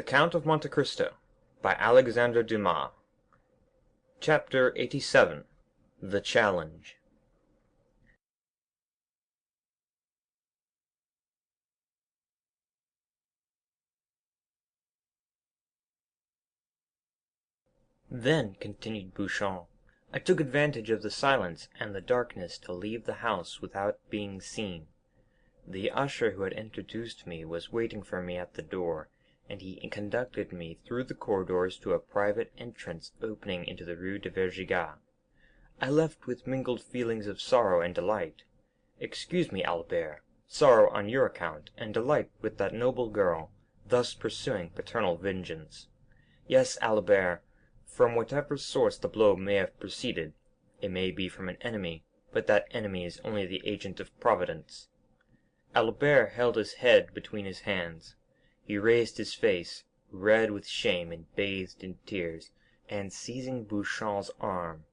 The Count of Monte Cristo by Alexandre Dumas. Chapter 87. The Challenge. Then, continued Beauchamp, I took advantage of the silence and the darkness to leave the house without being seen. The usher who had introduced me was waiting for me at the door, and he conducted me through the corridors to a private entrance opening into the Rue de Vaugirard. I left with mingled feelings of sorrow and delight. Excuse me, Albert, sorrow on your account, and delight with that noble girl, thus pursuing paternal vengeance. Yes, Albert, from whatever source the blow may have proceeded, it may be from an enemy, but that enemy is only the agent of Providence. Albert held his head between his hands. He raised his face, red with shame and bathed in tears, and seizing Beauchamp's arm,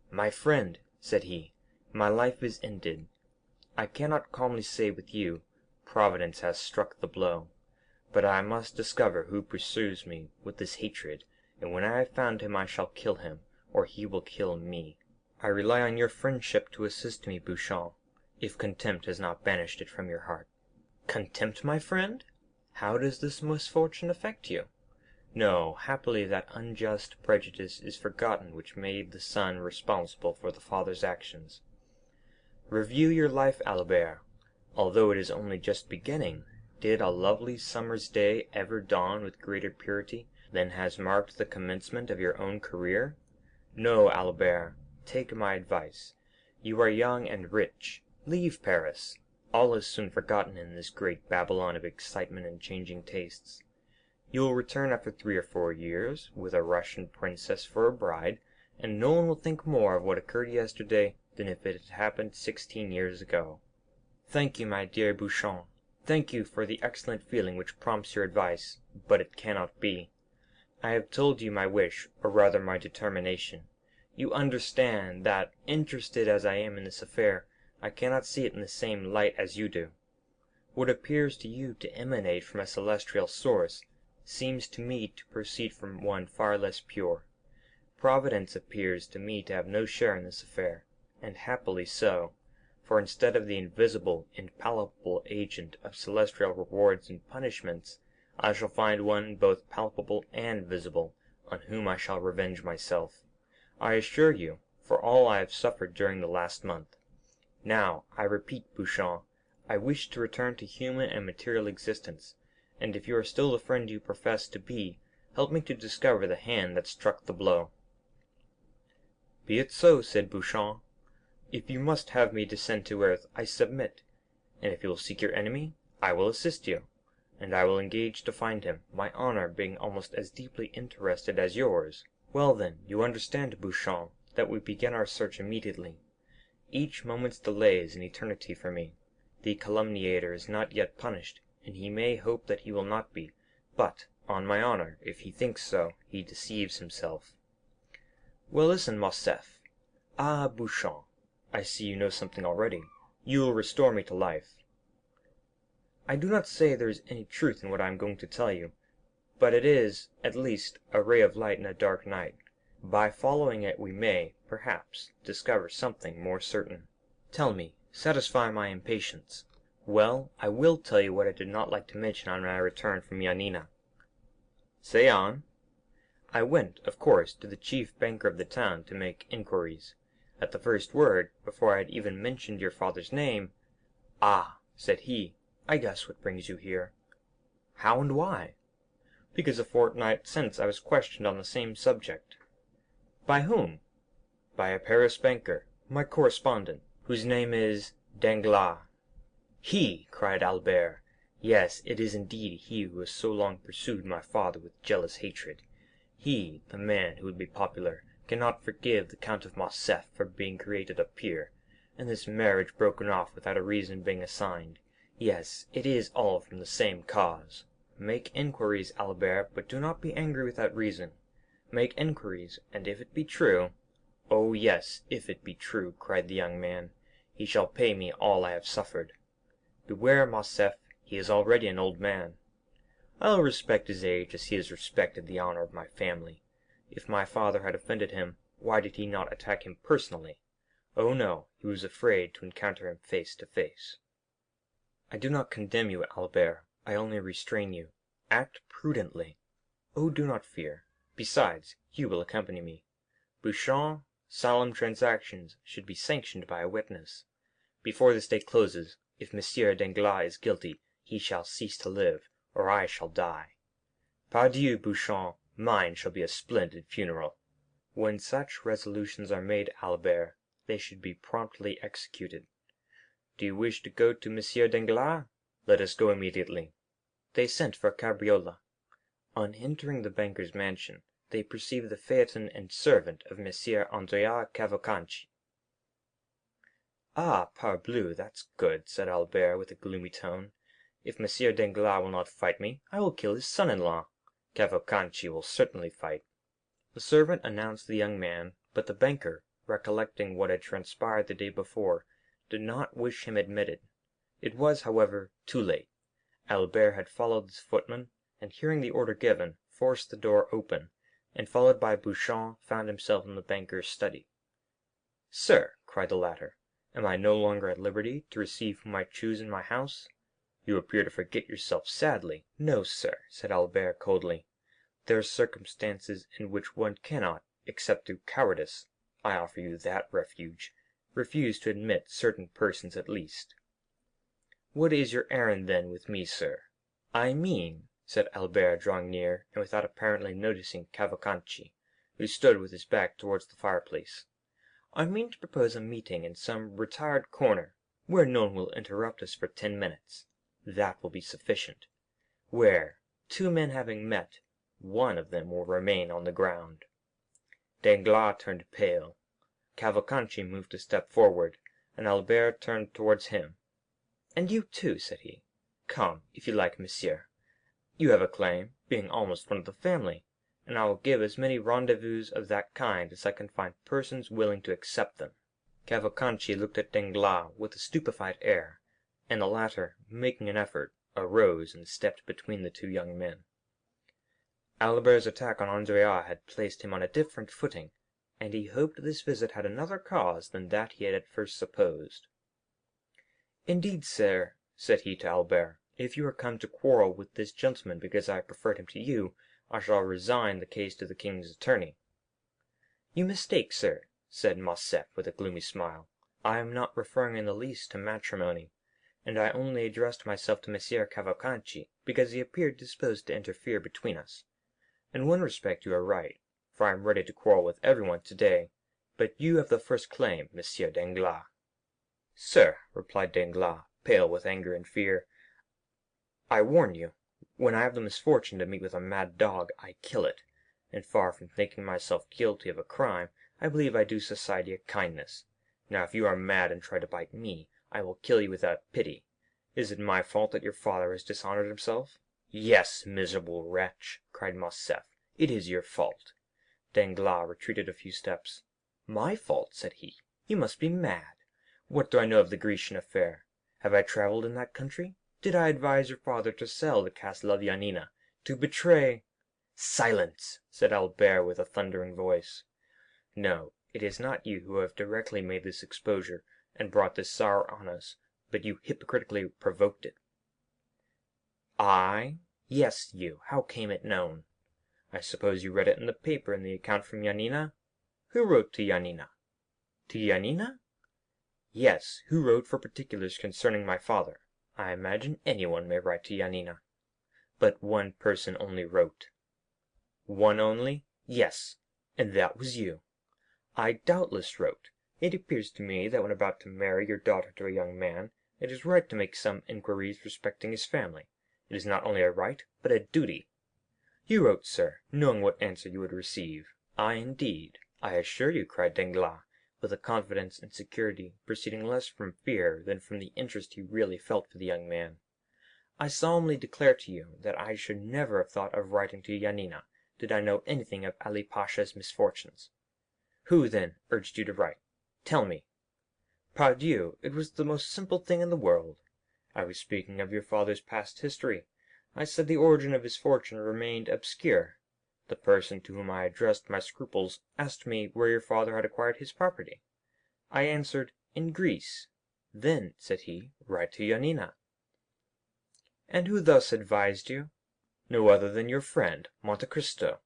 "My friend," said he, "my life is ended. I cannot calmly say with you, Providence has struck the blow. But I must discover who pursues me with this hatred, and when I have found him I shall kill him, or he will kill me. I rely on your friendship to assist me, Beauchamp, if contempt has not banished it from your heart." "Contempt, my friend? How does this misfortune affect you?" "No, happily that unjust prejudice is forgotten which made the son responsible for the father's actions. Review your life, Albert. Although it is only just beginning, did a lovely summer's day ever dawn with greater purity than has marked the commencement of your own career? No, Albert, take my advice. You are young and rich. Leave Paris. All is soon forgotten in this great Babylon of excitement and changing tastes. You will return after 3 or 4 years, with a Russian princess for a bride, and no one will think more of what occurred yesterday than if it had happened 16 years ago. Thank you, my dear Beauchamp. Thank you for the excellent feeling which prompts your advice, but it cannot be. I have told you my wish, or rather my determination. You understand that, interested as I am in this affair, I cannot see it in the same light as you do. What appears to you to emanate from a celestial source seems to me to proceed from one far less pure. Providence appears to me to have no share in this affair, and happily so, for instead of the invisible, impalpable agent of celestial rewards and punishments, I shall find one both palpable and visible, on whom I shall revenge myself, I assure you, for all I have suffered during the last month. Now, I repeat, Beauchamp, I wish to return to human and material existence, and if you are still the friend you profess to be, help me to discover the hand that struck the blow." "Be it so," said Beauchamp. "If you must have me descend to earth, I submit, and if you will seek your enemy, I will assist you, and I will engage to find him, my honor being almost as deeply interested as yours. Well then, you understand, Beauchamp, that we begin our search immediately. Each moment's delay is an eternity for me. The calumniator is not yet punished, and he may hope that he will not be, but, on my honor, if he thinks so, he deceives himself." "Well, listen, Morcerf. Ah, Beauchamp, I see you know something already. You will restore me to life." "I do not say there is any truth in what I am going to tell you, but it is, at least, a ray of light in a dark night. By following it we may, perhaps, discover something more certain." "Tell me, satisfy my impatience." "Well, I will tell you what I did not like to mention on my return from Yanina." "Say on." "I went, of course, to the chief banker of the town to make inquiries. At the first word, before I had even mentioned your father's name, 'Ah,' said he, 'I guess what brings you here.' "How and why?" "Because a fortnight since I was questioned on the same subject." "By whom?" "By a Paris banker, my correspondent, whose name is Danglars." "He!" cried Albert. "Yes, it is indeed he who has so long pursued my father with jealous hatred. He, the man who would be popular, cannot forgive the Count of Morcerf for being created a peer, and this marriage broken off without a reason being assigned. Yes, it is all from the same cause. Make inquiries, Albert, but do not be angry without reason. Make inquiries, and if it be true—" "Oh, yes, if it be true," cried the young man, "he shall pay me all I have suffered. Beware, Morcerf, he is already an old man." I'll respect his age as he has respected the honor of my family. If my father had offended him, why did he not attack him personally? Oh no, he was afraid to encounter him face to face. I do not condemn you, Albert. I only restrain you. Act prudently. Oh, do not fear. Besides, you will accompany me. Beauchamp, solemn transactions should be sanctioned by a witness. Before this day closes, if Monsieur Danglars is guilty, he shall cease to live, or I shall die. Pardieu, Beauchamp, mine shall be a splendid funeral. When such resolutions are made, Albert, they should be promptly executed. Do you wish to go to Monsieur Danglars? Let us go immediately." They sent for a cabriolet. On entering the banker's mansion, they perceived the phaeton and servant of Monsieur Andrea Cavalcanti. "Ah, parbleu, that's good," said Albert with a gloomy tone. "If Monsieur Danglars will not fight me, I will kill his son-in-law. Cavalcanti will certainly fight." The servant announced the young man, but the banker, recollecting what had transpired the day before, did not wish him admitted. It was, however, too late. Albert had followed the footman, and hearing the order given, forced the door open, and followed by Beauchamp, found himself in the banker's study. "Sir," cried the latter, "am I no longer at liberty to receive whom I choose in my house?" "You appear to forget yourself sadly." "No, sir," said Albert coldly. "There are circumstances in which one cannot, except through cowardice, I offer you that refuge, refuse to admit certain persons at least." "What is your errand then with me, sir?" "I mean," said Albert, drawing near, and without apparently noticing Cavalcanti, who stood with his back towards the fireplace, "I mean to propose a meeting in some retired corner, where no one will interrupt us for 10 minutes. That will be sufficient. Where, two men having met, one of them will remain on the ground." Danglars turned pale. Cavalcanti moved a step forward, and Albert turned towards him. "And you too," said he. "Come, if you like, monsieur. You have a claim, being almost one of the family, and I will give as many rendezvous of that kind as I can find persons willing to accept them." Cavalcanti looked at Danglars with a stupefied air, and the latter, making an effort, arose and stepped between the two young men. Albert's attack on Andrea had placed him on a different footing, and he hoped this visit had another cause than that he had at first supposed. "Indeed, sir," said he to Albert, "if you are come to quarrel with this gentleman because I preferred him to you, I shall resign the case to the king's attorney." "You mistake, sir," said Morcerf with a gloomy smile. "I am not referring in the least to matrimony, and I only addressed myself to Monsieur Cavalcanti because he appeared disposed to interfere between us. In one respect you are right, for I am ready to quarrel with everyone today, but you have the first claim, Monsieur Danglars." "Sir," replied Danglars, pale with anger and fear, "I warn you, when I have the misfortune to meet with a mad dog, I kill it, and far from thinking myself guilty of a crime, I believe I do society a kindness. Now if you are mad and try to bite me, I will kill you without pity. Is it my fault that your father has dishonored himself?" "Yes, miserable wretch," cried Morcerf, "it is your fault." Danglars retreated a few steps. "My fault?" said he. "You must be mad. What do I know of the Grecian affair? Have I travelled in that country? Did I advise your father to sell the castle of Yanina, to betray—" "Silence!" said Albert with a thundering voice. "No, it is not you who have directly made this exposure and brought this sorrow on us, but you hypocritically provoked it." "I?" "Yes, you. How came it known?" "I suppose you read it in the paper in the account from Yanina?" "Who wrote to Yanina?" "To Yanina?" "Yes, who wrote for particulars concerning my father? I imagine anyone may write to Yanina." "But one person only wrote." "One only?" "Yes, and that was you." "I doubtless wrote. It appears to me that when about to marry your daughter to a young man, it is right to make some inquiries respecting his family. It is not only a right, but a duty." "You wrote, sir, knowing what answer you would receive." "I indeed, I assure you," cried Danglars, with a confidence and security proceeding less from fear than from the interest he really felt for the young man. "I solemnly declare to you that I should never have thought of writing to Yanina, did I know anything of Ali Pasha's misfortunes." "Who, then, urged you to write? Tell me." "Pardieu, it was the most simple thing in the world. I was speaking of your father's past history. I said the origin of his fortune remained obscure. The person to whom I addressed my scruples asked me where your father had acquired his property. I answered, in Greece. Then, said he, write to Yanina. And who thus advised you? No other than your friend, Monte Cristo.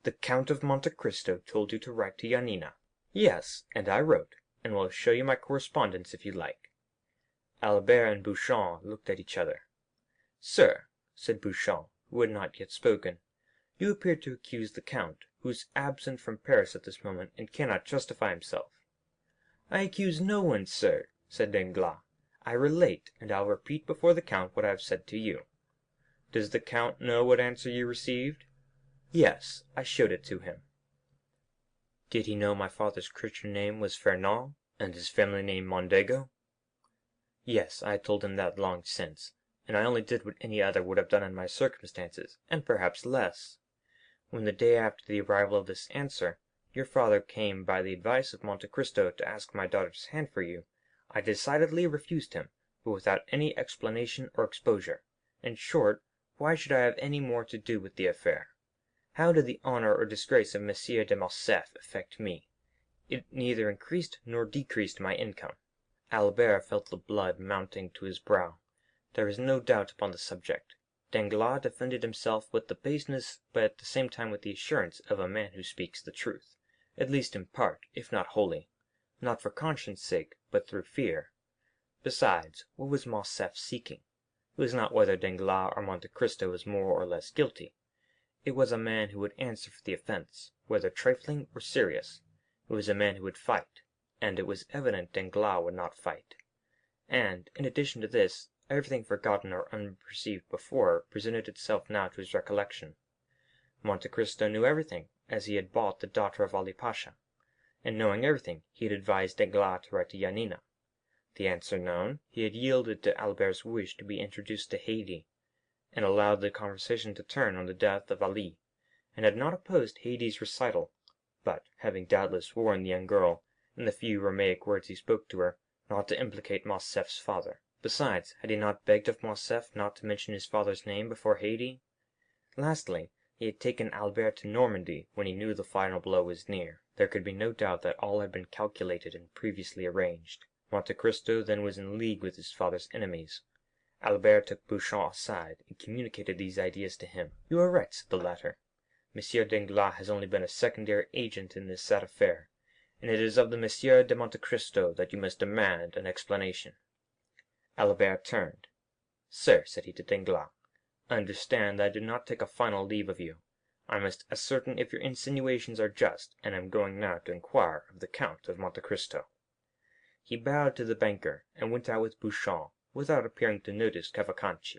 The Count of Monte Cristo told you to write to Yanina. Yes, and I wrote, and will show you my correspondence if you like. Albert and Beauchamp looked at each other. Sir, said Beauchamp, who had not yet spoken, you appear to accuse the count, who is absent from Paris at this moment and cannot justify himself. I accuse no one, sir, said Danglars. I relate, and I'll repeat before the count what I have said to you. Does the count know what answer you received? Yes, I showed it to him. Did he know my father's Christian name was Fernand, and his family name Mondego? Yes, I had told him that long since, and I only did what any other would have done in my circumstances, and perhaps less. When the day after the arrival of this answer, your father came by the advice of Monte Cristo to ask my daughter's hand for you, I decidedly refused him, but without any explanation or exposure. In short, why should I have any more to do with the affair? How did the honor or disgrace of Monsieur de Morcerf affect me? It neither increased nor decreased my income. Albert felt the blood mounting to his brow. There is no doubt upon the subject. Danglars defended himself with the baseness, but at the same time with the assurance of a man who speaks the truth, at least in part, if not wholly, not for conscience' sake, but through fear. Besides, what was Morcerf seeking? It was not whether Danglars or Monte Cristo was more or less guilty. It was a man who would answer for the offence, whether trifling or serious. It was a man who would fight, and it was evident Danglars would not fight. And, in addition to this, everything forgotten or unperceived before presented itself now to his recollection. Monte Cristo knew everything, as he had bought the daughter of Ali Pasha, and knowing everything, he had advised Danglars to write to Yanina. The answer known, he had yielded to Albert's wish to be introduced to Haydée, and allowed the conversation to turn on the death of Ali, and had not opposed Haydée's recital, but, having doubtless warned the young girl, in the few Romaic words he spoke to her, not to implicate Morcerf's father. Besides, had he not begged of Morcerf not to mention his father's name before Haydée? Lastly, he had taken Albert to Normandy when he knew the final blow was near. There could be no doubt that all had been calculated and previously arranged. Monte Cristo then was in league with his father's enemies. Albert took Beauchamp aside and communicated these ideas to him. You are right, said the latter. Monsieur Danglars has only been a secondary agent in this sad affair, and it is of the Monsieur de Monte Cristo that you must demand an explanation. Albert turned. Sir, said he to Danglars, understand that I do not take a final leave of you. I must ascertain if your insinuations are just, and am going now to inquire of the Count of Monte Cristo. He bowed to the banker, and went out with Beauchamp, without appearing to notice Cavalcanti.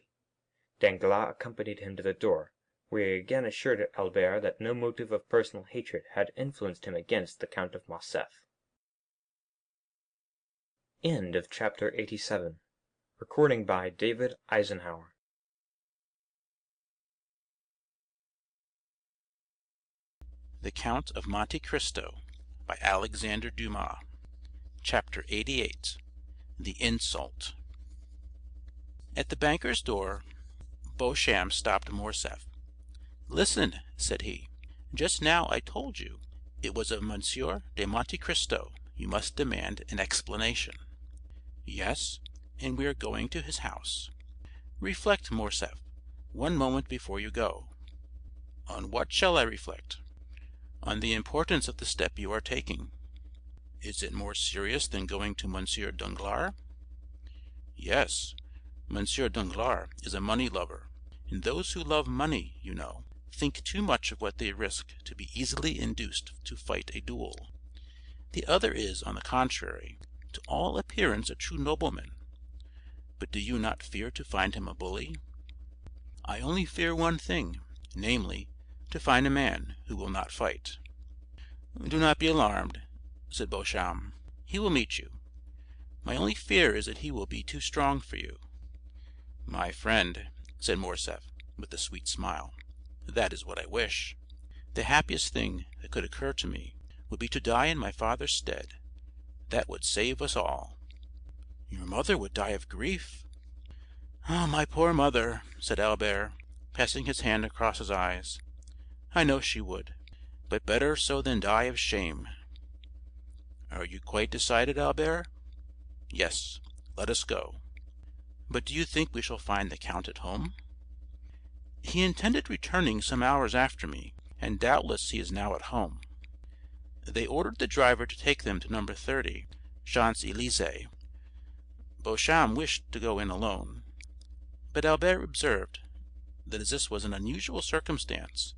Danglars accompanied him to the door, where he again assured Albert that no motive of personal hatred had influenced him against the Count of Morcerf. End of chapter 87. Recording by David Eisenhower. The Count of Monte Cristo by Alexandre Dumas. Chapter 88. The Insult. At the banker's door, Beauchamp stopped Morcerf. "Listen," said he. "Just now I told you it was of Monsieur de Monte Cristo you must demand an explanation." "Yes, and we are going to his house." "Reflect, Morcerf, one moment before you go." "On what shall I reflect?" "On the importance of the step you are taking." "Is it more serious than going to Monsieur Danglars?" "Yes, Monsieur Danglars is a money lover, and those who love money, you know, think too much of what they risk to be easily induced to fight a duel. The other is, on the contrary, to all appearance a true nobleman. But do you not fear to find him a bully?" "I only fear one thing, namely, to find a man who will not fight." "Do not be alarmed," said Beauchamp. "He will meet you. My only fear is that he will be too strong for you." "My friend," said Morcerf, with a sweet smile, "that is what I wish. The happiest thing that could occur to me would be to die in my father's stead. That would save us all." "Your mother would die of grief." "Oh, my poor mother!" said Albert, passing his hand across his eyes. "I know she would, but better so than die of shame." "Are you quite decided, Albert?" "Yes, let us go." "But do you think we shall find the Count at home?" "He intended returning some hours after me, and doubtless he is now at home." They ordered the driver to take them to number 30, Champs Elysees. Beauchamp wished to go in alone, but Albert observed that as this was an unusual circumstance,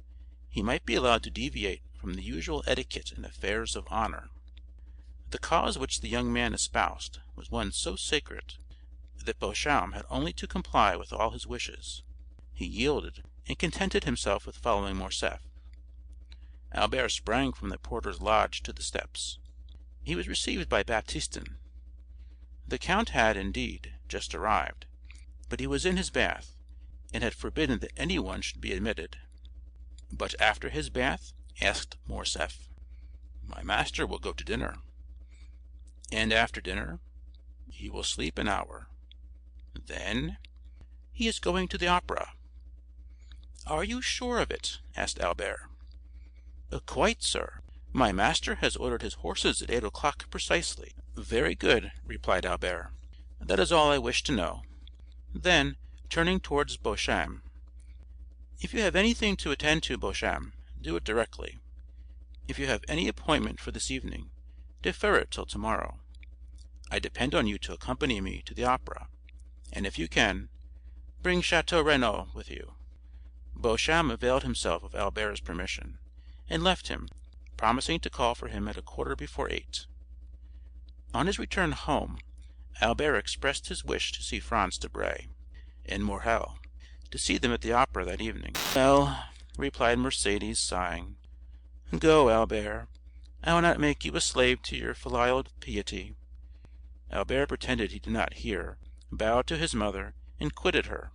he might be allowed to deviate from the usual etiquette in affairs of honor. The cause which the young man espoused was one so sacred that Beauchamp had only to comply with all his wishes. He yielded, and contented himself with following Morcerf. Albert sprang from the porter's lodge to the steps. He was received by Baptistin. The count had, indeed, just arrived, but he was in his bath, and had forbidden that anyone should be admitted. "But after his bath?" asked Morcerf. "My master will go to dinner." "And after dinner?" "He will sleep an hour." "Then?" "He is going to the opera." "Are you sure of it?" asked Albert. "Quite, sir. My master has ordered his horses at 8 o'clock precisely." "Very good," replied Albert. "That is all I wish to know." Then, turning towards Beauchamp, "If you have anything to attend to, Beauchamp, do it directly. If you have any appointment for this evening, defer it till tomorrow. I depend on you to accompany me to the opera, and if you can, bring Château Renaud with you." Beauchamp availed himself of Albert's permission, and left him, promising to call for him at 8:15. On his return home, Albert expressed his wish to see Franz Debray and Morrel, to see them at the opera that evening. "Well," replied Mercédès, sighing, "go, Albert. I will not make you a slave to your filial piety." Albert pretended he did not hear, bowed to his mother, and quitted her.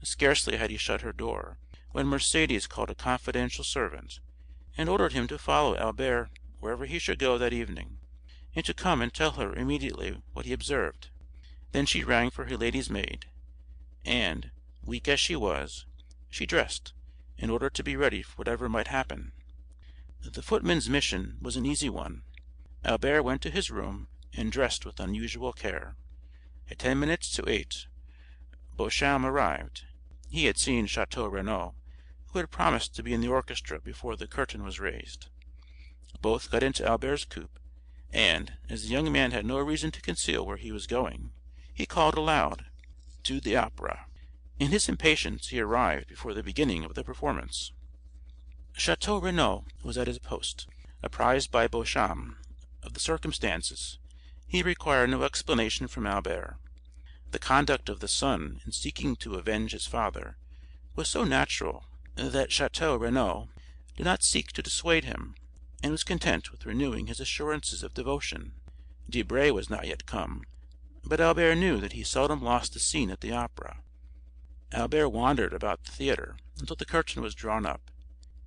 Scarcely had he shut her door, when Mercédès called a confidential servant, and ordered him to follow Albert wherever he should go that evening, and to come and tell her immediately what he observed. Then she rang for her lady's maid, and, weak as she was, she dressed, in order to be ready for whatever might happen. The footman's mission was an easy one. Albert went to his room and dressed with unusual care. At 10 minutes to 8, Beauchamp arrived. He had seen Château Renaud, who had promised to be in the orchestra before the curtain was raised. Both got into Albert's coupe, and, as the young man had no reason to conceal where he was going, he called aloud, "To the opera." In his impatience he arrived before the beginning of the performance. Château Renaud was at his post. Apprised by Beauchamp of the circumstances, he required no explanation from Albert. The conduct of the son in seeking to avenge his father was so natural that Château Renaud did not seek to dissuade him, and was content with renewing his assurances of devotion. Debray was not yet come, but Albert knew that he seldom lost a scene at the opera. Albert wandered about the theatre until the curtain was drawn up.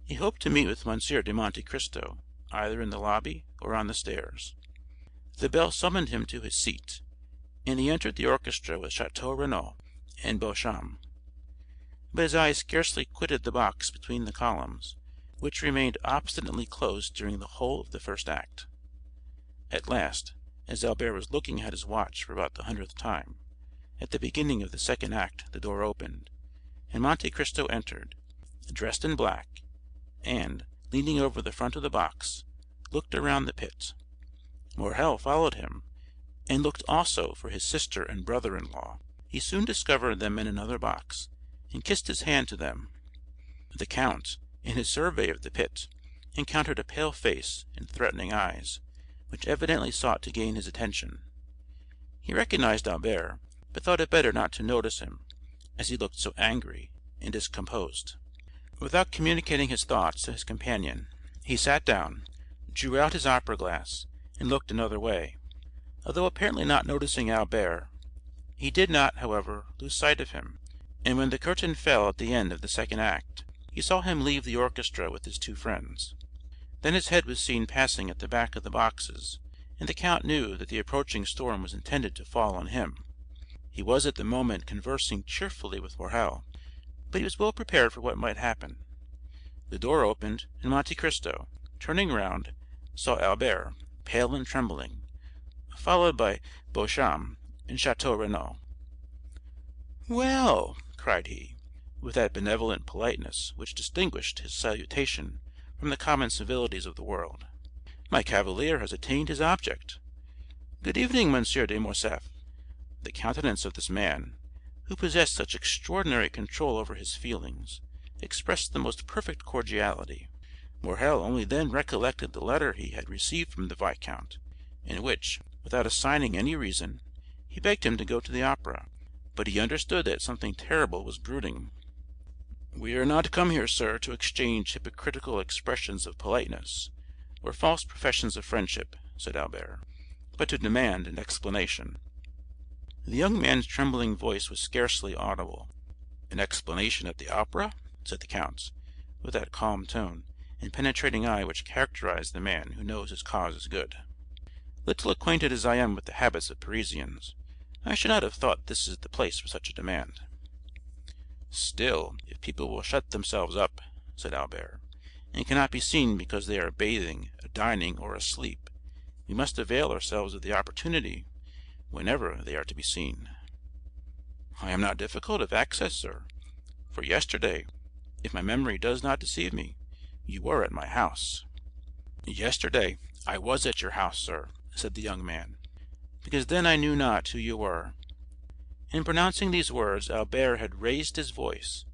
He hoped to meet with M. de Monte Cristo, either in the lobby or on the stairs. The bell summoned him to his seat, and he entered the orchestra with Château Renaud and Beauchamp. But his eyes scarcely quitted the box between the columns, which remained obstinately closed during the whole of the first act. At last, as Albert was looking at his watch for about the 100th time, at the beginning of the second act the door opened, and Monte Cristo entered, dressed in black, and, leaning over the front of the box, looked around the pit. Morrel followed him, and looked also for his sister and brother-in-law. He soon discovered them in another box, and kissed his hand to them. The count, in his survey of the pit, encountered a pale face and threatening eyes, which evidently sought to gain his attention. He recognized Albert, but thought it better not to notice him, as he looked so angry and discomposed. Without communicating his thoughts to his companion, he sat down, drew out his opera-glass, and looked another way. Although apparently not noticing Albert, he did not, however, lose sight of him, and when the curtain fell at the end of the second act, he saw him leave the orchestra with his two friends. Then his head was seen passing at the back of the boxes, and the count knew that the approaching storm was intended to fall on him. He was at the moment conversing cheerfully with Morrel, but he was well prepared for what might happen. The door opened, and Monte Cristo, turning round, saw Albert, pale and trembling, followed by Beauchamp and Château Renaud. "Well," cried he, with that benevolent politeness which distinguished his salutation from the common civilities of the world, "my cavalier has attained his object. Good evening, Monsieur de Morcerf." The countenance of this man, who possessed such extraordinary control over his feelings, expressed the most perfect cordiality. Morrel only then recollected the letter he had received from the viscount, in which, without assigning any reason, he begged him to go to the opera, but he understood that something terrible was brooding. "We are not come here, sir, to exchange hypocritical expressions of politeness, or false professions of friendship," said Albert, "but to demand an explanation." The young man's trembling voice was scarcely audible. "An explanation at the opera?" said the count, with that calm tone and penetrating eye which characterize the man who knows his cause is good. "Little acquainted as I am with the habits of Parisians, I should not have thought this is the place for such a demand." "Still, if people will shut themselves up," said Albert, "and cannot be seen because they are bathing, dining, or asleep, we must avail ourselves of the opportunity whenever they are to be seen." "I am not difficult of access, sir, for yesterday, if my memory does not deceive me, you were at my house." "Yesterday I was at your house, sir," said the young man, "because then I knew not who you were." In pronouncing these words Albert had raised his voice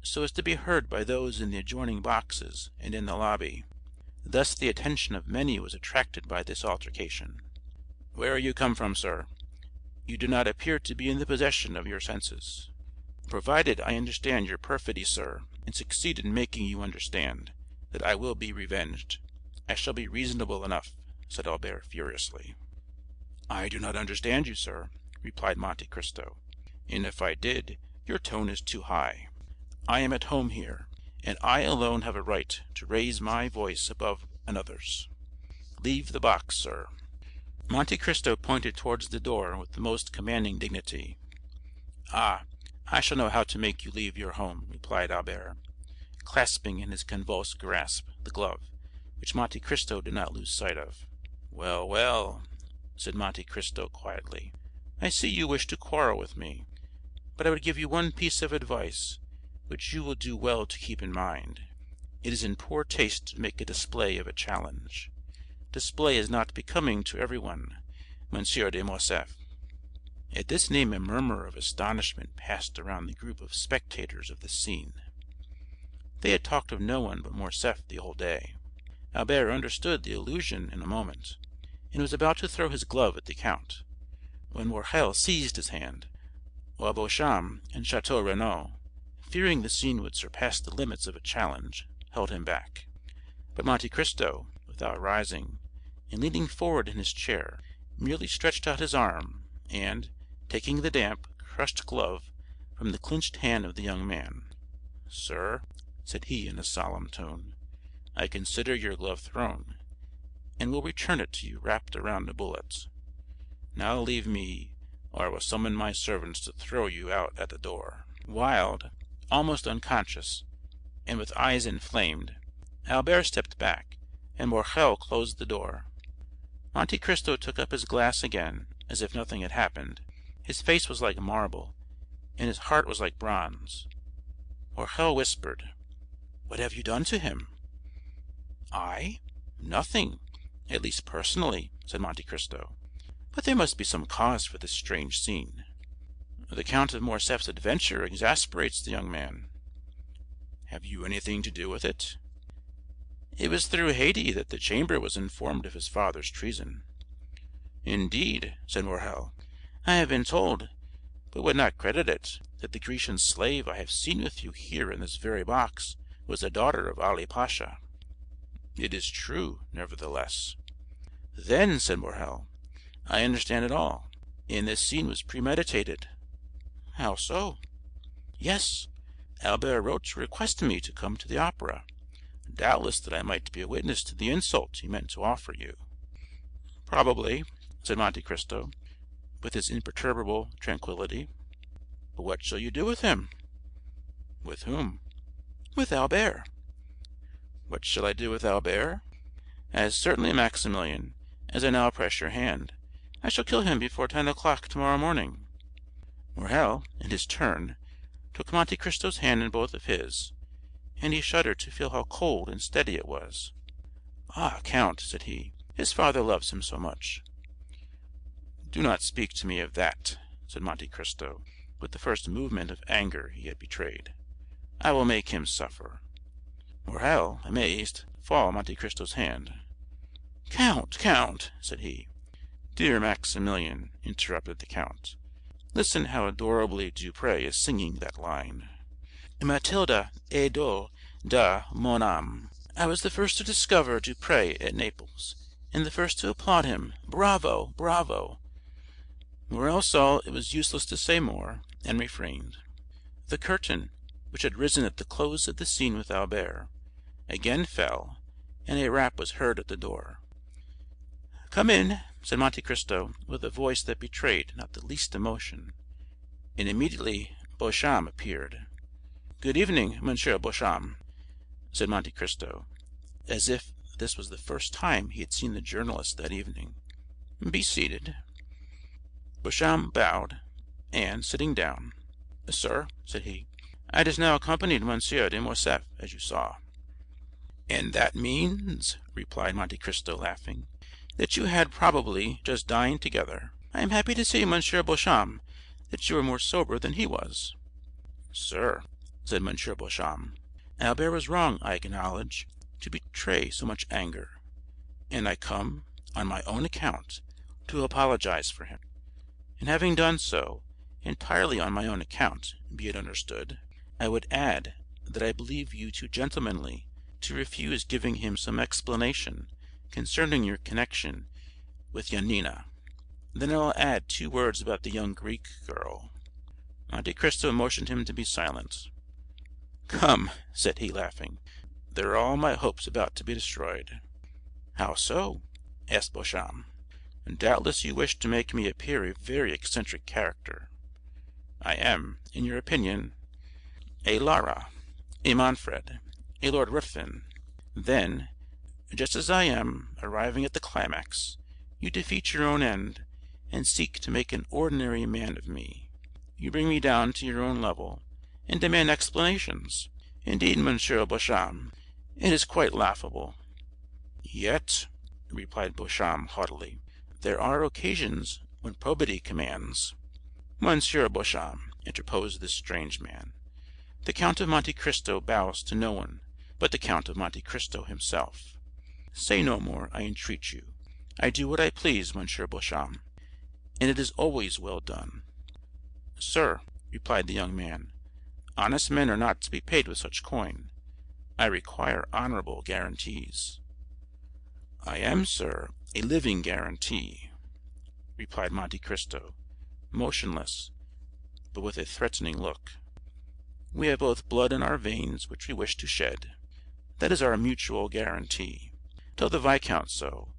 so as to be heard by those in the adjoining boxes and in the lobby. Thus the attention of many was attracted by this altercation. "Where are you come from, sir? You do not appear to be in the possession of your senses." "Provided I understand your perfidy, sir, and succeed in making you understand that I will be revenged, I shall be reasonable enough," said Albert furiously. "I do not understand you, sir," replied Monte Cristo, "and if I did, your tone is too high. I am at home here, and I alone have a right to raise my voice above another's. Leave the box, sir." Monte Cristo pointed towards the door with the most commanding dignity. "Ah, I shall know how to make you leave your home," replied Albert, clasping in his convulsed grasp the glove, which Monte Cristo did not lose sight of. "Well, well," said Monte Cristo quietly, "I see you wish to quarrel with me, but I would give you one piece of advice, which you will do well to keep in mind. It is in poor taste to make a display of a challenge. Display is not becoming to everyone, Monsieur de Morcerf." At this name a murmur of astonishment passed around the group of spectators of this scene. They had talked of no one but Morcerf the whole day. Albert understood the allusion in a moment, and was about to throw his glove at the count, when Morrel seized his hand, while Beauchamp and Château Renaud, fearing the scene would surpass the limits of a challenge, held him back. But Monte Cristo, without rising, and leaning forward in his chair, merely stretched out his arm, and, taking the damp, crushed glove from the clenched hand of the young man, "Sir," said he in a solemn tone, "I consider your glove thrown, and will return it to you wrapped around a bullet. Now leave me, or I will summon my servants to throw you out at the door." Wild, almost unconscious, and with eyes inflamed, Albert stepped back, and Morrel closed the door. Monte Cristo took up his glass again, as if nothing had happened. His face was like marble, and his heart was like bronze. Morrel whispered, "What have you done to him?" "I? Nothing, at least personally," said Monte Cristo. "But there must be some cause for this strange scene." "The Count of Morcerf's adventure exasperates the young man." "Have you anything to do with it?" "It was through Haydée that the Chamber was informed of his father's treason." "Indeed," said Morrel, "I have been told, but would not credit it, that the Grecian slave I have seen with you here in this very box was the daughter of Ali Pasha." "It is true, nevertheless." "Then," said Morrel, "I understand it all, and this scene was premeditated." "How so?" "Yes, Albert wrote to request me to come to the opera, doubtless that I might be a witness to the insult he meant to offer you." "Probably," said Monte Cristo, with his imperturbable tranquillity. "But what shall you do with him?" "With whom?" "With Albert." "What shall I do with Albert?" "As certainly, Maximilian, as I now press your hand. I shall kill him before 10 o'clock tomorrow morning." Morrel, in his turn, took Monte Cristo's hand in both of his, and he shuddered to feel how cold and steady it was. "Ah, count," said he, "his father loves him so much." "Do not speak to me of that," said Monte Cristo, with the first movement of anger he had betrayed. "I will make him suffer." Morrel, amazed, fell on Monte Cristo's hand. "Count," said he. "Dear Maximilian," interrupted the count, "listen how adorably Dupré is singing that line: Matilda et do da mon âme. I was the first to discover Dupré at Naples, and the first to applaud him. Bravo, bravo!" Morrel saw it was useless to say more, and refrained. The curtain, which had risen at the close of the scene with Albert, again fell, and a rap was heard at the door. "Come in," said Monte Cristo, with a voice that betrayed not the least emotion, and immediately Beauchamp appeared. "Good evening, Monsieur Beauchamp," said Monte Cristo, as if this was the first time he had seen the journalist that evening. "Be seated." Beauchamp bowed, and, sitting down, "Sir," said he, "I just now accompanied Monsieur de Morcerf, as you saw." "And that means," replied Monte Cristo, laughing, "that you had probably just dined together. I am happy to see, Monsieur Beauchamp, that you are more sober than he was." "Sir," said Monsieur Beauchamp, "Albert was wrong, I acknowledge, to betray so much anger, and I come, on my own account, to apologize for him. And having done so, entirely on my own account, be it understood, I would add that I believe you too gentlemanly to refuse giving him some explanation concerning your connection with Yanina. Then I will add 2 words about the young Greek girl." Monte Cristo motioned him to be silent. "Come," said he, laughing, "there are all my hopes about to be destroyed." "How so?" asked Beauchamp. "Doubtless you wish to make me appear a very eccentric character. I am, in your opinion, a Lara, a Manfred, a Lord Ruthven. Then, just as I am arriving at the climax, you defeat your own end, and seek to make an ordinary man of me. You bring me down to your own level, and demand explanations. Indeed, Monsieur Beauchamp, it is quite laughable." "Yet," replied Beauchamp haughtily, "there are occasions when probity commands." "Monsieur Beauchamp," interposed this strange man, "the Count of Monte Cristo bows to no one but the Count of Monte Cristo himself. Say no more, I entreat you. I do what I please, Monsieur Beauchamp, and it is always well done." "Sir," replied the young man, "honest men are not to be paid with such coin. I require honorable guarantees." "I am, sir, a living guarantee," replied Monte Cristo, motionless, but with a threatening look. "We have both blood in our veins which we wish to shed. That is our mutual guarantee. Tell the viscount so,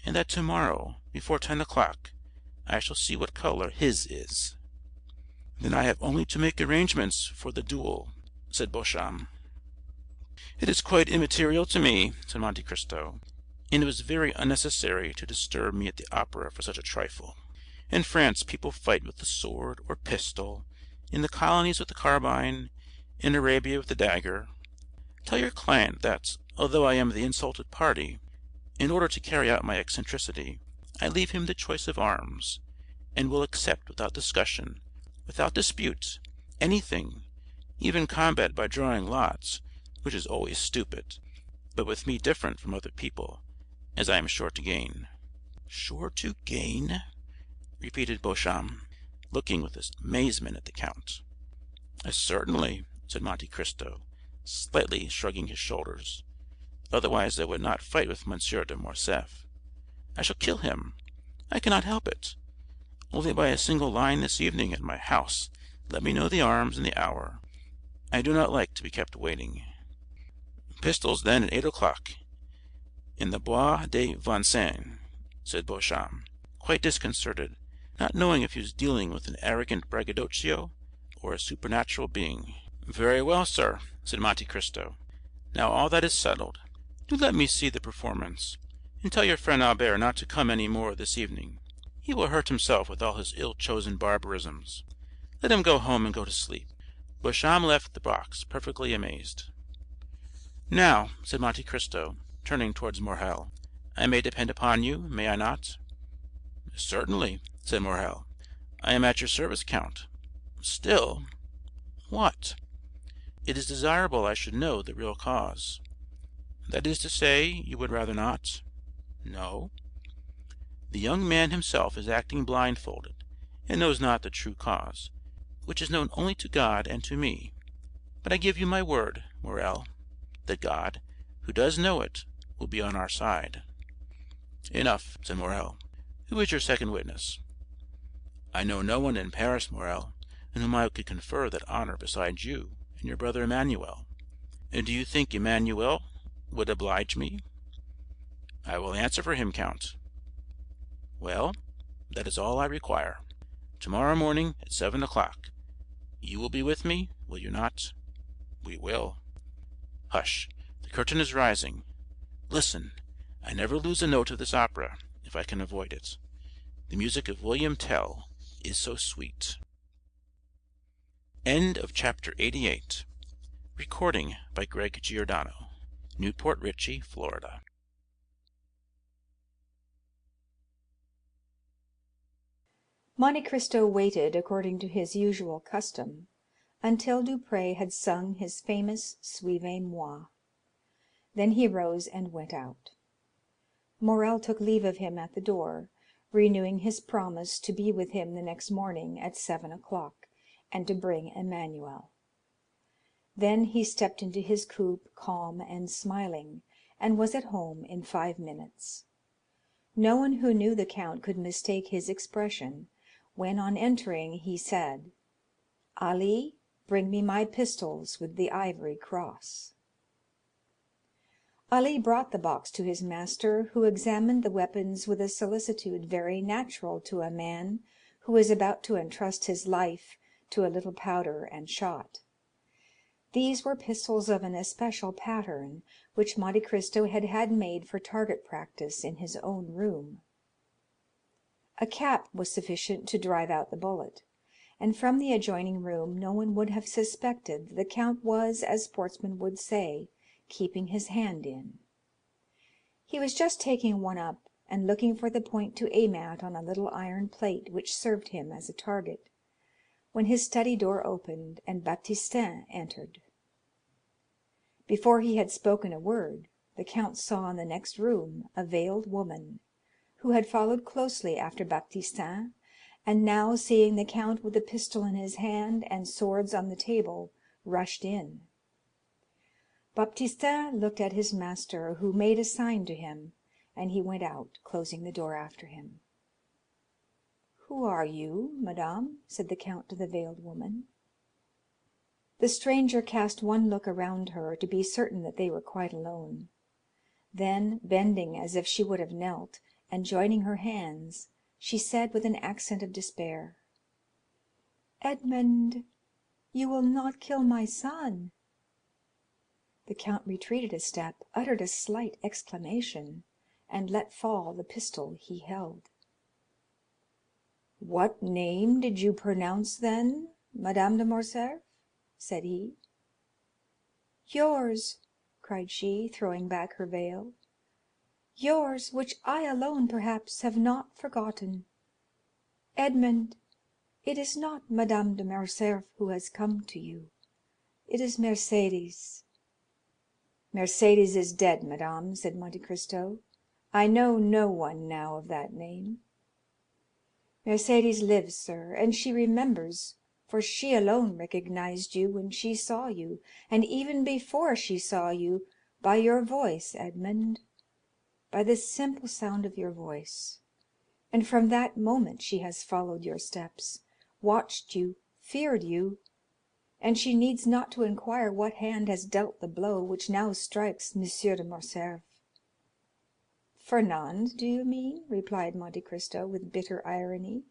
and that tomorrow, before 10 o'clock, I shall see what color his is." "Then I have only to make arrangements for the duel," said Beauchamp. "It is quite immaterial to me," said Monte Cristo, "and it was very unnecessary to disturb me at the opera for such a trifle. In France people fight with the sword or pistol, in the colonies with the carbine, in Arabia with the dagger. Tell your client that, although I am the insulted party, in order to carry out my eccentricity, I leave him the choice of arms, and will accept without discussion, without dispute, anything, even combat by drawing lots, which is always stupid, but with me different from other people, as I am sure to gain." "Sure to gain?" repeated Beauchamp, looking with amazement at the count. "Certainly," said Monte Cristo, slightly shrugging his shoulders. "Otherwise I would not fight with Monsieur de Morcerf. I shall kill him. I cannot help it. Only by a single line this evening at my house let me know the arms and the hour. I do not like to be kept waiting." "Pistols, then, at 8 o'clock, in the Bois de Vincennes," said Beauchamp, quite disconcerted, not knowing if he was dealing with an arrogant braggadocio or a supernatural being. "Very well, sir," said Monte Cristo. "Now all that is settled. Do let me see the performance, and tell your friend Albert not to come any more this evening. He will hurt himself with all his ill-chosen barbarisms. Let him go home and go to sleep." Beauchamp left the box perfectly amazed. "Now," said Monte Cristo, turning towards Morrel, "I may depend upon you, may I not?" "Certainly," said Morrel. "I am at your service, count. Still—" "What?" "It is desirable I should know the real cause." "That is to say, you would rather not?" "No." "The young man himself is acting blindfolded, and knows not the true cause, which is known only to God and to me. But I give you my word, Morrel, that God, who does know it, will be on our side." "Enough," said Morrel. "Who is your second witness?" "I know no one in Paris, Morrel, on whom I could confer that honor besides you and your brother Emmanuel. And do you think Emmanuel would oblige me?" "I will answer for him, count." "Well, that is all I require. Tomorrow morning at 7 o'clock. You will be with me, will you not?" "We will." "Hush! The curtain is rising. Listen! I never lose a note of this opera, if I can avoid it. The music of William Tell is so sweet." End of Chapter 88. Recording by Greg Giordano. Newport Richey, Florida. Monte Cristo waited, according to his usual custom, until Duprez had sung his famous Suivez-moi. Then he rose and went out. Morrel took leave of him at the door, renewing his promise to be with him the next morning at 7 o'clock, and to bring Emmanuel. Then he stepped into his coupe, calm and smiling, and was at home in 5 minutes. No one who knew the count could mistake his expression when, on entering, he said, "Ali, bring me my pistols with the ivory cross." Ali brought the box to his master, who examined the weapons with a solicitude very natural to a man who is about to entrust his life to a little powder and shot. These were pistols of an especial pattern, which Monte Cristo had had made for target practice in his own room. A cap was sufficient to drive out the bullet, and from the adjoining room no one would have suspected that the count was, as sportsmen would say, keeping his hand in. He was just taking one up and looking for the point to aim at on a little iron plate which served him as a target, when his study door opened and Baptistin entered. Before he had spoken a word, the count saw in the next room a veiled woman, who had followed closely after Baptistin, and now, seeing the count with the pistol in his hand and swords on the table, rushed in. Baptistin looked at his master, who made a sign to him, and he went out, closing the door after him. "Who are you, madame?" said the count to the veiled woman. The stranger cast one look around her to be certain that they were quite alone. Then, bending as if she would have knelt, and joining her hands, she said with an accent of despair, "Edmond, you will not kill my son?" The count retreated a step, uttered a slight exclamation, and let fall the pistol he held. "What name did you pronounce then, Madame de Morcerf?" said he. "Yours," cried she, throwing back her veil, "yours, which I alone, perhaps, have not forgotten. Edmond, it is not Madame de Morcerf who has come to you, it is Mercédès." "Mercédès is dead, madame," said Monte Cristo. "I know no one now of that name." "Mercédès lives, sir, and she remembers, for she alone recognized you when she saw you, and even before she saw you, by your voice, Edmond, by the simple sound of your voice, and from that moment she has followed your steps, watched you, feared you, and she needs not to inquire what hand has dealt the blow which now strikes M. de Morcerf." "Fernand, do you mean?" replied Monte Cristo with bitter irony.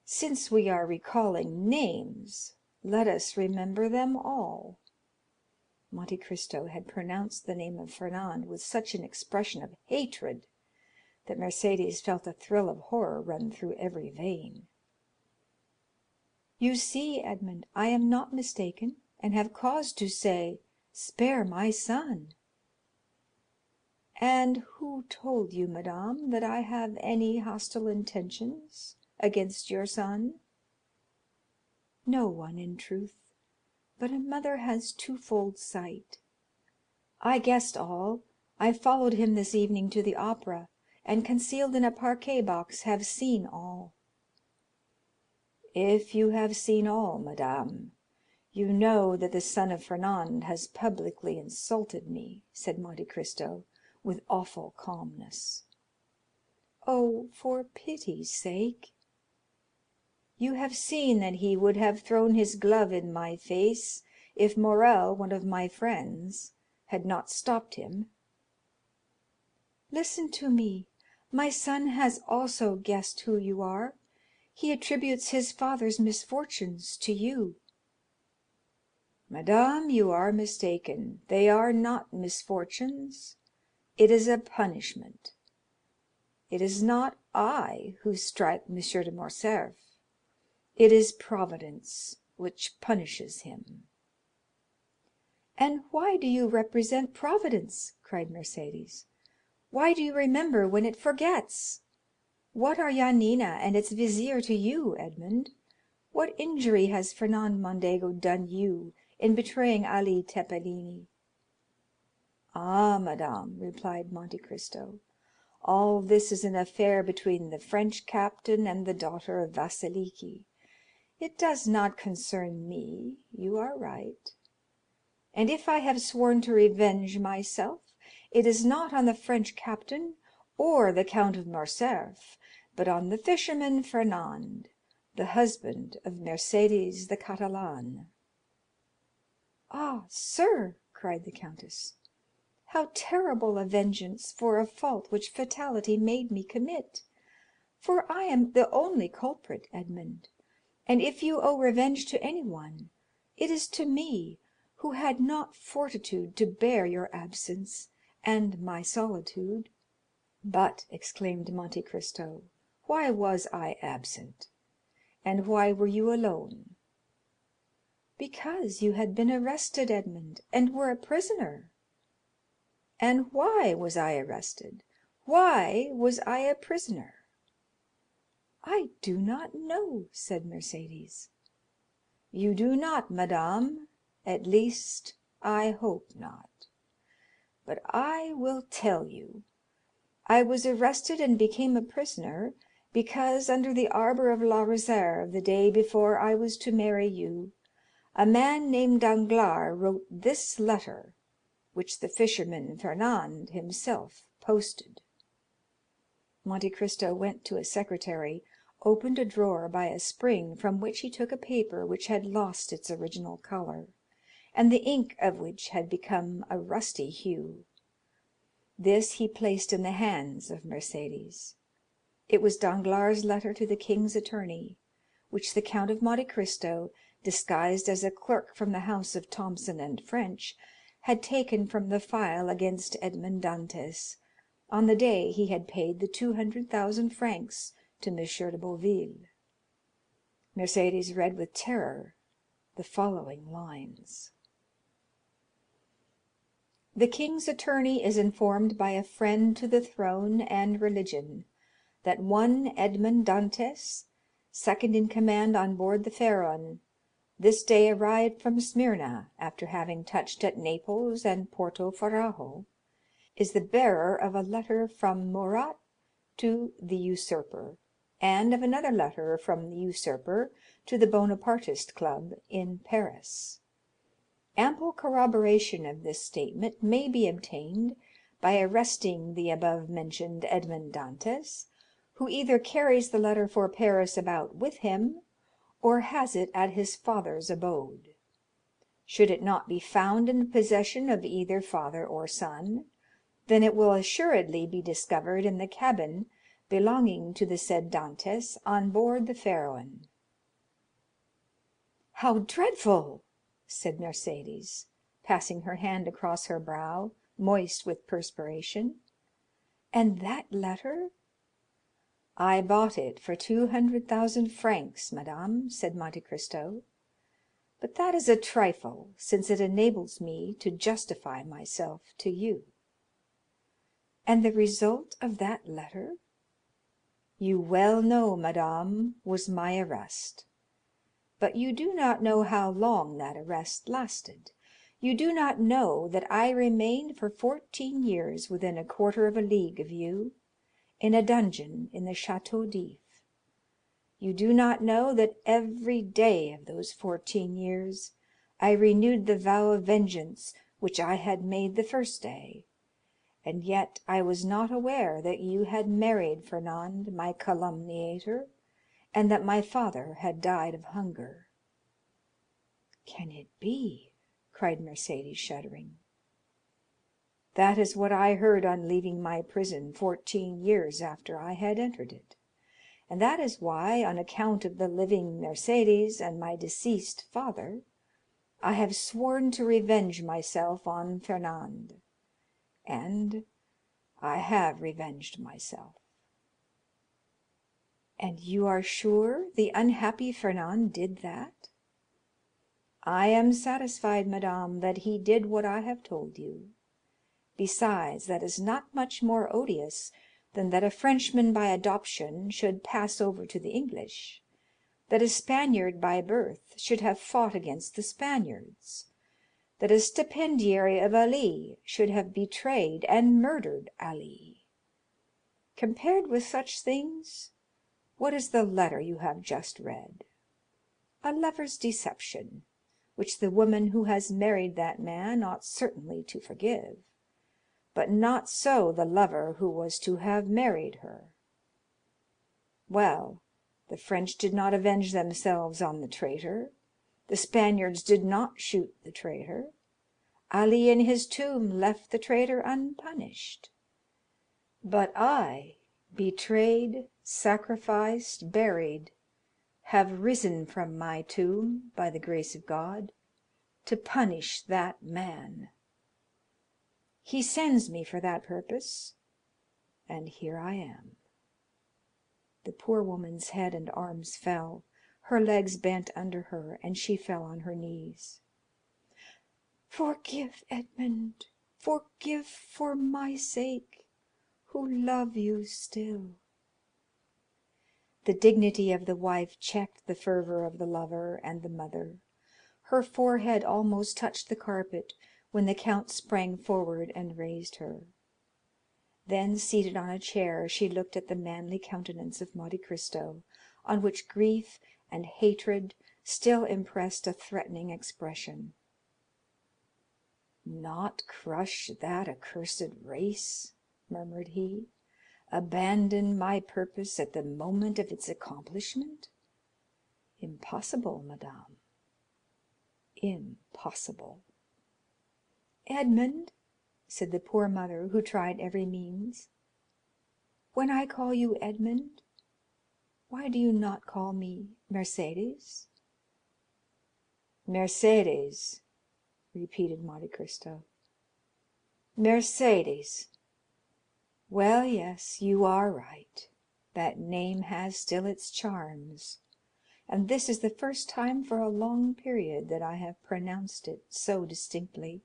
Since we are recalling names, let us remember them all." Monte Cristo had pronounced the name of Fernand with such an expression of hatred that Mercédès felt a thrill of horror run through every vein. "You see, Edmond, I am not mistaken, and have cause to say, 'Spare my son.'" "And who told you, madame, that I have any hostile intentions against your son?" "No one, in truth, but a mother has twofold sight. I guessed all. I followed him this evening to the opera, and concealed in a parquet box have seen all." "If you have seen all, madame, you know that the son of Fernand has publicly insulted me," said Monte Cristo with awful calmness. "Oh, for pity's sake!" "You have seen that he would have thrown his glove in my face if Morrel, one of my friends, had not stopped him." "Listen to me. My son has also guessed who you are. He attributes his father's misfortunes to you." "Madame, you are mistaken. They are not misfortunes, it is a punishment. It is not I who strike M. de Morcerf, it is Providence which punishes him." "And why do you represent Providence?" cried Mercédès. "Why do you remember when it forgets? What are Yanina and its vizier to you, Edmond? What injury has Fernand Mondego done you in betraying Ali Tepelini?" "Ah, madame," replied Monte Cristo, "all this is an affair between the French captain and the daughter of Vasiliki. It does not concern me, you are right. And if I have sworn to revenge myself, it is not on the French captain or the Count of Morcerf, but on the fisherman Fernand, the husband of Mercédès the Catalane." "Ah, sir," cried the countess, "how terrible a vengeance for a fault which fatality made me commit! For I am the only culprit, Edmond, and if you owe revenge to anyone, it is to me, who had not fortitude to bear your absence and my solitude." "But," exclaimed Monte Cristo, "why was I absent, and why were you alone?" "Because you had been arrested, Edmond, and were a prisoner." "And why was I arrested? Why was I a prisoner?" "I do not know," said Mercédès. "You do not, madame; at least, I hope not. But I will tell you. I was arrested and became a prisoner because, under the arbor of La Réserve, the day before I was to marry you, a man named Danglars wrote this letter, which the fisherman Fernand himself posted." Monte Cristo went to a secretaire, opened a drawer by a spring, from which he took a paper which had lost its original color, and the ink of which had become a rusty hue. This he placed in the hands of Mercédès. It was Danglars' letter to the king's attorney, which the Count of Monte Cristo, disguised as a clerk from the house of Thomson and French, had taken from the file against Edmond Dantès on the day he had paid the 200,000 francs to M. de Boville. Mercédès read with terror the following lines: "The king's attorney is informed by a friend to the throne and religion that one Edmond Dantès, second in command on board the Pharaon, this day arrived from Smyrna, after having touched at Naples and Porto Ferrajo, is the bearer of a letter from Murat to the usurper, and of another letter from the usurper to the Bonapartist Club in Paris. Ample corroboration of this statement may be obtained by arresting the above mentioned Edmond Dantès, who either carries the letter for Paris about with him, or has it at his father's abode. Should it not be found in the possession of either father or son, then it will assuredly be discovered in the cabin belonging to the said Dantès on board the Pharaon." "How dreadful!" said Mercédès, passing her hand across her brow, moist with perspiration. "And that letter?" "I bought it for 200,000 francs, madame," said Monte Cristo; "but that is a trifle, since it enables me to justify myself to you." "And the result of that letter?" "You well know, madame, was my arrest. But you do not know how long that arrest lasted. You do not know that I remained for 14 years within a quarter of a league of you, in a dungeon in the Château d'If. You do not know that every day of those 14 years I renewed the vow of vengeance which I had made the first day, and yet I was not aware that you had married Fernand, my calumniator, and that my father had died of hunger." "Can it be?" cried Mercédès, shuddering. "That is what I heard on leaving my prison 14 years after I had entered it, and that is why, on account of the living Mercédès and my deceased father, I have sworn to revenge myself on Fernand, and I have revenged myself." "And you are sure the unhappy Fernand did that?" "I am satisfied, madame, that he did what I have told you. Besides, that is not much more odious than that a Frenchman by adoption should pass over to the English, that a Spaniard by birth should have fought against the Spaniards, that a stipendiary of Ali should have betrayed and murdered Ali. Compared with such things, what is the letter you have just read? A lover's deception, which the woman who has married that man ought certainly to forgive, but not so the lover who was to have married her. Well, the French did not avenge themselves on the traitor, the Spaniards did not shoot the traitor, Ali in his tomb left the traitor unpunished. But I, betrayed, sacrificed, buried, have risen from my tomb, by the grace of God, to punish that man. He sends me for that purpose, and here I am." The poor woman's head and arms fell, her legs bent under her, and she fell on her knees. "Forgive, Edmond, forgive for my sake, who love you still." The dignity of the wife checked the fervor of the lover and the mother. Her forehead almost touched the carpet when the count sprang forward and raised her. Then, seated on a chair, she looked at the manly countenance of Monte Cristo, on which grief and hatred still impressed a threatening expression. "Not crush that accursed race," murmured he, "abandon my purpose at the moment of its accomplishment? Impossible, madame, impossible." "Edmond," said the poor mother, who tried every means, "when I call you Edmond, why do you not call me Mercédès?" "Mercédès," repeated Monte Cristo. "Mercédès. Well, yes, you are right. That name has still its charms, and this is the first time for a long period that I have pronounced it so distinctly.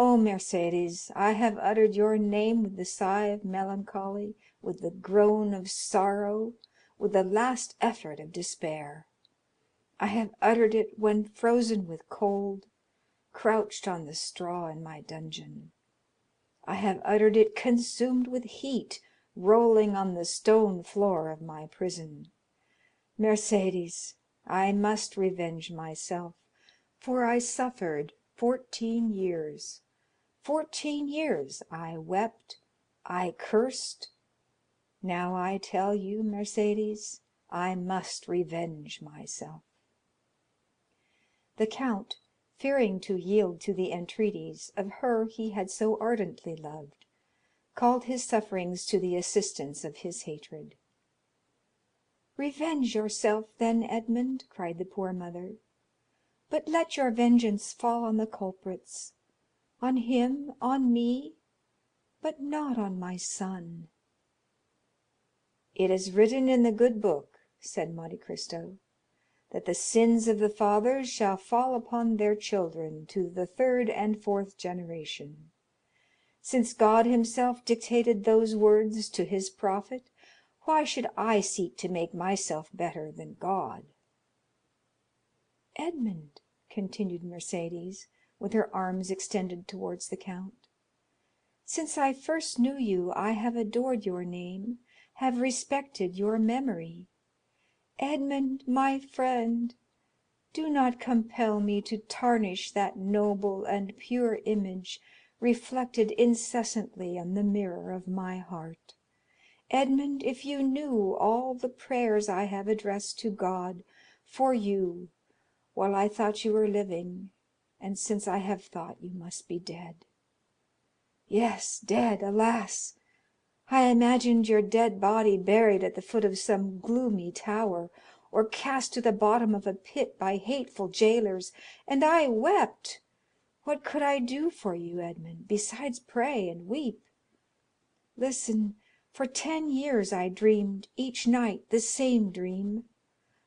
Oh, Mercédès, I have uttered your name with the sigh of melancholy, with the groan of sorrow, with the last effort of despair. I have uttered it when frozen with cold, crouched on the straw in my dungeon. I have uttered it consumed with heat, rolling on the stone floor of my prison. Mercédès, I must revenge myself, for I suffered 14 years. 14 years I wept, I cursed. Now I tell you, Mercédès, I must revenge myself." The count, fearing to yield to the entreaties of her he had so ardently loved, called his sufferings to the assistance of his hatred. "Revenge yourself, then, Edmund," cried the poor mother, "but let your vengeance fall on the culprits, on him, on me, but not on my son." "It is written in the good book," said Monte Cristo, "that the sins of the fathers shall fall upon their children to the third and fourth generation. Since God himself dictated those words to his prophet, why should I seek to make myself better than God?" "Edmund," continued Mercédès, with her arms extended towards the count, "since I first knew you I have adored your name, have respected your memory. Edmund, my friend, do not compel me to tarnish that noble and pure image reflected incessantly on the mirror of my heart. Edmund, if you knew all the prayers I have addressed to God for you while I thought you were living, and since I have thought you must be dead. Yes, dead, alas! I imagined your dead body buried at the foot of some gloomy tower, or cast to the bottom of a pit by hateful jailers, and I wept. What could I do for you, Edmund, besides pray and weep? Listen, for 10 years I dreamed each night the same dream.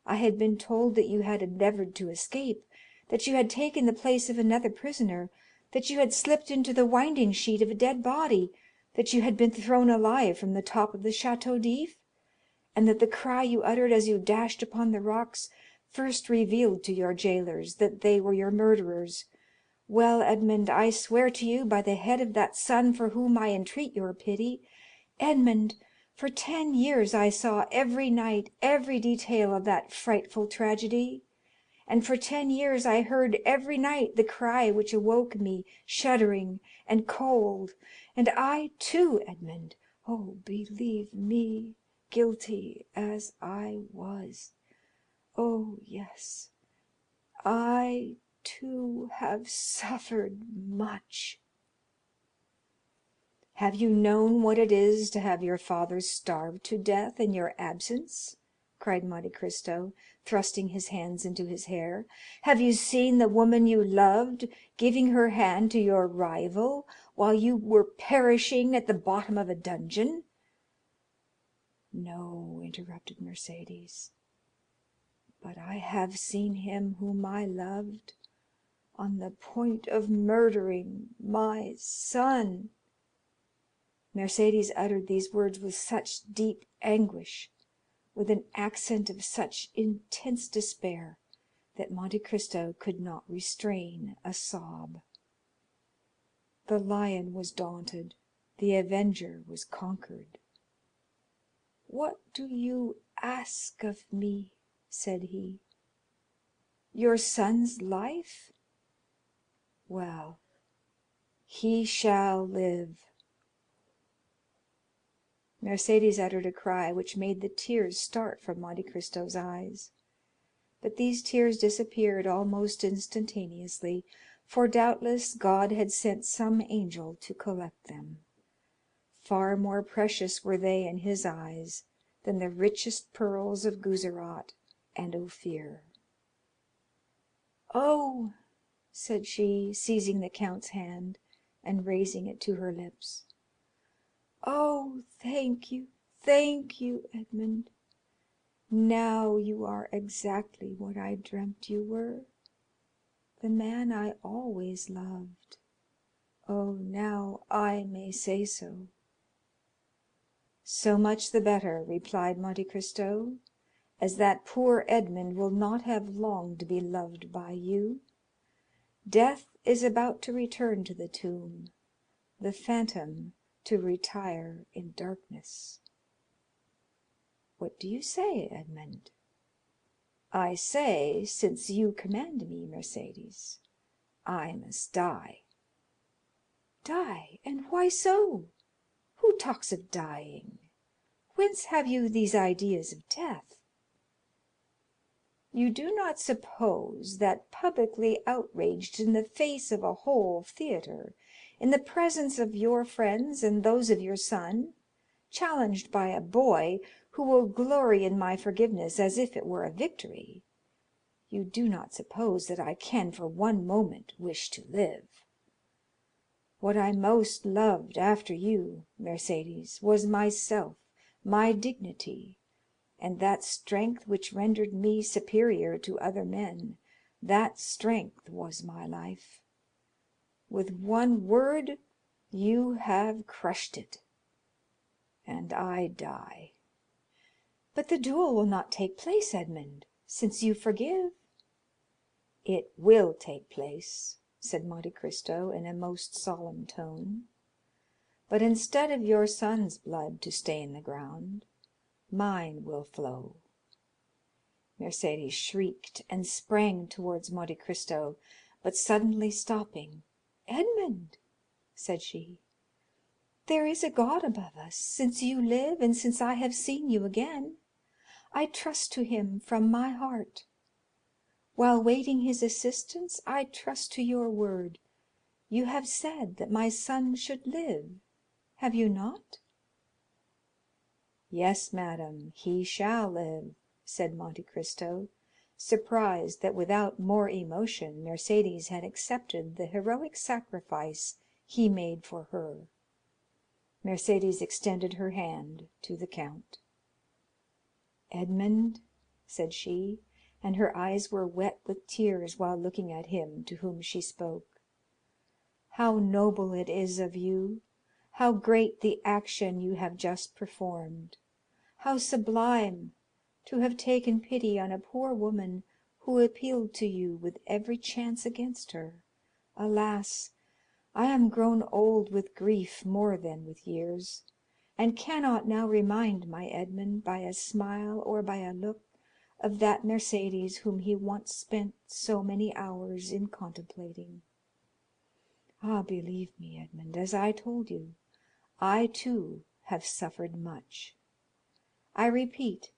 I had been told that you had endeavored to escape, that you had taken the place of another prisoner, that you had slipped into the winding sheet of a dead body, that you had been thrown alive from the top of the Château d'If, and that the cry you uttered as you dashed upon the rocks first revealed to your jailers that they were your murderers. Well, Edmund, I swear to you by the head of that son for whom I entreat your pity, Edmund, for 10 years I saw every night every detail of that frightful tragedy, and for 10 years I heard every night the cry which awoke me shuddering and cold, and I too, Edmund, oh, believe me, guilty as I was, oh, yes, I too have suffered much." "Have you known what it is to have your father starved to death in your absence?" cried Monte Cristo, thrusting his hands into his hair. "Have you seen the woman you loved giving her hand to your rival while you were perishing at the bottom of a dungeon?" "No," interrupted Mercédès, "but I have seen him whom I loved on the point of murdering my son." Mercédès uttered these words with such deep anguish, with an accent of such intense despair, that Monte Cristo could not restrain a sob. The lion was daunted, the avenger was conquered. "What do you ask of me?" said he. "Your son's life? Well, he shall live." Mercédès uttered a cry which made the tears start from Monte Cristo's eyes, but these tears disappeared almost instantaneously, for doubtless God had sent some angel to collect them. Far more precious were they in his eyes than the richest pearls of Guzerat and Ophir. "Oh," said she, seizing the count's hand and raising it to her lips, "oh, thank you, Edmund. Now you are exactly what I dreamt you were, the man I always loved. Oh, now I may say so." "So much the better," replied Monte Cristo, "as that poor Edmund will not have long to be loved by you. Death is about to return to the tomb, the phantom to retire in darkness." "What do you say, Edmund?" "I say, since you command me, Mercédès, I must die." "Die? And why so? Who talks of dying? Whence have you these ideas of death?" "You do not suppose that, publicly outraged in the face of a whole theatre, in the presence of your friends and those of your son, challenged by a boy who will glory in my forgiveness as if it were a victory, you do not suppose that I can for one moment wish to live. What I most loved after you, Mercédès, was myself, my dignity, and that strength which rendered me superior to other men. That strength was my life. With one word you have crushed it, and I die." "But the duel will not take place, Edmond, since you forgive." "It will take place," said Monte Cristo in a most solemn tone; "but instead of your son's blood to stain the ground, mine will flow." Mercédès shrieked and sprang towards Monte Cristo, but suddenly stopping, "Edmond," said she, "there is a God above us, since you live and since I have seen you again. I trust to him from my heart. While waiting his assistance, I trust to your word. You have said that my son should live, have you not?" "Yes, madam, he shall live," said Monte Cristo, surprised that without more emotion Mercédès had accepted the heroic sacrifice he made for her. Mercédès extended her hand to the count. "Edmond," said she, and her eyes were wet with tears while looking at him to whom she spoke, "how noble it is of you, how great the action you have just performed, how sublime to have taken pity on a poor woman who appealed to you with every chance against her. Alas, I am grown old with grief more than with years, and cannot now remind my Edmond by a smile or by a look of that Mercédès whom he once spent so many hours in contemplating. Ah, believe me, Edmond, as I told you, I too have suffered much. I repeat,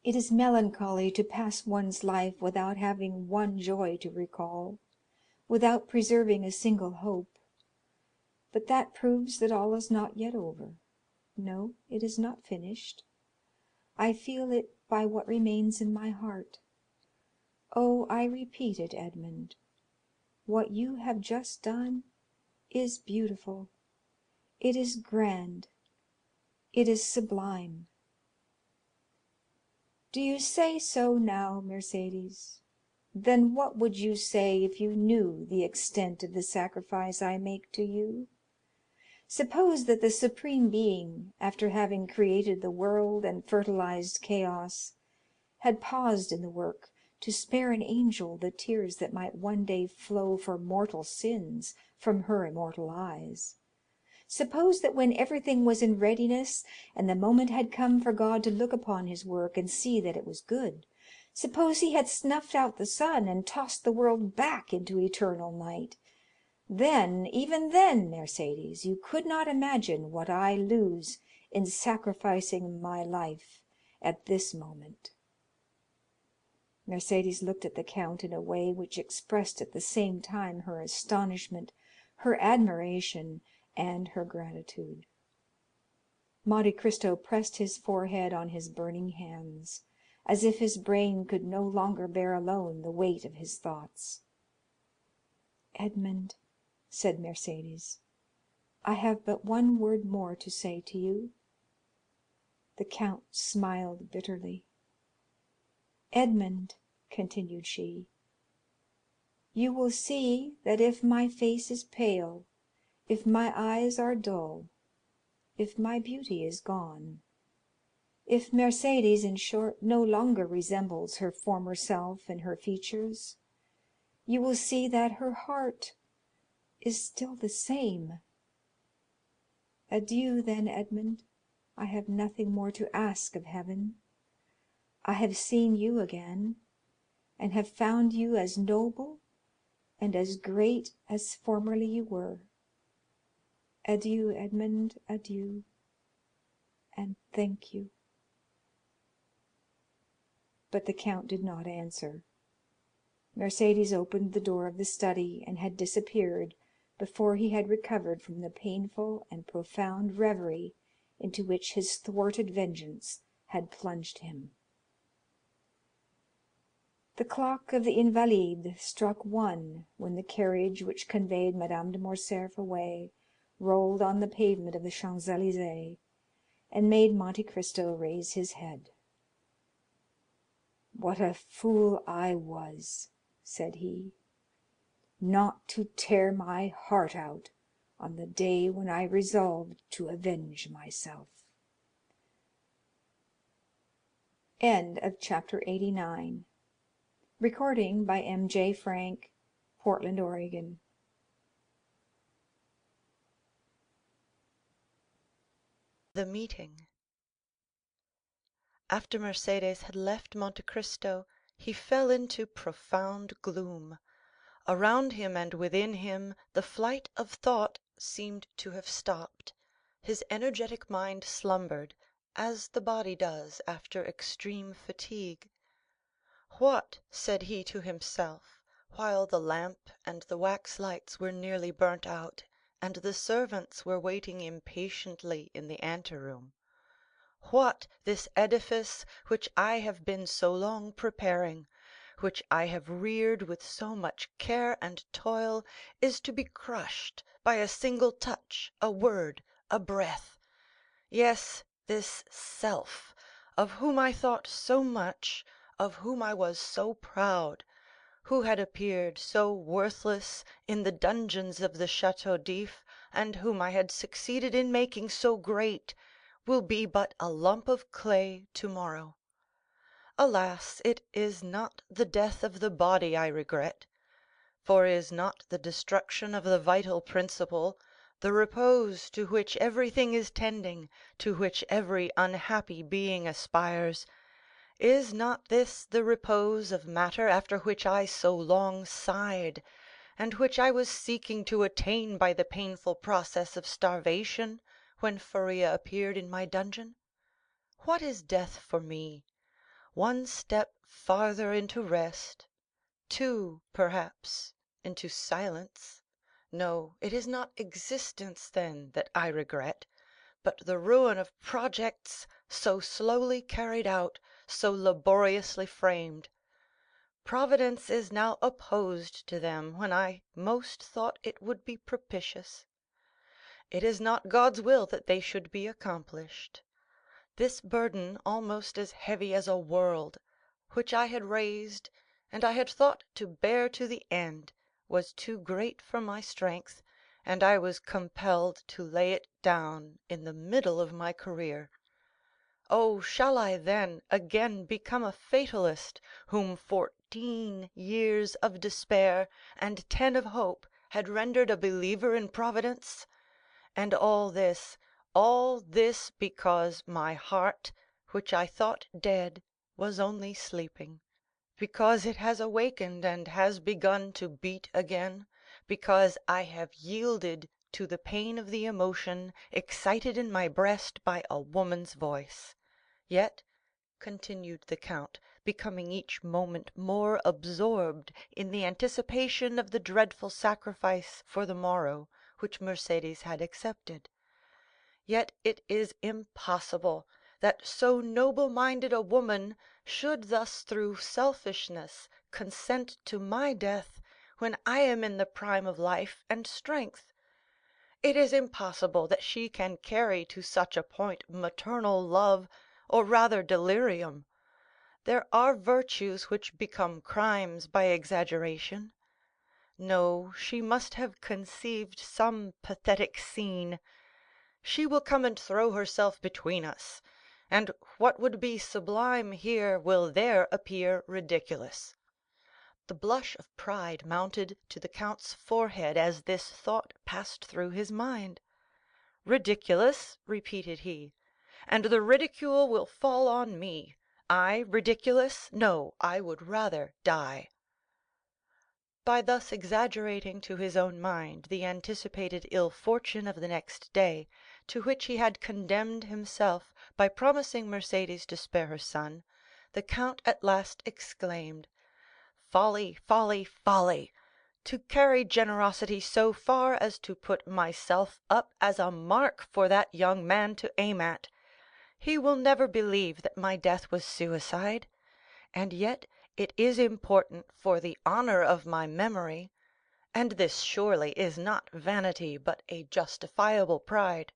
it is melancholy to pass one's life without having one joy to recall, without preserving a single hope, but that proves that all is not yet over. No, it is not finished. I feel it by what remains in my heart. Oh, I repeat it, Edmond, what you have just done is beautiful, it is grand, it is sublime." "Do you say so now, Mercédès? Then what would you say if you knew the extent of the sacrifice I make to you? Suppose that the Supreme Being, after having created the world and fertilized chaos, had paused in the work to spare an angel the tears that might one day flow for mortal sins from her immortal eyes. Suppose that when everything was in readiness and the moment had come for God to look upon his work and see that it was good, suppose he had snuffed out the sun and tossed the world back into eternal night. Then, even then, Mercédès, you could not imagine what I lose in sacrificing my life at this moment." Mercédès looked at the count in a way which expressed at the same time her astonishment, her admiration, and her gratitude. Monte Cristo pressed his forehead on his burning hands, as if his brain could no longer bear alone the weight of his thoughts. "Edmond," said Mercédès, "I have but one word more to say to you." The count smiled bitterly. "Edmond," continued she, "you will see that if my face is pale, if my eyes are dull, if my beauty is gone, if Mercédès, in short, no longer resembles her former self in her features, you will see that her heart is still the same. Adieu, then, Edmond. I have nothing more to ask of heaven. I have seen you again, and have found you as noble and as great as formerly you were. Adieu, Edmond, adieu, and thank you." But the count did not answer. Mercédès opened the door of the study and had disappeared before he had recovered from the painful and profound reverie into which his thwarted vengeance had plunged him. The clock of the Invalides struck 1 when the carriage which conveyed Madame de Morcerf away rolled on the pavement of the Champs Élysées, and made Monte Cristo raise his head. "What a fool I was," said he, "not to tear my heart out on the day when I resolved to avenge myself." Chapter 89. Recording by M.J. Frank, Portland, Oregon. The meeting. After Mercédès had left Monte Cristo, he fell into profound gloom. Around him and within him the flight of thought seemed to have stopped. His energetic mind slumbered, as the body does after extreme fatigue. "What," said he to himself, while the lamp and the wax lights were nearly burnt out, and the servants were waiting impatiently in the anteroom—"what this edifice which I have been so long preparing, which I have reared with so much care and toil, is to be crushed by a single touch, a word, a breath? Yes, this self, of whom I thought so much, of whom I was so proud, who had appeared so worthless in the dungeons of the Château d'If, and whom I had succeeded in making so great, will be but a lump of clay tomorrow. Alas, it is not the death of the body I regret, for is not the destruction of the vital principle, the repose to which everything is tending, to which every unhappy being aspires, is not this the repose of matter after which I so long sighed, and which I was seeking to attain by the painful process of starvation, when Faria appeared in my dungeon? What is death for me? One step farther into rest, two, perhaps, into silence. No, it is not existence, then, that I regret, but the ruin of projects so slowly carried out, so laboriously framed. Providence is now opposed to them when I most thought it would be propitious. It is not God's will that they should be accomplished. This burden, almost as heavy as a world, which I had raised, and I had thought to bear to the end, was too great for my strength, and I was compelled to lay it down in the middle of my career. Oh, shall I then again become a fatalist, whom 14 years of despair and 10 of hope had rendered a believer in Providence? And all this because my heart, which I thought dead, was only sleeping, because it has awakened and has begun to beat again, because I have yielded to the pain of the emotion excited in my breast by a woman's voice. Yet," continued the count, becoming each moment more absorbed in the anticipation of the dreadful sacrifice for the morrow which Mercédès had accepted, "yet it is impossible that so noble-minded a woman should thus through selfishness consent to my death when I am in the prime of life and strength. It is impossible that she can carry to such a point maternal love, or rather delirium. There are virtues which become crimes by exaggeration. No, she must have conceived some pathetic scene. She will come and throw herself between us, and what would be sublime here will there appear ridiculous." The blush of pride mounted to the count's forehead as this thought passed through his mind. "Ridiculous?" repeated he, "and the ridicule will fall on me. I ridiculous? No, I would rather die." By thus exaggerating to his own mind the anticipated ill fortune of the next day, to which he had condemned himself by promising Mercédès to spare her son, the count at last exclaimed, "Folly, folly, folly! to carry generosity so far as to put myself up as a mark for that young man to aim at. He will never believe that my death was suicide, and yet it is important for the honor of my memory, and this surely is not vanity but a justifiable pride.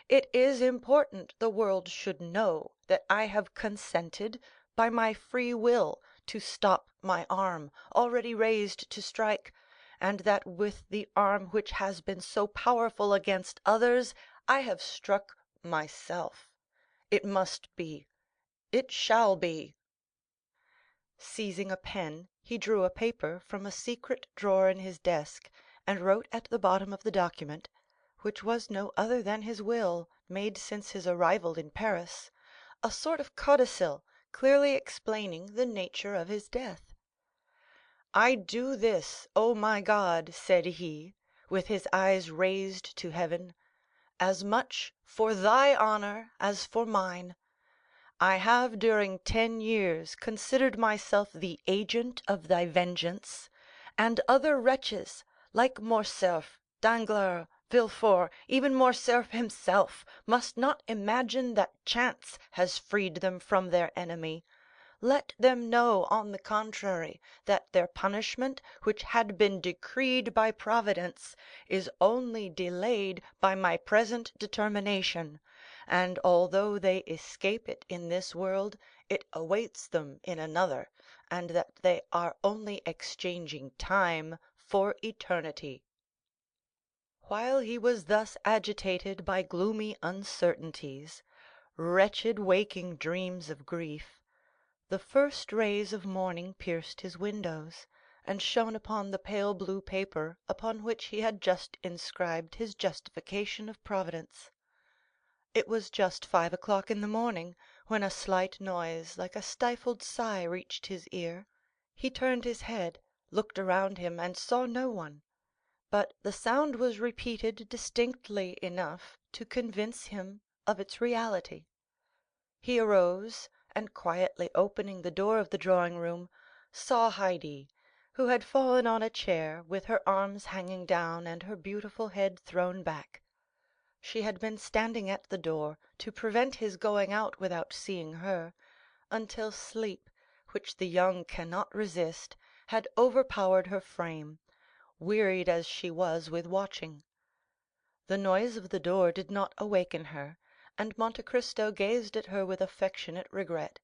It is important the world should know that I have consented by my free will to stop my arm, already raised to strike, and that with the arm which has been so powerful against others, I have struck myself. It must be. It shall be." Seizing a pen, he drew a paper from a secret drawer in his desk, and wrote at the bottom of the document, which was no other than his will, made since his arrival in Paris, a sort of codicil, clearly explaining the nature of his death. "I do this, O my God," said he, with his eyes raised to heaven, "as much for thy honor as for mine. I have during 10 years considered myself the agent of thy vengeance, and other wretches, like Morcerf, Danglars, Villefort, even Morcerf himself, must not imagine that chance has freed them from their enemy. Let them know, on the contrary, that their punishment, which had been decreed by Providence, is only delayed by my present determination, and although they escape it in this world, it awaits them in another, and that they are only exchanging time for eternity." While he was thus agitated by gloomy uncertainties, wretched waking dreams of grief, the first rays of morning pierced his windows, and shone upon the pale blue paper upon which he had just inscribed his justification of Providence. It was just 5 o'clock in the morning, when a slight noise, like a stifled sigh, reached his ear. He turned his head, looked around him, and saw no one; but the sound was repeated distinctly enough to convince him of its reality. He arose, and quietly opening the door of the drawing room, saw Haydée, who had fallen on a chair, with her arms hanging down and her beautiful head thrown back. She had been standing at the door, to prevent his going out without seeing her, until sleep, which the young cannot resist, had overpowered her frame, wearied as she was with watching. The noise of the door did not awaken her, and Monte Cristo gazed at her with affectionate regret.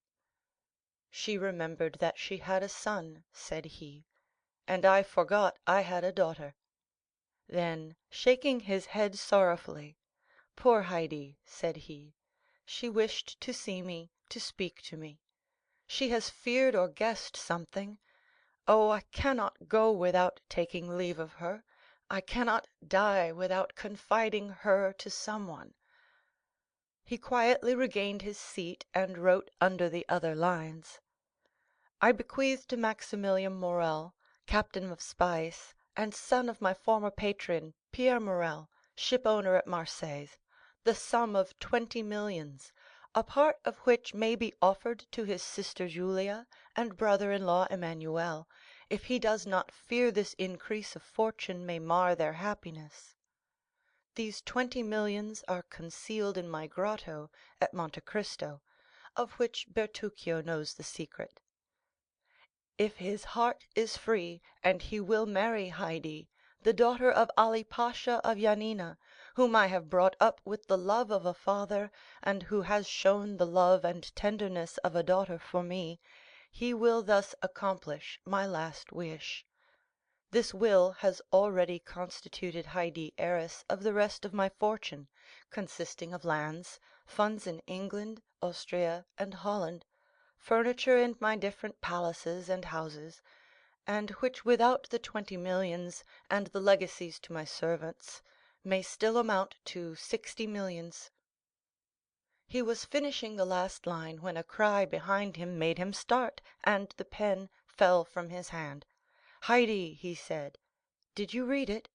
"She remembered that she had a son," said he, "and I forgot I had a daughter." Then, shaking his head sorrowfully, "Poor Haydée," said he, "she wished to see me, to speak to me. She has feared or guessed something. Oh, I cannot go without taking leave of her. I cannot die without confiding her to someone." He quietly regained his seat, and wrote under the other lines: "I bequeath to Maximilian Morrel, captain of Spice, and son of my former patron, Pierre Morrel, shipowner at Marseilles, the sum of 20 millions, a part of which may be offered to his sister Julia and brother-in-law Emmanuel, if he does not fear this increase of fortune may mar their happiness. These 20 millions are concealed in my grotto at Monte Cristo, of which Bertuccio knows the secret. If his heart is free, and he will marry Haydée, the daughter of Ali Pasha of Yanina, whom I have brought up with the love of a father, and who has shown the love and tenderness of a daughter for me, he will thus accomplish my last wish. This will has already constituted Haydée heiress of the rest of my fortune, consisting of lands, funds in England, Austria, and Holland, furniture in my different palaces and houses, and which without the 20 millions and the legacies to my servants, may still amount to 60 millions. He was finishing the last line when a cry behind him made him start, and the pen fell from his hand. "Haydée," he said, "did you read it?"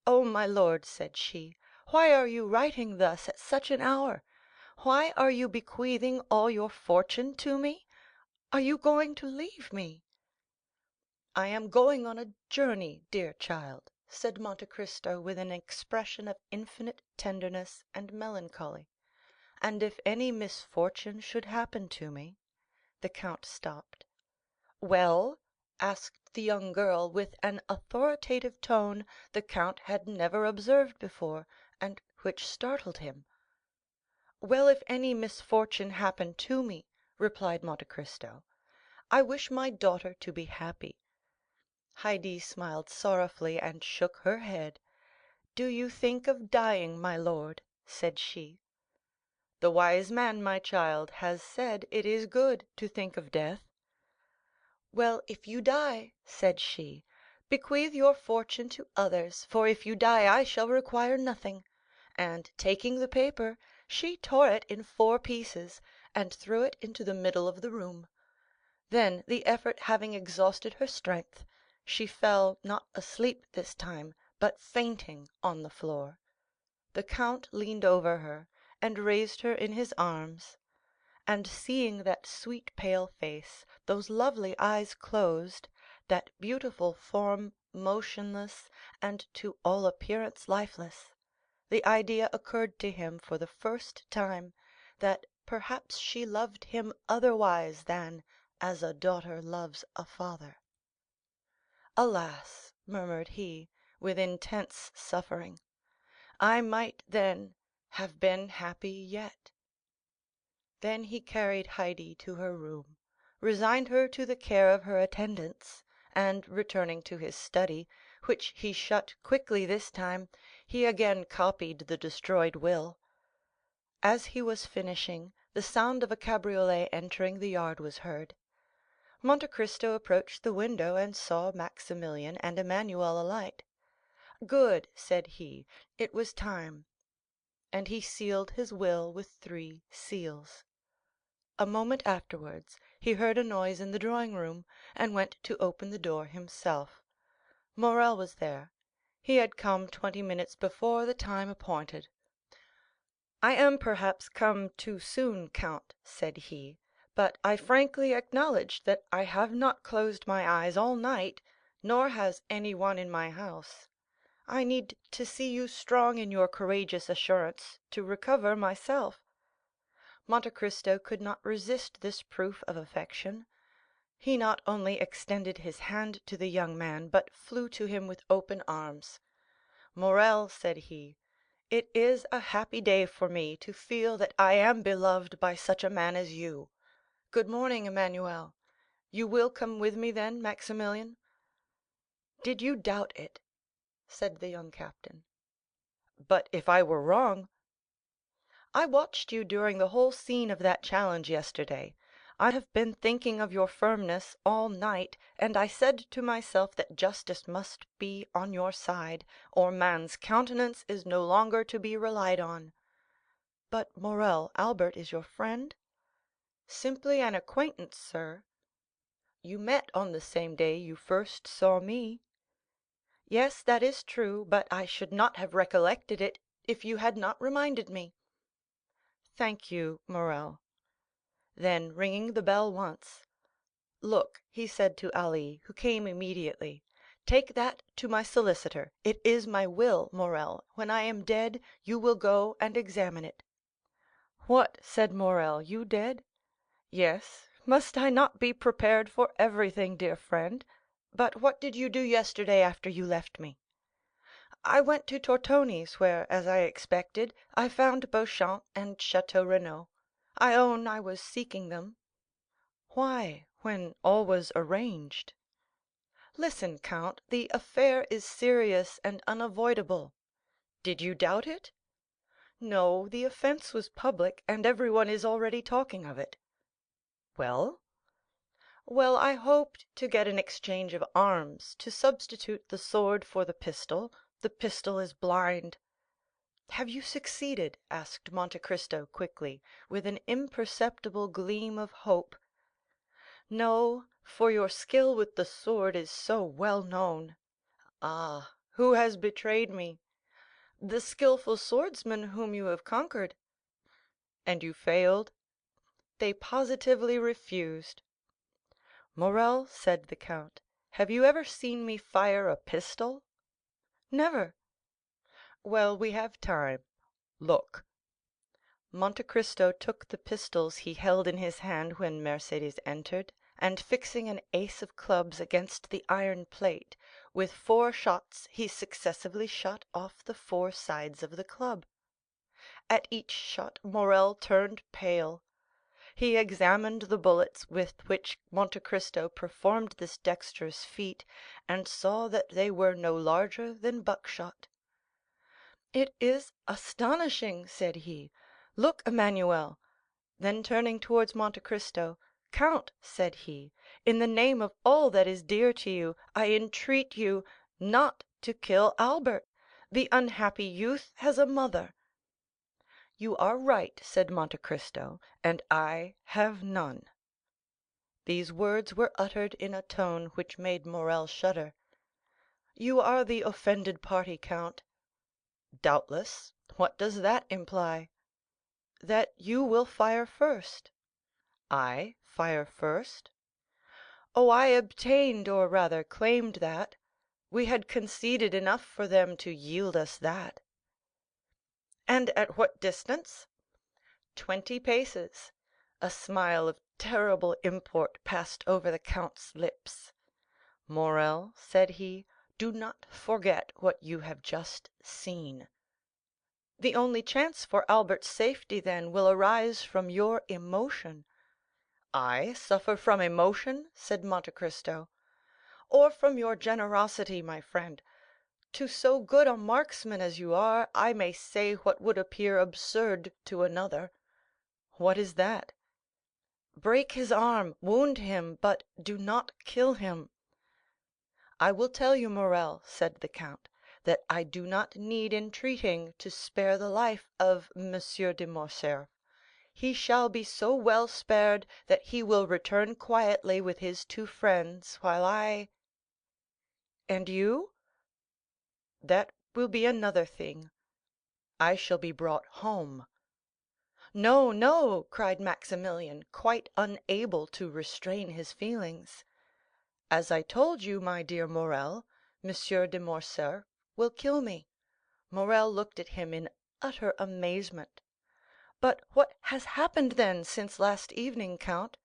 "Oh, my lord," said she, "why are you writing thus at such an hour? Why are you bequeathing all your fortune to me? Are you going to leave me?" "I am going on a journey, dear child," said Monte Cristo with an expression of infinite tenderness and melancholy, "and if any misfortune should happen to me——" The count stopped. "Well?" asked the young girl, with an authoritative tone the count had never observed before, and which startled him. "Well, if any misfortune happen to me," replied Monte Cristo, "I wish my daughter to be happy." Haydée smiled sorrowfully and shook her head. "Do you think of dying, my lord?" said she. "The wise man, my child, has said it is good to think of death." "Well, if you die," said she, "bequeath your fortune to others, for if you die I shall require nothing." And taking the paper, she tore it in 4 pieces, and threw it into the middle of the room. Then, the effort having exhausted her strength, she fell, not asleep this time, but fainting on the floor. The count leaned over her, and raised her in his arms, and seeing that sweet pale face, those lovely eyes closed, that beautiful form motionless, and to all appearance lifeless, the idea occurred to him for the first time that perhaps she loved him otherwise than as a daughter loves a father. "Alas," murmured he, with intense suffering, "I might, then, have been happy yet." Then he carried Haydée to her room, resigned her to the care of her attendants, and returning to his study, which he shut quickly this time, he again copied the destroyed will. As he was finishing, the sound of a cabriolet entering the yard was heard. Monte Cristo approached the window and saw Maximilian and Emmanuel alight. "Good," said he, "it was time." And he sealed his will with 3 seals. A moment afterwards he heard a noise in the drawing room, and went to open the door himself. Morrel was there. He had come 20 minutes before the time appointed. "I am perhaps come too soon, count," said he, "but I frankly acknowledge that I have not closed my eyes all night, nor has anyone in my house. I need to see you strong in your courageous assurance to recover myself." Monte Cristo could not resist this proof of affection. He not only extended his hand to the young man, but flew to him with open arms. "Morrel," said he, "it is a happy day for me to feel that I am beloved by such a man as you. Good morning, Emmanuel. You will come with me, then, Maximilian?" "Did you doubt it?" said the young captain. "But if I were wrong?" "I watched you during the whole scene of that challenge yesterday. I have been thinking of your firmness all night, and I said to myself that justice must be on your side, or man's countenance is no longer to be relied on." "But, Morrel, Albert is your friend?" "Simply an acquaintance, sir." "You met on the same day you first saw me." "Yes, that is true, but I should not have recollected it if you had not reminded me." "Thank you, Morrel." Then, ringing the bell once, "Look," he said to Ali, who came immediately, "take that to my solicitor. It is my will, Morrel. When I am dead, you will go and examine it." "What," said Morrel, "you dead?" "Yes. Must I not be prepared for everything, dear friend? But what did you do yesterday after you left me?" "I went to Tortoni's, where, as I expected, I found Beauchamp and Château Renaud. I own I was seeking them." "Why, when all was arranged?" "Listen, count, the affair is serious and unavoidable." "Did you doubt it?" "No, the offence was public, and everyone is already talking of it." "Well?" "Well, I hoped to get an exchange of arms, to substitute the sword for the pistol. The pistol is blind." "Have you succeeded?" asked Monte Cristo quickly, with an imperceptible gleam of hope. "No, for your skill with the sword is so well known." "Ah, who has betrayed me?" "The skillful swordsman whom you have conquered." "And you failed?" "They positively refused." "Morrel," said the count, Have you ever seen me fire a pistol?" "Never." "Well, we have time. Look." Monte Cristo took the pistols he held in his hand when Mercédès entered, and fixing an ace of clubs against the iron plate, with 4 shots he successively shot off the 4 sides of the club. At each shot Morrel turned pale. He examined the bullets with which Monte Cristo performed this dexterous feat, and saw that they were no larger than buckshot. "It is astonishing," said he. "Look, Emmanuel." Then turning towards Monte Cristo, "Count," said he, "in the name of all that is dear to you, I entreat you not to kill Albert. The unhappy youth has a mother." "You are right," said Monte Cristo, "and I have none." These words were uttered in a tone which made Morrel shudder. "You are the offended party, count." "Doubtless. What does that imply?" "That you will fire first." "I fire first?" "Oh, I obtained, or rather claimed that. We had conceded enough for them to yield us that." "And at what distance?" 20 paces. A smile of terrible import passed over the count's lips. "Morrel," said he, "do not forget what you have just seen." "The only chance for Albert's safety, then, will arise from your emotion." "I suffer from emotion?" said Monte Cristo. "Or from your generosity, my friend. To so good a marksman as you are, I may say what would appear absurd to another." "What is that?" "Break his arm, wound him, but do not kill him." "I will tell you, Morrel," said the count, "that I do not need entreating to spare the life of M. de Morcerf. He shall be so well spared that he will return quietly with his 2 friends, while I—" "And you?" "That will be another thing. I shall be brought home." "No, no," cried Maximilian, quite unable to restrain his feelings. "As I told you, my dear Morrel, M. de Morcerf will kill me." Morrel looked at him in utter amazement. "But what has happened, then, since last evening, count?"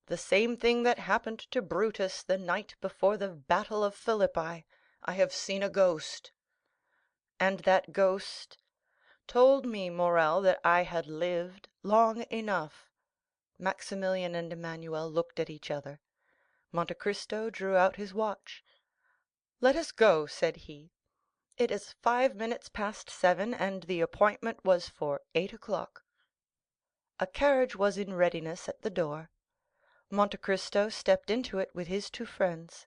"The same thing that happened to Brutus the night before the battle of Philippi. I have seen a ghost." "And that ghost——" "Told me, Morrel, that I had lived long enough." Maximilian and Emmanuel looked at each other. Monte Cristo drew out his watch. "Let us go," said he. "It is 5 minutes past 7, and the appointment was for 8 o'clock." A carriage was in readiness at the door. Monte Cristo stepped into it with his 2 friends.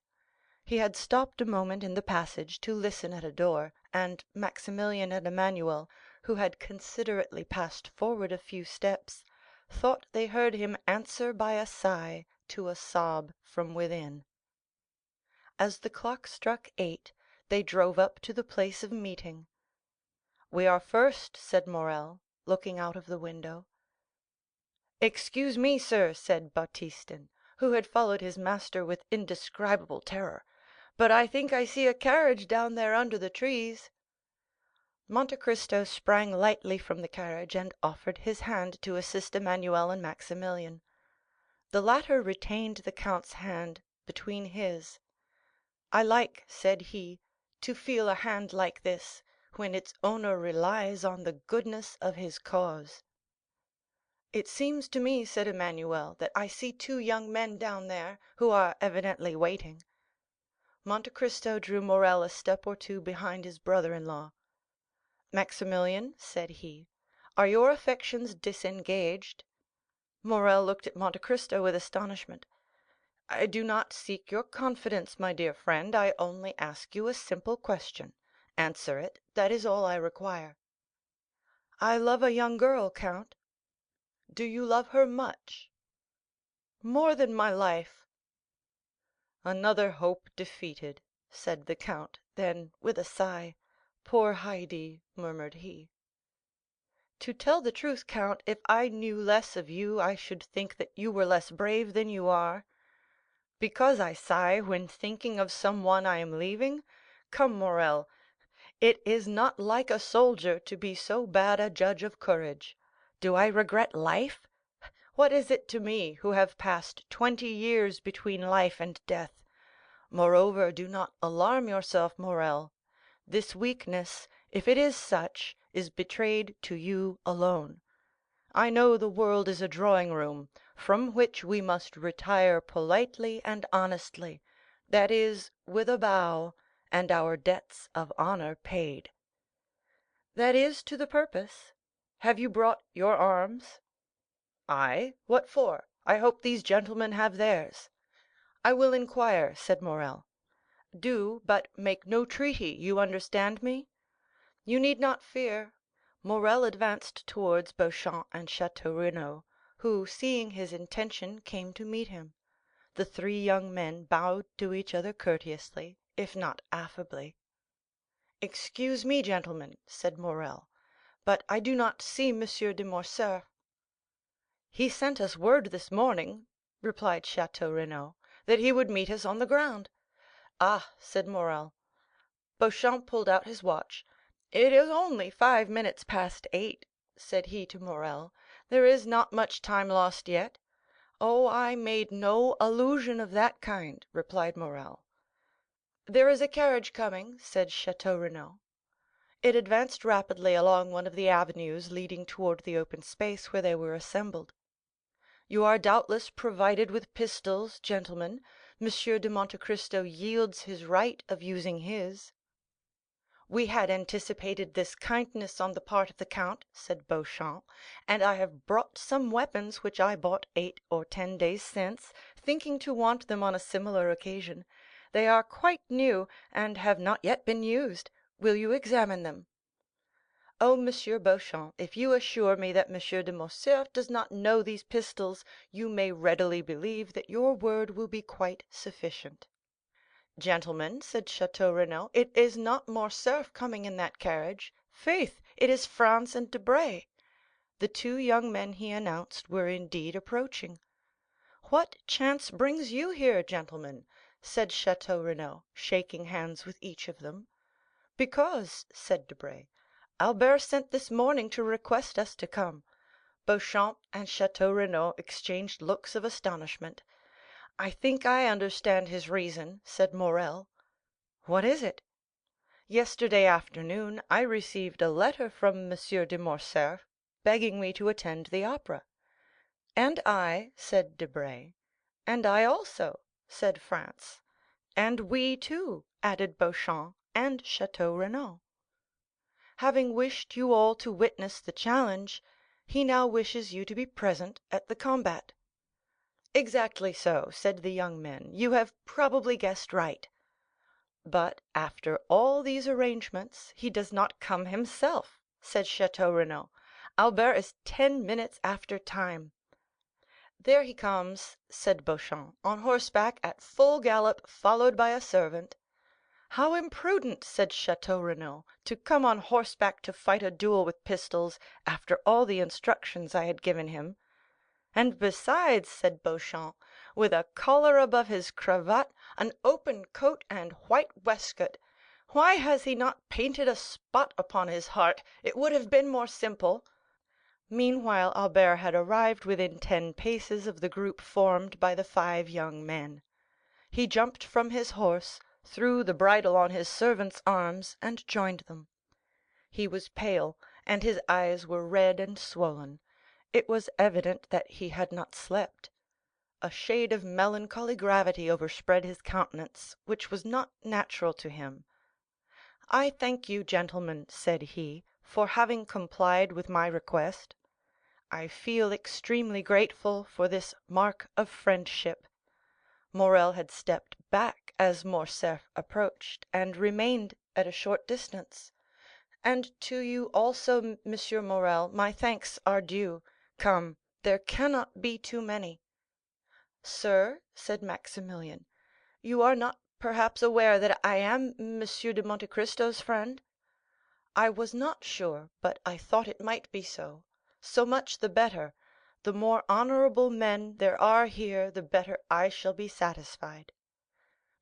He had stopped a moment in the passage to listen at a door, and Maximilian and Emmanuel, who had considerately passed forward a few steps, thought they heard him answer by a sigh to a sob from within. As the clock struck 8, they drove up to the place of meeting. "We are first," said Morrel, looking out of the window. "Excuse me, sir," said Baptistin, who had followed his master with indescribable terror, "but I think I see a carriage down there under the trees." Monte Cristo sprang lightly from the carriage, and offered his hand to assist Emmanuel and Maximilian. The latter retained the count's hand between his. "I like," said he, "to feel a hand like this, when its owner relies on the goodness of his cause." "It seems to me," said Emmanuel, "that I see 2 young men down there, who are evidently waiting." Monte Cristo drew Morrel a step or 2 behind his brother-in-law. "Maximilian," said he, "are your affections disengaged?" Morrel looked at Monte Cristo with astonishment. "I do not seek your confidence, my dear friend, I only ask you a simple question. Answer it, that is all I require." "I love a young girl, count." "Do you love her much?" "More than my life." "Another hope defeated," said the count; then, with a sigh, "Poor Haydée," murmured he. "To tell the truth, count, if I knew less of you, I should think that you were less brave than you are." Because I sigh when thinking of some one I am leaving? Come, Morrel, it is not like a soldier to be so bad a judge of courage. Do I regret life? What is it to me, who have passed 20 years between life and death? Moreover, do not alarm yourself, Morrel. This weakness, if it is such, is betrayed to you alone. I know the world is a drawing room, from which we must retire politely and honestly, that is, with a bow, and our debts of honor paid. That is to the purpose. Have you brought your arms? I? What for? I hope these gentlemen have theirs. I will inquire, said Morrel. Do, but make no treaty, you understand me? You need not fear. Morrel advanced towards Beauchamp and Château Renaud, who, seeing his intention, came to meet him. The three young men bowed to each other courteously, if not affably. "Excuse me, gentlemen," said Morrel, "but I do not see M. de Morcerf." "He sent us word this morning," replied Château Renaud, "that he would meet us on the ground." "Ah," said Morrel. Beauchamp pulled out his watch. "It is only 5 minutes past 8," said he to Morrel; "there is not much time lost yet." "Oh, I made no allusion of that kind," replied Morrel. "There is a carriage coming," said Château Renaud. It advanced rapidly along one of the avenues leading toward the open space where they were assembled. "You are doubtless provided with pistols, gentlemen. M. de Monte Cristo yields his right of using his." "We had anticipated this kindness on the part of the count," said Beauchamp, "and I have brought some weapons which I bought 8 or 10 days since, thinking to want them on a similar occasion. They are quite new, and have not yet been used. Will you examine them?" "Oh, Monsieur Beauchamp, if you assure me that M. de Morcerf does not know these pistols, you may readily believe that your word will be quite sufficient." "Gentlemen," said Château Renaud, "it is not Morcerf coming in that carriage. Faith, it is Franz and Debray." The two young men he announced were indeed approaching. "What chance brings you here, gentlemen?" said Château Renaud, shaking hands with each of them. "Because," said Debray, "Albert sent this morning to request us to come." Beauchamp and Château Renaud exchanged looks of astonishment. "I think I understand his reason," said Morrel. "What is it?" "Yesterday afternoon I received a letter from M. de Morcerf, begging me to attend the opera." "And I," said Debray. "And I also," said Franz. "And we too," added Beauchamp and Château Renaud. "Having wished you all to witness the challenge, he now wishes you to be present at the combat." "Exactly so," said the young men; "you have probably guessed right." "But after all these arrangements, he does not come himself," said Château Renaud. "Albert is 10 minutes after time." "There he comes," said Beauchamp, "on horseback, at full gallop, followed by a servant." "How imprudent," said Château Renaud, "to come on horseback to fight a duel with pistols, after all the instructions I had given him." "And besides," said Beauchamp, "with a collar above his cravat, an open coat, and white waistcoat. Why has he not painted a spot upon his heart? It would have been more simple." Meanwhile Albert had arrived within 10 paces of the group formed by the 5 young men. He jumped from his horse, threw the bridle on his servant's arms, and joined them. He was pale, and his eyes were red and swollen. It was evident that he had not slept. A shade of melancholy gravity overspread his countenance, which was not natural to him. "I thank you, gentlemen," said he, "for having complied with my request. I feel extremely grateful for this mark of friendship." Morrel had stepped back as Morcerf approached, and remained at a short distance. "And to you also, Monsieur Morrel, my thanks are due. Come, there cannot be too many." "Sir," said Maximilian, "you are not perhaps aware that I am M. de Monte Cristo's friend?" "I was not sure, but I thought it might be so. So much the better. The more honorable men there are here, the better I shall be satisfied."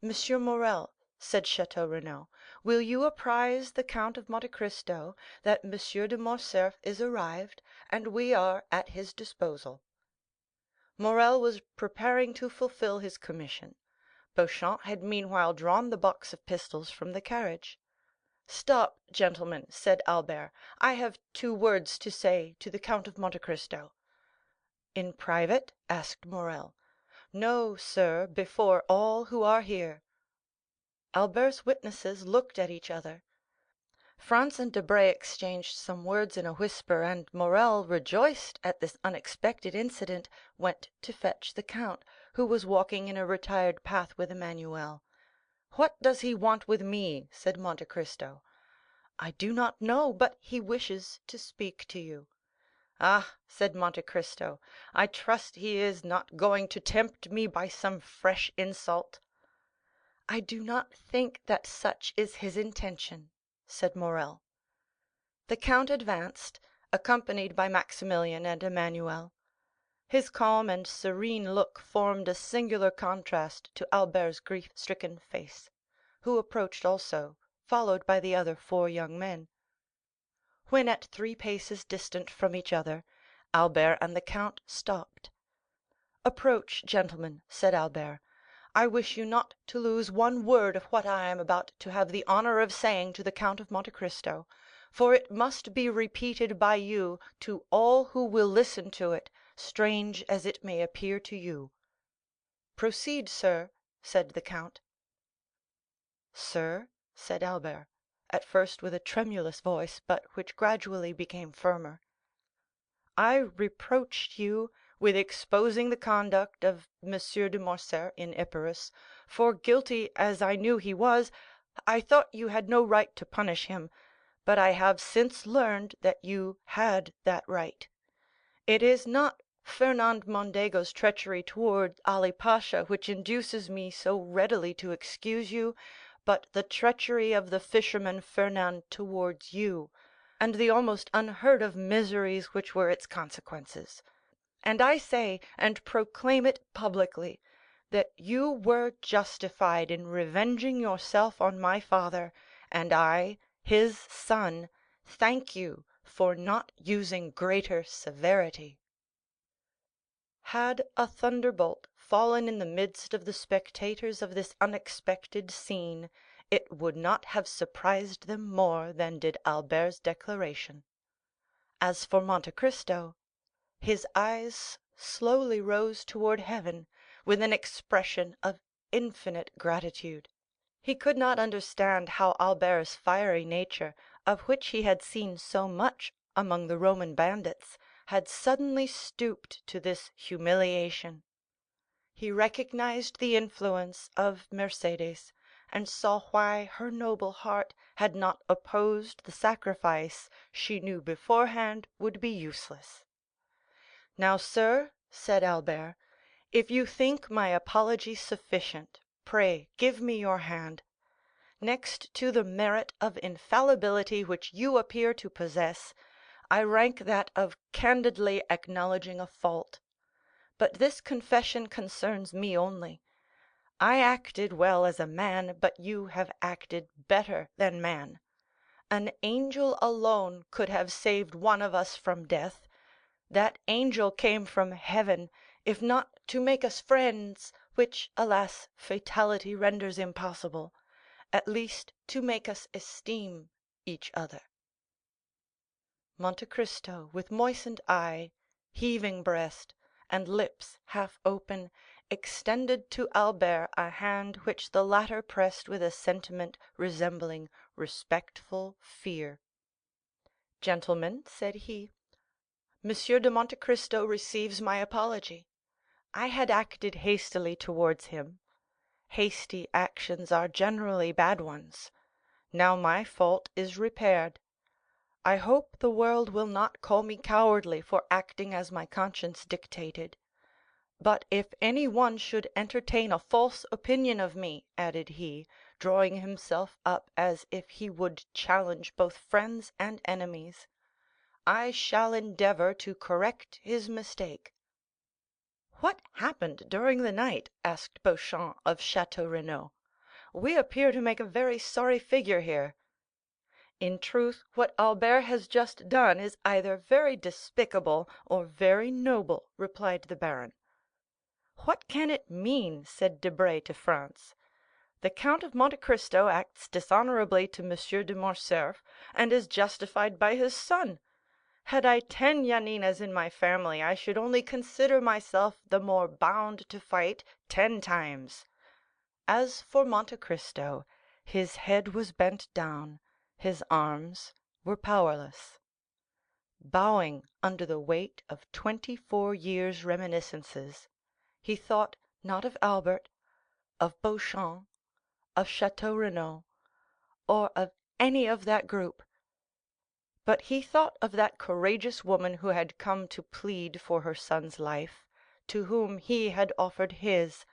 "Monsieur Morrel," said Château Renaud, "will you apprise the Count of Monte Cristo that M. de Morcerf is arrived, and we are at his disposal." Morrel was preparing to fulfil his commission. Beauchamp had meanwhile drawn the box of pistols from the carriage. "Stop, gentlemen," said Albert, "I have 2 words to say to the Count of Monte Cristo." "In private?" asked Morrel. "No, sir, before all who are here." Albert's witnesses looked at each other. Franz and Debray exchanged some words in a whisper, and Morrel, rejoiced at this unexpected incident, went to fetch the count, who was walking in a retired path with Emmanuel. "What does he want with me?" said Monte Cristo. "I do not know, but he wishes to speak to you." "Ah," said Monte Cristo, "I trust he is not going to tempt me by some fresh insult." "I do not think that such is his intention," said Morrel. The count advanced, accompanied by Maximilian and Emmanuel. His calm and serene look formed a singular contrast to Albert's grief-stricken face, who approached also, followed by the other 4 young men. When at 3 paces distant from each other, Albert and the count stopped. "Approach, gentlemen," said Albert. "I wish you not to lose one word of what I am about to have the honor of saying to the Count of Monte Cristo, for it must be repeated by you to all who will listen to it, strange as it may appear to you." "Proceed, sir," said the count. "Sir," said Albert, at first with a tremulous voice, but which gradually became firmer, "I reproached you with exposing the conduct of M. de Morcerf in Epirus, for guilty as I knew he was, I thought you had no right to punish him, but I have since learned that you had that right. It is not Fernand Mondego's treachery toward Ali Pasha which induces me so readily to excuse you, but the treachery of the fisherman Fernand towards you, and the almost unheard of miseries which were its consequences. And I say, and proclaim it publicly, that you were justified in revenging yourself on my father, and I, his son, thank you for not using greater severity." Had a thunderbolt fallen in the midst of the spectators of this unexpected scene, it would not have surprised them more than did Albert's declaration. As for Monte Cristo, his eyes slowly rose toward heaven with an expression of infinite gratitude. He could not understand how Albert's fiery nature, of which he had seen so much among the Roman bandits, had suddenly stooped to this humiliation. He recognized the influence of Mercédès, and saw why her noble heart had not opposed the sacrifice she knew beforehand would be useless. "Now, sir," said Albert, "if you think my apology sufficient, pray give me your hand. Next to the merit of infallibility which you appear to possess, I rank that of candidly acknowledging a fault. But this confession concerns me only. I acted well as a man, but you have acted better than man. An angel alone could have saved one of us from death. That angel came from heaven, if not to make us friends, which, alas, fatality renders impossible, at least to make us esteem each other." Monte Cristo, with moistened eye, heaving breast, and lips half open, extended to Albert a hand which the latter pressed with a sentiment resembling respectful fear. "Gentlemen," said he, "M. de Monte Cristo receives my apology. I had acted hastily towards him. Hasty actions are generally bad ones. Now my fault is repaired. I hope the world will not call me cowardly for acting as my conscience dictated. But if any one should entertain a false opinion of me," added he, drawing himself up as if he would challenge both friends and enemies, I shall endeavor to correct his mistake." "What happened during the night?" asked Beauchamp of Château Renaud. "We appear to make a very sorry figure here." "In truth, what Albert has just done is either very despicable or very noble," replied the baron. "What can it mean?" said Debray to Franz. "The Count of Monte Cristo acts dishonorably to M. de Morcerf, and is justified by his son. Had I 10 Yaninas in my family, I should only consider myself the more bound to fight 10 times." As for Monte Cristo, his head was bent down, his arms were powerless. Bowing under the weight of 24 years' reminiscences, he thought not of Albert, of Beauchamp, of Château Renaud, or of any of that group, but he thought of that courageous woman who had come to plead for her son's life, to whom he had offered his,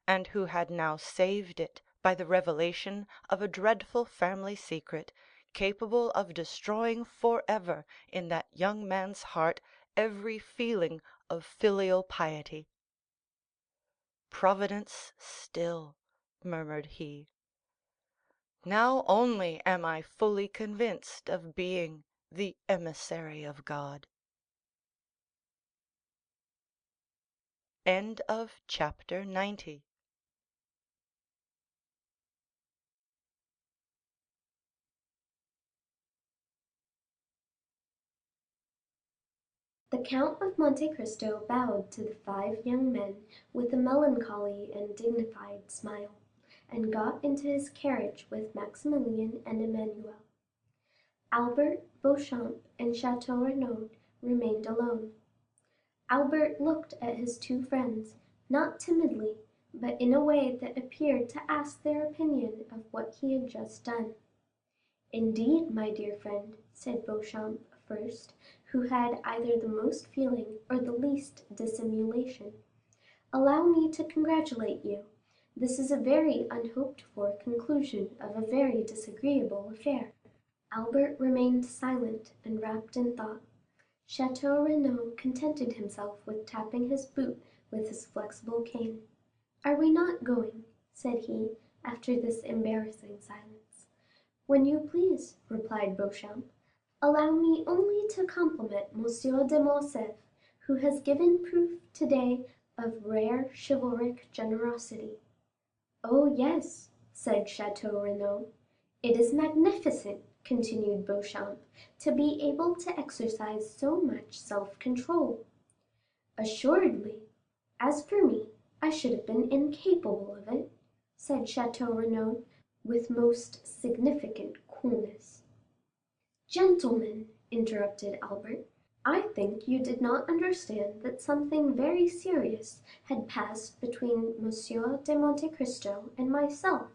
and who had now saved it by the revelation of a dreadful family secret, capable of destroying forever in that young man's heart every feeling of filial piety. "Providence still," murmured he. "Now only am I fully convinced of being the emissary of God." Chapter 90. The Count of Monte Cristo bowed to the 5 young men with a melancholy and dignified smile, and got into his carriage with Maximilian and Emmanuel. Albert, Beauchamp, and Château Renaud remained alone. Albert looked at his 2 friends, not timidly, but in a way that appeared to ask their opinion of what he had just done. "Indeed, my dear friend," said Beauchamp first, who had either the most feeling or the least dissimulation, "allow me to congratulate you. This is a very unhoped for conclusion of a very disagreeable affair." Albert remained silent and wrapped in thought. Château Renaud contented himself with tapping his boot with his flexible cane. "Are we not going?" said he, after this embarrassing silence. "When you please," replied Beauchamp. "Allow me only to compliment M. de Morcerf, who has given proof today of rare chivalric generosity." "Oh, yes," said Château Renaud. "It is magnificent," continued Beauchamp, "to be able to exercise so much self-control." "Assuredly. As for me, I should have been incapable of it," said Château Renaud, with most significant coolness. "Gentlemen," interrupted Albert, "I think you did not understand that something very serious had passed between M. de Monte Cristo and myself."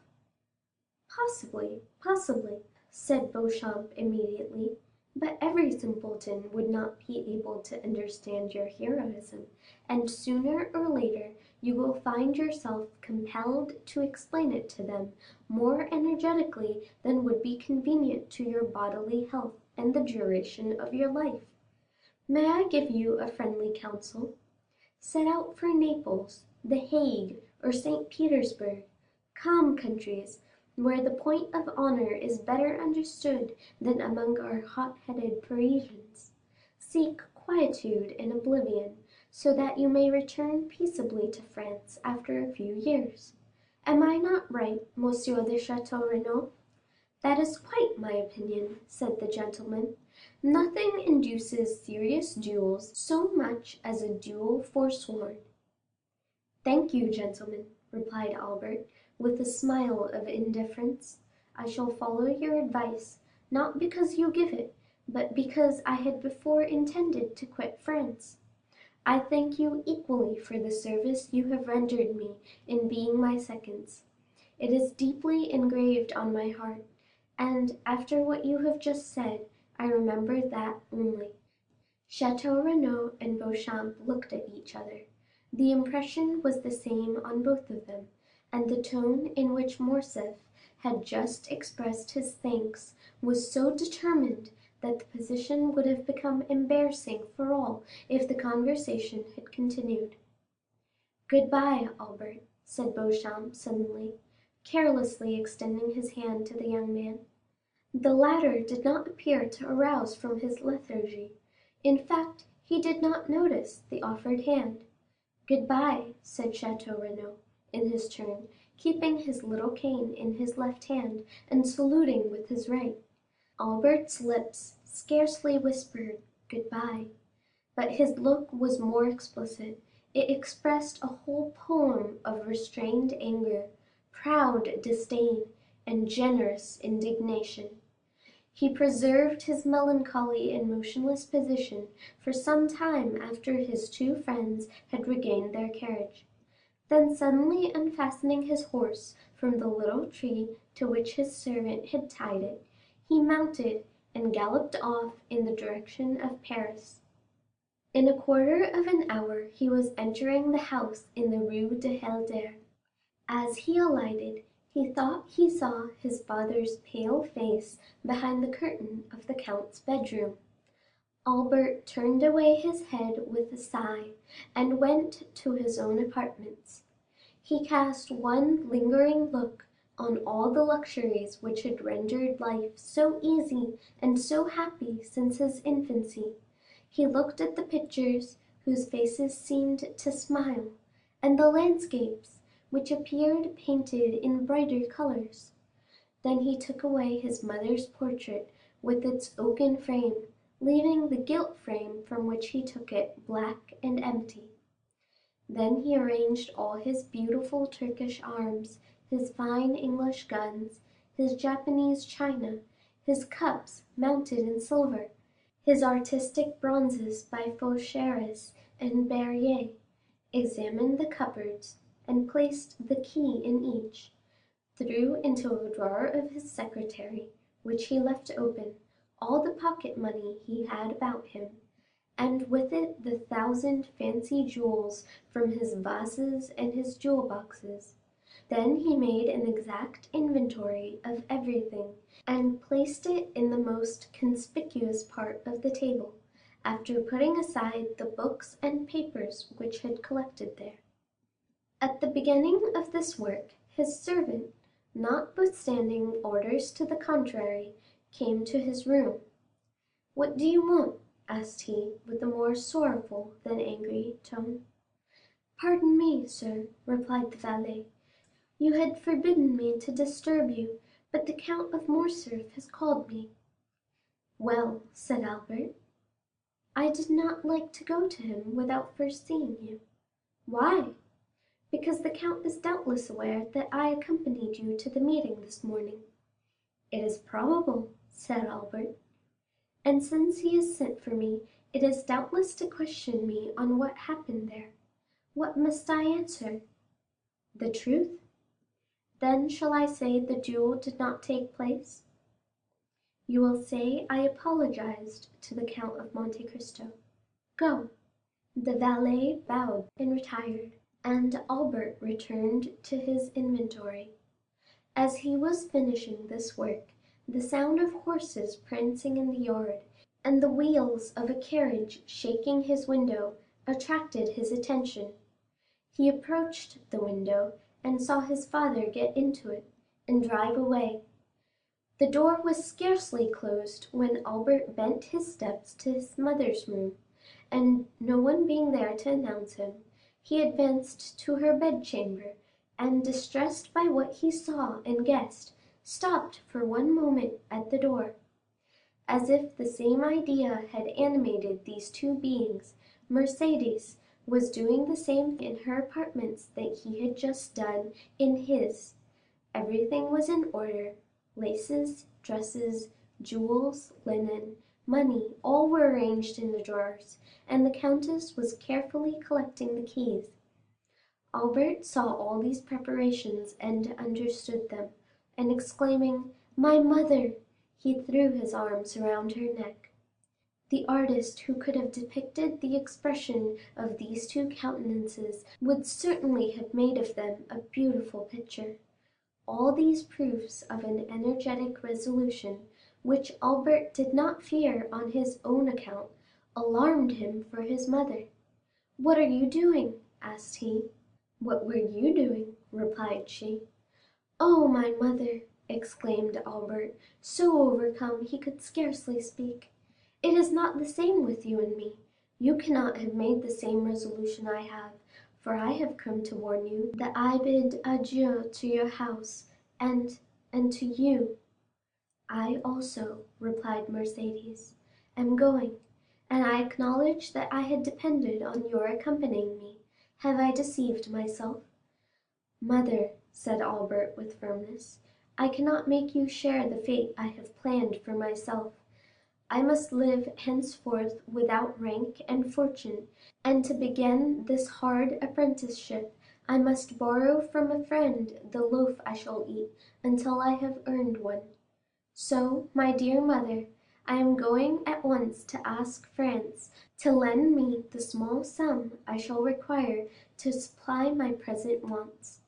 "Possibly, possibly," said Beauchamp immediately, "but every simpleton would not be able to understand your heroism, and sooner or later you will find yourself compelled to explain it to them more energetically than would be convenient to your bodily health and the duration of your life. May I give you a friendly counsel? Set out for Naples, The Hague, or St. Petersburg, calm countries, where the point of honor is better understood than among our hot-headed Parisians. Seek quietude and oblivion, so that you may return peaceably to France after a few years. Am I not right, Monsieur de Château Renaud?" "That is quite my opinion," said the gentleman. "Nothing induces serious duels so much as a duel forsworn." "Thank you, gentlemen," replied Albert, with a smile of indifference. "I shall follow your advice, not because you give it, but because I had before intended to quit France. I thank you equally for the service you have rendered me in being my seconds. It is deeply engraved on my heart, and, after what you have just said, I remember that only." Château Renaud and Beauchamp looked at each other. The impression was the same on both of them, and the tone in which Morcerf had just expressed his thanks was so determined that the position would have become embarrassing for all if the conversation had continued. "Good bye, Albert," said Beauchamp suddenly, carelessly extending his hand to the young man. The latter did not appear to arouse from his lethargy; in fact, he did not notice the offered hand. "Good bye," said Château Renaud, in his turn, keeping his little cane in his left hand, and saluting with his right. Albert's lips scarcely whispered "Good bye," but his look was more explicit; it expressed a whole poem of restrained anger, proud disdain, and generous indignation. He preserved his melancholy and motionless position for some time after his two friends had regained their carriage. Then suddenly unfastening his horse from the little tree to which his servant had tied it, he mounted and galloped off in the direction of Paris. In a quarter of an hour he was entering the house in the Rue de Helder. As he alighted, he thought he saw his father's pale face behind the curtain of the count's bedroom. Albert turned away his head with a sigh, and went to his own apartments. He cast one lingering look on all the luxuries which had rendered life so easy and so happy since his infancy. He looked at the pictures, whose faces seemed to smile, and the landscapes, which appeared painted in brighter colors. Then he took away his mother's portrait with its oaken frame, leaving the gilt frame from which he took it black and empty. Then he arranged all his beautiful Turkish arms, his fine English guns, his Japanese china, his cups mounted in silver, his artistic bronzes by Faucheres and Berrier, examined the cupboards, and placed the key in each, threw into a drawer of his secretary, which he left open, all the pocket money he had about him, and with it the 1,000 fancy jewels from his vases and his jewel boxes. Then he made an exact inventory of everything, and placed it in the most conspicuous part of the table, after putting aside the books and papers which had collected there. At the beginning of this work, his servant, notwithstanding orders to the contrary, came to his room. "What do you want?" asked he, with a more sorrowful than angry tone. "Pardon me, sir," replied the valet. "You had forbidden me to disturb you, but the Count of Morcerf has called me." "Well," said Albert. "I did not like to go to him without first seeing you." "Why?" "Because the count is doubtless aware that I accompanied you to the meeting this morning." "It is probable," said Albert. "And since he has sent for me, it is doubtless to question me on what happened there. What must I answer?" "The truth." "Then shall I say the duel did not take place?" "You will say I apologized to the Count of Monte Cristo. Go." The valet bowed and retired, and Albert returned to his inventory. As he was finishing this work, the sound of horses prancing in the yard, and the wheels of a carriage shaking his window, attracted his attention. He approached the window, and saw his father get into it, and drive away. The door was scarcely closed when Albert bent his steps to his mother's room, and no one being there to announce him, he advanced to her bedchamber, and, distressed by what he saw and guessed, stopped for one moment at the door. As if the same idea had animated these two beings, Mercédès was doing the same in her apartments that he had just done in his. Everything was in order; laces, dresses, jewels, linen, money, all were arranged in the drawers, and the countess was carefully collecting the keys. Albert saw all these preparations and understood them, and exclaiming, "My mother!" he threw his arms around her neck. The artist who could have depicted the expression of these two countenances would certainly have made of them a beautiful picture. All these proofs of an energetic resolution which Albert did not fear on his own account, alarmed him for his mother. "What are you doing?" asked he. "What were you doing?" replied she. "Oh, my mother!" exclaimed Albert, so overcome he could scarcely speak. "It is not the same with you and me. You cannot have made the same resolution I have, for I have come to warn you that I bid adieu to your house, and to you." "I also," replied Mercédès, "am going, and I acknowledge that I had depended on your accompanying me. Have I deceived myself?" "Mother," said Albert with firmness, "I cannot make you share the fate I have planned for myself. I must live henceforth without rank and fortune, and to begin this hard apprenticeship I must borrow from a friend the loaf I shall eat until I have earned one. So, my dear mother, I am going at once to ask France to lend me the small sum I shall require to supply my present wants."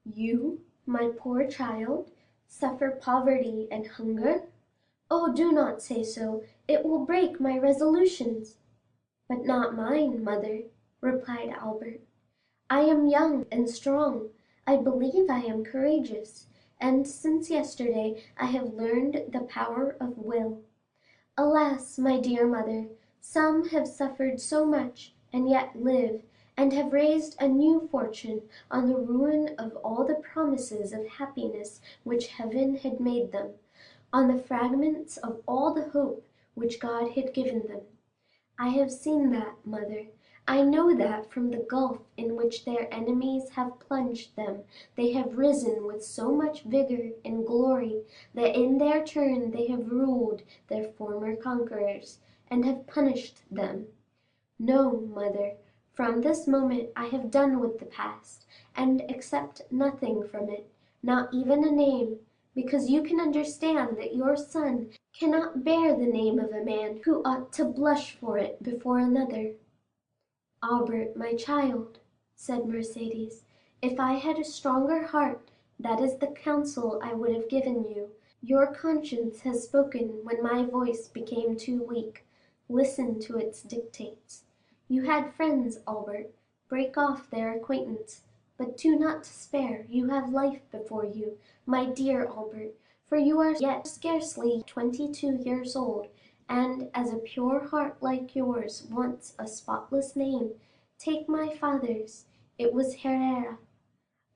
"You, my poor child, suffer poverty and hunger? Oh, do not say so, it will break my resolutions." "But not mine, mother," replied Albert. "I am young and strong, I believe I am courageous, and since yesterday I have learned the power of will. Alas, my dear mother, some have suffered so much and yet live, and have raised a new fortune on the ruin of all the promises of happiness which Heaven had made them, on the fragments of all the hope which God had given them. I have seen that, mother. I know that from the gulf in which their enemies have plunged them, they have risen with so much vigor and glory that in their turn they have ruled their former conquerors, and have punished them. No, mother, from this moment I have done with the past, and accept nothing from it, not even a name, because you can understand that your son cannot bear the name of a man who ought to blush for it before another." "Albert, my child," said Mercédès, "if I had a stronger heart, that is the counsel I would have given you. Your conscience has spoken when my voice became too weak. Listen to its dictates. You had friends, Albert, break off their acquaintance, but do not despair, you have life before you, my dear Albert, for you are yet scarcely 22 years old, and as a pure heart like yours wants a spotless name, take my father's, it was Herrera.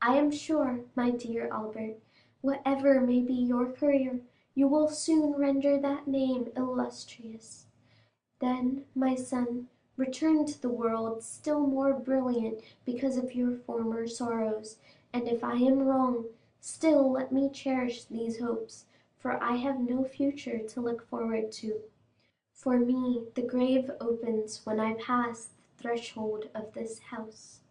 I am sure, my dear Albert, whatever may be your career, you will soon render that name illustrious. Then, my son, return to the world still more brilliant because of your former sorrows, and if I am wrong, still let me cherish these hopes, for I have no future to look forward to. For me, the grave opens when I pass the threshold of this house."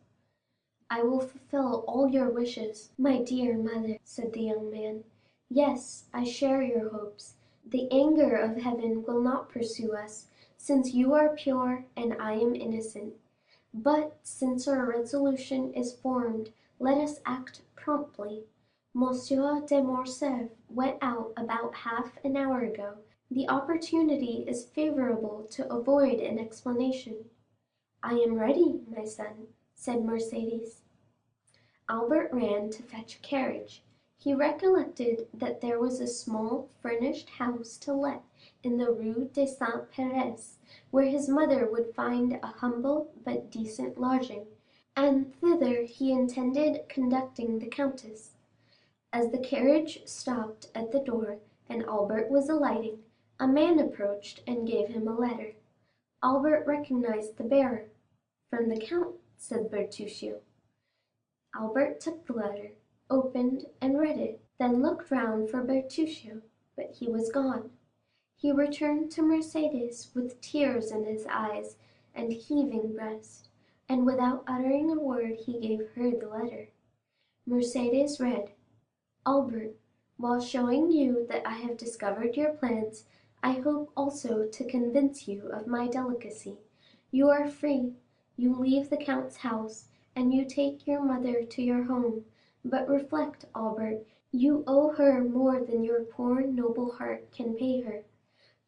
"I will fulfill all your wishes, my dear mother," said the young man. "Yes, I share your hopes. The anger of Heaven will not pursue us, since you are pure and I am innocent. But, since our resolution is formed, let us act promptly. Monsieur de Morcerf went out about half an hour ago. The opportunity is favorable to avoid an explanation." "I am ready, my son," said Mercédès. Albert ran to fetch a carriage. He recollected that there was a small furnished house to let in the Rue de Saint Pérez, where his mother would find a humble but decent lodging, and thither he intended conducting the countess. As the carriage stopped at the door, and Albert was alighting, a man approached and gave him a letter. Albert recognized the bearer. "From the count," said Bertuccio. Albert took the letter, opened and read it, then looked round for Bertuccio, but he was gone. He returned to Mercédès with tears in his eyes and heaving breast, and without uttering a word he gave her the letter. Mercédès read: "Albert, while showing you that I have discovered your plans, I hope also to convince you of my delicacy. You are free, you leave the count's house, and you take your mother to your home, but reflect, Albert, You owe her more than your poor noble heart can pay her.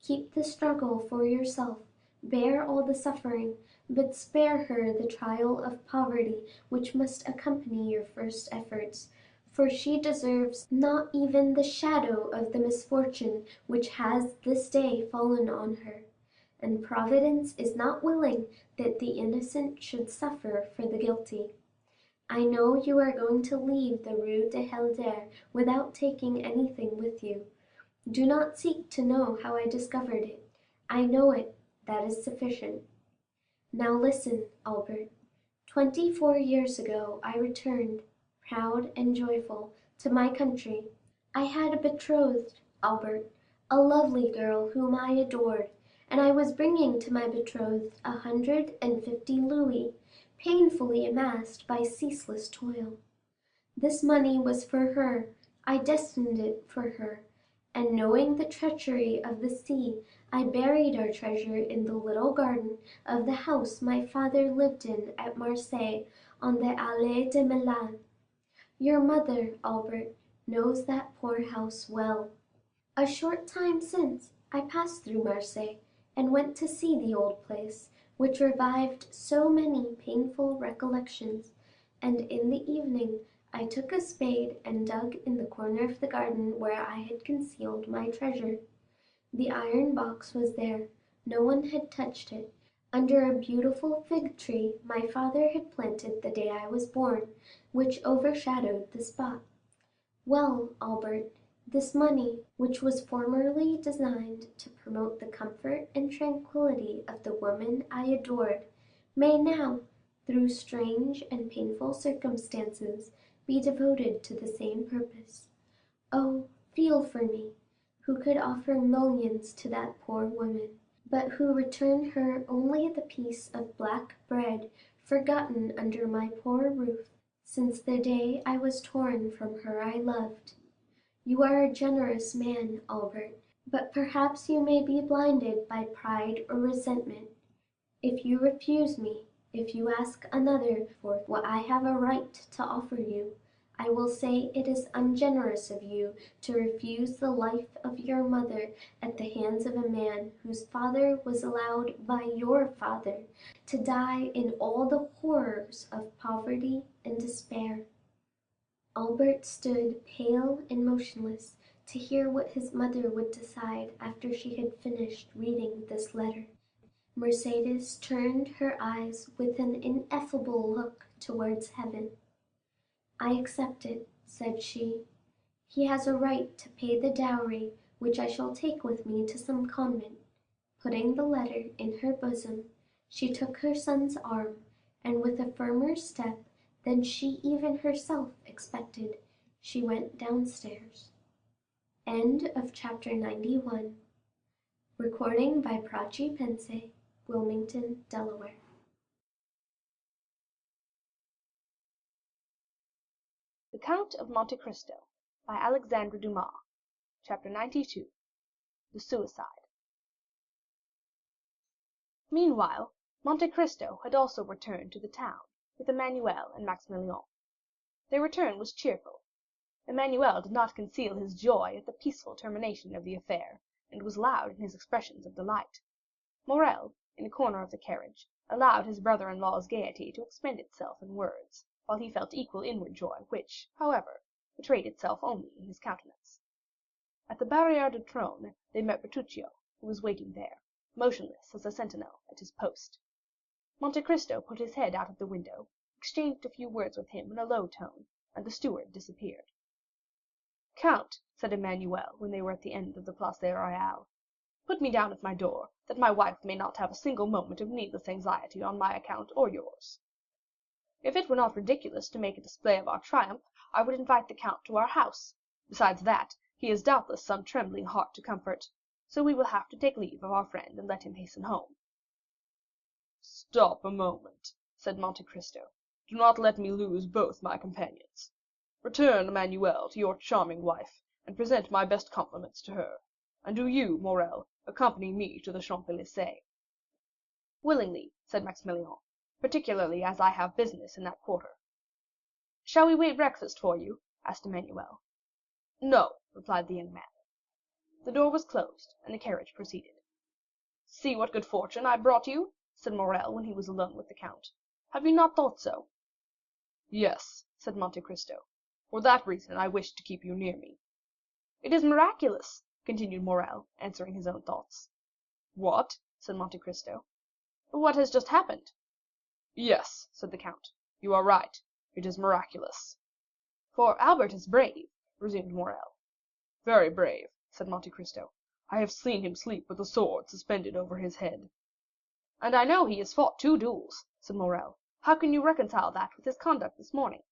Keep the struggle for yourself, bear all the suffering, but spare her the trial of poverty which must accompany your first efforts, for she deserves not even the shadow of the misfortune which has this day fallen on her, and Providence is not willing that the innocent should suffer for the guilty. I know you are going to leave the Rue de Helder without taking anything with you. Do not seek to know how I discovered it. I know it, that is sufficient. Now listen, Albert. 24 years ago I returned, proud and joyful, to my country. I had a betrothed, Albert, a lovely girl whom I adored, and I was bringing to my betrothed 150 louis, painfully amassed by ceaseless toil. This money was for her, I destined it for her, and knowing the treachery of the sea, I buried our treasure in the little garden of the house my father lived in at Marseilles on the Allée de Milan. Your mother, Albert, knows that poor house well. A short time since, I passed through Marseilles, and went to see the old place, which revived so many painful recollections, and in the evening I took a spade and dug in the corner of the garden where I had concealed my treasure. The iron box was there, no one had touched it, under a beautiful fig tree my father had planted the day I was born, which overshadowed the spot. Well, Albert, this money, which was formerly designed to promote the comfort and tranquillity of the woman I adored, may now, through strange and painful circumstances, be devoted to the same purpose. Oh, feel for me, who could offer millions to that poor woman, but who return her only the piece of black bread forgotten under my poor roof since the day I was torn from her I loved. You are a generous man, Albert, but perhaps you may be blinded by pride or resentment. If you refuse me, if you ask another for what I have a right to offer you, I will say it is ungenerous of you to refuse the life of your mother at the hands of a man whose father was allowed by your father to die in all the horrors of poverty and despair. Albert stood pale and motionless to hear what his mother would decide after she had finished reading this letter. Mercédès turned her eyes with an ineffable look towards heaven. "I accept it," said she. "He has a right to pay the dowry which I shall take with me to some convent." Putting the letter in her bosom, she took her son's arm, and with a firmer step than she even herself expected, she went downstairs. End of chapter 91. Recording by part4, Wilmington, Delaware. The Count of Monte Cristo by Alexandre Dumas. Chapter 92. The Suicide. Meanwhile, Monte Cristo had also returned to the town with Emmanuel and Maximilian. Their return was cheerful. Emmanuel did not conceal his joy at the peaceful termination of the affair, and was loud in his expressions of delight. Morrel, in a corner of the carriage, allowed his brother-in-law's gayety to expend itself in words, while he felt equal inward joy, which, however, betrayed itself only in his countenance. At the Barrière du Trône they met Bertuccio, who was waiting there, motionless as a sentinel at his post. Monte Cristo put his head out of the window, exchanged a few words with him in a low tone, and the steward disappeared. "Count," said Emmanuel, when they were at the end of the Place Royale, "put me down at my door, that my wife may not have a single moment of needless anxiety on my account or yours. If it were not ridiculous to make a display of our triumph, I would invite the count to our house. Besides that, he has doubtless some trembling heart to comfort, so we will have to take leave of our friend and let him hasten home." "Stop a moment," said Monte Cristo; "do not let me lose both my companions. Return, Emmanuel, to your charming wife, and present my best compliments to her. And do you, Morrel, accompany me to the Champs Élysées." "Willingly," said Maximilian, "particularly as I have business in that quarter." "Shall we wait breakfast for you?" asked Emmanuel. "No," replied the young man. The door was closed, and the carriage proceeded. "See what good fortune I brought you," said Morrel when he was alone with the count. "Have you not thought so?" "Yes," said Monte Cristo; "for that reason I wished to keep you near me." "It is miraculous," continued Morrel, answering his own thoughts. "What?" said Monte Cristo. "What has just happened." "Yes," said the count, "you are right; it is miraculous." "For Albert is brave," resumed Morrel. "Very brave," said Monte Cristo. "I have seen him sleep with a sword suspended over his head." "And I know he has fought 2 duels," said Morrel. "How can you reconcile that with his conduct this morning?"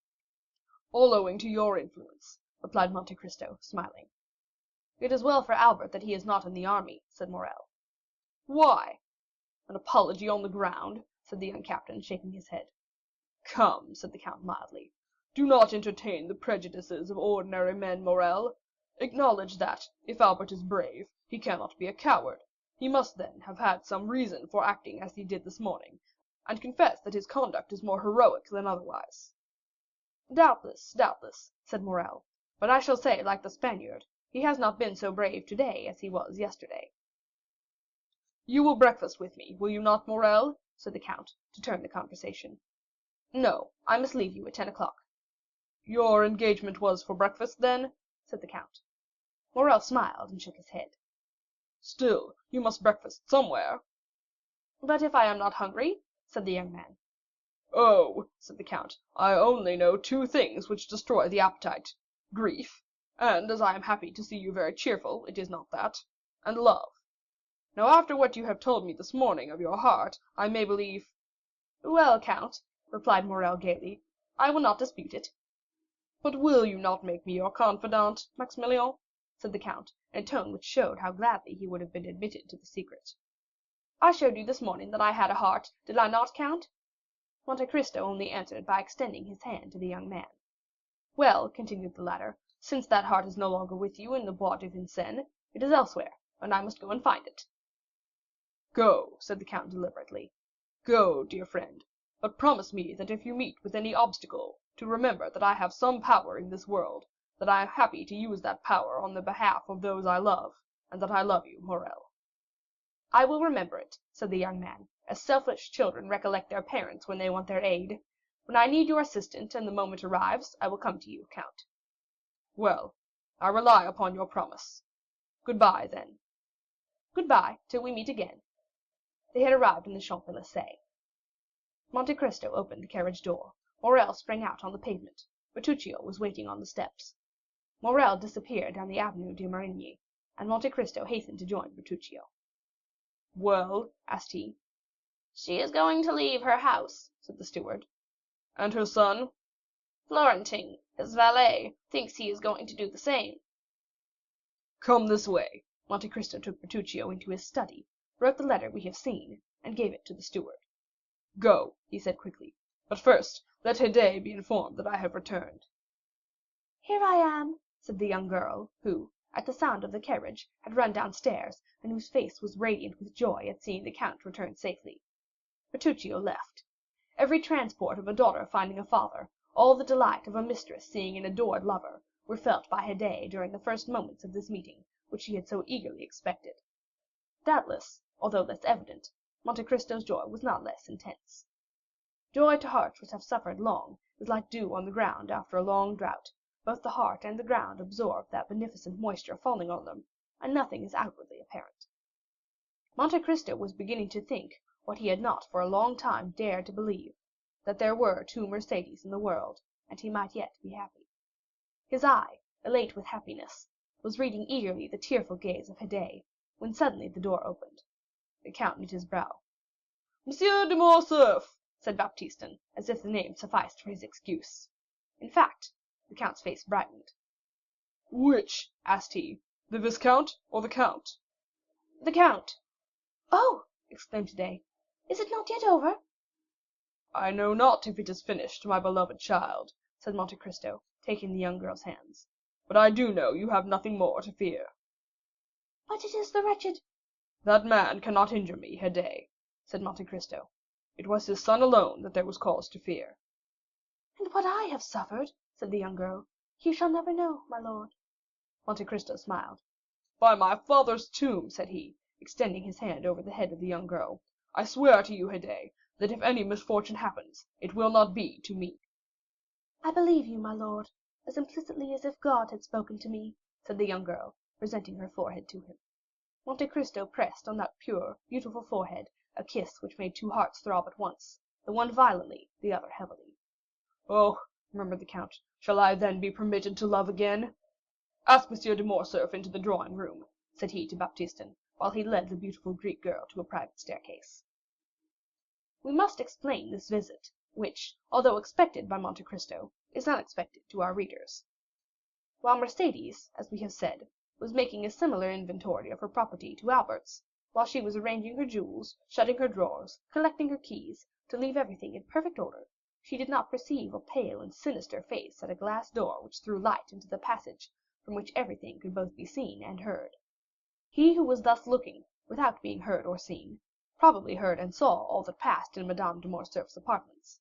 "All owing to your influence," replied Monte Cristo, smiling. "It is well for Albert that he is not in the army," said Morrel. "Why?" "An apology on the ground," said the young captain, shaking his head. "Come," said the count mildly, "do not entertain the prejudices of ordinary men, Morrel. Acknowledge that, if Albert is brave, he cannot be a coward. He must then have had some reason for acting as he did this morning, and confess that his conduct is more heroic than otherwise." "Doubtless, doubtless," said Morrel; "but I shall say, like the Spaniard, he has not been so brave today as he was yesterday." "You will breakfast with me, will you not, Morrel?" said the count, to turn the conversation. "No, I must leave you at 10 o'clock." "Your engagement was for breakfast, then?" said the count. Morrel smiled and shook his head. "Still, you must breakfast somewhere." "But if I am not hungry?" said the young man. "Oh," said the count, "I only know 2 things which destroy the appetite—grief, and as I am happy to see you very cheerful, it is not that, and love. Now, after what you have told me this morning of your heart, I may believe—" "Well, count," replied Morrel gayly, "I will not dispute it." "But will you not make me your confidant, Maximilian?" said the count, in a tone which showed how gladly he would have been admitted to the secret. "I showed you this morning that I had a heart, did I not, count?" Monte Cristo only answered by extending his hand to the young man. "Well," continued the latter, "since that heart is no longer with you in the Bois de Vincennes, it is elsewhere, and I must go and find it." "Go," said the count deliberately, "go, dear friend, but promise me that if you meet with any obstacle, to remember that I have some power in this world, that I am happy to use that power on the behalf of those I love, and that I love you, Morrel." "I will remember it," said the young man, "as selfish children recollect their parents when they want their aid. When I need your assistance and the moment arrives, I will come to you, count." "Well, I rely upon your promise. Goodbye, then." "Goodbye, till we meet again." They had arrived in the Champs Élysées. Monte Cristo opened the carriage door. Morrel sprang out on the pavement. Bertuccio was waiting on the steps. Morrel disappeared down the Avenue de Marigny, and Monte Cristo hastened to join Bertuccio. "Well?" asked he. "She is going to leave her house," said the steward. "And her son?" "Florentin, his valet, thinks he is going to do the same." "Come this way." Monte Cristo took Bertuccio into his study, wrote the letter we have seen, and gave it to the steward. "Go," he said quickly; "but first let Haydée be informed that I have returned." "Here I am," said the young girl, who, at the sound of the carriage, had run downstairs, and whose face was radiant with joy at seeing the count return safely. Bertuccio left. Every transport of a daughter finding a father, all the delight of a mistress seeing an adored lover, were felt by Haydée during the first moments of this meeting, which she had so eagerly expected. Doubtless, although less evident, Monte Cristo's joy was not less intense. Joy to hearts which have suffered long is like dew on the ground after a long drought; both the heart and the ground absorb that beneficent moisture falling on them, and nothing is outwardly apparent. Monte Cristo was beginning to think, what he had not for a long time dared to believe, that there were 2 Mercédès in the world, and he might yet be happy. His eye, elate with happiness, was reading eagerly the tearful gaze of Haydée, when suddenly the door opened. The count knit his brow. "Monsieur de Morcerf," said Baptistin, as if the name sufficed for his excuse. In fact, the count's face brightened. "Which?" asked he, "the viscount or the count?" "The count." "Oh," exclaimed Haydée, "is it not yet over?" "I know not if it is finished, my beloved child," said Monte Cristo, taking the young girl's hands; "but I do know you have nothing more to fear." "But it is the wretched—" "That man cannot injure me, Haydée," said Monte Cristo. "It was his son alone that there was cause to fear." "And what I have suffered," said the young girl, "you shall never know, my lord." Monte Cristo smiled. "By my father's tomb," said he, extending his hand over the head of the young girl, "I swear to you, Haydée, that if any misfortune happens, it will not be to me." "I believe you, my lord, as implicitly as if God had spoken to me," said the young girl, presenting her forehead to him. Monte Cristo pressed on that pure, beautiful forehead a kiss which made two hearts throb at once, the one violently, the other heavily. "Oh," murmured the count, "shall I then be permitted to love again? Ask M. de Morcerf into the drawing room," said he to Baptistin, while he led the beautiful Greek girl to a private staircase. We must explain this visit, which, although expected by Monte Cristo, is unexpected to our readers. While Mercédès, as we have said, was making a similar inventory of her property to Albert's, while she was arranging her jewels, shutting her drawers, collecting her keys, to leave everything in perfect order, she did not perceive a pale and sinister face at a glass door which threw light into the passage from which everything could both be seen and heard. He who was thus looking, without being heard or seen, probably heard and saw all that passed in Madame de Morcerf's apartments.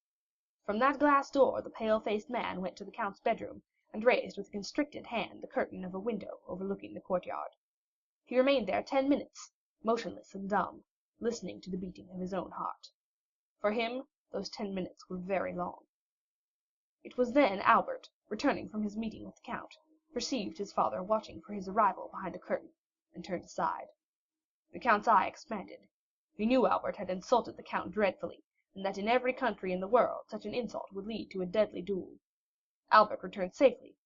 From that glass door the pale-faced man went to the count's bedroom, and raised with a constricted hand the curtain of a window overlooking the courtyard. He remained there 10 minutes, motionless and dumb, listening to the beating of his own heart. For him, those 10 minutes were very long. It was then Albert, returning from his meeting with the count, perceived his father watching for his arrival behind a curtain, and turned aside. The count's eye expanded. He knew Albert had insulted the count dreadfully, and that in every country in the world such an insult would lead to a deadly duel. Albert returned safely,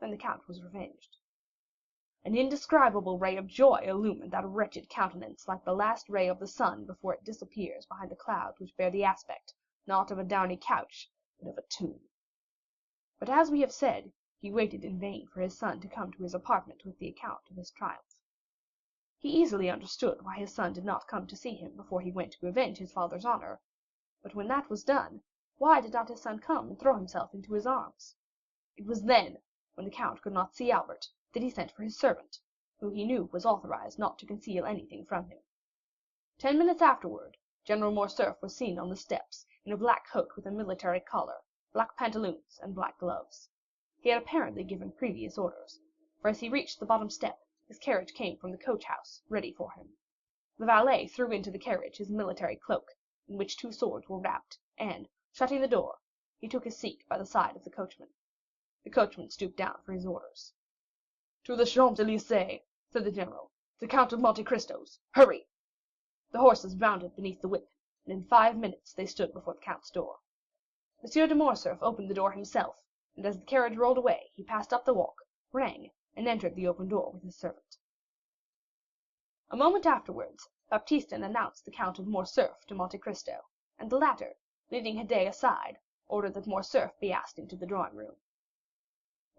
and the count was revenged. An indescribable ray of joy illumined that wretched countenance like the last ray of the sun before it disappears behind the clouds which bear the aspect, not of a downy couch, but of a tomb. But as we have said, he waited in vain for his son to come to his apartment with the account of his triumph. He easily understood why his son did not come to see him before he went to avenge his father's honor. But when that was done, why did not his son come and throw himself into his arms? It was then, when the count could not see Albert, that he sent for his servant, who he knew was authorized not to conceal anything from him. 10 minutes afterward, General Morcerf was seen on the steps, in a black coat with a military collar, black pantaloons, and black gloves. He had apparently given previous orders, for as he reached the bottom step, his carriage came from the coach house, ready for him. The valet threw into the carriage his military cloak, in which 2 swords were wrapped, and, shutting the door, he took his seat by the side of the coachman. The coachman stooped down for his orders. "To the Champs-Élysées," said the general, "the Count of Monte Cristo's. Hurry!" The horses bounded beneath the whip, and in 5 minutes they stood before the count's door. M. de Morcerf opened the door himself, and as the carriage rolled away, he passed up the walk, rang, and entered the open door with his servant. A moment afterwards, Baptistin announced the Count of Morcerf to Monte Cristo, and the latter, leading Haydée aside, ordered that Morcerf be asked into the drawing room.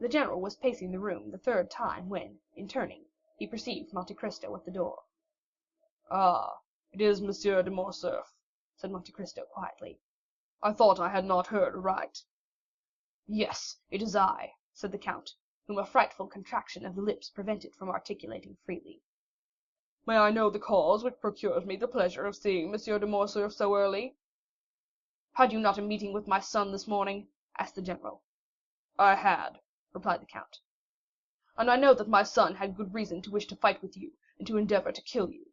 The general was pacing the room the 3rd time when, in turning, he perceived Monte Cristo at the door. "Ah, it is M. de Morcerf," said Monte Cristo quietly. "I thought I had not heard aright." "Yes, it is I," said the count, whom a frightful contraction of the lips prevented from articulating freely. "May I know the cause which procures me the pleasure of seeing M. de Morcerf so early?" "Had you not a meeting with my son this morning?" asked the general. "I had," replied the count. "And I know that my son had good reason to wish to fight with you, and to endeavor to kill you."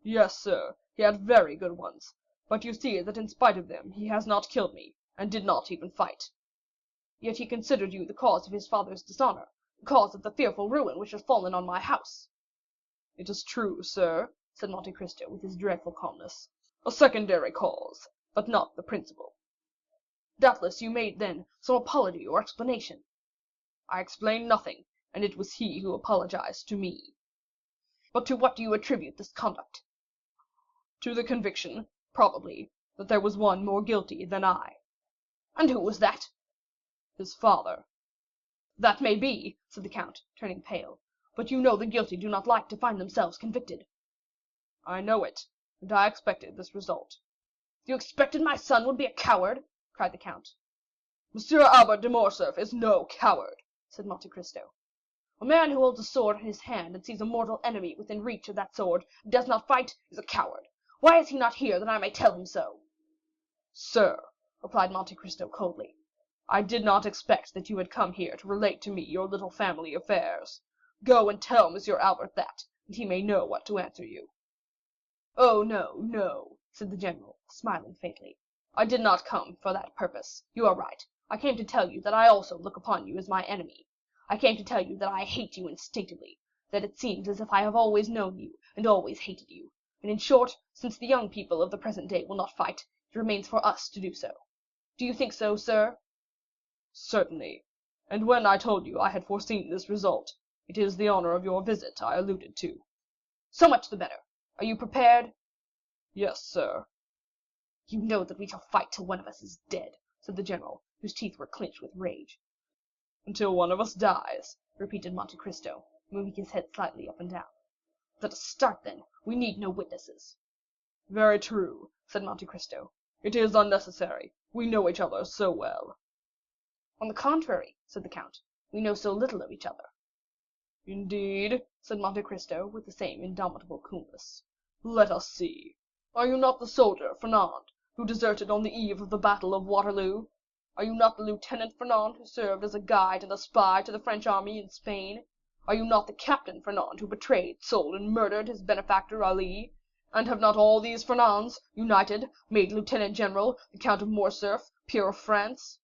"Yes, sir, he had very good ones; but you see that in spite of them he has not killed me, and did not even fight." "Yet he considered you the cause of his father's dishonor, the cause of the fearful ruin which has fallen on my house." "It is true, sir," said Monte Cristo with his dreadful calmness, "a secondary cause, but not the principal." "Doubtless you made, then, some apology or explanation." "I explained nothing, and it was he who apologized to me." "But to what do you attribute this conduct?" "To the conviction, probably, that there was one more guilty than I." "And who was that?" "His father." "That may be," said the count, turning pale, "but you know the guilty do not like to find themselves convicted." "I know it, and I expected this result." "You expected my son would be a coward?" cried the count. "Monsieur Albert de Morcerf is no coward," said Monte Cristo. "A man who holds a sword in his hand and sees a mortal enemy within reach of that sword, and does not fight, is a coward. Why is he not here, that I may tell him so?" "Sir," replied Monte Cristo coldly, "I did not expect that you had come here to relate to me your little family affairs. Go and tell Monsieur Albert that, and he may know what to answer you." "Oh, no, no," said the general, smiling faintly. "I did not come for that purpose. You are right. I came to tell you that I also look upon you as my enemy. I came to tell you that I hate you instinctively, that it seems as if I have always known you and always hated you. And in short, since the young people of the present day will not fight, it remains for us to do so. Do you think so, sir?" "Certainly. And when I told you I had foreseen this result, it is the honor of your visit I alluded to." "So much the better. Are you prepared?" "Yes, sir." "You know that we shall fight till one of us is dead," said the general, whose teeth were clenched with rage. "Until one of us dies," repeated Monte Cristo, moving his head slightly up and down. "Let us start then. We need no witnesses." "Very true," said Monte Cristo. "It is unnecessary. We know each other so well." "On the contrary," said the count, "we know so little of each other." "Indeed?" said Monte Cristo with the same indomitable coolness. "Let us see. Are you not the soldier Fernand, who deserted on the eve of the battle of Waterloo? Are you not the Lieutenant Fernand who served as a guide and a spy to the French army in Spain? Are you not the Captain Fernand who betrayed, sold, and murdered his benefactor Ali? And have not all these Fernands, united, made Lieutenant General the Count of Morcerf, peer of France?"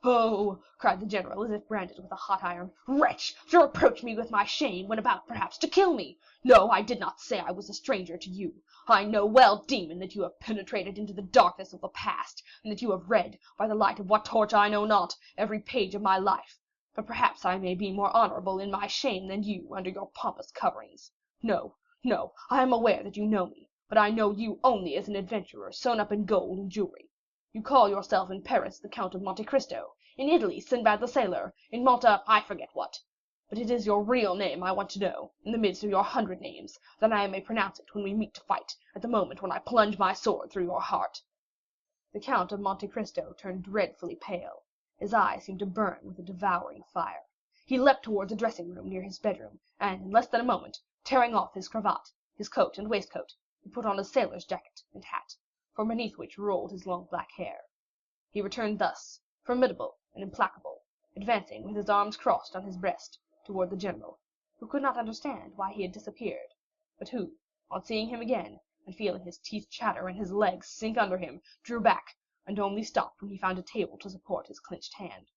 "Oh," cried the general, as if branded with a hot iron, "wretch, to reproach me with my shame, when about perhaps to kill me! No, I did not say I was a stranger to you. I know well, demon, that you have penetrated into the darkness of the past, and that you have read, by the light of what torch I know not, every page of my life. But perhaps I may be more honorable in my shame than you under your pompous coverings. No, no, I am aware that you know me, but I know you only as an adventurer sewn up in gold and jewelry. You call yourself in Paris the Count of Monte Cristo, in Italy Sinbad the Sailor, in Malta I forget what. But it is your real name I want to know, in the midst of your 100 names, that I may pronounce it when we meet to fight, at the moment when I plunge my sword through your heart." The Count of Monte Cristo turned dreadfully pale. His eyes seemed to burn with a devouring fire. He leapt towards a dressing room near his bedroom, and in less than a moment, tearing off his cravat, his coat and waistcoat, he put on a sailor's jacket and hat, from beneath which rolled his long black hair. He returned thus, formidable and implacable, advancing with his arms crossed on his breast, toward the general, who could not understand why he had disappeared, but who, on seeing him again, and feeling his teeth chatter and his legs sink under him, drew back, and only stopped when he found a table to support his clenched hand.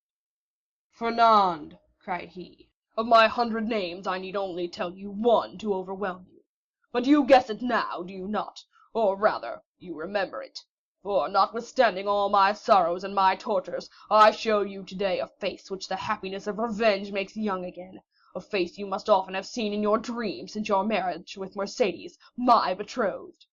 "Fernand," cried he, "of my 100 names I need only tell you one to overwhelm you. But you guess it now, do you not? Or rather, you remember it. For notwithstanding all my sorrows and my tortures, I show you today a face which the happiness of revenge makes young again, a face you must often have seen in your dreams since your marriage with Mercédès, my betrothed."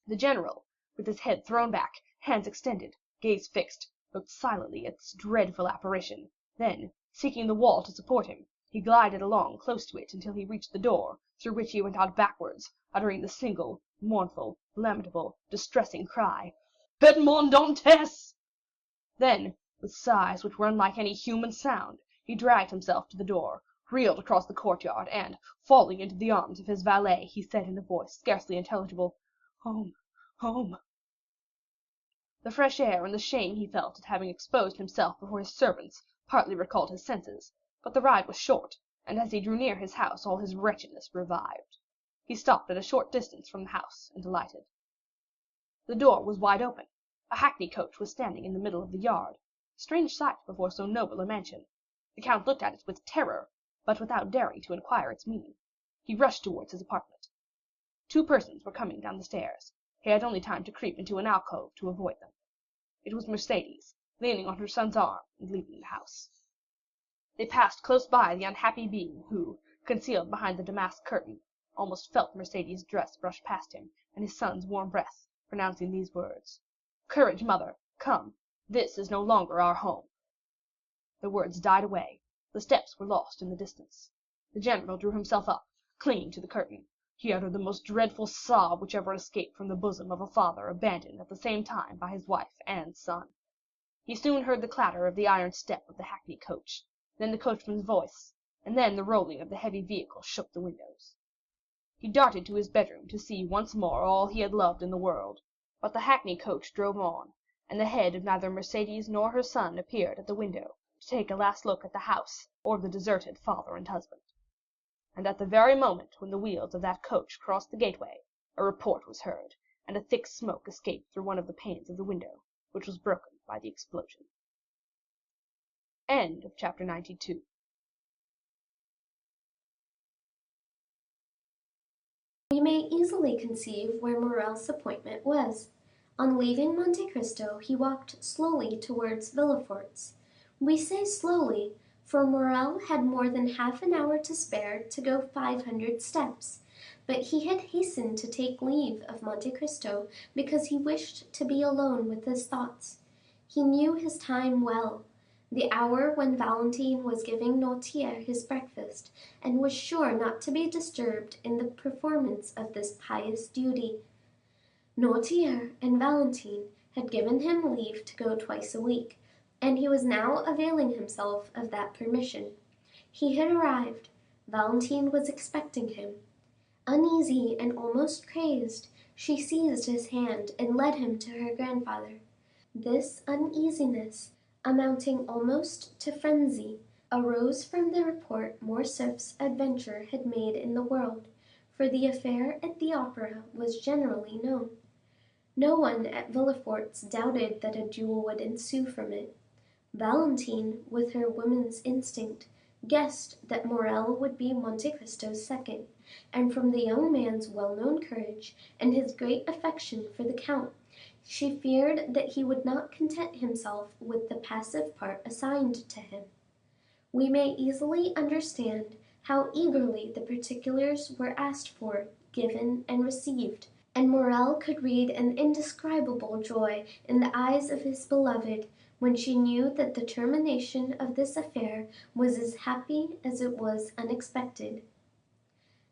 The general, with his head thrown back, hands extended, gaze fixed, looked silently at this dreadful apparition; then, seeking the wall to support him, he glided along close to it until he reached the door, through which he went out backwards, uttering the single, mournful, lamentable, distressing cry, "Edmond Dantès!" Then, with sighs which were unlike any human sound, he dragged himself to the door, reeled across the courtyard, and, falling into the arms of his valet, he said in a voice scarcely intelligible, "Home, home." The fresh air and the shame he felt at having exposed himself before his servants partly recalled his senses, but the ride was short, and as he drew near his house all his wretchedness revived. He stopped at a short distance from the house and alighted. The door was wide open. A hackney coach was standing in the middle of the yard, a strange sight before so noble a mansion. The count looked at it with terror, but without daring to inquire its meaning. He rushed towards his apartment. Two persons were coming down the stairs. He had only time to creep into an alcove to avoid them. It was Mercédès, leaning on her son's arm and leaving the house. They passed close by the unhappy being who, concealed behind the damask curtain, almost felt Mercédès' dress brush past him, and his son's warm breath, pronouncing these words, "Courage, mother, come, this is no longer our home." The words died away, the steps were lost in the distance. The general drew himself up, clinging to the curtain. He uttered the most dreadful sob which ever escaped from the bosom of a father abandoned at the same time by his wife and son. He soon heard the clatter of the iron step of the hackney coach, then the coachman's voice, and then the rolling of the heavy vehicle shook the windows. He darted to his bedroom to see once more all he had loved in the world, but the hackney coach drove on, and the head of neither Mercédès nor her son appeared at the window to take a last look at the house or the deserted father and husband. and at the very moment when the wheels of that coach crossed the gateway, a report was heard, and a thick smoke escaped through one of the panes of the window, which was broken by the explosion. Chapter 92. We may easily conceive where Morrel's appointment was. On leaving Monte Cristo he walked slowly towards Villefort's. We say slowly, for Morrel had more than half an hour to spare to go 500 steps, but he had hastened to take leave of Monte Cristo because he wished to be alone with his thoughts. He knew his time well, the hour when Valentine was giving Noirtier his breakfast, and was sure not to be disturbed in the performance of this pious duty. Noirtier and Valentine had given him leave to go twice a week, and he was now availing himself of that permission. He had arrived. Valentine was expecting him. Uneasy and almost crazed, she seized his hand and led him to her grandfather. This uneasiness, amounting almost to frenzy, arose from the report Morcerf's adventure had made in the world, for the affair at the Opera was generally known. No one at Villefort's doubted that a duel would ensue from it. Valentine, with her woman's instinct, guessed that Morrel would be Monte Cristo's second, and from the young man's well-known courage and his great affection for the count, she feared that he would not content himself with the passive part assigned to him. We may easily understand how eagerly the particulars were asked for, given, and received, and Morrel could read an indescribable joy in the eyes of his beloved when she knew that the termination of this affair was as happy as it was unexpected.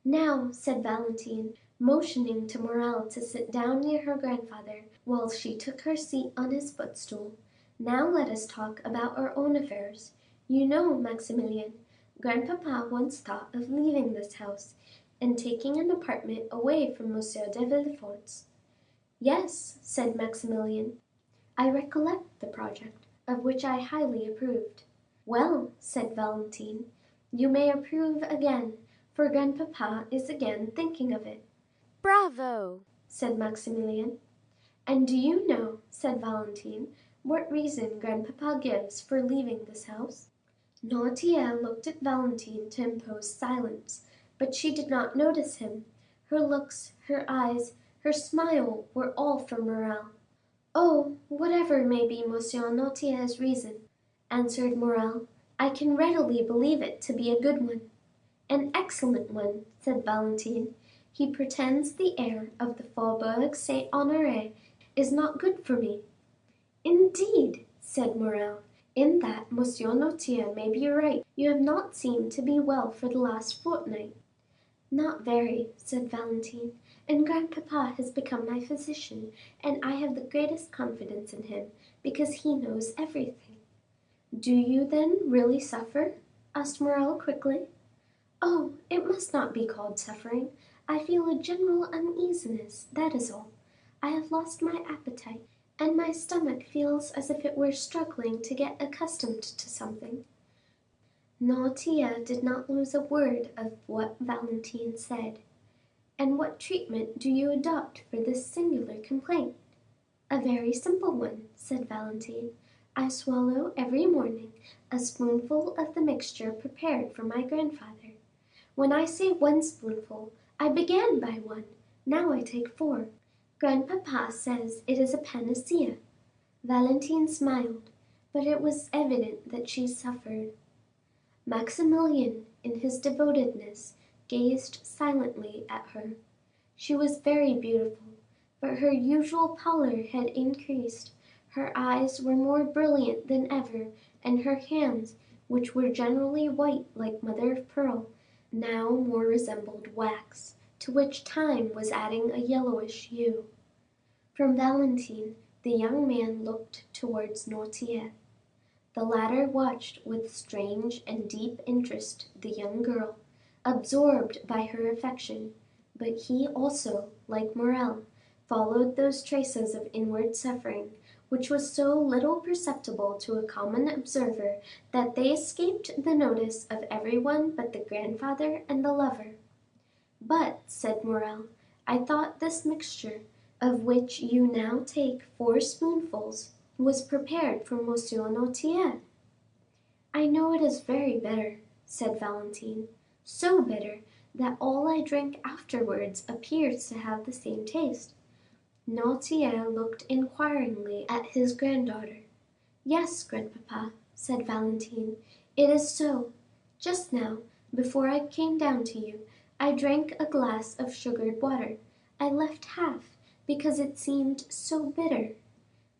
"Now," said Valentine, motioning to Morrel to sit down near her grandfather, while she took her seat on his footstool, "now let us talk about our own affairs. You know, Maximilian, grandpapa once thought of leaving this house, and taking an apartment away from M. de Villefort's." "Yes," said Maximilian, "I recollect the project, of which I highly approved." "Well," said Valentine, "you may approve again, for grandpapa is again thinking of it." "Bravo!" said Maximilian. "And do you know," said Valentine, "what reason grandpapa gives for leaving this house?" Noirtier looked at Valentine to impose silence, but she did not notice him. Her looks, her eyes, her smile were all for Morrel. "Oh, whatever may be M. Noirtier's reason," answered Morrel, "I can readily believe it to be a good one." "An excellent one," said Valentine. "He pretends the air of the Faubourg Saint Honoré is not good for me." "Indeed," said Morrel, "in that M. Noirtier may be right. You have not seemed to be well for the last fortnight." "Not very," said Valentine, "and grandpapa has become my physician, and I have the greatest confidence in him, because he knows everything." "Do you, then, really suffer?" asked Morrel quickly. "Oh, it must not be called suffering. I feel a general uneasiness, that is all. I have lost my appetite, and my stomach feels as if it were struggling to get accustomed to something." Noirtier did not lose a word of what Valentine said. "And what treatment do you adopt for this singular complaint?" "A very simple one," said Valentine. "I swallow every morning a spoonful of the mixture prepared for my grandfather. When I say 1 spoonful, I began by 1, now I take 4. Grandpapa says it is a panacea." Valentine smiled, but it was evident that she suffered. Maximilian, in his devotedness, gazed silently at her. She was very beautiful, but her usual pallor had increased, her eyes were more brilliant than ever, and her hands, which were generally white like mother of pearl, now more resembled wax, to which time was adding a yellowish hue. From Valentine, the young man looked towards Noirtier. The latter watched with strange and deep interest the young girl, absorbed by her affection, but he also, like Morrel, followed those traces of inward suffering which was so little perceptible to a common observer that they escaped the notice of everyone but the grandfather and the lover. "But," said Morrel, "I thought this mixture, of which you now take 4 spoonfuls, was prepared for Monsieur Noirtier." "I know it is very bitter," said Valentine, "so bitter that all I drink afterwards appears to have the same taste." Noirtier looked inquiringly at his granddaughter. "Yes, grandpapa," said Valentine, "it is so. Just now, before I came down to you, I drank a glass of sugared water. I left half, because it seemed so bitter."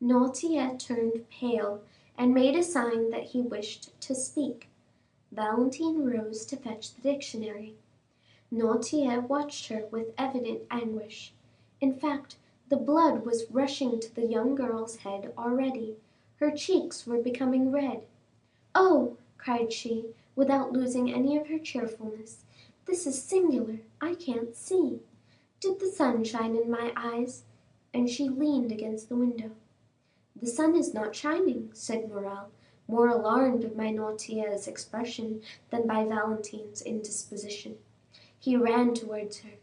Noirtier turned pale, and made a sign that he wished to speak. Valentine rose to fetch the dictionary. Noirtier watched her with evident anguish. In fact, the blood was rushing to the young girl's head already. Her cheeks were becoming red. "Oh," cried she, without losing any of her cheerfulness, "this is singular. I can't see. Did the sun shine in my eyes?" And she leaned against the window. "The sun is not shining," said Morrel, more alarmed by Noirtier's expression than by Valentine's indisposition. He ran towards her.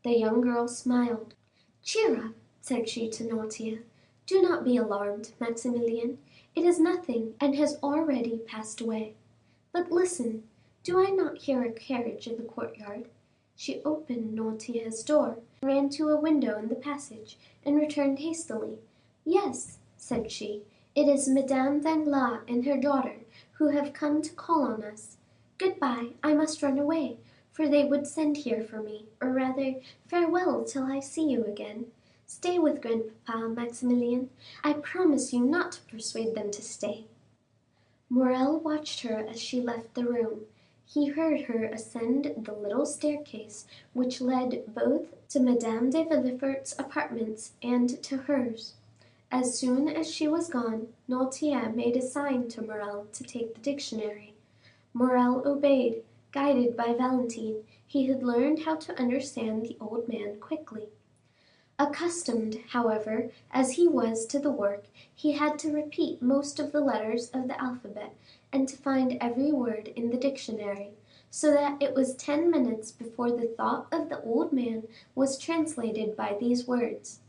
The young girl smiled. "Cheer up," said she to Noirtier. "Do not be alarmed, Maximilian. It is nothing, and has already passed away. But listen, do I not hear a carriage in the courtyard?" She opened Noirtier's door, ran to a window in the passage, and returned hastily. "Yes," said she, "it is Madame Danglars and her daughter, who have come to call on us. Good bye, I must run away, for they would send here for me, or rather, farewell till I see you again. Stay with grandpapa, Maximilian. I promise you not to persuade them to stay." Morrel watched her as she left the room. He heard her ascend the little staircase which led both to Madame de Villefort's apartments and to hers. As soon as she was gone, Noirtier made a sign to Morrel to take the dictionary. Morrel obeyed. Guided by Valentine, he had learned how to understand the old man quickly. Accustomed, however, as he was to the work, he had to repeat most of the letters of the alphabet, and to find every word in the dictionary, so that it was 10 minutes before the thought of the old man was translated by these words: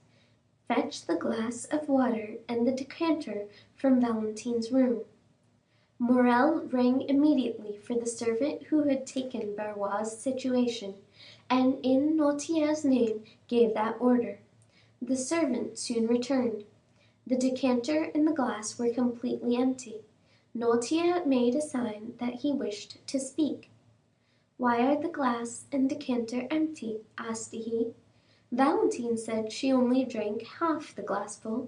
"Fetch the glass of water and the decanter from Valentine's room." Morrel rang immediately for the servant who had taken Barrois's situation, and in Noirtier's name gave that order. The servant soon returned. The decanter and the glass were completely empty. Noirtier made a sign that he wished to speak. "Why are the glass and decanter empty?" asked he. "Valentine said she only drank half the glassful."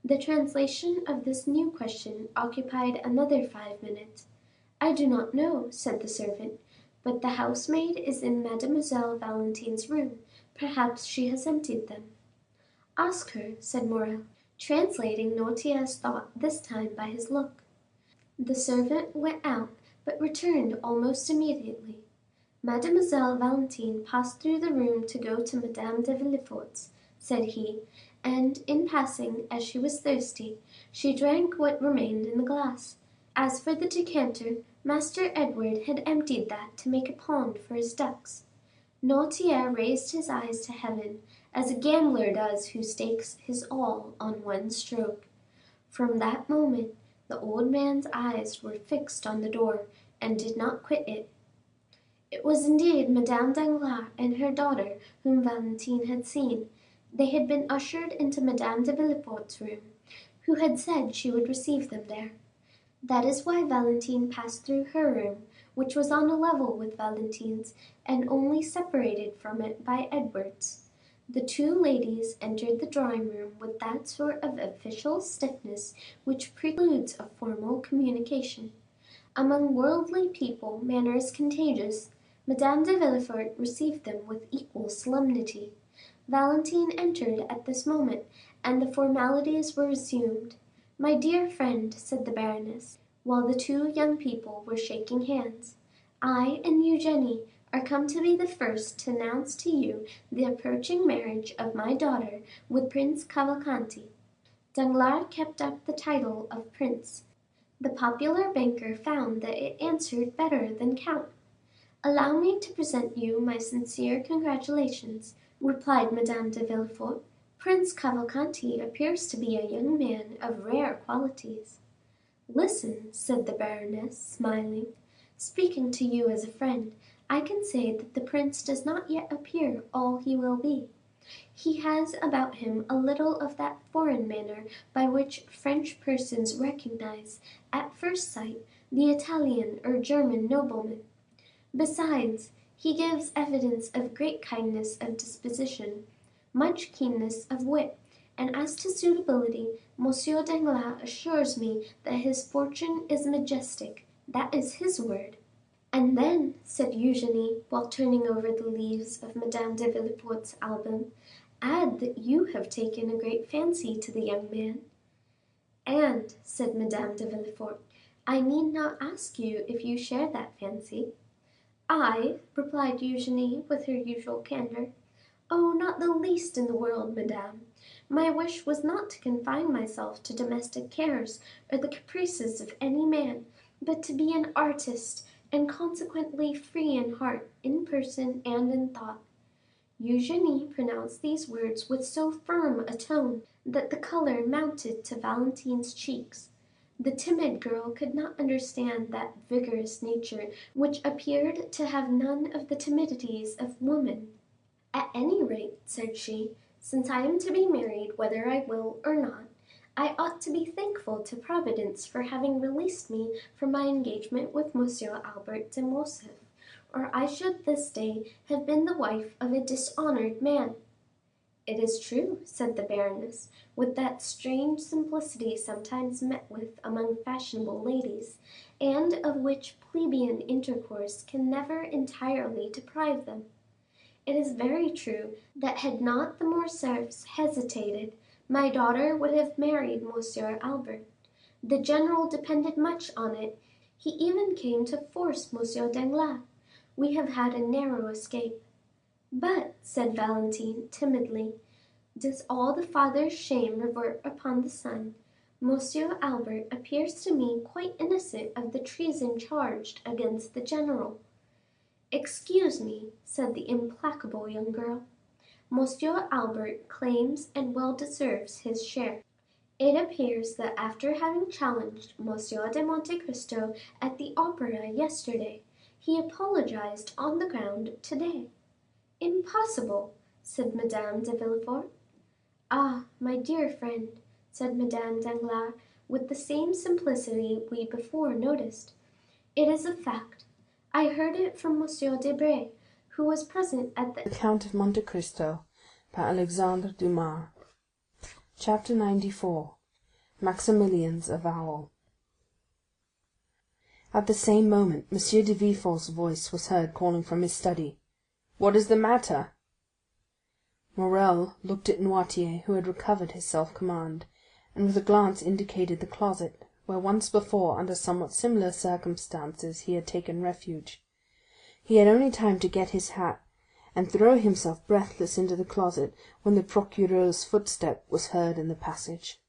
The translation of this new question occupied another 5 minutes. "I do not know," said the servant, "but the housemaid is in Mademoiselle Valentine's room; perhaps she has emptied them." "Ask her," said Morrel, translating Noirtier's thought this time by his look. The servant went out, but returned almost immediately. "Mademoiselle Valentine passed through the room to go to Madame de Villefort's," said he, "and, in passing, as she was thirsty, she drank what remained in the glass. As for the decanter, Master Edward had emptied that to make a pond for his ducks." Noirtier raised his eyes to heaven, as a gambler does who stakes his all on one stroke. From that moment, the old man's eyes were fixed on the door, and did not quit it. It was indeed Madame Danglars and her daughter whom Valentine had seen. They had been ushered into Madame de Villefort's room, who had said she would receive them there. That is why Valentine passed through her room, which was on a level with Valentine's, and only separated from it by Edward's. The two ladies entered the drawing room with that sort of official stiffness which precludes a formal communication. Among worldly people manner is contagious. Madame de Villefort received them with equal solemnity. Valentine entered at this moment, and the formalities were resumed. "My dear friend," said the baroness, while the two young people were shaking hands, "I and Eugénie are come to be the first to announce to you the approaching marriage of my daughter with Prince Cavalcanti." Danglars kept up the title of prince. The popular banker found that it answered better than count. "Allow me to present you my sincere congratulations," replied Madame de Villefort. "Prince Cavalcanti appears to be a young man of rare qualities." "Listen," said the baroness, smiling. "Speaking to you as a friend, I can say that the prince does not yet appear all he will be. He has about him a little of that foreign manner by which French persons recognize, at first sight, the Italian or German nobleman. Besides, he gives evidence of great kindness of disposition, much keenness of wit, and as to suitability, M. Danglars assures me that his fortune is majestic, that is his word." "And then," said Eugénie, while turning over the leaves of Madame de Villefort's album, "add that you have taken a great fancy to the young man." "And," said Madame de Villefort, "I need not ask you if you share that fancy." "I?" replied Eugénie, with her usual candor. "Oh, not the least in the world, madame. My wish was not to confine myself to domestic cares or the caprices of any man, but to be an artist, and consequently free in heart, in person, and in thought." Eugénie pronounced these words with so firm a tone that the color mounted to Valentine's cheeks. The timid girl could not understand that vigorous nature which appeared to have none of the timidities of woman. "At any rate," said she, "since I am to be married whether I will or not, I ought to be thankful to Providence for having released me from my engagement with Monsieur Albert de Morcerf, or I should this day have been the wife of a dishonored man." "It is true," said the baroness, with that strange simplicity sometimes met with among fashionable ladies, and of which plebeian intercourse can never entirely deprive them. "It is very true that had not the Morcerfs hesitated, my daughter would have married Monsieur Albert. The general depended much on it; he even came to force Monsieur Danglars. We have had a narrow escape." "But," said Valentine, timidly, "does all the father's shame revert upon the son? Monsieur Albert appears to me quite innocent of the treason charged against the general." "Excuse me," said the implacable young girl. "Monsieur Albert claims and well deserves his share. It appears that after having challenged M. de Monte Cristo at the Opera yesterday, he apologized on the ground today." "Impossible!" said Madame de Villefort. "Ah, my dear friend," said Madame Danglars, with the same simplicity we before noticed, "it is a fact. I heard it from M. Debray, who was present at the Count of Monte Cristo by Alexandre Dumas. Chapter 94. Maximilian's avowal. At the same moment M. de Villefort's voice was heard calling from his study. "What is the matter?" Morrel looked at Noirtier, who had recovered his self-command, and with a glance indicated the closet, where once before, under somewhat similar circumstances, he had taken refuge. He had only time to get his hat, and throw himself breathless into the closet, when the procureur's footstep was heard in the passage.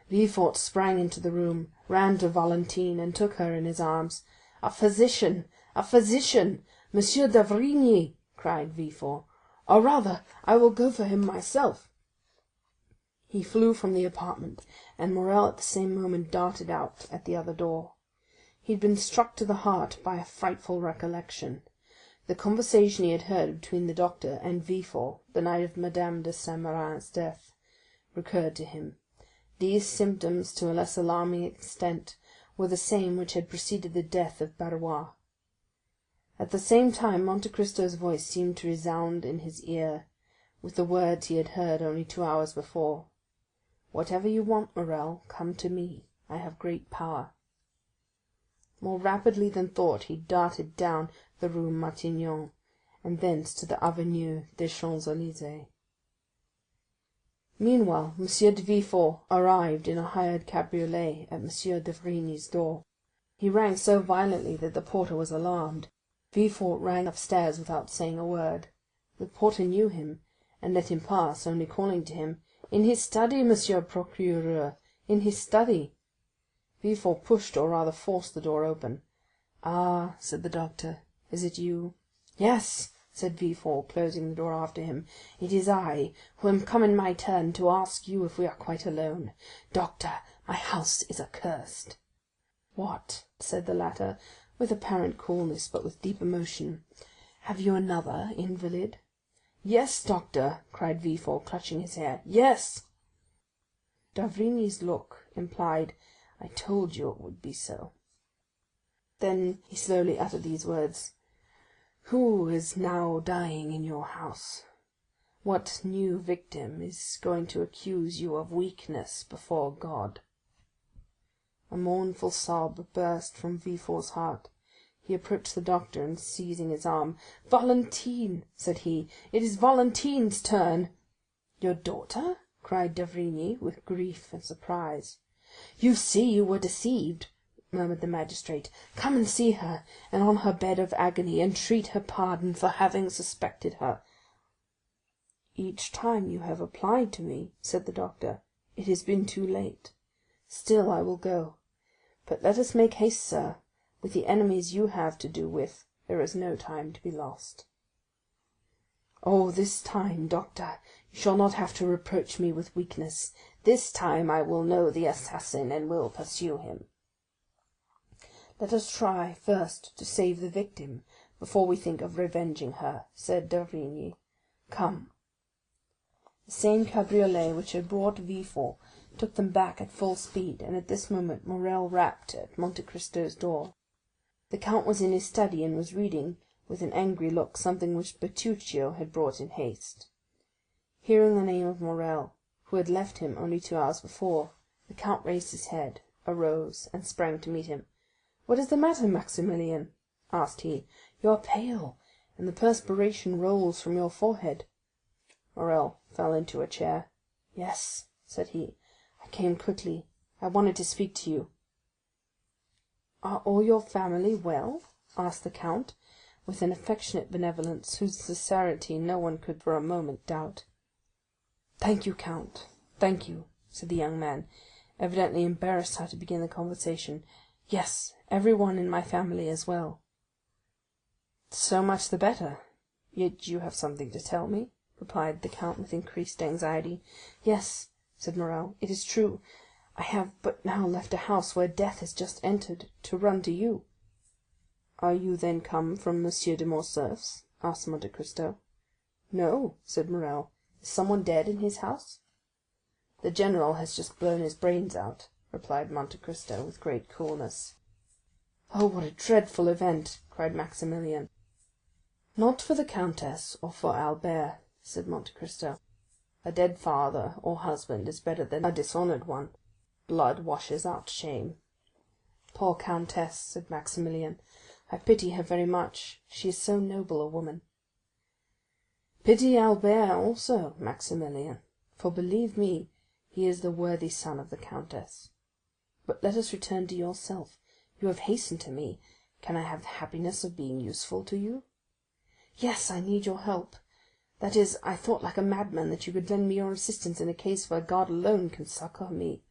Villefort sprang into the room, ran to Valentine, and took her in his arms. "A physician, a physician! Monsieur d'Avrigny!" cried Villefort. "Or rather, I will go for him myself." He flew from the apartment, and Morrel at the same moment darted out at the other door. He had been struck to the heart by a frightful recollection. The conversation he had heard between the doctor and Villefort the night of Madame de Saint Méran's death recurred to him. These symptoms, to a less alarming extent, were the same which had preceded the death of Barrois. At the same time Monte Cristo's voice seemed to resound in his ear, with the words he had heard only 2 hours before: "Whatever you want, Morrel, come to me. I have great power." More rapidly than thought he darted down the Rue Matignon, and thence to the Avenue des Champs-Élysées. Meanwhile, M. de Villefort arrived in a hired cabriolet at M. d'Avrigny's door. He rang so violently that the porter was alarmed. Villefort ran upstairs without saying a word. The porter knew him, and let him pass, only calling to him, In his study, Monsieur Procureur, in his study." Villefort pushed, or rather forced, the door open. "Ah," said the doctor, "is it you?" "Yes," said Villefort, closing the door after him, "it is I, who am come in my turn to ask you if we are quite alone. Doctor, my house is accursed." "What?" said the latter, with apparent coolness, but with deep emotion. "Have you another invalid?" "Yes, doctor," cried Villefort, clutching his hair, "yes." d'Avrigny's look implied, "I told you it would be so." Then he slowly uttered these words: "Who is now dying in your house? What new victim is going to accuse you of weakness before God?" A mournful sob burst from Villefort's heart. He approached the doctor, and seizing his arm, "Valentine," said he, "it is Valentine's turn." "Your daughter?" cried d'Avrigny, with grief and surprise. "You see you were deceived," murmured the magistrate. "Come and see her, and on her bed of agony entreat her pardon for having suspected her." "Each time you have applied to me," said the doctor, "it has been too late. Still I will go. But let us make haste, sir. With the enemies you have to do with, there is no time to be lost." "Oh, this time, doctor, you shall not have to reproach me with weakness. This time I will know the assassin, and will pursue him." "Let us try first to save the victim, before we think of revenging her," said d'Avrigny. "Come." The same cabriolet which had brought Villefort took them back at full speed, and at this moment Morrel rapped at Monte Cristo's door. The count was in his study, and was reading with an angry look something which Bertuccio had brought in haste. Hearing the name of Morrel, who had left him only 2 hours before, the count raised his head, arose, and sprang to meet him. "What is the matter, Maximilian?" asked he. "You are pale, and the perspiration rolls from your forehead." Morrel fell into a chair. "Yes," said he, "I came quickly. I wanted to speak to you." "Are all your family well?" asked the count, with an affectionate benevolence whose sincerity no one could for a moment doubt. "Thank you, count, thank you," said the young man, evidently embarrassed how to begin the conversation. "Yes, everyone in my family is well." "So much the better. Yet you have something to tell me," replied the count with increased anxiety. "Yes," said Morrel, "it is true. I have but now left a house where death has just entered, to run to you." "Are you then come from M. de Morcerf's?" asked Monte Cristo. "No," said Morrel. "Is someone dead in his house?" "The general has just blown his brains out," replied Monte Cristo with great coolness. "Oh, what a dreadful event!" cried Maximilian. "Not for the countess or for Albert," said Monte Cristo. "A dead father or husband is better than a dishonored one. Blood washes out shame." "Poor countess," said Maximilian, "I pity her very much, she is so noble a woman." "Pity Albert also, Maximilian, for believe me, he is the worthy son of the countess. But let us return to yourself. You have hastened to me. Can I have the happiness of being useful to you?" "Yes, I need your help. That is, I thought like a madman that you could lend me your assistance in a case where God alone can succor me."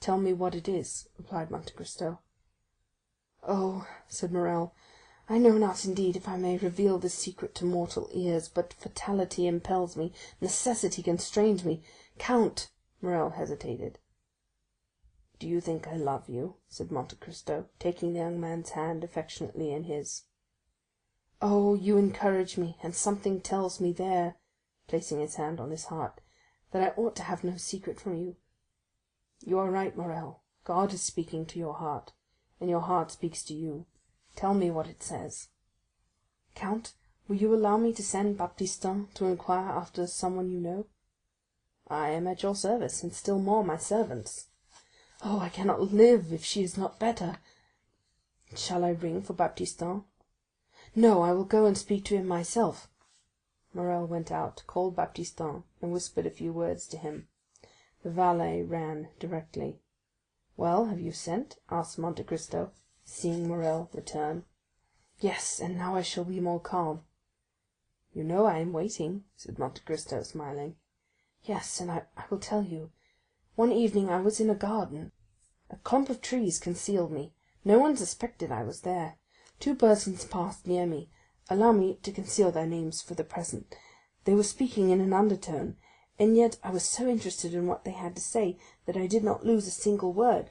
"Tell me what it is," replied Monte Cristo. "Oh," said Morrel, "I know not indeed if I may reveal this secret to mortal ears, but fatality impels me, necessity constrains me. Count——" Morrel hesitated. "Do you think I love you?" said Monte Cristo, taking the young man's hand affectionately in his. "Oh, you encourage me, and something tells me there," placing his hand on his heart, "that I ought to have no secret from you. You are right, Morrel. God is speaking to your heart, and your heart speaks to you. Tell me what it says." "Count, will you allow me to send Baptistin to inquire after someone you know?" "I am at your service, and still more my servant's." "Oh, I cannot live if she is not better." "Shall I ring for Baptistin?" "No, I will go and speak to him myself." Morrel went out, called Baptistin, and whispered a few words to him. The valet ran directly. "Well, have you sent?" asked Monte Cristo, seeing Morrel return. "Yes, and now I shall be more calm." "You know I am waiting," said Monte Cristo, smiling. Yes, and I will tell you. One evening I was in a garden. A clump of trees concealed me. No one suspected I was there. Two persons passed near me. Allow me to conceal their names for the present. They were speaking in an undertone, and yet I was so interested in what they had to say that I did not lose a single word.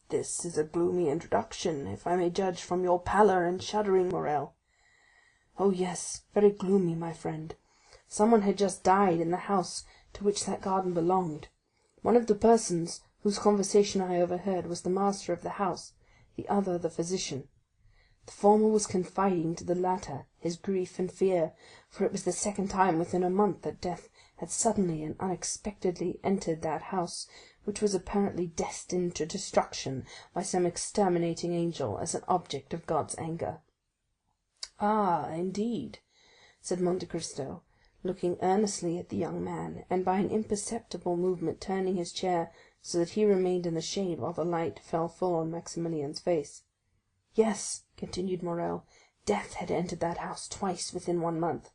This is a gloomy introduction, if I may judge from your pallor and shuddering, Morrel. Oh yes, very gloomy, my friend. Someone had just died in the house to which that garden belonged. One of the persons whose conversation I overheard was the master of the house, the other the physician. The former was confiding to the latter his grief and fear, for it was the second time within a month that death had suddenly and unexpectedly entered that house, which was apparently destined to destruction by some exterminating angel as an object of God's anger. "Ah, indeed," said Monte Cristo, looking earnestly at the young man, and by an imperceptible movement turning his chair so that he remained in the shade while the light fell full on Maximilian's face. "Yes," continued Morrel, "death had entered that house twice within 1 month."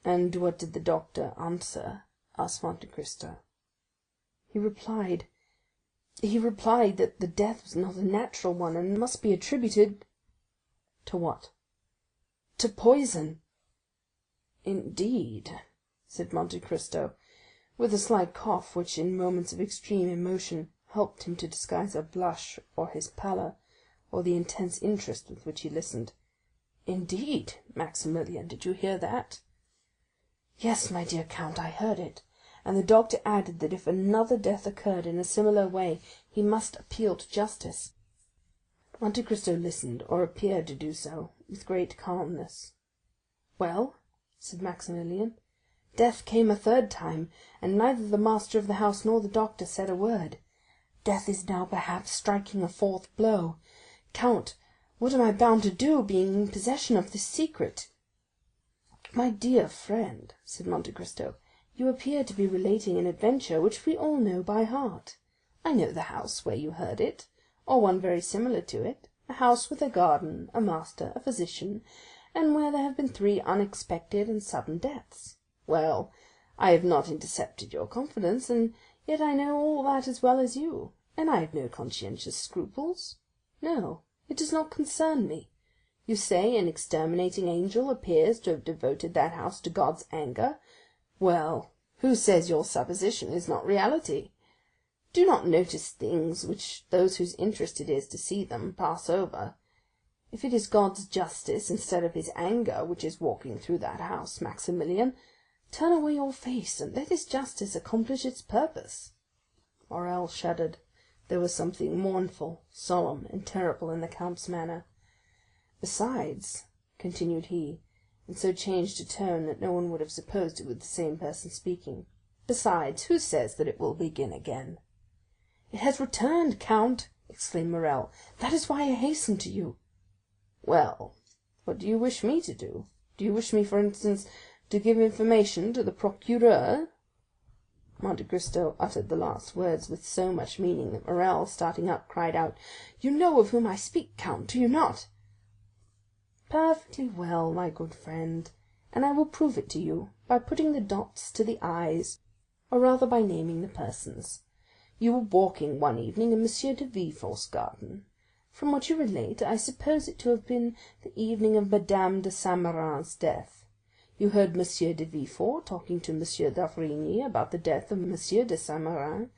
"And what did the doctor answer?" asked Monte Cristo. He replied that the death was not a natural one, and must be attributed—" "To what?" "To poison." "Indeed," said Monte Cristo, with a slight cough which in moments of extreme emotion helped him to disguise a blush, or his pallor, or the intense interest with which he listened. "Indeed, Maximilian, did you hear that?" "Yes, my dear count, I heard it, and the doctor added that if another death occurred in a similar way he must appeal to justice." Monte Cristo listened, or appeared to do so, with great calmness. "Well," said Maximilian, "death came a third time, and neither the master of the house nor the doctor said a word. Death is now perhaps striking a fourth blow. Count, what am I bound to do, being in possession of this secret?" "My dear friend," said Monte Cristo, "you appear to be relating an adventure which we all know by heart. I know the house where you heard it, or one very similar to it, a house with a garden, a master, a physician, and where there have been 3 unexpected and sudden deaths. Well, I have not intercepted your confidence, and yet I know all that as well as you, and I have no conscientious scruples. No, it does not concern me. You say an exterminating angel appears to have devoted that house to God's anger. Well, who says your supposition is not reality? Do not notice things which those whose interest it is to see them pass over. If it is God's justice instead of his anger which is walking through that house, Maximilian, turn away your face and let his justice accomplish its purpose." Morrel shuddered. There was something mournful, solemn, and terrible in the count's manner. "Besides," continued he, and so changed a tone that no one would have supposed it was the same person speaking, "besides, who says that it will begin again?" "It has returned, count!" exclaimed Morrel. "That is why I hasten to you." "Well, what do you wish me to do? Do you wish me, for instance, to give information to the procureur?" Monte Cristo uttered the last words with so much meaning that Morrel, starting up, cried out, "You know of whom I speak, count, do you not?" "Perfectly well, my good friend, and I will prove it to you by putting the dots to the i's, or rather by naming the persons. You were walking one evening in M. de Villefort's garden. From what you relate, I suppose it to have been the evening of Madame de Saint Méran's death. You heard M. de Villefort talking to M. d'Avrigny about the death of M. de Saint Méran,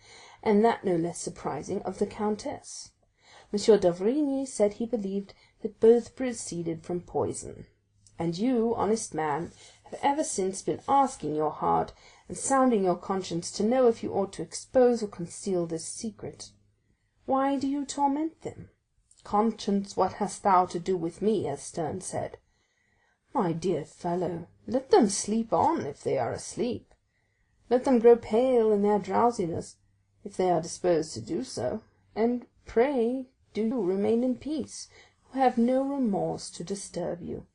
and that no less surprising, of the countess. M. d'Avrigny said he believed that both proceeded from poison, and you, honest man, have ever since been asking your heart and sounding your conscience to know if you ought to expose or conceal this secret. Why do you torment them? Conscience, what hast thou to do with me, as Sterne said? My dear fellow, let them sleep on if they are asleep. Let them grow pale in their drowsiness if they are disposed to do so, and pray do you remain in peace, who have no remorse to disturb you."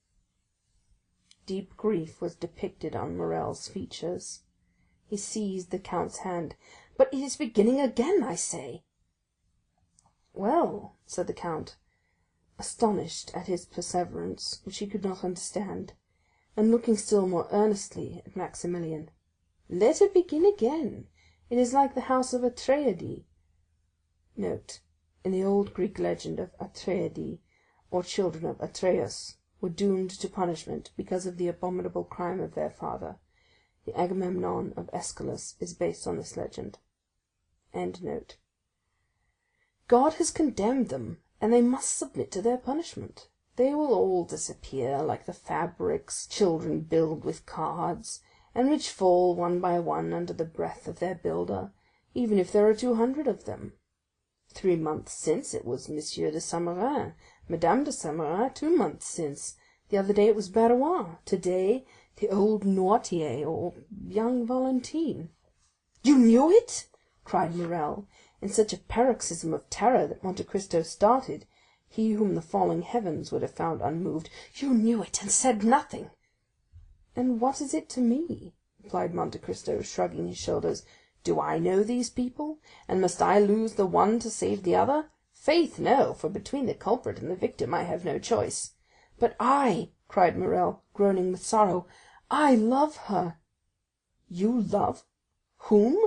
Deep grief was depicted on Morrel's features. He seized the count's hand. "But it is beginning again, I say." "Well," said the count, astonished at his perseverance, which he could not understand, and looking still more earnestly at Maximilian. Let it begin again. It is like the house of Atreides. Note: in the old Greek legend of Atreides, or children of Atreus, were doomed to punishment because of the abominable crime of their father. The Agamemnon of Aeschylus is based on this legend. End note. God has condemned them, and they must submit to their punishment. They will all disappear like the fabrics children build with cards, and which fall one by one under the breath of their builder, even if there are 200 of them. 3 months since it was Monsieur de Saint-Méran, Madame de Saint-Méran 2 months since. The other day it was Barouin. To-day the old Noirtier, or young Valentine. "You knew it?" cried Morrel, in such a paroxysm of terror that Monte Cristo started, he whom the falling heavens would have found unmoved. "You knew it, and said nothing." "And what is it to me?" replied Monte Cristo, shrugging his shoulders. "Do I know these people, and must I lose the one to save the other? Faith, no, for between the culprit and the victim I have no choice." "But I," cried Morrel, groaning with sorrow, "I love her." "You love whom?"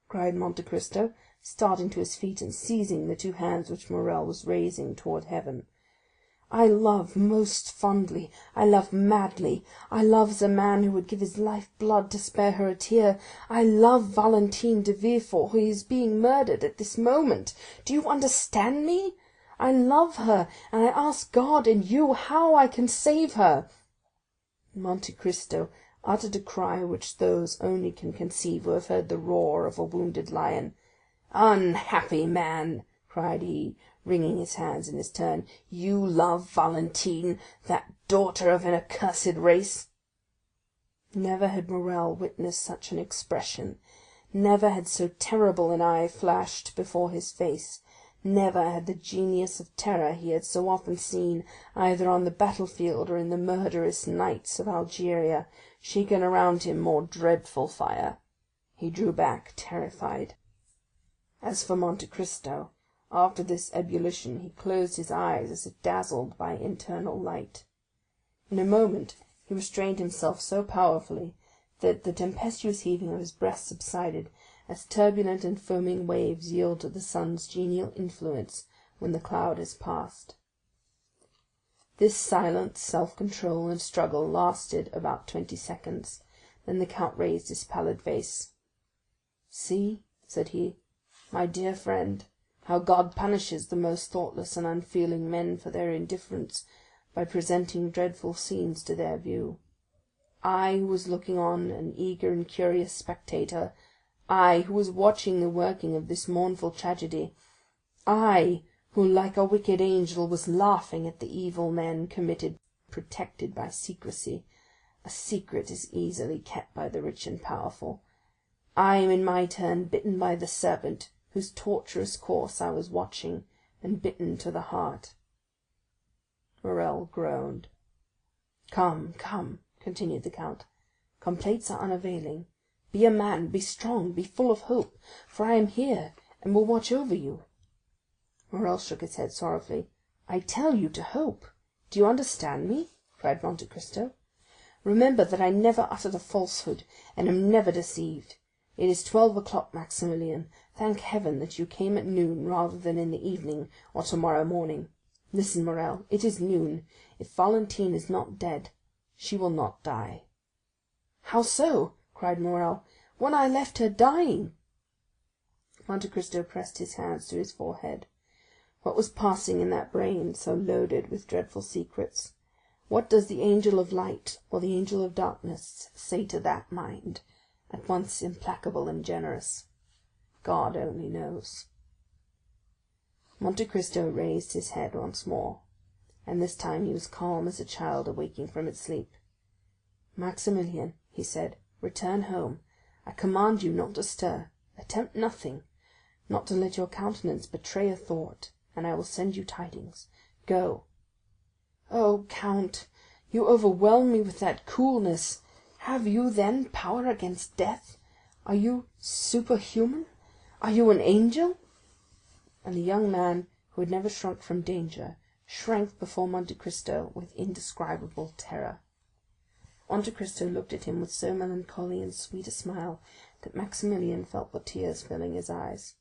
cried Monte Cristo, starting to his feet and seizing the 2 hands which Morrel was raising toward heaven. "I love most fondly, I love madly, I love as a man who would give his life blood to spare her a tear. I love Valentine de Villefort, who is being murdered at this moment. Do you understand me? I love her, and I ask God and you how I can save her." Monte Cristo uttered a cry which those only can conceive who have heard the roar of a wounded lion. "Unhappy man!" cried he, wringing his hands in his turn. "You love Valentine, that daughter of an accursed race!" Never had Morrel witnessed such an expression. Never had so terrible an eye flashed before his face. Never had the genius of terror he had so often seen, either on the battlefield or in the murderous nights of Algeria, shaken around him more dreadful fire. He drew back terrified. As for Monte Cristo, after this ebullition he closed his eyes as if dazzled by internal light. In a moment he restrained himself so powerfully that the tempestuous heaving of his breast subsided, as turbulent and foaming waves yield to the sun's genial influence when the cloud has passed. This silent self-control and struggle lasted about 20 seconds. Then the count raised his pallid face. "See," said he, "my dear friend, how God punishes the most thoughtless and unfeeling men for their indifference by presenting dreadful scenes to their view. I, who was looking on, an eager and curious spectator, I, who was watching the working of this mournful tragedy, I, who, like a wicked angel, was laughing at the evil men committed, protected by secrecy. A secret is easily kept by the rich and powerful. I am in my turn bitten by the serpent, whose tortuous course I was watching, and bitten to the heart." Morrel groaned. "Come, come," continued the count, "complaints are unavailing. Be a man, be strong, be full of hope, for I am here, and will watch over you." Morrel shook his head sorrowfully. "I tell you to hope. Do you understand me?" cried Monte Cristo. "Remember that I never uttered a falsehood, and am never deceived. It is 12 o'clock, Maximilian. Thank heaven that you came at noon rather than in the evening or tomorrow morning. Listen, Morrel, it is noon. If Valentine is not dead, she will not die." "How so?" cried Morrel, "when I left her dying?" Monte Cristo pressed his hands to his forehead. What was passing in that brain so loaded with dreadful secrets? What does the angel of light or the angel of darkness say to that mind, at once implacable and generous? God only knows. Monte Cristo raised his head once more, and this time he was calm as a child awaking from its sleep. "Maximilian," he said, "return home. I command you not to stir, attempt nothing, not to let your countenance betray a thought, and I will send you tidings. Go." "Oh, count, you overwhelm me with that coolness. Have you, then, power against death? Are you superhuman? Are you an angel?" And the young man, who had never shrunk from danger, shrank before Monte Cristo with indescribable terror. Monte Cristo looked at him with so melancholy and sweet a smile that Maximilian felt the tears filling his eyes.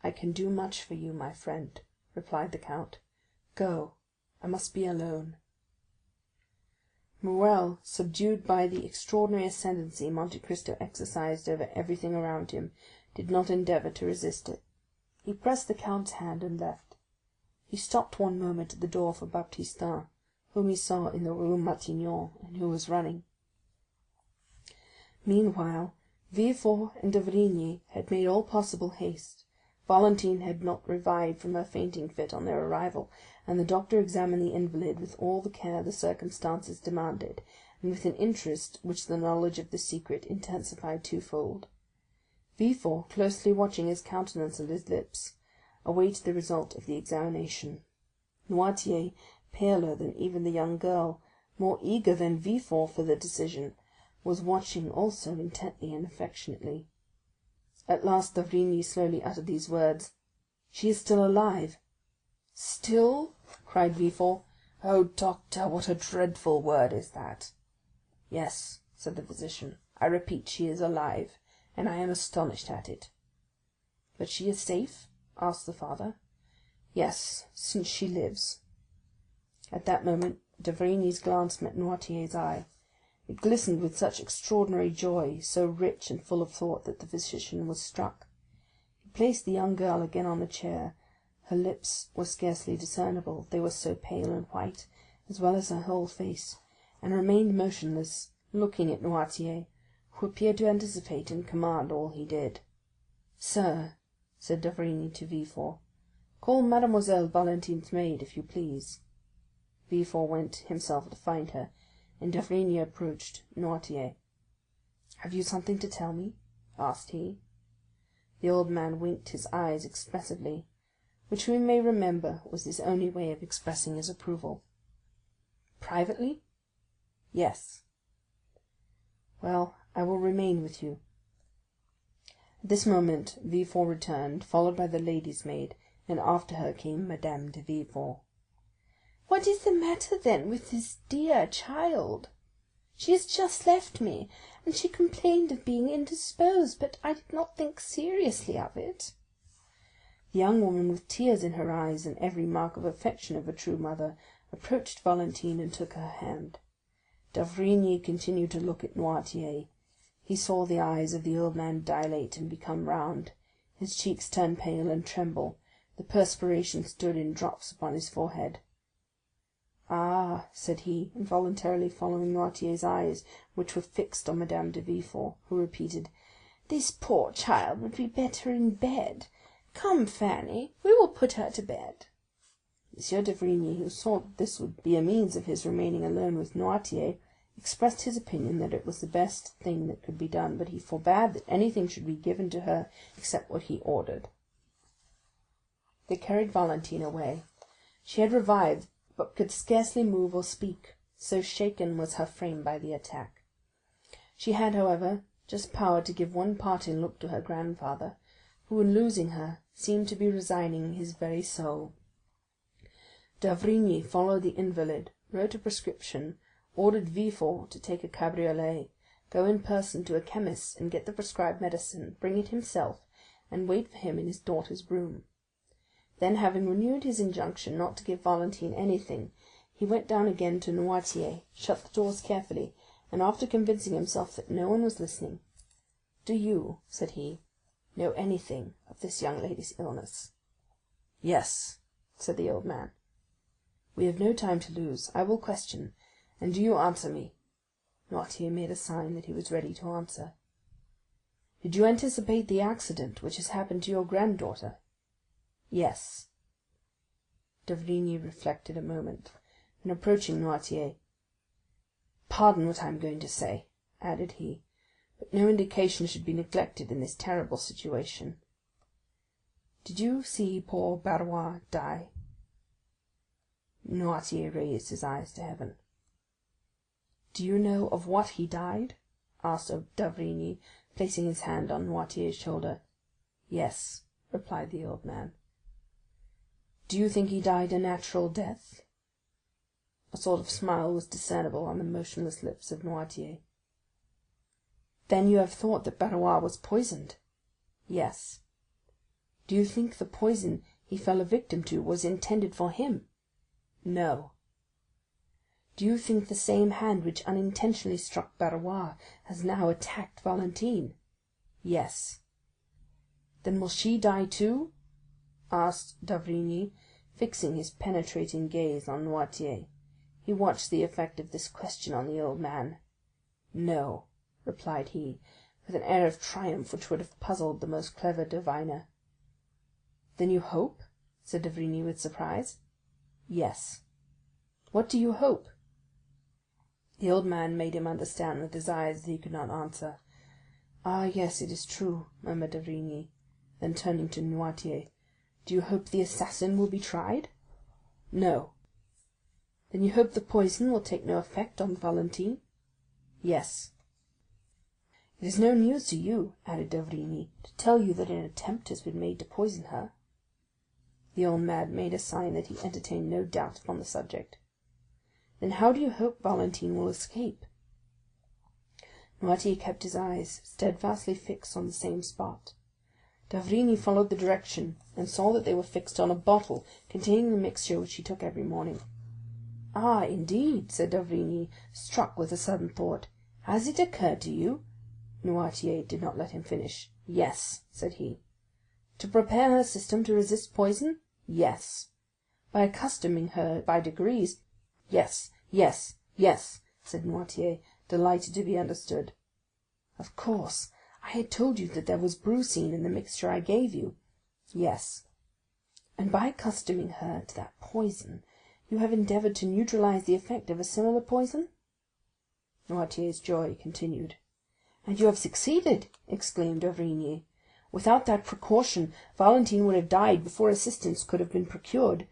"I can do much for you, my friend," replied the count. "Go, I must be alone." Morrel, subdued by the extraordinary ascendancy Monte Cristo exercised over everything around him, did not endeavor to resist it. He pressed the count's hand and left. He stopped one moment at the door for Baptistin, whom he saw in the Rue Matignon, and who was running. Meanwhile, Villefort and d'Avrigny had made all possible haste. Valentine had not revived from her fainting fit on their arrival, and the doctor examined the invalid with all the care the circumstances demanded, and with an interest which the knowledge of the secret intensified twofold. Villefort, closely watching his countenance and his lips, awaited the result of the examination. Noirtier, paler than even the young girl, more eager than Villefort for the decision, was watching also intently and affectionately. At last d'Avrigny slowly uttered these words: "She is still alive." "Still?" cried Villefort. "Oh, doctor, what a dreadful word is that!" "Yes," said the physician, "I repeat, she is alive, and I am astonished at it." "But she is safe?" asked the father. "Yes, since she lives." At that moment d'Avrigny's glance met Noirtier's eye. It glistened with such extraordinary joy, so rich and full of thought, that the physician was struck. He placed the young girl again on the chair. Her lips were scarcely discernible, they were so pale and white, as well as her whole face, and remained motionless, looking at Noirtier, who appeared to anticipate and command all he did. "Sir," said d'Avrigny to Villefort, "call Mademoiselle Valentine's maid, if you please." Villefort went himself to find her, and d'Avrigny approached Noirtier. "Have you something to tell me?" asked he. The old man winked his eyes expressively, which we may remember was his only way of expressing his approval. "Privately?" "Yes." "Well, I will remain with you." At this moment Villefort returned, followed by the lady's maid, and after her came Madame de Villefort. "What is the matter, then, with this dear child? She has just left me, and she complained of being indisposed, but I did not think seriously of it." The young woman, with tears in her eyes and every mark of affection of a true mother, approached Valentine and took her hand. D'Avrigny continued to look at Noirtier. He saw the eyes of the old man dilate and become round, his cheeks turn pale and tremble, the perspiration stood in drops upon his forehead. "Ah," said he, involuntarily following Noirtier's eyes, which were fixed on Madame de Villefort, who repeated, "This poor child would be better in bed. Come, Fanny, we will put her to bed." M. d'Avrigny, who saw that this would be a means of his remaining alone with Noirtier, expressed his opinion that it was the best thing that could be done, but he forbade that anything should be given to her except what he ordered. They carried Valentine away. She had revived, but could scarcely move or speak, so shaken was her frame by the attack. She had, however, just power to give one parting look to her grandfather, who, in losing her, seemed to be resigning his very soul. D'Avrigny followed the invalid, wrote a prescription, ordered Villefort to take a cabriolet, go in person to a chemist's and get the prescribed medicine, bring it himself, and wait for him in his daughter's room. Then, having renewed his injunction not to give Valentine anything, he went down again to Noirtier, shut the doors carefully, and after convincing himself that no one was listening, "Do you," said he, "know anything of this young lady's illness?" "Yes," said the old man. "We have no time to lose. I will question, and do you answer me." Noirtier made a sign that he was ready to answer. "Did you anticipate the accident which has happened to your granddaughter?" "Yes." D'Avrigny reflected a moment, and approaching Noirtier, "Pardon what I am going to say," added he, "but no indication should be neglected in this terrible situation. Did you see poor Barrois die?" Noirtier raised his eyes to heaven. "Do you know of what he died?" asked d'Avrigny, placing his hand on Noirtier's shoulder. "Yes," replied the old man. "Do you think he died a natural death?" A sort of smile was discernible on the motionless lips of Noirtier. "Then you have thought that Barrois was poisoned?" "Yes." "Do you think the poison he fell a victim to was intended for him?" "No." "Do you think the same hand which unintentionally struck Barrois has now attacked Valentine?" "Yes." "Then will she die too?" asked d'Avrigny, fixing his penetrating gaze on Noirtier. He watched the effect of this question on the old man. "No," replied he, with an air of triumph which would have puzzled the most clever diviner. "Then you hope?" said d'Avrigny with surprise. "Yes." "What do you hope?" The old man made him understand with his eyes that he could not answer. "Ah, yes, it is true," murmured d'Avrigny. Then turning to Noirtier, "Do you hope the assassin will be tried?" "No." "Then you hope the poison will take no effect on Valentine?" "Yes." "It is no news to you," added d'Avrigny, "to tell you that an attempt has been made to poison her?" The old man made a sign that he entertained no doubt upon the subject. "Then how do you hope Valentine will escape?" Noirtier kept his eyes steadfastly fixed on the same spot. D'Avrigny followed the direction, and saw that they were fixed on a bottle containing the mixture which he took every morning. "Ah, indeed," said d'Avrigny, struck with a sudden thought. "Has it occurred to you——" Noirtier did not let him finish. "Yes," said he. "To prepare her system to resist poison?" "Yes." "By accustoming her by degrees——" "Yes, yes, yes," said Noirtier, delighted to be understood. "Of course, I had told you that there was brucine in the mixture I gave you." "Yes." "And by accustoming her to that poison, you have endeavored to neutralize the effect of a similar poison?" Noirtier's joy continued. "And you have succeeded!" exclaimed d'Avrigny. "Without that precaution, Valentine would have died before assistance could have been procured.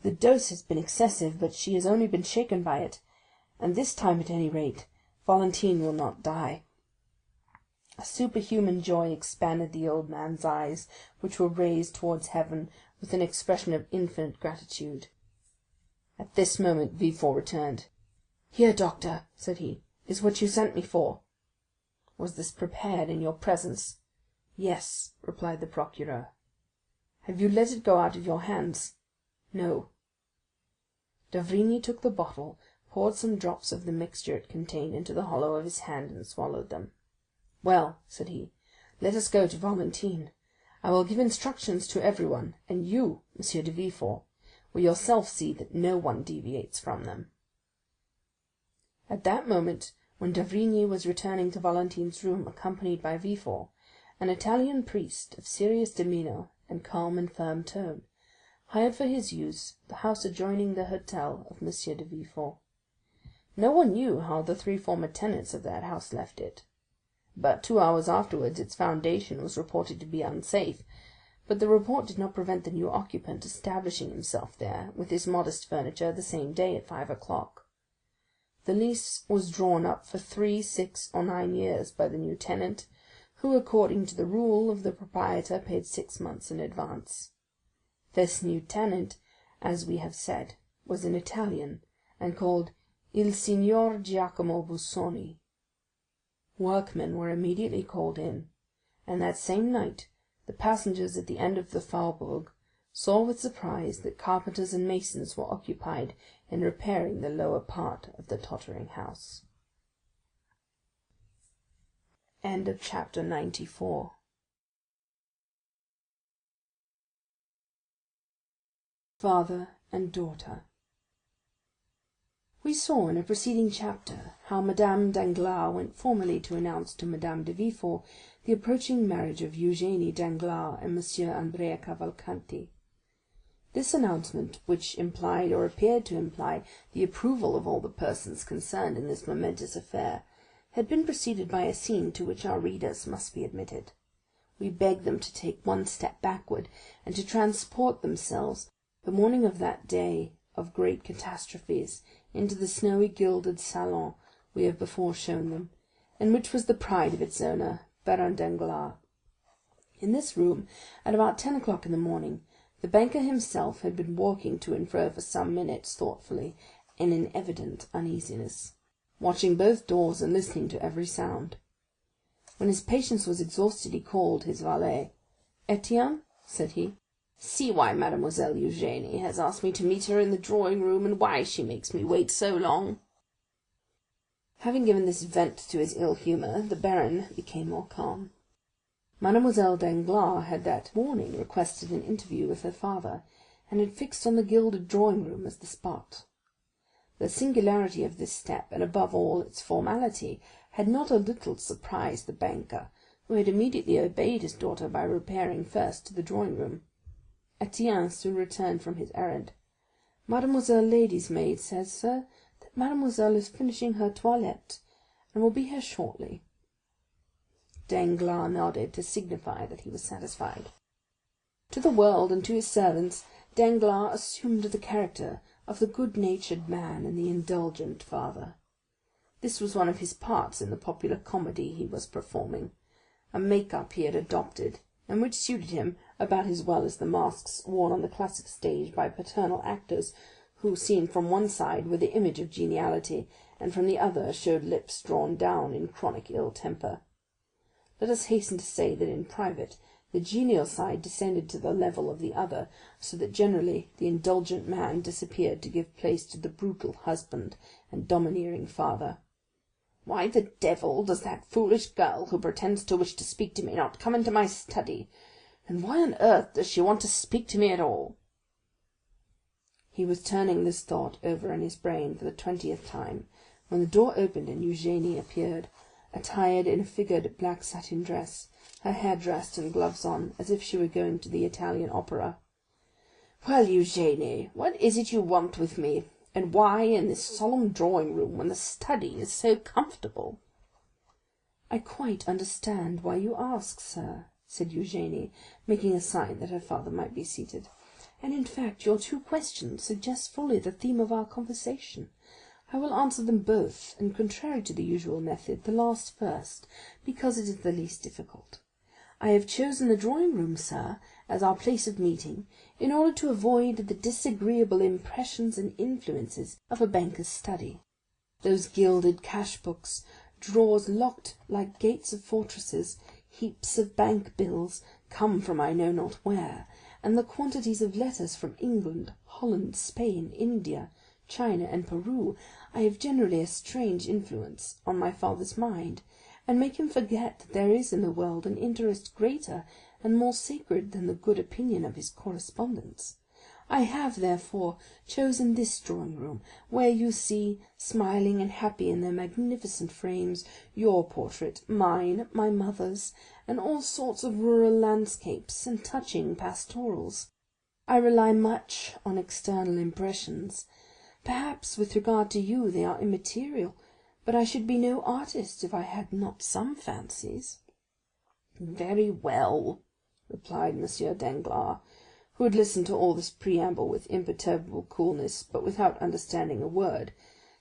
The dose has been excessive, but she has only been shaken by it, and this time, at any rate, Valentine will not die." A superhuman joy expanded the old man's eyes, which were raised towards heaven with an expression of infinite gratitude. At this moment Villefort returned. "Here, doctor," said he, "is what you sent me for." "Was this prepared in your presence?" "Yes," replied the procureur. "Have you let it go out of your hands?" "No." D'Avrigny took the bottle, poured some drops of the mixture it contained into the hollow of his hand, and swallowed them. "Well," said he, "let us go to Valentine. I will give instructions to everyone, and you, Monsieur de Villefort, will yourself see that no one deviates from them." At that moment, when d'Avrigny was returning to Valentine's room accompanied by Villefort, an Italian priest of serious demeanor and calm and firm tone hired for his use the house adjoining the hotel of M. de Villefort. No one knew how the three former tenants of that house left it. About 2 hours afterwards its foundation was reported to be unsafe, but the report did not prevent the new occupant establishing himself there with his modest furniture the same day at 5 o'clock. The lease was drawn up for 3, 6, or 9 years by the new tenant, who, according to the rule of the proprietor, paid 6 months in advance. This new tenant, as we have said, was an Italian, and called Il Signor Giacomo Busoni. Workmen were immediately called in, and that same night the passengers at the end of the Faubourg saw with surprise that carpenters and masons were occupied in repairing the lower part of the tottering house. Chapter 94. Father and daughter. We saw in a preceding chapter how Madame Danglars went formally to announce to Madame de Villefort the approaching marriage of Eugénie Danglars and M. Andrea Cavalcanti. This announcement, which implied or appeared to imply the approval of all the persons concerned in this momentous affair, had been preceded by a scene to which our readers must be admitted. We beg them to take one step backward, and to transport themselves, the morning of that day of great catastrophes, into the snowy gilded salon we have before shown them, and which was the pride of its owner, Baron Danglars. In this room, at about 10 o'clock in the morning, the banker himself had been walking to and fro for some minutes thoughtfully, and in evident uneasiness, watching both doors and listening to every sound. When his patience was exhausted, he called his valet. "Etienne," said he, "see why Mademoiselle Eugénie has asked me to meet her in the drawing-room, and why she makes me wait so long." Having given this vent to his ill humour, the baron became more calm. Mademoiselle Danglars had that morning requested an interview with her father, and had fixed on the gilded drawing-room as the spot. The singularity of this step, and above all its formality, had not a little surprised the banker, who had immediately obeyed his daughter by repairing first to the drawing-room. Etienne soon returned from his errand. "Mademoiselle lady's maid says, sir, that mademoiselle is finishing her toilette, and will be here shortly." Danglars nodded to signify that he was satisfied. To the world and to his servants, Danglars assumed the character of the good-natured man and the indulgent father. This was one of his parts in the popular comedy he was performing, a make-up he had adopted, and which suited him about as well as the masks worn on the classic stage by paternal actors, who, seen from one side, were the image of geniality, and from the other showed lips drawn down in chronic ill-temper. Let us hasten to say that in private the genial side descended to the level of the other, so that generally the indulgent man disappeared to give place to the brutal husband and domineering father. "Why the devil does that foolish girl, who pretends to wish to speak to me, not come into my study? And why on earth does she want to speak to me at all?" He was turning this thought over in his brain for the 20th time, when the door opened and Eugénie appeared, attired in a figured black satin dress, her hair dressed and gloves on, as if she were going to the Italian opera. "Well, Eugénie, what is it you want with me? And why in this solemn drawing-room, when the study is so comfortable?" "I quite understand why you ask, sir," said Eugénie, making a sign that her father might be seated. "And in fact your two questions suggest fully the theme of our conversation. I will answer them both, and contrary to the usual method, the last first, because it is the least difficult. I have chosen the drawing-room, sir, as our place of meeting, in order to avoid the disagreeable impressions and influences of a banker's study. Those gilded cash-books, drawers locked like gates of fortresses, heaps of bank bills, come from I know not where, and the quantities of letters from England, Holland, Spain, India, China, and Peru, I have generally a strange influence on my father's mind, and make him forget that there is in the world an interest greater and more sacred than the good opinion of his correspondents. I have, therefore, chosen this drawing-room, where you see, smiling and happy in their magnificent frames, your portrait, mine, my mother's, and all sorts of rural landscapes and touching pastorals. I rely much on external impressions. Perhaps with regard to you they are immaterial, but I should be no artist if I had not some fancies." "Very well," replied M. Danglars, who had listened to all this preamble with imperturbable coolness, but without understanding a word,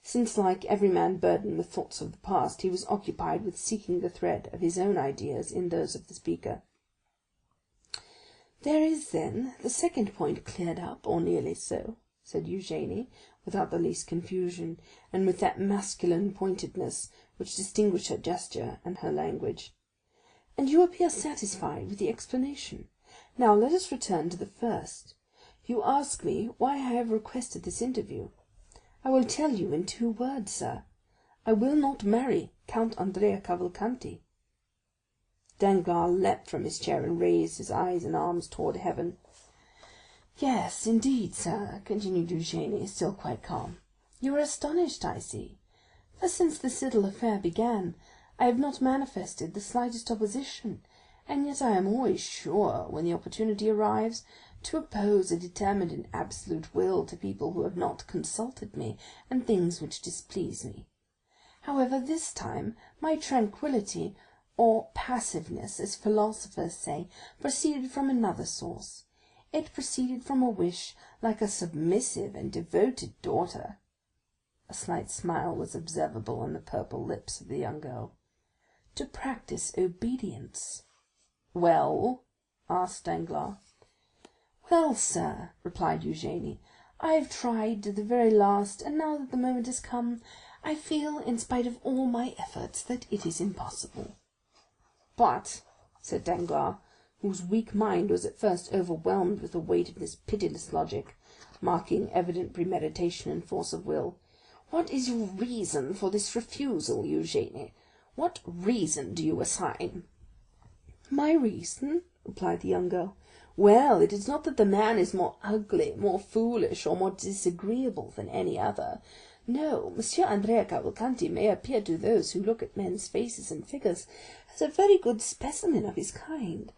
since, like every man burdened with thoughts of the past, he was occupied with seeking the thread of his own ideas in those of the speaker. "There is, then, the second point cleared up, or nearly so," said Eugénie, without the least confusion, and with that masculine pointedness which distinguished her gesture and her language. "And you appear satisfied with the explanation. Now let us return to the first. You ask me why I have requested this interview. I will tell you in 2 words, sir. I will not marry Count Andrea Cavalcanti." Danglars leapt from his chair and raised his eyes and arms toward heaven. "Yes, indeed, sir," continued Eugénie, still quite calm. "You are astonished, I see. For since this little affair began, I have not manifested the slightest opposition, and yet I am always sure, when the opportunity arrives, to oppose a determined and absolute will to people who have not consulted me, and things which displease me. However, this time my tranquillity, or passiveness, as philosophers say, proceeded from another source. It proceeded from a wish, like a submissive and devoted daughter." A slight smile was observable on the purple lips of the young girl. "To practice obedience." "Well?" asked Danglars. "Well, sir," replied Eugénie, I have tried to the very last, and now that the moment has come, I feel, in spite of all my efforts, that it is impossible." "But," said Danglars, whose weak mind was at first overwhelmed with the weight of this pitiless logic, marking evident premeditation and force of will, "what is your reason for this refusal, Eugénie? What reason do you assign?" "My reason?" replied the young girl. "Well, it is not that the man is more ugly, more foolish, or more disagreeable than any other. No, M. Andrea Cavalcanti may appear to those who look at men's faces and figures as a very good specimen of his kind.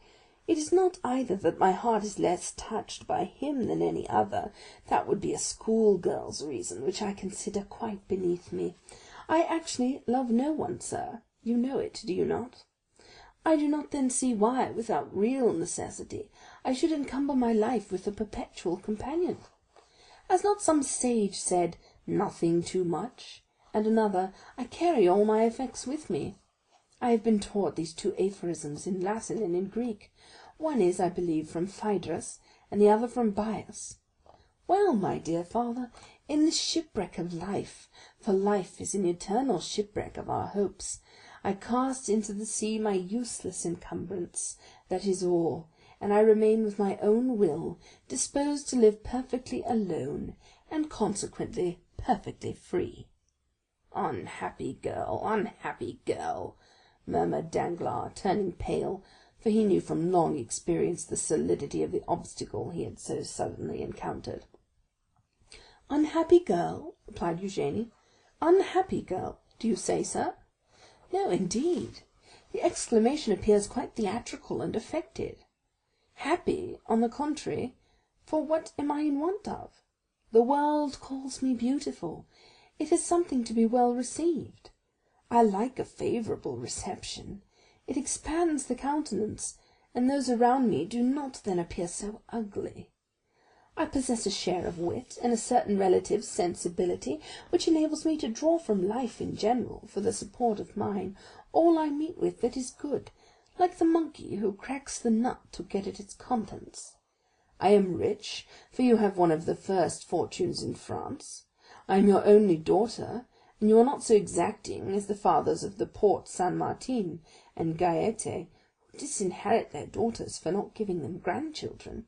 It is not either that my heart is less touched by him than any other. That would be a schoolgirl's reason, which I consider quite beneath me. I actually love no one, sir. You know it, do you not? I do not then see why, without real necessity, I should encumber my life with a perpetual companion. Has not some sage said, 'Nothing too much,' and another, 'I carry all my effects with me'? I have been taught these two aphorisms in Latin and in Greek. One is, I believe, from Phaedrus, and the other from Bias. Well, my dear father, in this shipwreck of life, for life is an eternal shipwreck of our hopes, I cast into the sea my useless encumbrance, that is all, and I remain with my own will, disposed to live perfectly alone, and consequently perfectly free." "Unhappy girl," murmured Danglars, turning pale, for he knew from long experience the solidity of the obstacle he had so suddenly encountered. "Unhappy girl," replied Eugénie. "Unhappy girl, do you say, sir? No, indeed. The exclamation appears quite theatrical and affected. Happy, on the contrary, for what am I in want of? The world calls me beautiful. It is something to be well received. I like a favorable reception. It expands the countenance, and those around me do not then appear so ugly. I possess a share of wit and a certain relative sensibility, which enables me to draw from life in general, for the support of mine, all I meet with that is good, like the monkey who cracks the nut to get at its contents. I am rich, for you have one of the first fortunes in France. I am your only daughter, and you are not so exacting as the fathers of the Porte Saint Martin and Gaete, who disinherit their daughters for not giving them grandchildren.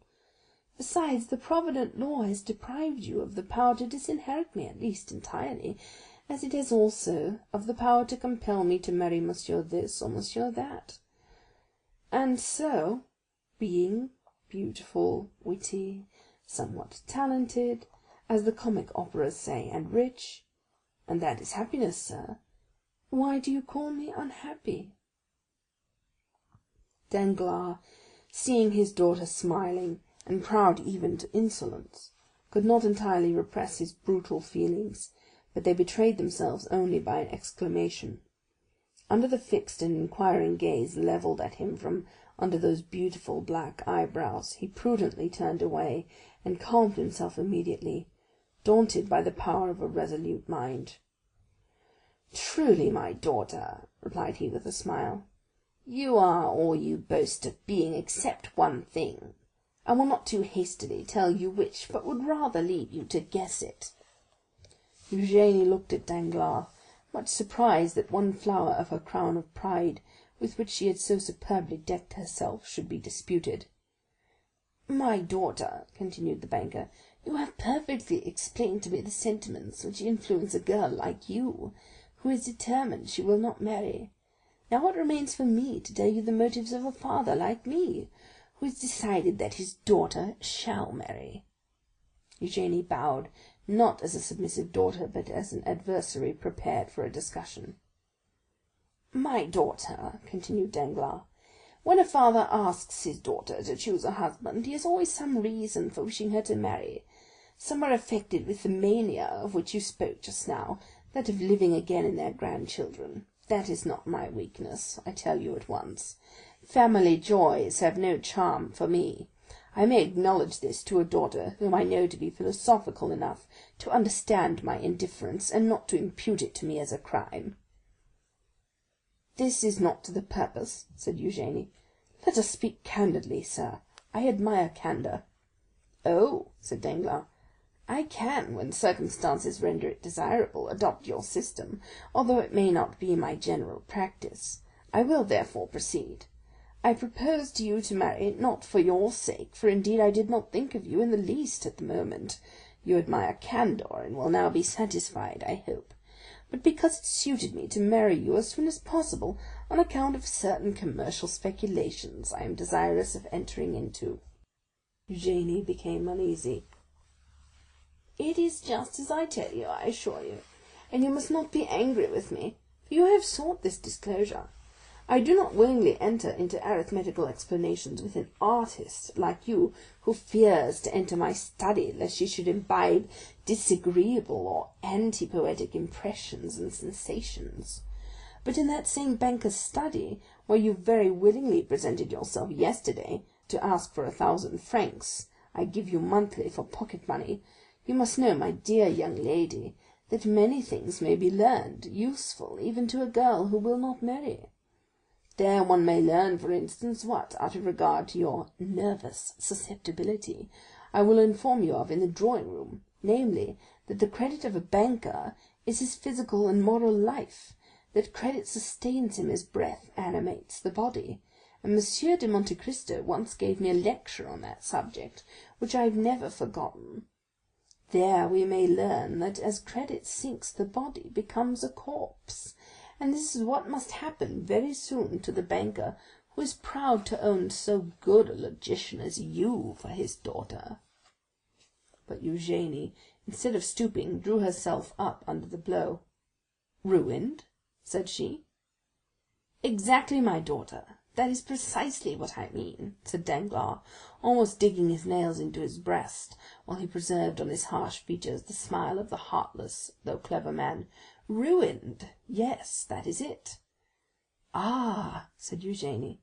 Besides, the provident law has deprived you of the power to disinherit me, at least entirely, as it has also of the power to compel me to marry monsieur this or monsieur that. And so, being beautiful, witty, somewhat talented, as the comic operas say, and rich, and that is happiness, sir, why do you call me unhappy?" Danglars, seeing his daughter smiling, and proud even to insolence, could not entirely repress his brutal feelings, but they betrayed themselves only by an exclamation. Under the fixed and inquiring gaze levelled at him from under those beautiful black eyebrows, he prudently turned away, and calmed himself immediately, daunted by the power of a resolute mind. "Truly, my daughter," replied he with a smile, "you are all you boast of being except one thing. I will not too hastily tell you which, but would rather leave you to guess it." Eugénie looked at Danglars, much surprised that one flower of her crown of pride, with which she had so superbly decked herself, should be disputed. "My daughter," continued the banker, "you have perfectly explained to me the sentiments which influence a girl like you, who is determined she will not marry. Now it remains for me to tell you the motives of a father like me, who has decided that his daughter shall marry." Eugénie bowed, not as a submissive daughter, but as an adversary prepared for a discussion. "My daughter," continued Danglars, "when a father asks his daughter to choose a husband, he has always some reason for wishing her to marry. Some are affected with the mania of which you spoke just now, that of living again in their grandchildren. That is not my weakness, I tell you at once. Family joys have no charm for me. I may acknowledge this to a daughter whom I know to be philosophical enough to understand my indifference, and not to impute it to me as a crime." "This is not to the purpose," said Eugénie. "Let us speak candidly, sir. I admire candor." "Oh," said Danglars, I can, when circumstances render it desirable, adopt your system, although it may not be my general practice. I will therefore proceed. I propose to you to marry, not for your sake, for indeed I did not think of you in the least at the moment. You admire candour, and will now be satisfied, I hope, but because it suited me to marry you as soon as possible, on account of certain commercial speculations I am desirous of entering into. Eugénie became uneasy. It is just as I tell you, I assure you, and you must not be angry with me, for you have sought this disclosure. I do not willingly enter into arithmetical explanations with an artist like you, who fears to enter my study lest she should imbibe disagreeable or anti-poetic impressions and sensations. But in that same banker's study, where you very willingly presented yourself yesterday to ask for 1,000 francs, I give you monthly for pocket money, you must know, my dear young lady, that many things may be learned, useful even to a girl who will not marry. There one may learn, for instance, what, out of regard to your nervous susceptibility, I will inform you of in the drawing-room, namely, that the credit of a banker is his physical and moral life, that credit sustains him as breath animates the body, and Monsieur de Monte Cristo once gave me a lecture on that subject, which I have never forgotten. There we may learn that as credit sinks the body becomes a corpse, and this is what must happen very soon to the banker who is proud to own so good a logician as you for his daughter. But Eugénie, instead of stooping, drew herself up under the blow. "Ruined?" said she. "Exactly, my daughter. That is precisely what I mean," said Danglars, almost digging his nails into his breast, while he preserved on his harsh features the smile of the heartless though clever man. "Ruined! Yes, that is it." "Ah," said Eugénie.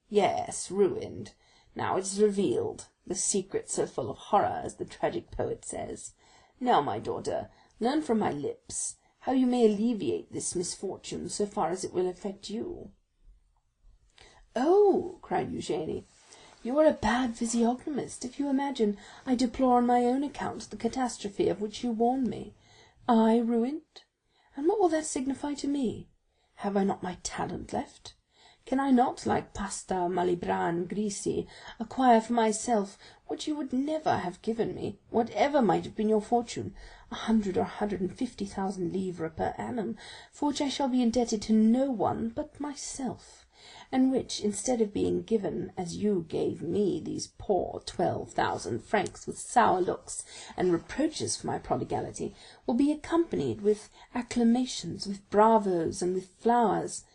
"Yes, ruined. Now it is revealed, the secret so full of horror, as the tragic poet says. Now, my daughter, learn from my lips how you may alleviate this misfortune so far as it will affect you." "Oh," cried Eugénie, "you are a bad physiognomist if you imagine I deplore on my own account the catastrophe of which you warn me. I ruined? And what will that signify to me? Have I not my talent left? Can I not, like Pasta, Malibran, Grisi, acquire for myself what you would never have given me, whatever might have been your fortune, 100 or 150,000 livres per annum, for which I shall be indebted to no one but myself, and which, instead of being given as you gave me these poor 12,000 francs with sour looks and reproaches for my prodigality, will be accompanied with acclamations, with bravos, and with flowers.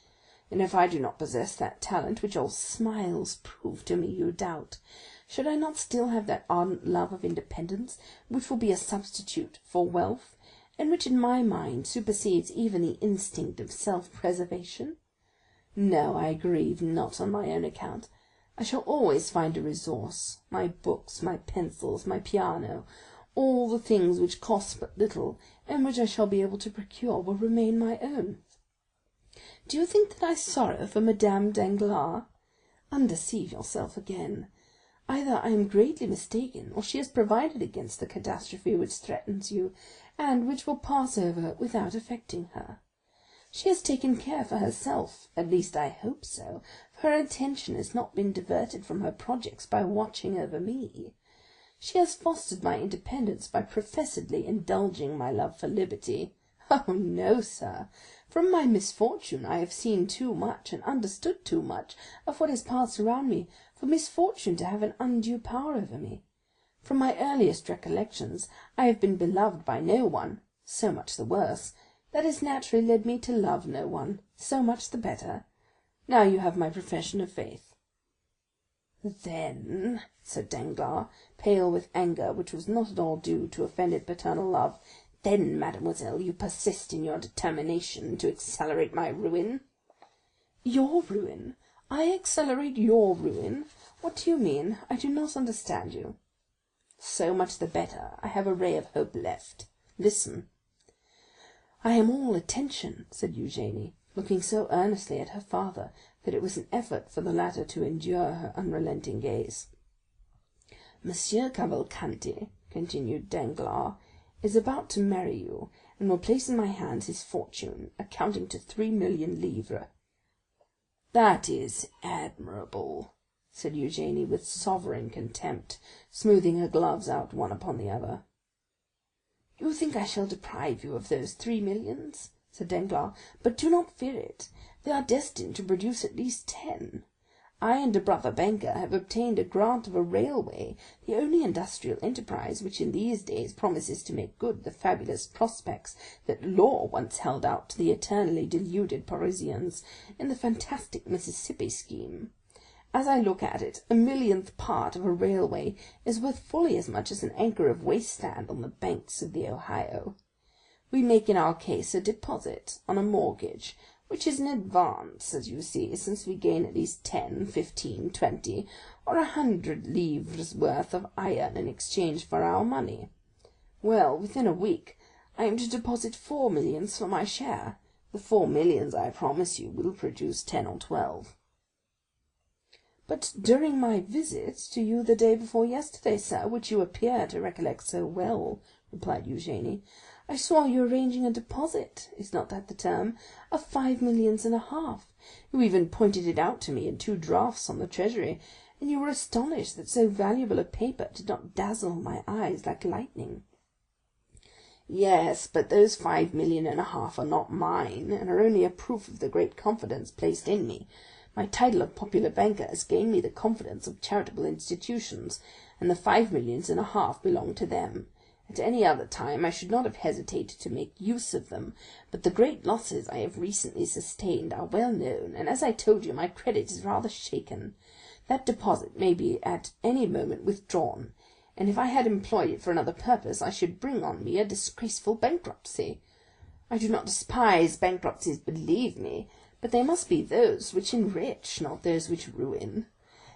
And if I do not possess that talent which all smiles prove to me you doubt, should I not still have that ardent love of independence which will be a substitute for wealth, and which in my mind supersedes even the instinct of self-preservation? No, I grieve not on my own account. I shall always find a resource. My books, my pencils, my piano, all the things which cost but little, and which I shall be able to procure, will remain my own. Do you think that I sorrow for Madame Danglars? Undeceive yourself again. Either I am greatly mistaken, or she has provided against the catastrophe which threatens you, and which will pass over without affecting her. She has taken care for herself, at least I hope so, for her attention has not been diverted from her projects by watching over me. She has fostered my independence by professedly indulging my love for liberty. Oh, no, sir. From my misfortune I have seen too much and understood too much of what has passed around me for misfortune to have an undue power over me. From my earliest recollections I have been beloved by no one, so much the worse. That has naturally led me to love no one, so much the better. Now you have my profession of faith." "Then," said Danglars, pale with anger which was not at all due to offended paternal love, "then, mademoiselle, you persist in your determination to accelerate my ruin?" "Your ruin? I accelerate your ruin? What do you mean? I do not understand you." "So much the better. I have a ray of hope left. Listen." "I am all attention," said Eugénie, looking so earnestly at her father that it was an effort for the latter to endure her unrelenting gaze. "Monsieur Cavalcanti," continued Danglars, is about to marry you, and will place in my hands his fortune, amounting to 3,000,000 livres." "That is admirable," said Eugénie with sovereign contempt, smoothing her gloves out one upon the other. "You think I shall deprive you of those 3,000,000s?" said Danglars, "but do not fear it. They are destined to produce at least 10. I and a brother banker have obtained a grant of a railway, the only industrial enterprise which in these days promises to make good the fabulous prospects that law once held out to the eternally deluded Parisians in the fantastic Mississippi scheme. As I look at it, a millionth part of a railway is worth fully as much as an acre of waste land on the banks of the Ohio. We make in our case a deposit on a mortgage, which is an advance, as you see, since we gain at least 10, 15, 20, or 100 livres worth of iron in exchange for our money. Well, within a week I am to deposit 4 millions for my share. The 4 millions, I promise you, will produce 10 or 12. "But during my visit to you the day before yesterday, sir, which you appear to recollect so well," replied Eugénie, "I saw you arranging a deposit, is not that the term, of 5,5 millions. You even pointed it out to me in 2 drafts on the treasury, and you were astonished that so valuable a paper did not dazzle my eyes like lightning." "Yes, but those 5,5 millions are not mine, and are only a proof of the great confidence placed in me. My title of popular banker has gained me the confidence of charitable institutions, and the 5,5 millions belong to them. At any other time I should not have hesitated to make use of them, but the great losses I have recently sustained are well known, and as I told you, my credit is rather shaken. That deposit may be at any moment withdrawn, and if I had employed it for another purpose, I should bring on me a disgraceful bankruptcy. I do not despise bankruptcies, believe me, but they must be those which enrich, not those which ruin.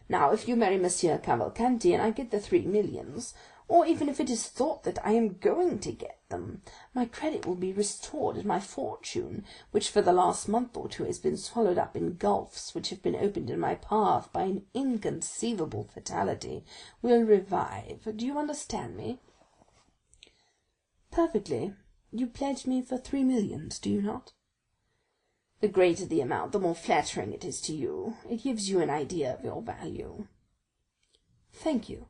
Now, if you marry Monsieur Cavalcanti, and I get the 3 millions, or even if it is thought that I am going to get them, my credit will be restored, and my fortune, which for the last month or 2 has been swallowed up in gulfs which have been opened in my path by an inconceivable fatality, will revive. Do you understand me?" "Perfectly. You pledge me for 3 millions, do you not?" "The greater the amount, the more flattering it is to you. It gives you an idea of your value." "Thank you.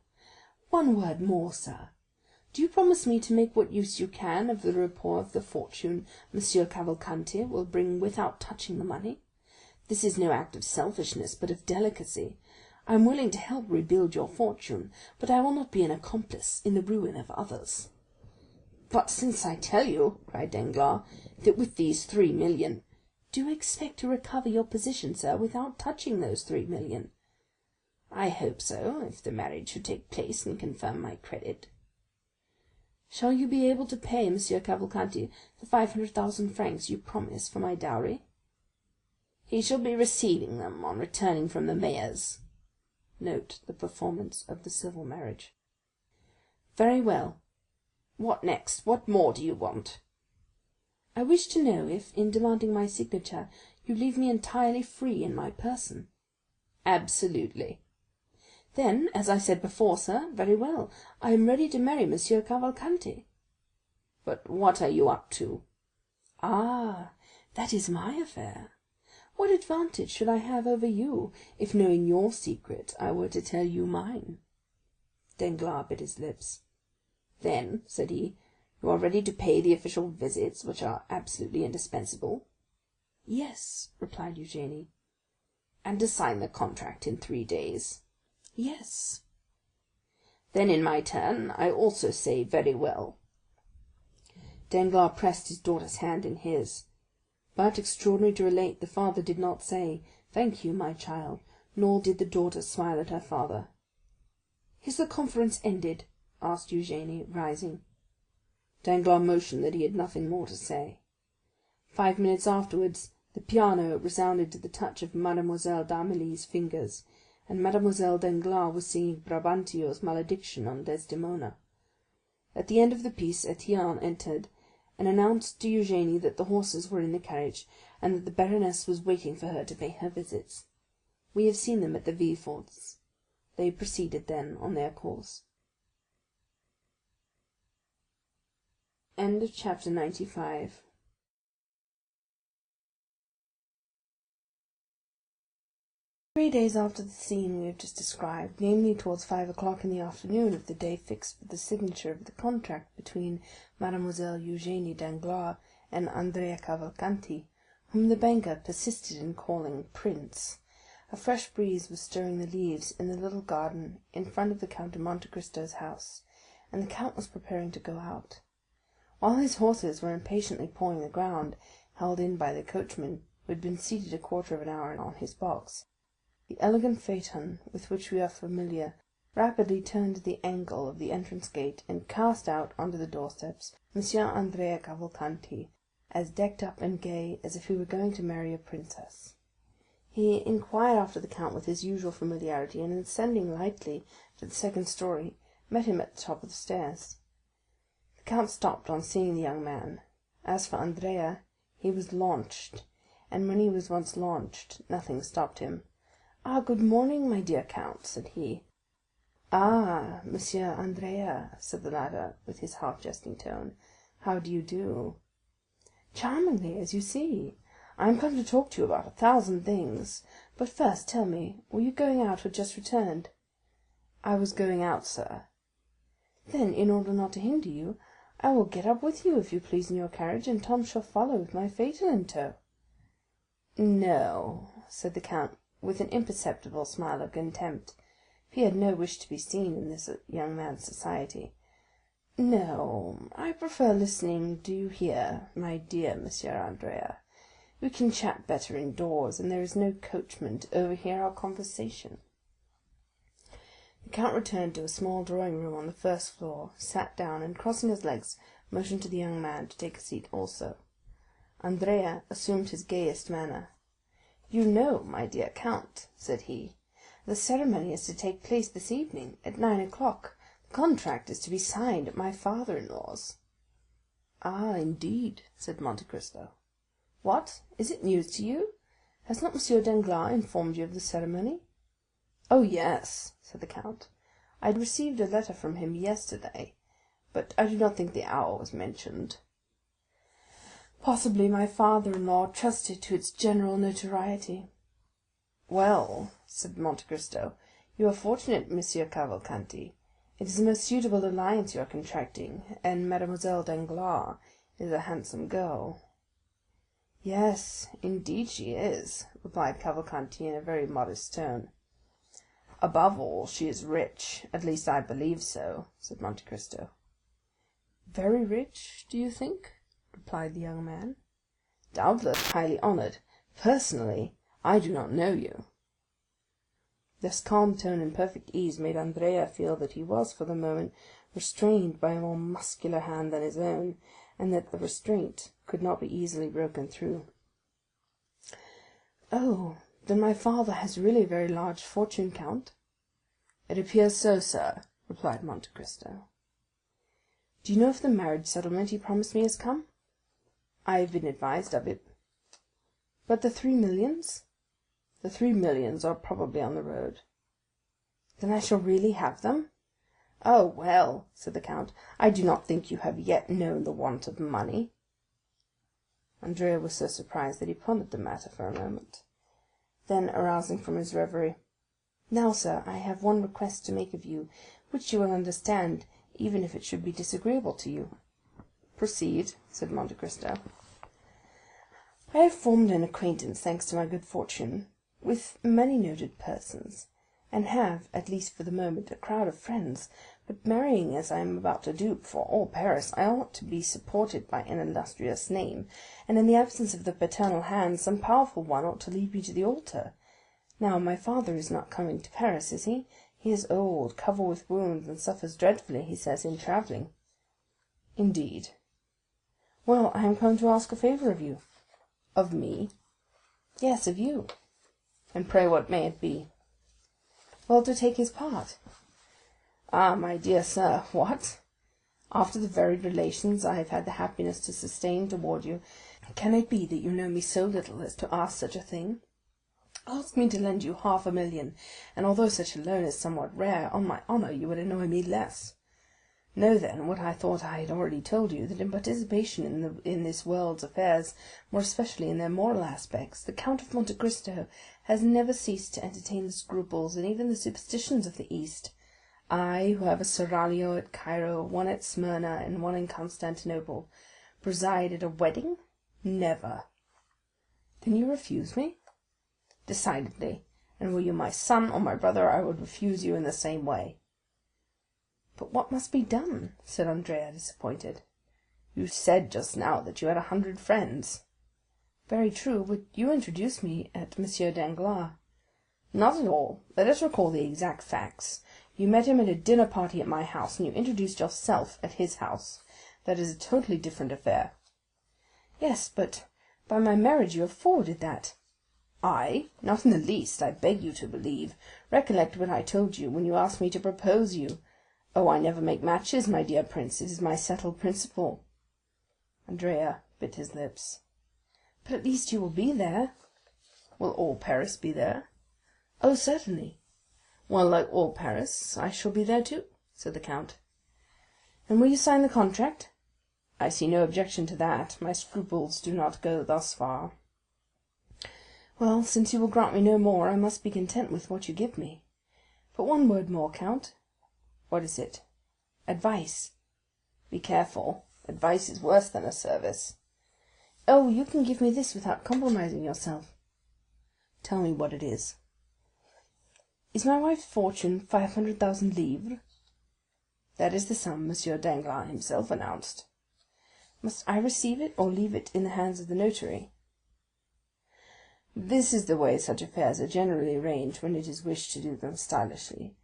One word more, sir. Do you promise me to make what use you can of the report of the fortune Monsieur Cavalcanti will bring without touching the money? This is no act of selfishness, but of delicacy. I am willing to help rebuild your fortune, but I will not be an accomplice in the ruin of others." "But since I tell you," cried Danglars, "that with these 3 millions—" "Do you expect to recover your position, sir, without touching those 3 millions?" "I hope so, if the marriage should take place and confirm my credit." "Shall you be able to pay Monsieur Cavalcanti the 500,000 francs you promise for my dowry?" "He shall be receiving them on returning from the mayor's." Note the performance of the civil marriage. "Very well. What next? What more do you want?" "I wish to know if, in demanding my signature, you leave me entirely free in my person?" "Absolutely." "Then, as I said before, sir, very well, I am ready to marry Monsieur Cavalcanti." "But what are you up to?" "Ah, that is my affair. What advantage should I have over you, if, knowing your secret, I were to tell you mine?" Danglars bit his lips. "Then," said he, "you are ready to pay the official visits which are absolutely indispensable?" "Yes," replied Eugénie. "And to sign the contract in 3 days?" "Yes." "Then in my turn I also say very well." Danglars pressed his daughter's hand in his. But, extraordinary to relate, the father did not say, "Thank you, my child," nor did the daughter smile at her father. "Is the conference ended?" asked Eugénie, rising. Danglars motioned that he had nothing more to say. 5 minutes afterwards the piano resounded to the touch of Mademoiselle d'Armilly's fingers, and Mademoiselle Danglars was singing Brabantio's malediction on Desdemona. At the end of the piece Etienne entered, and announced to Eugénie that the horses were in the carriage, and that the baroness was waiting for her to pay her visits. We have seen them at the Villeforts. They proceeded then on their course. End of chapter 95. Three days after the scene we have just described, namely towards 5 o'clock in the afternoon of the day fixed for the signature of the contract between Mademoiselle Eugénie Danglars and Andrea Cavalcanti, whom the banker persisted in calling Prince, a fresh breeze was stirring the leaves in the little garden in front of the Count of Monte Cristo's house, and the count was preparing to go out. While his horses were impatiently pawing the ground, held in by the coachman, who had been seated a quarter of an hour on his box, the elegant phaeton with which we are familiar rapidly turned the angle of the entrance gate and cast out onto the doorsteps Monsieur Andrea Cavalcanti, as decked up and gay as if he were going to marry a princess. He inquired after the count with his usual familiarity, and ascending lightly to the second story, met him at the top of the stairs. The count stopped on seeing the young man. As for Andrea, he was launched, and when he was once launched, nothing stopped him. "Ah, good morning, my dear count," said he. "Ah, Monsieur Andrea," said the latter, with his half-jesting tone, "how do you do?" "Charmingly, as you see. I am come to talk to you about 1,000 things. But first tell me, were you going out or just returned?" "I was going out, sir." "Then, in order not to hinder you, I will get up with you, if you please, in your carriage, and Tom shall follow with my phaeton in tow." "No," said the count, with an imperceptible smile of contempt. He had no wish to be seen in this young man's society. "No, I prefer listening. Do you hear, my dear Monsieur Andrea? We can chat better indoors, and there is no coachman to overhear our conversation." The count returned to a small drawing-room on the first floor, sat down, and crossing his legs, motioned to the young man to take a seat also. Andrea assumed his gayest manner. "You know, my dear count," said he, "the ceremony is to take place this evening at 9 o'clock. The contract is to be signed at my father-in-law's." "Ah, indeed," said Monte Cristo. "What, is it news to you? Has not M. Danglars informed you of the ceremony?" "Oh, yes," said the count. "I had received a letter from him yesterday, but I do not think the hour was mentioned." "Possibly my father-in-law trusted to its general notoriety." "Well," said Monte Cristo, "you are fortunate, Monsieur Cavalcanti. It is a most suitable alliance you are contracting, and Mademoiselle Danglars is a handsome girl." "Yes, indeed she is," replied Cavalcanti in a very modest tone. "Above all, she is rich, at least I believe so," said Monte Cristo. "Very rich, do you think?" replied the young man. "Doubtless highly honored. Personally, I do not know you." This calm tone and perfect ease made Andrea feel that he was for the moment restrained by a more muscular hand than his own, and that the restraint could not be easily broken through. "Oh, then my father has really a very large fortune, count?" "It appears so, sir," replied Monte Cristo. "Do you know if the marriage settlement he promised me has come?" "I have been advised of it." "But the 3 millions?" "The 3 millions are probably on the road." "Then I shall really have them?" "Oh, well," said the count, "I do not think you have yet known the want of money." Andrea was so surprised that he pondered the matter for a moment. Then, arousing from his reverie, "Now, sir, I have one request to make of you, which you will understand, even if it should be disagreeable to you." "Proceed," said Monte Cristo. "I have formed an acquaintance, thanks to my good fortune, with many noted persons, and have, at least for the moment, a crowd of friends, but marrying as I am about to do before all Paris, I ought to be supported by an illustrious name, and in the absence of the paternal hand, some powerful one ought to lead me to the altar. Now, my father is not coming to Paris, is he? He is old, covered with wounds, and suffers dreadfully, he says, in travelling." "Indeed." "Well, I am come to ask a favor of you." "Of me?" "Yes, of you." "And pray what may it be?" "Well, to take his part." "Ah, my dear sir, what? After the varied relations I have had the happiness to sustain toward you, can it be that you know me so little as to ask such a thing? Ask me to lend you 500,000, and although such a loan is somewhat rare, on my honor you would annoy me less." Know, then, what I thought I had already told you, that in participation in this world's affairs, more especially in their moral aspects, the Count of Monte Cristo has never ceased to entertain the scruples and even the superstitions of the East. I, who have a seraglio at Cairo, one at Smyrna, and one in Constantinople, preside at a wedding? Never. Then you refuse me? Decidedly. And were you my son or my brother, I would refuse you in the same way. But what must be done? Said Andrea, disappointed. You said just now that you had 100 friends. Very true, but you introduced me at Monsieur Danglars. Not at all. Let us recall the exact facts. You met him at a dinner party at my house, and you introduced yourself at his house. That is a totally different affair. Yes, but by my marriage you have forwarded that. I? Not in the least, I beg you to believe. Recollect what I told you when you asked me to propose you. Oh, I never make matches, my dear prince. It is my settled principle. Andrea bit his lips. But at least you will be there. Will all Paris be there? Oh, certainly. Well, like all Paris, I shall be there too, said the count. And will you sign the contract? I see no objection to that. My scruples do not go thus far. Well, since you will grant me no more, I must be content with what you give me. But one word more, count. What is it? Advice. Be careful. Advice is worse than a service. Oh, you can give me this without compromising yourself. Tell me what it is. Is my wife's fortune 500,000 livres? That is the sum Monsieur Danglars himself announced. Must I receive it or leave it in the hands of the notary? This is the way such affairs are generally arranged when it is wished to do them stylishly.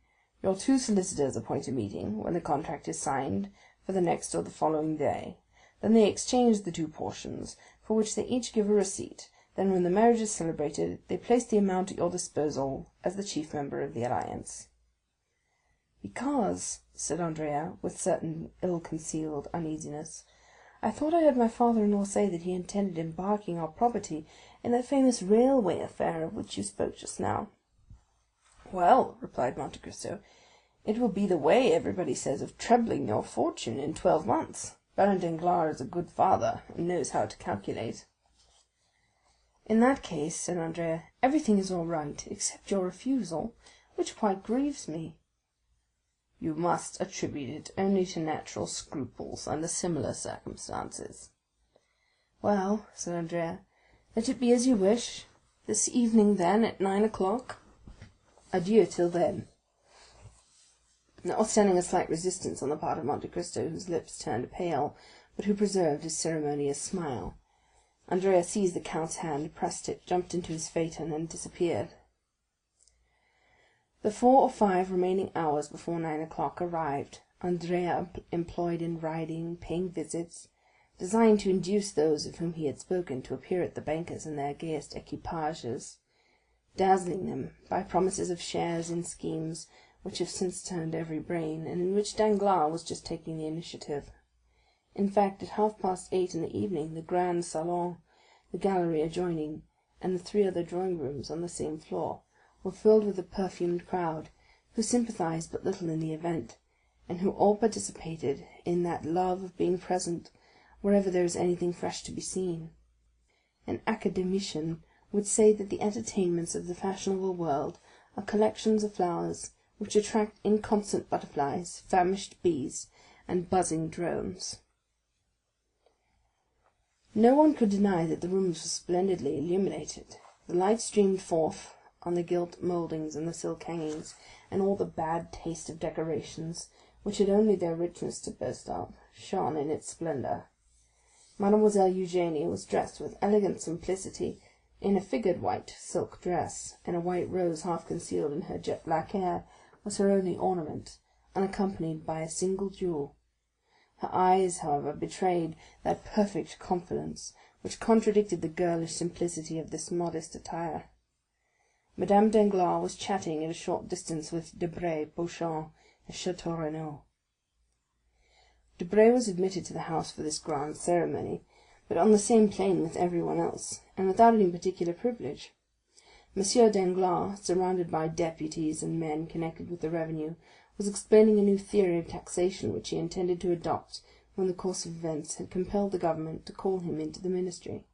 Your two solicitors appoint a meeting, when the contract is signed, for the next or the following day. Then they exchange the two portions, for which they each give a receipt. Then, when the marriage is celebrated, they place the amount at your disposal as the chief member of the alliance. Because, said Andrea, with certain ill-concealed uneasiness, I thought I heard my father-in-law say that he intended embarking our property in that famous railway affair of which you spoke just now. Well, replied Monte Cristo, it will be the way, everybody says, of trebling your fortune in 12 months. Baron Danglars is a good father, and knows how to calculate. In that case, said Andrea, everything is all right, except your refusal, which quite grieves me. You must attribute it only to natural scruples under similar circumstances. Well, said Andrea, let it be as you wish. This evening, then, at 9 o'clock. Adieu till then. Notwithstanding a slight resistance on the part of Monte Cristo, whose lips turned pale, but who preserved his ceremonious smile, Andrea seized the count's hand, pressed it, jumped into his phaeton, and disappeared. The 4 or 5 remaining hours before 9 o'clock arrived. Andrea, employed in riding, paying visits, designed to induce those of whom he had spoken to appear at the bankers in their gayest equipages, dazzling them by promises of shares in schemes which have since turned every brain, and in which Danglars was just taking the initiative. In fact, at 8:30 in the evening, the grand salon, the gallery adjoining, and the 3 other drawing rooms on the same floor, were filled with a perfumed crowd, who sympathized but little in the event, and who all participated in that love of being present wherever there is anything fresh to be seen. An academician would say that the entertainments of the fashionable world are collections of flowers which attract inconstant butterflies, famished bees, and buzzing drones. No one could deny that the rooms were splendidly illuminated. The light streamed forth on the gilt mouldings and the silk hangings, and all the bad taste of decorations, which had only their richness to boast of, shone in its splendor. Mademoiselle Eugénie was dressed with elegant simplicity in a figured white silk dress, and a white rose half concealed in her jet black hair was her only ornament, unaccompanied by a single jewel. Her eyes, however, betrayed that perfect confidence which contradicted the girlish simplicity of this modest attire. Madame Danglars was chatting at a short distance with Debray, Beauchamp, and Château Renaud. Debray was admitted to the house for this grand ceremony, but on the same plane with everyone else, and without any particular privilege. Monsieur Danglars, surrounded by deputies and men connected with the revenue, was explaining a new theory of taxation which he intended to adopt when the course of events had compelled the government to call him into the ministry.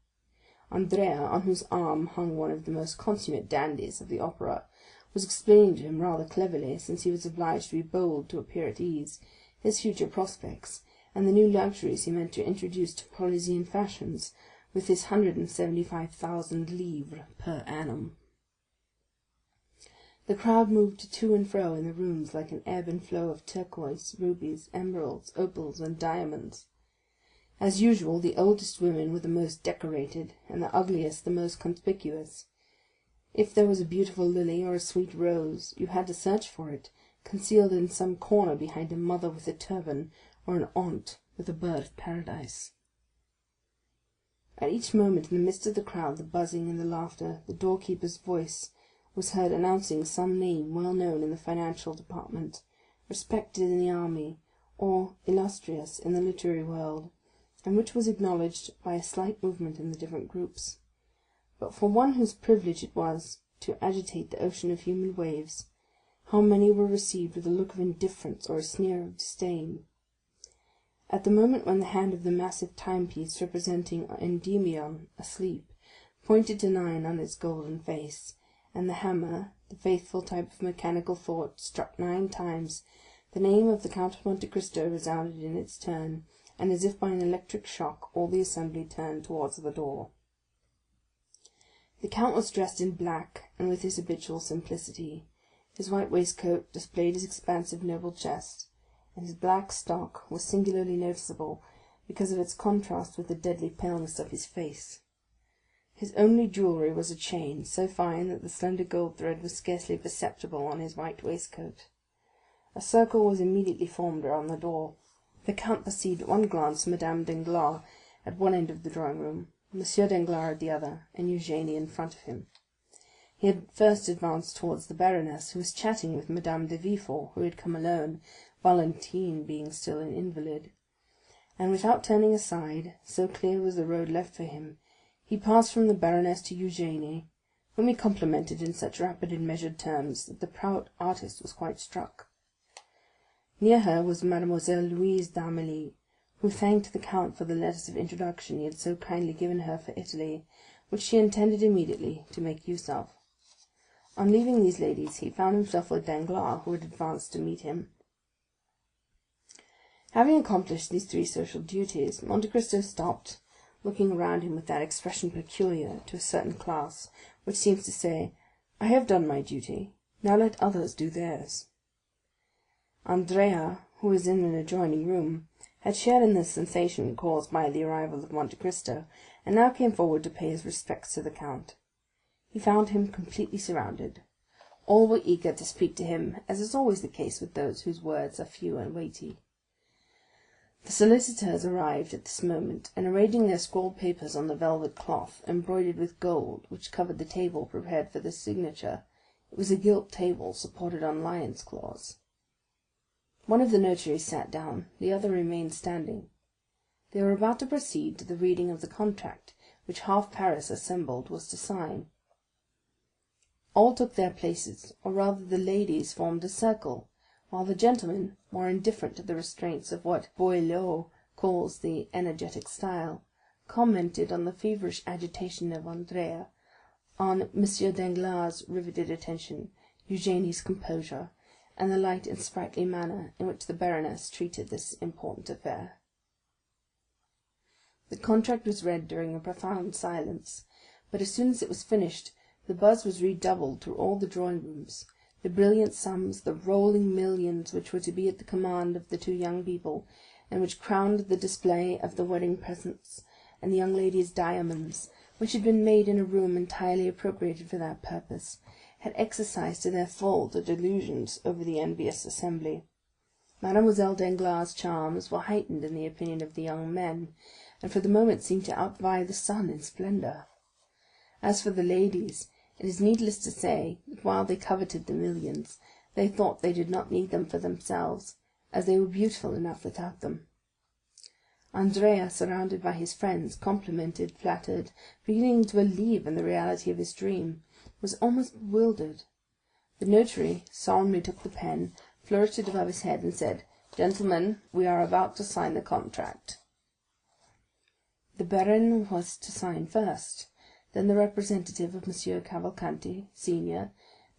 Andrea, on whose arm hung one of the most consummate dandies of the opera, was explaining to him rather cleverly, since he was obliged to be bold to appear at ease, his future prospects, and the new luxuries he meant to introduce to Parisian fashions, with his 175,000 livres per annum. The crowd moved to and fro in the rooms like an ebb and flow of turquoise, rubies, emeralds, opals, and diamonds. As usual, the oldest women were the most decorated, and the ugliest the most conspicuous. If there was a beautiful lily or a sweet rose, you had to search for it, concealed in some corner behind a mother with a turban, or an aunt with a bird of paradise. At each moment, in the midst of the crowd, the buzzing and the laughter, the doorkeeper's voice was heard announcing some name well known in the financial department, respected in the army, or illustrious in the literary world, and which was acknowledged by a slight movement in the different groups. But for one whose privilege it was to agitate the ocean of human waves, how many were received with a look of indifference or a sneer of disdain! At the moment when the hand of the massive timepiece representing Endymion asleep pointed to 9 on its golden face, and the hammer, the faithful type of mechanical thought, struck 9 times, the name of the Count of Monte Cristo resounded in its turn, and as if by an electric shock all the assembly turned towards the door. The count was dressed in black, and with his habitual simplicity. His white waistcoat displayed his expansive noble chest, and his black stock was singularly noticeable because of its contrast with the deadly paleness of his face. His only jewellery was a chain, so fine that the slender gold thread was scarcely perceptible on his white waistcoat. A circle was immediately formed around the door. The count perceived at one glance Madame Danglars at one end of the drawing-room, Monsieur Danglars at the other, and Eugénie in front of him. He had first advanced towards the baroness, who was chatting with Madame de Villefort, who had come alone, Valentine being still an invalid. And without turning aside, so clear was the road left for him, he passed from the baroness to Eugénie, whom he complimented in such rapid and measured terms that the proud artist was quite struck. Near her was Mademoiselle Louise d'Armilly, who thanked the count for the letters of introduction he had so kindly given her for Italy, which she intended immediately to make use of. On leaving these ladies, he found himself with Danglars, who had advanced to meet him. Having accomplished these 3 social duties, Monte Cristo stopped, looking around him with that expression peculiar to a certain class, which seems to say, "I have done my duty, now let others do theirs." Andrea, who was in an adjoining room, had shared in the sensation caused by the arrival of Monte Cristo, and now came forward to pay his respects to the count. He found him completely surrounded. All were eager to speak to him, as is always the case with those whose words are few and weighty. The solicitors arrived at this moment, and arranging their scrawled papers on the velvet cloth, embroidered with gold, which covered the table prepared for the signature. It was a gilt table supported on lions' claws. One of the notaries sat down, the other remained standing. They were about to proceed to the reading of the contract, which half Paris assembled was to sign. All took their places, or rather the ladies formed a circle, while the gentlemen, more indifferent to the restraints of what Boileau calls the energetic style, commented on the feverish agitation of Andrea, on M. Danglars' riveted attention, Eugénie's composure, and the light and sprightly manner in which the baroness treated this important affair. The contract was read during a profound silence, but as soon as it was finished, the buzz was redoubled through all the drawing-rooms. The brilliant sums, the rolling millions which were to be at the command of the 2 young people, and which crowned the display of the wedding presents and the young lady's diamonds, which had been made in a room entirely appropriated for that purpose, had exercised to their full the delusions over the envious assembly. Mademoiselle Danglars' charms were heightened in the opinion of the young men, and for the moment seemed to outvie the sun in splendor. As for the ladies, it is needless to say that while they coveted the millions, they thought they did not need them for themselves, as they were beautiful enough without them. Andrea, surrounded by his friends, complimented, flattered, beginning to believe in the reality of his dream, was almost bewildered. The notary solemnly took the pen, flourished it above his head, and said, "Gentlemen, we are about to sign the contract." The baron was to sign first, then the representative of M. Cavalcanti, senior,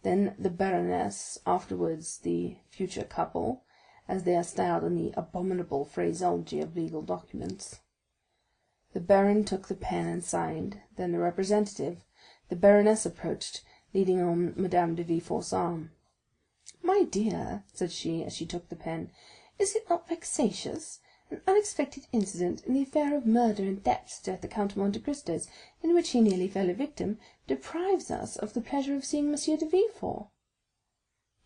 then the baroness, afterwards the future couple, as they are styled in the abominable phraseology of legal documents. The baron took the pen and signed, then the representative, the baroness approached, leading on Madame de Villefort's arm. "My dear," said she, as she took the pen, "is it not vexatious? An unexpected incident in the affair of murder and theft at the Count of Monte Cristo's, in which he nearly fell a victim, deprives us of the pleasure of seeing Monsieur de Villefort."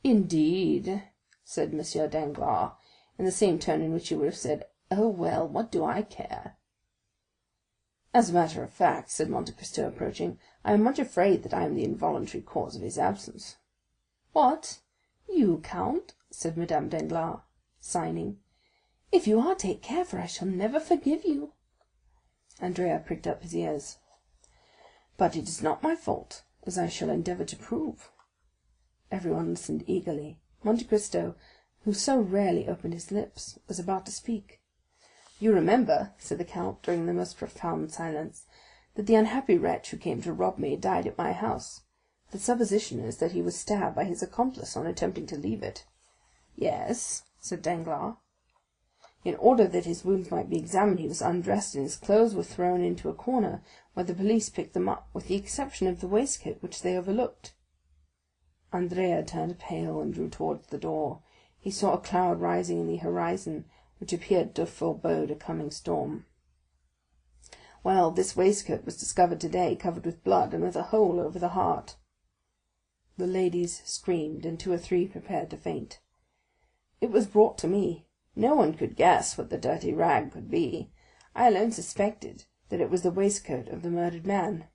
"Indeed," said M. Danglars, in the same tone in which he would have said, "Oh, well, what do I care?" "As a matter of fact," said Monte Cristo, approaching, "I am much afraid that I am the involuntary cause of his absence." "What, you, count?" said Madame Danglars, signing. "If you are, take care, for I shall never forgive you." Andrea pricked up his ears. "But it is not my fault, as I shall endeavor to prove." Everyone listened eagerly. Monte Cristo, who so rarely opened his lips, was about to speak. "You remember," said the count, during the most profound silence, "that the unhappy wretch who came to rob me died at my house. The supposition is that he was stabbed by his accomplice on attempting to leave it." "Yes," said Danglars. "In order that his wounds might be examined, he was undressed, and his clothes were thrown into a corner, where the police picked them up, with the exception of the waistcoat, which they overlooked." Andrea turned pale and drew towards the door. He saw a cloud rising in the horizon, which appeared to forebode a coming storm. "Well, this waistcoat was discovered today, covered with blood, and with a hole over the heart." The ladies screamed, and 2 or 3 prepared to faint. "It was brought to me. No one could guess what the dirty rag could be. I alone suspected that it was the waistcoat of the murdered man.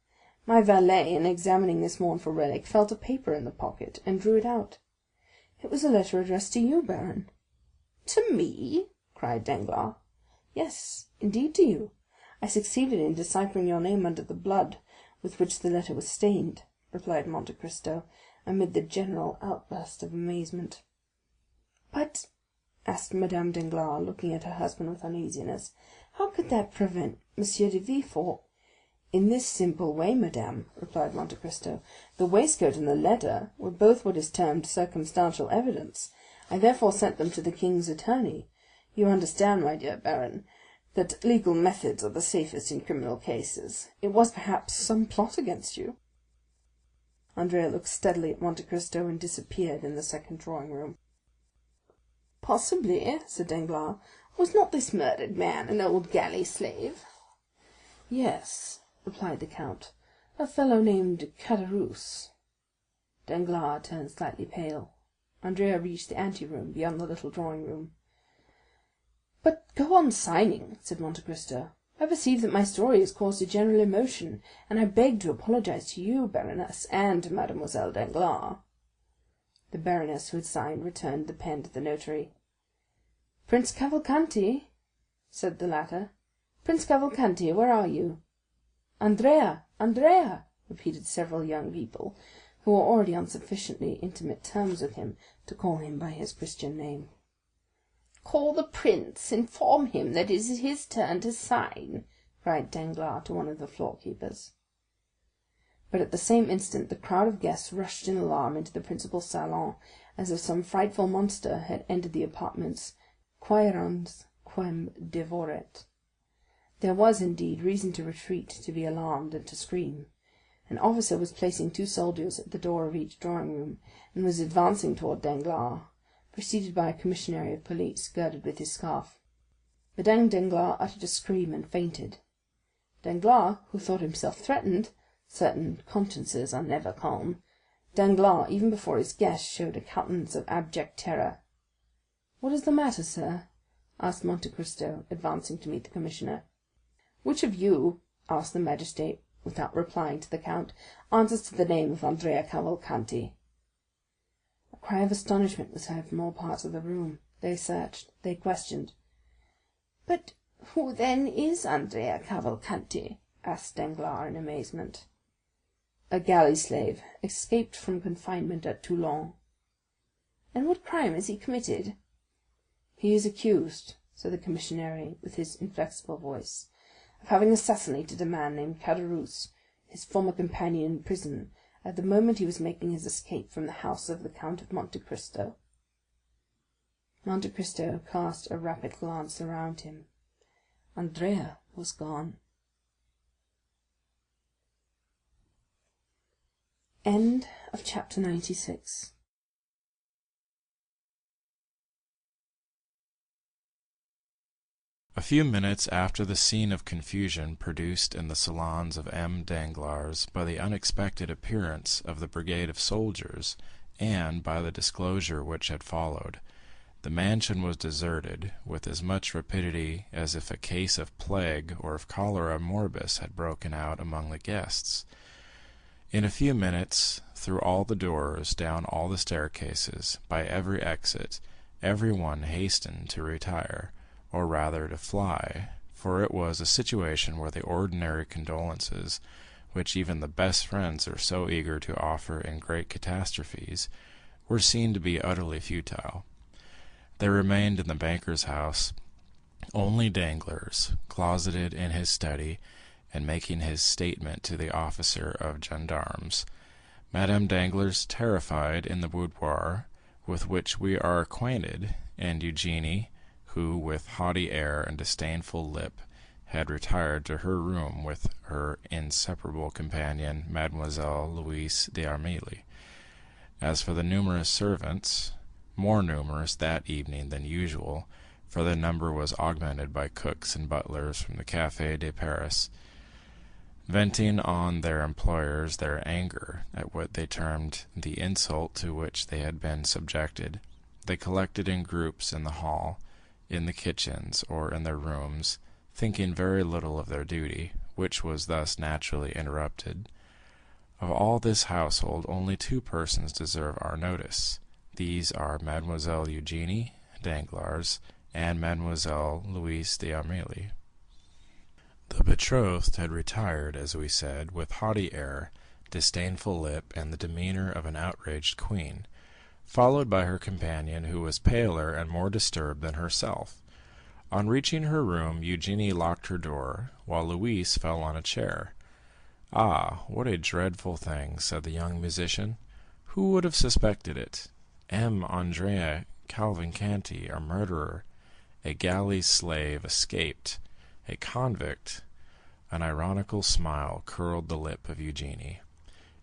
My valet, in examining this mournful relic, felt a paper in the pocket, and drew it out. It was a letter addressed to you, baron." "To me?" cried Danglars. "Yes, indeed to you. I succeeded in deciphering your name under the blood with which the letter was stained," replied Monte Cristo, amid the general outburst of amazement. "But," asked Madame Danglars, looking at her husband with uneasiness, "how could that prevent M. de Villefort?" "In this simple way, madame," replied Monte Cristo. "The waistcoat and the letter were both what is termed circumstantial evidence. I therefore sent them to the king's attorney. You understand, my dear baron, that legal methods are the safest in criminal cases. It was perhaps some plot against you." Andrea looked steadily at Monte Cristo and disappeared in the second drawing-room. "Possibly," said Danglars. "Was not this murdered man an old galley slave?" "Yes," replied the count, "a fellow named Caderousse." Danglars turned slightly pale. Andrea reached the anteroom beyond the little drawing-room. "But go on signing," said Monte Cristo. "I perceive that my story has caused a general emotion, and I beg to apologize to you, baroness, and to Mademoiselle Danglars." The baroness, who had signed, returned the pen to the notary. "Prince Cavalcanti," said the latter, "Prince Cavalcanti, where are you?" "Andrea, Andrea," repeated several young people, who were already on sufficiently intimate terms with him to call him by his Christian name. "Call the prince, inform him that it is his turn to sign," cried Danglars to one of the floor-keepers. But at the same instant the crowd of guests rushed in alarm into the principal salon, as if some frightful monster had entered the apartments quaerens quem devoret. There was, indeed, reason to retreat, to be alarmed, and to scream. An officer was placing 2 soldiers at the door of each drawing-room, and was advancing toward Danglars, preceded by a commissary of police, girded with his scarf. Madame Danglars uttered a scream and fainted. Danglars, who thought himself threatened, certain consciences are never calm, Danglars, even before his guest, showed a countenance of abject terror. "What is the matter, sir?" asked Monte Cristo, advancing to meet the commissioner. "Which of you," asked the magistrate, without replying to the count, "answers to the name of Andrea Cavalcanti?" A cry of astonishment was heard from all parts of the room. They searched, they questioned. "But who then is Andrea Cavalcanti?" asked Danglars in amazement. "A galley slave, escaped from confinement at Toulon." "And what crime has he committed?" "He is accused," said the commissary, with his inflexible voice, "of having assassinated a man named Caderousse, his former companion in prison, at the moment he was making his escape from the house of the Count of Monte Cristo." Monte Cristo cast a rapid glance around him. Andrea was gone. Chapter 96. A few minutes after the scene of confusion produced in the salons of M. Danglars by the unexpected appearance of the brigade of soldiers, and by the disclosure which had followed, the mansion was deserted with as much rapidity as if a case of plague or of cholera morbus had broken out among the guests. In a few minutes, through all the doors, down all the staircases, by every exit, everyone hastened to retire, or rather to fly, for it was a situation where the ordinary condolences, which even the best friends are so eager to offer in great catastrophes, were seen to be utterly futile. There remained in the banker's house only Danglars, closeted in his study, and making his statement to the officer of gendarmes. Madame Danglars, terrified, in the boudoir, with which we are acquainted, and Eugénie, who, with haughty air and disdainful lip, had retired to her room with her inseparable companion, Mademoiselle Louise d'Armilly. As for the numerous servants, more numerous that evening than usual, for their number was augmented by cooks and butlers from the Café de Paris, venting on their employers their anger at what they termed the insult to which they had been subjected, they collected in groups in the hall, in the kitchens, or in their rooms, thinking very little of their duty, which was thus naturally interrupted. Of all this household, only two persons deserve our notice. These are Mademoiselle Eugénie Danglars and Mademoiselle Louise d'Armilly. The betrothed had retired, as we said, with haughty air, disdainful lip, and the demeanor of an outraged queen, followed by her companion, who was paler and more disturbed than herself. On reaching her room, Eugénie locked her door, while Louise fell on a chair. "Ah, what a dreadful thing," said the young musician. "Who would have suspected it? M. Andrea Cavalcanti, a murderer, a galley slave escaped, a convict." An ironical smile curled the lip of Eugénie.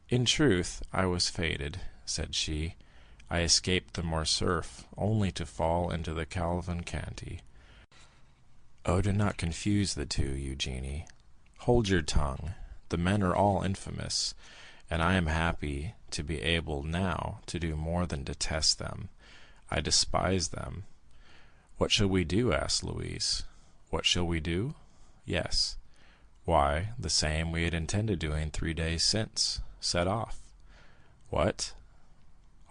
"In truth, I was fated," said she. "I escaped the Morcerf, only to fall into the Cavalcanti." "Oh, do not confuse the two, Eugénie. Hold your tongue. The men are all infamous, and I am happy to be able now to do more than detest them. I despise them." "What shall we do?" asked Louise. "What shall we do?" "Yes." "Why, the same we had intended doing 3 days since, set off." "What?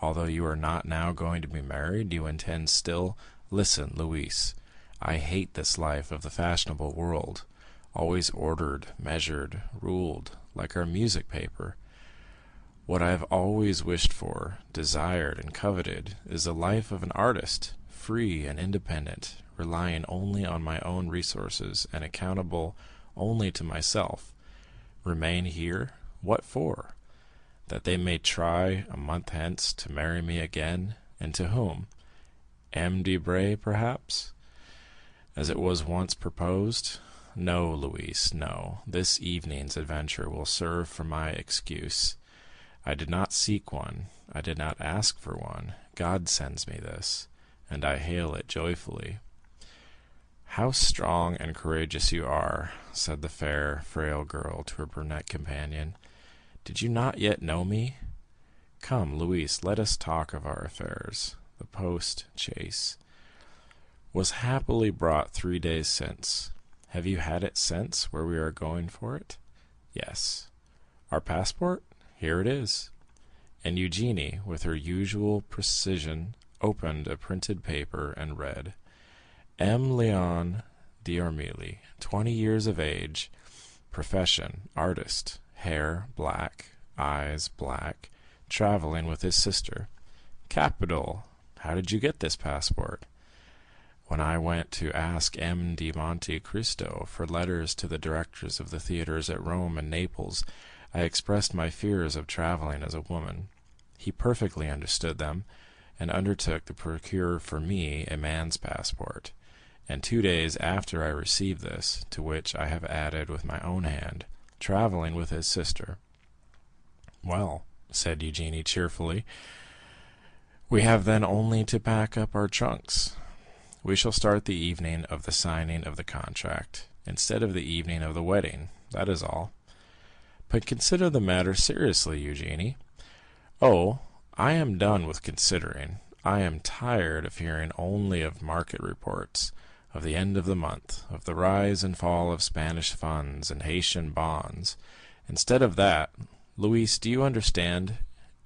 Although you are not now going to be married, you intend still—" "Listen, Louise. I hate this life of the fashionable world, always ordered, measured, ruled, like our music paper. What I have always wished for, desired, and coveted is the life of an artist, free and independent, relying only on my own resources and accountable only to myself. Remain here? What for? That they may try a month hence to marry me again, and to whom? M. Debray, perhaps, as it was once proposed? No, Louise, no. This evening's adventure will serve for my excuse. I did not seek one. I did not ask for one. God sends me this, and I hail it joyfully." "How strong and courageous you are," said the fair, frail girl to her brunette companion. "Did you not yet know me? Come, Louise, let us talk of our affairs. The post-chaise was happily brought 3 days since. Have you had it since where we are going for it?" "Yes." "Our passport? Here it is." And Eugénie, with her usual precision, opened a printed paper and read, "M. Léon d'Armilly, 20 years of age, profession, artist, hair black, eyes black, traveling with his sister." "Capital! How did you get this passport? When I went to ask M. de Monte Cristo for letters to the directors of the theaters at Rome and Naples, I expressed my fears of traveling as a woman. He perfectly understood them, and undertook to procure for me a man's passport. And 2 days after I received this, to which I have added with my own hand, traveling with his sister. Well, said Eugenie cheerfully, we have then only to pack up our trunks. We shall start the evening of the signing of the contract, instead of the evening of the wedding, that is all. But consider the matter seriously, Eugenie. Oh, I am done with considering. I am tired of hearing only of market reports, of the end of the month, of the rise and fall of Spanish funds and Haitian bonds. Instead of that, Louise, do you understand?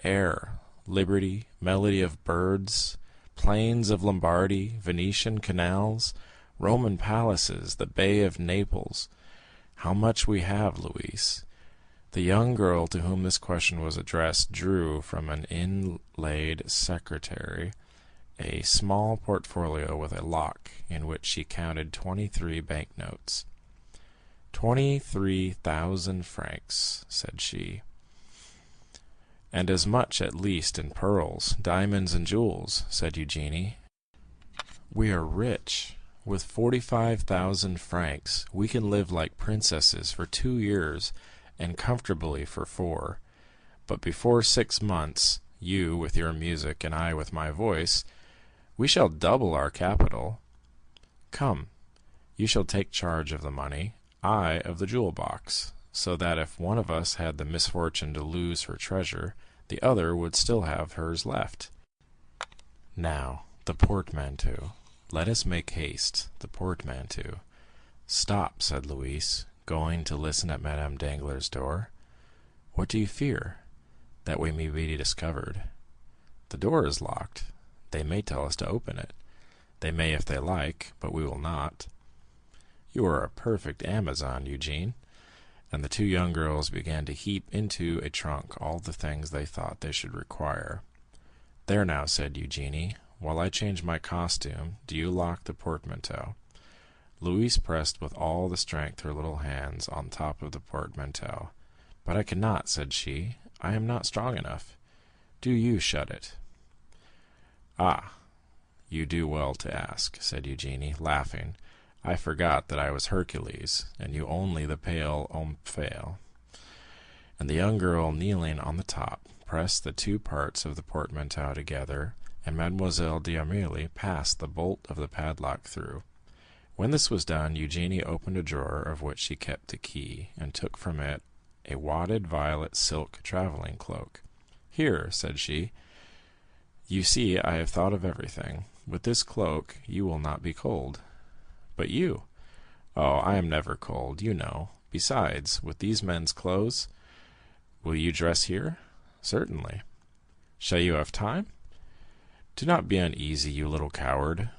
Air, liberty, melody of birds, plains of Lombardy, Venetian canals, Roman palaces, the Bay of Naples. How much we have, Louise. The young girl to whom this question was addressed drew from an inlaid secretary a small portfolio with a lock, in which she counted 23 banknotes. 23,000 francs, said she. And as much at least in pearls, diamonds, and jewels, said Eugenie. We are rich. With 45,000 francs, we can live like princesses for 2 years, and comfortably for 4. But before 6 months, you with your music and I with my voice, we shall double our capital. Come, you shall take charge of the money, I of the jewel box, so that if one of us had the misfortune to lose her treasure, the other would still have hers left. Now, the portmanteau. Let us make haste, the portmanteau. Stop, said Louise, going to listen at Madame Danglars' door. What do you fear? That we may be discovered. The door is locked. They may tell us to open it. They may if they like, but we will not. You are a perfect Amazon, Eugene. And the 2 young girls began to heap into a trunk all the things they thought they should require. There now, said Eugenie, while I change my costume, do you lock the portmanteau. Louise pressed with all the strength her little hands on top of the portmanteau. But I cannot, said she. I am not strong enough. Do you shut it. Ah, you do well to ask, said Eugenie, laughing. I forgot that I was Hercules, and you only the pale Omphale. And the young girl, kneeling on the top, pressed the 2 parts of the portmanteau together, and Mademoiselle d'Armilly passed the bolt of the padlock through. When this was done, Eugenie opened a drawer of which she kept the key, and took from it a wadded violet silk traveling cloak. Here, said she, you see I have thought of everything. With this cloak you will not be cold. But you? Oh, I am never cold, you know. Besides, with these men's clothes, will you dress here? Certainly. Shall you have time? Do not be uneasy, you little coward.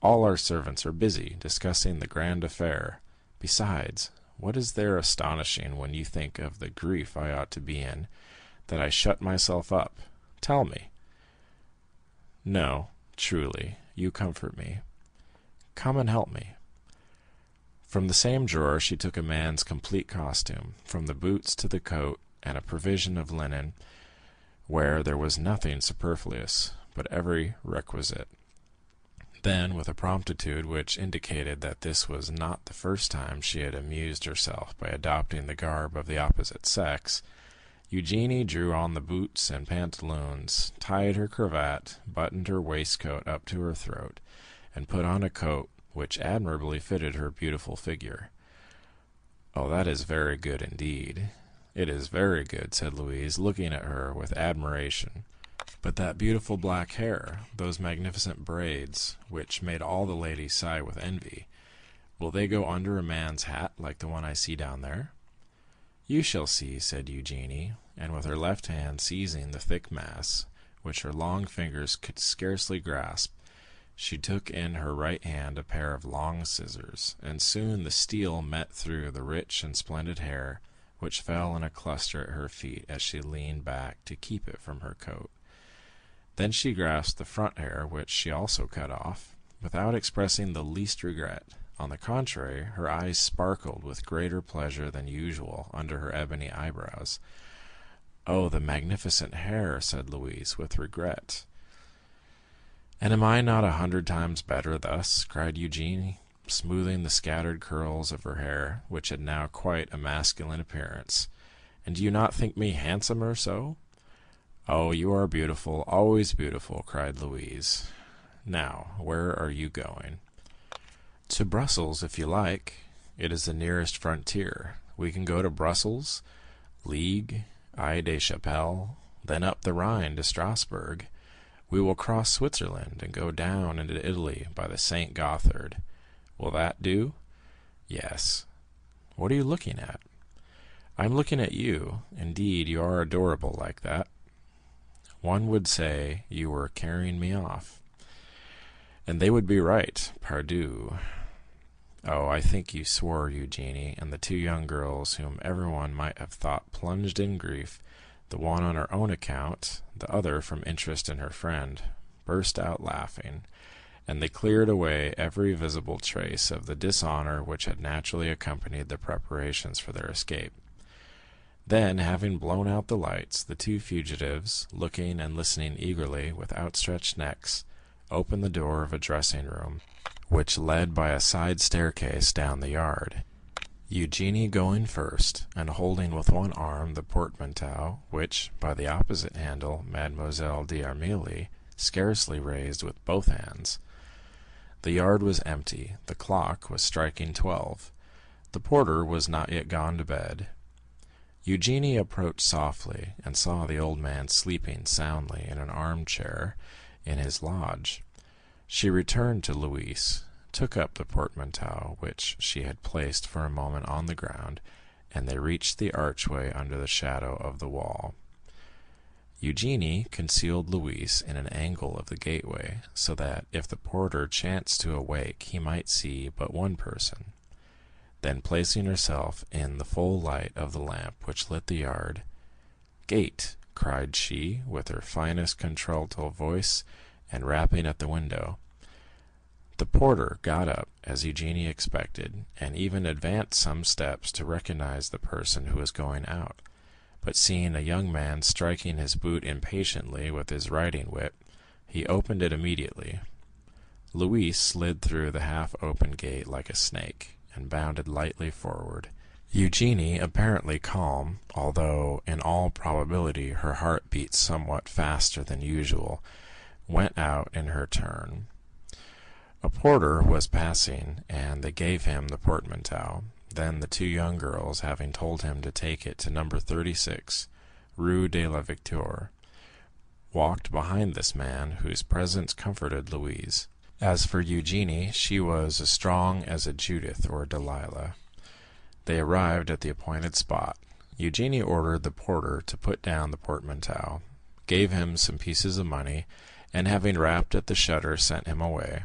All our servants are busy discussing the grand affair. Besides, what is there astonishing when you think of the grief I ought to be in, that I shut myself up? Tell me. No, truly, you comfort me. Come and help me. From the same drawer she took a man's complete costume, from the boots to the coat, and a provision of linen, where there was nothing superfluous, but every requisite. Then, with a promptitude which indicated that this was not the first time she had amused herself by adopting the garb of the opposite sex, Eugenie drew on the boots and pantaloons, tied her cravat, buttoned her waistcoat up to her throat, and put on a coat which admirably fitted her beautiful figure. Oh, that is very good indeed. It is very good, said Louise, looking at her with admiration. But that beautiful black hair, those magnificent braids, which made all the ladies sigh with envy, will they go under a man's hat like the one I see down there? You shall see, said Eugenie, and with her left hand seizing the thick mass, which her long fingers could scarcely grasp, she took in her right hand a pair of long scissors, and soon the steel met through the rich and splendid hair, which fell in a cluster at her feet as she leaned back to keep it from her coat. Then she grasped the front hair, which she also cut off, without expressing the least regret. On the contrary, her eyes sparkled with greater pleasure than usual under her ebony eyebrows. "Oh, the magnificent hair!" said Louise, with regret. "And am I not 100 times better thus?" cried Eugénie, smoothing the scattered curls of her hair, which had now quite a masculine appearance. "And do you not think me handsomer so?" "Oh, you are beautiful, always beautiful," cried Louise. "Now, where are you going?" "To Brussels, if you like. It is the nearest frontier. We can go to Brussels, Liège, Aix-la-Chapelle, then up the Rhine to Strasbourg. We will cross Switzerland and go down into Italy by the St. Gothard. Will that do?" "Yes." "What are you looking at?" "I'm looking at you. Indeed, you are adorable like that. One would say you were carrying me off." "And they would be right, pardieu." "Oh, I think you swore," Eugénie, and the two young girls, whom everyone might have thought plunged in grief, the one on her own account, the other from interest in her friend, burst out laughing, and they cleared away every visible trace of the dishonor which had naturally accompanied the preparations for their escape. Then, having blown out the lights, the two fugitives, looking and listening eagerly with outstretched necks, opened the door of a dressing-room, which led by a side staircase down the yard, Eugénie going first, and holding with one arm the portmanteau, which, by the opposite handle, Mademoiselle d'Armilly scarcely raised with both hands. The yard was empty. The clock was striking 12. The porter was not yet gone to bed. Eugénie approached softly, and saw the old man sleeping soundly in an armchair in his lodge. She returned to Louise, took up the portmanteau, which she had placed for a moment on the ground, and they reached the archway under the shadow of the wall. Eugénie concealed Louise in an angle of the gateway, so that if the porter chanced to awake he might see but one person. Then, placing herself in the full light of the lamp which lit the yard, "Gate!" cried she, with her finest contralto voice, and rapping at the window. The porter got up, as Eugénie expected, and even advanced some steps to recognize the person who was going out, but seeing a young man striking his boot impatiently with his riding-whip, he opened it immediately. Louise slid through the half-open gate like a snake, and bounded lightly forward. Eugénie, apparently calm, although in all probability her heart beat somewhat faster than usual, went out in her turn. A porter was passing, and they gave him the portmanteau. Then the two young girls, having told him to take it to number 36, Rue de la Victoire, walked behind this man, whose presence comforted Louise. As for Eugénie, she was as strong as a Judith or Delilah. They arrived at the appointed spot. Eugénie ordered the porter to put down the portmanteau, gave him some pieces of money, and having rapped at the shutter, sent him away.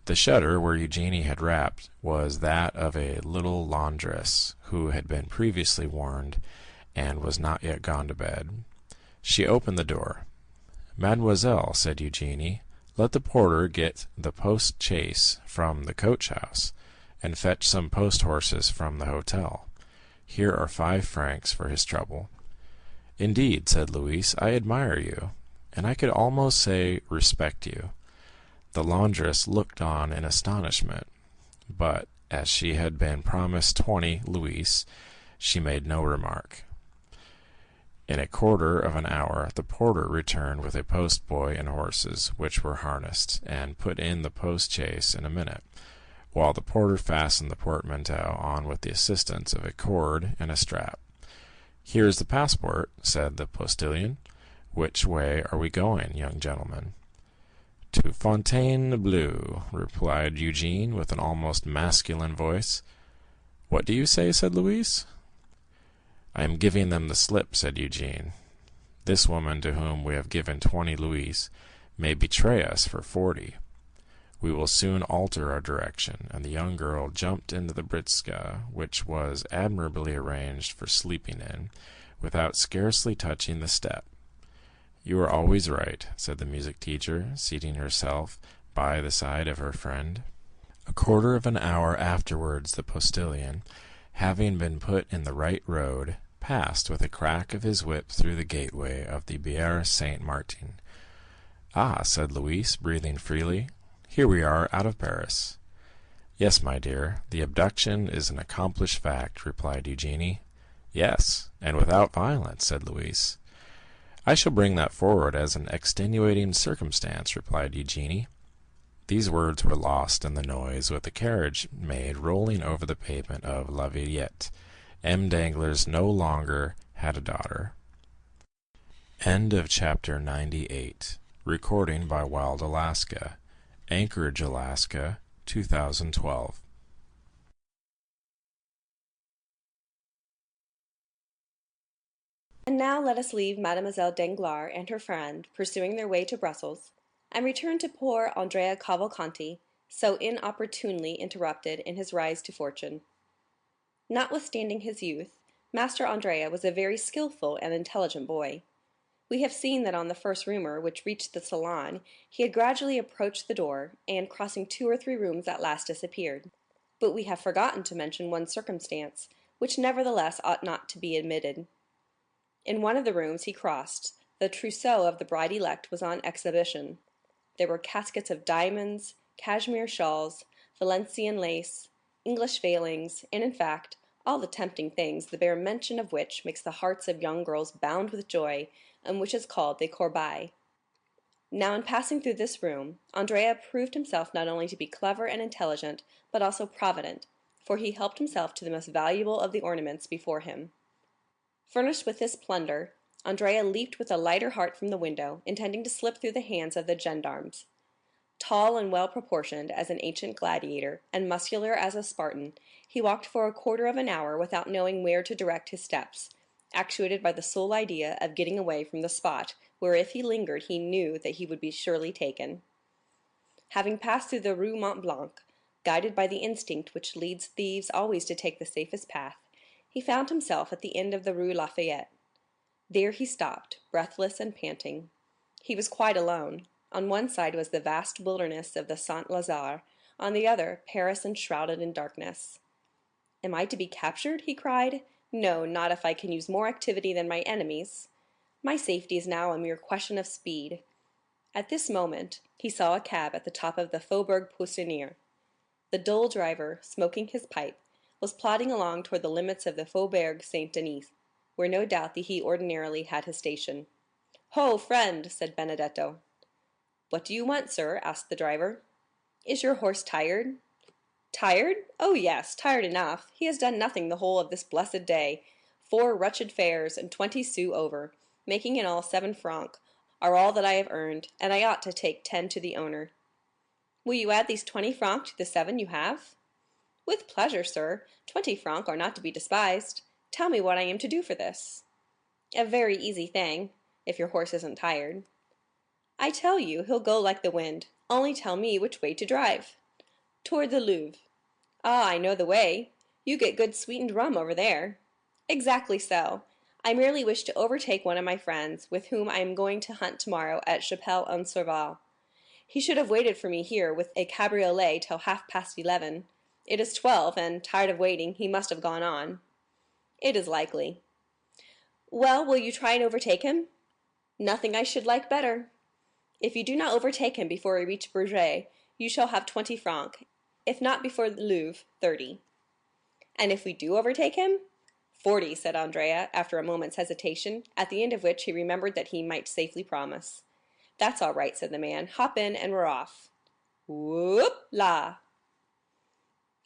The shutter where Eugénie had rapped was that of a little laundress, who had been previously warned, and was not yet gone to bed. She opened the door. "Mademoiselle," said Eugénie, "let the porter get the post-chaise from the coach-house, and fetch some post-horses from the hotel. Here are 5 francs for his trouble." "Indeed," said Louise, "I admire you, and I could almost say respect you." The laundress looked on in astonishment, but as she had been promised 20 louis, she made no remark. In a quarter of an hour the porter returned with a post-boy and horses, which were harnessed, and put in the post-chaise in a minute, while the porter fastened the portmanteau on with the assistance of a cord and a strap. "Here is the passport," said the postilion. "Which way are we going, young gentlemen?" "To Fontainebleau," replied Eugene, with an almost masculine voice. "What do you say?" said Louise. "I am giving them the slip," said Eugene. "This woman, to whom we have given 20 louis, may betray us for 40. We will soon alter our direction," and the young girl jumped into the britska, which was admirably arranged for sleeping in, without scarcely touching the step. "You are always right," said the music teacher, seating herself by the side of her friend. A quarter of an hour afterwards the postilion, having been put in the right road, passed with a crack of his whip through the gateway of the Bière Saint-Martin. "Ah," said Louise, breathing freely, "here we are out of Paris." "Yes, my dear, the abduction is an accomplished fact," replied Eugénie. "Yes, and without violence," said Louise. "I shall bring that forward as an extenuating circumstance," replied Eugénie. These words were lost in the noise with the carriage maid rolling over the pavement of La Villette. M. Danglars no longer had a daughter. End of chapter 98. Recording by Wild Alaska. Anchorage, Alaska, 2012. And now let us leave Mademoiselle Danglars and her friend pursuing their way to Brussels, and return to poor Andrea Cavalcanti, so inopportunely interrupted in his rise to fortune. Notwithstanding his youth, Master Andrea was a very skilful and intelligent boy. We have seen that on the first rumor which reached the salon, he had gradually approached the door, and crossing 2 or 3 rooms at last disappeared. But we have forgotten to mention one circumstance, which nevertheless ought not to be omitted. In one of the rooms he crossed, the trousseau of the bride-elect was on exhibition. There were caskets of diamonds, cashmere shawls, Valenciennes lace, English veilings, and in fact, all the tempting things the bare mention of which makes the hearts of young girls bound with joy, and which is called the corbeille. Now in passing through this room, Andrea proved himself not only to be clever and intelligent, but also provident, for he helped himself to the most valuable of the ornaments before him. Furnished with this plunder, Andrea leaped with a lighter heart from the window, intending to slip through the hands of the gendarmes. Tall and well proportioned as an ancient gladiator, and muscular as a Spartan, he walked for a quarter of an hour without knowing where to direct his steps, actuated by the sole idea of getting away from the spot where if he lingered he knew that he would be surely taken. Having passed through the Rue Mont Blanc, guided by the instinct which leads thieves always to take the safest path, he found himself at the end of the Rue Lafayette. There he stopped, breathless and panting. He was quite alone. On one side was the vast wilderness of the Saint-Lazare, on the other, Paris enshrouded in darkness. "Am I to be captured?" he cried. "No, not if I can use more activity than my enemies. My safety is now a mere question of speed." At this moment, he saw a cab at the top of the Faubourg Poissonnière. The dull driver, smoking his pipe, was plodding along toward the limits of the Faubourg Saint-Denis, where no doubt he ordinarily had his station. "Ho, friend!" said Benedetto. "What do you want, sir?" asked the driver. "Is your horse tired?" "Tired? Oh, yes, tired enough. He has done nothing the whole of this blessed day. 4 wretched fares, and 20 sous over, making in all 7 francs, are all that I have earned, and I ought to take 10 to the owner." "Will you add these 20 francs to the 7 you have?" "With pleasure, sir. 20 francs are not to be despised. Tell me what I am to do for this." "A very easy thing, if your horse isn't tired." "I tell you, he'll go like the wind. Only tell me which way to drive." "Toward the Louvre." "Ah, I know the way. You get good sweetened rum over there." "Exactly so. I merely wish to overtake one of my friends, with whom I am going to hunt tomorrow at Chapelle-en-Serval. He should have waited for me here with a cabriolet till 11:30. It is 12, and, tired of waiting, he must have gone on." "It is likely." "Well, will you try and overtake him?" "Nothing I should like better." "If you do not overtake him before we reach Bourget, you shall have 20 francs; if not before the Louvre, 30. "And if we do overtake him?" 40, said Andrea, after a moment's hesitation, at the end of which he remembered that he might safely promise. "That's all right," said the man. "Hop in, and we're off." Whoop la!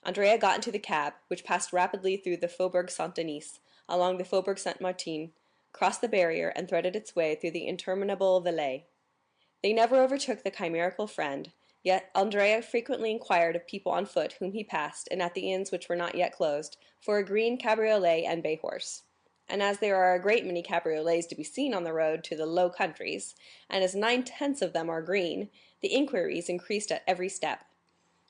Andrea got into the cab, which passed rapidly through the Faubourg Saint-Denis, along the Faubourg Saint-Martin, crossed the barrier, and threaded its way through the interminable Vallée. They never overtook the chimerical friend, yet Andrea frequently inquired of people on foot whom he passed, and at the inns which were not yet closed, for a green cabriolet and bay horse. And as there are a great many cabriolets to be seen on the road to the Low Countries, and as 9/10 of them are green, the inquiries increased at every step.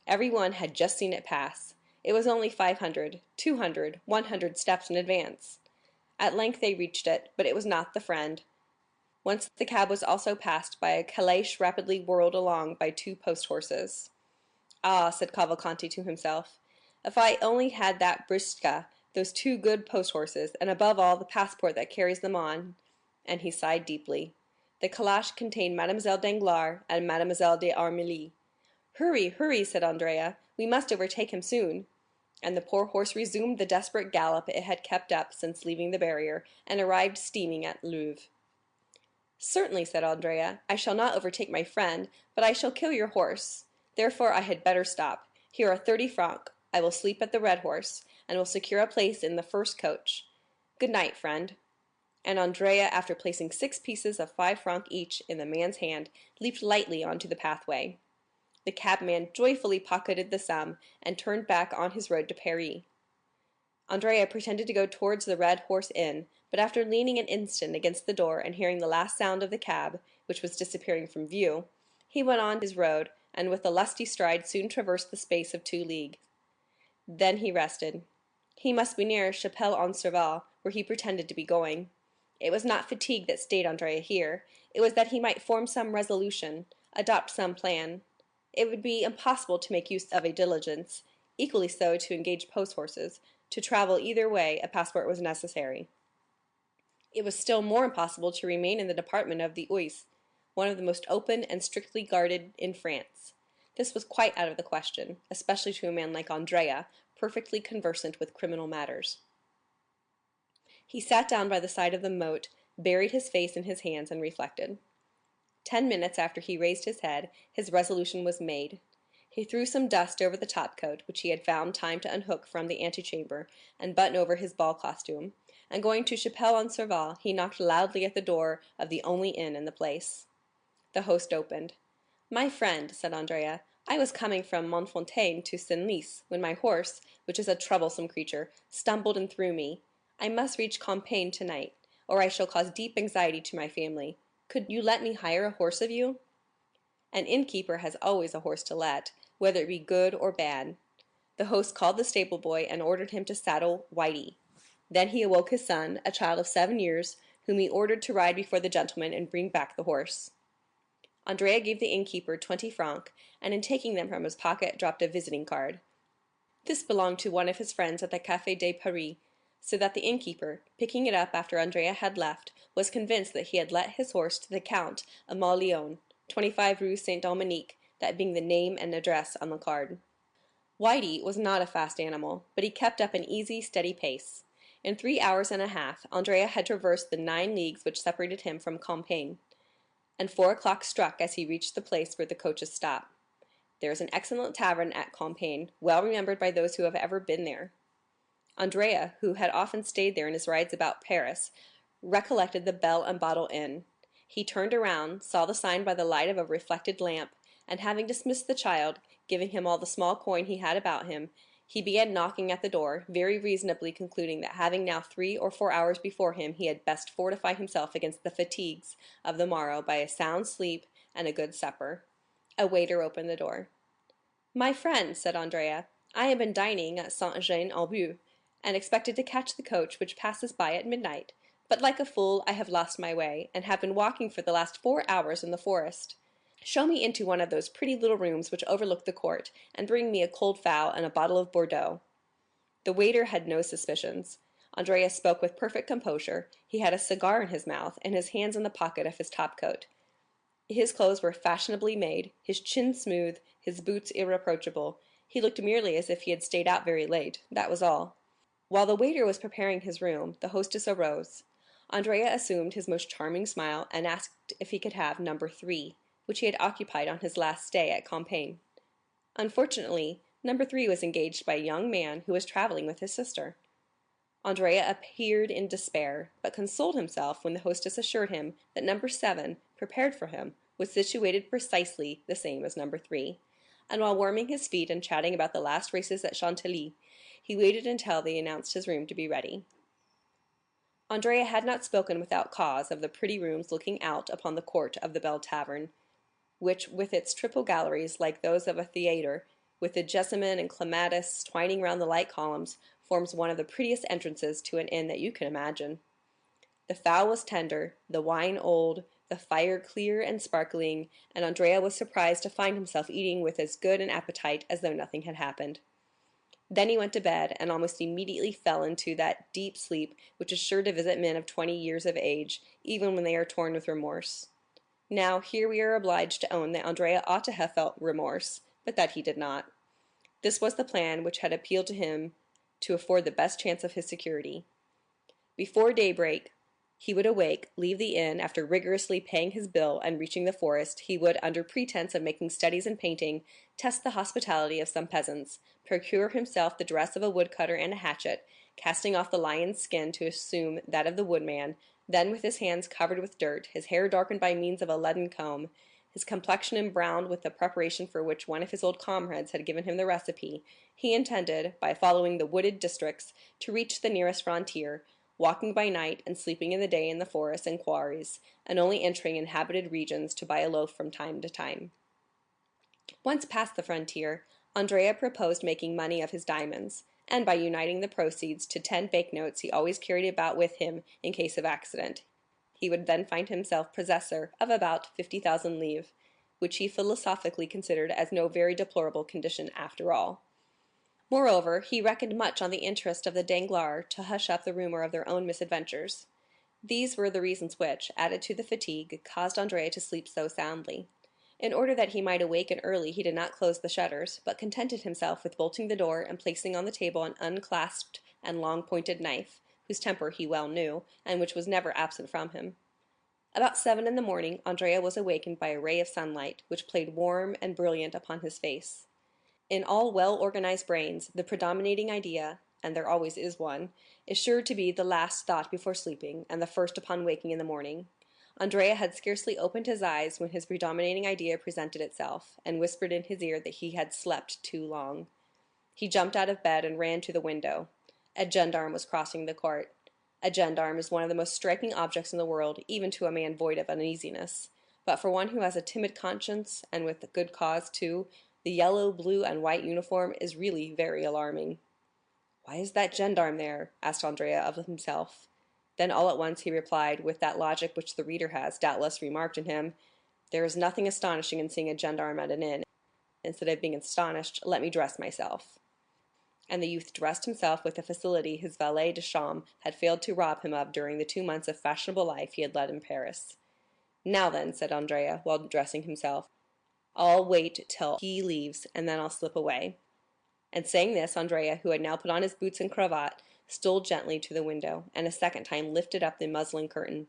Every one had just seen it pass. It was only 500, 200, 100 steps in advance. At length they reached it, but it was not the friend. Once the cab was also passed by a caleche rapidly whirled along by 2 post-horses. "Ah," said Cavalcanti to himself, "if I only had that britzka, those 2 good post-horses, and above all the passport that carries them on," and he sighed deeply. The calash contained Mademoiselle Danglars and Mademoiselle d'Armilly. "Hurry, hurry," said Andrea, "we must overtake him soon." And the poor horse resumed the desperate gallop it had kept up since leaving the barrier, and arrived steaming at Louvres. "Certainly," said Andrea, "I shall not overtake my friend, but I shall kill your horse. Therefore I had better stop. Here are 30 francs. I will sleep at the Red Horse, and will secure a place in the first coach. Good night, friend." And Andrea, after placing 6 pieces of 5 francs each in the man's hand, leaped lightly onto the pathway. The cabman joyfully pocketed the sum, and turned back on his road to Paris. Andrea pretended to go towards the Red Horse Inn, but after leaning an instant against the door and hearing the last sound of the cab, which was disappearing from view, he went on his road, and with a lusty stride soon traversed the space of 2 leagues. Then he rested. He must be near Chapelle-en-Serval, where he pretended to be going. It was not fatigue that stayed Andrea here, it was that he might form some resolution, adopt some plan. It would be impossible to make use of a diligence, equally so to engage post-horses. To travel either way a passport was necessary. It was still more impossible to remain in the department of the Oise, one of the most open and strictly guarded in France. This was quite out of the question, especially to a man like Andrea, perfectly conversant with criminal matters. He sat down by the side of the moat, buried his face in his hands, and reflected. 10 minutes after he raised his head, his resolution was made. He threw some dust over the topcoat, which he had found time to unhook from the antechamber, and button over his ball costume, and going to Chapelle-en-Serval, he knocked loudly at the door of the only inn in the place. The host opened. "My friend," said Andrea, "I was coming from Montfontaine to Senlis, when my horse, which is a troublesome creature, stumbled and threw me. I must reach Compiègne tonight, or I shall cause deep anxiety to my family. Could you let me hire a horse of you?" An innkeeper has always a horse to let, whether it be good or bad. The host called the stable boy and ordered him to saddle Whitey. Then he awoke his son, a child of 7 years, whom he ordered to ride before the gentleman and bring back the horse. Andrea gave the innkeeper 20 francs, and in taking them from his pocket dropped a visiting card. This belonged to one of his friends at the Café de Paris, so that the innkeeper, picking it up after Andrea had left, was convinced that he had let his horse to the Count of Mauléon, 25 Rue Saint Dominique, that being the name and address on the card. Whitey was not a fast animal, but he kept up an easy, steady pace. In 3 hours and a half, Andrea had traversed the 9 leagues which separated him from Compiègne, and 4 o'clock struck as he reached the place where the coaches stop. There is an excellent tavern at Compiègne, well remembered by those who have ever been there. Andrea, who had often stayed there in his rides about Paris, recollected the Bell and Bottle Inn. He turned around, saw the sign by the light of a reflected lamp, and having dismissed the child, giving him all the small coin he had about him, he began knocking at the door, very reasonably concluding that having now 3 or 4 hours before him, he had best fortify himself against the fatigues of the morrow by a sound sleep and a good supper. A waiter opened the door. "My friend," said Andrea, "I have been dining at Saint-Jean-au-Bois, and expected to catch the coach which passes by at midnight, but like a fool I have lost my way, and have been walking for the last 4 hours in the forest. Show me into one of those pretty little rooms which overlook the court, and bring me a cold fowl and a bottle of Bordeaux." The waiter had no suspicions. Andrea spoke with perfect composure. He had a cigar in his mouth, and his hands in the pocket of his topcoat. His clothes were fashionably made, his chin smooth, his boots irreproachable. He looked merely as if he had stayed out very late, that was all. While the waiter was preparing his room, the hostess arose. Andrea assumed his most charming smile, and asked if he could have number 3, which he had occupied on his last stay at Compiègne. Unfortunately, number 3 was engaged by a young man who was traveling with his sister. Andrea appeared in despair, but consoled himself when the hostess assured him that number 7, prepared for him, was situated precisely the same as number 3, and while warming his feet and chatting about the last races at Chantilly, he waited until they announced his room to be ready. Andrea had not spoken without cause of the pretty rooms looking out upon the court of the Bell Tavern, which, with its triple galleries like those of a theatre, with the jessamine and clematis twining round the light columns, forms one of the prettiest entrances to an inn that you can imagine. The fowl was tender, the wine old, the fire clear and sparkling, and Andrea was surprised to find himself eating with as good an appetite as though nothing had happened. Then he went to bed, and almost immediately fell into that deep sleep which is sure to visit men of 20 years of age, even when they are torn with remorse. Now, here we are obliged to own that Andrea ought to have felt remorse, but that he did not. This was the plan which had appealed to him to afford the best chance of his security. Before daybreak, he would awake, leave the inn after rigorously paying his bill, and reaching the forest, he would, under pretense of making studies in painting, test the hospitality of some peasants, procure himself the dress of a woodcutter and a hatchet, casting off the lion's skin to assume that of the woodman, then with his hands covered with dirt, his hair darkened by means of a leaden comb, his complexion embrowned with the preparation for which one of his old comrades had given him the recipe, he intended, by following the wooded districts, to reach the nearest frontier, walking by night and sleeping in the day in the forests and quarries, and only entering inhabited regions to buy a loaf from time to time. Once past the frontier, Andrea proposed making money of his diamonds, and by uniting the proceeds to 10 banknotes he always carried about with him in case of accident, he would then find himself possessor of about 50,000 livres, which he philosophically considered as no very deplorable condition after all. Moreover, he reckoned much on the interest of the Danglars to hush up the rumor of their own misadventures. These were the reasons which, added to the fatigue, caused Andrea to sleep so soundly. In order that he might awaken early, he did not close the shutters, but contented himself with bolting the door and placing on the table an unclasped and long-pointed knife, whose temper he well knew, and which was never absent from him. About 7 in the morning, Andrea was awakened by a ray of sunlight, which played warm and brilliant upon his face. In all well-organized brains, the predominating idea, and there always is one, is sure to be the last thought before sleeping, and the first upon waking in the morning. Andrea had scarcely opened his eyes when his predominating idea presented itself, and whispered in his ear that he had slept too long. He jumped out of bed and ran to the window. A gendarme was crossing the court. A gendarme is one of the most striking objects in the world, even to a man void of uneasiness, but for one who has a timid conscience, and with good cause too, the yellow, blue, and white uniform is really very alarming. "Why is that gendarme there?" asked Andrea of himself. Then all at once he replied, with that logic which the reader has, doubtless, remarked in him, "There is nothing astonishing in seeing a gendarme at an inn. Instead of being astonished, let me dress myself." And the youth dressed himself with a facility his valet de chambre had failed to rob him of during the 2 months of fashionable life he had led in Paris. "Now then," said Andrea, while dressing himself, "I'll wait till he leaves, and then I'll slip away." And saying this, Andrea, who had now put on his boots and cravat, stole gently to the window, and a second time lifted up the muslin curtain.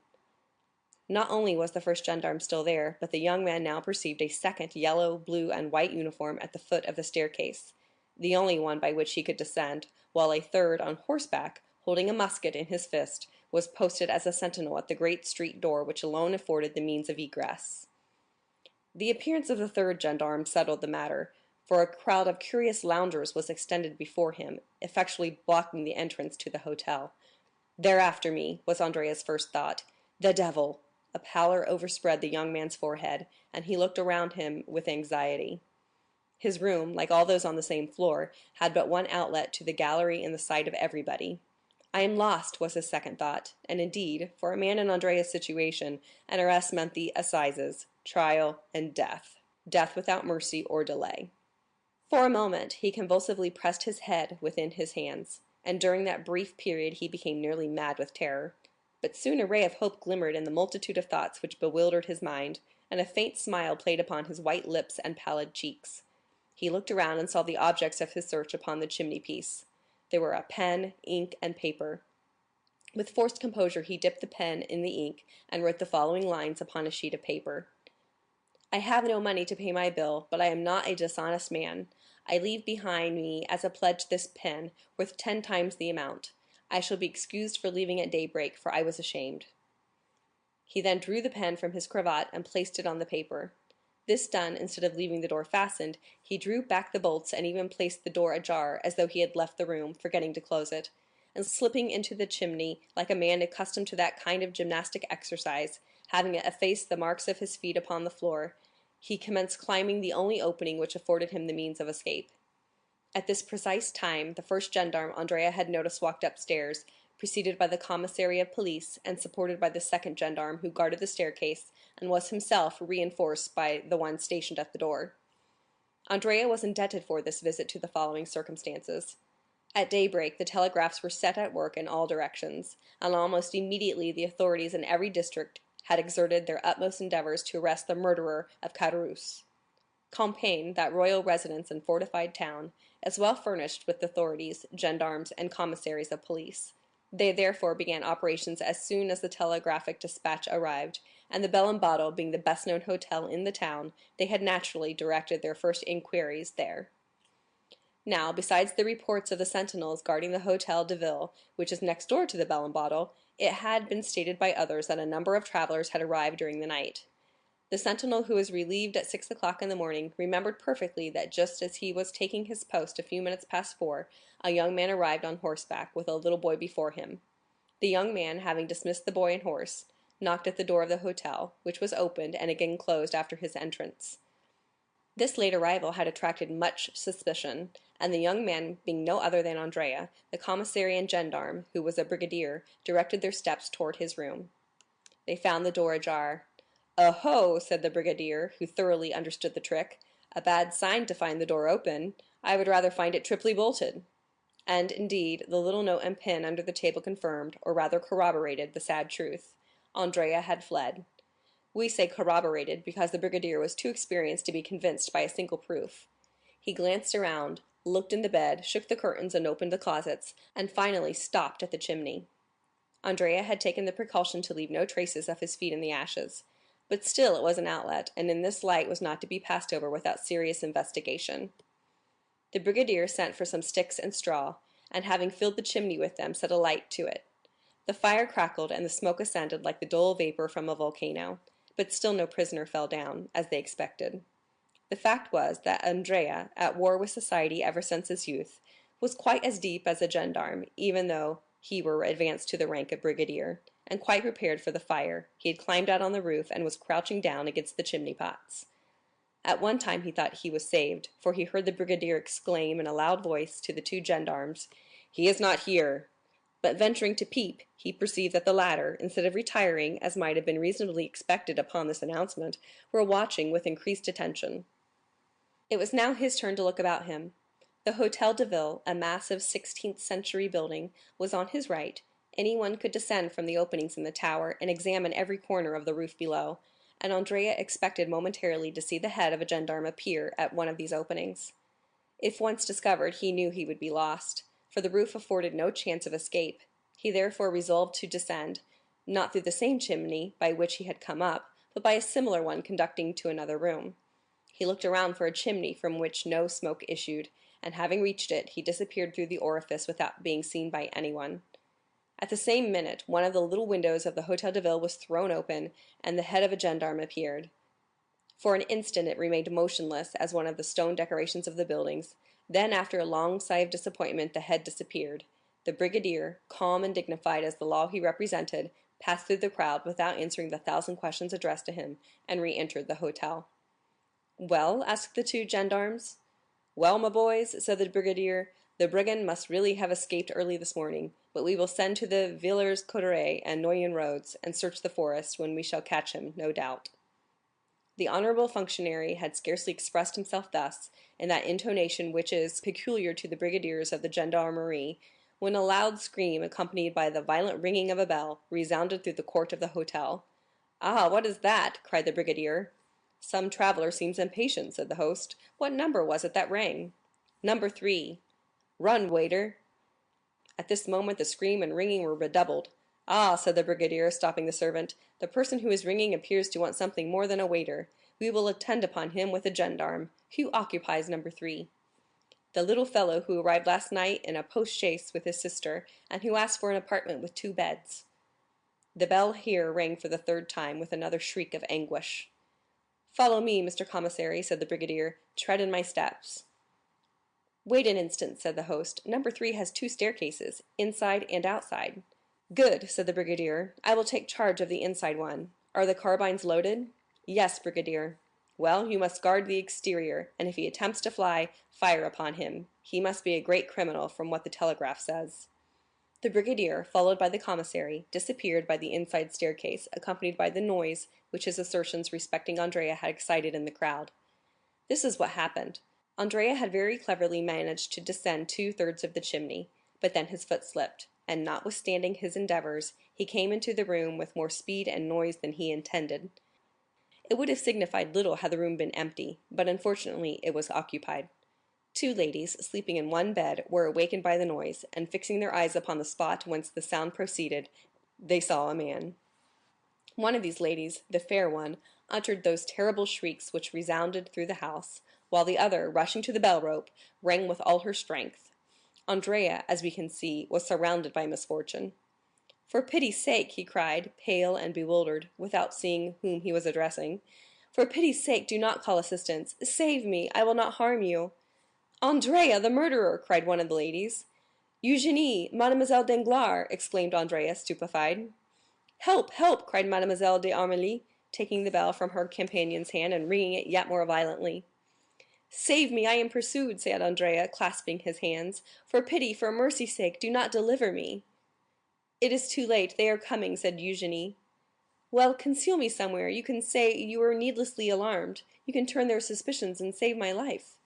Not only was the first gendarme still there, but the young man now perceived a second yellow, blue, and white uniform at the foot of the staircase, the only one by which he could descend, while a third, on horseback, holding a musket in his fist, was posted as a sentinel at the great street door which alone afforded the means of egress. The appearance of the third gendarme settled the matter, for a crowd of curious loungers was extended before him, effectually blocking the entrance to the hotel. "They're after me," was Andrea's first thought. "The devil!" A pallor overspread the young man's forehead, and he looked around him with anxiety. His room, like all those on the same floor, had but one outlet to the gallery in the sight of everybody. "I am lost," was his second thought, and indeed, for a man in Andrea's situation, an arrest meant the assizes, trial, and death without mercy or delay. For a moment he convulsively pressed his head within his hands, and during that brief period he became nearly mad with terror. But soon a ray of hope glimmered in the multitude of thoughts which bewildered his mind, and a faint smile played upon his white lips and pallid cheeks. He looked around and saw the objects of his search upon the chimney-piece. There were a pen, ink, and paper. With forced composure he dipped the pen in the ink, and wrote the following lines upon a sheet of paper. "I have no money to pay my bill, but I am not a dishonest man. I leave behind me as a pledge this pen, worth 10 times the amount. I shall be excused for leaving at daybreak, for I was ashamed." He then drew the pen from his cravat and placed it on the paper. This done, instead of leaving the door fastened, he drew back the bolts and even placed the door ajar, as though he had left the room, forgetting to close it, and slipping into the chimney, like a man accustomed to that kind of gymnastic exercise, having effaced the marks of his feet upon the floor, he commenced climbing the only opening which afforded him the means of escape. At this precise time, the first gendarme Andrea had noticed walked upstairs, preceded by the commissary of police and supported by the second gendarme who guarded the staircase and was himself reinforced by the one stationed at the door. Andrea was indebted for this visit to the following circumstances. At daybreak, the telegraphs were set at work in all directions, and almost immediately the authorities in every district had exerted their utmost endeavors to arrest the murderer of Caderousse. Compiègne, that royal residence and fortified town, is well furnished with authorities, gendarmes, and commissaries of police. They therefore began operations as soon as the telegraphic dispatch arrived, and the Bell and Bottle being the best-known hotel in the town, they had naturally directed their first inquiries there. Now, besides the reports of the sentinels guarding the Hôtel de Ville, which is next door to the Bell and Bottle, it had been stated by others that a number of travelers had arrived during the night. The sentinel who was relieved at 6 o'clock in the morning remembered perfectly that just as he was taking his post a few minutes past 4, a young man arrived on horseback with a little boy before him. The young man, having dismissed the boy and horse, knocked at the door of the hotel, which was opened and again closed after his entrance. This late arrival had attracted much suspicion, and the young man being no other than Andrea, the commissary and gendarme, who was a brigadier, directed their steps toward his room. They found the door ajar. "Oh-ho!" said the brigadier, who thoroughly understood the trick. "A bad sign to find the door open. I would rather find it triply bolted." And, indeed, the little note and pin under the table confirmed, or rather corroborated, the sad truth. Andrea had fled. We say corroborated because the brigadier was too experienced to be convinced by a single proof. He glanced around, looked in the bed, shook the curtains and opened the closets, and finally stopped at the chimney. Andrea had taken the precaution to leave no traces of his feet in the ashes, but still it was an outlet, and in this light was not to be passed over without serious investigation. The brigadier sent for some sticks and straw, and having filled the chimney with them, set a light to it. The fire crackled, and the smoke ascended like the dull vapor from a volcano, but still no prisoner fell down, as they expected. The fact was that Andrea, at war with society ever since his youth, was quite as deep as a gendarme, even though he were advanced to the rank of brigadier, and quite prepared for the fire. He had climbed out on the roof, and was crouching down against the chimney pots. At one time he thought he was saved, for he heard the brigadier exclaim in a loud voice to the two gendarmes, "He is not here!" But venturing to peep, he perceived that the latter, instead of retiring, as might have been reasonably expected upon this announcement, were watching with increased attention. It was now his turn to look about him. The Hôtel de Ville, a massive 16th-century building, was on his right. Anyone could descend from the openings in the tower and examine every corner of the roof below, and Andrea expected momentarily to see the head of a gendarme appear at one of these openings. If once discovered, he knew he would be lost, for the roof afforded no chance of escape. He therefore resolved to descend, not through the same chimney by which he had come up, but by a similar one conducting to another room. He looked around for a chimney from which no smoke issued, and having reached it, he disappeared through the orifice without being seen by anyone. At the same minute, one of the little windows of the Hôtel de Ville was thrown open, and the head of a gendarme appeared. For an instant it remained motionless as one of the stone decorations of the buildings. Then, after a long sigh of disappointment, the head disappeared. The brigadier, calm and dignified as the law he represented, passed through the crowd without answering the 1,000 questions addressed to him, and re-entered the hotel. "Well?" asked the two gendarmes. "Well, my boys," said the brigadier, "the brigand must really have escaped early this morning, but we will send to the Villers-Cotterêts and Noyon roads, and search the forest, when we shall catch him, no doubt." The honorable functionary had scarcely expressed himself thus, in that intonation which is peculiar to the brigadiers of the gendarmerie, when a loud scream, accompanied by the violent ringing of a bell, resounded through the court of the hotel. "Ah, what is that?" cried the brigadier. "Some traveler seems impatient," said the host. "What number was it that rang?" "Number 3. "Run, waiter." At this moment the scream and ringing were redoubled. "Ah," said the brigadier, stopping the servant, "the person who is ringing appears to want something more than a waiter. We will attend upon him with a gendarme. Who occupies number 3? "The little fellow who arrived last night in a post-chaise with his sister, and who asked for an apartment with 2 beds." The bell here rang for the 3rd time, with another shriek of anguish. "Follow me, Mr. Commissary," said the brigadier. "Tread in my steps." "Wait an instant," said the host. "Number 3 has 2 staircases, inside and outside." "Good," said the brigadier. "I will take charge of the inside one. Are the carbines loaded?" "Yes, brigadier." "Well, you must guard the exterior, and if he attempts to fly, fire upon him. He must be a great criminal, from what the telegraph says." The brigadier, followed by the commissary, disappeared by the inside staircase, accompanied by the noise which his assertions respecting Andrea had excited in the crowd. This is what happened. Andrea had very cleverly managed to descend 2/3 of the chimney, but then his foot slipped, and notwithstanding his endeavors, he came into the room with more speed and noise than he intended. It would have signified little had the room been empty, but unfortunately it was occupied. 2 ladies, sleeping in one bed, were awakened by the noise, and fixing their eyes upon the spot whence the sound proceeded, they saw a man. One of these ladies, the fair one, uttered those terrible shrieks which resounded through the house, while the other, rushing to the bell rope, rang with all her strength. Andrea, as we can see, was surrounded by misfortune. "For pity's sake," he cried, pale and bewildered, without seeing whom he was addressing, "for pity's sake, do not call assistance. Save me, I will not harm you." "Andrea, the murderer!" cried one of the ladies. "Eugénie, Mademoiselle Danglars!" exclaimed Andrea, stupefied. "Help, help!" cried Mademoiselle d'Armilly, taking the bell from her companion's hand and ringing it yet more violently. "Save me, I am pursued," said Andrea, clasping his hands. "For pity, for mercy's sake, do not deliver me." "It is too late, they are coming," said Eugénie. "Well, conceal me somewhere, you can say you were needlessly alarmed, you can turn their suspicions and save my life."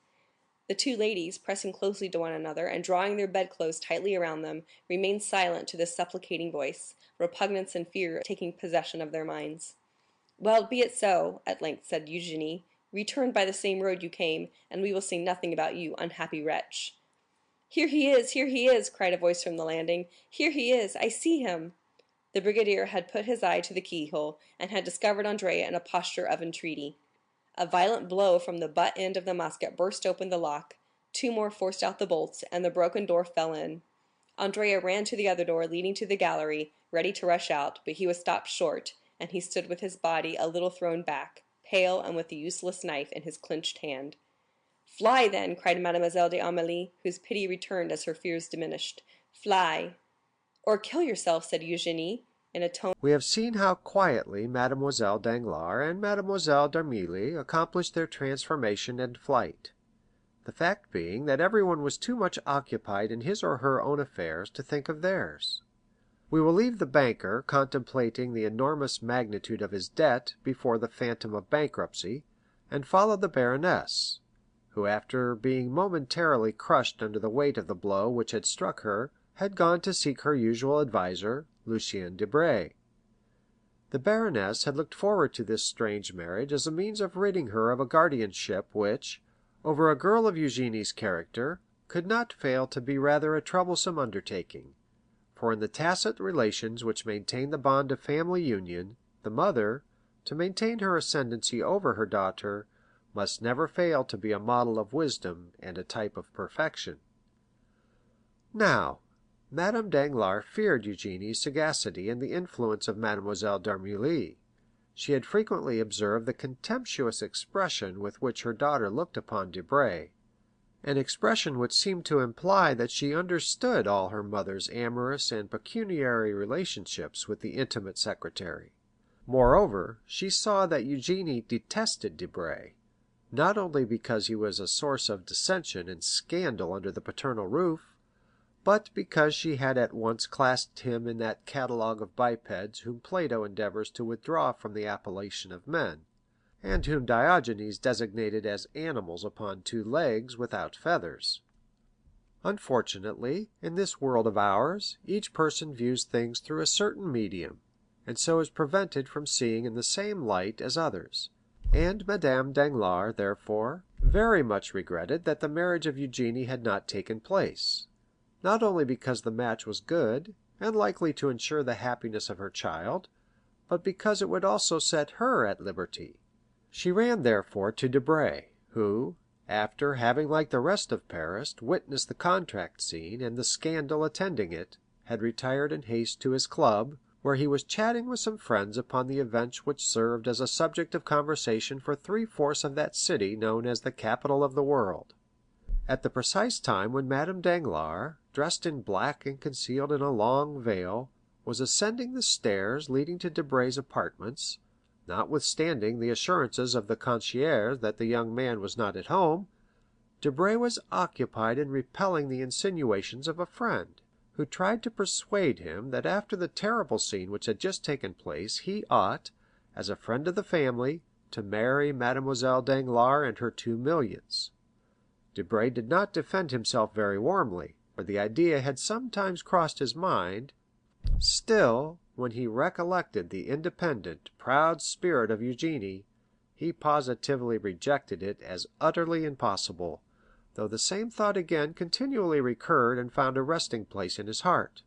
The 2 ladies, pressing closely to one another, and drawing their bedclothes tightly around them, remained silent to this supplicating voice, repugnance and fear taking possession of their minds. "Well, be it so," at length said Eugénie. "Return by the same road you came, and we will say nothing about you, unhappy wretch." "Here he is, here he is!" cried a voice from the landing. "Here he is, I see him." The brigadier had put his eye to the keyhole, and had discovered Andrea in a posture of entreaty. A violent blow from the butt end of the musket burst open the lock, 2 more forced out the bolts, and the broken door fell in. Andrea ran to the other door leading to the gallery, ready to rush out, but he was stopped short, and he stood with his body a little thrown back, pale and with the useless knife in his clenched hand. "Fly, then!" cried Mademoiselle d'Armilly, whose pity returned as her fears diminished. "Fly!" "Or kill yourself," said Eugénie, in a tone. We have seen how quietly Mademoiselle Danglars and Mademoiselle d'Armilly accomplished their transformation and flight, the fact being that everyone was too much occupied in his or her own affairs to think of theirs. We will leave the banker contemplating the enormous magnitude of his debt before the phantom of bankruptcy, and follow the baroness, who, after being momentarily crushed under the weight of the blow which had struck her, had gone to seek her usual adviser, Lucien Debray. The baroness had looked forward to this strange marriage as a means of ridding her of a guardianship which, over a girl of Eugénie's character, could not fail to be rather a troublesome undertaking, for in the tacit relations which maintain the bond of family union, the mother, to maintain her ascendency over her daughter, must never fail to be a model of wisdom and a type of perfection. Now, Madame Danglars feared Eugénie's sagacity and the influence of Mademoiselle d'Armilly. She had frequently observed the contemptuous expression with which her daughter looked upon Debray, an expression which seemed to imply that she understood all her mother's amorous and pecuniary relationships with the intimate secretary. Moreover, she saw that Eugénie detested Debray, not only because he was a source of dissension and scandal under the paternal roof, but because she had at once classed him in that catalogue of bipeds whom Plato endeavors to withdraw from the appellation of men, and whom Diogenes designated as animals upon 2 legs without feathers. Unfortunately, in this world of ours, each person views things through a certain medium, and so is prevented from seeing in the same light as others, and Madame Danglars, therefore, very much regretted that the marriage of Eugénie had not taken place, not only because the match was good, and likely to ensure the happiness of her child, but because it would also set her at liberty. She ran therefore to Debray, who, after having like the rest of Paris witnessed the contract scene and the scandal attending it, had retired in haste to his club, where he was chatting with some friends upon the events which served as a subject of conversation for 3/4 of that city known as the capital of the world. At the precise time when Madame Danglars, dressed in black and concealed in a long veil, was ascending the stairs leading to Debray's apartments, notwithstanding the assurances of the concierge that the young man was not at home, Debray was occupied in repelling the insinuations of a friend, who tried to persuade him that after the terrible scene which had just taken place he ought, as a friend of the family, to marry Mademoiselle Danglars and her 2 millions. Debray did not defend himself very warmly, for the idea had sometimes crossed his mind; still, when he recollected the independent, proud spirit of Eugénie, he positively rejected it as utterly impossible, though the same thought again continually recurred and found a resting place in his heart.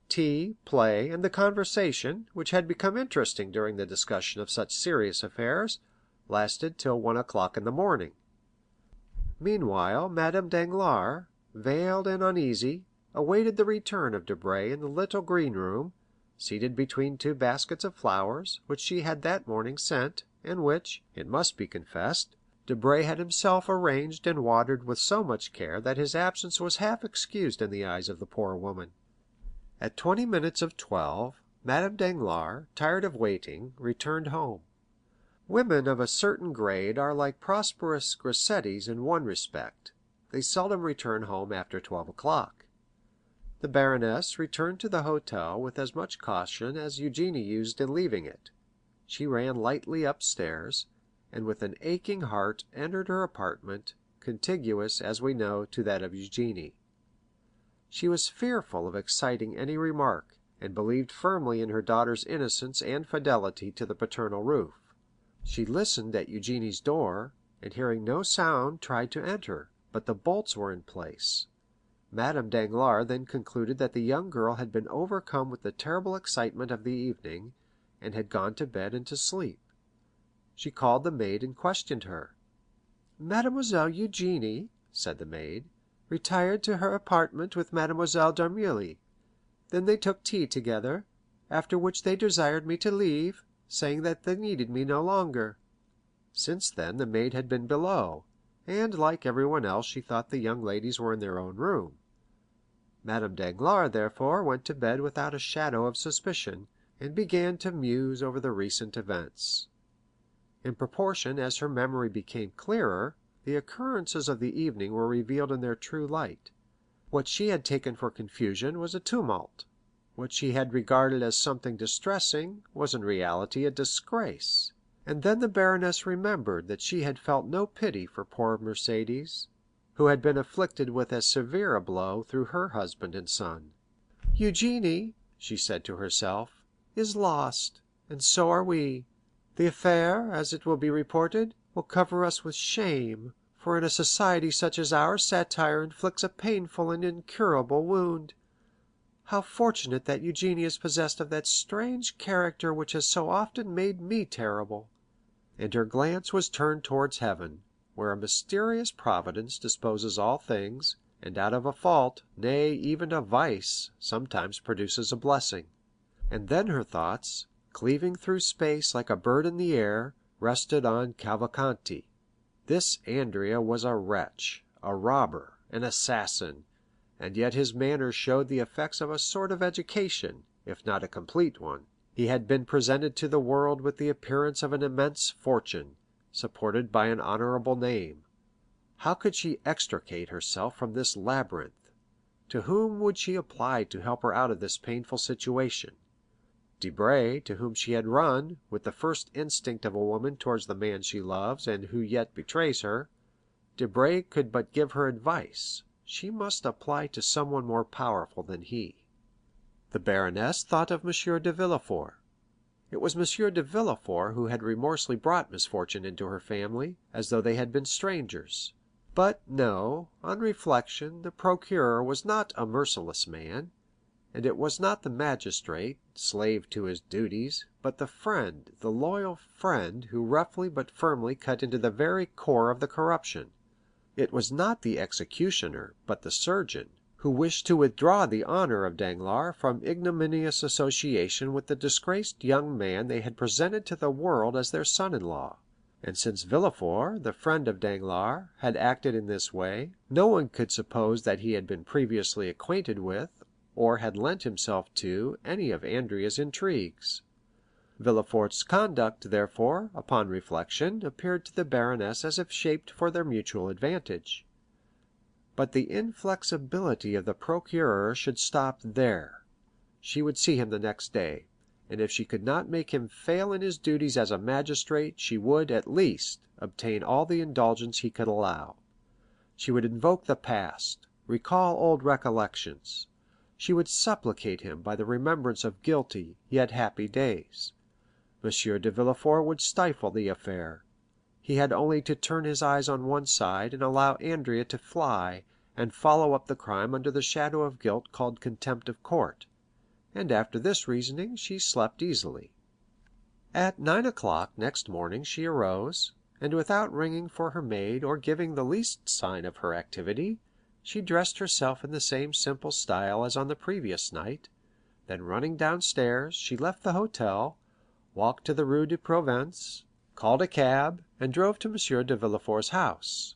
Tea, play, and the conversation, which had become interesting during the discussion of such serious affairs, lasted till 1 o'clock in the morning. Meanwhile, Madame Danglars, veiled and uneasy, awaited the return of Debray in the little green room, seated between 2 baskets of flowers, which she had that morning sent, and which, it must be confessed, Debray had himself arranged and watered with so much care that his absence was half excused in the eyes of the poor woman. At 20 minutes of 12, Madame Danglars, tired of waiting, returned home. Women of a certain grade are like prosperous grisettes in one respect, they seldom return home after 12 o'clock. The baroness returned to the hotel with as much caution as Eugénie used in leaving it. She ran lightly upstairs, and with an aching heart entered her apartment, contiguous, as we know, to that of Eugénie. She was fearful of exciting any remark, and believed firmly in her daughter's innocence and fidelity to the paternal roof. She listened at Eugénie's door, and hearing no sound tried to enter, but the bolts were in place. Madame Danglars then concluded that the young girl had been overcome with the terrible excitement of the evening, and had gone to bed and to sleep. She called the maid and questioned her. "Mademoiselle Eugénie," said the maid, "retired to her apartment with Mademoiselle d'Armilly. Then they took tea together, after which they desired me to leave, saying that they needed me no longer." Since then the maid had been below, and like everyone else she thought the young ladies were in their own room. Madame Danglars therefore went to bed without a shadow of suspicion, and began to muse over the recent events. In proportion as her memory became clearer, the occurrences of the evening were revealed in their true light. What she had taken for confusion was a tumult; what she had regarded as something distressing was in reality a disgrace. And then the baroness remembered that she had felt no pity for poor Mercédès, who had been afflicted with as severe a blow through her husband and son. "Eugénie," she said to herself, "is lost, and so are we. The affair, as it will be reported, will cover us with shame, for in a society such as ours satire inflicts a painful and incurable wound. How fortunate that Eugénie is possessed of that strange character which has so often made me terrible!" And her glance was turned towards heaven, where a mysterious providence disposes all things, and out of a fault, nay, even a vice, sometimes produces a blessing. And then her thoughts, cleaving through space like a bird in the air, rested on Cavalcanti. This Andrea was a wretch, a robber, an assassin, and yet his manners showed the effects of a sort of education, if not a complete one. He had been presented to the world with the appearance of an immense fortune, supported by an honorable name. How could she extricate herself from this labyrinth? To whom would she apply to help her out of this painful situation? Debray, to whom she had run, with the first instinct of a woman towards the man she loves and who yet betrays her. Debray could but give her advice; she must apply to someone more powerful than he. The baroness thought of M. de Villefort. It was M. de Villefort who had remorselessly brought misfortune into her family, as though they had been strangers. But no, on reflection, the procureur was not a merciless man, and it was not the magistrate, slave to his duties, but the friend, the loyal friend, who roughly but firmly cut into the very core of the corruption. It was not the executioner, but the surgeon, who wished to withdraw the honor of Danglars from ignominious association with the disgraced young man they had presented to the world as their son-in-law. And since Villefort, the friend of Danglars, had acted in this way, no one could suppose that he had been previously acquainted with, or had lent himself to, any of Andrea's intrigues. Villefort's conduct, therefore, upon reflection, appeared to the baroness as if shaped for their mutual advantage. But the inflexibility of the procureur should stop there. She would see him the next day, and if she could not make him fail in his duties as a magistrate, she would, at least, obtain all the indulgence he could allow. She would invoke the past, recall old recollections. She would supplicate him by the remembrance of guilty yet happy days. M. de Villefort would stifle the affair. He had only to turn his eyes on one side and allow Andrea to fly, and follow up the crime under the shadow of guilt called contempt of court. And after this reasoning she slept easily. At 9 o'clock next morning she arose, and without ringing for her maid or giving the least sign of her activity, she dressed herself in the same simple style as on the previous night, then running downstairs, she left the hotel, walked to the Rue de Provence, called a cab, and drove to M. de Villefort's house.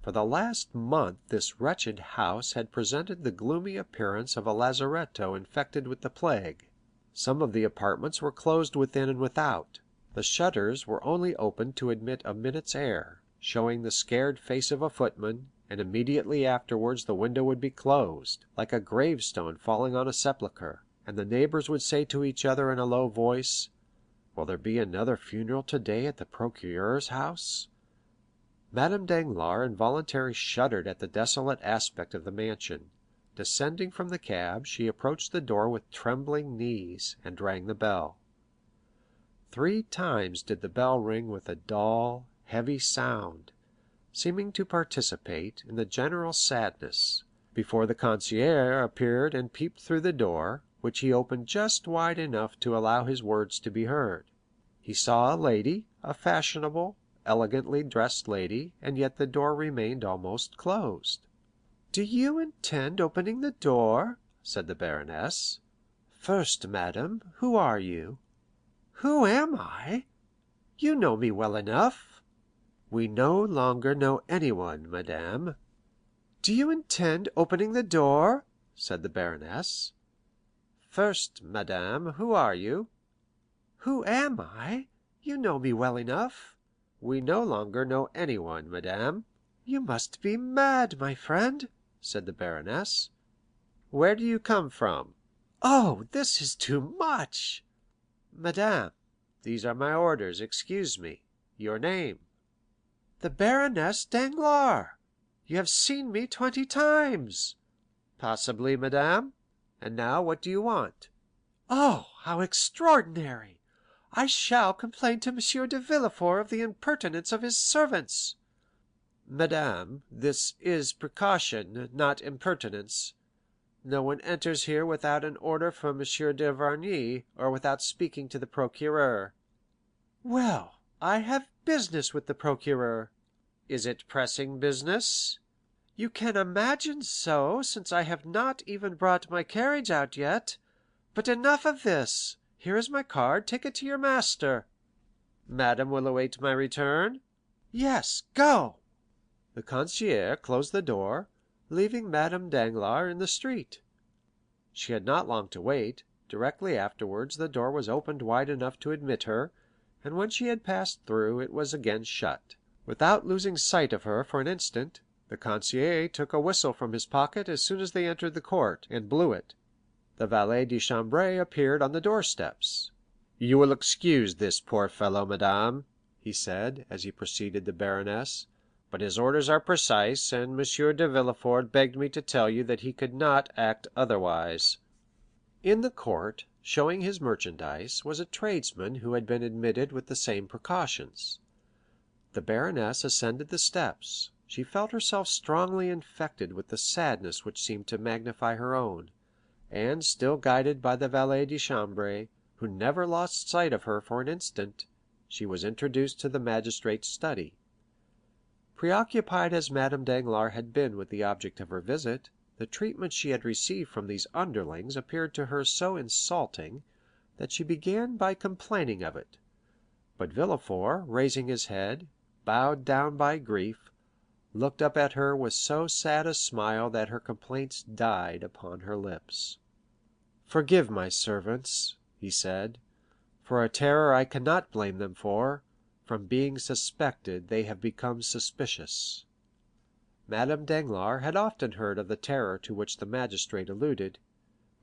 For the last month this wretched house had presented the gloomy appearance of a lazaretto infected with the plague. Some of the apartments were closed within and without. The shutters were only opened to admit a minute's air, showing the scared face of a footman, and immediately afterwards the window would be closed, like a gravestone falling on a sepulchre, and the neighbors would say to each other in a low voice, "Will there be another funeral today at the procureur's house?" Madame Danglars involuntarily shuddered at the desolate aspect of the mansion. Descending from the cab, she approached the door with trembling knees, and rang the bell. 3 times did the bell ring with a dull, heavy sound, seeming to participate in the general sadness, before the concierge appeared and peeped through the door, which he opened just wide enough to allow his words to be heard. He saw a lady, a fashionable, elegantly dressed lady, and yet the door remained almost closed. "Do you intend opening the door?" said the baroness. "First, madame, who are you?" "Who am I? You know me well enough." "We no longer know anyone, madame." "Do you intend opening the door?" said the baroness. "First, madame, who are you?" "Who am I? You know me well enough." "We no longer know anyone, madame." "You must be mad, my friend," said the baroness. "Where do you come from?" "Oh, this is too much!" "Madame, these are my orders, excuse me. Your name?" "The Baroness Danglars. You have seen me 20 times." "Possibly, madame. And now what do you want?" "Oh, how extraordinary! I shall complain to M. de Villefort of the impertinence of his servants." "Madame, this is precaution, not impertinence. No one enters here without an order from M. d'Avrigny, or without speaking to the procureur." "Well, I have business with the procureur." "Is it pressing business?" "You can imagine so, since I have not even brought my carriage out yet. But enough of this. Here is my card, take it to your master." "Madame will await my return?" "Yes, go." The concierge closed the door, leaving Madame Danglars in the street. She had not long to wait; directly afterwards the door was opened wide enough to admit her, and when she had passed through it was again shut. Without losing sight of her for an instant, the concierge took a whistle from his pocket as soon as they entered the court, and blew it. The valet de chambre appeared on the doorsteps. "You will excuse this poor fellow, madame," he said, as he preceded the baroness, "but his orders are precise, and M. de Villefort begged me to tell you that he could not act otherwise." In the court, showing his merchandise, was a tradesman who had been admitted with the same precautions. The baroness ascended the steps; she felt herself strongly infected with the sadness which seemed to magnify her own, and still guided by the valet de chambre, who never lost sight of her for an instant, she was introduced to the magistrate's study. Preoccupied as Madame Danglars had been with the object of her visit, the treatment she had received from these underlings appeared to her so insulting, that she began by complaining of it; but Villefort, raising his head, bowed down by grief, looked up at her with so sad a smile that her complaints died upon her lips. "Forgive my servants," he said, "for a terror I cannot blame them for; from being suspected they have become suspicious." Madame Danglars had often heard of the terror to which the magistrate alluded,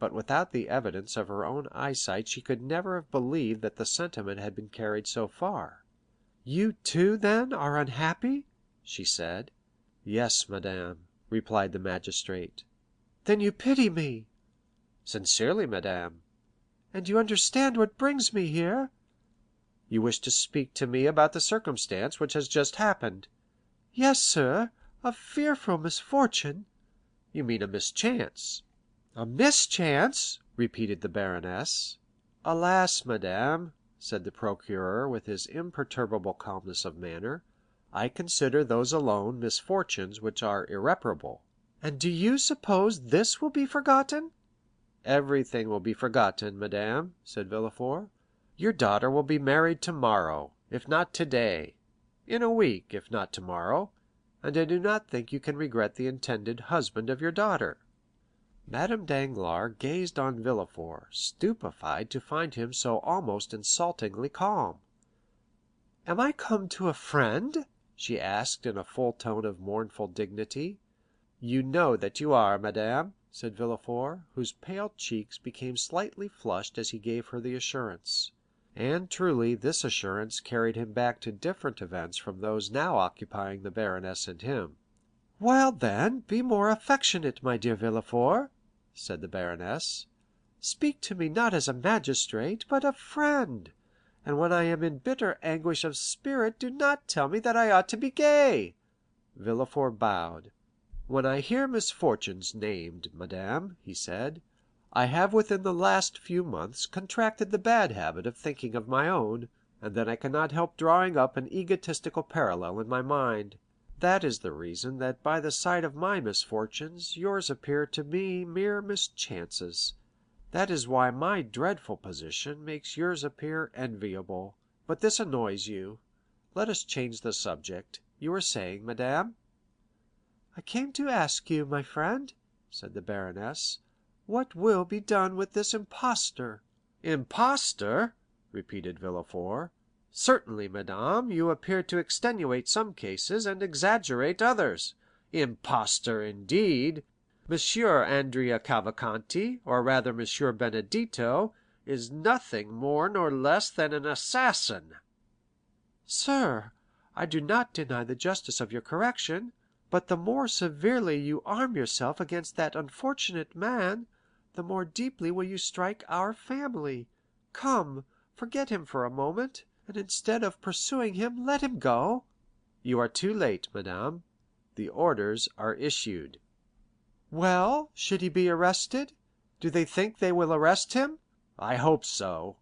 but without the evidence of her own eyesight she could never have believed that the sentiment had been carried so far. "You, too, then, are unhappy?" she said. "Yes, madame," replied the magistrate. "Then you pity me?" "Sincerely, madame." "And you understand what brings me here?" "You wish to speak to me about the circumstance which has just happened?" "Yes, sir, a fearful misfortune." "You mean a mischance?" "A mischance?" repeated the baroness. "Alas, madame," said the procureur with his imperturbable calmness of manner, "I consider those alone misfortunes which are irreparable." "And do you suppose this will be forgotten?" "Everything will be forgotten, madame," said Villefort. "Your daughter will be married tomorrow, if not today; in a week, if not tomorrow, and I do not think you can regret the intended husband of your daughter." Madame Danglars gazed on Villefort, stupefied to find him so almost insultingly calm. "Am I come to a friend?" she asked in a full tone of mournful dignity. "You know that you are, madame," said Villefort, whose pale cheeks became slightly flushed as he gave her the assurance. And truly this assurance carried him back to different events from those now occupying the baroness and him. "Well, then, be more affectionate, my dear Villefort," said the baroness. "Speak to me not as a magistrate, but a friend; and when I am in bitter anguish of spirit do not tell me that I ought to be gay." Villefort bowed. "When I hear misfortunes named, madame," he said, "I have within the last few months contracted the bad habit of thinking of my own, and then I cannot help drawing up an egotistical parallel in my mind. That is the reason that by the side of my misfortunes yours appear to me mere mischances. That is why my dreadful position makes yours appear enviable. But this annoys you. Let us change the subject. You were saying, madame?" "I came to ask you, my friend," said the baroness, "what will be done with this impostor?" "Impostor?" repeated Villefort. "Certainly, madame, you appear to extenuate some cases and exaggerate others. Impostor, indeed! Monsieur Andrea Cavalcanti, or rather Monsieur Benedetto, is nothing more nor less than an assassin." "Sir, I do not deny the justice of your correction, but the more severely you arm yourself against that unfortunate man, the more deeply will you strike our family. Come, forget him for a moment, and instead of pursuing him, let him go." "You are too late, madame; the orders are issued." "Well, should he be arrested? Do they think they will arrest him?" "I hope so."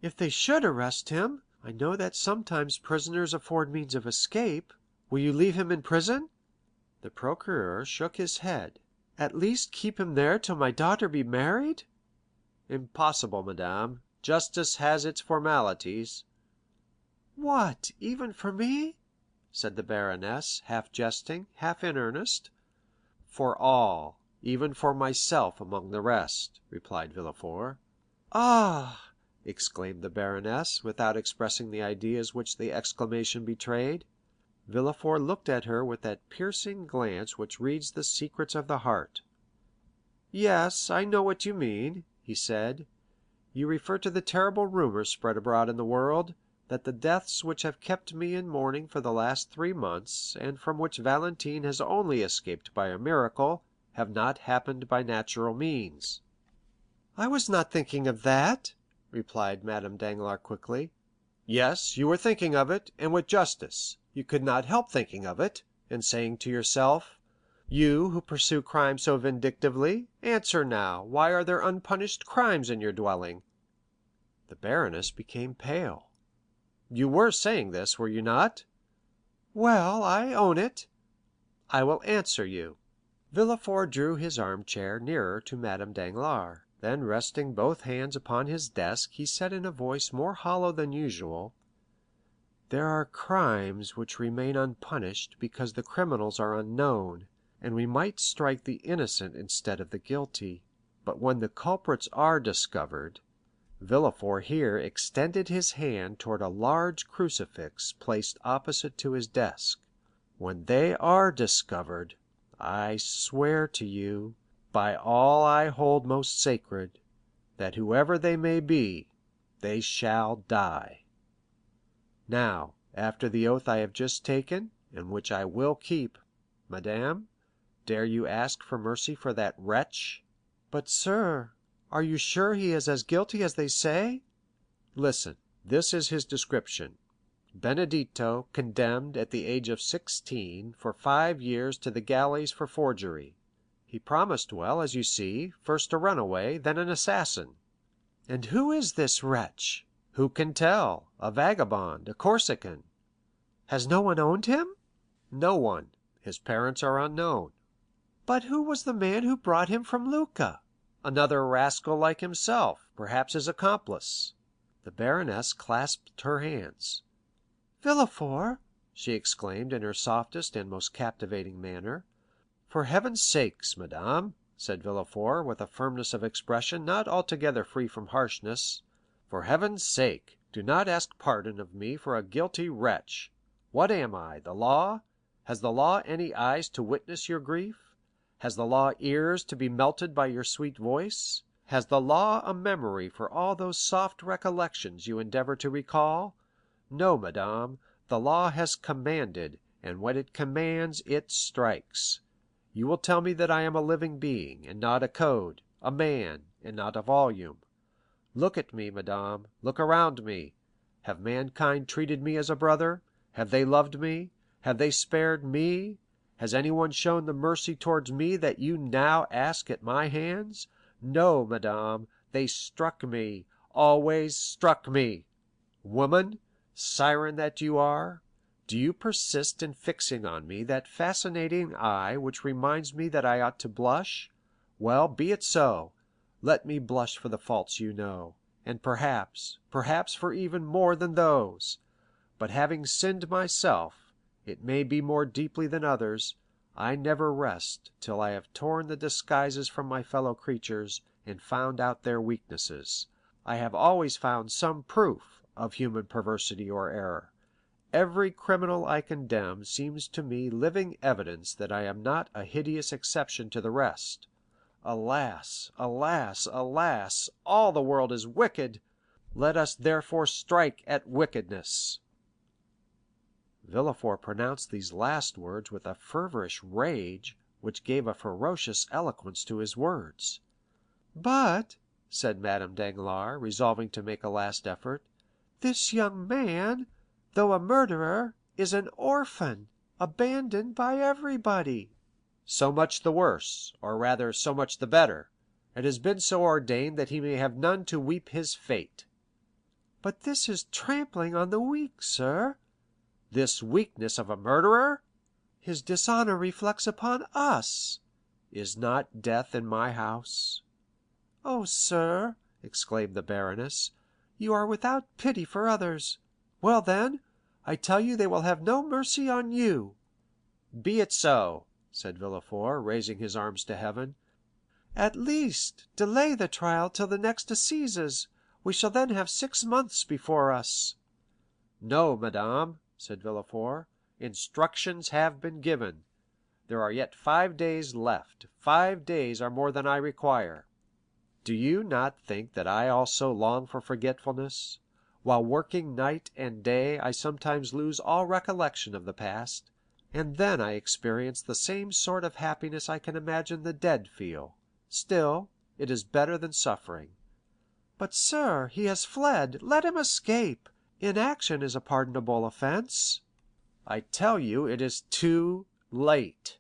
"If they should arrest him, I know that sometimes prisoners afford means of escape. Will you leave him in prison?" The procureur shook his head. "At least keep him there till my daughter be married?" "Impossible, madame; justice has its formalities." "What, even for me?" said the baroness, half jesting, half in earnest. "For all, even for myself among the rest," replied Villefort. "Ah!" exclaimed the baroness, without expressing the ideas which the exclamation betrayed. Villefort looked at her with that piercing glance which reads the secrets of the heart. "Yes, I know what you mean," he said. "You refer to the terrible rumors spread abroad in the world, that the deaths which have kept me in mourning for the last 3 months, and from which Valentine has only escaped by a miracle, have not happened by natural means." "I was not thinking of that," replied Madame Danglars quickly. "Yes, you were thinking of it, and with justice; you could not help thinking of it, and saying to yourself, 'You who pursue crime so vindictively, answer now why are there unpunished crimes in your dwelling?'" The baroness became pale. "You were saying this, were you not?" "Well, I own it." "I will answer you." Villefort drew his armchair nearer to Madame Danglars; then resting both hands upon his desk, he said in a voice more hollow than usual, "There are crimes which remain unpunished because the criminals are unknown, and we might strike the innocent instead of the guilty. But when the culprits are discovered," Villefort here extended his hand toward a large crucifix placed opposite to his desk, "when they are discovered, I swear to you, by all I hold most sacred, that whoever they may be, they shall die. Now, after the oath I have just taken, and which I will keep, madame, dare you ask for mercy for that wretch?" "But, sir, are you sure he is as guilty as they say?" "Listen, this is his description: Benedetto condemned at the age of 16 for 5 years to the galleys for forgery. He promised well, as you see, first a runaway, then an assassin." "And who is this wretch?" "Who can tell? A vagabond, a Corsican." "Has no one owned him?" "No one. His parents are unknown." "But who was the man who brought him from Lucca?" "Another rascal like himself, perhaps his accomplice." The baroness clasped her hands. "Villefort," she exclaimed in her softest and most captivating manner. "For heaven's sake, madame," said Villefort, with a firmness of expression not altogether free from harshness,—"for heaven's sake, do not ask pardon of me for a guilty wretch. What am I, the law? Has the law any eyes to witness your grief? Has the law ears to be melted by your sweet voice? Has the law a memory for all those soft recollections you endeavor to recall? No, madame, the law has commanded, and when it commands it strikes. You will tell me that I am a living being, and not a code, a man, and not a volume. Look at me, madame, look around me. Have mankind treated me as a brother? Have they loved me? Have they spared me? Has anyone shown the mercy towards me that you now ask at my hands? No, madame, they struck me, always struck me. Woman, siren that you are, do you persist in fixing on me that fascinating eye which reminds me that I ought to blush? Well, be it so. Let me blush for the faults you know, and perhaps for even more than those. But having sinned myself, it may be more deeply than others, I never rest till I have torn the disguises from my fellow creatures, and found out their weaknesses. I have always found some proof of human perversity or error. Every criminal I condemn seems to me living evidence that I am not a hideous exception to the rest. Alas, alas, alas, all the world is wicked. Let us therefore strike at wickedness." Villefort pronounced these last words with a feverish rage which gave a ferocious eloquence to his words. "But," said Madame Danglars, resolving to make a last effort, "this young man, though a murderer, is an orphan, abandoned by everybody." "So much the worse, or rather so much the better. It has been so ordained that he may have none to weep his fate." "But this is trampling on the weak, sir." "This weakness of a murderer?" "His dishonor reflects upon us." "Is not death in my house?" "Oh, sir," exclaimed the baroness, "you are without pity for others. Well, then, I tell you they will have no mercy on you." "Be it so," said Villefort, raising his arms to heaven. "At least, delay the trial till the next assizes; we shall then have 6 months before us." "No, madame," said Villefort, "instructions have been given. There are yet 5 days left; 5 days are more than I require. Do you not think that I also long for forgetfulness? While working night and day, I sometimes lose all recollection of the past, and then I experience the same sort of happiness I can imagine the dead feel. Still, it is better than suffering." "But, sir, he has fled; let him escape. Inaction is a pardonable offense." "I tell you it is too late.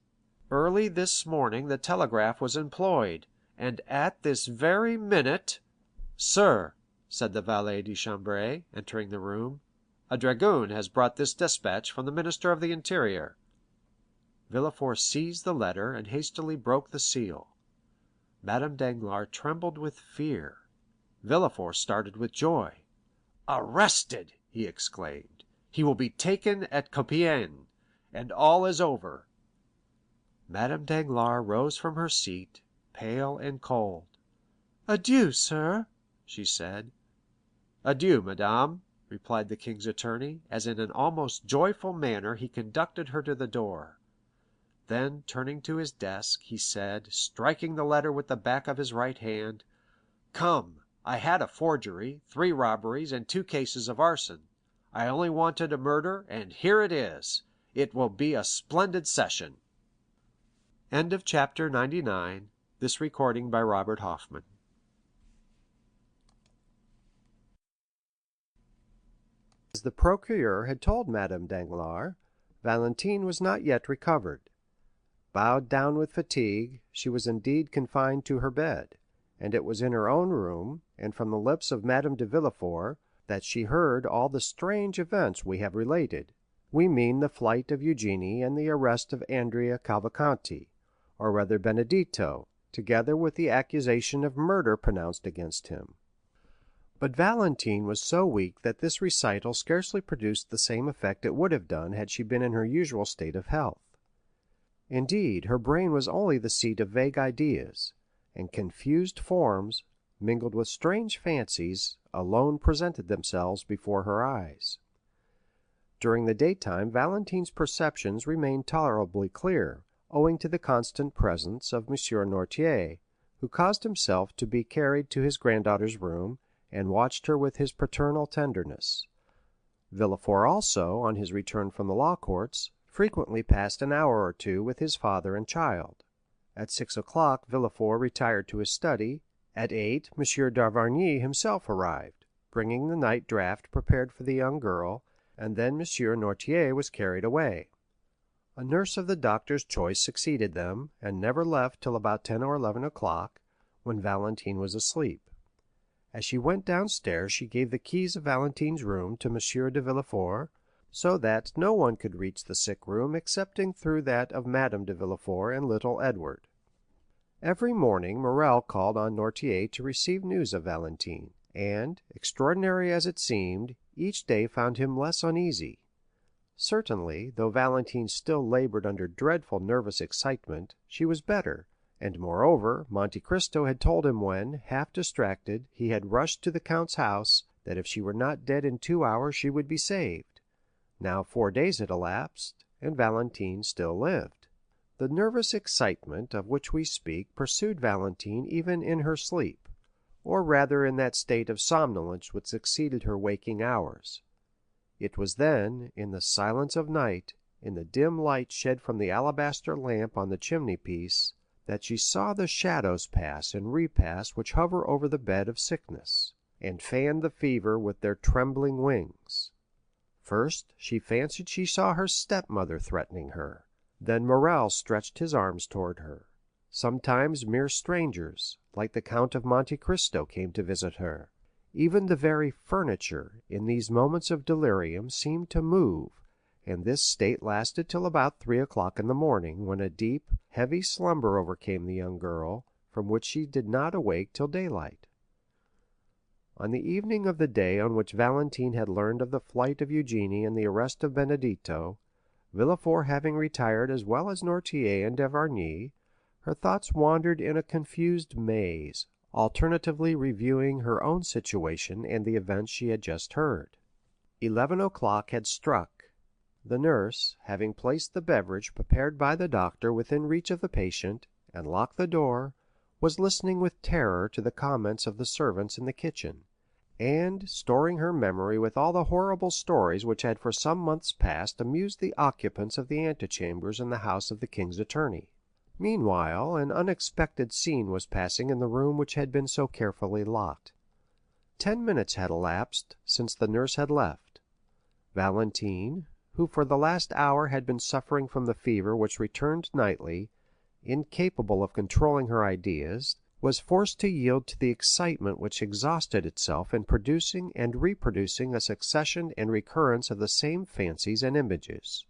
Early this morning the telegraph was employed, and at this very minute——" "Sir," said the valet de chambre, entering the room, "a dragoon has brought this despatch from the minister of the interior." Villefort seized the letter, and hastily broke the seal. Madame Danglars trembled with fear. Villefort started with joy. "Arrested!" he exclaimed. "He will be taken at Compiègne, and all is over." Madame Danglars rose from her seat, pale and cold. "Adieu, sir," she said. "Adieu, madame," replied the king's attorney, as in an almost joyful manner he conducted her to the door. Then, turning to his desk, he said, striking the letter with the back of his right hand, "Come, I had a forgery, 3 robberies, and 2 cases of arson. I only wanted a murder, and here it is. It will be a splendid session." Chapter 99. This recording by Robert Hoffman. As the procureur had told Madame Danglars, Valentine was not yet recovered. Bowed down with fatigue, she was indeed confined to her bed, and it was in her own room, and from the lips of Madame de Villefort, that she heard all the strange events we have related. We mean the flight of Eugénie and the arrest of Andrea Cavalcanti, or rather Benedetto, together with the accusation of murder pronounced against him. But Valentine was so weak that this recital scarcely produced the same effect it would have done had she been in her usual state of health. Indeed, her brain was only the seat of vague ideas, and confused forms, mingled with strange fancies, alone presented themselves before her eyes. During the daytime Valentine's perceptions remained tolerably clear, owing to the constant presence of M. Noirtier, who caused himself to be carried to his granddaughter's room, and watched her with his paternal tenderness. Villefort also, on his return from the law courts, frequently passed an hour or two with his father and child. At 6 o'clock Villefort retired to his study. At 8 M. d'Avrigny himself arrived, bringing the night draught prepared for the young girl, and then M. Noirtier was carried away. A nurse of the doctor's choice succeeded them, and never left till about 10 or 11 o'clock, when Valentine was asleep. As she went downstairs she gave the keys of Valentine's room to M. de Villefort, so that no one could reach the sick room excepting through that of Madame de Villefort and little Edward. Every morning Morrel called on Noirtier to receive news of Valentine, and, extraordinary as it seemed, each day found him less uneasy. Certainly, though Valentine still labored under dreadful nervous excitement, she was better, and moreover, Monte Cristo had told him when, half distracted, he had rushed to the count's house, that if she were not dead in 2 hours she would be saved. Now 4 days had elapsed, and Valentine still lived. The nervous excitement of which we speak pursued Valentine even in her sleep, or rather in that state of somnolence which succeeded her waking hours. It was then, in the silence of night, in the dim light shed from the alabaster lamp on the chimney-piece, that she saw the shadows pass and repass which hover over the bed of sickness, and fan the fever with their trembling wings. First, she fancied she saw her stepmother threatening her. Then Morrel stretched his arms toward her. Sometimes mere strangers, like the Count of Monte Cristo, came to visit her. Even the very furniture, in these moments of delirium, seemed to move, and this state lasted till about 3 o'clock in the morning, when a deep, heavy slumber overcame the young girl, from which she did not awake till daylight. On the evening of the day on which Valentine had learned of the flight of Eugénie and the arrest of Benedetto, Villefort having retired as well as Noirtier and d'Avrigny, her thoughts wandered in a confused maze, alternately reviewing her own situation and the events she had just heard. 11 o'clock had struck. The nurse, having placed the beverage prepared by the doctor within reach of the patient, and locked the door, was listening with terror to the comments of the servants in the kitchen, and storing her memory with all the horrible stories which had for some months past amused the occupants of the antechambers in the house of the king's attorney. Meanwhile, an unexpected scene was passing in the room which had been so carefully locked. 10 minutes had elapsed since the nurse had left. Valentine, who for the last hour had been suffering from the fever which returned nightly, incapable of controlling her ideas, was forced to yield to the excitement which exhausted itself in producing and reproducing a succession and recurrence of the same fancies and images.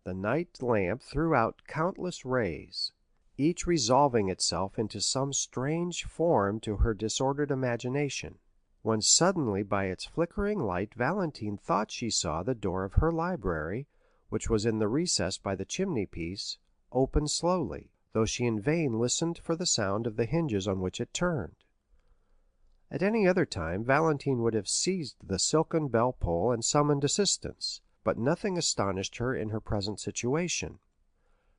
The night lamp threw out countless rays, each resolving itself into some strange form to her disordered imagination, when suddenly by its flickering light Valentine thought she saw the door of her library, which was in the recess by the chimney-piece, open slowly, though she in vain listened for the sound of the hinges on which it turned. At any other time Valentine would have seized the silken bell-pull and summoned assistance, but nothing astonished her in her present situation.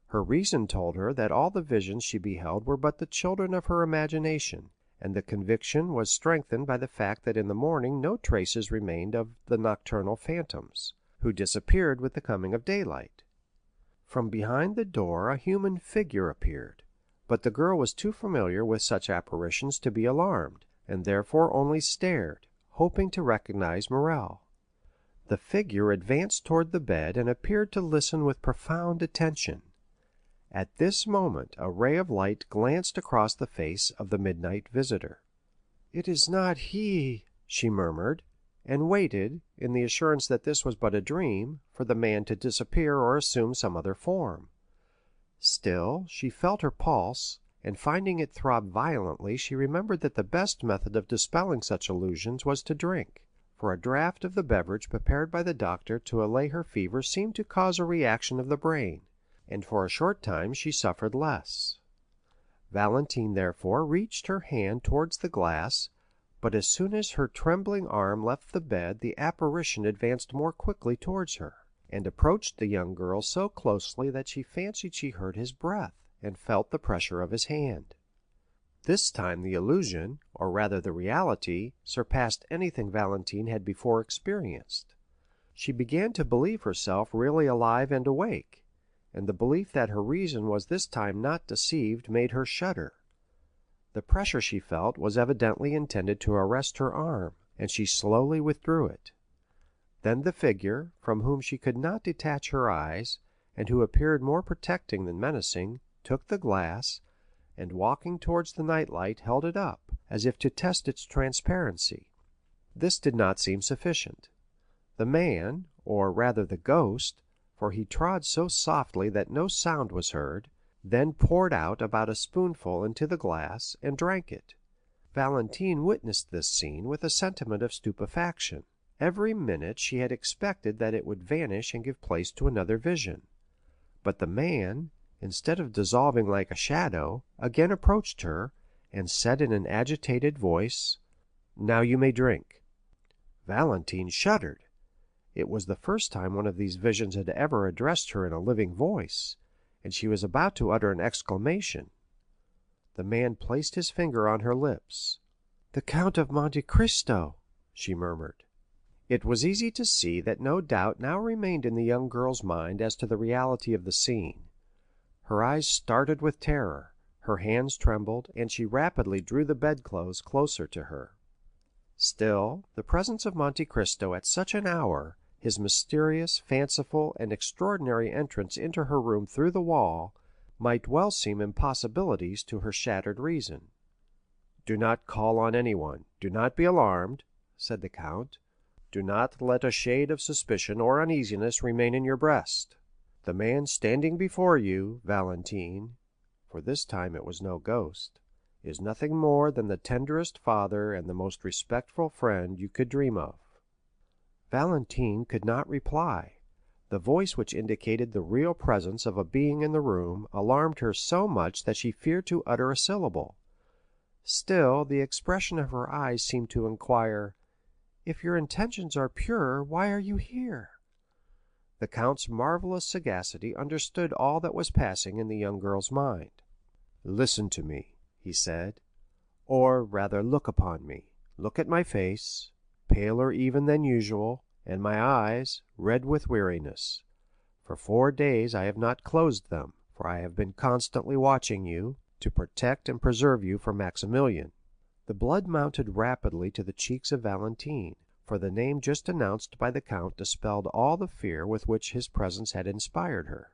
Her reason told her that all the visions she beheld were but the children of her imagination, and the conviction was strengthened by the fact that in the morning no traces remained of the nocturnal phantoms, who disappeared with the coming of daylight. From behind the door a human figure appeared, but the girl was too familiar with such apparitions to be alarmed, and therefore only stared, hoping to recognize Morrel. The figure advanced toward the bed and appeared to listen with profound attention. At this moment a ray of light glanced across the face of the midnight visitor. "It is not he," she murmured, and waited, in the assurance that this was but a dream, for the man to disappear or assume some other form. Still she felt her pulse, and finding it throb violently, she remembered that the best method of dispelling such illusions was to drink, for a draught of the beverage prepared by the doctor to allay her fever seemed to cause a reaction of the brain, and for a short time she suffered less. Valentine therefore reached her hand towards the glass, but as soon as her trembling arm left the bed the apparition advanced more quickly towards her, and approached the young girl so closely that she fancied she heard his breath, and felt the pressure of his hand. This time the illusion, or rather the reality, surpassed anything Valentine had before experienced. She began to believe herself really alive and awake, and the belief that her reason was this time not deceived made her shudder. The pressure she felt was evidently intended to arrest her arm, and she slowly withdrew it. Then the figure, from whom she could not detach her eyes, and who appeared more protecting than menacing, took the glass, and walking towards the night-light held it up, as if to test its transparency. This did not seem sufficient. The man, or rather the ghost, for he trod so softly that no sound was heard, then poured out about a spoonful into the glass, and drank it. Valentine witnessed this scene with a sentiment of stupefaction. Every minute she had expected that it would vanish and give place to another vision. But the man, instead of dissolving like a shadow, again approached her, and said in an agitated voice, "Now you may drink." Valentine shuddered. It was the first time one of these visions had ever addressed her in a living voice, and she was about to utter an exclamation. The man placed his finger on her lips. "The Count of Monte Cristo," she murmured. It was easy to see that no doubt now remained in the young girl's mind as to the reality of the scene. Her eyes started with terror, her hands trembled, and she rapidly drew the bedclothes closer to her. Still, the presence of Monte Cristo at such an hour, his mysterious, fanciful, and extraordinary entrance into her room through the wall, might well seem impossibilities to her shattered reason. "Do not call on anyone, do not be alarmed," said the count. "Do not let a shade of suspicion or uneasiness remain in your breast. The man standing before you, Valentine," for this time it was no ghost, "is nothing more than the tenderest father and the most respectful friend you could dream of." Valentine could not reply. The voice which indicated the real presence of a being in the room alarmed her so much that she feared to utter a syllable. Still, the expression of her eyes seemed to inquire, "If your intentions are pure, why are you here?" The count's marvellous sagacity understood all that was passing in the young girl's mind. "Listen to me," he said, "or rather look upon me. Look at my face, paler even than usual, and my eyes, red with weariness. For 4 days I have not closed them, for I have been constantly watching you, to protect and preserve you from Maximilian." The blood mounted rapidly to the cheeks of Valentine, for the name just announced by the count dispelled all the fear with which his presence had inspired her.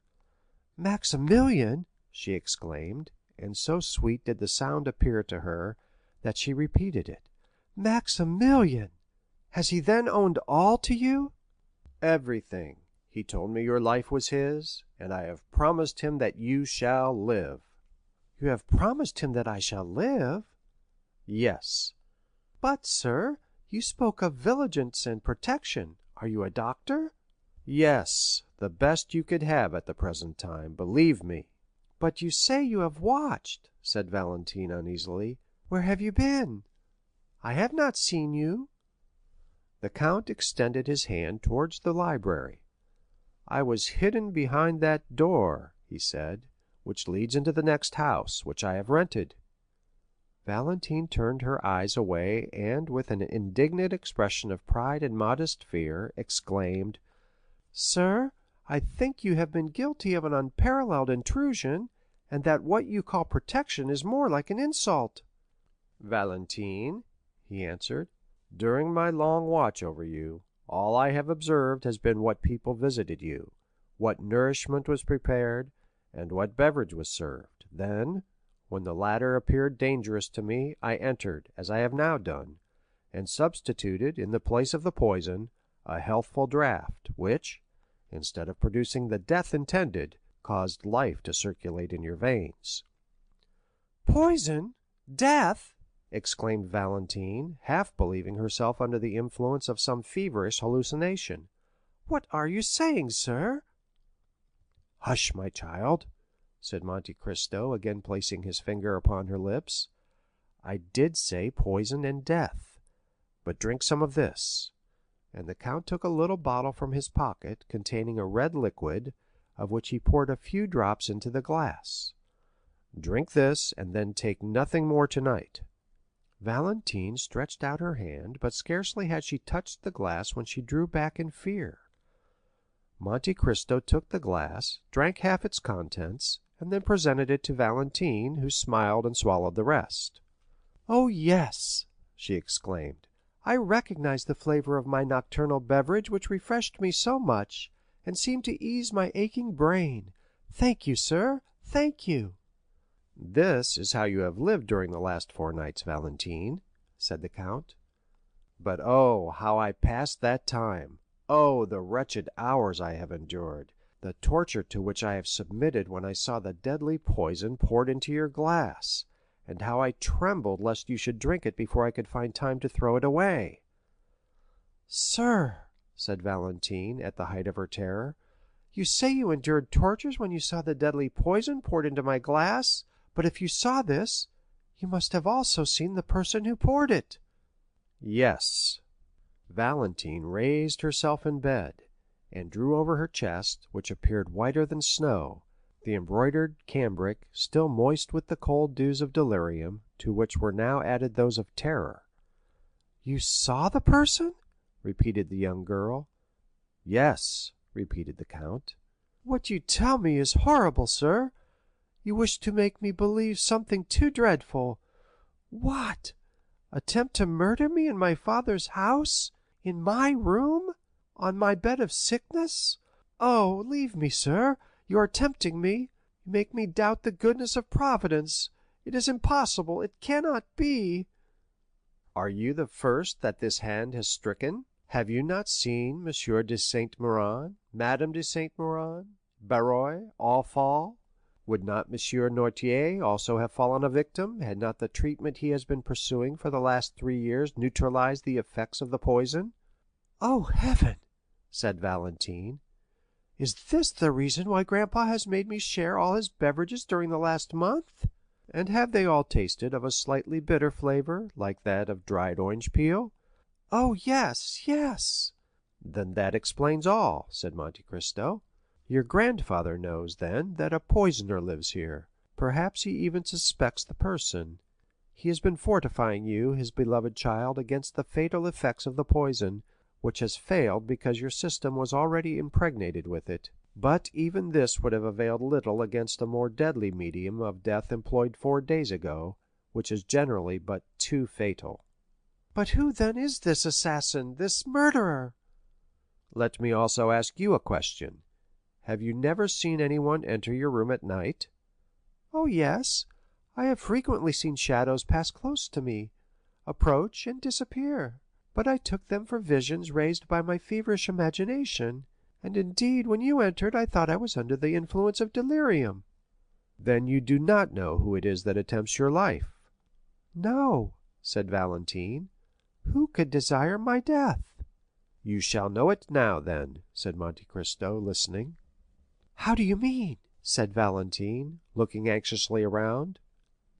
"Maximilian!" she exclaimed, and so sweet did the sound appear to her, that she repeated it. "Maximilian! Has he then owned all to you?" "Everything. He told me your life was his, and I have promised him that you shall live." "You have promised him that I shall live?" "Yes." "But, sir, you spoke of vigilance and protection. Are you a doctor?" "Yes, the best you could have at the present time, believe me." "But you say you have watched," said Valentine uneasily. "Where have you been? I have not seen you." The count extended his hand towards the library. "I was hidden behind that door," he said, "which leads into the next house, which I have rented." Valentine turned her eyes away, and, with an indignant expression of pride and modest fear, exclaimed, "Sir, I think you have been guilty of an unparalleled intrusion, and that what you call protection is more like an insult." "Valentine," he answered, "during my long watch over you, all I have observed has been what people visited you, what nourishment was prepared, and what beverage was served. Then, when the latter appeared dangerous to me, I entered, as I have now done, and substituted, in the place of the poison, a healthful draught, which, instead of producing the death intended, caused life to circulate in your veins." "Poison! Death!" exclaimed Valentine, half believing herself under the influence of some feverish hallucination. "What are you saying, sir?" "Hush, my child," said Monte Cristo, again placing his finger upon her lips. "I did say poison and death. But drink some of this." And the count took a little bottle from his pocket, containing a red liquid, of which he poured a few drops into the glass. "Drink this, and then take nothing more tonight." Valentine stretched out her hand, but scarcely had she touched the glass when she drew back in fear. Monte Cristo took the glass, drank half its contents, and then presented it to Valentine, who smiled and swallowed the rest. "Oh, yes," she exclaimed, "I recognize the flavor of my nocturnal beverage, which refreshed me so much, and seemed to ease my aching brain. Thank you, sir, thank you." "This is how you have lived during the last 4 nights, Valentine," said the count. "But oh, how I passed that time! Oh, the wretched hours I have endured, the torture to which I have submitted when I saw the deadly poison poured into your glass, and how I trembled lest you should drink it before I could find time to throw it away." "Sir," said Valentine, at the height of her terror, "you say you endured tortures when you saw the deadly poison poured into my glass, but if you saw this, you must have also seen the person who poured it." "Yes." Valentine raised herself in bed, and drew over her chest, which appeared whiter than snow, the embroidered cambric, still moist with the cold dews of delirium, to which were now added those of terror. "You saw the person?" repeated the young girl. "Yes," repeated the count. "What you tell me is horrible, sir. You wish to make me believe something too dreadful. What? Attempt to murder me in my father's house, in my room, on my bed of sickness? Oh, leave me, sir, you are tempting me, you make me doubt the goodness of Providence. It is impossible, it cannot be." "Are you the first that this hand has stricken? Have you not seen M. de Saint Méran, Madame de Saint Méran, Barrois, all fall? Would not M. Noirtier also have fallen a victim, had not the treatment he has been pursuing for the last 3 years neutralized the effects of the poison?" "Oh, heaven!" said Valentine, "is this the reason why grandpa has made me share all his beverages during the last month?" "And have they all tasted of a slightly bitter flavor, like that of dried orange peel?" "Oh, yes, yes." "Then that explains all," said Monte Cristo. "Your grandfather knows, then, that a poisoner lives here; perhaps he even suspects the person. He has been fortifying you, his beloved child, against the fatal effects of the poison, which has failed because your system was already impregnated with it. But even this would have availed little against a more deadly medium of death employed 4 days ago, which is generally but too fatal." "But who then is this assassin, this murderer?" "Let me also ask you a question. Have you never seen anyone enter your room at night?" "Oh, yes, I have frequently seen shadows pass close to me, approach and disappear, but I took them for visions raised by my feverish imagination, and indeed when you entered I thought I was under the influence of delirium." "Then you do not know who it is that attempts your life?" "No," said Valentine. "Who could desire my death?" "You shall know it now, then," said Monte Cristo, listening. "How do you mean?" said Valentine, looking anxiously around.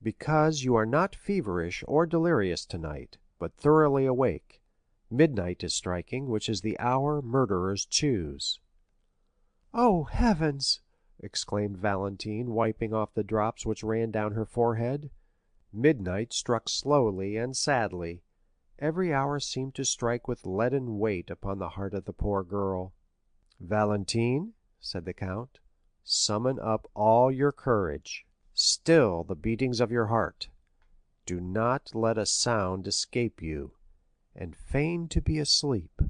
"Because you are not feverish or delirious tonight, but thoroughly awake. Midnight is striking, which is the hour murderers choose." "Oh, heavens!" exclaimed Valentine, wiping off the drops which ran down her forehead. Midnight struck slowly and sadly. Every hour seemed to strike with leaden weight upon the heart of the poor girl. "Valentine," said the count, "summon up all your courage. Still the beatings of your heart. Do not let a sound escape you, and feign to be asleep.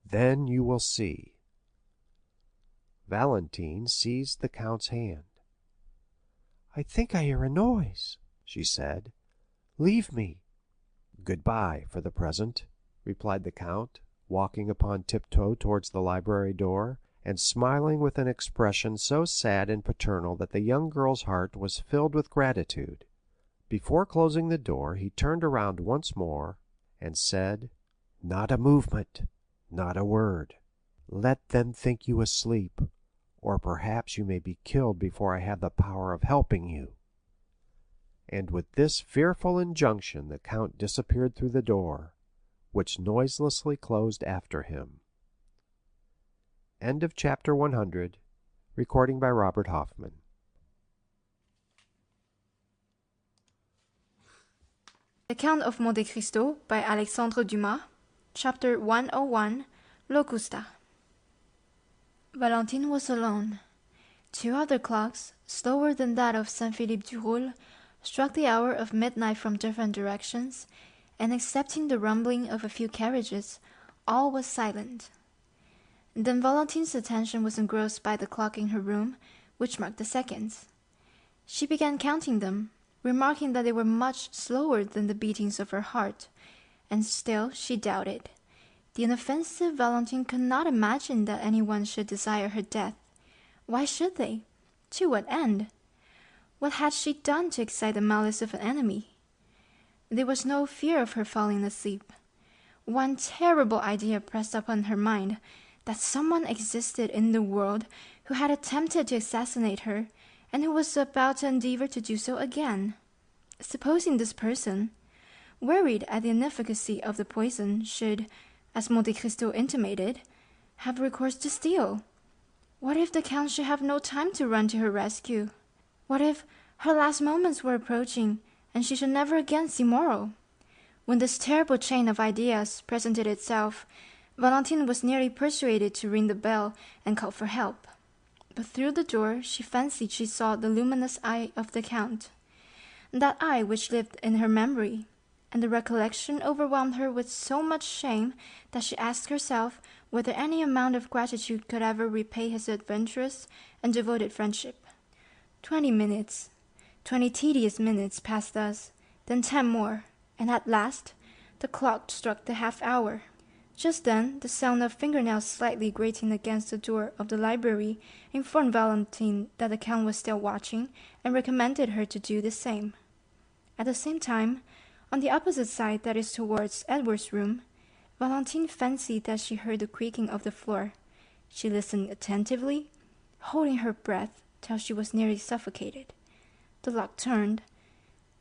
Then you will see." Valentine seized the count's hand. "I think I hear a noise," she said. "Leave me." "Good-bye for the present," replied the count, walking upon tiptoe towards the library door, and smiling with an expression so sad and paternal that the young girl's heart was filled with gratitude. Before closing the door, he turned around once more, and said, "Not a movement, not a word. Let them think you asleep, or perhaps you may be killed before I have the power of helping you." And with this fearful injunction the count disappeared through the door, which noiselessly closed after him. End of chapter 100. Recording by Robert Hoffman. The Count of Monte Cristo by Alexandre Dumas. Chapter 101. Locusta. Valentine was alone. Two other clocks, slower than that of Saint-Philippe du Roule, struck the hour of midnight from different directions, and excepting the rumbling of a few carriages, all was silent. Then Valentine's attention was engrossed by the clock in her room, which marked the seconds. She began counting them, remarking that they were much slower than the beatings of her heart, and still she doubted. The inoffensive Valentine could not imagine that anyone should desire her death. Why should they? To what end? What had she done to excite the malice of an enemy? There was no fear of her falling asleep. One terrible idea pressed upon her mind, that someone existed in the world who had attempted to assassinate her, and who was about to endeavor to do so again. Supposing this person, worried at the inefficacy of the poison, should, as Monte Cristo intimated, have recourse to steel? What if the count should have no time to run to her rescue? What if her last moments were approaching, and she should never again see Moreau? When this terrible chain of ideas presented itself, Valentine was nearly persuaded to ring the bell and call for help. But through the door she fancied she saw the luminous eye of the count, that eye which lived in her memory, and the recollection overwhelmed her with so much shame that she asked herself whether any amount of gratitude could ever repay his adventurous and devoted friendship. 20 minutes, 20 tedious minutes passed thus, then 10 more, and at last the clock struck the half-hour. Just then the sound of fingernails slightly grating against the door of the library informed Valentine that the count was still watching, and recommended her to do the same. At the same time, on the opposite side, that is towards Edward's room, Valentine fancied that she heard the creaking of the floor. She listened attentively, holding her breath till she was nearly suffocated. The lock turned,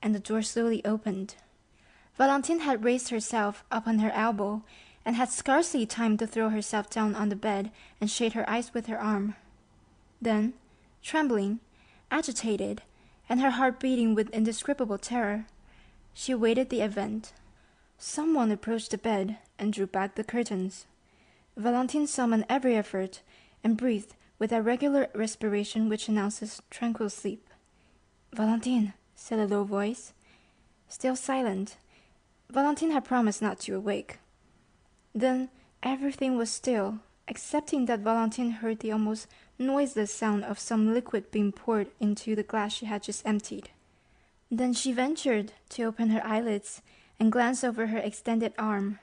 and the door slowly opened. Valentine had raised herself upon her elbow, and had scarcely time to throw herself down on the bed and shade her eyes with her arm. Then, trembling, agitated, and her heart beating with indescribable terror, she awaited the event. Someone approached the bed and drew back the curtains. Valentine summoned every effort, and breathed with that regular respiration which announces tranquil sleep. "Valentine," said a low voice. Still silent, Valentine had promised not to awake. Then everything was still, excepting that Valentine heard the almost noiseless sound of some liquid being poured into the glass she had just emptied. Then she ventured to open her eyelids and glance over her extended arm.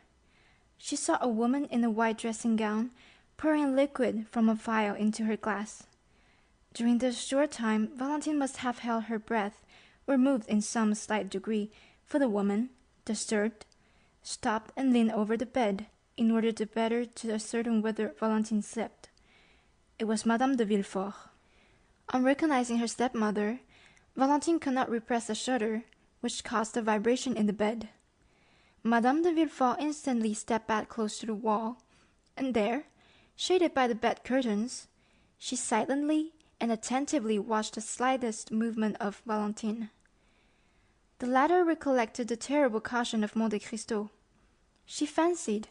She saw a woman in a white dressing gown pouring liquid from a vial into her glass. During this short time Valentine must have held her breath, or moved in some slight degree, for the woman, disturbed, stopped and leaned over the bed, in order the better to ascertain whether Valentine slept. It was Madame de Villefort. On recognizing her stepmother, Valentine could not repress a shudder, which caused a vibration in the bed. Madame de Villefort instantly stepped back close to the wall, and there, shaded by the bed curtains, she silently and attentively watched the slightest movement of Valentine. The latter recollected the terrible caution of Monte Cristo. She fancied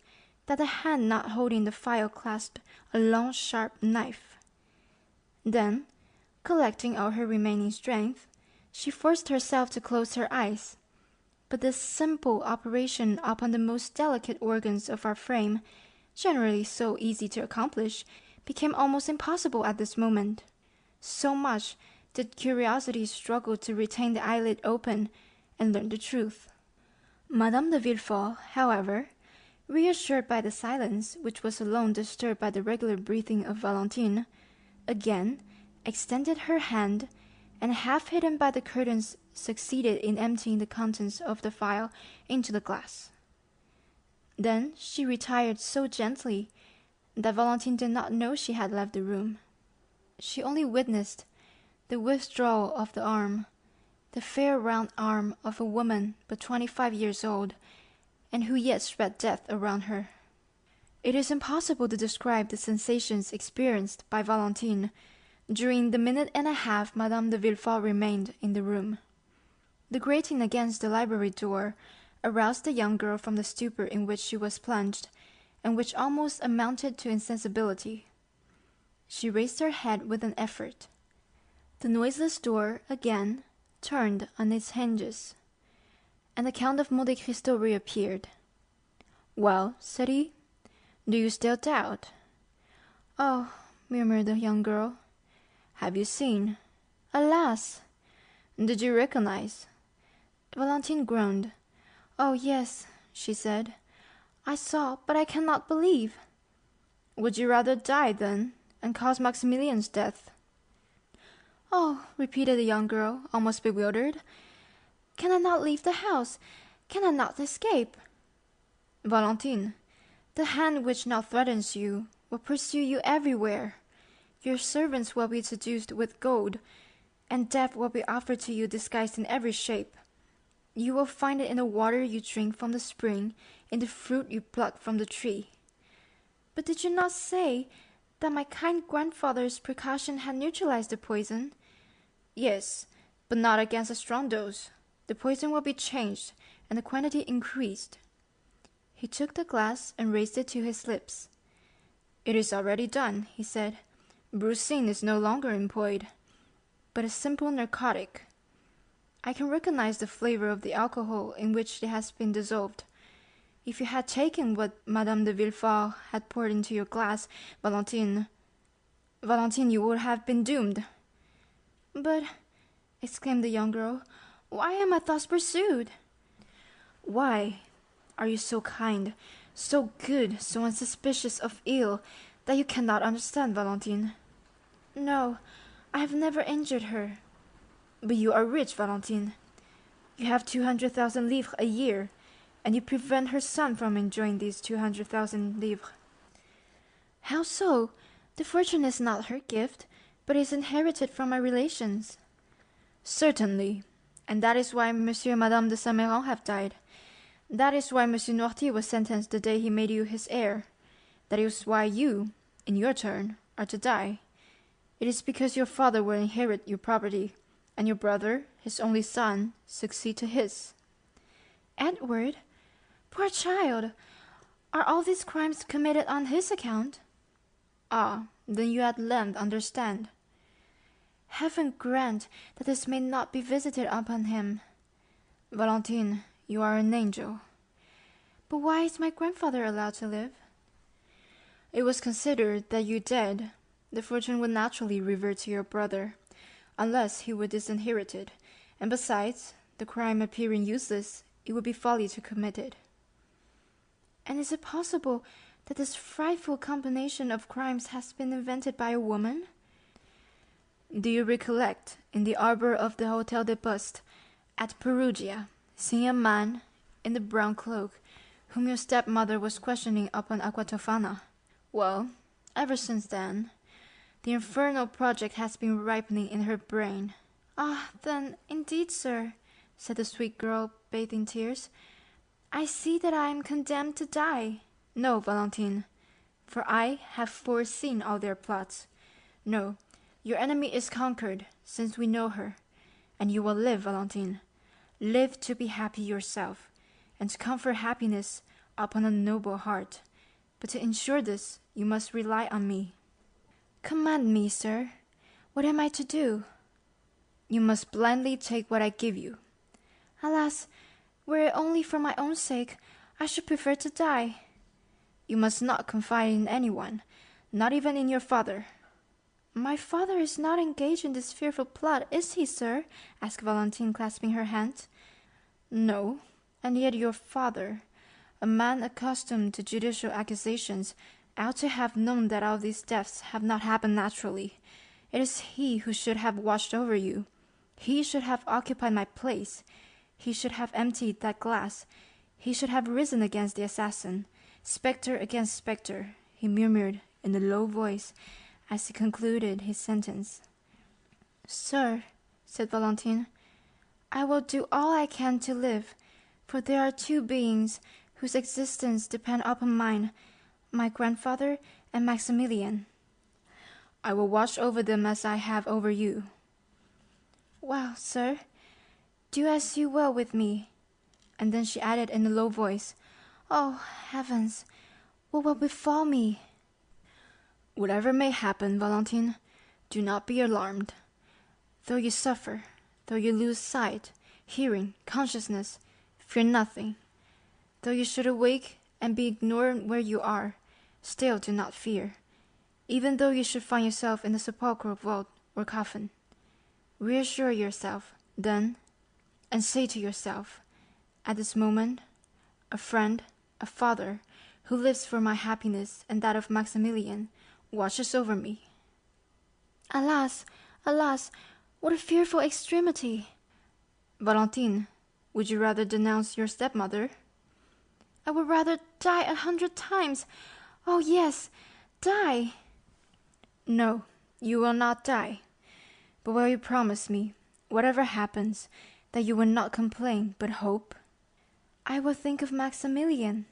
that the hand not holding the phial clasped a long sharp knife. Then, collecting all her remaining strength, she forced herself to close her eyes. But this simple operation upon the most delicate organs of our frame, generally so easy to accomplish, became almost impossible at this moment. So much did curiosity struggle to retain the eyelid open and learn the truth. Madame de Villefort, however, reassured by the silence, which was alone disturbed by the regular breathing of Valentine, again extended her hand, and half hidden by the curtains succeeded in emptying the contents of the phial into the glass. Then she retired so gently that Valentine did not know she had left the room. She only witnessed the withdrawal of the arm, the fair round arm of a woman but 25 years old, and who yet spread death around her. It is impossible to describe the sensations experienced by Valentine during the minute and a half Madame de Villefort remained in the room. The grating against the library door aroused the young girl from the stupor in which she was plunged, and which almost amounted to insensibility. She raised her head with an effort. The noiseless door again turned on its hinges, and the Count of Monte Cristo reappeared. "Well," said he, "do you still doubt?" "Oh," murmured the young girl, "have you seen?" "Alas!" "Did you recognize?" Valentine groaned. "Oh, yes," she said, "I saw, but I cannot believe." "Would you rather die, then, and cause Maximilian's death?" "Oh," repeated the young girl, almost bewildered, "can I not leave the house? Can I not escape?" "Valentine, the hand which now threatens you will pursue you everywhere. Your servants will be seduced with gold, and death will be offered to you disguised in every shape. You will find it in the water you drink from the spring, in the fruit you pluck from the tree." "But did you not say that my kind grandfather's precaution had neutralized the poison?" "Yes, but not against a strong dose. The poison will be changed, and the quantity increased." He took the glass and raised it to his lips. "It is already done," he said. "Brucine is no longer employed, but a simple narcotic. I can recognize the flavor of the alcohol in which it has been dissolved. If you had taken what Madame de Villefort had poured into your glass, Valentine, you would have been doomed." "But," exclaimed the young girl, "why am I thus pursued?" "Why? Are you so kind, so good, so unsuspicious of ill, that you cannot understand, Valentine?" "No, I have never injured her." "But you are rich, Valentine. You have 200,000 livres a year, and you prevent her son from enjoying these 200,000 livres." "How so? The fortune is not her gift, but is inherited from my relations." "Certainly, and that is why Monsieur and Madame de Saint Méran have died. That is why Monsieur Noirtier was sentenced the day he made you his heir. That is why you, in your turn, are to die. It is because your father will inherit your property, and your brother, his only son, succeed to his." "Edward? Poor child! Are all these crimes committed on his account?" "Ah, then you at length understand." "Heaven grant that this may not be visited upon him." "Valentine, you are an angel." "But why is my grandfather allowed to live?" "It was considered that you dead, the fortune would naturally revert to your brother, unless he were disinherited, and besides, the crime appearing useless, it would be folly to commit it." "And is it possible that this frightful combination of crimes has been invented by a woman?" "Do you recollect, in the arbor of the Hôtel des Postes, at Perugia, seeing a man, in the brown cloak, whom your stepmother was questioning upon Aqua Tofana? Well, ever since then, the infernal project has been ripening in her brain." "Ah, then, indeed, sir," said the sweet girl, bathed in tears, "I see that I am condemned to die." "No, Valentine, for I have foreseen all their plots. No, Your enemy is conquered, since we know her, and you will live, Valentine. Live to be happy yourself, and to confer happiness upon a noble heart. But to ensure this, you must rely on me." "Command me, sir. What am I to do?" "You must blindly take what I give you." "Alas, were it only for my own sake, I should prefer to die." "You must not confide in anyone, not even in your father." "My father is not engaged in this fearful plot, is he, sir?" asked Valentine, clasping her hand. "No, and yet your father, a man accustomed to judicial accusations, ought to have known that all these deaths have not happened naturally. It is he who should have watched over you. He should have occupied my place. He should have emptied that glass. He should have risen against the assassin. Spectre against spectre," he murmured in a low voice as he concluded his sentence. "Sir," said Valentine, "I will do all I can to live, for there are two beings whose existence depend upon mine, my grandfather and Maximilian. I will watch over them as I have over you." "Well, sir, do as you will with me." And then she added in a low voice, "Oh, heavens, what will befall me?" "Whatever may happen, Valentine, do not be alarmed. Though you suffer, though you lose sight, hearing, consciousness, fear nothing. Though you should awake and be ignorant where you are, still do not fear, even though you should find yourself in the sepulchral vault or coffin. Reassure yourself, then, and say to yourself, 'At this moment, a friend, a father, who lives for my happiness and that of Maximilian, watches over me.'" "Alas, alas, what a fearful extremity!" "Valentine, would you rather denounce your stepmother?" "I would rather die 100 times. Oh, yes, die!" "No, you will not die. But will you promise me, whatever happens, that you will not complain, but hope?" "I will think of Maximilian."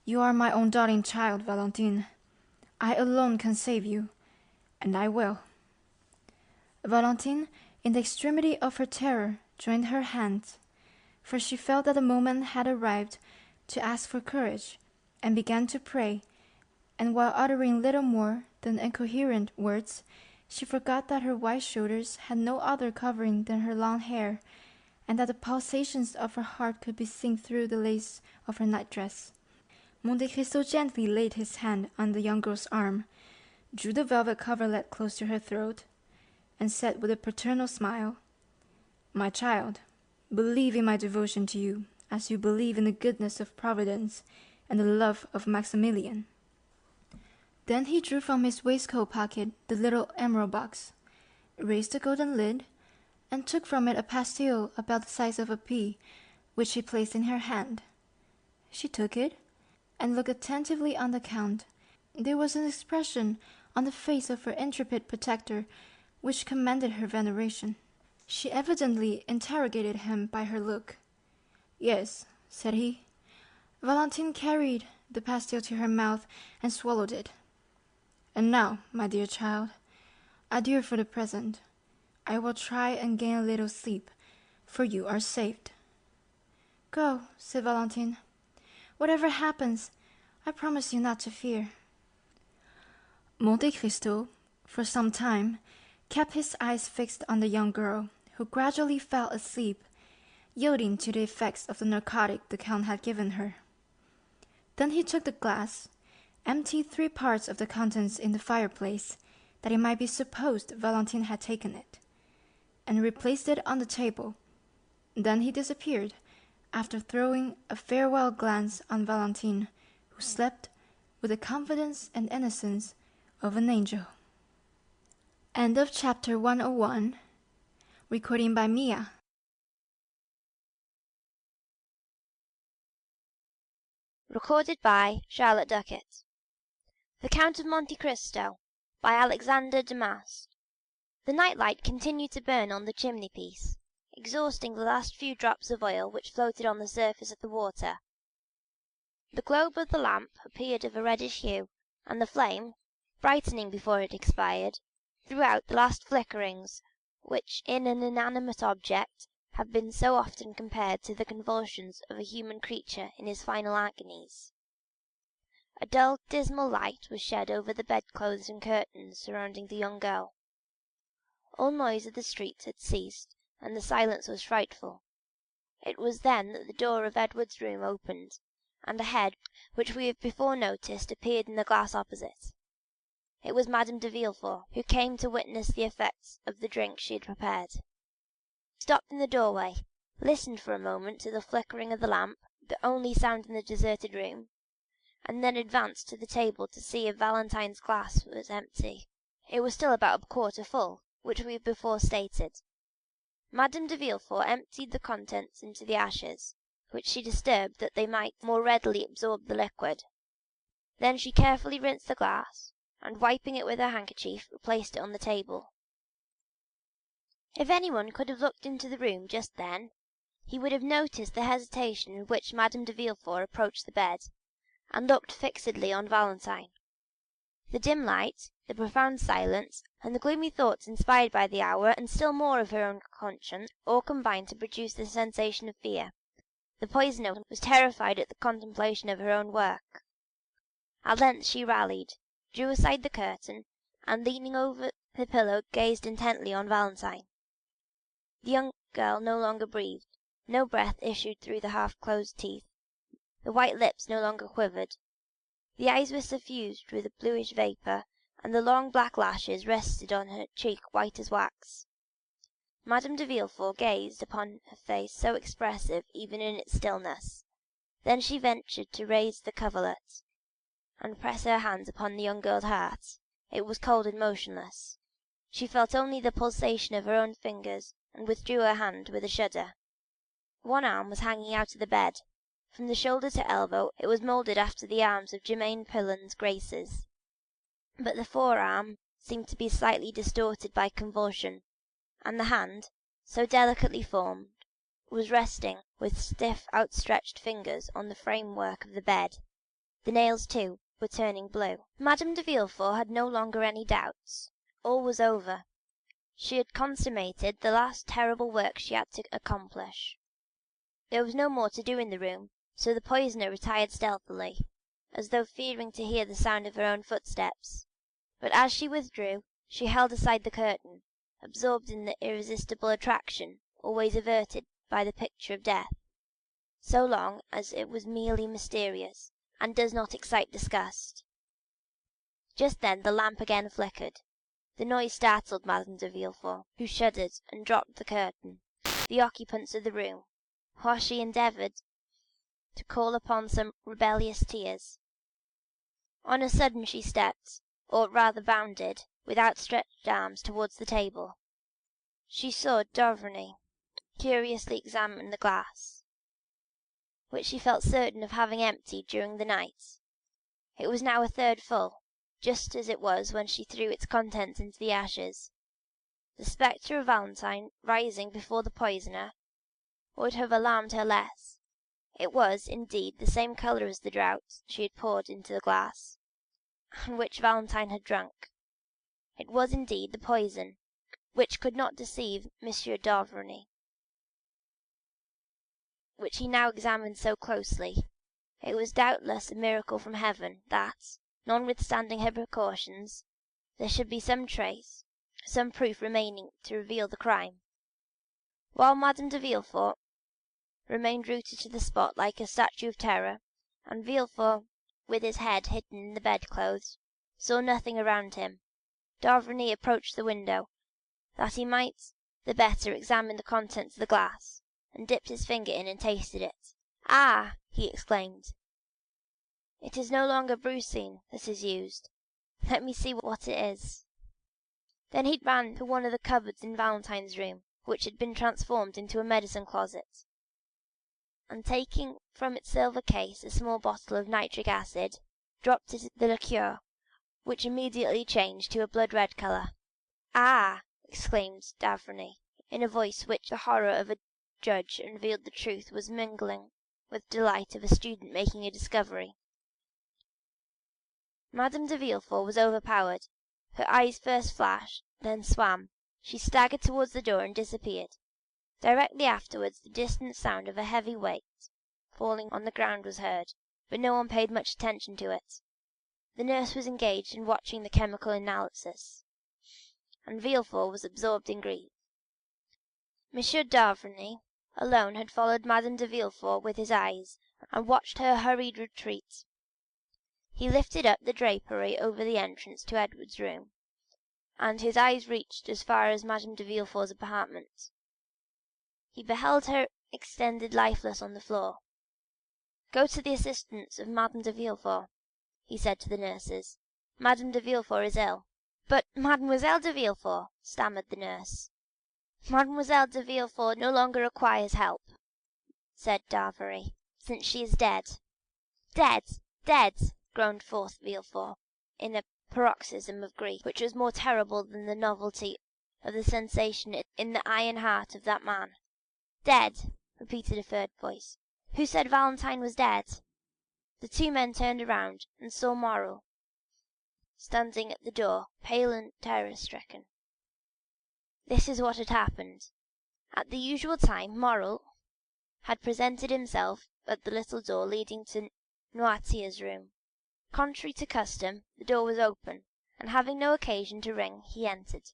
"You are my own darling child, Valentine. I alone can save you, and I will." Valentine, in the extremity of her terror, joined her hands, for she felt that the moment had arrived to ask for courage, and began to pray, and while uttering little more than incoherent words, she forgot that her white shoulders had no other covering than her long hair, and that the pulsations of her heart could be seen through the lace of her nightdress. Monte Cristo gently laid his hand on the young girl's arm, drew the velvet coverlet close to her throat, and said with a paternal smile, "My child, believe in my devotion to you, as you believe in the goodness of Providence and the love of Maximilian." Then he drew from his waistcoat pocket the little emerald box, raised the golden lid, and took from it a pastille about the size of a pea, which he placed in her hand. She took it, and looked attentively on the count. There was an expression on the face of her intrepid protector which commanded her veneration. She evidently interrogated him by her look. "Yes," said he. Valentine carried the pastille to her mouth and swallowed it. "And now, my dear child, adieu for the present. I will try and gain a little sleep, for you are saved." "Go," said Valentine. "Whatever happens, I promise you not to fear." Monte Cristo, for some time, kept his eyes fixed on the young girl, who gradually fell asleep, yielding to the effects of the narcotic the count had given her. Then he took the glass, emptied 3 parts of the contents in the fireplace, that it might be supposed Valentine had taken it, and replaced it on the table. Then he disappeared, after throwing a farewell glance on Valentine, who slept with the confidence and innocence of an angel. End of chapter 101. Recording by Mia. Recorded by Charlotte Duckett. The Count of Monte Cristo by Alexandre Dumas. The nightlight continued to burn on the chimney-piece, exhausting the last few drops of oil which floated on the surface of the water. The globe of the lamp appeared of a reddish hue, and the flame, brightening before it expired, threw out the last flickerings which in an inanimate object have been so often compared to the convulsions of a human creature in his final agonies. A dull, dismal light was shed over the bedclothes and curtains surrounding the young girl. All noise of the streets had ceased, and the silence was frightful. It was then that the door of Edward's room opened, and a head, which we have before noticed, appeared in the glass opposite. It was Madame de Villefort, who came to witness the effects of the drink she had prepared. She stopped in the doorway, listened for a moment to the flickering of the lamp, the only sound in the deserted room, and then advanced to the table to see if Valentine's glass was empty. It was still about a quarter full, which we have before stated. Madame de Villefort emptied the contents into the ashes, which she disturbed that they might more readily absorb the liquid. Then she carefully rinsed the glass, and wiping it with her handkerchief, replaced it on the table. If anyone could have looked into the room just then, he would have noticed the hesitation with which Madame de Villefort approached the bed, and looked fixedly on Valentine. The dim light, the profound silence, and the gloomy thoughts inspired by the hour, and still more of her own conscience, all combined to produce the sensation of fear. The poisoner was terrified at the contemplation of her own work. At length she rallied, drew aside the curtain, and leaning over the pillow gazed intently on Valentine. The young girl no longer breathed, no breath issued through the half-closed teeth, the white lips no longer quivered. The eyes were suffused with a bluish vapour, and the long black lashes rested on her cheek white as wax. Madame de Villefort gazed upon her face so expressive even in its stillness. Then she ventured to raise the coverlet, and press her hand upon the young girl's heart. It was cold and motionless. She felt only the pulsation of her own fingers, and withdrew her hand with a shudder. One arm was hanging out of the bed. From the shoulder to elbow it was moulded after the arms of Germain Pilon's Graces, but the forearm seemed to be slightly distorted by convulsion, and the hand, so delicately formed, was resting with stiff outstretched fingers on the framework of the bed. The nails, too, were turning blue. Madame de Villefort had no longer any doubts. All was over. She had consummated the last terrible work she had to accomplish. There was no more to do in the room, so the poisoner retired stealthily, as though fearing to hear the sound of her own footsteps. But as she withdrew, she held aside the curtain, absorbed in the irresistible attraction always averted by the picture of death, so long as it was merely mysterious, and does not excite disgust. Just then the lamp again flickered. The noise startled Madame de Villefort, who shuddered and dropped the curtain. The occupants of the room, while she endeavoured to call upon some rebellious tears. On a sudden she stepped, or rather bounded, with outstretched arms towards the table. She saw d'Avrigny curiously examine the glass, which she felt certain of having emptied during the night. It was now a third full, just as it was when she threw its contents into the ashes. The spectre of Valentine rising before the poisoner would have alarmed her less. It was, indeed, the same colour as the draught she had poured into the glass, and which Valentine had drunk. It was, indeed, the poison which could not deceive Monsieur d'Avrigny, which he now examined so closely. It was doubtless a miracle from heaven that, notwithstanding her precautions, there should be some trace, some proof remaining to reveal the crime. While Madame de Villefort remained rooted to the spot like a statue of terror, and Villefort, with his head hidden in the bedclothes, saw nothing around him, d'Avrigny approached the window, that he might the better examine the contents of the glass, and dipped his finger in and tasted it. "Ah!" he exclaimed, "it is no longer brucine that is used. Let me see what it is." Then he ran to one of the cupboards in Valentine's room, which had been transformed into a medicine closet, and taking from its silver case a small bottle of nitric acid, dropped it in the liqueur, which immediately changed to a blood-red colour. "Ah!" exclaimed d'Avrigny, in a voice which the horror of a judge revealed the truth was mingling with delight of a student making a discovery. Madame de Villefort was overpowered. Her eyes first flashed, then swam. She staggered towards the door and disappeared. Directly afterwards the distant sound of a heavy weight falling on the ground was heard, but no one paid much attention to it. The nurse was engaged in watching the chemical analysis, and Villefort was absorbed in grief. Monsieur d'Avrigny alone had followed Madame de Villefort with his eyes, and watched her hurried retreat. He lifted up the drapery over the entrance to Edward's room, and his eyes reached as far as Madame de Villefort's apartment. He beheld her extended lifeless on the floor. "Go to the assistance of Madame de Villefort," he said to the nurses. "Madame de Villefort is ill." "But Mademoiselle de Villefort," stammered the nurse. "Mademoiselle de Villefort no longer requires help," said d'Avrigny, "since she is dead." "Dead! Dead!" groaned forth Villefort, in a paroxysm of grief, which was more terrible than the novelty of the sensation in the iron heart of that man. "Dead!" repeated a third voice. "Who said Valentine was dead?" The two men turned around, and saw Morrel standing at the door, pale and terror-stricken. This is what had happened. At the usual time Morrel had presented himself at the little door leading to Noirtier's room. Contrary to custom, the door was open, and having no occasion to ring, he entered.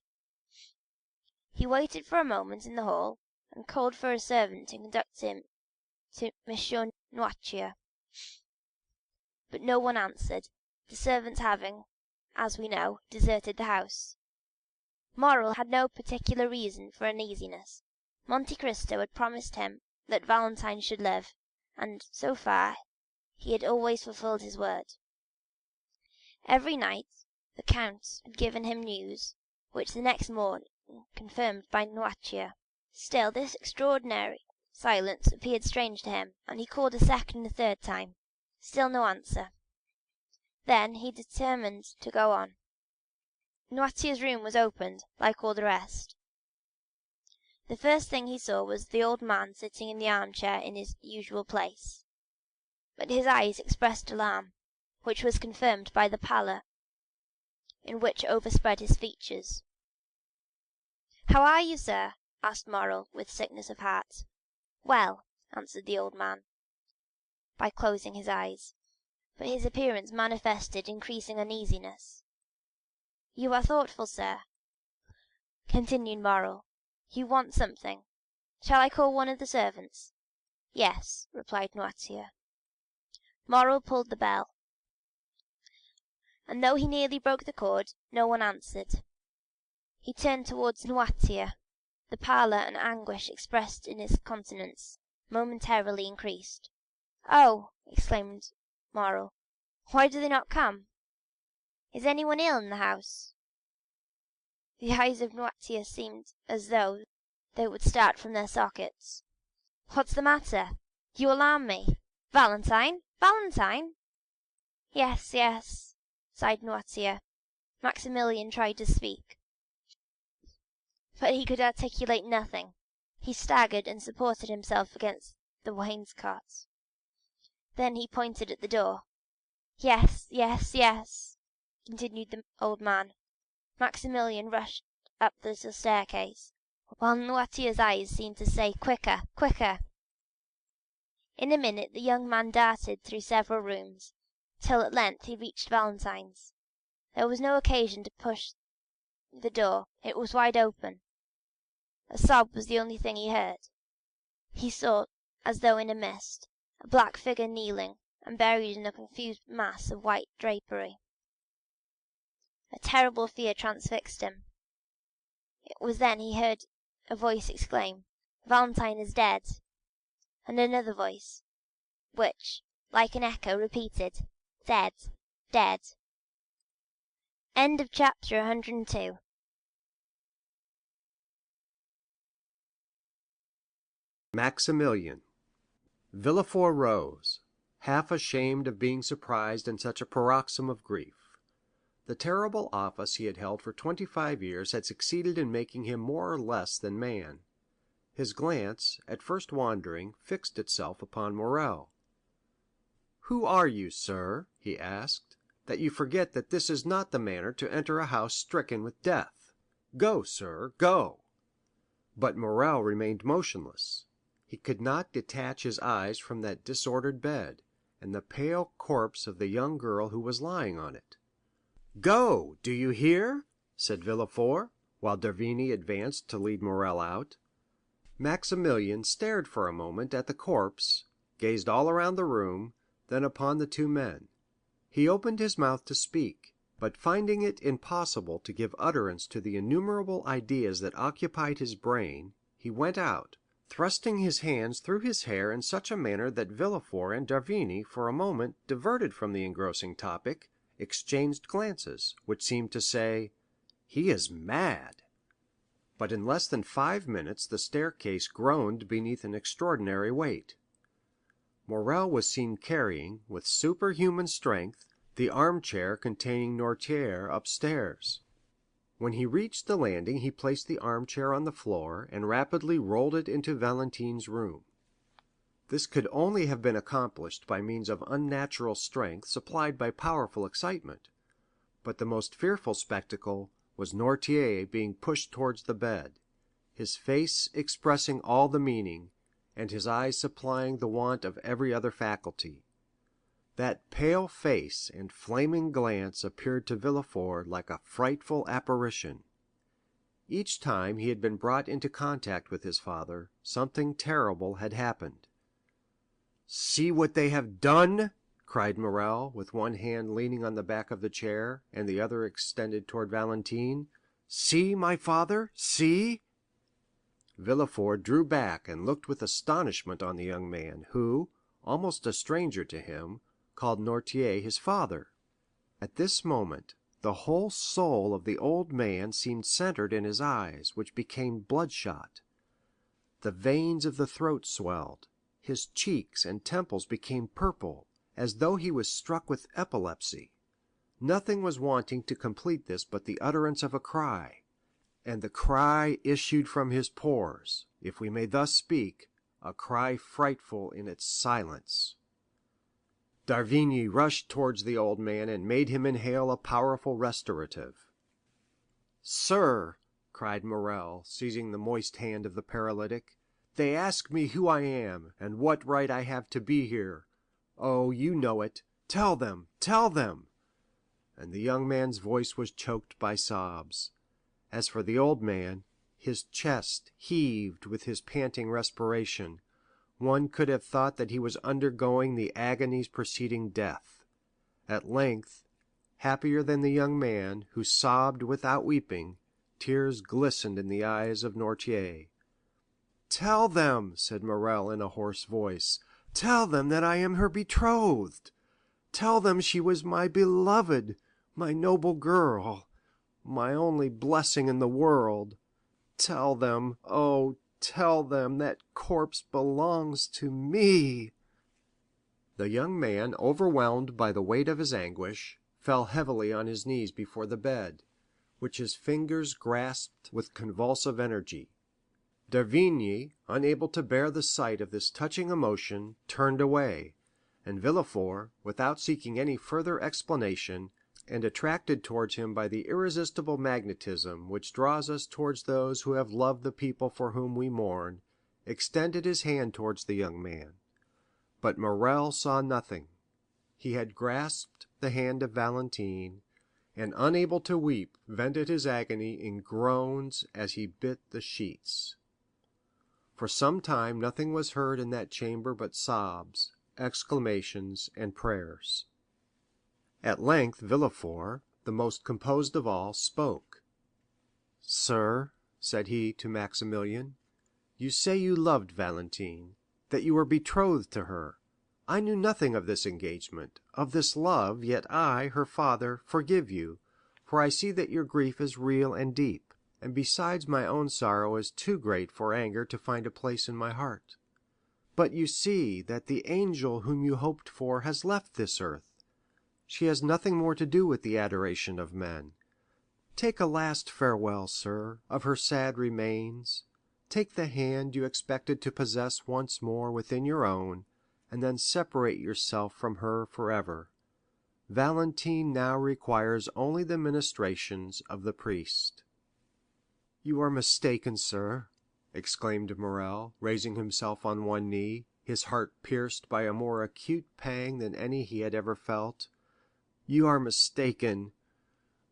He waited for a moment in the hall, and called for a servant to conduct him to Monsieur Noirtier. But no one answered, the servants having, as we know, deserted the house. Morrel had no particular reason for uneasiness. Monte Cristo had promised him that Valentine should live, and, so far, he had always fulfilled his word. Every night the count had given him news, which the next morning confirmed by Noirtier. Still this extraordinary silence appeared strange to him, and he called a second and a third time. Still no answer. Then he determined to go on. Noirtier's room was opened, like all the rest. The first thing he saw was the old man sitting in the armchair in his usual place. But his eyes expressed alarm, which was confirmed by the pallor in which overspread his features. "How are you, sir?" asked Morrel, with sickness of heart. "Well," answered the old man, by closing his eyes, but his appearance manifested increasing uneasiness. "You are thoughtful, sir," continued Morrel. "You want something. Shall I call one of the servants?" "Yes," replied Noirtier. Morrel pulled the bell, and though he nearly broke the cord, no one answered. He turned towards Noirtier. The pallor and anguish expressed in his countenance momentarily increased. "Oh," exclaimed Morrel, "why do they not come? Is anyone ill in the house?" The eyes of Noirtier seemed as though they would start from their sockets. "What's the matter? You alarm me. Valentine? Valentine?" "Yes, yes," sighed Noirtier. Maximilian tried to speak, but he could articulate nothing. He staggered and supported himself against the wainscot. Then he pointed at the door. "Yes, yes, yes," continued the old man. Maximilian rushed up the little staircase, while Noirtier's eyes seemed to say, "Quicker, quicker." In a minute the young man darted through several rooms, till at length he reached Valentine's. There was no occasion to push the door, it was wide open. A sob was the only thing he heard. He saw, as though in a mist, a black figure kneeling and buried in a confused mass of white drapery. A terrible fear transfixed him. It was then he heard a voice exclaim, "Valentine is dead," and another voice, which, like an echo, repeated, "Dead, dead." Chapter 102. Maximilian. Villefort rose, half ashamed of being surprised in such a paroxysm of grief. The terrible office he had held for 25 years had succeeded in making him more or less than man. His glance, at first wandering, fixed itself upon Morrel. "Who are you, sir?" he asked, that you forget that this is not the manner to enter a house stricken with death. Go, sir, go." But Morrel remained motionless. He could not detach his eyes from that disordered bed, and the pale corpse of the young girl who was lying on it. "Go, do you hear?" said Villefort, while d'Avrigny advanced to lead Morrel out. Maximilian stared for a moment at the corpse, gazed all around the room, then upon the two men. He opened his mouth to speak, but finding it impossible to give utterance to the innumerable ideas that occupied his brain, he went out, thrusting his hands through his hair in such a manner that Villefort and d'Avrigny, for a moment diverted from the engrossing topic, exchanged glances, which seemed to say, "He is mad." But in less than 5 minutes the staircase groaned beneath an extraordinary weight. Morrel was seen carrying, with superhuman strength, the armchair containing Noirtier upstairs. When he reached the landing he placed the armchair on the floor, and rapidly rolled it into Valentine's room. This could only have been accomplished by means of unnatural strength supplied by powerful excitement, but the most fearful spectacle was Noirtier being pushed towards the bed, his face expressing all the meaning, and his eyes supplying the want of every other faculty. That pale face and flaming glance appeared to Villefort like a frightful apparition. Each time he had been brought into contact with his father, something terrible had happened. "See what they have done!" cried Morrel, with one hand leaning on the back of the chair, and the other extended toward Valentine. "See, my father, see!" Villefort drew back and looked with astonishment on the young man, who, almost a stranger to him, called Noirtier his father. At this moment, the whole soul of the old man seemed centered in his eyes, which became bloodshot. The veins of the throat swelled, his cheeks and temples became purple, as though he was struck with epilepsy. Nothing was wanting to complete this but the utterance of a cry, and the cry issued from his pores, if we may thus speak, a cry frightful in its silence. d'Avrigny rushed towards the old man and made him inhale a powerful restorative. "Sir," cried Morrel, seizing the moist hand of the paralytic, "they ask me who I am, and what right I have to be here. Oh, you know it. Tell them, tell them!" And the young man's voice was choked by sobs. As for the old man, his chest heaved with his panting respiration. One could have thought that he was undergoing the agonies preceding death. At length, happier than the young man, who sobbed without weeping, tears glistened in the eyes of Noirtier. "Tell them," said Morrel in a hoarse voice, "tell them that I am her betrothed. Tell them she was my beloved, my noble girl, my only blessing in the world. Tell them, oh, tell them that corpse belongs to me." The young man, overwhelmed by the weight of his anguish, fell heavily on his knees before the bed, which his fingers grasped with convulsive energy. d'Avrigny, unable to bear the sight of this touching emotion, turned away, and Villefort, without seeking any further explanation, and attracted towards him by the irresistible magnetism which draws us towards those who have loved the people for whom we mourn, extended his hand towards the young man. But Morrel saw nothing. He had grasped the hand of Valentine, and unable to weep, vented his agony in groans as he bit the sheets. For some time nothing was heard in that chamber but sobs, exclamations, and prayers. At length Villefort, the most composed of all, spoke. "Sir," said he to Maximilian, "you say you loved Valentine, that you were betrothed to her. I knew nothing of this engagement, of this love, yet I, her father, forgive you, for I see that your grief is real and deep, and besides my own sorrow is too great for anger to find a place in my heart. But you see that the angel whom you hoped for has left this earth. She has nothing more to do with the adoration of men. Take a last farewell, sir, of her sad remains. Take the hand you expected to possess once more within your own, and then separate yourself from her forever. Valentine now requires only the ministrations of the priest." "You are mistaken, sir," exclaimed Morrel, raising himself on one knee, his heart pierced by a more acute pang than any he had ever felt. "You are mistaken.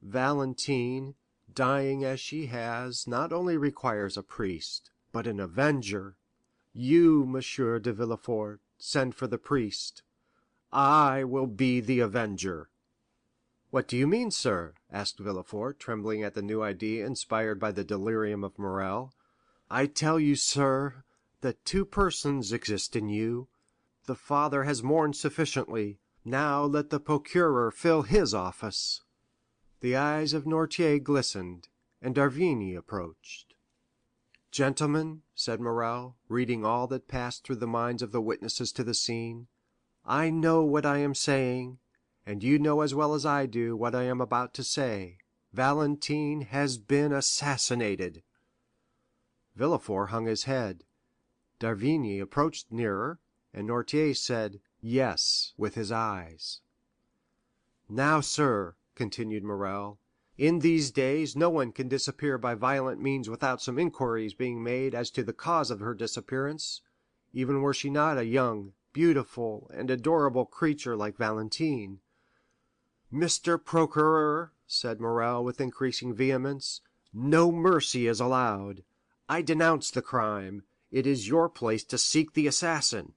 Valentine, dying as she has, not only requires a priest, but an avenger. You, Monsieur de Villefort, send for the priest. I will be the avenger." "What do you mean, sir?" asked Villefort, trembling at the new idea inspired by the delirium of Morrel. "I tell you, sir, that two persons exist in you. The father has mourned sufficiently. Now let the procureur fill his office." The eyes of Noirtier glistened, and d'Avrigny approached. "Gentlemen," said Morrel, reading all that passed through the minds of the witnesses to the scene, "I know what I am saying, and you know as well as I do what I am about to say. Valentine has been assassinated." Villefort hung his head. D'Avrigny approached nearer, and Noirtier said, "Yes," with his eyes. "Now, sir," continued Morrel, "in these days no one can disappear by violent means without some inquiries being made as to the cause of her disappearance, even were she not a young, beautiful, and adorable creature like Valentine." "Mr. Procureur," said Morrel with increasing vehemence, "no mercy is allowed. I denounce the crime. It is your place to seek the assassin."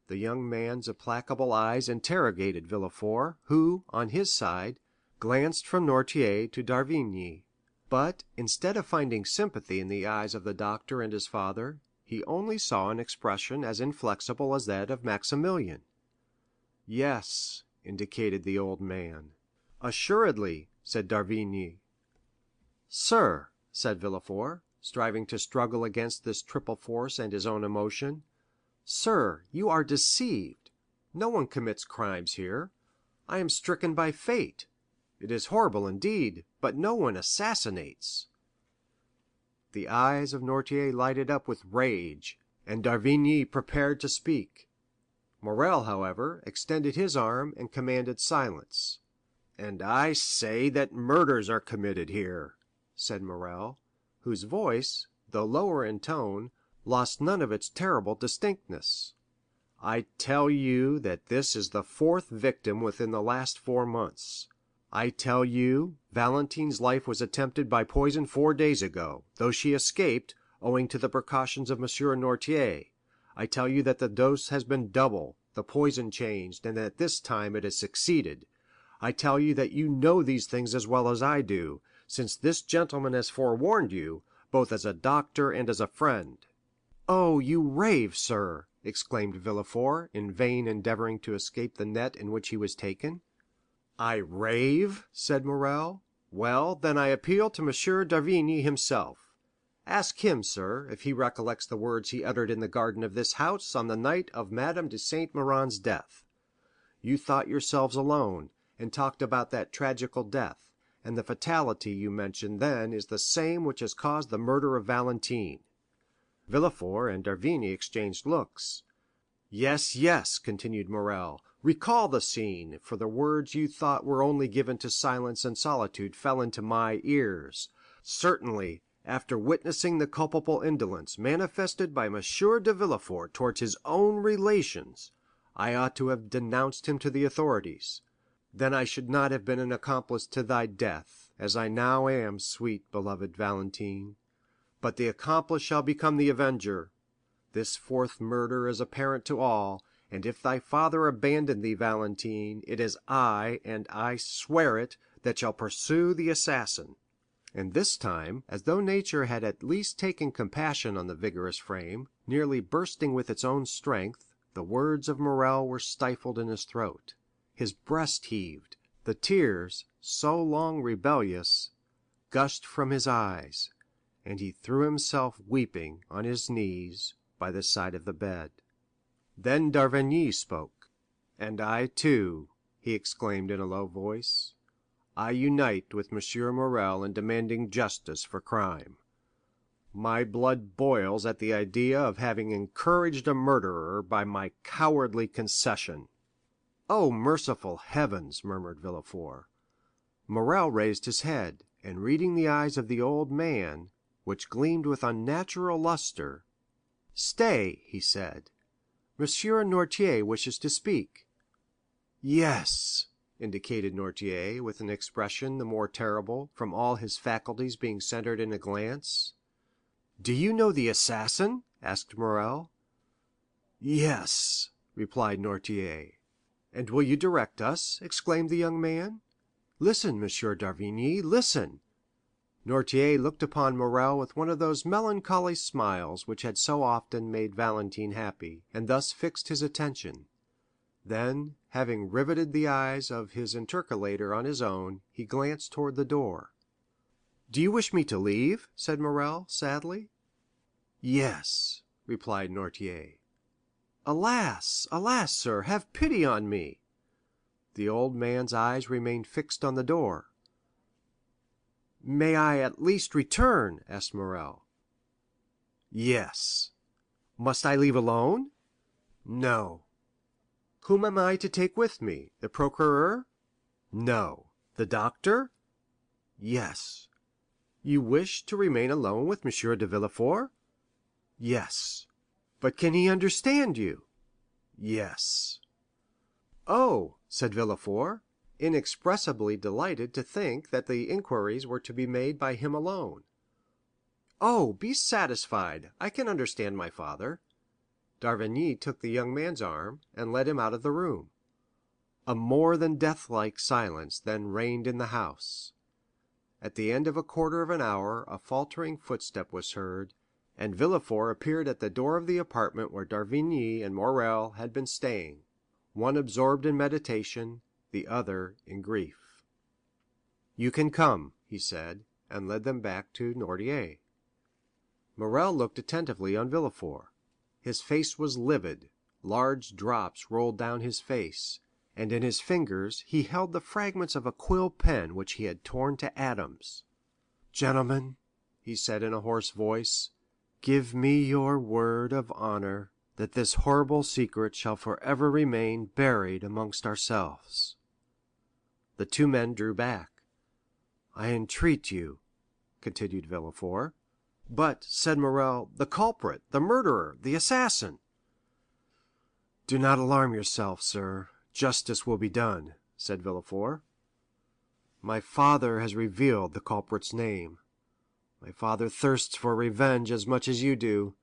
The young man's implacable eyes interrogated Villefort, who, on his side, glanced from Noirtier to d'Avrigny; but, instead of finding sympathy in the eyes of the doctor and his father, he only saw an expression as inflexible as that of Maximilian. "Yes," indicated the old man. "Assuredly," said d'Avrigny. "Sir," said Villefort, striving to struggle against this triple force and his own emotion, "sir, you are deceived. No one commits crimes here. I am stricken by fate. It is horrible indeed, but no one assassinates." The eyes of Noirtier lighted up with rage, and d'Avrigny prepared to speak. Morrel, however, extended his arm and commanded silence. "And I say that murders are committed here," said Morrel, whose voice, though lower in tone, lost none of its terrible distinctness. "I tell you that this is the fourth victim within the last 4 months. I tell you, Valentine's life was attempted by poison 4 days ago, though she escaped, owing to the precautions of M. Noirtier. I tell you that the dose has been double, the poison changed, and that this time it has succeeded. I tell you that you know these things as well as I do, since this gentleman has forewarned you, both as a doctor and as a friend." "Oh, you rave, sir!" exclaimed Villefort, in vain endeavoring to escape the net in which he was taken. "I rave?" said Morrel. "Well, then I appeal to M. d'Avrigny himself. Ask him, sir, if he recollects the words he uttered in the garden of this house on the night of Madame de Saint Méran's death. You thought yourselves alone, and talked about that tragical death, and the fatality you mentioned then is the same which has caused the murder of Valentine." Villefort and d'Avrigny exchanged looks. "Yes, yes," continued Morrel, "recall the scene, for the words you thought were only given to silence and solitude fell into my ears. Certainly, after witnessing the culpable indolence manifested by M. de Villefort towards his own relations, I ought to have denounced him to the authorities. Then I should not have been an accomplice to thy death, as I now am, sweet, beloved Valentine. But the accomplice shall become the avenger. This fourth murder is apparent to all, and if thy father abandoned thee, Valentine, it is I, and I swear it, that shall pursue the assassin." And this time, as though nature had at least taken compassion on the vigorous frame, nearly bursting with its own strength, the words of Morrel were stifled in his throat, his breast heaved, the tears, so long rebellious, gushed from his eyes, and he threw himself weeping on his knees by the side of the bed. Then d'Avrigny spoke. "And I too," he exclaimed in a low voice, "I unite with M. Morrel in demanding justice for crime. My blood boils at the idea of having encouraged a murderer by my cowardly concession." "Oh, merciful heavens!" murmured Villefort. Morrel raised his head, and reading the eyes of the old man, which gleamed with unnatural lustre, "Stay," he said, "Monsieur Noirtier wishes to speak." "Yes," indicated Noirtier, with an expression the more terrible, from all his faculties being centred in a glance. "Do you know the assassin?" asked Morrel. "Yes," replied Noirtier. "And will you direct us?" exclaimed the young man. "Listen, Monsieur d'Avrigny, listen." Noirtier looked upon Morrel with one of those melancholy smiles which had so often made Valentine happy, and thus fixed his attention. Then, having riveted the eyes of his interlocutor on his own, he glanced towards the door. "Do you wish me to leave?" said Morrel, sadly. "Yes," replied Noirtier. "Alas, alas, sir, have pity on me!" The old man's eyes remained fixed on the door. "May I at least return?" asked Morrel. "Yes." "Must I leave alone?" "No." "Whom am I to take with me? The procureur?" "No." "The doctor?" "Yes." "You wish to remain alone with M. de Villefort?" "Yes." "But can he understand you?" "Yes." "Oh," said Villefort, inexpressibly delighted to think that the inquiries were to be made by him alone. "Oh, be satisfied, I can understand my father." D'Avrigny took the young man's arm, and led him out of the room. A more than deathlike silence then reigned in the house. At the end of a quarter of an hour a faltering footstep was heard, and Villefort appeared at the door of the apartment where d'Avrigny and Morrel had been staying, one absorbed in meditation, the other in grief. "You can come," he said, and led them back to Noirtier. Morrel looked attentively on Villefort. His face was livid, large drops rolled down his face, and in his fingers he held the fragments of a quill pen which he had torn to atoms. "Gentlemen," he said in a hoarse voice, "give me your word of honor that this horrible secret shall forever remain buried amongst ourselves." The two men drew back. "I entreat you," continued Villefort. "But," said Morrel, "the culprit, the murderer, the assassin?" "Do not alarm yourself, sir; justice will be done," said Villefort. "My father has revealed the culprit's name. My father thirsts for revenge as much as you do,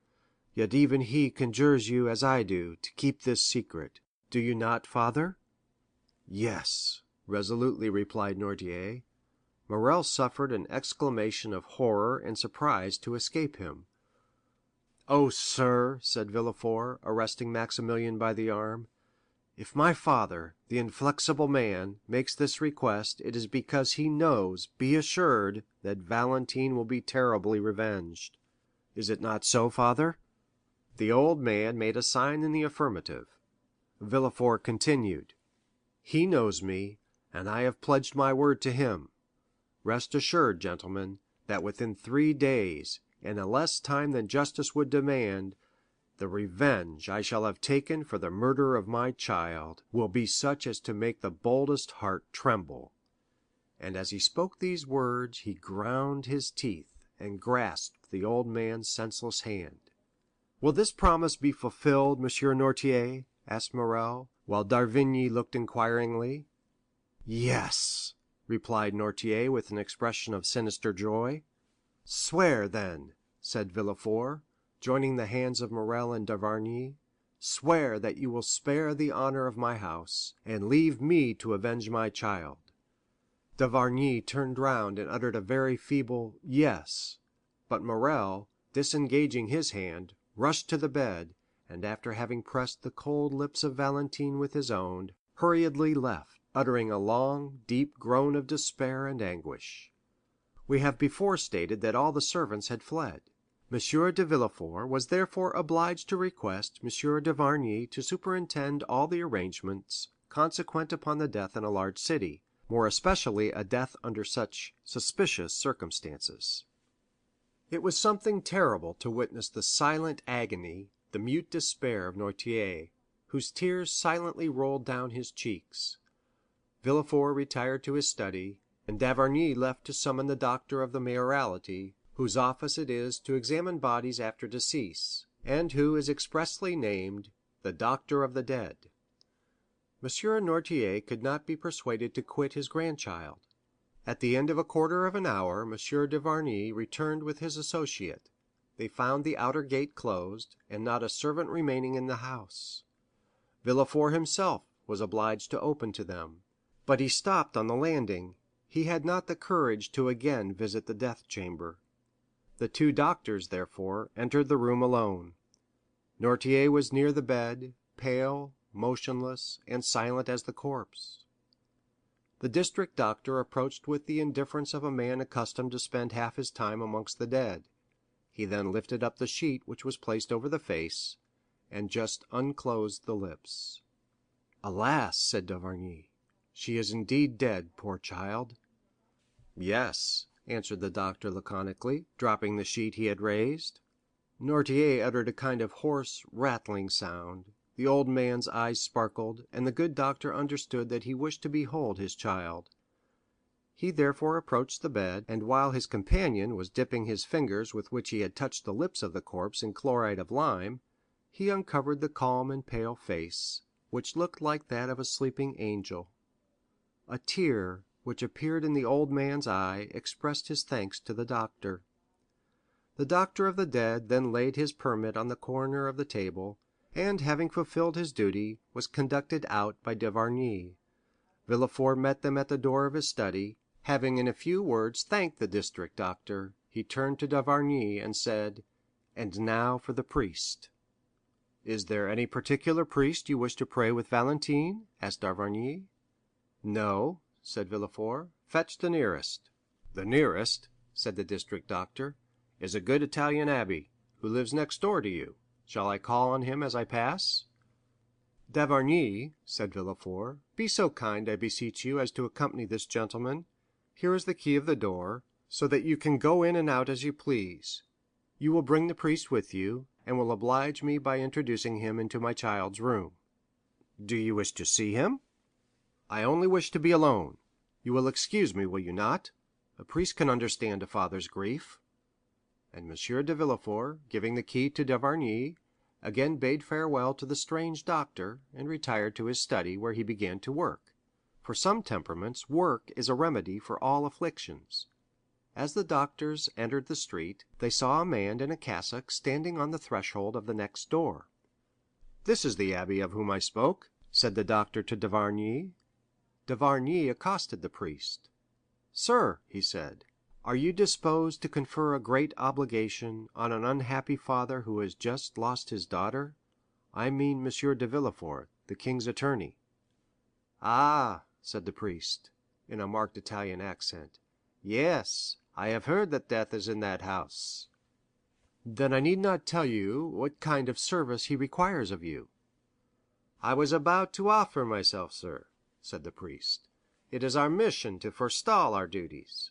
yet even he conjures you, as I do, to keep this secret. Do you not, father?" "Yes," resolutely replied Noirtier. Morrel suffered an exclamation of horror and surprise to escape him. "Oh, sir," said Villefort, arresting Maximilian by the arm, "if my father, the inflexible man, makes this request, it is because he knows, be assured, that Valentine will be terribly revenged. Is it not so, father?" The old man made a sign in the affirmative. Villefort continued, "He knows me, and I have pledged my word to him. Rest assured, gentlemen, that within 3 days, and in less time than justice would demand, the revenge I shall have taken for the murder of my child will be such as to make the boldest heart tremble." And as he spoke these words he ground his teeth and grasped the old man's senseless hand. "Will this promise be fulfilled, Monsieur Noirtier?" asked Morrel, while d'Avrigny looked inquiringly. "Yes," replied Noirtier with an expression of sinister joy. "Swear, then," said Villefort, joining the hands of Morrel and d'Avrigny, "swear that you will spare the honor of my house, and leave me to avenge my child." D'Avrigny turned round and uttered a very feeble "yes," but Morrel, disengaging his hand, rushed to the bed, and after having pressed the cold lips of Valentine with his own, hurriedly left, uttering a long, deep groan of despair and anguish. We have before stated that all the servants had fled. M. de Villefort was therefore obliged to request M. d'Avrigny to superintend all the arrangements consequent upon the death in a large city, more especially a death under such suspicious circumstances. It was something terrible to witness the silent agony, the mute despair of Noirtier, whose tears silently rolled down his cheeks. Villefort retired to his study, and d'Avrigny left to summon the doctor of the mayoralty, whose office it is to examine bodies after decease, and who is expressly named the doctor of the dead. M. Noirtier could not be persuaded to quit his grandchild. At the end of a quarter of an hour, M. d'Avrigny returned with his associate. They found the outer gate closed, and not a servant remaining in the house. Villefort himself was obliged to open to them, but he stopped on the landing. He had not the courage to again visit the death chamber. The two doctors, therefore, entered the room alone. Noirtier was near the bed, pale, motionless, and silent as the corpse. The district doctor approached with the indifference of a man accustomed to spend half his time amongst the dead. He then lifted up the sheet which was placed over the face, and just unclosed the lips. "Alas," said d'Avrigny, "she is indeed dead, poor child." "Yes," answered the doctor laconically, dropping the sheet he had raised. Noirtier uttered a kind of hoarse, rattling sound. The old man's eyes sparkled, and the good doctor understood that he wished to behold his child. He therefore approached the bed, and while his companion was dipping his fingers with which he had touched the lips of the corpse in chloride of lime, he uncovered the calm and pale face, which looked like that of a sleeping angel. A tear, which appeared in the old man's eye, expressed his thanks to the doctor. The doctor of the dead then laid his permit on the corner of the table, and having fulfilled his duty, was conducted out by d'Avrigny. Villefort met them at the door of his study. Having in a few words thanked the district doctor, he turned to d'Avrigny and said, "And now for the priest." "Is there any particular priest you wish to pray with Valentine?" asked d'Avrigny. "No," said Villefort; "fetch the nearest." "The nearest," said the district doctor, "is a good Italian abbé, who lives next door to you. Shall I call on him as I pass?" "D'Avrigny," said Villefort, "be so kind, I beseech you, as to accompany this gentleman. Here is the key of the door, so that you can go in and out as you please. You will bring the priest with you, and will oblige me by introducing him into my child's room." "Do you wish to see him?" "I only wish to be alone. You will excuse me, will you not? A priest can understand a father's grief." And M. de Villefort, giving the key to d'Avrigny, again bade farewell to the strange doctor, and retired to his study, where he began to work. For some temperaments, work is a remedy for all afflictions. As the doctors entered the street, they saw a man in a cassock standing on the threshold of the next door. "This is the abbé of whom I spoke," said the doctor to d'Avrigny. D'Avrigny accosted the priest. "Sir," he said, "are you disposed to confer a great obligation on an unhappy father who has just lost his daughter? I mean M. de Villefort, the king's attorney." "Ah," said the priest, in a marked Italian accent, "yes, I have heard that death is in that house." "Then I need not tell you what kind of service he requires of you." "I was about to offer myself, sir," said the priest. "It is our mission to forestall our duties."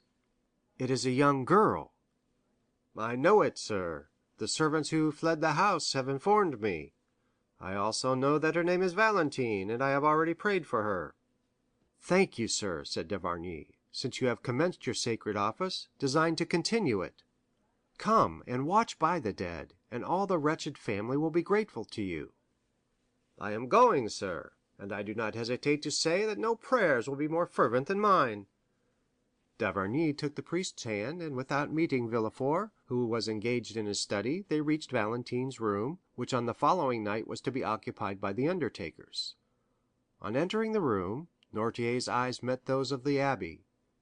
"It is a young girl." "I know it, sir. The servants who fled the house have informed me. I also know that her name is Valentine, and I have already prayed for her." "Thank you, sir," said d'Avrigny. "Since you have commenced your sacred office, design to continue it. Come and watch by the dead, and all the wretched family will be grateful to you." "I am going, sir, and I do not hesitate to say that no prayers will be more fervent than mine." D'Avrigny took the priest's hand, and without meeting Villefort, who was engaged in his study, they reached Valentine's room, which on the following night was to be occupied by the undertakers. On entering the room, Noirtier's eyes met those of the abbé,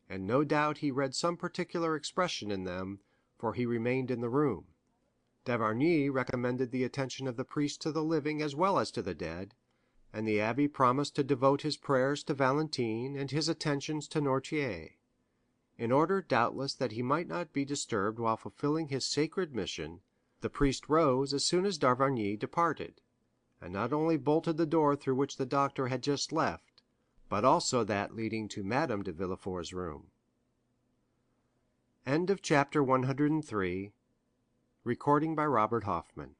and no doubt he read some particular expression in them, for he remained in the room. D'Avrigny recommended the attention of the priest to the living as well as to the dead, and the abbé promised to devote his prayers to Valentine and his attentions to Noirtier. In order, doubtless, that he might not be disturbed while fulfilling his sacred mission, the priest rose as soon as d'Avrigny departed, and not only bolted the door through which the doctor had just left, but also that leading to Madame de Villefort's room. Chapter 103. Recording by Robert Hoffman.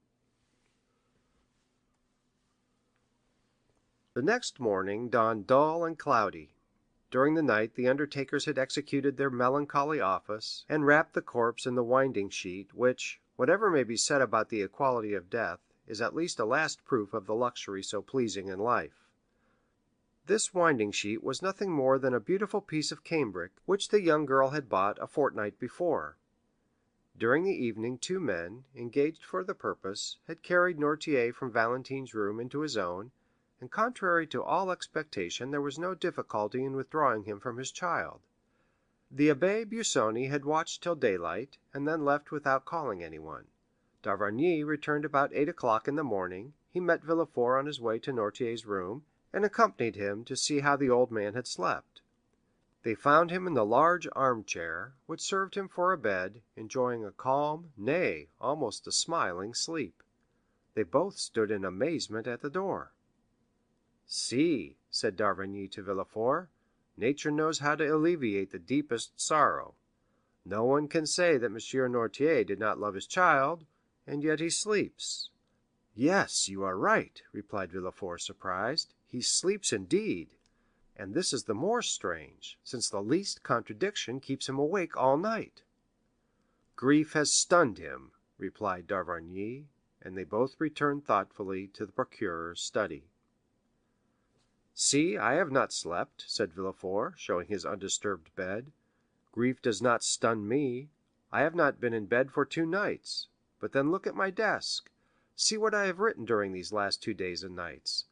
The next morning dawned dull and cloudy. During the night the undertakers had executed their melancholy office, and wrapped the corpse in the winding sheet, which, whatever may be said about the equality of death, is at least a last proof of the luxury so pleasing in life. This winding sheet was nothing more than a beautiful piece of cambric, which the young girl had bought a fortnight before. During the evening two men, engaged for the purpose, had carried Noirtier from Valentine's room into his own, and contrary to all expectation there was no difficulty in withdrawing him from his child. The Abbé Busoni had watched till daylight, and then left without calling anyone. D'Avrigny returned about 8 o'clock in the morning; he met Villefort on his way to Noirtier's room, and accompanied him to see how the old man had slept. They found him in the large armchair, which served him for a bed, enjoying a calm, nay, almost a smiling sleep. They both stood in amazement at the door. "See," said d'Avrigny to Villefort, "nature knows how to alleviate the deepest sorrow. No one can say that M. Noirtier did not love his child, and yet he sleeps." "Yes, you are right," replied Villefort, surprised; "he sleeps indeed. And this is the more strange, since the least contradiction keeps him awake all night." "Grief has stunned him," replied d'Avrigny, and they both returned thoughtfully to the procuror's study. "See, I have not slept," said Villefort, showing his undisturbed bed. "Grief does not stun me. I have not been in bed for 2 nights. But then look at my desk. See what I have written during these last 2 days and nights.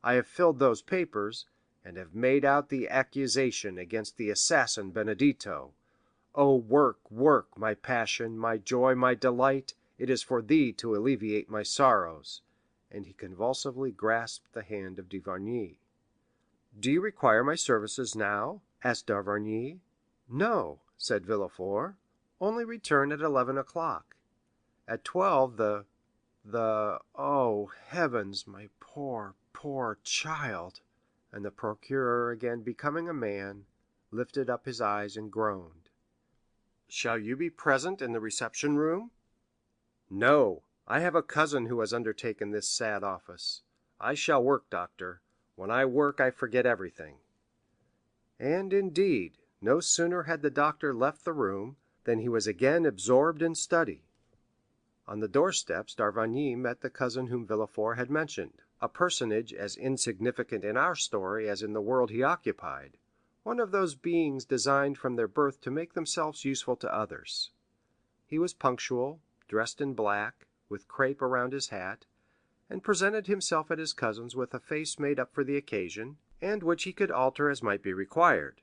I have filled those papers, and have made out the accusation against the assassin Benedetto. Oh, work, work, my passion, my joy, my delight, it is for thee to alleviate my sorrows." And he convulsively grasped the hand of d'Avrigny. "Do you require my services now?" asked d'Avrigny. "No," said Villefort, "only return at 11 o'clock. At 12 oh, heavens, my poor, poor child!" And the procureur, again becoming a man, lifted up his eyes and groaned. "Shall you be present in the reception room?" "No, I have a cousin who has undertaken this sad office. I shall work, doctor. When I work I forget everything." And indeed, no sooner had the doctor left the room than he was again absorbed in study. On the doorsteps d'Avrigny met the cousin whom Villefort had mentioned, a personage as insignificant in our story as in the world he occupied, one of those beings designed from their birth to make themselves useful to others. He was punctual, dressed in black, with crape around his hat, and presented himself at his cousin's with a face made up for the occasion, and which he could alter as might be required.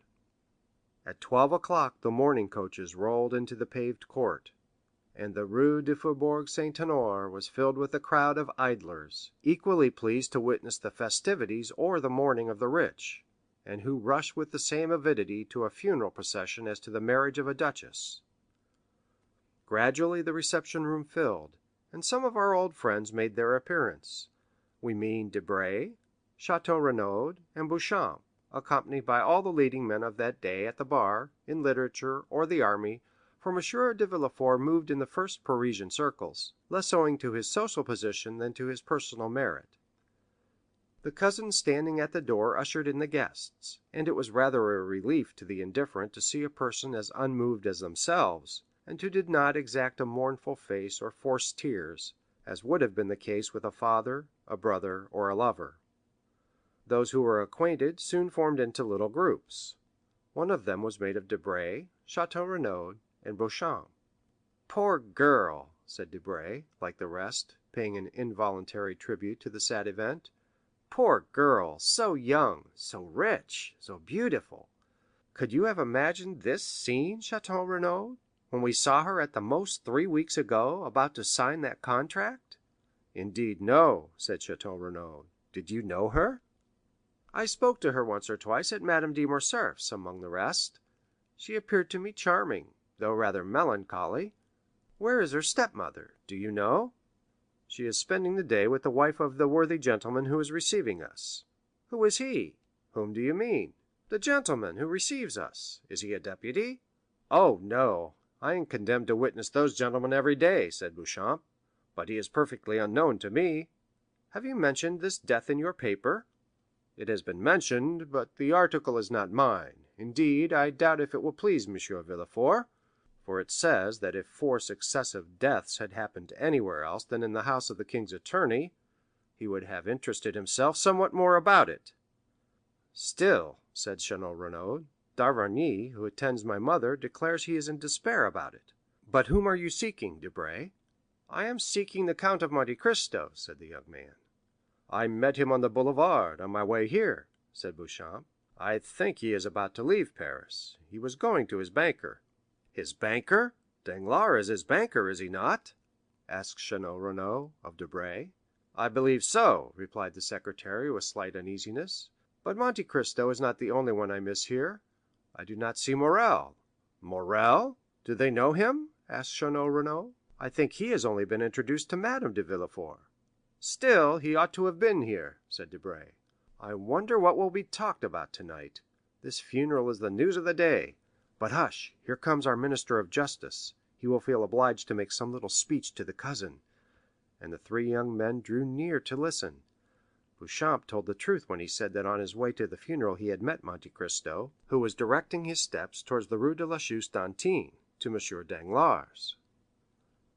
At 12 o'clock the mourning coaches rolled into the paved court, and the Rue du Faubourg Saint-Honoré was filled with a crowd of idlers, equally pleased to witness the festivities or the mourning of the rich, and who rush with the same avidity to a funeral procession as to the marriage of a duchess. Gradually the reception room filled, and some of our old friends made their appearance. We mean Debray, Château Renaud, and Beauchamp, accompanied by all the leading men of that day at the bar, in literature, or the army, for M. de Villefort moved in the first Parisian circles, less owing to his social position than to his personal merit. The cousins standing at the door ushered in the guests, and it was rather a relief to the indifferent to see a person as unmoved as themselves, and who did not exact a mournful face or force tears, as would have been the case with a father, a brother, or a lover. Those who were acquainted soon formed into little groups. One of them was made of Debray, Château Renaud, and Beauchamp. "Poor girl," said Debray, like the rest, paying an involuntary tribute to the sad event. "Poor girl, so young, so rich, so beautiful. Could you have imagined this scene, Château Renaud, when we saw her at the most 3 weeks ago, about to sign that contract?" "Indeed, no," said Château Renaud. "Did you know her?" "I spoke to her once or twice at Madame de Morcerf's, among the rest. She appeared to me charming, though rather melancholy. Where is her stepmother, do you know?" "She is spending the day with the wife of the worthy gentleman who is receiving us." "Who is he?" "Whom do you mean?" "The gentleman who receives us. Is he a deputy?" "Oh, no, I am condemned to witness those gentlemen every day," said Beauchamp; "but he is perfectly unknown to me. Have you mentioned this death in your paper?" It has been mentioned, but the article is not mine. Indeed, I doubt if it will please M. Villefort, for it says that if 4 successive deaths had happened anywhere else than in the house of the king's attorney, he would have interested himself somewhat more about it. Still, said Château Renaud, d'Avrigny, who attends my mother, declares he is in despair about it. But whom are you seeking, Debray? I am seeking the Count of Monte Cristo, said the young man. I met him on the boulevard, on my way here, said Beauchamp. I think he is about to leave Paris. He was going to his banker. His banker? Danglars is his banker, is he not? asked Château Renaud of Debray. I believe so, replied the secretary with slight uneasiness. But Monte Cristo is not the only one I miss here. I do not see Morrel. Morrel? Do they know him? asked Château Renaud. I think he has only been introduced to Madame de Villefort. Still, he ought to have been here, said Debray. I wonder what will be talked about tonight. This funeral is the news of the day. But hush, here comes our minister of justice. He will feel obliged to make some little speech to the cousin. And the 3 young men drew near to listen. Beauchamp told the truth when he said that on his way to the funeral he had met Monte Cristo, who was directing his steps towards the Rue de la Chaussée d'Antin, to M. Danglars.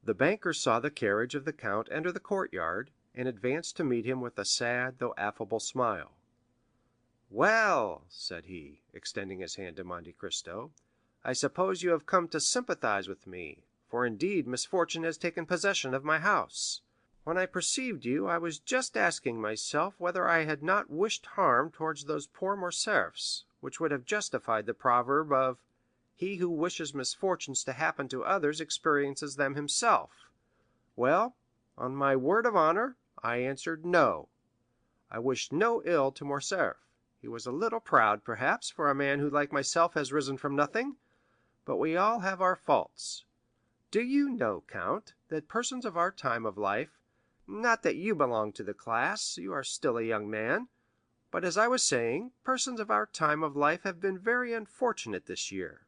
The banker saw the carriage of the count enter the courtyard, and advanced to meet him with a sad though affable smile. "Well," said he, extending his hand to Monte Cristo, "I suppose you have come to sympathize with me, for indeed misfortune has taken possession of my house. When I perceived you, I was just asking myself whether I had not wished harm towards those poor Morcerfs, which would have justified the proverb of 'He who wishes misfortunes to happen to others experiences them himself.' Well, on my word of honor, I answered no. I wished no ill to Morcerf. He was a little proud, perhaps, for a man who like myself has risen from nothing, but we all have our faults. Do you know, count, that persons of our time of life—not that you belong to the class, you are still a young man—but as I was saying, persons of our time of life have been very unfortunate this year.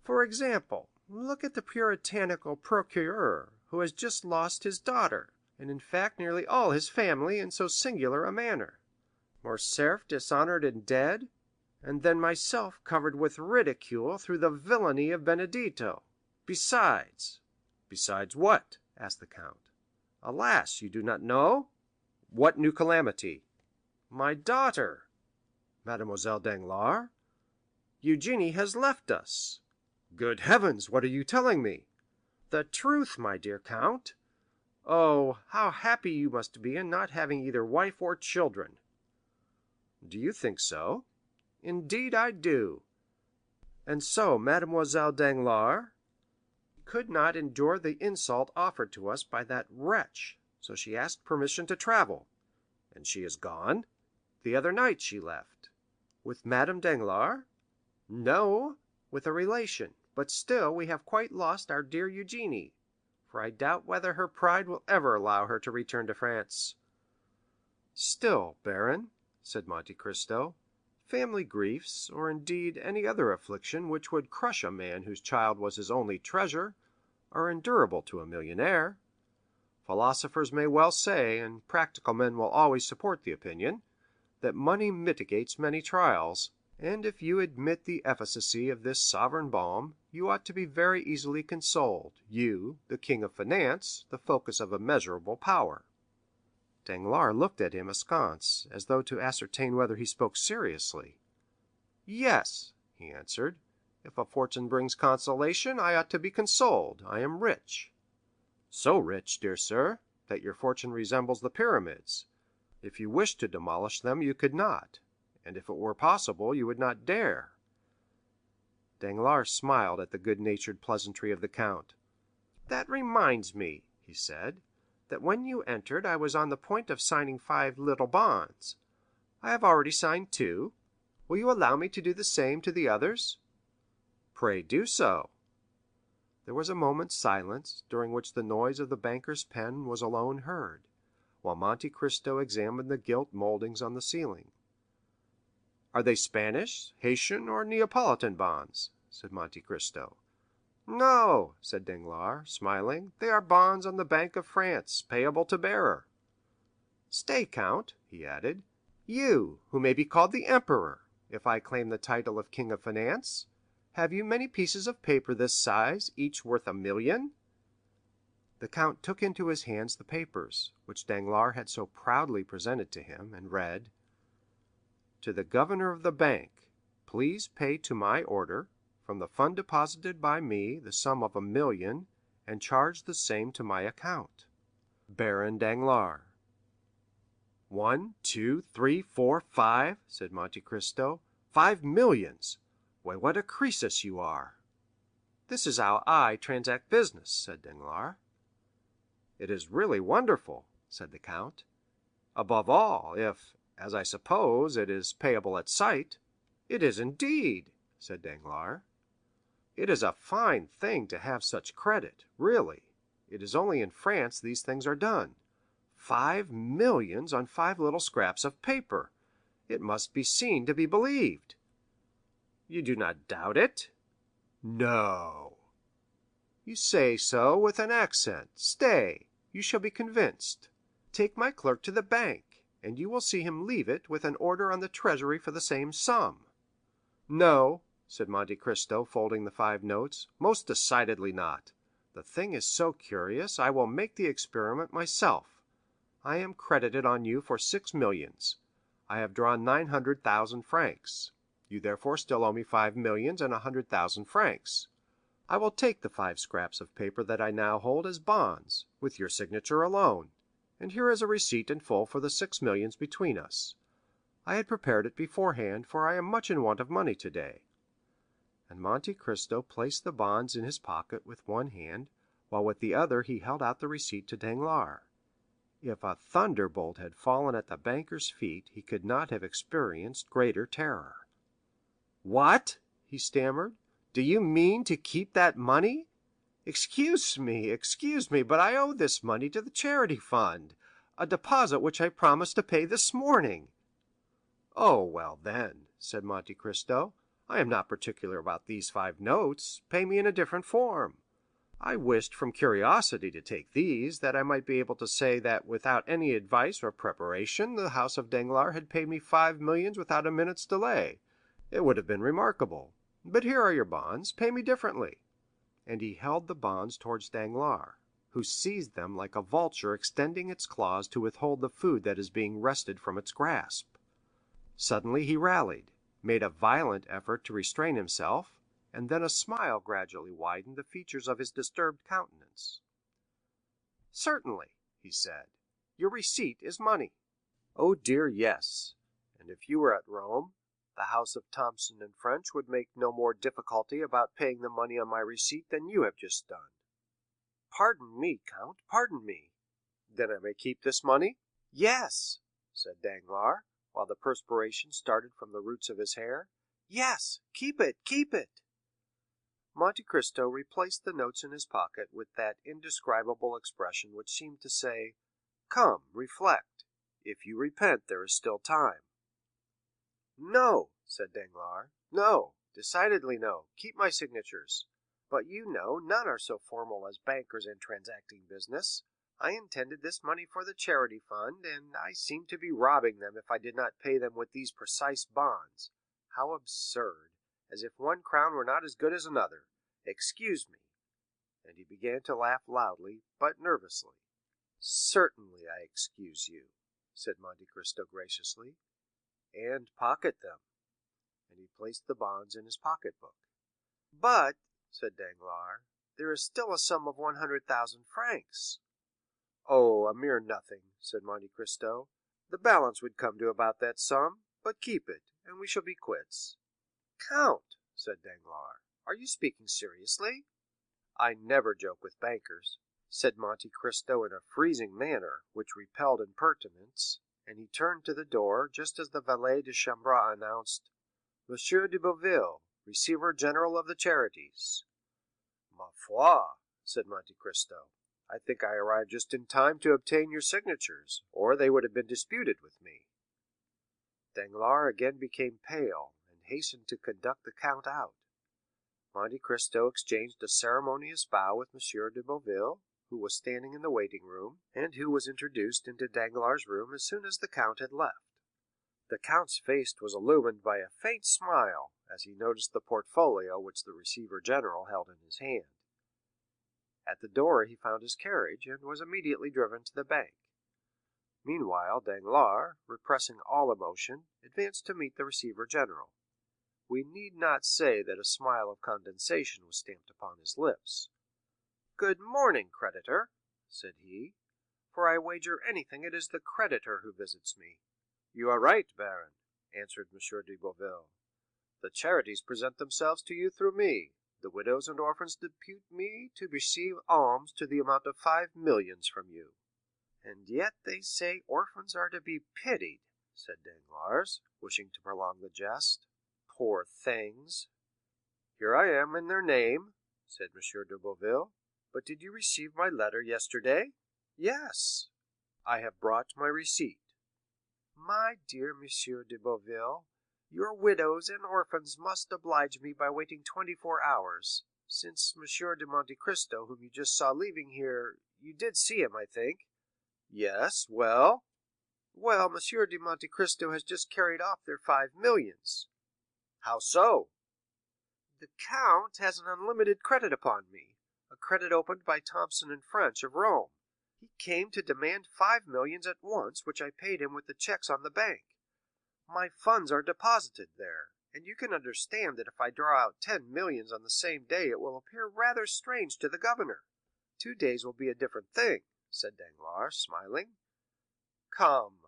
For example, look at the puritanical procureur, who has just lost his daughter, and in fact nearly all his family, in so singular a manner. Morcerf dishonored and dead, and then myself covered with ridicule through the villainy of Benedetto. Besides—" "Besides what?" asked the count. "Alas, you do not know?" "What new calamity?" "My daughter." "Mademoiselle Danglars?" "Eugénie has left us." "Good heavens, what are you telling me?" "The truth, my dear count. Oh, how happy you must be in not having either wife or children!" "Do you think so?" "Indeed I do. And so Mademoiselle Danglars could not endure the insult offered to us by that wretch, so she asked permission to travel." "And she is gone?" "The other night she left." "With Madame Danglars?" "No, with a relation; but still we have quite lost our dear Eugénie, for I doubt whether her pride will ever allow her to return to France." "Still, baron," said Monte Cristo, "family griefs, or indeed any other affliction which would crush a man whose child was his only treasure, are endurable to a millionaire. Philosophers may well say, and practical men will always support the opinion, that money mitigates many trials, and if you admit the efficacy of this sovereign balm, you ought to be very easily consoled, you, the king of finance, the focus of immeasurable power." Danglars looked at him askance, as though to ascertain whether he spoke seriously. "Yes," he answered, "if a fortune brings consolation, I ought to be consoled. I am rich." "So rich, dear sir, that your fortune resembles the pyramids. If you wished to demolish them, you could not, and if it were possible, you would not dare." Danglars smiled at the good-natured pleasantry of the count. "That reminds me," he said, "that when you entered I was on the point of signing 5 little bonds. I have already signed 2. Will you allow me to do the same to the others?" "Pray do so." There was a moment's silence, during which the noise of the banker's pen was alone heard, while Monte Cristo examined the gilt mouldings on the ceiling. "Are they Spanish, Haitian, or Neapolitan bonds?" said Monte Cristo. "No," said Danglars, smiling, "they are bonds on the Bank of France, payable to bearer. Stay, count," he added, You, who may be called the emperor, if I claim the title of king of finance, have you many pieces of paper this size, each worth 1,000,000?" The count took into his hands the papers, which Danglars had so proudly presented to him, and read: "To the governor of the bank, please pay to my order, from the fund deposited by me, the sum of 1,000,000, and charge the same to my account. Baron Danglars." "One, two, three, four, five," said Monte Cristo; "5 millions! Why, what a Croesus you are!" "This is how I transact business," said Danglars. "It is really wonderful," said the count; "above all, if, as I suppose, it is payable at sight." "It is indeed," said Danglars. "It is a fine thing to have such credit, really. It is only in France these things are done. 5 millions on 5 little scraps of paper! It must be seen to be believed." "You do not doubt it?" "No." "You say so with an accent. Stay, you shall be convinced. Take my clerk to the bank, and you will see him leave it with an order on the treasury for the same sum." "No," said Monte Cristo, folding the 5 notes, "most decidedly not. The thing is so curious, I will make the experiment myself. I am credited on you for 6 millions. I have drawn 900,000 francs. You therefore still owe me 5 millions and 100,000 francs. I will take the 5 scraps of paper that I now hold as bonds, with your signature alone, and here is a receipt in full for the 6 millions between us. I had prepared it beforehand, for I am much in want of money today." And Monte Cristo placed the bonds in his pocket with one hand, while with the other he held out the receipt to Danglars. If a thunderbolt had fallen at the banker's feet, he could not have experienced greater terror. "What?" he stammered, "do you mean to keep that money? Excuse me, but I owe this money to the charity fund, a deposit which I promised to pay this morning." "Oh, well, then," said Monte Cristo, "I am not particular about these 5 notes; pay me in a different form. I wished from curiosity to take these, that I might be able to say that without any advice or preparation the house of Danglars had paid me 5 millions without a minute's delay. It would have been remarkable. But here are your bonds, pay me differently." And he held the bonds towards Danglars, who seized them like a vulture extending its claws to withhold the food that is being wrested from its grasp. Suddenly he rallied, made a violent effort to restrain himself, and then a smile gradually widened the features of his disturbed countenance. "Certainly," he said, "your receipt is money." "Oh dear, yes; and if you were at Rome, the house of Thomson & French would make no more difficulty about paying the money on my receipt than you have just done." "Pardon me, count, pardon me." "Then I may keep this money?" "Yes," said Danglars, while the perspiration started from the roots of his hair. "Yes, keep it, keep it." Monte Cristo replaced the notes in his pocket with that indescribable expression which seemed to say, "Come, reflect; if you repent there is still time." "No," said Danglars, "no, decidedly no; keep my signatures. But you know none are so formal as bankers and transacting business. I intended this money for the charity fund, and I seemed to be robbing them if I did not pay them with these precise bonds. How absurd! As if one crown were not as good as another. Excuse me." And he began to laugh loudly, but nervously. "Certainly I excuse you," said Monte Cristo graciously, "and pocket them." And he placed the bonds in his pocketbook. "But," said Danglars, "there is still a sum of 100,000 francs." "Oh, a mere nothing," said Monte Cristo; "the balance would come to about that sum. But keep it, and we shall be quits." "Count," said Danglars, "are you speaking seriously?" "I never joke with bankers," said Monte Cristo in a freezing manner, which repelled impertinence, and he turned to the door just as the valet de chambre announced, "Monsieur de Boville, receiver general of the charities." "Ma foi," said Monte Cristo, "I think I arrived just in time to obtain your signatures, or they would have been disputed with me." Danglars again became pale, and hastened to conduct the count out. Monte Cristo exchanged a ceremonious bow with M. de Boville, who was standing in the waiting room, and who was introduced into Danglars' room as soon as the count had left. The count's face was illumined by a faint smile as he noticed the portfolio which the receiver general held in his hand. At the door he found his carriage, and was immediately driven to the bank. Meanwhile Danglars, repressing all emotion, advanced to meet the receiver general. We need not say that a smile of condescension was stamped upon his lips. "Good morning, creditor," said he, "for I wager anything it is the creditor who visits me." "You are right, baron," answered M. de Boville. "The charities present themselves to you through me. The widows and orphans depute me to receive alms to the amount of 5 millions from you." "And yet they say orphans are to be pitied," said Danglars, wishing to prolong the jest. "Poor things!" "Here I am in their name," said M. de Boville. "But did you receive my letter yesterday?" "Yes." "I have brought my receipt." "My dear M. de Boville, your widows and orphans must oblige me by waiting 24 hours, since M. de Monte Cristo, whom you just saw leaving here—you did see him, I think?" "Yes, well?" "Well, M. de Monte Cristo has just carried off their 5 millions." "How so?" "The count has an unlimited credit upon me, a credit opened by Thomson & French, of Rome. He came to demand 5 millions at once, which I paid him with the checks on the bank. My funds are deposited there, and you can understand that if I draw out 10 millions on the same day it will appear rather strange to the governor. 2 days will be a different thing," said Danglars, smiling. "Come,"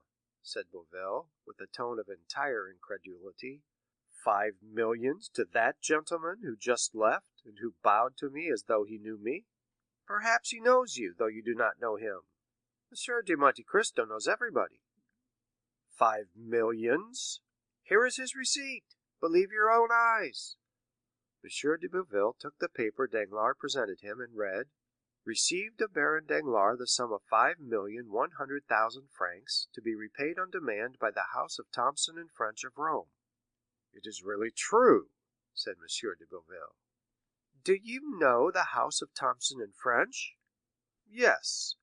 said Boville, with a tone of entire incredulity, "5 millions to that gentleman who just left, and who bowed to me as though he knew me?" "Perhaps he knows you, though you do not know him. M. de Monte Cristo knows everybody." 5 millions? Here is his receipt. Believe your own eyes." M. de Boville took the paper Danglars presented him, and read, "Received of Baron Danglars the sum of 5,100,000 francs, to be repaid on demand by the house of Thomson & French of Rome." "It is really true," said M. de Boville. "Do you know the house of Thomson & French?" "Yes,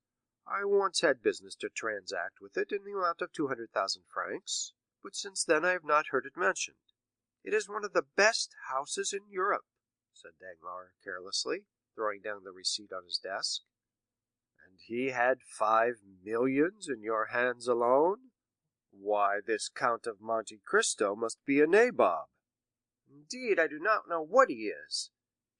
I once had business to transact with it in the amount of 200,000 francs, but since then I have not heard it mentioned." "It is one of the best houses in Europe," said Danglars carelessly, throwing down the receipt on his desk. "And he had 5 millions in your hands alone? Why, this Count of Monte Cristo must be a nabob." "Indeed, I do not know what he is.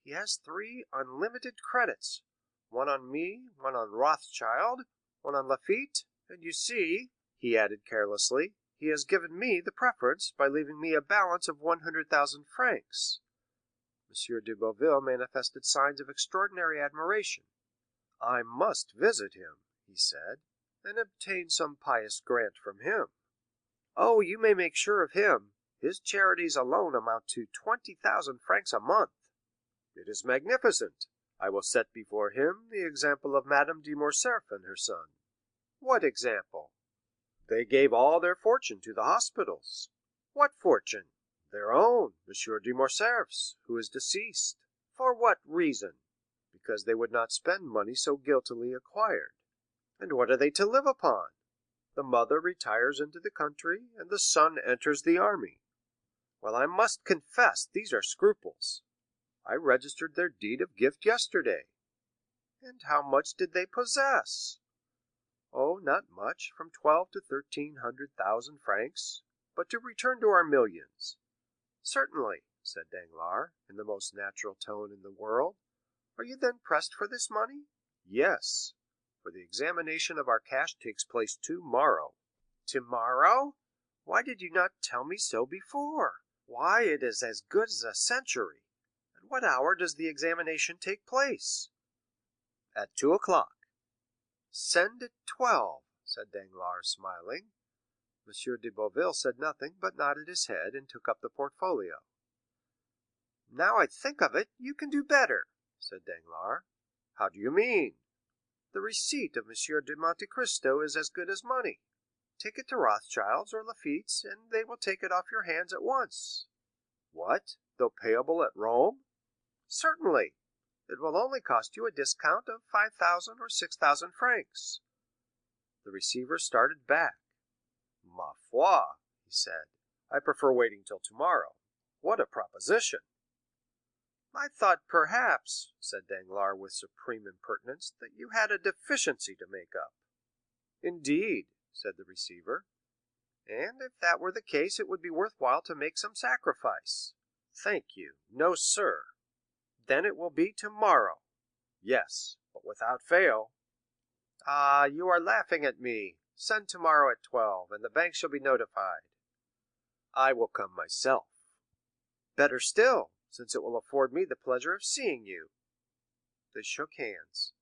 He has 3 unlimited credits, one on me, one on Rothschild, one on Lafitte, and you see," he added carelessly, "he has given me the preference by leaving me a balance of 100,000 francs." M. de Boville manifested signs of extraordinary admiration. "I must visit him," he said, "and obtain some pious grant from him." "Oh, you may make sure of him. His charities alone amount to 20,000 francs a month." "It is magnificent. I will set before him the example of Madame de Morcerf and her son." "What example?" "They gave all their fortune to the hospitals." "What fortune?" "Their own, M. de Morcerf's, who is deceased." "For what reason?" "Because they would not spend money so guiltily acquired." "And what are they to live upon?" "The mother retires into the country, and the son enters the army." "Well, I must confess these are scruples." "I registered their deed of gift yesterday." "And how much did they possess?" "Oh, not much, from 12 to 1300,000 francs. But to return to our millions." "Certainly," said Danglars, in the most natural tone in the world. "Are you then pressed for this money?" "Yes, for the examination of our cash takes place tomorrow." "Tomorrow? Why did you not tell me so before? Why, it is as good as a century. At what hour does the examination take place?" "At 2 o'clock." "Send at 12," said Danglars, smiling. M. de Boville said nothing, but nodded his head, and took up the portfolio. "Now I think of it, you can do better," said Danglars. "How do you mean?" "The receipt of M. de Monte Cristo is as good as money. Take it to Rothschild's or Lafitte's, and they will take it off your hands at once." "What, though payable at Rome?" "Certainly. It will only cost you a discount of 5,000 or 6,000 francs." The receiver started back. "Ma foi," he said. "I prefer waiting till tomorrow. What a proposition!" "I thought perhaps," said Danglars with supreme impertinence, "that you had a deficiency to make up." "Indeed," said the receiver; "and if that were the case it would be worth while to make some sacrifice." "Thank you, no, sir." "Then it will be tomorrow." "Yes, but without fail." "Ah, you are laughing at me. Send tomorrow at 12, and the bank shall be notified." "I will come myself." "Better still, since it will afford me the pleasure of seeing you." They shook hands.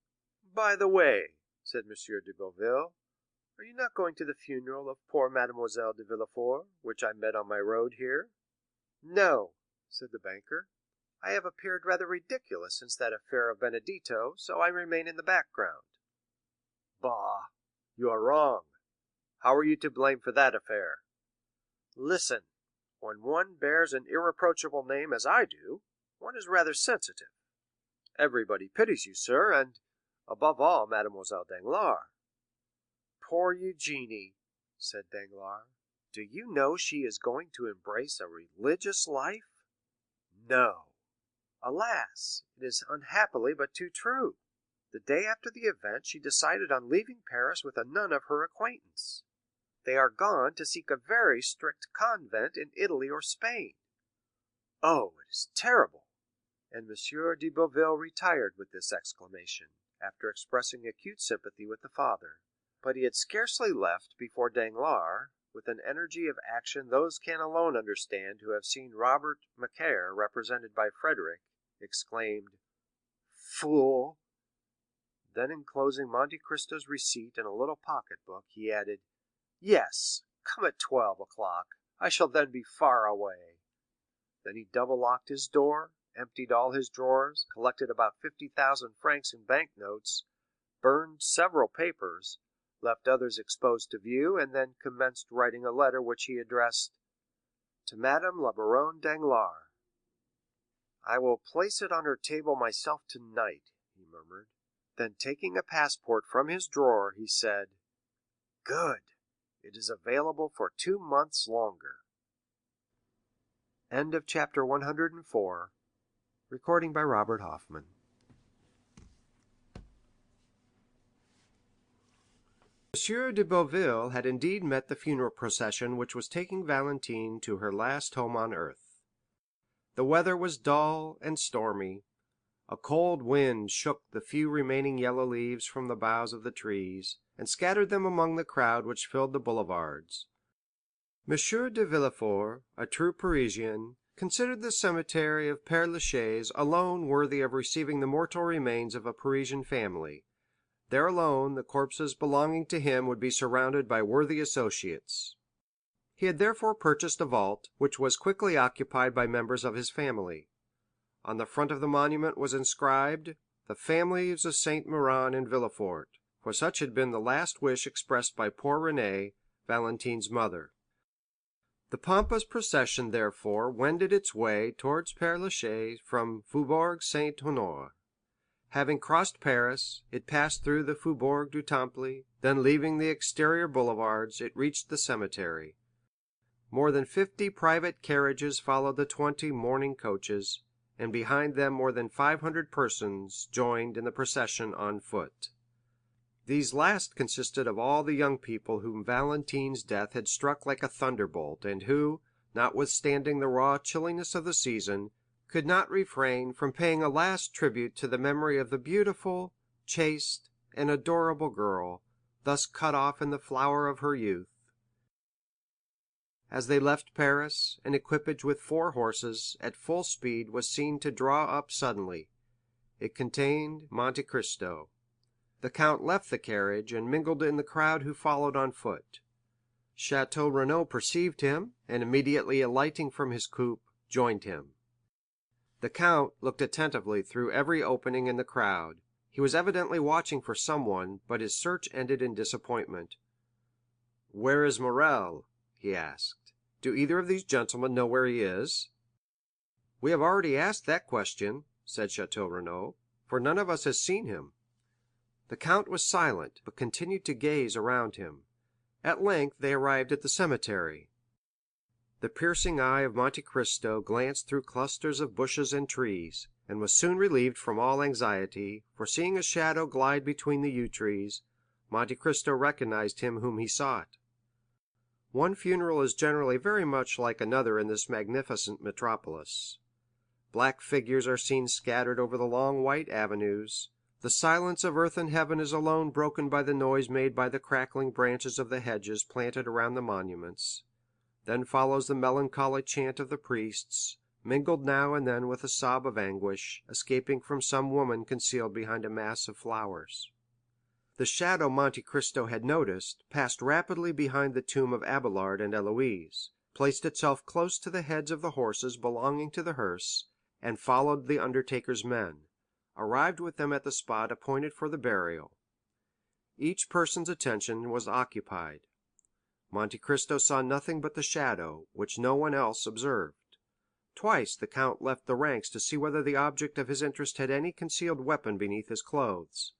"By the way," said M. de Boville, "are you not going to the funeral of poor Mademoiselle de Villefort, which I met on my road here?" "No," said the banker, "I have appeared rather ridiculous since that affair of Benedetto, so I remain in the background." "Bah, you are wrong. How are you to blame for that affair?" "Listen. When one bears an irreproachable name as I do, one is rather sensitive. Everybody pities you, sir, and, above all, Mademoiselle Danglars." "Poor Eugénie," said Danglars. "Do you know she is going to embrace a religious life?" "No." "Alas, it is unhappily but too true. The day after the event she decided on leaving Paris with a nun of her acquaintance. They are gone to seek a very strict convent in Italy or Spain." "Oh, it is terrible!" And M. de Boville retired with this exclamation, after expressing acute sympathy with the father. But he had scarcely left before Danglars, with an energy of action those can alone understand who have seen Robert Macaire represented by Frederick, exclaimed, "Fool!" Then enclosing Monte Cristo's receipt in a little pocket-book, he added, "Yes, come at 12 o'clock. I shall then be far away." Then he double locked his door, emptied all his drawers, collected about 50,000 francs in bank notes, burned several papers, left others exposed to view, and then commenced writing a letter which he addressed "To Madame la Baronne Danglars." "I will place it on her table myself tonight," he murmured. Then taking a passport from his drawer, he said, "Good, it is available for 2 months longer." Chapter 104. Recording by Robert Hoffman. M. de Boville had indeed met the funeral procession which was taking Valentine to her last home on earth. The weather was dull and stormy. A cold wind shook the few remaining yellow leaves from the boughs of the trees, and scattered them among the crowd which filled the boulevards. M. de Villefort, a true Parisian, considered the cemetery of Père Lachaise alone worthy of receiving the mortal remains of a Parisian family. There alone the corpses belonging to him would be surrounded by worthy associates. He had therefore purchased a vault, which was quickly occupied by members of his family. On the front of the monument was inscribed, "The families of Saint Méran and Villefort," for such had been the last wish expressed by poor Renée, Valentine's mother. The pompous procession, therefore, wended its way towards Père Lachaise from Faubourg Saint-Honoré. Having crossed Paris, it passed through the Faubourg du Temple, then leaving the exterior boulevards, it reached the cemetery. More than 50 private carriages followed the 20 mourning coaches, and behind them more than 500 persons joined in the procession on foot. These last consisted of all the young people whom Valentine's death had struck like a thunderbolt, and who, notwithstanding the raw chilliness of the season, could not refrain from paying a last tribute to the memory of the beautiful, chaste, and adorable girl, thus cut off in the flower of her youth. As they left Paris, an equipage with 4 horses, at full speed, was seen to draw up suddenly. It contained Monte Cristo. The count left the carriage, and mingled in the crowd who followed on foot. Château Renaud perceived him, and immediately alighting from his coupé, joined him. The count looked attentively through every opening in the crowd. He was evidently watching for someone, but his search ended in disappointment. "Where is Morrel?" he asked. "Do either of these gentlemen know where he is?" "We have already asked that question," said Château Renaud, "for none of us has seen him." The count was silent, but continued to gaze around him. At length they arrived at the cemetery. The piercing eye of Monte Cristo glanced through clusters of bushes and trees, and was soon relieved from all anxiety, for seeing a shadow glide between the yew trees, Monte Cristo recognized him whom he sought. One funeral is generally very much like another in this magnificent metropolis. Black figures are seen scattered over the long white avenues. The silence of earth and heaven is alone broken by the noise made by the crackling branches of the hedges planted around the monuments. Then follows the melancholy chant of the priests, mingled now and then with a sob of anguish, escaping from some woman concealed behind a mass of flowers. The shadow Monte Cristo had noticed passed rapidly behind the tomb of Abélard and Héloïse, placed itself close to the heads of the horses belonging to the hearse, and followed the undertaker's men, arrived with them at the spot appointed for the burial. Each person's attention was occupied. Monte Cristo saw nothing but the shadow, which no one else observed. Twice the count left the ranks to see whether the object of his interest had any concealed weapon beneath his clothes.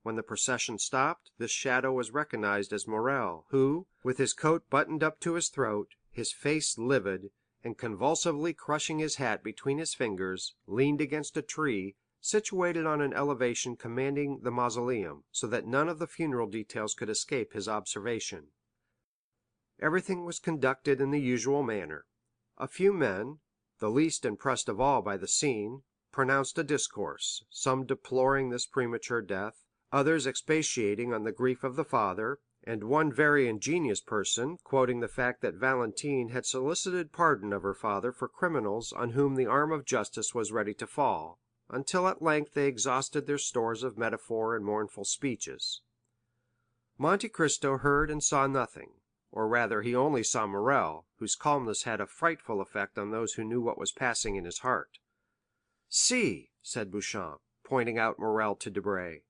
When the procession stopped, this shadow was recognized as Morrel, who, with his coat buttoned up to his throat, his face livid, and convulsively crushing his hat between his fingers, leaned against a tree, situated on an elevation commanding the mausoleum, so that none of the funeral details could escape his observation. Everything was conducted in the usual manner. A few men, the least impressed of all by the scene, pronounced a discourse, some deploring this premature death, others expatiating on the grief of the father, and one very ingenious person quoting the fact that Valentine had solicited pardon of her father for criminals on whom the arm of justice was ready to fall, until at length they exhausted their stores of metaphor and mournful speeches. Monte Cristo heard and saw nothing, or rather he only saw Morrel, whose calmness had a frightful effect on those who knew what was passing in his heart. "See," said Beauchamp, pointing out Morrel to Debray,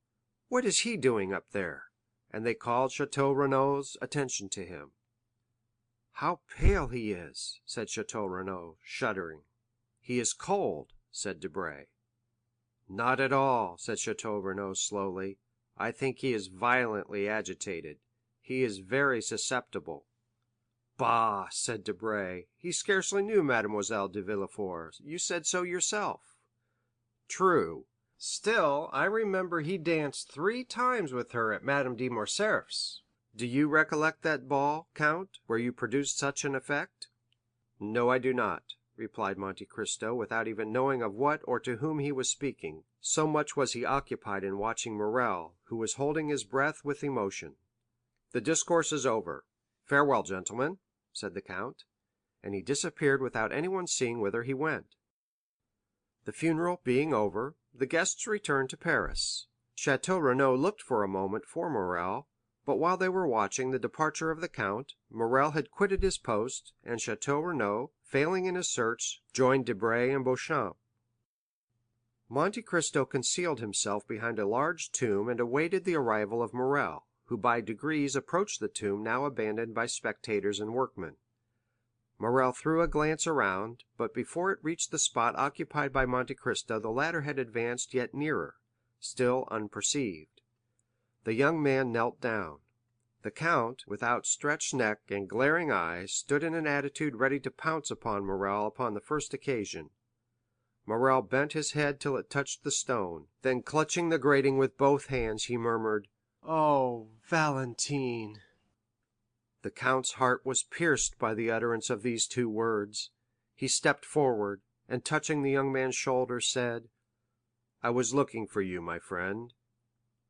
"what is he doing up there?" And they called Château Renaud's attention to him. "How pale he is," said Château Renaud, shuddering. "He is cold," said Debray. "Not at all," said Château Renaud slowly. "I think he is violently agitated. He is very susceptible." "Bah," said Debray, "he scarcely knew Mademoiselle de Villefort. You said so yourself." "True. Still, I remember he danced 3 times with her at Madame de Morcerf's. Do you recollect that ball, count, where you produced such an effect?" "No, I do not," replied Monte Cristo, without even knowing of what or to whom he was speaking, so much was he occupied in watching Morrel, who was holding his breath with emotion. "The discourse is over. Farewell, gentlemen," said the count, and he disappeared without anyone seeing whither he went. The funeral being over, the guests returned to Paris. Château Renaud looked for a moment for Morrel, but while they were watching the departure of the count, Morrel had quitted his post, and Château Renaud, failing in his search, joined Debray and Beauchamp. Monte Cristo concealed himself behind a large tomb and awaited the arrival of Morrel, who by degrees approached the tomb now abandoned by spectators and workmen. Morrel threw a glance around, but before it reached the spot occupied by Monte Cristo the latter had advanced yet nearer, still unperceived. The young man knelt down. The count, with outstretched neck and glaring eyes, stood in an attitude ready to pounce upon Morrel upon the first occasion. Morrel bent his head till it touched the stone, then clutching the grating with both hands, he murmured, "Oh, Valentine!" The count's heart was pierced by the utterance of these 2 words. He stepped forward, and touching the young man's shoulder, said, "I was looking for you, my friend."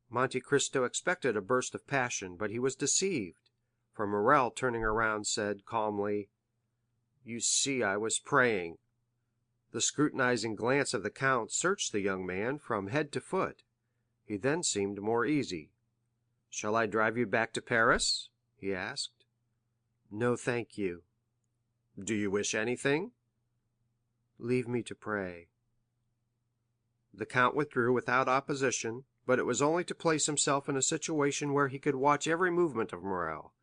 Monte Cristo expected a burst of passion, but he was deceived, for Morrel, turning around, said calmly, "You see I was praying." The scrutinizing glance of the count searched the young man from head to foot. He then seemed more easy. "Shall I drive you back to Paris?" he asked. "No, thank you." "Do you wish anything?" "Leave me to pray." The count withdrew without opposition, but it was only to place himself in a situation where he could watch every movement of Morrel,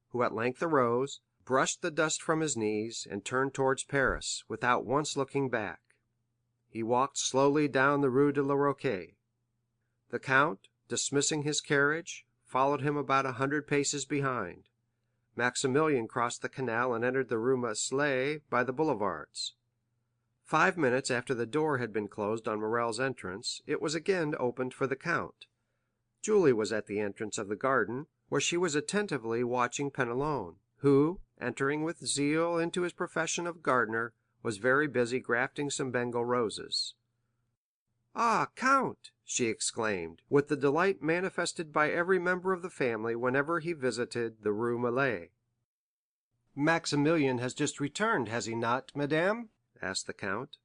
who at length arose, brushed the dust from his knees, and turned towards Paris, without once looking back. He walked slowly down the Rue de la Roquette. The count, dismissing his carriage, followed him about 100 paces behind. Maximilian crossed the canal and entered the Rue Meslay by the boulevards. 5 minutes after the door had been closed on Morrel's entrance, it was again opened for the count. Julie was at the entrance of the garden, where she was attentively watching Penelon, who, entering with zeal into his profession of gardener, was very busy grafting some Bengal roses. "Ah, count!" she exclaimed, with the delight manifested by every member of the family whenever he visited the Rue Meslay. "Maximilian has just returned, has he not, madame?" asked the count.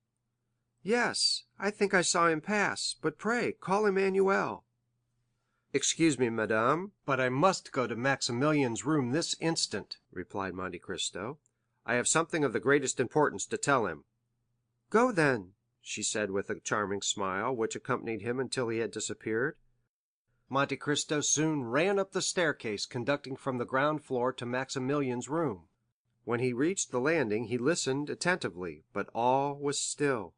"Yes, I think I saw him pass, but pray call Emmanuel." "Excuse me, madame, but I must go to Maximilian's room this instant," replied Monte Cristo. "I have something of the greatest importance to tell him." "Go then," she said with a charming smile, which accompanied him until he had disappeared. Monte Cristo soon ran up the staircase conducting from the ground floor to Maximilian's room. When he reached the landing he listened attentively, but all was still.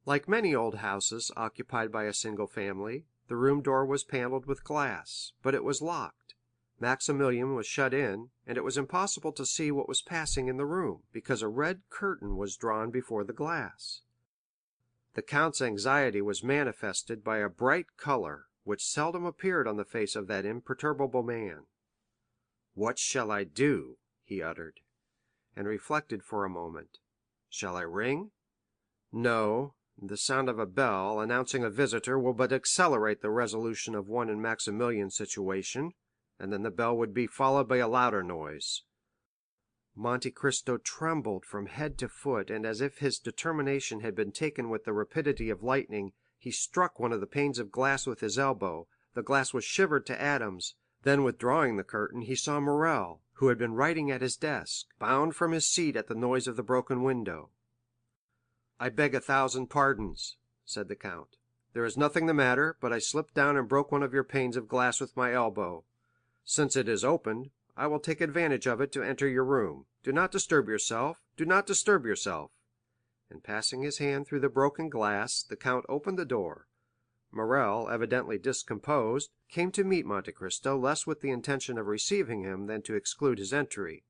Like many old houses occupied by a single family, the room door was paneled with glass, but it was locked. Maximilian was shut in, and it was impossible to see what was passing in the room, because a red curtain was drawn before the glass. The count's anxiety was manifested by a bright color, which seldom appeared on the face of that imperturbable man. "What shall I do?" he uttered, and reflected for a moment. "Shall I ring? No, the sound of a bell, announcing a visitor, will but accelerate the resolution of one in Maximilian's situation, and then the bell would be followed by a louder noise." Monte Cristo trembled from head to foot, and as if his determination had been taken with the rapidity of lightning, he struck one of the panes of glass with his elbow. The glass was shivered to atoms. Then withdrawing the curtain, he saw Morrel, who had been writing at his desk, bound from his seat at the noise of the broken window. "I beg 1,000 pardons," said the count. "There is nothing the matter, but I slipped down and broke one of your panes of glass with my elbow. Since it is opened, I will take advantage of it to enter your room. Do not disturb yourself, do not disturb yourself." And passing his hand through the broken glass, the count opened the door. Morrel, evidently discomposed, came to meet Monte Cristo less with the intention of receiving him than to exclude his entry.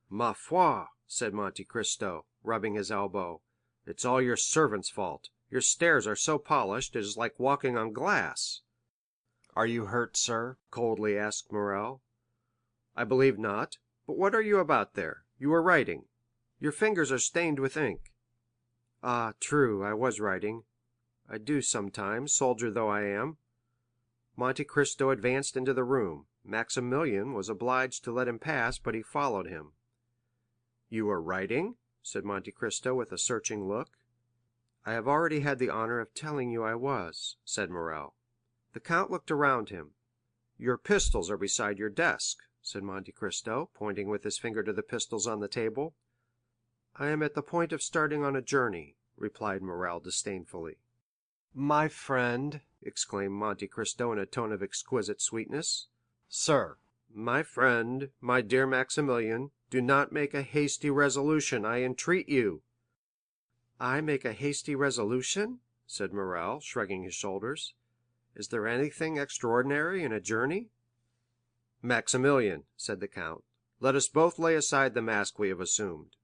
"Ma foi," said Monte Cristo, rubbing his elbow, "it's all your servant's fault. Your stairs are so polished, it is like walking on glass." "Are you hurt, sir?" coldly asked Morrel. "I believe not. But what are you about there? You were writing. Your fingers are stained with ink." "Ah, true, I was writing. I do sometimes, soldier though I am." Monte Cristo advanced into the room. Maximilian was obliged to let him pass, but he followed him. "You were writing?" said Monte Cristo with a searching look. "I have already had the honor of telling you I was," said Morrel. The count looked around him. "Your pistols are beside your desk," said Monte Cristo, pointing with his finger to the pistols on the table. "I am at the point of starting on a journey," replied Morrel disdainfully. "My friend," exclaimed Monte Cristo in a tone of exquisite sweetness. "Sir." "My friend, my dear Maximilian, do not make a hasty resolution, I entreat you." "I make a hasty resolution?" said Morrel, shrugging his shoulders. "Is there anything extraordinary in a journey?" "Maximilian," said the count, "let us both lay aside the mask we have assumed.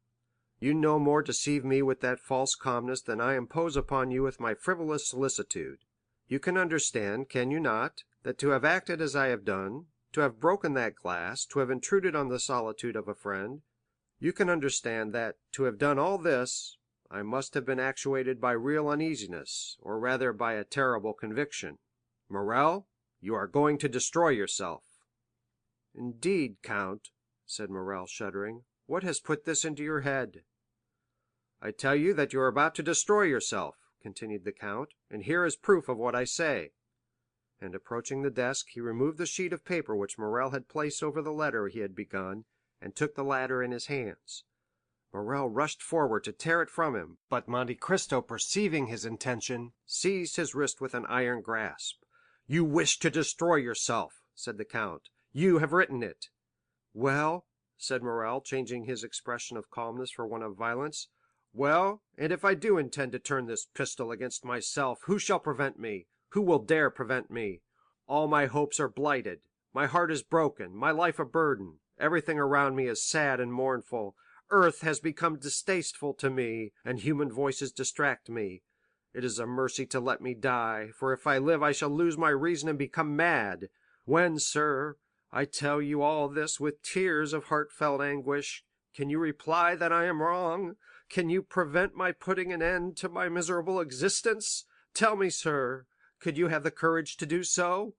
You no more deceive me with that false calmness than I impose upon you with my frivolous solicitude. You can understand, can you not, that to have acted as I have done, to have broken that glass, to have intruded on the solitude of a friend—you can understand that, to have done all this, I must have been actuated by real uneasiness, or rather by a terrible conviction. Morrel, you are going to destroy yourself." "Indeed, count," said Morrel, shuddering, "what has put this into your head?" "I tell you that you are about to destroy yourself," continued the count, "and here is proof of what I say." And approaching the desk, he removed the sheet of paper which Morrel had placed over the letter he had begun, and took the latter in his hands. Morrel rushed forward to tear it from him, but Monte Cristo, perceiving his intention, seized his wrist with an iron grasp. "You wish to destroy yourself," said the count. "You have written it." "Well," said Morrel, changing his expression of calmness for one of violence, "well, and if I do intend to turn this pistol against myself, who shall prevent me? Who will dare prevent me? All my hopes are blighted, my heart is broken, my life a burden, Everything around me is sad and mournful. Earth has become distasteful to me, and human voices distract me. It is a mercy to let me die, for if I live I shall lose my reason and become mad. When, sir, I tell you all this with tears of heartfelt anguish, can you reply that I am wrong? Can you prevent my putting an end to my miserable existence? Tell me, sir, could you have the courage to do so?"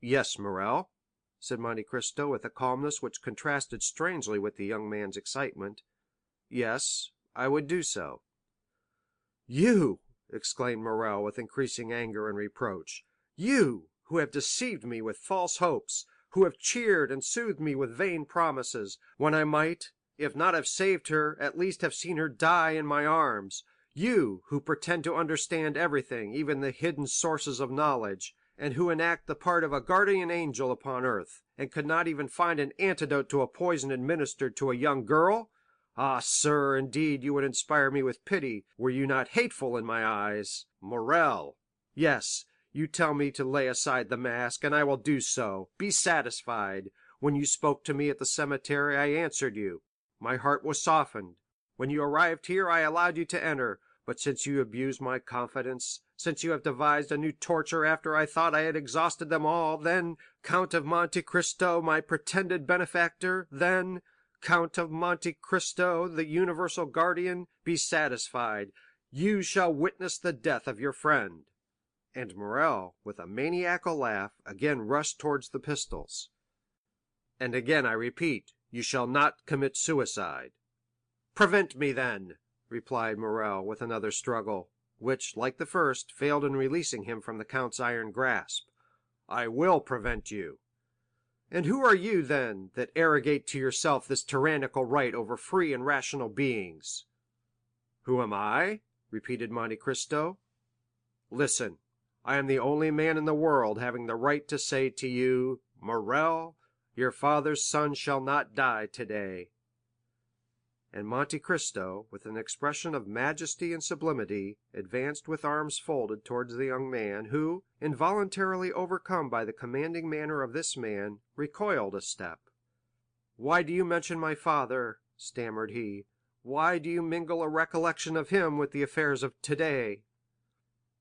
"Yes, Morrel," said Monte Cristo with a calmness which contrasted strangely with the young man's excitement. "Yes, I would do so." "You!" exclaimed Morrel with increasing anger and reproach, "you, who have deceived me with false hopes, who have cheered and soothed me with vain promises, when I might, if not have saved her, at least have seen her die in my arms; you, who pretend to understand everything, even the hidden sources of knowledge, and who enact the part of a guardian angel upon earth, and could not even find an antidote to a poison administered to a young girl! Ah, sir, indeed you would inspire me with pity, were you not hateful in my eyes. Morrel! Yes, you tell me to lay aside the mask, and I will do so. Be satisfied. When you spoke to me at the cemetery, I answered you. My heart was softened. When you arrived here, I allowed you to enter, but since you abuse my confidence, since you have devised a new torture after I thought I had exhausted them all, then, Count of Monte Cristo, my pretended benefactor, then, Count of Monte Cristo, the universal guardian, be satisfied. You shall witness the death of your friend." And Morrel, with a maniacal laugh, again rushed towards the pistols. "And again I repeat, you shall not commit suicide." "Prevent me, then," replied Morrel with another struggle, which, like the first, failed in releasing him from the count's iron grasp. "I will prevent you." "And who are you, then, that arrogate to yourself this tyrannical right over free and rational beings?" "Who am I?" repeated Monte Cristo. "Listen, I am the only man in the world having the right to say to you, 'Morrel, your father's son shall not die today.'" And Monte Cristo, with an expression of majesty and sublimity, advanced with arms folded towards the young man, who, involuntarily overcome by the commanding manner of this man, recoiled a step. "Why do you mention my father?" stammered he. "Why do you mingle a recollection of him with the affairs of today?"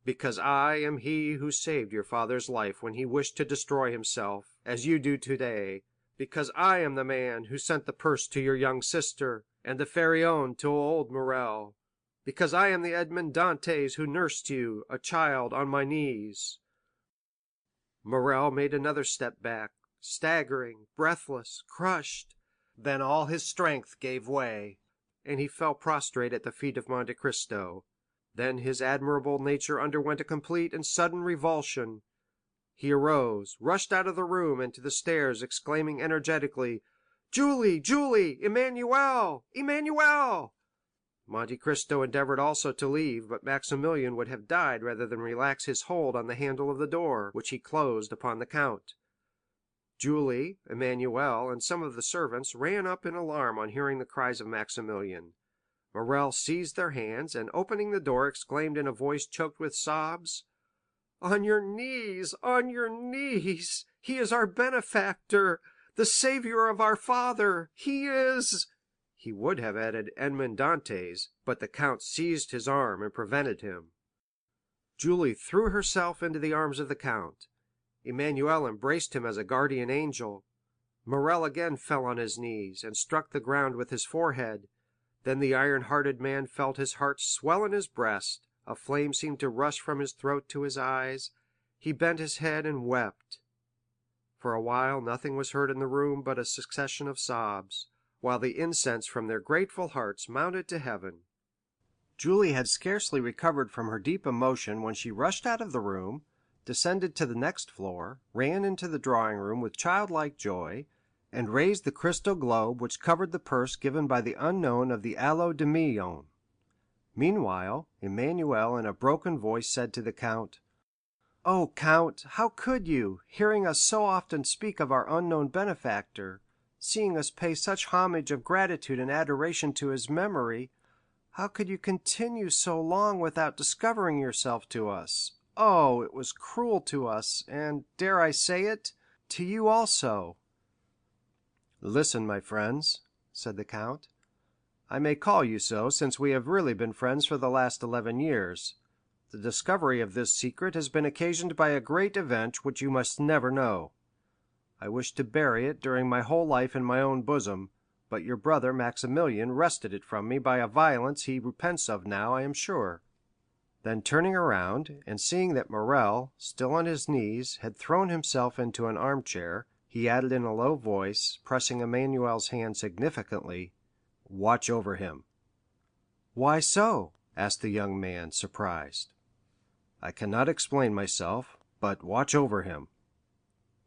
"Because I am he who saved your father's life when he wished to destroy himself, as you do today; because I am the man who sent the purse to your young sister, and the Pharaon to old Morrel; because I am the Edmond Dantès who nursed you, a child, on my knees." Morrel made another step back, staggering, breathless, crushed. Then all his strength gave way, and he fell prostrate at the feet of Monte Cristo. Then his admirable nature underwent a complete and sudden revulsion. He arose, rushed out of the room and to the stairs, exclaiming energetically, "Julie, Julie, Emmanuel, Emmanuel!" Monte Cristo endeavored also to leave, but Maximilian would have died rather than relax his hold on the handle of the door, which he closed upon the count. Julie, Emmanuel, and some of the servants ran up in alarm on hearing the cries of Maximilian. Morrel seized their hands, and opening the door, exclaimed in a voice choked with sobs, "On your knees, on your knees! He is our benefactor, the savior of our father. He is—" He would have added Edmond Dantès, but the count seized his arm and prevented him. Julie threw herself into the arms of the count. Emmanuel embraced him as a guardian angel. Morrel again fell on his knees, and struck the ground with his forehead. Then the iron-hearted man felt his heart swell in his breast, a flame seemed to rush from his throat to his eyes, he bent his head and wept. For a while nothing was heard in the room but a succession of sobs, while the incense from their grateful hearts mounted to heaven. Julie had scarcely recovered from her deep emotion when she rushed out of the room, descended to the next floor, ran into the drawing-room with childlike joy, and raised the crystal globe which covered the purse given by the unknown of the Allées de Meilhan. Meanwhile, Emmanuel in a broken voice said to the count, "Oh, count, how could you, hearing us so often speak of our unknown benefactor, seeing us pay such homage of gratitude and adoration to his memory, how could you continue so long without discovering yourself to us? Oh, it was cruel to us, and, dare I say it, to you also." "Listen, my friends," said the count. "I may call you so, since we have really been friends for the last 11 years. The discovery of this secret has been occasioned by a great event which you must never know. I wished to bury it during my whole life in my own bosom, but your brother Maximilian wrested it from me by a violence he repents of now, I am sure." Then turning around, and seeing that Morrel, still on his knees, had thrown himself into an armchair, he added in a low voice, pressing Emmanuel's hand significantly, "Watch over him." "Why so?" asked the young man, surprised. "I cannot explain myself, but watch over him."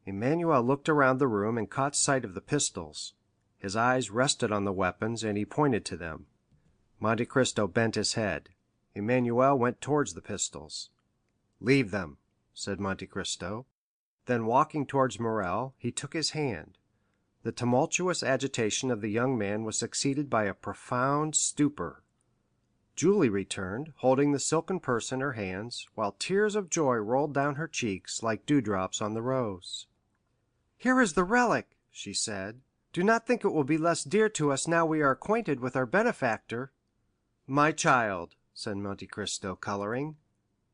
Emmanuel looked around the room and caught sight of the pistols. His eyes rested on the weapons, and he pointed to them. Monte Cristo bent his head. Emmanuel went towards the pistols. "Leave them," said Monte Cristo. Then walking towards Morrel, he took his hand. The tumultuous agitation of the young man was succeeded by a profound stupor. Julie returned, holding the silken purse in her hands, while tears of joy rolled down her cheeks like dewdrops on the rose. "Here is the relic," she said. "Do not think it will be less dear to us now we are acquainted with our benefactor." "My child," said Monte Cristo, coloring,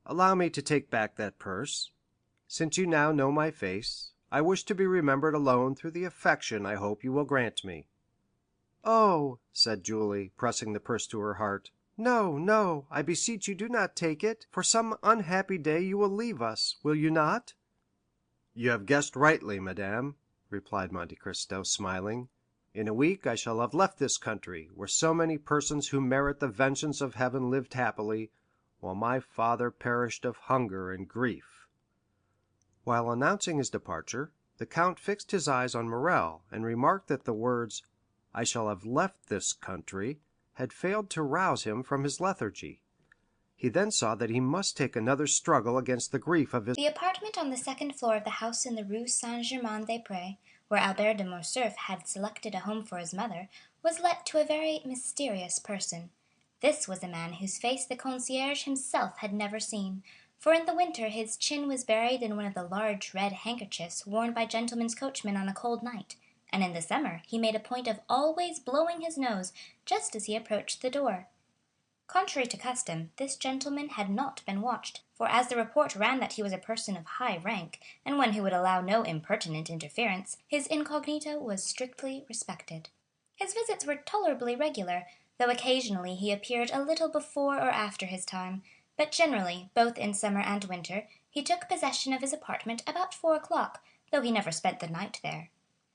"allow me to take back that purse. Since you now know my face, I wish to be remembered alone through the affection I hope you will grant me." "Oh," said Julie, pressing the purse to her heart, "no, no, I beseech you do not take it, for some unhappy day you will leave us, will you not?" "You have guessed rightly, madame," replied Monte Cristo, smiling. "In a week I shall have left this country, where so many persons who merit the vengeance of heaven lived happily, while my father perished of hunger and grief." While announcing his departure, the count fixed his eyes on Morrel, and remarked that the words, "I shall have left this country," had failed to rouse him from his lethargy. He then saw that he must take another struggle against the grief of his. The apartment on the second floor of the house in the Rue Saint-Germain-des-Prés, where Albert de Morcerf had selected a home for his mother, was let to a very mysterious person. This was a man whose face the concierge himself had never seen, for in the winter his chin was buried in one of the large red handkerchiefs worn by gentlemen's coachmen on a cold night, and in the summer he made a point of always blowing his nose just as he approached the door. Contrary to custom, this gentleman had not been watched, for as the report ran that he was a person of high rank, and one who would allow no impertinent interference, his incognito was strictly respected. His visits were tolerably regular, though occasionally he appeared a little before or after his time, but generally, both in summer and winter, he took possession of his apartment about 4 o'clock, though he never spent the night there.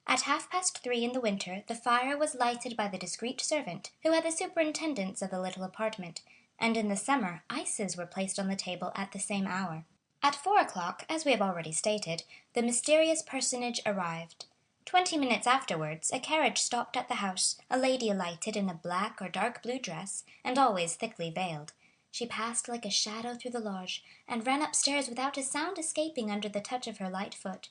At 3:30 in the winter the fire was lighted by the discreet servant who had the superintendence of the little apartment, and in the summer ices were placed on the table at the same hour. At 4 o'clock, as we have already stated, the mysterious personage arrived. 20 minutes afterwards a carriage stopped at the house, a lady alighted in a black or dark blue dress, and always thickly veiled. She passed like a shadow through the lodge, and ran upstairs without a sound escaping under the touch of her light foot.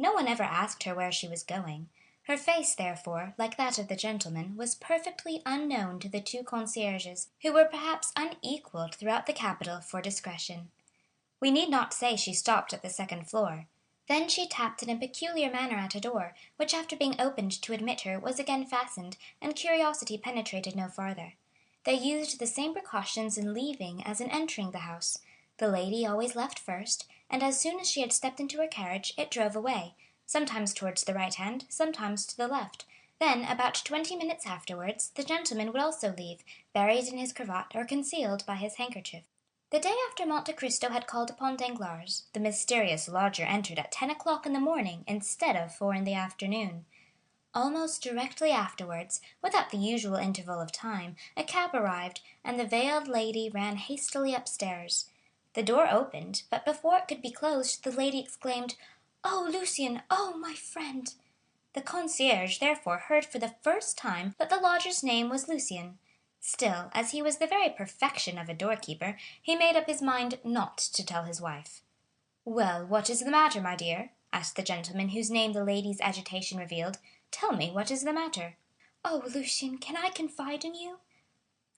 No one ever asked her where she was going. Her face, therefore, like that of the gentleman, was perfectly unknown to the two concierges, who were perhaps unequalled throughout the capital for discretion. We need not say she stopped at the second floor. Then she tapped in a peculiar manner at a door, which after being opened to admit her was again fastened, and curiosity penetrated no farther. They used the same precautions in leaving as in entering the house. The lady always left first, and as soon as she had stepped into her carriage, it drove away, sometimes towards the right hand, sometimes to the left. Then, about 20 minutes afterwards, the gentleman would also leave, buried in his cravat or concealed by his handkerchief. The day after Monte Cristo had called upon Danglars, the mysterious lodger entered at 10 o'clock in the morning instead of 4 in the afternoon. Almost directly afterwards, without the usual interval of time, a cab arrived, and the veiled lady ran hastily upstairs. The door opened, but before it could be closed, the lady exclaimed, "Oh, Lucien! Oh, my friend!" The concierge therefore heard for the first time that the lodger's name was Lucien. Still, as he was the very perfection of a doorkeeper, he made up his mind not to tell his wife. "Well, what is the matter, my dear?" asked the gentleman whose name the lady's agitation revealed. "Tell me what is the matter." "Oh, Lucien, can I confide in you?"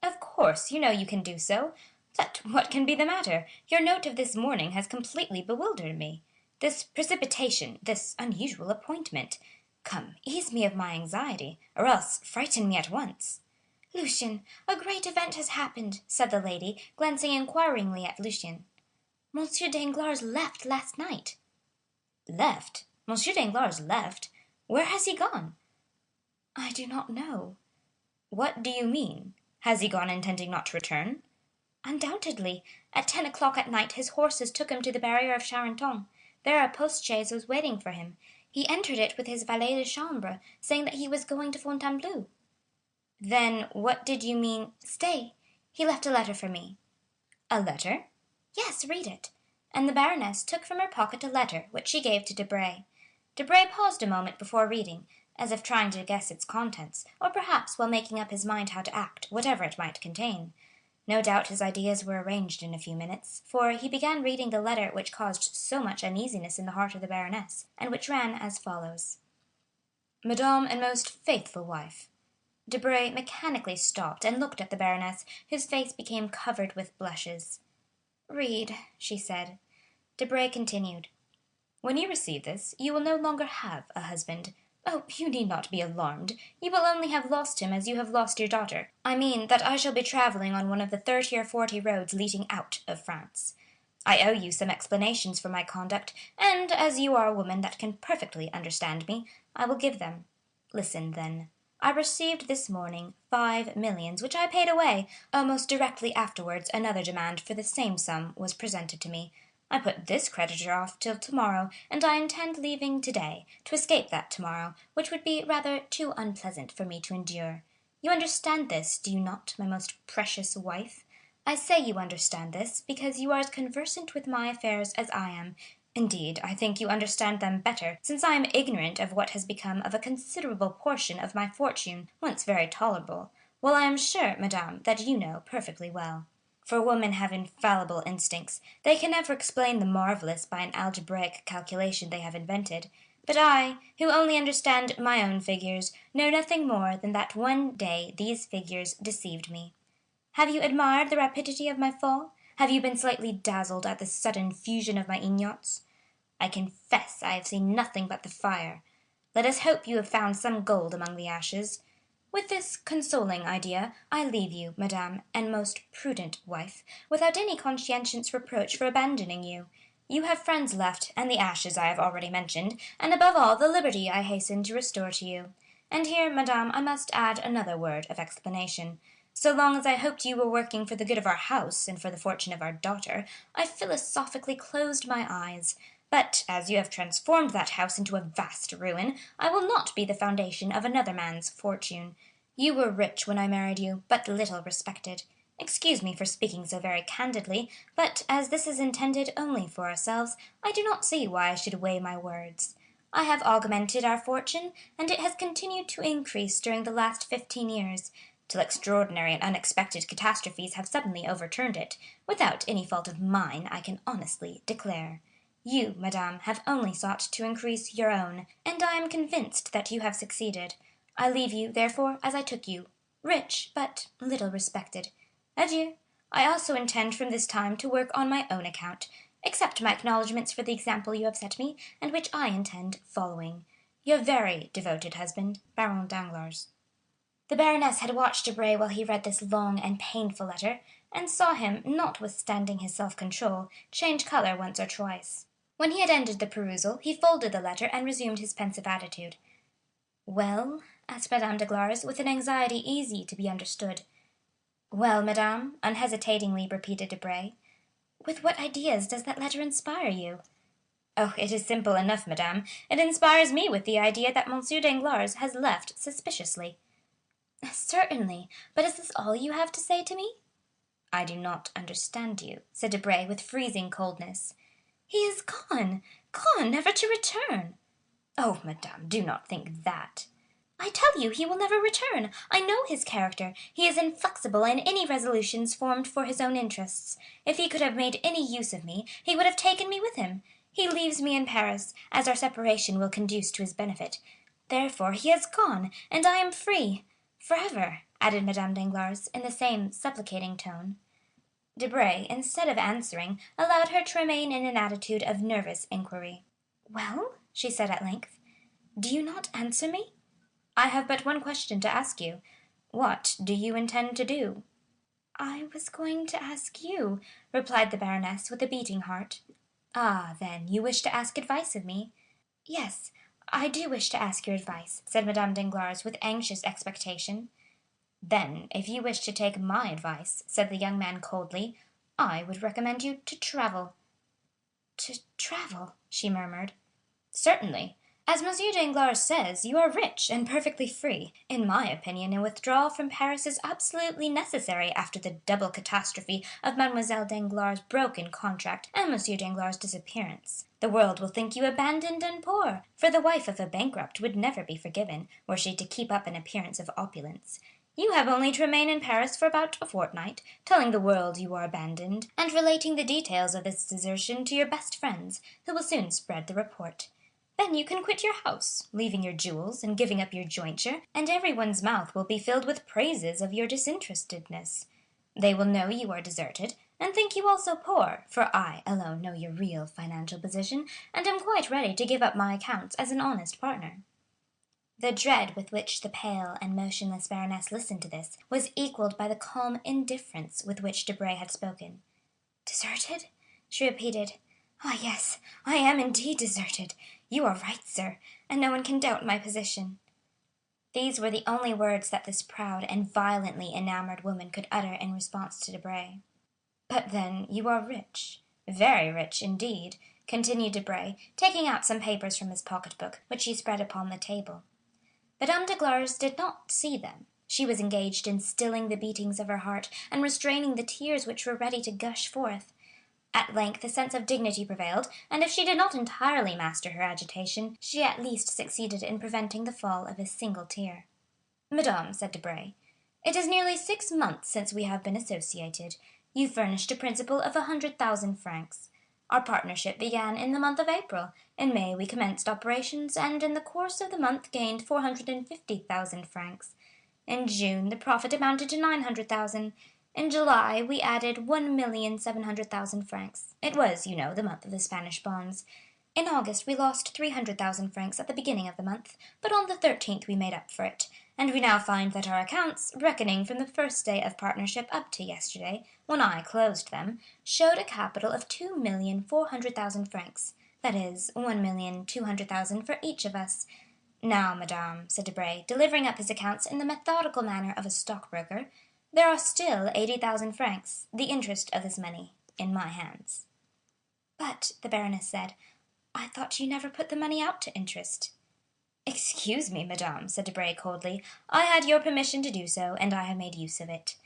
"Of course, you know you can do so. But what can be the matter? Your note of this morning has completely bewildered me. This precipitation, this unusual appointment. Come, ease me of my anxiety, or else frighten me at once." "Lucien, a great event has happened," said the lady, glancing inquiringly at Lucien. "Monsieur Danglars left last night." "Left? Monsieur Danglars left? Where has he gone?" "I do not know." "What do you mean? Has he gone intending not to return?" "Undoubtedly. At 10 o'clock at night his horses took him to the barrier of Charenton. There a postchaise was waiting for him. He entered it with his valet de chambre, saying that he was going to Fontainebleau." "Then what did you mean—" "Stay, he left a letter for me." "A letter?" "Yes, read it." And the baroness took from her pocket a letter, which she gave to Debray. Debray paused a moment before reading, as if trying to guess its contents, or perhaps while making up his mind how to act, whatever it might contain. No doubt his ideas were arranged in a few minutes, for he began reading the letter which caused so much uneasiness in the heart of the baroness, and which ran as follows: "Madame and most faithful wife." Debray mechanically stopped and looked at the baroness, whose face became covered with blushes. "Read," she said. Debray continued: "When you receive this, you will no longer have a husband. Oh, you need not be alarmed. You will only have lost him as you have lost your daughter. I mean that I shall be travelling on one of the 30 or 40 roads leading out of France. I owe you some explanations for my conduct, and as you are a woman that can perfectly understand me, I will give them. Listen, then. I received this morning 5 millions, which I paid away. Almost directly afterwards another demand for the same sum was presented to me. I put this creditor off till tomorrow, and I intend leaving today, to escape that tomorrow, which would be rather too unpleasant for me to endure. You understand this, do you not, my most precious wife? I say you understand this, because you are as conversant with my affairs as I am. Indeed, I think you understand them better, since I am ignorant of what has become of a considerable portion of my fortune, once very tolerable, while I am sure, madame, that you know perfectly well. For women have infallible instincts. They can never explain the marvelous by an algebraic calculation they have invented. But I, who only understand my own figures, know nothing more than that one day these figures deceived me. Have you admired the rapidity of my fall? Have you been slightly dazzled at the sudden fusion of my ignots? I confess I have seen nothing but the fire. Let us hope you have found some gold among the ashes. With this consoling idea, I leave you, madame, and most prudent wife, without any conscientious reproach for abandoning you. You have friends left, and the ashes I have already mentioned, and above all the liberty I hasten to restore to you. And here, madame, I must add another word of explanation. So long as I hoped you were working for the good of our house and for the fortune of our daughter, I philosophically closed my eyes. But as you have transformed that house into a vast ruin, I will not be the foundation of another man's fortune. You were rich when I married you, but little respected. Excuse me for speaking so very candidly, but as this is intended only for ourselves, I do not see why I should weigh my words. I have augmented our fortune, and it has continued to increase during the last 15 years, till extraordinary and unexpected catastrophes have suddenly overturned it, without any fault of mine, I can honestly declare. You, madame, have only sought to increase your own, and I am convinced that you have succeeded. I leave you, therefore, as I took you, rich, but little respected. Adieu. I also intend from this time to work on my own account. Accept my acknowledgments for the example you have set me, and which I intend following. Your very devoted husband, Baron Danglars. The baroness had watched Debray while he read this long and painful letter, and saw him, notwithstanding his self-control, change color once or twice. When he had ended the perusal, he folded the letter and resumed his pensive attitude. "Well?" asked Madame Danglars, with an anxiety easy to be understood. "Well, madame?" unhesitatingly repeated Debray. "With what ideas does that letter inspire you?" "Oh, it is simple enough, madame. It inspires me with the idea that Monsieur Danglars has left suspiciously." "Certainly, but is this all you have to say to me?" "I do not understand you," said Debray with freezing coldness. "He is gone, never to return." "Oh, madame, do not think that." "I tell you he will never return. I know his character. He is inflexible in any resolutions formed for his own interests. If he could have made any use of me, he would have taken me with him. He leaves me in Paris, as our separation will conduce to his benefit. Therefore he has gone, and I am free. Forever," added Madame Danglars, in the same supplicating tone. Debray, instead of answering, allowed her to remain in an attitude of nervous inquiry. "Well?" she said at length. Do you not answer me? I have but one question to ask you. What do you intend to do?" "I was going to ask you," replied the baroness with a beating heart. "Ah, then, you wish to ask advice of me?" "Yes, I do wish to ask your advice," said Madame Danglars with anxious expectation. "Then, if you wish to take my advice," said the young man coldly, "I would recommend you to travel." "To travel?" she murmured. "Certainly. As Monsieur Danglars says, you are rich and perfectly free. In my opinion, a withdrawal from Paris is absolutely necessary after the double catastrophe of Mademoiselle Danglars' broken contract and Monsieur Danglars' disappearance. The world will think you abandoned and poor, for the wife of a bankrupt would never be forgiven, were she to keep up an appearance of opulence. You have only to remain in Paris for about a fortnight, telling the world you are abandoned, and relating the details of this desertion to your best friends, who will soon spread the report. Then you can quit your house, leaving your jewels and giving up your jointure, and everyone's mouth will be filled with praises of your disinterestedness. They will know you are deserted, and think you also poor, for I alone know your real financial position, and am quite ready to give up my accounts as an honest partner." The dread with which the pale and motionless baroness listened to this was equalled by the calm indifference with which Debray had spoken. "Deserted?" she repeated. "Ah, yes, I am indeed deserted. You are right, sir, and no one can doubt my position." These were the only words that this proud and violently enamored woman could utter in response to Debray. "But then you are rich, very rich indeed," continued Debray, taking out some papers from his pocketbook, which he spread upon the table. Madame Danglars did not see them. She was engaged in stilling the beatings of her heart and restraining the tears which were ready to gush forth. At length a sense of dignity prevailed, and if she did not entirely master her agitation, she at least succeeded in preventing the fall of a single tear. "Madame," said Debray, "it is nearly 6 months since we have been associated. You furnished a principal of 100,000 francs. Our partnership began in the month of April. In May we commenced operations, and in the course of the month gained 450,000 francs. In June the profit amounted to 900,000. In July we added 1,700,000 francs. It was, you know, the month of the Spanish bonds. In August we lost 300,000 francs at the beginning of the month, but on the 13th we made up for it, and we now find that our accounts, reckoning from the first day of partnership up to yesterday, when I closed them, showed a capital of 2,400,000 francs, that is, 1,200,000 for each of us. Now, madame," said Debray, delivering up his accounts in the methodical manner of a stockbroker, "there are still 80,000 francs, the interest of this money, in my hands." "But," the baroness said, "I thought you never put the money out to interest." "Excuse me, madame," said Debray coldly, "I had your permission to do so, and I have made use of it.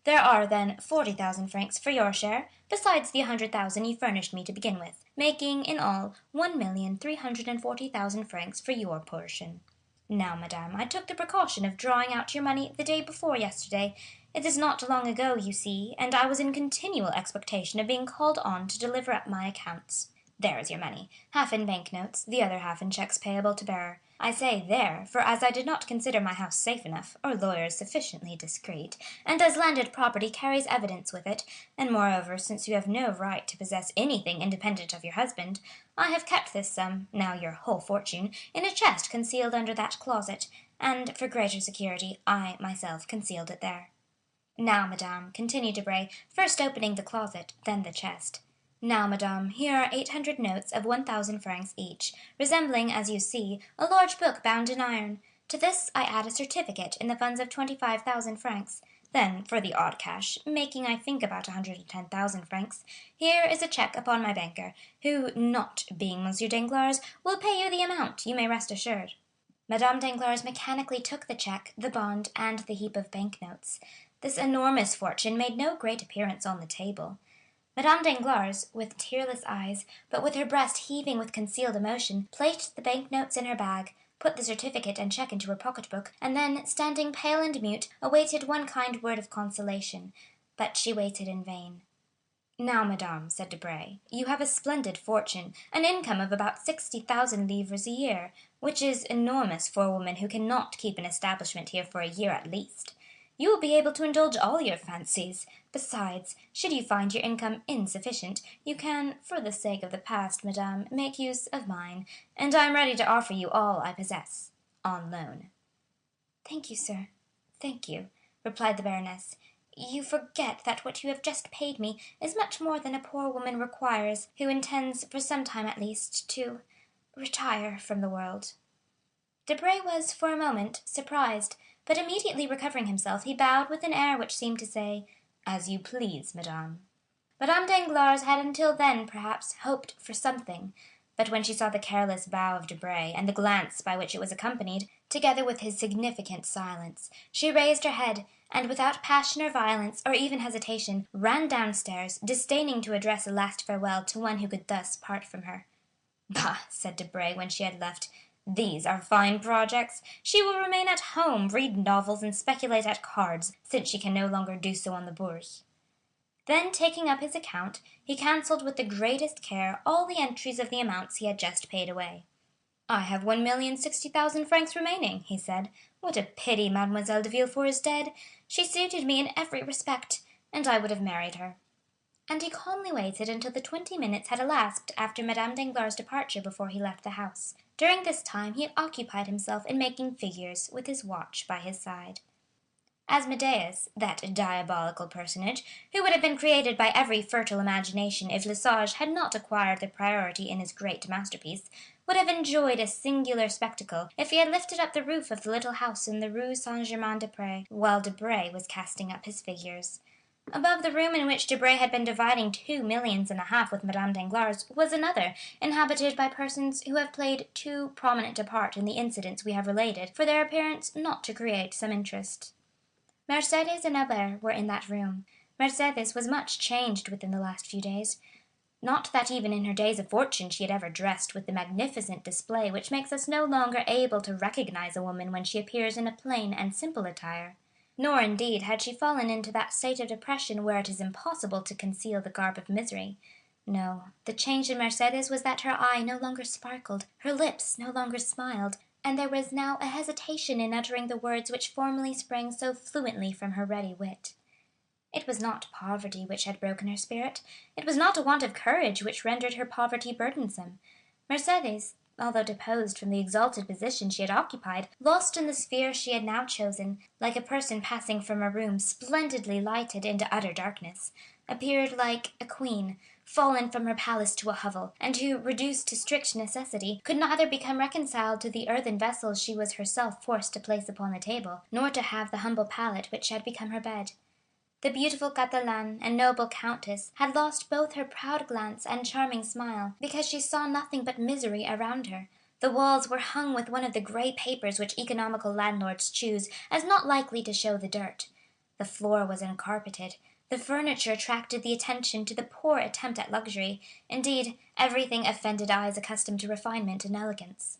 There are, then, 40,000 francs for your share, besides the 100,000 you furnished me to begin with, making, in all, 1,340,000 francs for your portion. Now, madame, I took the precaution of drawing out your money the day before yesterday. It is not long ago, you see, and I was in continual expectation of being called on to deliver up my accounts. There is your money, half in bank notes, the other half in checks payable to bearer. I say there, for as I did not consider my house safe enough, or lawyers sufficiently discreet, and as landed property carries evidence with it, and moreover, since you have no right to possess anything independent of your husband, I have kept this sum, now your whole fortune, in a chest concealed under that closet, and, for greater security, I myself concealed it there. Now, madame," continued Debray, first opening the closet, then the chest, "now, madame, here are 800 notes of 1,000 francs each, resembling, as you see, a large book bound in iron. To this I add a certificate in the funds of 25,000 francs. Then, for the odd cash, making I think about 110,000 francs, here is a check upon my banker, who, not being Monsieur Danglars, will pay you the amount, you may rest assured." Madame Danglars mechanically took the check, the bond, and the heap of bank notes. This enormous fortune made no great appearance on the table. Madame Danglars, with tearless eyes, but with her breast heaving with concealed emotion, placed the bank notes in her bag, put the certificate and check into her pocketbook, and then, standing pale and mute, awaited one kind word of consolation. But she waited in vain. "Now, madame," said Debray, "you have a splendid fortune, an income of about 60,000 livres a year, which is enormous for a woman who cannot keep an establishment here for a year at least. You will be able to indulge all your fancies. Besides, should you find your income insufficient, you can, for the sake of the past, madame, make use of mine, and I am ready to offer you all I possess, on loan." "Thank you, sir, thank you," replied the baroness. "You forget that what you have just paid me is much more than a poor woman requires who intends, for some time at least, to retire from the world." Debray was, for a moment, surprised, but immediately recovering himself, he bowed with an air which seemed to say, "As you please, madame." Madame Danglars had until then, perhaps, hoped for something, but when she saw the careless bow of Debray, and the glance by which it was accompanied, together with his significant silence, she raised her head, and without passion or violence, or even hesitation, ran downstairs, disdaining to address a last farewell to one who could thus part from her. "Bah!" said Debray when she had left, "these are fine projects. She will remain at home, read novels, and speculate at cards, since she can no longer do so on the Bourse." Then, taking up his account, he cancelled with the greatest care all the entries of the amounts he had just paid away. "I have 1,060,000 francs remaining," he said. "What a pity Mademoiselle de Villefort is dead! She suited me in every respect, and I would have married her." And he calmly waited until the 20 minutes had elapsed after Madame Danglars' departure before he left the house. During this time he occupied himself in making figures, with his watch by his side. Asmodeus, that diabolical personage, who would have been created by every fertile imagination if Lesage had not acquired the priority in his great masterpiece, would have enjoyed a singular spectacle if he had lifted up the roof of the little house in the Rue Saint-Germain-des-Prés while Debray was casting up his figures. Above the room in which Debray had been dividing 2,5 millions with Madame Danglars was another, inhabited by persons who have played too prominent a part in the incidents we have related for their appearance not to create some interest. Mercédès and Albert were in that room. Mercédès was much changed within the last few days. Not that even in her days of fortune she had ever dressed with the magnificent display which makes us no longer able to recognize a woman when she appears in a plain and simple attire. Nor, indeed, had she fallen into that state of depression where it is impossible to conceal the garb of misery. No, the change in Mercédès was that her eye no longer sparkled, her lips no longer smiled, and there was now a hesitation in uttering the words which formerly sprang so fluently from her ready wit. It was not poverty which had broken her spirit. It was not a want of courage which rendered her poverty burdensome. Mercédès, although deposed from the exalted position she had occupied, lost in the sphere she had now chosen, like a person passing from a room splendidly lighted into utter darkness, appeared like a queen, fallen from her palace to a hovel, and who, reduced to strict necessity, could neither become reconciled to the earthen vessels she was herself forced to place upon the table, nor to have the humble pallet which had become her bed. The beautiful Catalane and noble countess had lost both her proud glance and charming smile, because she saw nothing but misery around her. The walls were hung with one of the grey papers which economical landlords choose as not likely to show the dirt. The floor was uncarpeted. The furniture attracted the attention to the poor attempt at luxury. Indeed, everything offended eyes accustomed to refinement and elegance.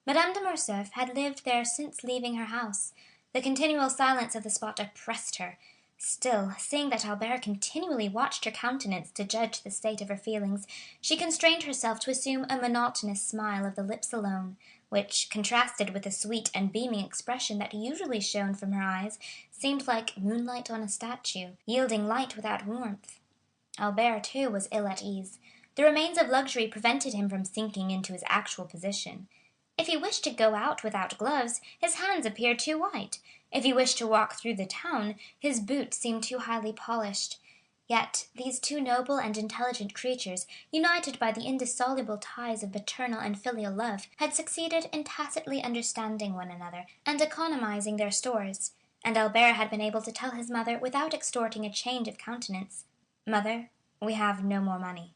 Madame de Morcerf had lived there since leaving her house. The continual silence of the spot oppressed her. Still, seeing that Albert continually watched her countenance to judge the state of her feelings, she constrained herself to assume a monotonous smile of the lips alone, which, contrasted with the sweet and beaming expression that usually shone from her eyes, seemed like moonlight on a statue, yielding light without warmth. Albert, too, was ill at ease. The remains of luxury prevented him from sinking into his actual position. If he wished to go out without gloves, his hands appeared too white. If he wished to walk through the town, his boots seemed too highly polished. Yet these two noble and intelligent creatures, united by the indissoluble ties of paternal and filial love, had succeeded in tacitly understanding one another and economizing their stores, and Albert had been able to tell his mother without extorting a change of countenance, "Mother, we have no more money."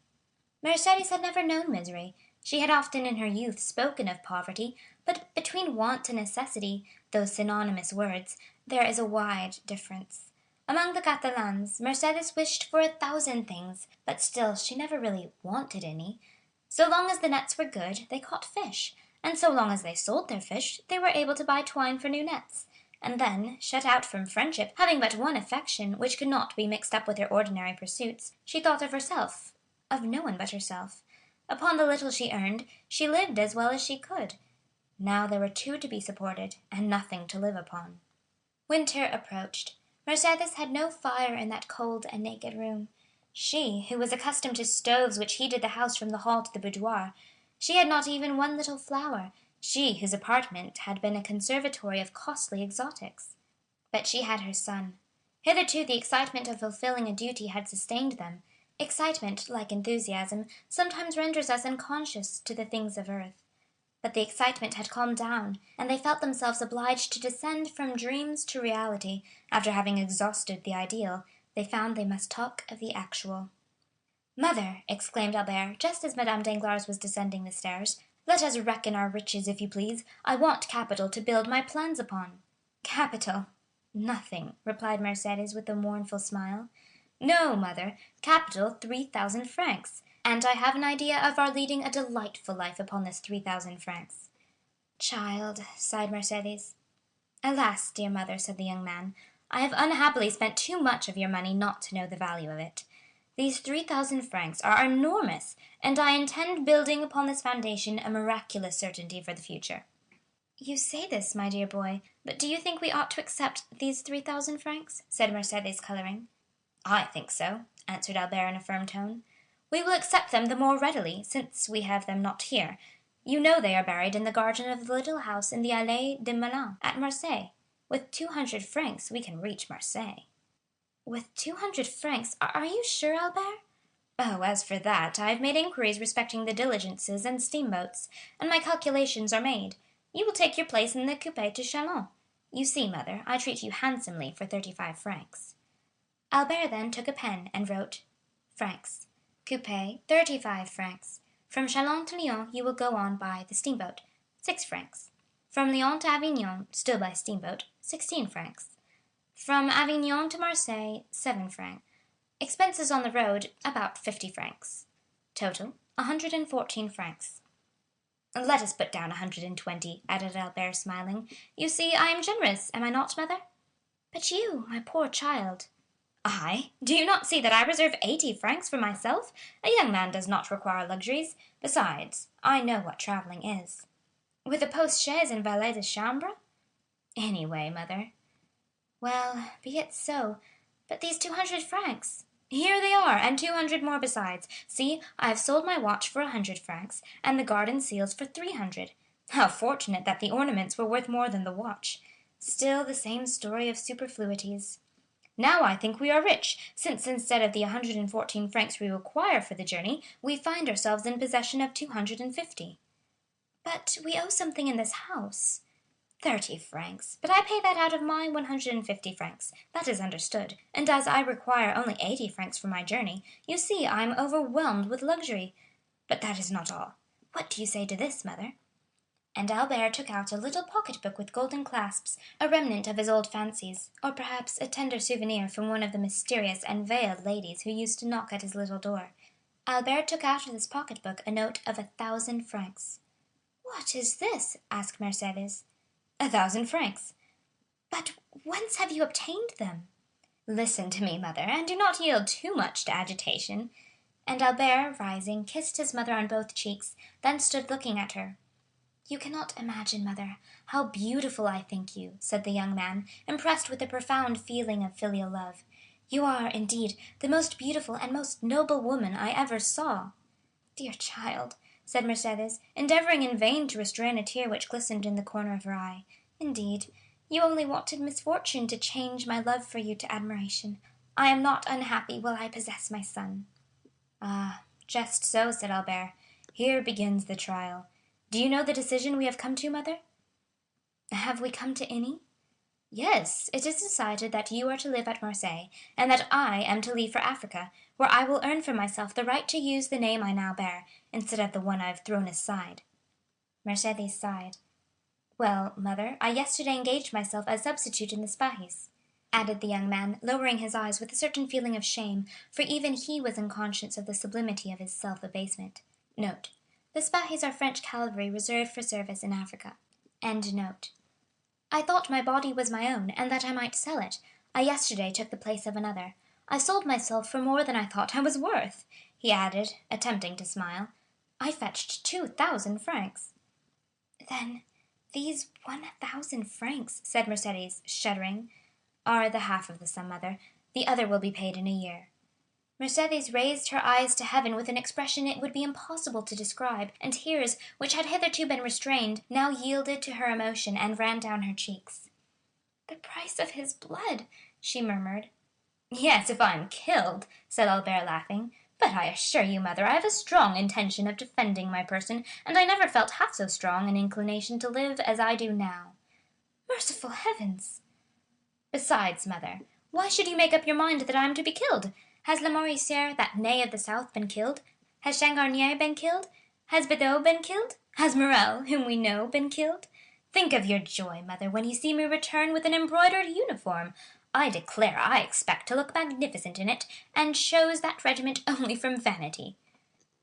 Mercédès had never known misery. She had often in her youth spoken of poverty, but between want and necessity, those synonymous words, there is a wide difference. Among the Catalans, Mercédès wished for 1,000 things, but still she never really wanted any. So long as the nets were good, they caught fish, and so long as they sold their fish, they were able to buy twine for new nets. And then, shut out from friendship, having but one affection which could not be mixed up with her ordinary pursuits, she thought of herself, of no one but herself. Upon the little she earned, she lived as well as she could. Now there were two to be supported, and nothing to live upon. Winter approached. Mercédès had no fire in that cold and naked room. She, who was accustomed to stoves which heated the house from the hall to the boudoir, she had not even one little flower, she whose apartment had been a conservatory of costly exotics. But she had her son. Hitherto the excitement of fulfilling a duty had sustained them. Excitement, like enthusiasm, sometimes renders us unconscious to the things of earth. But the excitement had calmed down, and they felt themselves obliged to descend from dreams to reality. After having exhausted the ideal, they found they must talk of the actual. "Mother," exclaimed Albert, just as Madame Danglars was descending the stairs, "let us reckon our riches, if you please. I want capital to build my plans upon." "Capital? Nothing," replied Mercédès with a mournful smile. "No, mother, capital 3,000 francs, and I have an idea of our leading a delightful life upon this 3,000 francs." "Child," sighed Mercédès. "Alas, dear mother," said the young man, "I have unhappily spent too much of your money not to know the value of it. These 3,000 francs are enormous, and I intend building upon this foundation a miraculous certainty for the future." "You say this, my dear boy, but do you think we ought to accept these 3,000 francs?" said Mercédès, coloring. "I think so," answered Albert in a firm tone. "We will accept them the more readily, since we have them not here. You know they are buried in the garden of the little house in the Allée des Malins at Marseilles. With 200 francs we can reach Marseilles." "With 200 francs? Are you sure, Albert?" "Oh, as for that, I have made inquiries respecting the diligences and steamboats, and my calculations are made. You will take your place in the coupé to Châlons. You see, mother, I treat you handsomely for 35 francs." Albert then took a pen and wrote, "Francs. Coupé, 35 francs. From Châlons to Lyons you will go on by the steamboat, 6 francs. From Lyons to Avignon, still by steamboat, 16 francs. From Avignon to Marseilles, 7 francs. Expenses on the road, about 50 francs. Total, 114 francs." "Let us put down 120," added Albert, smiling. "You see I am generous, am I not, mother?" "But you, my poor child?" "I? Do you not see that I reserve 80 francs for myself? A young man does not require luxuries. Besides, I know what travelling is." "With a post-chaise and valet de chambre?" "Anyway, mother." "Well, be it so. But these 200 francs?" "Here they are, and 200 more besides. See, I have sold my watch for 100 francs, and the garden seals for 300. How fortunate that the ornaments were worth more than the watch. Still the same story of superfluities. Now I think we are rich, since instead of the 114 francs we require for the journey, we find ourselves in possession of 250. "But we owe something in this house." 30 francs, but I pay that out of my 150 francs, that is understood, and as I require only 80 francs for my journey, you see I am overwhelmed with luxury. But that is not all. What do you say to this, mother?" And Albert took out a little pocket-book with golden clasps, a remnant of his old fancies, or perhaps a tender souvenir from one of the mysterious and veiled ladies who used to knock at his little door. Albert took out of this pocket-book a note of 1,000 francs. "What is this?" asked Mercédès. 1,000 francs. "But whence have you obtained them?" "Listen to me, mother, and do not yield too much to agitation." And Albert, rising, kissed his mother on both cheeks, then stood looking at her. "You cannot imagine, mother, how beautiful I think you," said the young man, impressed with a profound feeling of filial love. "You are, indeed, the most beautiful and most noble woman I ever saw." "Dear child," said Mercédès, endeavoring in vain to restrain a tear which glistened in the corner of her eye, "indeed, you only wanted misfortune to change my love for you to admiration. I am not unhappy while I possess my son." "Ah, just so," said Albert. "Here begins the trial. Do you know the decision we have come to, mother?" "Have we come to any?" "Yes, it is decided that you are to live at Marseilles, and that I am to leave for Africa, where I will earn for myself the right to use the name I now bear, instead of the one I have thrown aside." Mercédès sighed. "Well, mother, I yesterday engaged myself as substitute in the Spahis," added the young man, lowering his eyes with a certain feeling of shame, for even he was unconscious of the sublimity of his self-abasement. Note: the Spahis are French cavalry reserved for service in Africa. End note. "I thought my body was my own, and that I might sell it. I yesterday took the place of another. I sold myself for more than I thought I was worth," he added, attempting to smile. "I fetched 2,000 francs." "Then these 1,000 francs," said Mercédès, shuddering, are the half of the sum, mother. The other will be paid in a year." Mercédès raised her eyes to heaven with an expression it would be impossible to describe, and tears, which had hitherto been restrained, now yielded to her emotion and ran down her cheeks. "The price of his blood," she murmured. "Yes, if I am killed," said Albert, laughing. "But I assure you, mother, I have a strong intention of defending my person, and I never felt half so strong an inclination to live as I do now." "Merciful heavens!" "Besides, mother, why should you make up your mind that I am to be killed? Has Lamoricière, that Ney of the South, been killed? Has Changarnier been killed? Has Bedeau been killed? Has Morrel, whom we know, been killed? Think of your joy, mother, when you see me return with an embroidered uniform. I declare I expect to look magnificent in it, and chose that regiment only from vanity."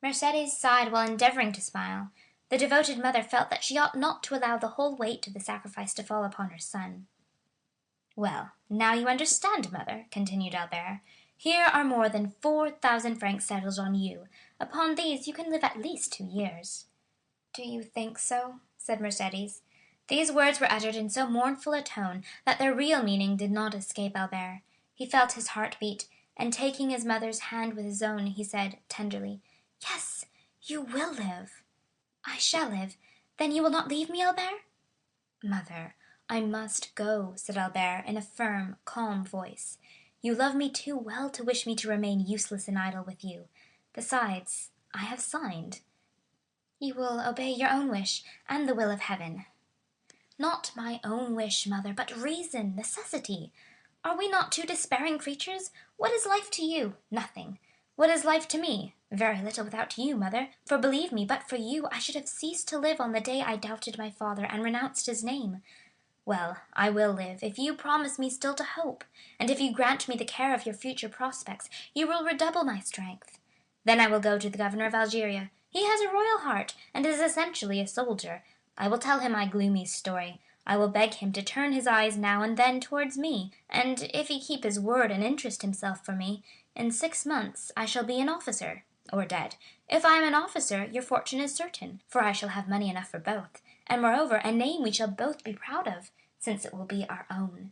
Mercédès sighed while endeavoring to smile. The devoted mother felt that she ought not to allow the whole weight of the sacrifice to fall upon her son. "Well, now you understand, mother," continued Albert. "Here are more than 4,000 francs settled on you. Upon these you can live at least 2 years." "Do you think so?" said Mercédès. These words were uttered in so mournful a tone that their real meaning did not escape Albert. He felt his heart beat, and taking his mother's hand with his own, he said, tenderly, "Yes, you will live." "I shall live. Then you will not leave me, Albert?" "Mother, I must go," said Albert, in a firm, calm voice. "You love me too well to wish me to remain useless and idle with you. Besides, I have signed." "You will obey your own wish, and the will of heaven." "Not my own wish, mother, but reason, necessity. Are we not two despairing creatures? What is life to you? Nothing. What is life to me? Very little without you, mother, for believe me, but for you I should have ceased to live on the day I doubted my father and renounced his name. Well, I will live, if you promise me still to hope, and if you grant me the care of your future prospects, you will redouble my strength. Then I will go to the governor of Algeria. He has a royal heart, and is essentially a soldier. I will tell him my gloomy story. I will beg him to turn his eyes now and then towards me, and if he keep his word and interest himself for me, in 6 months I shall be an officer, or dead. If I am an officer, your fortune is certain, for I shall have money enough for both, and moreover a name we shall both be proud of, since it will be our own.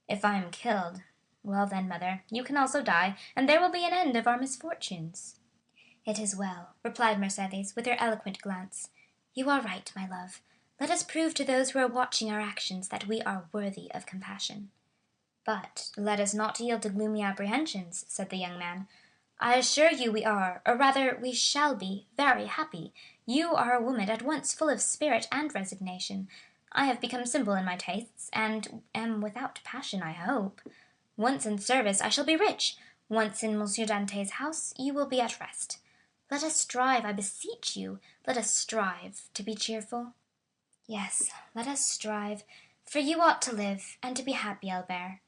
If I am killed, well then, mother, you can also die, and there will be an end of our misfortunes." "It is well," replied Mercédès, with her eloquent glance. "You are right, my love. Let us prove to those who are watching our actions that we are worthy of compassion." "But let us not yield to gloomy apprehensions," said the young man. "I assure you we are, or rather we shall be, very happy. You are a woman at once full of spirit and resignation. I have become simple in my tastes, and am without passion, I hope. Once in service, I shall be rich. Once in Monsieur Dantès' house, you will be at rest. Let us strive, I beseech you, let us strive to be cheerful." "Yes, let us strive, for you ought to live, and to be happy, Albert."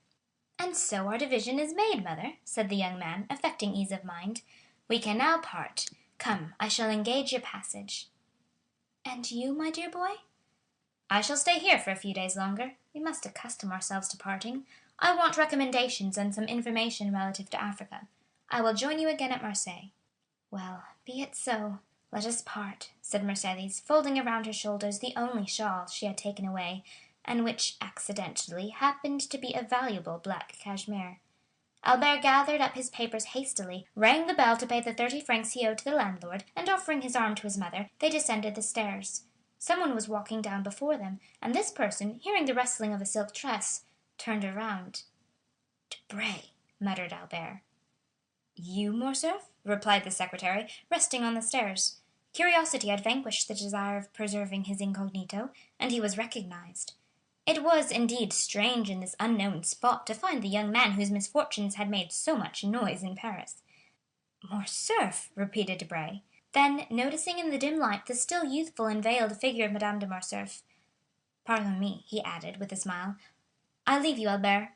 "And so our division is made, mother," said the young man, affecting ease of mind. "We can now part. Come, I shall engage your passage." "And you, my dear boy?" "I shall stay here for a few days longer. We must accustom ourselves to parting. I want recommendations and some information relative to Africa. I will join you again at Marseilles." "Well, be it so. Let us part," said Mercédès, folding around her shoulders the only shawl she had taken away, and which accidentally happened to be a valuable black cashmere. Albert gathered up his papers hastily, rang the bell to pay the 30 francs he owed to the landlord, and offering his arm to his mother, they descended the stairs. Someone was walking down before them, and this person, hearing the rustling of a silk dress, turned around. "Debray," muttered Albert. "You, Morcerf?" replied the secretary, resting on the stairs. Curiosity had vanquished the desire of preserving his incognito, and he was recognized. It was, indeed, strange in this unknown spot to find the young man whose misfortunes had made so much noise in Paris. "Morcerf!" repeated Debray. Then, noticing in the dim light the still youthful and veiled figure of Madame de Morcerf, "Pardon me," he added, with a smile. "I leave you, Albert."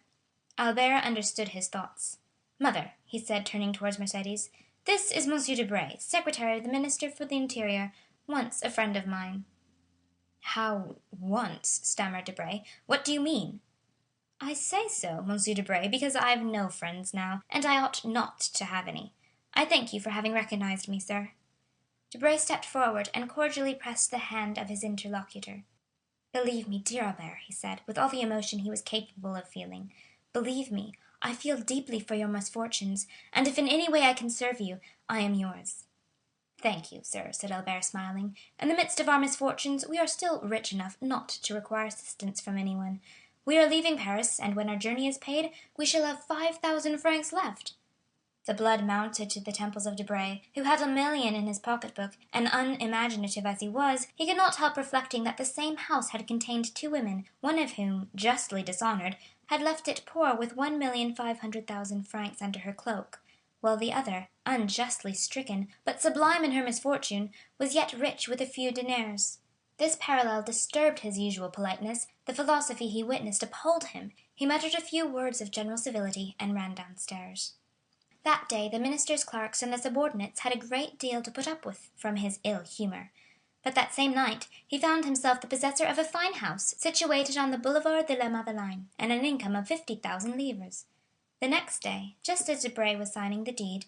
Albert understood his thoughts. "Mother," he said, turning towards Mercédès, "this is Monsieur Debray, secretary of the Minister for the Interior, once a friend of mine." "How once?" stammered Debray. "What do you mean?" "I say so, Monsieur Debray, because I have no friends now, and I ought not to have any. I thank you for having recognized me, sir." Debray stepped forward and cordially pressed the hand of his interlocutor. "Believe me, dear Albert," he said, with all the emotion he was capable of feeling, Believe me, I feel deeply for your misfortunes, and if in any way I can serve you, I am yours." "Thank you, sir," said Albert, smiling. "In the midst of our misfortunes, we are still rich enough not to require assistance from anyone. We are leaving Paris, and when our journey is paid, we shall have 5,000 francs left." The blood mounted to the temples of Debray, who had 1,000,000 in his pocketbook, and unimaginative as he was, he could not help reflecting that the same house had contained two women, one of whom, justly dishonored, had left it poor with 1,500,000 francs under her cloak, while the other, unjustly stricken, but sublime in her misfortune, was yet rich with a few deniers. This parallel disturbed his usual politeness, the philosophy he witnessed appalled him. He muttered a few words of general civility and ran downstairs. That day the minister's clerks and the subordinates had a great deal to put up with from his ill humor. But that same night he found himself the possessor of a fine house situated on the Boulevard de la Madeleine, and an income of 50,000 livres. The next day, just as Debray was signing the deed,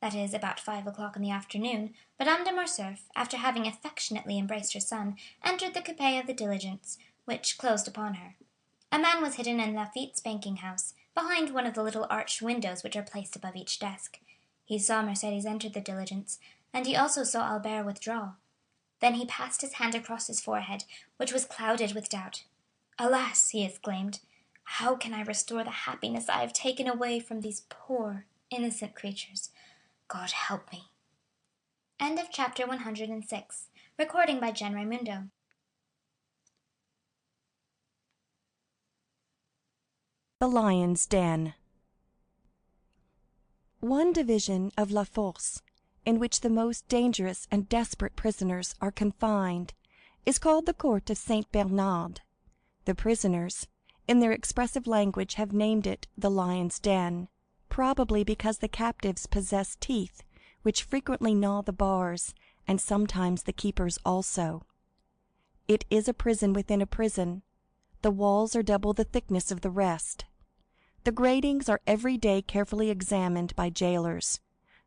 that is, about 5 o'clock in the afternoon, Madame de Morcerf, after having affectionately embraced her son, entered the coupé of the diligence, which closed upon her. A man was hidden in Laffitte's banking house, behind one of the little arched windows which are placed above each desk. He saw Mercédès enter the diligence, and he also saw Albert withdraw. Then he passed his hand across his forehead, which was clouded with doubt. "Alas!" he exclaimed, "how can I restore the happiness I have taken away from these poor, innocent creatures? God help me!" End of chapter 106. Recording by Jen Raimundo. The Lion's Den. One division of La Force, in which the most dangerous and desperate prisoners are confined, is called the Court of Saint Bernard. The prisoners, in their expressive language, have named it the Lion's Den, probably because the captives possess teeth which frequently gnaw the bars, and sometimes the keepers also. It is a prison within a prison. The walls are double the thickness of the rest. The gratings are every day carefully examined by jailers,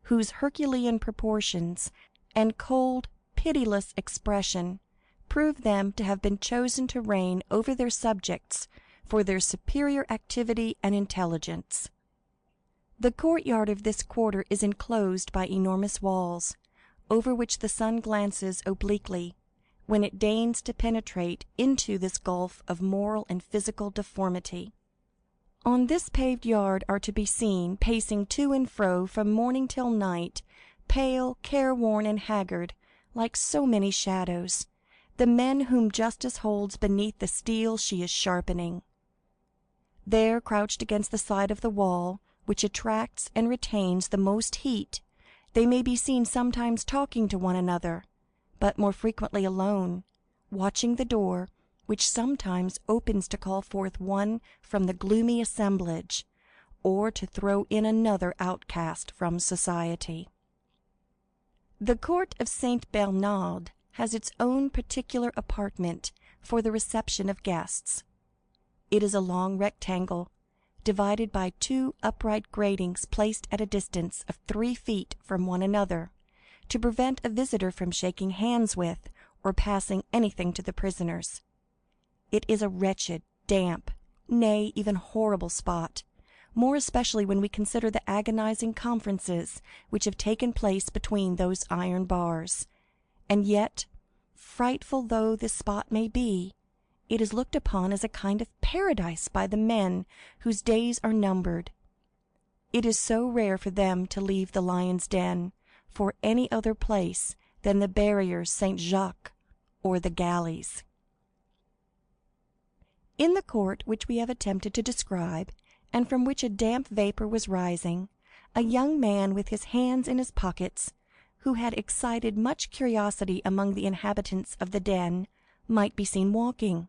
whose Herculean proportions and cold, pitiless expression prove them to have been chosen to reign over their subjects for their superior activity and intelligence. The courtyard of this quarter is enclosed by enormous walls, over which the sun glances obliquely, when it deigns to penetrate into this gulf of moral and physical deformity. On this paved yard are to be seen, pacing to and fro from morning till night, pale, careworn, and haggard, like so many shadows, the men whom justice holds beneath the steel she is sharpening. There, crouched against the side of the wall, which attracts and retains the most heat, they may be seen sometimes talking to one another, but more frequently alone, watching the door, which sometimes opens to call forth one from the gloomy assemblage, or to throw in another outcast from society. The Court of Saint Bernard has its own particular apartment for the reception of guests. It is a long rectangle, divided by two upright gratings placed at a distance of 3 feet from one another, to prevent a visitor from shaking hands with or passing anything to the prisoners. It is a wretched, damp, nay, even horrible spot, more especially when we consider the agonizing conferences which have taken place between those iron bars. And yet, frightful though this spot may be, it is looked upon as a kind of paradise by the men whose days are numbered. It is so rare for them to leave the Lion's Den for any other place than the barriers Saint Jacques or the galleys. In the court which we have attempted to describe, and from which a damp vapour was rising, a young man with his hands in his pockets, who had excited much curiosity among the inhabitants of the den, might be seen walking.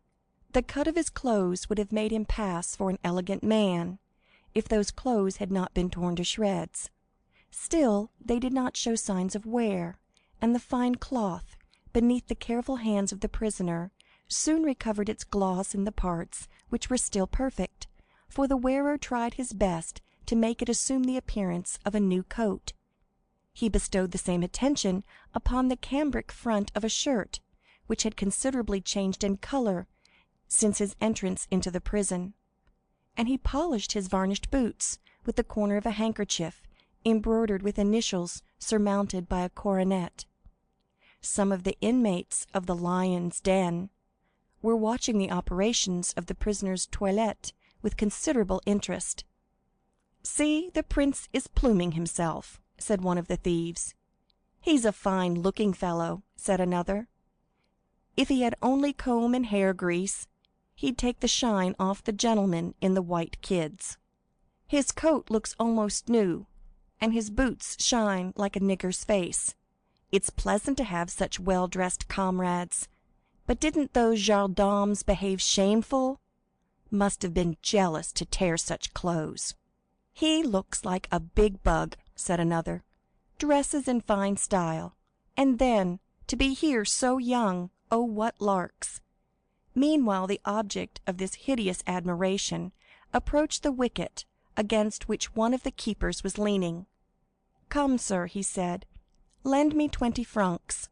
The cut of his clothes would have made him pass for an elegant man, if those clothes had not been torn to shreds. Still, they did not show signs of wear, and the fine cloth, beneath the careful hands of the prisoner, soon recovered its gloss in the parts which were still perfect, for the wearer tried his best to make it assume the appearance of a new coat. He bestowed the same attention upon the cambric front of a shirt, which had considerably changed in colour since his entrance into the prison. and he polished his varnished boots with the corner of a handkerchief embroidered with initials surmounted by a coronet. Some of the inmates of the lion's den were watching the operations of the prisoner's toilette with considerable interest. "See, the prince is pluming himself," said one of the thieves. "He's a fine-looking fellow," said another. "If he had only comb and hair grease, he'd take the shine off the gentleman in the white kids. His coat looks almost new, and his boots shine like a nigger's face. It's pleasant to have such well-dressed comrades. But didn't those gendarmes behave shameful? Must have been jealous to tear such clothes." "He looks like a big bug," said another. "Dresses in fine style, and then to be here so young, oh, what larks!" Meanwhile the object of this hideous admiration approached the wicket against which one of the keepers was leaning. "Come, sir," he said, "lend me 20 francs.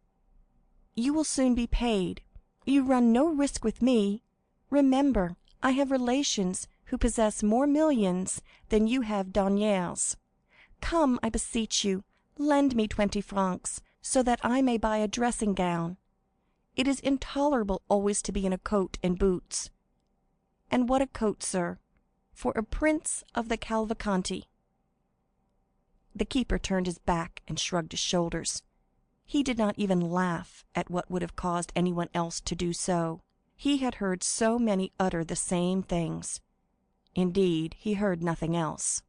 You will soon be paid. You run no risk with me. Remember, I have relations who possess more millions than you have deniers. Come, I beseech you, lend me 20 francs, so that I may buy a dressing-gown. It is intolerable always to be in a coat and boots. And what a coat, sir, for a prince of the Cavalcanti!" The keeper turned his back and shrugged his shoulders. He did not even laugh at what would have caused anyone else to do so. He had heard so many utter the same things. Indeed, he heard nothing else.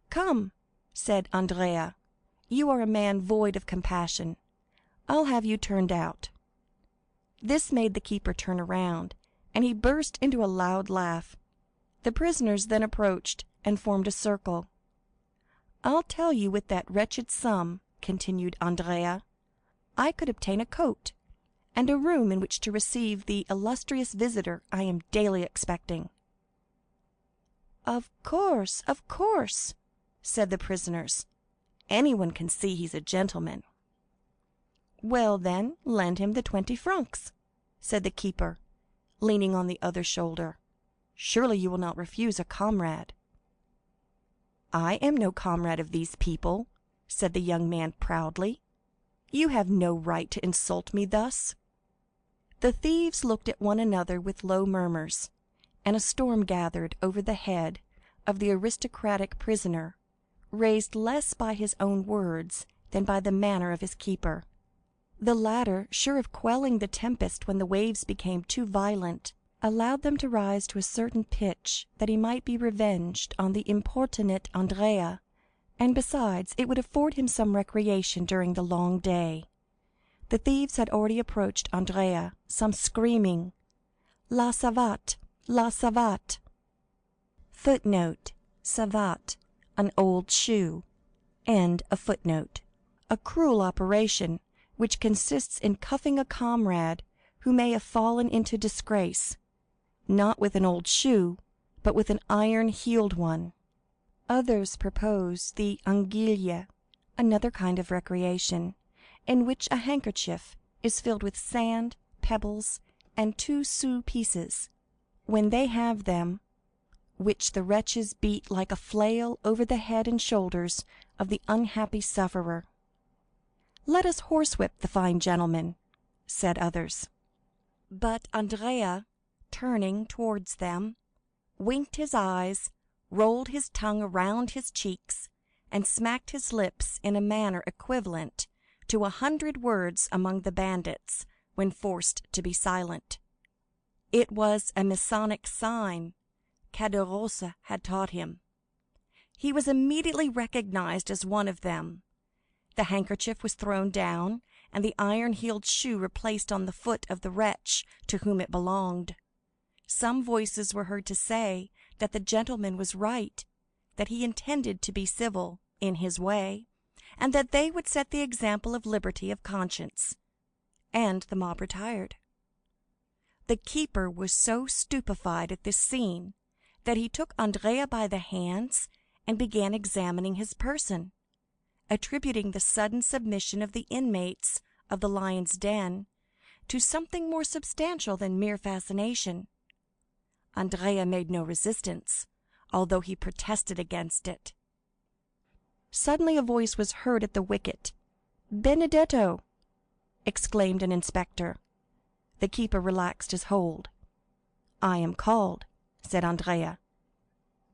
"Come," said Andrea, "you are a man void of compassion. I'll have you turned out." This made the keeper turn around, and he burst into a loud laugh. The prisoners then approached and formed a circle. "I'll tell you, with that wretched sum," continued Andrea, "I could obtain a coat, and a room in which to receive the illustrious visitor I am daily expecting." Of course," said the prisoners. "Anyone can see he's a gentleman." "Well, then, lend him the 20 francs," said the keeper, leaning on the other shoulder. "Surely you will not refuse a comrade." "I am no comrade of these people," said the young man proudly. "You have no right to insult me thus." The thieves looked at one another with low murmurs, and a storm gathered over the head of the aristocratic prisoner, raised less by his own words than by the manner of his keeper. The latter, sure of quelling the tempest when the waves became too violent, allowed them to rise to a certain pitch that he might be revenged on the importunate Andrea, and besides, it would afford him some recreation during the long day. The thieves had already approached Andrea, some screaming, "La savate! La savate!" Footnote: savate, an old shoe. End of footnote. A cruel operation, which consists in cuffing a comrade who may have fallen into disgrace, not with an old shoe, but with an iron-heeled one. Others propose the anguille, another kind of recreation, in which a handkerchief is filled with sand, pebbles, and 2-sou pieces. When they have them, which the wretches beat like a flail over the head and shoulders of the unhappy sufferer. "Let us horsewhip the fine gentleman," said others. But Andrea, turning towards them, winked his eyes, rolled his tongue around his cheeks, and smacked his lips in a manner equivalent to 100 words among the bandits when forced to be silent. It was a Masonic sign Caderousse had taught him. He was immediately recognized as one of them. The handkerchief was thrown down, and the iron-heeled shoe replaced on the foot of the wretch to whom it belonged. Some voices were heard to say that the gentleman was right, that he intended to be civil, in his way, and that they would set the example of liberty of conscience. And the mob retired. The keeper was so stupefied at this scene that he took Andrea by the hands and began examining his person, attributing the sudden submission of the inmates of the lion's den to something more substantial than mere fascination. Andrea made no resistance, although he protested against it. Suddenly a voice was heard at the wicket. "Benedetto!" exclaimed an inspector. The keeper relaxed his hold. "I am called," said Andrea.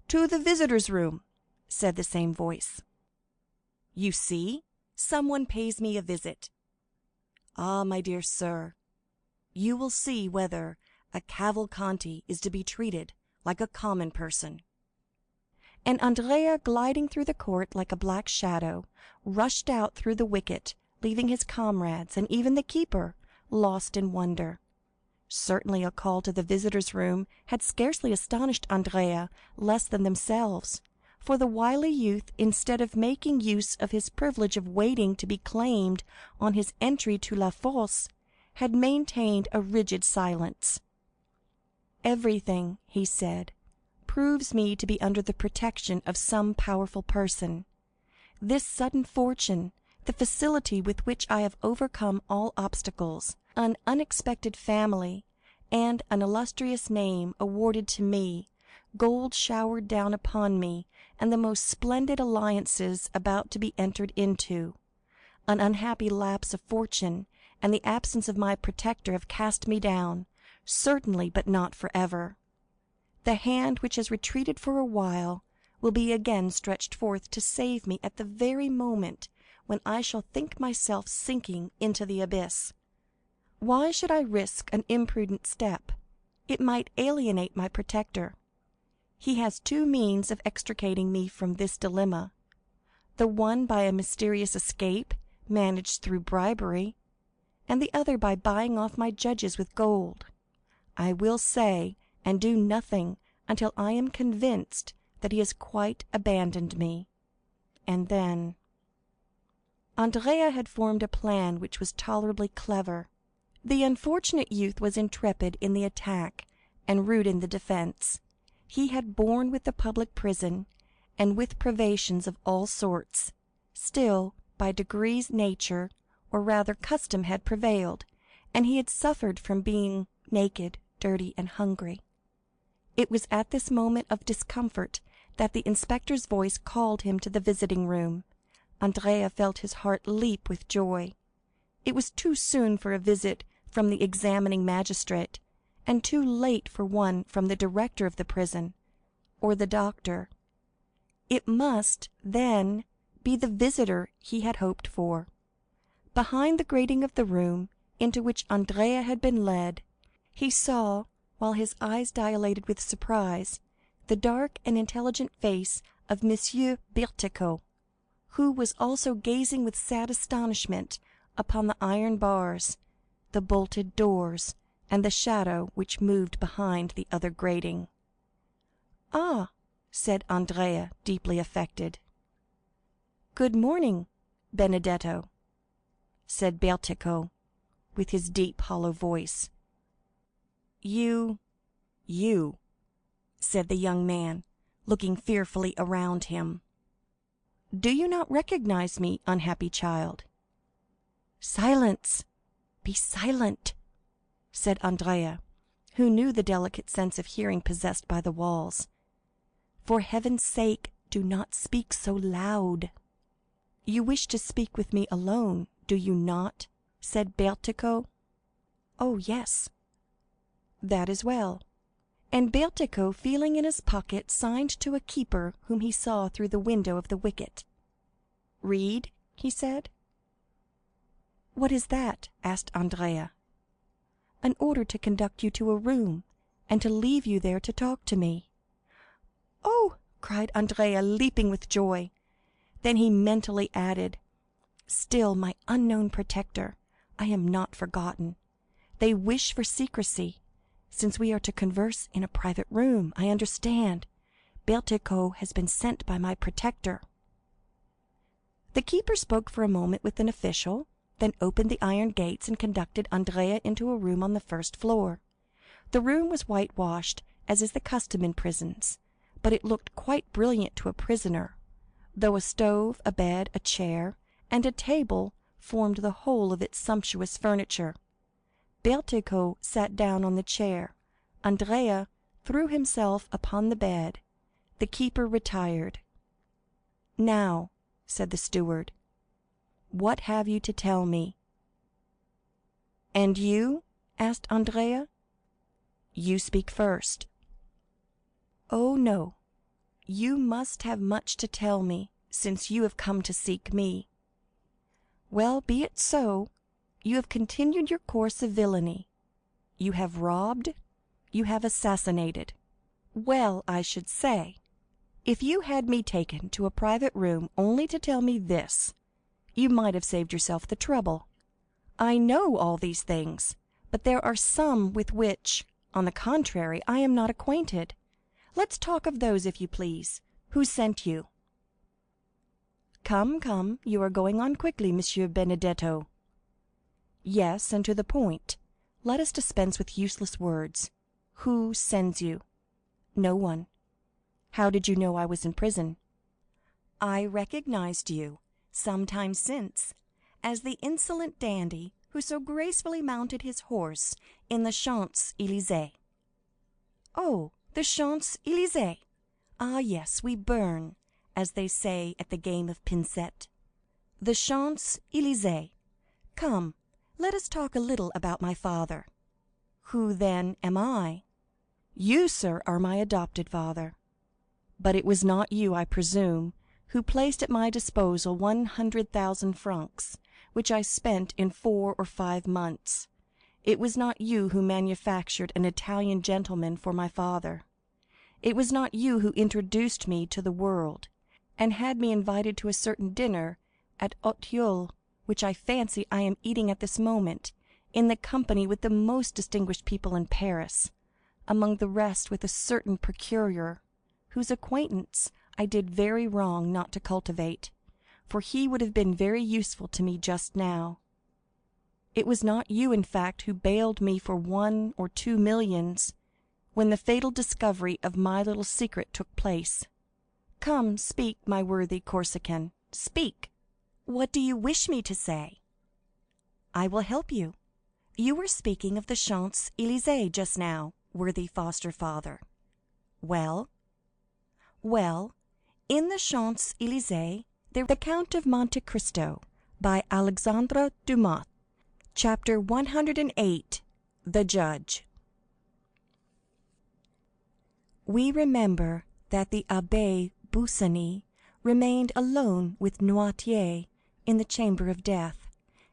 "To the visitors' room," said the same voice. "You see, someone pays me a visit. Ah, my dear sir, you will see whether a Cavalcanti is to be treated like a common person." And Andrea, gliding through the court like a black shadow, rushed out through the wicket, leaving his comrades, and even the keeper, lost in wonder. Certainly a call to the visitors' room had scarcely astonished Andrea less than themselves, for the wily youth, instead of making use of his privilege of waiting to be claimed on his entry to La Force, had maintained a rigid silence. "Everything," he said, "proves me to be under the protection of some powerful person. This sudden fortune, the facility with which I have overcome all obstacles, an unexpected family, and an illustrious name awarded to me, gold showered down upon me, and the most splendid alliances about to be entered into, an unhappy lapse of fortune, and the absence of my protector have cast me down, certainly, but not for ever. The hand which has retreated for a while will be again stretched forth to save me at the very moment when I shall think myself sinking into the abyss. Why should I risk an imprudent step? It might alienate my protector. He has two means of extricating me from this dilemma, the one by a mysterious escape managed through bribery, and the other by buying off my judges with gold. I will say and do nothing until I am convinced that he has quite abandoned me, and then—" Andrea had formed a plan which was tolerably clever. The unfortunate youth was intrepid in the attack and rude in the defence. He had borne with the public prison, and with privations of all sorts. Still, by degrees nature, or rather custom, had prevailed, and he had suffered from being naked, dirty, and hungry. It was at this moment of discomfort that the inspector's voice called him to the visiting room. Andrea felt his heart leap with joy. It was too soon for a visit from the examining magistrate, and too late for one from the director of the prison, or the doctor. It must, then, be the visitor he had hoped for. Behind the grating of the room into which Andrea had been led, he saw, while his eyes dilated with surprise, the dark and intelligent face of Monsieur Bertuccio, who was also gazing with sad astonishment upon the iron bars, the bolted doors, and the shadow which moved behind the other grating. "Ah," said Andrea, deeply affected. "Good morning, Benedetto," said Bertuccio, with his deep, hollow voice. You, said the young man, looking fearfully around him. "Do you not recognize me, unhappy child?" "Silence! Be silent!" said Andrea, who knew the delicate sense of hearing possessed by the walls. "For heaven's sake, do not speak so loud." "You wish to speak with me alone, do you not?" said Bertuccio. "Oh, yes." "That is well." And Bertuccio, feeling in his pocket, signed to a keeper whom he saw through the window of the wicket. "Read," he said. "What is that?" asked Andrea. "An order to conduct you to a room, and to leave you there to talk to me." "Oh!" cried Andrea, leaping with joy. Then he mentally added, "Still, my unknown protector, I am not forgotten. They wish for secrecy. Since we are to converse in a private room, I understand. Bertuccio has been sent by my protector." The keeper spoke for a moment with an official, then opened the iron gates and conducted Andrea into a room on the first floor. The room was whitewashed, as is the custom in prisons, but it looked quite brilliant to a prisoner, though a stove, a bed, a chair, and a table formed the whole of its sumptuous furniture. Bertuccio sat down on the chair. Andrea, threw himself upon the bed. The keeper retired. "Now," said the steward, "what have you to tell me?" "And you?" asked Andrea. "You speak first." "Oh, no, you must have much to tell me, since you have come to seek me. Well, be it so. You have continued your course of villainy. You have robbed, you have assassinated. Well, I should say, if you had me taken to a private room only to tell me this, you might have saved yourself the trouble. I know all these things, but there are some with which, on the contrary, I am not acquainted. Let's talk of those, if you please. Who sent you?" "Come, come, you are going on quickly, Monsieur Benedetto." "Yes, and to the point. Let us dispense with useless words. Who sends you?" "No one." "How did you know I was in prison?" "I recognized you, some time since, as the insolent dandy who so gracefully mounted his horse in the Champs-Élysées." "Oh, the Champs-Élysées! Ah, yes, we burn, as they say at the game of pincette. The Champs-Élysées. Come, let us talk a little about my father. Who, then, am I? You, sir, are my adopted father. But it was not you, I presume, who placed at my disposal 100,000 francs, which I spent in 4 or 5 months. It was not you who manufactured an Italian gentleman for my father. It was not you who introduced me to the world, and had me invited to a certain dinner at Auteuil, which I fancy I am eating at this moment, in the company with the most distinguished people in Paris, among the rest with a certain procureur, whose acquaintance I did very wrong not to cultivate, for he would have been very useful to me just now. It was not you, in fact, who bailed me for 1 or 2 millions, when the fatal discovery of my little secret took place. Come, speak, my worthy Corsican, speak. What do you wish me to say?" "I will help you. You were speaking of the Champs-Élysées just now, worthy foster father. Well?" "Well, in the Champs-Élysées there the Count of Monte Cristo, by Alexandre Dumas, chapter 108, The Judge. We remember that the Abbé Busoni remained alone with Noirtier in the chamber of death,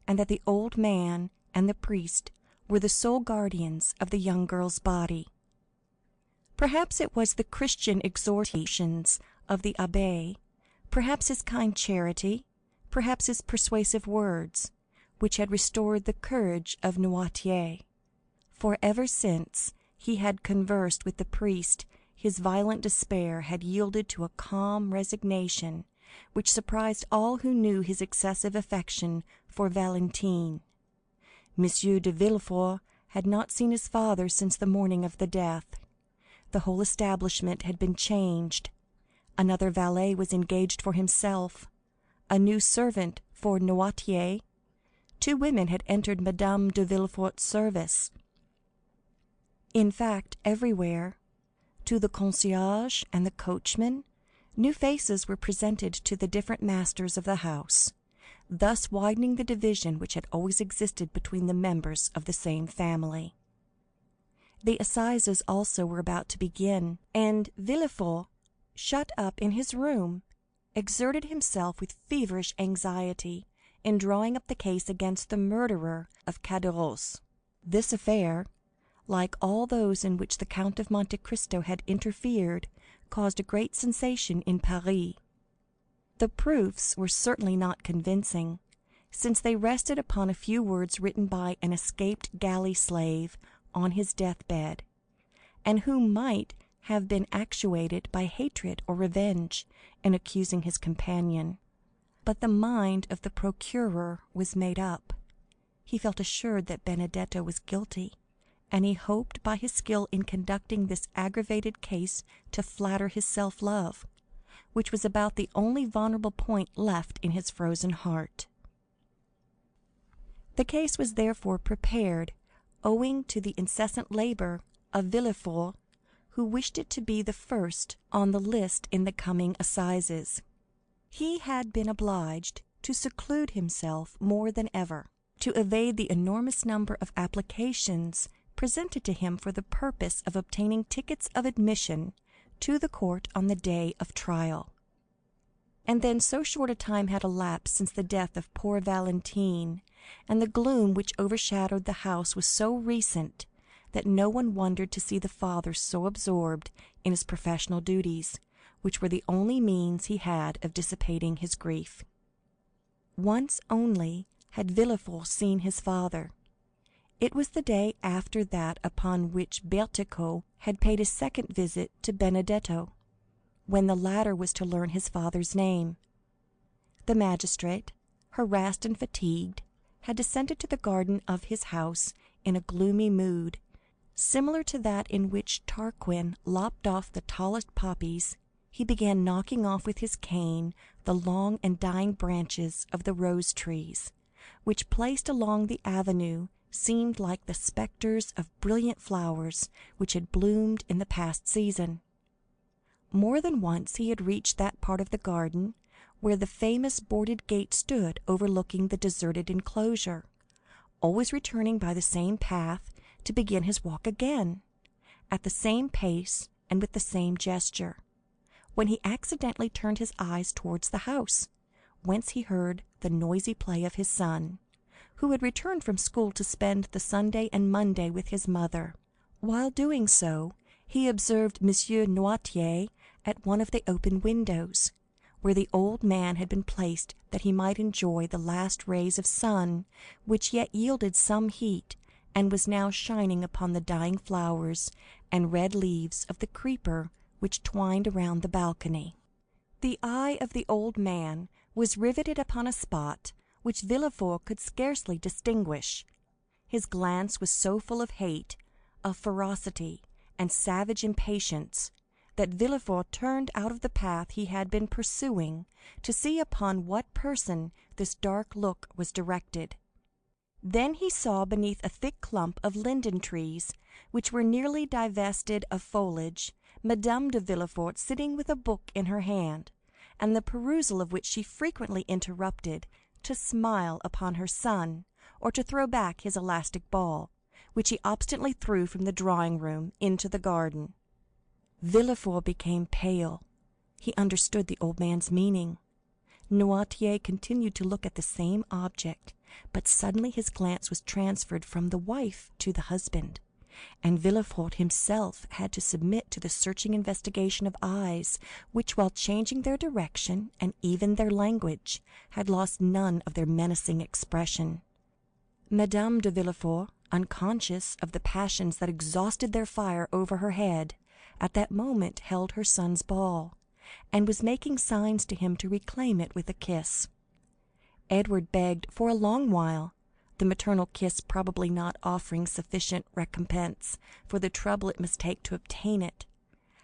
and that the old man and the priest were the sole guardians of the young girl's body. Perhaps it was the Christian exhortations of the abbé, perhaps his kind charity, perhaps his persuasive words, which had restored the courage of Noirtier, for ever since he had conversed with the priest his violent despair had yielded to a calm resignation which surprised all who knew his excessive affection for Valentine. M. de Villefort had not seen his father since the morning of the death. The whole establishment had been changed. Another valet was engaged for himself, a new servant for Noirtier. 2 women had entered Madame de Villefort's service. In fact, everywhere, to the concierge and the coachman, new faces were presented to the different masters of the house, thus widening the division which had always existed between the members of the same family. The assizes also were about to begin, and Villefort, shut up in his room, exerted himself with feverish anxiety in drawing up the case against the murderer of Caderousse. This affair, like all those in which the Count of Monte Cristo had interfered, caused a great sensation in Paris. The proofs were certainly not convincing, since they rested upon a few words written by an escaped galley slave on his death-bed, and who might have been actuated by hatred or revenge in accusing his companion. But the mind of the procureur was made up. He felt assured that Benedetto was guilty, and he hoped by his skill in conducting this aggravated case to flatter his self-love, which was about the only vulnerable point left in his frozen heart. The case was therefore prepared, owing to the incessant labor of Villefort, who wished it to be the first on the list in the coming assizes. He had been obliged to seclude himself more than ever, to evade the enormous number of applications presented to him for the purpose of obtaining tickets of admission to the court on the day of trial. And then so short a time had elapsed since the death of poor Valentine, and the gloom which overshadowed the house was so recent, that no one wondered to see the father so absorbed in his professional duties, which were the only means he had of dissipating his grief. Once only had Villefort seen his father. It was the day after that upon which Bertuccio had paid his second visit to Benedetto, when the latter was to learn his father's name. The magistrate, harassed and fatigued, had descended to the garden of his house in a gloomy mood, similar to that in which Tarquin lopped off the tallest poppies. He began knocking off with his cane the long and dying branches of the rose trees, which placed along the avenue seemed like the spectres of brilliant flowers which had bloomed in the past season. More than once he had reached that part of the garden where the famous boarded gate stood overlooking the deserted enclosure, always returning by the same path to begin his walk again, at the same pace and with the same gesture, when he accidentally turned his eyes towards the house, whence he heard the noisy play of his son, who had returned from school to spend the Sunday and Monday with his mother. While doing so, he observed Monsieur Noirtier at one of the open windows, where the old man had been placed that he might enjoy the last rays of sun, which yet yielded some heat, and was now shining upon the dying flowers and red leaves of the creeper which twined around the balcony. The eye of the old man was riveted upon a spot which Villefort could scarcely distinguish. His glance was so full of hate, of ferocity, and savage impatience, that Villefort turned out of the path he had been pursuing to see upon what person this dark look was directed. Then he saw beneath a thick clump of linden trees, which were nearly divested of foliage, Madame de Villefort sitting with a book in her hand, and the perusal of which she frequently interrupted to smile upon her son, or to throw back his elastic ball, which he obstinately threw from the drawing-room into the garden. Villefort became pale. He understood the old man's meaning. Noirtier continued to look at the same object, but suddenly his glance was transferred from the wife to the husband, and Villefort himself had to submit to the searching investigation of eyes, which, while changing their direction and even their language, had lost none of their menacing expression. Madame de Villefort, unconscious of the passions that exhausted their fire over her head, at that moment held her son's ball, and was making signs to him to reclaim it with a kiss. Edward begged for a long while, the maternal kiss probably not offering sufficient recompense for the trouble it must take to obtain it.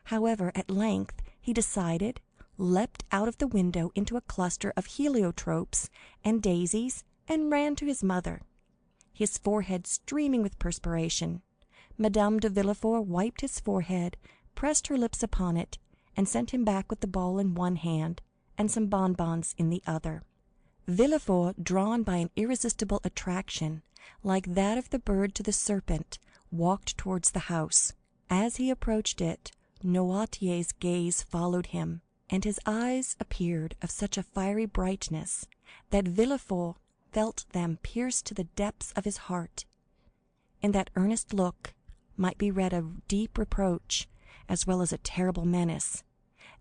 However, at length he decided, leapt out of the window into a cluster of heliotropes and daisies, and ran to his mother, his forehead streaming with perspiration. Madame de Villefort wiped his forehead, pressed her lips upon it, and sent him back with the ball in one hand and some bonbons in the other. Villefort, drawn by an irresistible attraction, like that of the bird to the serpent, walked towards the house. As he approached it, Noirtier's gaze followed him, and his eyes appeared of such a fiery brightness that Villefort felt them pierce to the depths of his heart. In that earnest look might be read a deep reproach, as well as a terrible menace.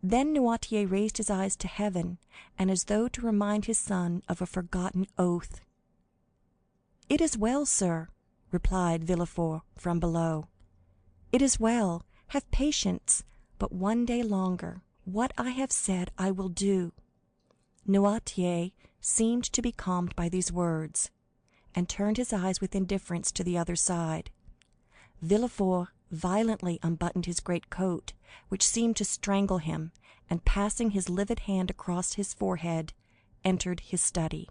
Then Noirtier raised his eyes to heaven, and as though to remind his son of a forgotten oath. "It is well, sir," replied Villefort from below. "It is well. Have patience, but one day longer. What I have said I will do." Noirtier seemed to be calmed by these words, and turned his eyes with indifference to the other side. Villefort violently unbuttoned his great coat, which seemed to strangle him, and passing his livid hand across his forehead, entered his study.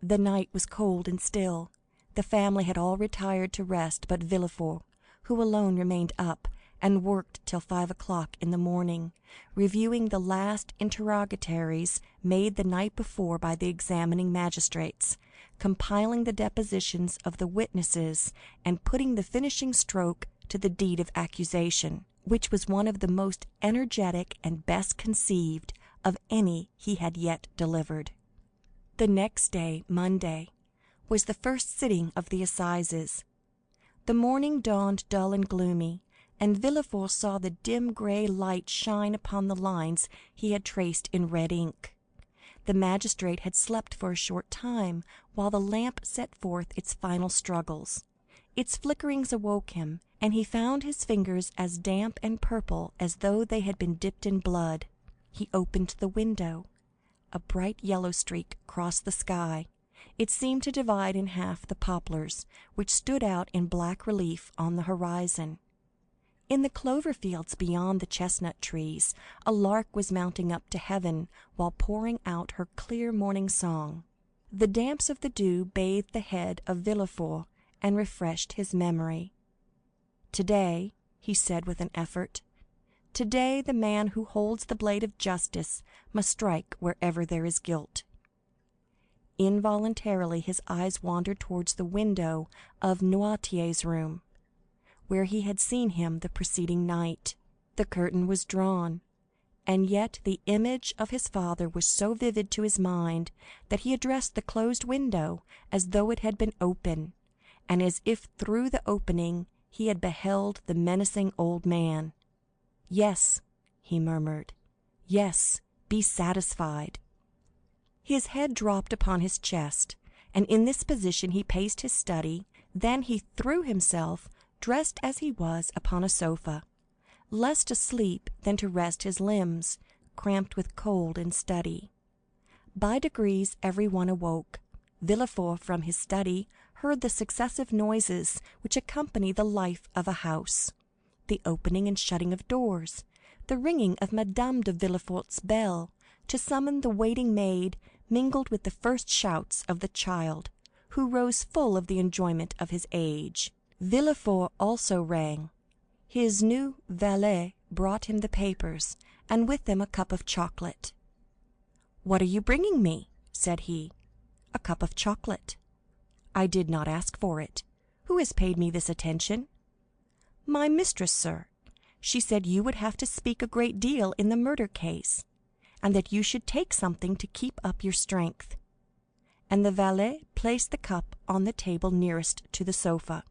The night was cold and still. The family had all retired to rest but Villefort, who alone remained up, and worked till 5 o'clock in the morning, reviewing the last interrogatories made the night before by the examining magistrates, compiling the depositions of the witnesses, and putting the finishing stroke to the deed of accusation, which was one of the most energetic and best conceived of any he had yet delivered. The next day, Monday, was the first sitting of the assizes. The morning dawned dull and gloomy, and Villefort saw the dim grey light shine upon the lines he had traced in red ink. The magistrate had slept for a short time, while the lamp set forth its final struggles. Its flickerings awoke him, and he found his fingers as damp and purple as though they had been dipped in blood. He opened the window. A bright yellow streak crossed the sky. It seemed to divide in half the poplars, which stood out in black relief on the horizon. In the clover fields beyond the chestnut trees, a lark was mounting up to heaven while pouring out her clear morning song. The damps of the dew bathed the head of Villefort and refreshed his memory. "Today," he said with an effort, "today the man who holds the blade of justice must strike wherever there is guilt." Involuntarily his eyes wandered towards the window of Noirtier's room, where he had seen him the preceding night. The curtain was drawn, and yet the image of his father was so vivid to his mind that he addressed the closed window as though it had been open, and as if through the opening he had beheld the menacing old man. "Yes," he murmured, "yes, be satisfied." His head dropped upon his chest, and in this position he paced his study. Then he threw himself, dressed as he was, upon a sofa, less to sleep than to rest his limbs, cramped with cold and study. By degrees every one awoke. Villefort from his study heard the successive noises which accompany the life of a house, the opening and shutting of doors, the ringing of Madame de Villefort's bell to summon the waiting maid, mingled with the first shouts of the child, who rose full of the enjoyment of his age. Villefort also rang. His new valet brought him the papers, and with them a cup of chocolate. "What are you bringing me?" said he. "A cup of chocolate." "I did not ask for it. Who has paid me this attention?" "My mistress, sir. She said you would have to speak a great deal in the murder case, and that you should take something to keep up your strength." And the valet placed the cup on the table nearest to the sofa,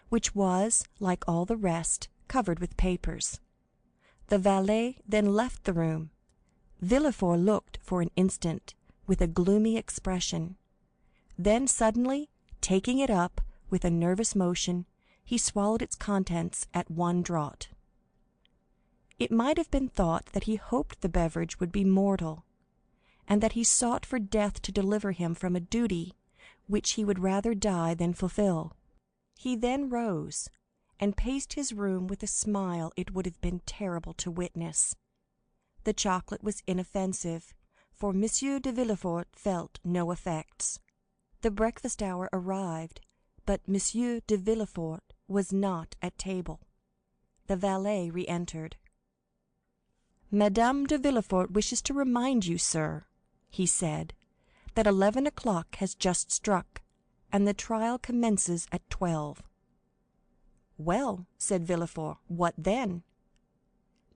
which was, like all the rest, covered with papers. The valet then left the room. Villefort looked for an instant with a gloomy expression. Then suddenly, taking it up with a nervous motion, he swallowed its contents at one draught. It might have been thought that he hoped the beverage would be mortal, and that he sought for death to deliver him from a duty which he would rather die than fulfill. He then rose, and paced his room with a smile it would have been terrible to witness. The chocolate was inoffensive, for M. de Villefort felt no effects. The breakfast hour arrived, but M. de Villefort was not at table. The valet re-entered. "Madame de Villefort wishes to remind you, sir," he said, "that 11 o'clock has just struck, and the trial commences at 12. "Well," said Villefort, "what then?"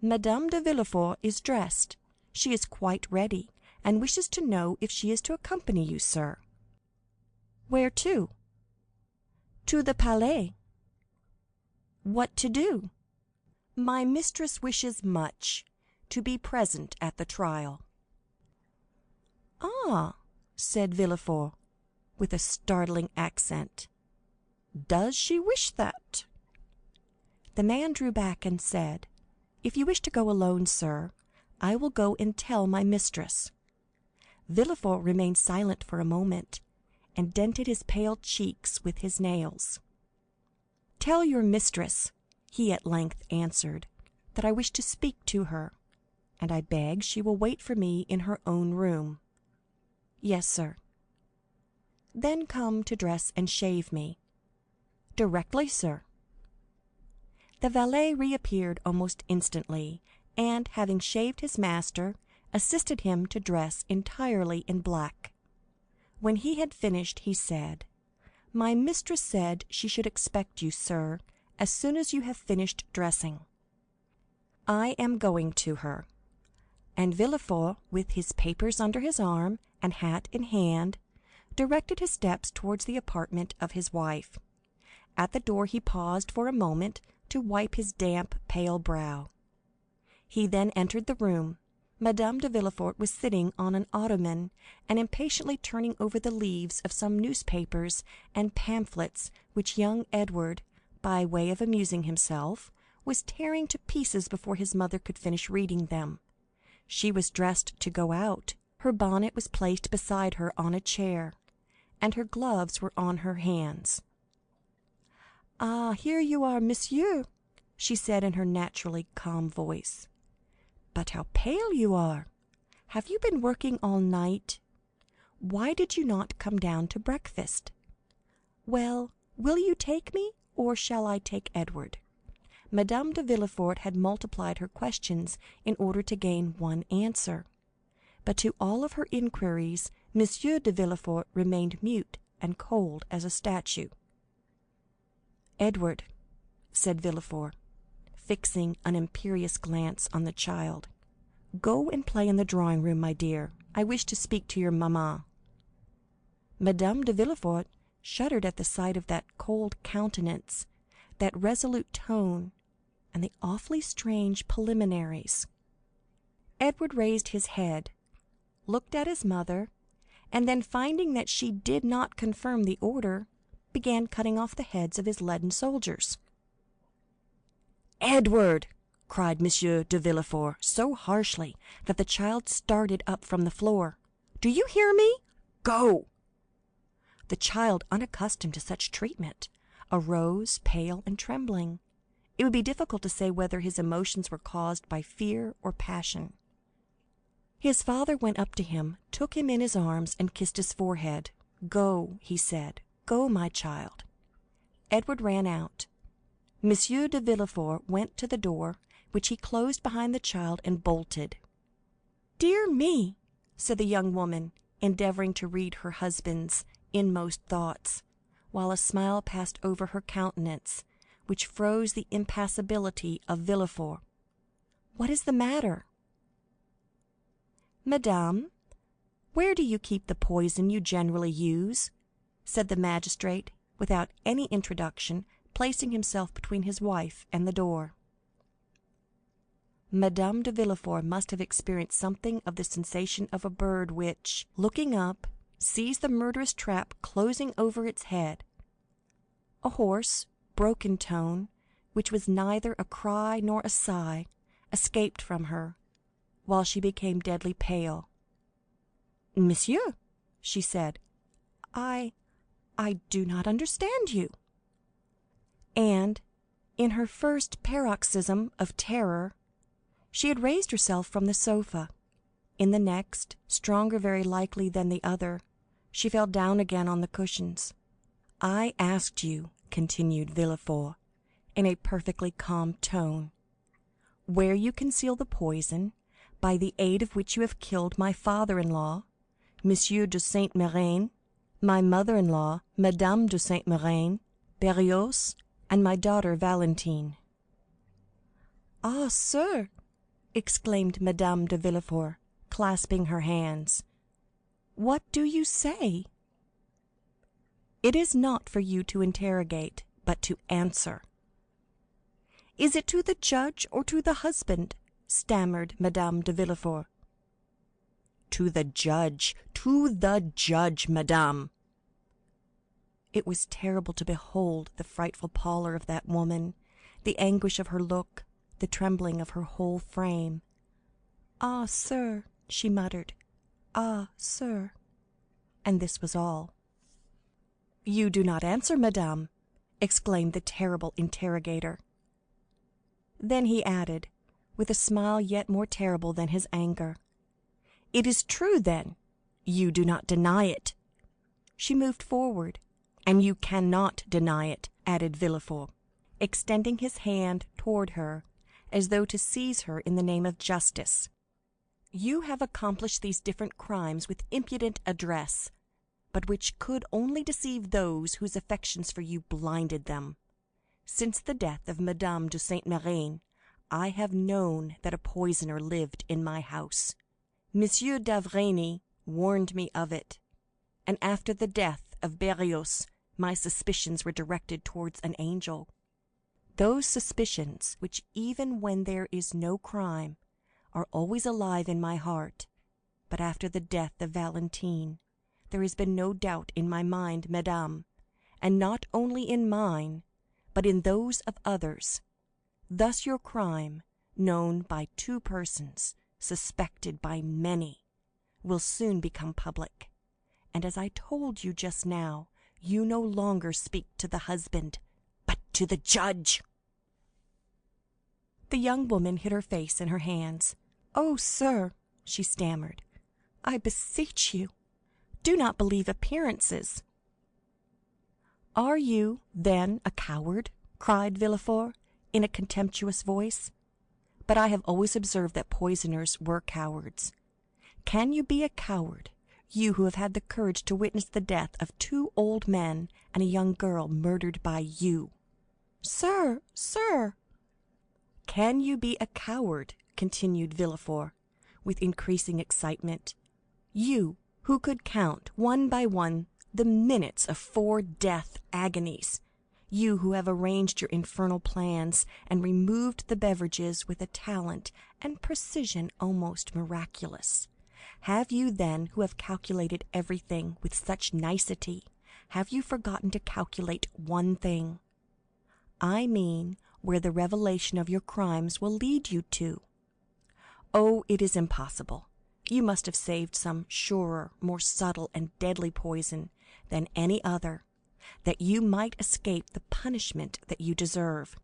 "Madame de Villefort is dressed. She is quite ready, and wishes to know if she is to accompany you, sir." "Where to?" "To the Palais." "What to do?" "My mistress wishes much to be present at the trial." "Ah," said Villefort, with a startling accent, "does she wish that?" The man drew back and said, "If you wish to go alone, sir, I will go and tell my mistress." Villefort remained silent for a moment, and dented his pale cheeks with his nails. "Tell your mistress," he at length answered, "that I wish to speak to her, and I beg she will wait for me in her own room." "Yes, sir." "Then come to dress and shave me." "Directly, sir." The valet reappeared almost instantly, and, having shaved his master, assisted him to dress entirely in black. When he had finished, he said, "My mistress said she should expect you, sir, as soon as you have finished dressing. I am going to her." And Villefort, with his papers under his arm and hat in hand, directed his steps towards the apartment of his wife. At the door he paused for a moment to wipe his damp, pale brow. He then entered the room. Madame de Villefort was sitting on an ottoman, and impatiently turning over the leaves of some newspapers and pamphlets which young Edward, by way of amusing himself, was tearing to pieces before his mother could finish reading them. She was dressed to go out. Her bonnet was placed beside her on a chair, and her gloves were on her hands. "Ah, here you are, monsieur," she said in her naturally calm voice. "But how pale you are! Have you been working all night? Why did you not come down to breakfast? Well, will you take me, or shall I take Edward?" Madame de Villefort had multiplied her questions in order to gain one answer, but to all of her inquiries Monsieur de Villefort remained mute and cold as a statue. "Edward," said Villefort, fixing an imperious glance on the child, "go and play in the drawing-room, my dear. I wish to speak to your mamma." Madame de Villefort shuddered at the sight of that cold countenance, that resolute tone, and the awfully strange preliminaries. Edward raised his head, looked at his mother, and then, finding that she did not confirm the order, began cutting off the heads of his leaden soldiers. "Edward!" cried Monsieur de Villefort, so harshly that the child started up from the floor. "Do you hear me? Go!" The child, unaccustomed to such treatment, arose, pale and trembling. It would be difficult to say whether his emotions were caused by fear or passion. His father went up to him, took him in his arms, and kissed his forehead. "Go," he said, "go, my child." Edward ran out. Monsieur de Villefort went to the door, which he closed behind the child and bolted. "Dear me," said the young woman, endeavoring to read her husband's inmost thoughts, while a smile passed over her countenance, which froze the impassibility of Villefort. "What is the matter?" "Madame, where do you keep the poison you generally use?" said the magistrate, without any introduction, placing himself between his wife and the door. Madame de Villefort must have experienced something of the sensation of a bird which, looking up, sees the murderous trap closing over its head. A hoarse, broken tone, which was neither a cry nor a sigh, escaped from her, while she became deadly pale. "Monsieur," she said, I do not understand you." And, in her first paroxysm of terror, she had raised herself from the sofa. In the next, stronger very likely than the other, she fell down again on the cushions. "I asked you," continued Villefort, in a perfectly calm tone, "where you conceal the poison by the aid of which you have killed my father-in-law, Monsieur de Saint-Méran, my mother-in-law, Madame de Saint-Méran, Berrios, and my daughter Valentine." "Ah, sir!" exclaimed Madame de Villefort, clasping her hands, "what do you say?" "It is not for you to interrogate, but to answer." "Is it to the judge or to the husband?" stammered Madame de Villefort. "To the judge, madame." It was terrible to behold the frightful pallor of that woman, the anguish of her look, the trembling of her whole frame. "Ah, sir," she muttered, "ah, sir," and this was all. "You do not answer, madame," exclaimed the terrible interrogator. Then he added, with a smile yet more terrible than his anger, "It is true, then? You do not deny it?" She moved forward. "And you cannot deny it," added Villefort. extending his hand toward her, as though to seize her in the name of justice. "You have accomplished these different crimes with impudent address, but which could only deceive those whose affections for you blinded them. Since the death of Madame de Saint Méran, I have known that a poisoner lived in my house. Monsieur d'Avrigny warned me of it, and after the death of Berrios, my suspicions were directed towards an angel. Those suspicions which, even when there is no crime, are always alive in my heart, but after the death of Valentine, there has been no doubt in my mind, madame, and not only in mine, but in those of others. Thus your crime, known by 2 persons, suspected by many, will soon become public, and as I told you just now, you no longer speak to the husband, but to the judge." The young woman hid her face in her hands. "Oh, sir," she stammered, "I beseech you, do not believe appearances." "Are you, then, a coward?" cried Villefort, in a contemptuous voice. "But I have always observed that poisoners were cowards. Can you be a coward, you who have had the courage to witness the death of 2 old men and a young girl murdered by you?" "Sir, sir!" "Can you be a coward," continued Villefort, with increasing excitement, "you who could count one by one the minutes of 4 death agonies, you who have arranged your infernal plans and removed the beverages with a talent and precision almost miraculous? Have you, then, who have calculated everything with such nicety, have you forgotten to calculate one thing? I mean, where the revelation of your crimes will lead you to. Oh, it is impossible. You must have saved some surer, more subtle and deadly poison than any other, that you might escape the punishment that you deserve.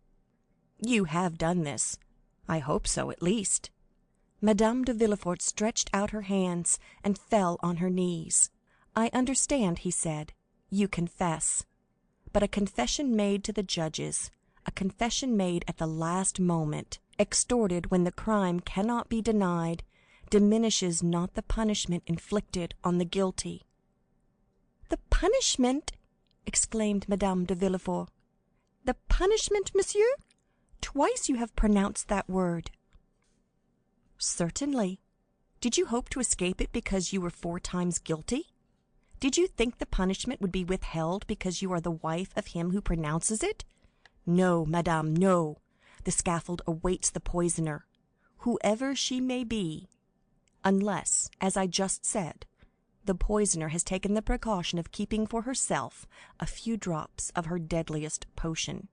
You have done this. I hope so, at least." Madame de Villefort stretched out her hands and fell on her knees. "I understand," he said. "You confess. But a confession made to the judges, a confession made at the last moment, extorted when the crime cannot be denied, diminishes not the punishment inflicted on the guilty." "The punishment!" exclaimed Madame de Villefort. "The punishment, monsieur? Twice you have pronounced that word." "Certainly. Did you hope to escape it because you were 4 times guilty? Did you think the punishment would be withheld because you are the wife of him who pronounces it? No, madame, no. The scaffold awaits the poisoner, whoever she may be, unless, as I just said, the poisoner has taken the precaution of keeping for herself a few drops of her deadliest potion."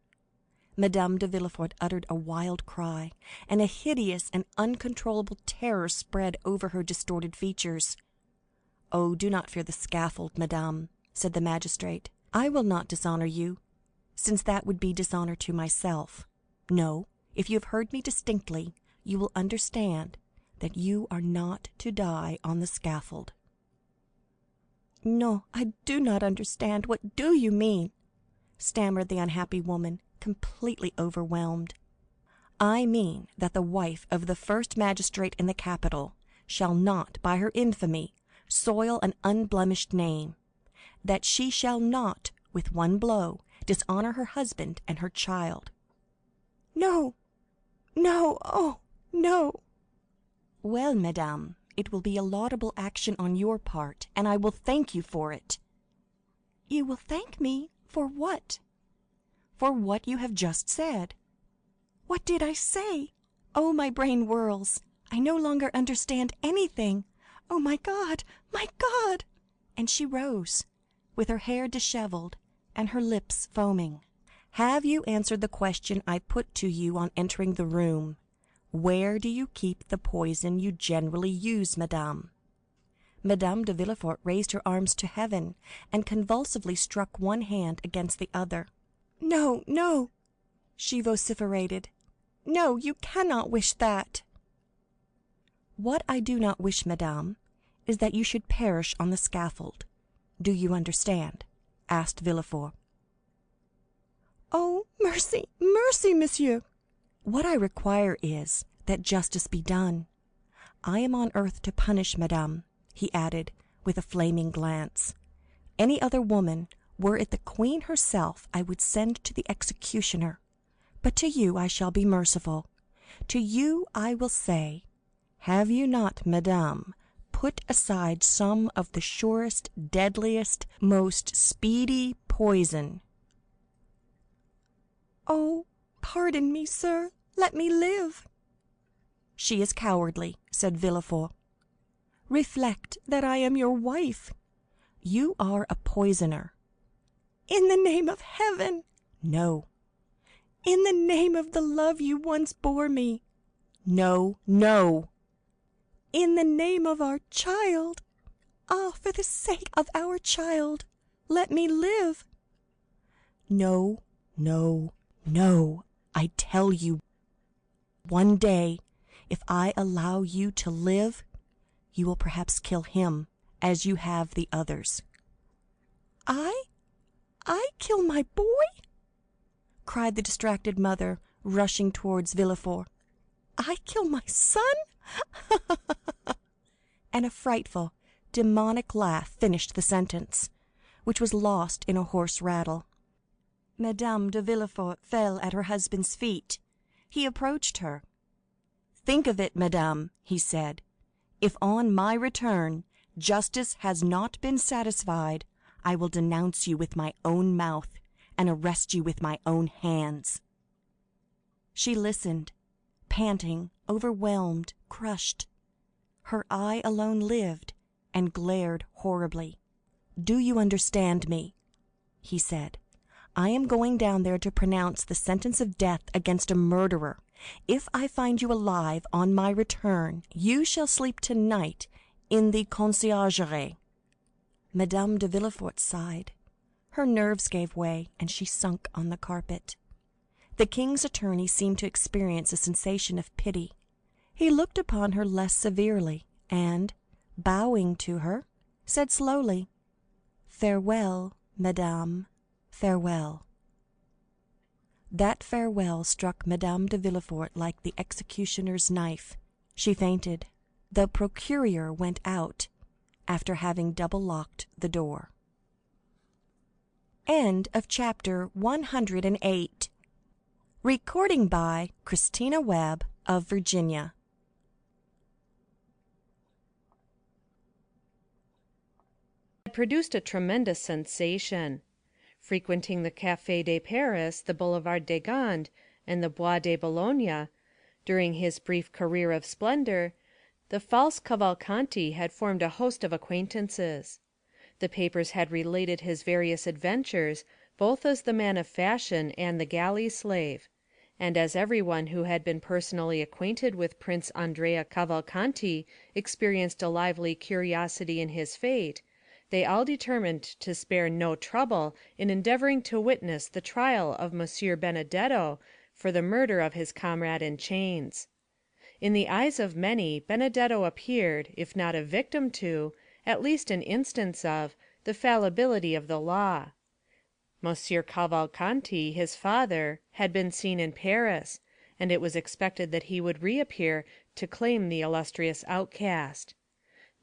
Madame de Villefort uttered a wild cry, and a hideous and uncontrollable terror spread over her distorted features. "Oh, do not fear the scaffold, madame," said the magistrate. "I will not dishonor you, since that would be dishonor to myself. No, if you have heard me distinctly, you will understand that you are not to die on the scaffold." "No, I do not understand. What do you mean?" stammered the unhappy woman, completely overwhelmed. "I mean that the wife of the first magistrate in the capital shall not, by her infamy, soil an unblemished name; that she shall not, with one blow, dishonor her husband and her child." "No, no, oh, no!" "Well, madame, it will be a laudable action on your part, and I will thank you for it." "You will thank me for what?" "For what you have just said." "What did I say? Oh, my brain whirls. I no longer understand anything. Oh, my God, my God!" And she rose, with her hair dishevelled and her lips foaming. "Have you answered the question I put to you on entering the room? Where do you keep the poison you generally use, madame?" Madame de Villefort raised her arms to heaven, and convulsively struck one hand against the other. "No, no," she vociferated. "No, you cannot wish that." "What I do not wish, madame, is that you should perish on the scaffold. Do you understand?" asked Villefort. "Oh, Mercy, mercy, monsieur! What I require is, that justice be done. I am on earth to punish madame," he added, with a flaming glance. "Any other woman, were it the queen herself, I would send to the executioner. But to you I shall be merciful. To you I will say, have you not, madame, put aside some of the surest, deadliest, most speedy poison?" "Oh, pardon me, sir, let me live." "She is cowardly," said Villefort. "Reflect that I am your wife. You are a poisoner." "In the name of heaven!" "No." "In the name of the love you once bore me." "No, no." "In the name of our child. Ah, for the sake of our child, let me live." "No, no, no, I tell you. One day, if I allow you to live, you will perhaps kill him, as you have the others." I kill my boy?" cried the distracted mother, rushing towards Villefort. "I kill my son?" And a frightful, demoniac laugh finished the sentence, which was lost in a hoarse rattle. Madame de Villefort fell at her husband's feet. He approached her. "Think of it, madame," he said. "If on my return justice has not been satisfied, I will denounce you with my own mouth, and arrest you with my own hands." She listened, panting, overwhelmed, crushed. Her eye alone lived, and glared horribly. "Do you understand me?" he said. "I am going down there to pronounce the sentence of death against a murderer. If I find you alive on my return, you shall sleep tonight in the conciergerie." Madame de Villefort sighed. Her nerves gave way, and she sunk on the carpet. The king's attorney seemed to experience a sensation of pity. He looked upon her less severely, and, bowing to her, said slowly, "Farewell, madame, farewell." That farewell struck Madame de Villefort like the executioner's knife. She fainted. The procureur went out, after having double-locked the door. End of chapter 108. Recording by Christina Webb of Virginia. Produced a tremendous sensation. Frequenting the Café de Paris, the Boulevard des Gandes, and the Bois de Boulogne, during his brief career of splendor, the false Cavalcanti had formed a host of acquaintances. The papers had related his various adventures, both as the man of fashion and the galley slave; and as everyone who had been personally acquainted with Prince Andrea Cavalcanti experienced a lively curiosity in his fate, they all determined to spare no trouble in endeavoring to witness the trial of Monsieur Benedetto for the murder of his comrade in chains. In the eyes of many, Benedetto appeared, if not a victim to, at least an instance of, the fallibility of the law. Monsieur Cavalcanti, his father, had been seen in Paris, and it was expected that he would reappear to claim the illustrious outcast.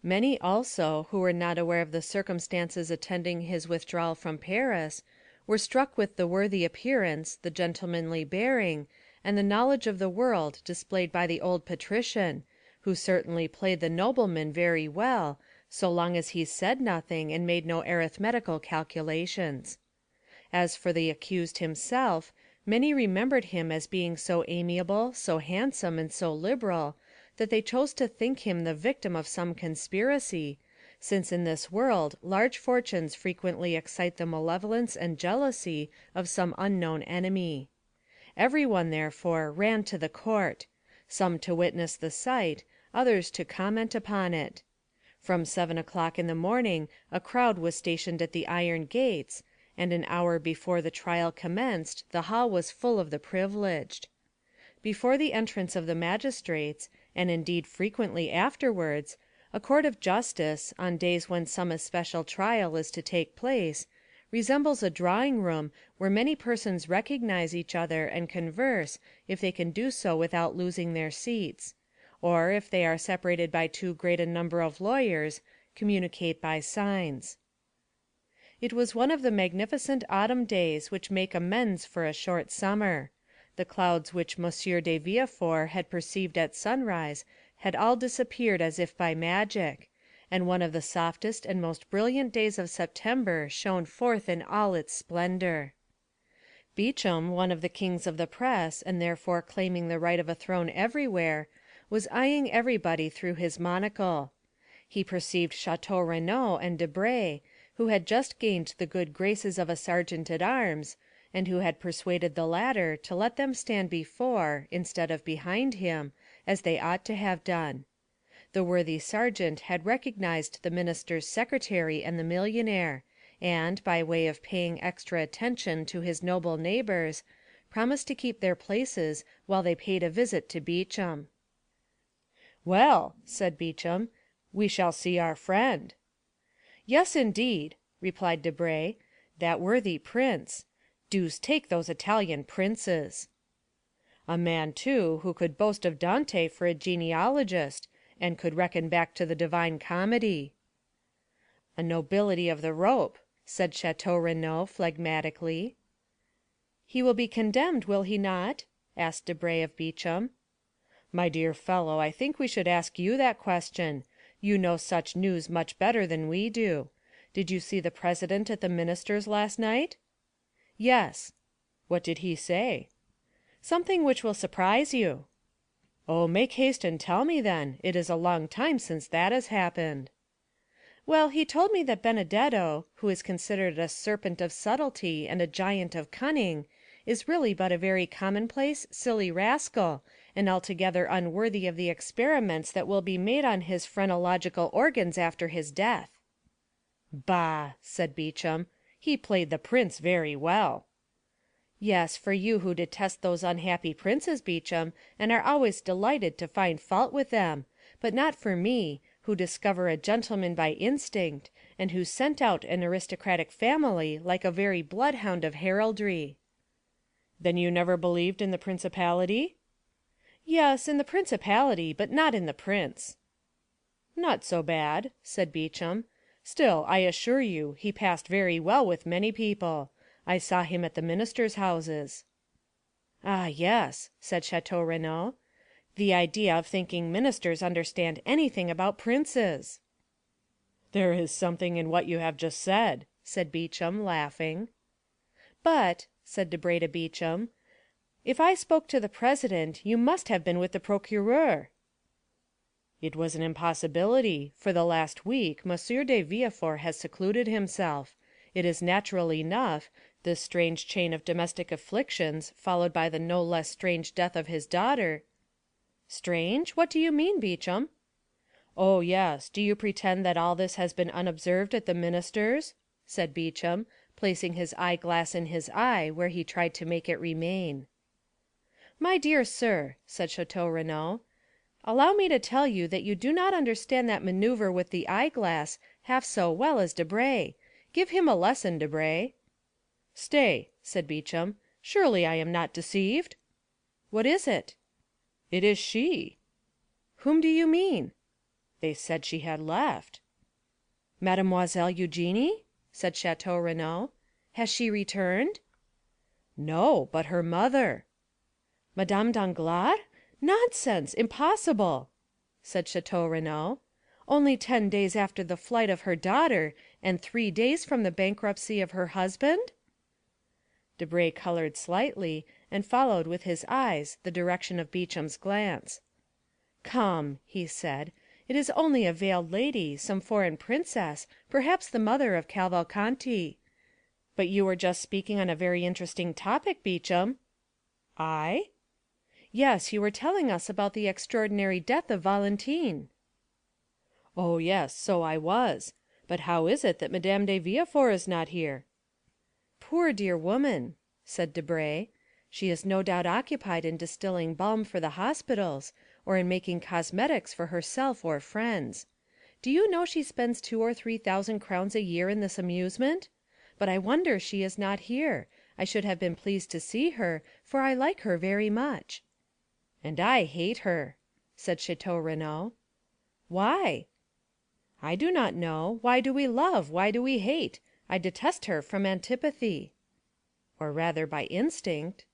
Many also, who were not aware of the circumstances attending his withdrawal from Paris, were struck with the worthy appearance, the gentlemanly bearing, and the knowledge of the world displayed by the old patrician, who certainly played the nobleman very well, so long as he said nothing and made no arithmetical calculations. As for the accused himself, many remembered him as being so amiable, so handsome, and so liberal, that they chose to think him the victim of some conspiracy, since in this world large fortunes frequently excite the malevolence and jealousy of some unknown enemy. Everyone, therefore, ran to the court, some to witness the sight, others to comment upon it. From 7 o'clock in the morning a crowd was stationed at the iron gates, and an hour before the trial commenced the hall was full of the privileged. Before the entrance of the magistrates, and indeed frequently afterwards, a court of justice, on days when some especial trial is to take place, resembles a drawing-room where many persons recognize each other and converse if they can do so without losing their seats, or if they are separated by too great a number of lawyers, communicate by signs. It was one of the magnificent autumn days which make amends for a short summer. The clouds which M. de Villefort had perceived at sunrise had all disappeared as if by magic, and one of the softest and most brilliant days of September shone forth in all its splendor. Beauchamp, one of the kings of the press, and therefore claiming the right of a throne everywhere, was eyeing everybody through his monocle. He perceived Château Renaud and Debray, who had just gained the good graces of a sergeant-at-arms, and who had persuaded the latter to let them stand before, instead of behind him, as they ought to have done. The worthy sergeant had recognized the minister's secretary and the millionaire, and, by way of paying extra attention to his noble neighbors, promised to keep their places while they paid a visit to Beauchamp. "Well," said Beauchamp, "we shall see our friend." "Yes, indeed," replied Debray, "that worthy prince. Deuce take those Italian princes!" "A man, too, who could boast of Dante for a genealogist, and could reckon back to the Divine Comedy." "A nobility of the rope," said Château Renaud phlegmatically. "He will be condemned, will he not?" asked Debray of Beauchamp. "My dear fellow, I think we should ask you that question. You know such news much better than we do. Did you see the president at the minister's last night?" "Yes." "What did he say?" "Something which will surprise you." "Oh, make haste and tell me then. It is a long time since that has happened." "Well, he told me that Benedetto, who is considered a serpent of subtlety and a giant of cunning, is really but a very commonplace, silly rascal, and altogether unworthy of the experiments that will be made on his phrenological organs after his death." "Bah!" said Beauchamp, "he played the prince very well." "Yes, for you who detest those unhappy princes, Beauchamp, and are always delighted to find fault with them, but not for me, who discover a gentleman by instinct, and who scent out an aristocratic family like a very bloodhound of heraldry." "Then you never believed in the principality?" "Yes, in the principality, but not in the prince." "Not so bad," said Beauchamp. "Still, I assure you, he passed very well with many people. I saw him at the ministers' houses." "Ah, yes," said Château Renaud. "The idea of thinking ministers understand anything about princes!" "There is something in what you have just said," said Beauchamp, laughing. "But," said Debray to Beauchamp, "if I spoke to the president, you must have been with the procureur." "It was an impossibility. For the last week, M. de Villefort has secluded himself. It is natural enough, this strange chain of domestic afflictions, followed by the no less strange death of his daughter—" "Strange? What do you mean, Beauchamp?" "Oh, yes. Do you pretend that all this has been unobserved at the minister's?" said Beauchamp, placing his eyeglass in his eye, where he tried to make it remain. "My dear sir," said Château Renaud, "allow me to tell you that you do not understand that maneuver with the eyeglass half so well as Debray. Give him a lesson, Debray." "Stay," said Beauchamp, "surely I am not deceived?" "What is it?" "It is she." "Whom do you mean?" "They said she had left." "Mademoiselle Eugénie?" said Château Renaud. "Has she returned?" "No, but her mother." "Madame Danglars? Nonsense, impossible!" said Château Renaud. "Only 10 days after the flight of her daughter, and 3 days from the bankruptcy of her husband?" Debray colored slightly, and followed with his eyes the direction of Beauchamp's glance. "Come," he said, "it is only a veiled lady, some foreign princess, perhaps the mother of Cavalcanti. But you were just speaking on a very interesting topic, Beauchamp." "I?" "Yes, you were telling us about the extraordinary death of Valentine." "Oh, yes, so I was. But how is it that Madame de Villefort is not here?" "Poor dear woman," said Debray, "she is no doubt occupied in distilling balm for the hospitals, or in making cosmetics for herself or friends. Do you know she spends 2 or 3 thousand crowns a year in this amusement? but I wonder she is not here. I should have been pleased to see her, for I like her very much." "And I hate her," said Château Renaud. "Why?" "I do not know. Why do we love? Why do we hate? I detest her from antipathy." "Or rather by instinct."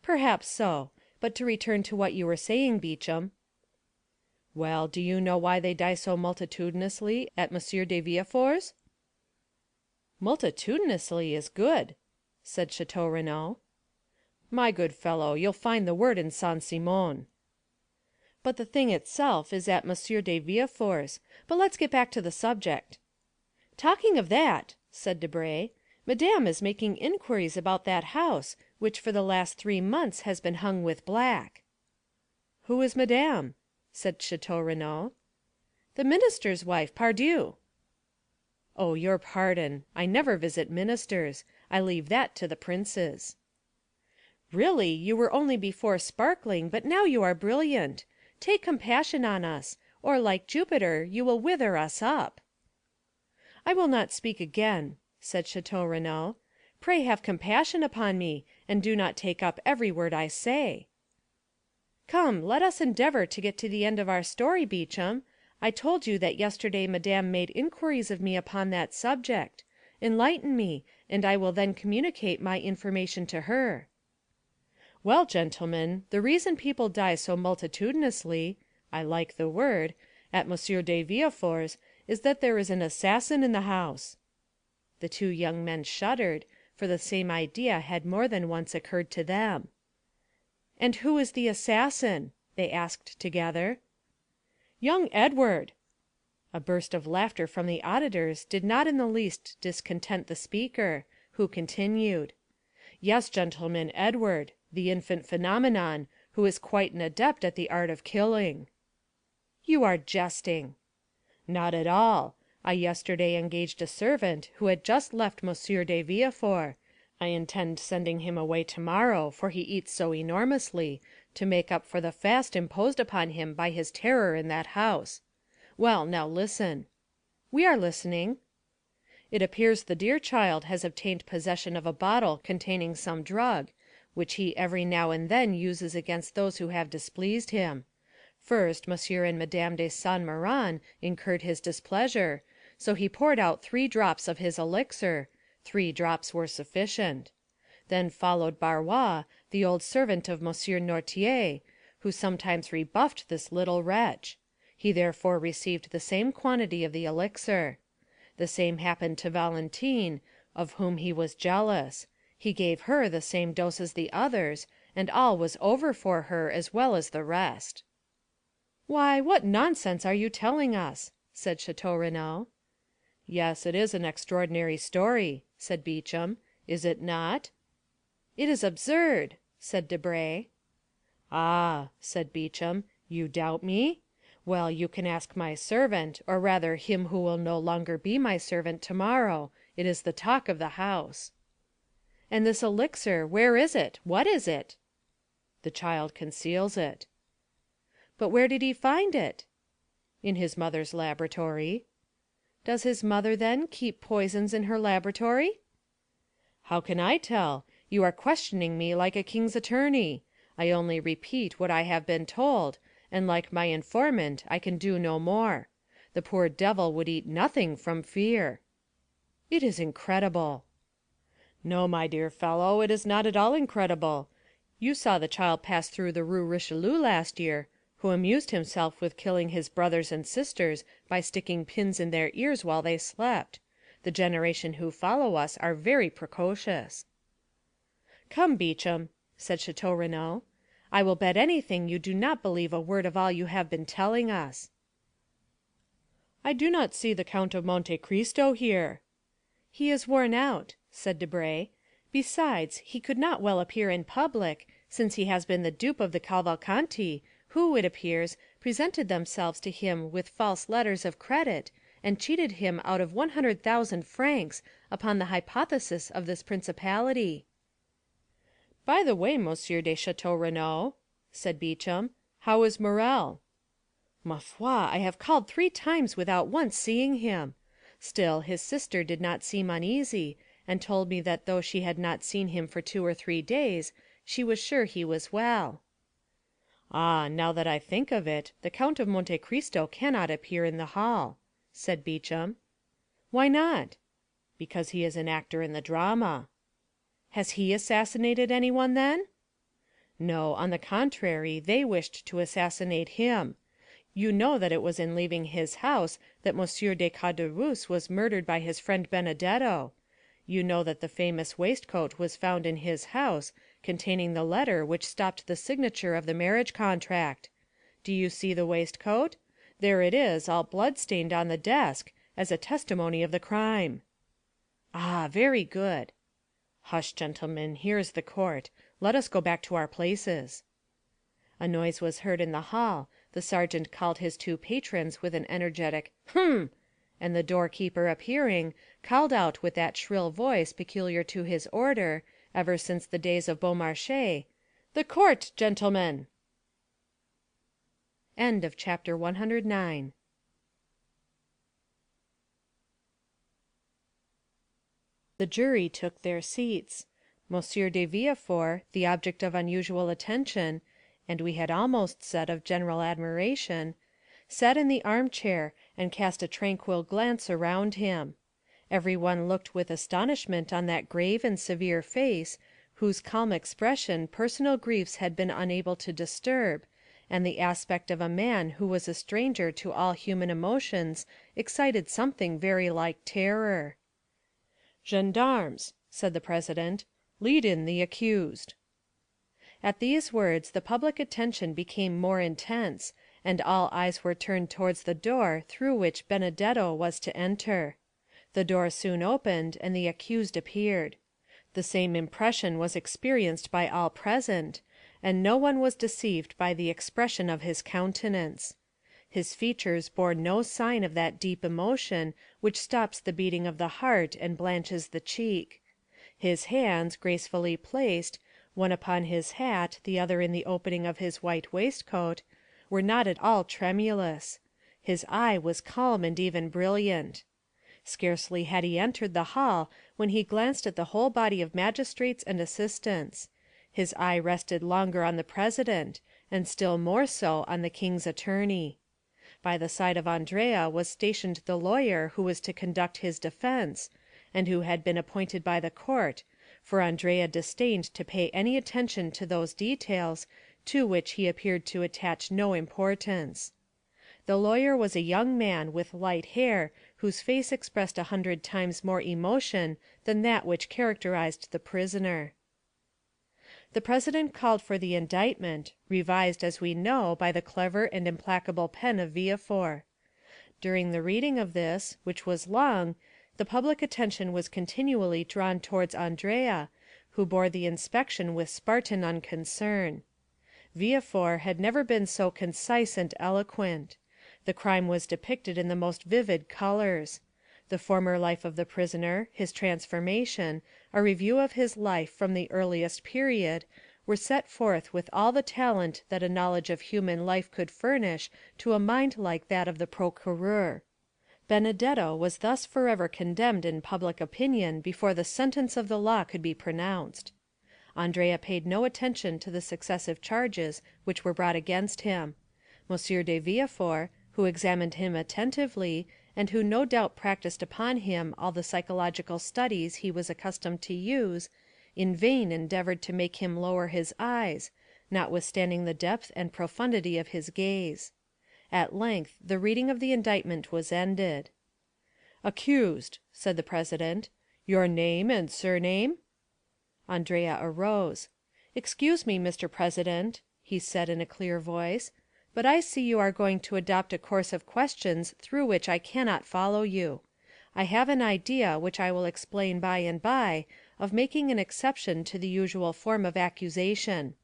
"Perhaps so. But to return to what you were saying, Beauchamp." "Well, do you know why they die so multitudinously at M. de Villefort's?" "Multitudinously is good," said Château Renaud. "My good fellow, you'll find the word in Saint Simon." "But the thing itself is at M. de Villefort's. But let's get back to the subject." "Talking of that," said Debray, "Madame is making inquiries about that house, which for the last 3 months has been hung with black." "Who is Madame?" said Château Renaud. "The minister's wife, pardieu." "Oh, your pardon. I never visit ministers. I leave that to the princes." "Really, you were only before sparkling, but now you are brilliant. Take compassion on us, or, like Jupiter, you will wither us up." "I will not speak again," said Château Renaud. "Pray have compassion upon me, and do not take up every word I say." "Come, let us endeavour to get to the end of our story, Beauchamp. I told you that yesterday Madame made inquiries of me upon that subject. Enlighten me, and I will then communicate my information to her." "Well, gentlemen, the reason people die so multitudinously (I like the word) at M. de Villefort's is that there is an assassin in the house." The 2 young men shuddered, for the same idea had more than once occurred to them. "And who is the assassin?" they asked together. "Young Edward." A burst of laughter from the auditors did not in the least discontent the speaker, who continued: "Yes, gentlemen, Edward, the infant phenomenon, who is quite an adept at the art of killing." "You are jesting." "Not at all. I yesterday engaged a servant who had just left M. de Villefort. I intend sending him away tomorrow, for he eats so enormously, to make up for the fast imposed upon him by his terror in that house. Well, now listen." "We are listening." "It appears the dear child has obtained possession of a bottle containing some drug, which he every now and then uses against those who have displeased him. First, M. and Madame de Saint Méran incurred his displeasure, so he poured out 3 drops of his elixir. 3 drops were sufficient. Then followed Barrois, the old servant of M. Noirtier, who sometimes rebuffed this little wretch. He therefore received the same quantity of the elixir. The same happened to Valentine, of whom he was jealous. He gave her the same dose as the others, and all was over for her as well as the rest." "Why, what nonsense are you telling us?" said Château Renaud. "Yes, it is an extraordinary story," said Beauchamp. "Is it not?" "It is absurd," said Debray. "Ah," said Beauchamp, "you doubt me? Well, you can ask my servant, or rather him who will no longer be my servant tomorrow. It is the talk of the house." "And this elixir, where is it? What is it?" "The child conceals it." "But where did he find it?" "In his mother's laboratory." "Does his mother, then, keep poisons in her laboratory?" "How can I tell? You are questioning me like a king's attorney. I only repeat what I have been told, and like my informant I can do no more. The poor devil would eat nothing from fear." "It is incredible." "No, my dear fellow, it is not at all incredible. You saw the child pass through the Rue Richelieu last year, who amused himself with killing his brothers and sisters by sticking pins in their ears while they slept. The generation who follow us are very precocious." "Come, Beauchamp," said Château Renaud, "I will bet anything you do not believe a word of all you have been telling us." "I do not see the Count of Monte Cristo here." "He is worn out," said Debray. "Besides, he could not well appear in public, since he has been the dupe of the Cavalcanti, who, it appears, presented themselves to him with false letters of credit, and cheated him out of 100,000 francs upon the hypothesis of this principality." "By the way, M. de Château Renaud," said Beauchamp, "how is Morrel?" "Ma foi, I have called 3 times without once seeing him. Still, his sister did not seem uneasy, and told me that though she had not seen him for 2 or 3 days, she was sure he was well." "Ah, now that I think of it, the Count of Monte Cristo cannot appear in the hall," said Beauchamp. "Why not?" "Because he is an actor in the drama." "Has he assassinated anyone, then?" "No, on the contrary, they wished to assassinate him. You know that it was in leaving his house that M. de Caderousse was murdered by his friend Benedetto. You know that the famous waistcoat was found in his house, containing the letter which stopped the signature of the marriage contract. Do you see the waistcoat? There it is, all blood-stained on the desk, as a testimony of the crime." "Ah, very good." "Hush, gentlemen, here is the court. Let us go back to our places." A noise was heard in the hall. The sergeant called his 2 patrons with an energetic "Hum!" and the doorkeeper appearing, called out with that shrill voice peculiar to his order, ever since the days of Beaumarchais, "The court, gentlemen!" Chapter 110. The jury took their seats. M. de Villefort, the object of unusual attention, and we had almost said of general admiration, sat in the armchair, and cast a tranquil glance around him. Everyone looked with astonishment on that grave and severe face, whose calm expression personal griefs had been unable to disturb, and the aspect of a man who was a stranger to all human emotions excited something very like terror. "Gendarmes," said the president, "lead in the accused." At these words the public attention became more intense, and all eyes were turned towards the door through which Benedetto was to enter. The door soon opened, and the accused appeared. The same impression was experienced by all present, and no one was deceived by the expression of his countenance. His features bore no sign of that deep emotion which stops the beating of the heart and blanches the cheek. His hands, gracefully placed, one upon his hat, the other in the opening of his white waistcoat, were not at all tremulous. His eye was calm and even brilliant. Scarcely had he entered the hall when he glanced at the whole body of magistrates and assistants. His eye rested longer on the president, and still more so on the king's attorney. By the side of Andrea was stationed the lawyer who was to conduct his defense, and who had been appointed by the court, for Andrea disdained to pay any attention to those details to which he appeared to attach no importance. The lawyer was a young man with light hair, whose face expressed 100 times more emotion than that which characterized the prisoner. The president called for the indictment, revised, as we know, by the clever and implacable pen of Villefort. During the reading of this, which was long, the public attention was continually drawn towards Andrea, who bore the inspection with Spartan unconcern. Villefort had never been so concise and eloquent. The crime was depicted in the most vivid colors. The former life of the prisoner, his transformation, a review of his life from the earliest period, were set forth with all the talent that a knowledge of human life could furnish to a mind like that of the procureur. Benedetto was thus forever condemned in public opinion before the sentence of the law could be pronounced. Andrea paid no attention to the successive charges which were brought against him. M. de Villefort, who examined him attentively, and who no doubt practiced upon him all the psychological studies he was accustomed to use, in vain endeavored to make him lower his eyes, notwithstanding the depth and profundity of his gaze. At length the reading of the indictment was ended. "Accused," said the president, "your name and surname?" Andrea arose. "Excuse me, Mr. President," he said in a clear voice, "but I see you are going to adopt a course of questions through which I cannot follow you. I have an idea, which I will explain by and by, of making an exception to the usual form of accusation.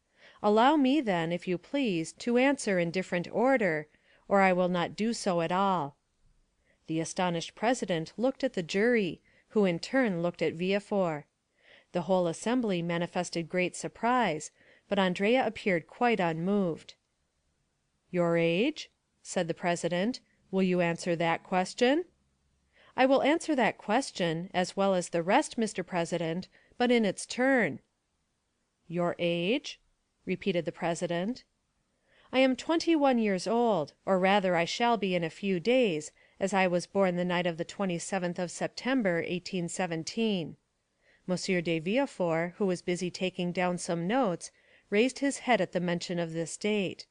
Allow me, then, if you please, to answer in different order, or I will not do so at all." The astonished president looked at the jury, who in turn looked at Villefort. The whole assembly manifested great surprise, but Andrea appeared quite unmoved. "Your age?" said the president. "Will you answer that question?" I will answer that question, as well as the rest, Mr. President, but in its turn." "Your age?" repeated the president. "I am 21 years old, or rather I shall be in a few days, as I was born the night of the 27th of September, 1817. Monsieur de Villefort, who was busy taking down some notes, raised his head at the mention of this date.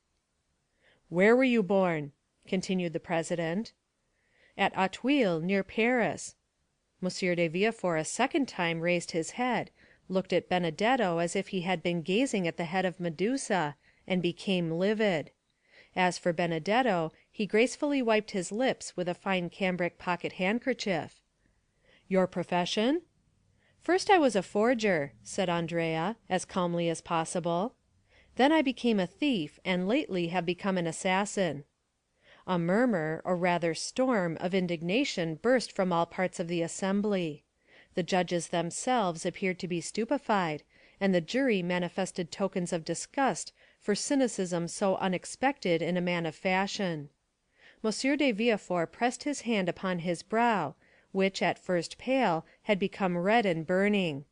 "Where were you born?" continued the president. "At Auteuil, near Paris." Monsieur de Villefort a second time raised his head, looked at Benedetto as if he had been gazing at the head of Medusa, and became livid. As for Benedetto, he gracefully wiped his lips with a fine cambric pocket handkerchief. "Your profession?" "First I was a forger," said Andrea, as calmly as possible. "Then I became a thief, and lately have become an assassin." A murmur, or rather storm, of indignation burst from all parts of the assembly. The judges themselves appeared to be stupefied, and the jury manifested tokens of disgust for cynicism so unexpected in a man of fashion. Monsieur de Villefort pressed his hand upon his brow, which, at first pale, had become red and burning.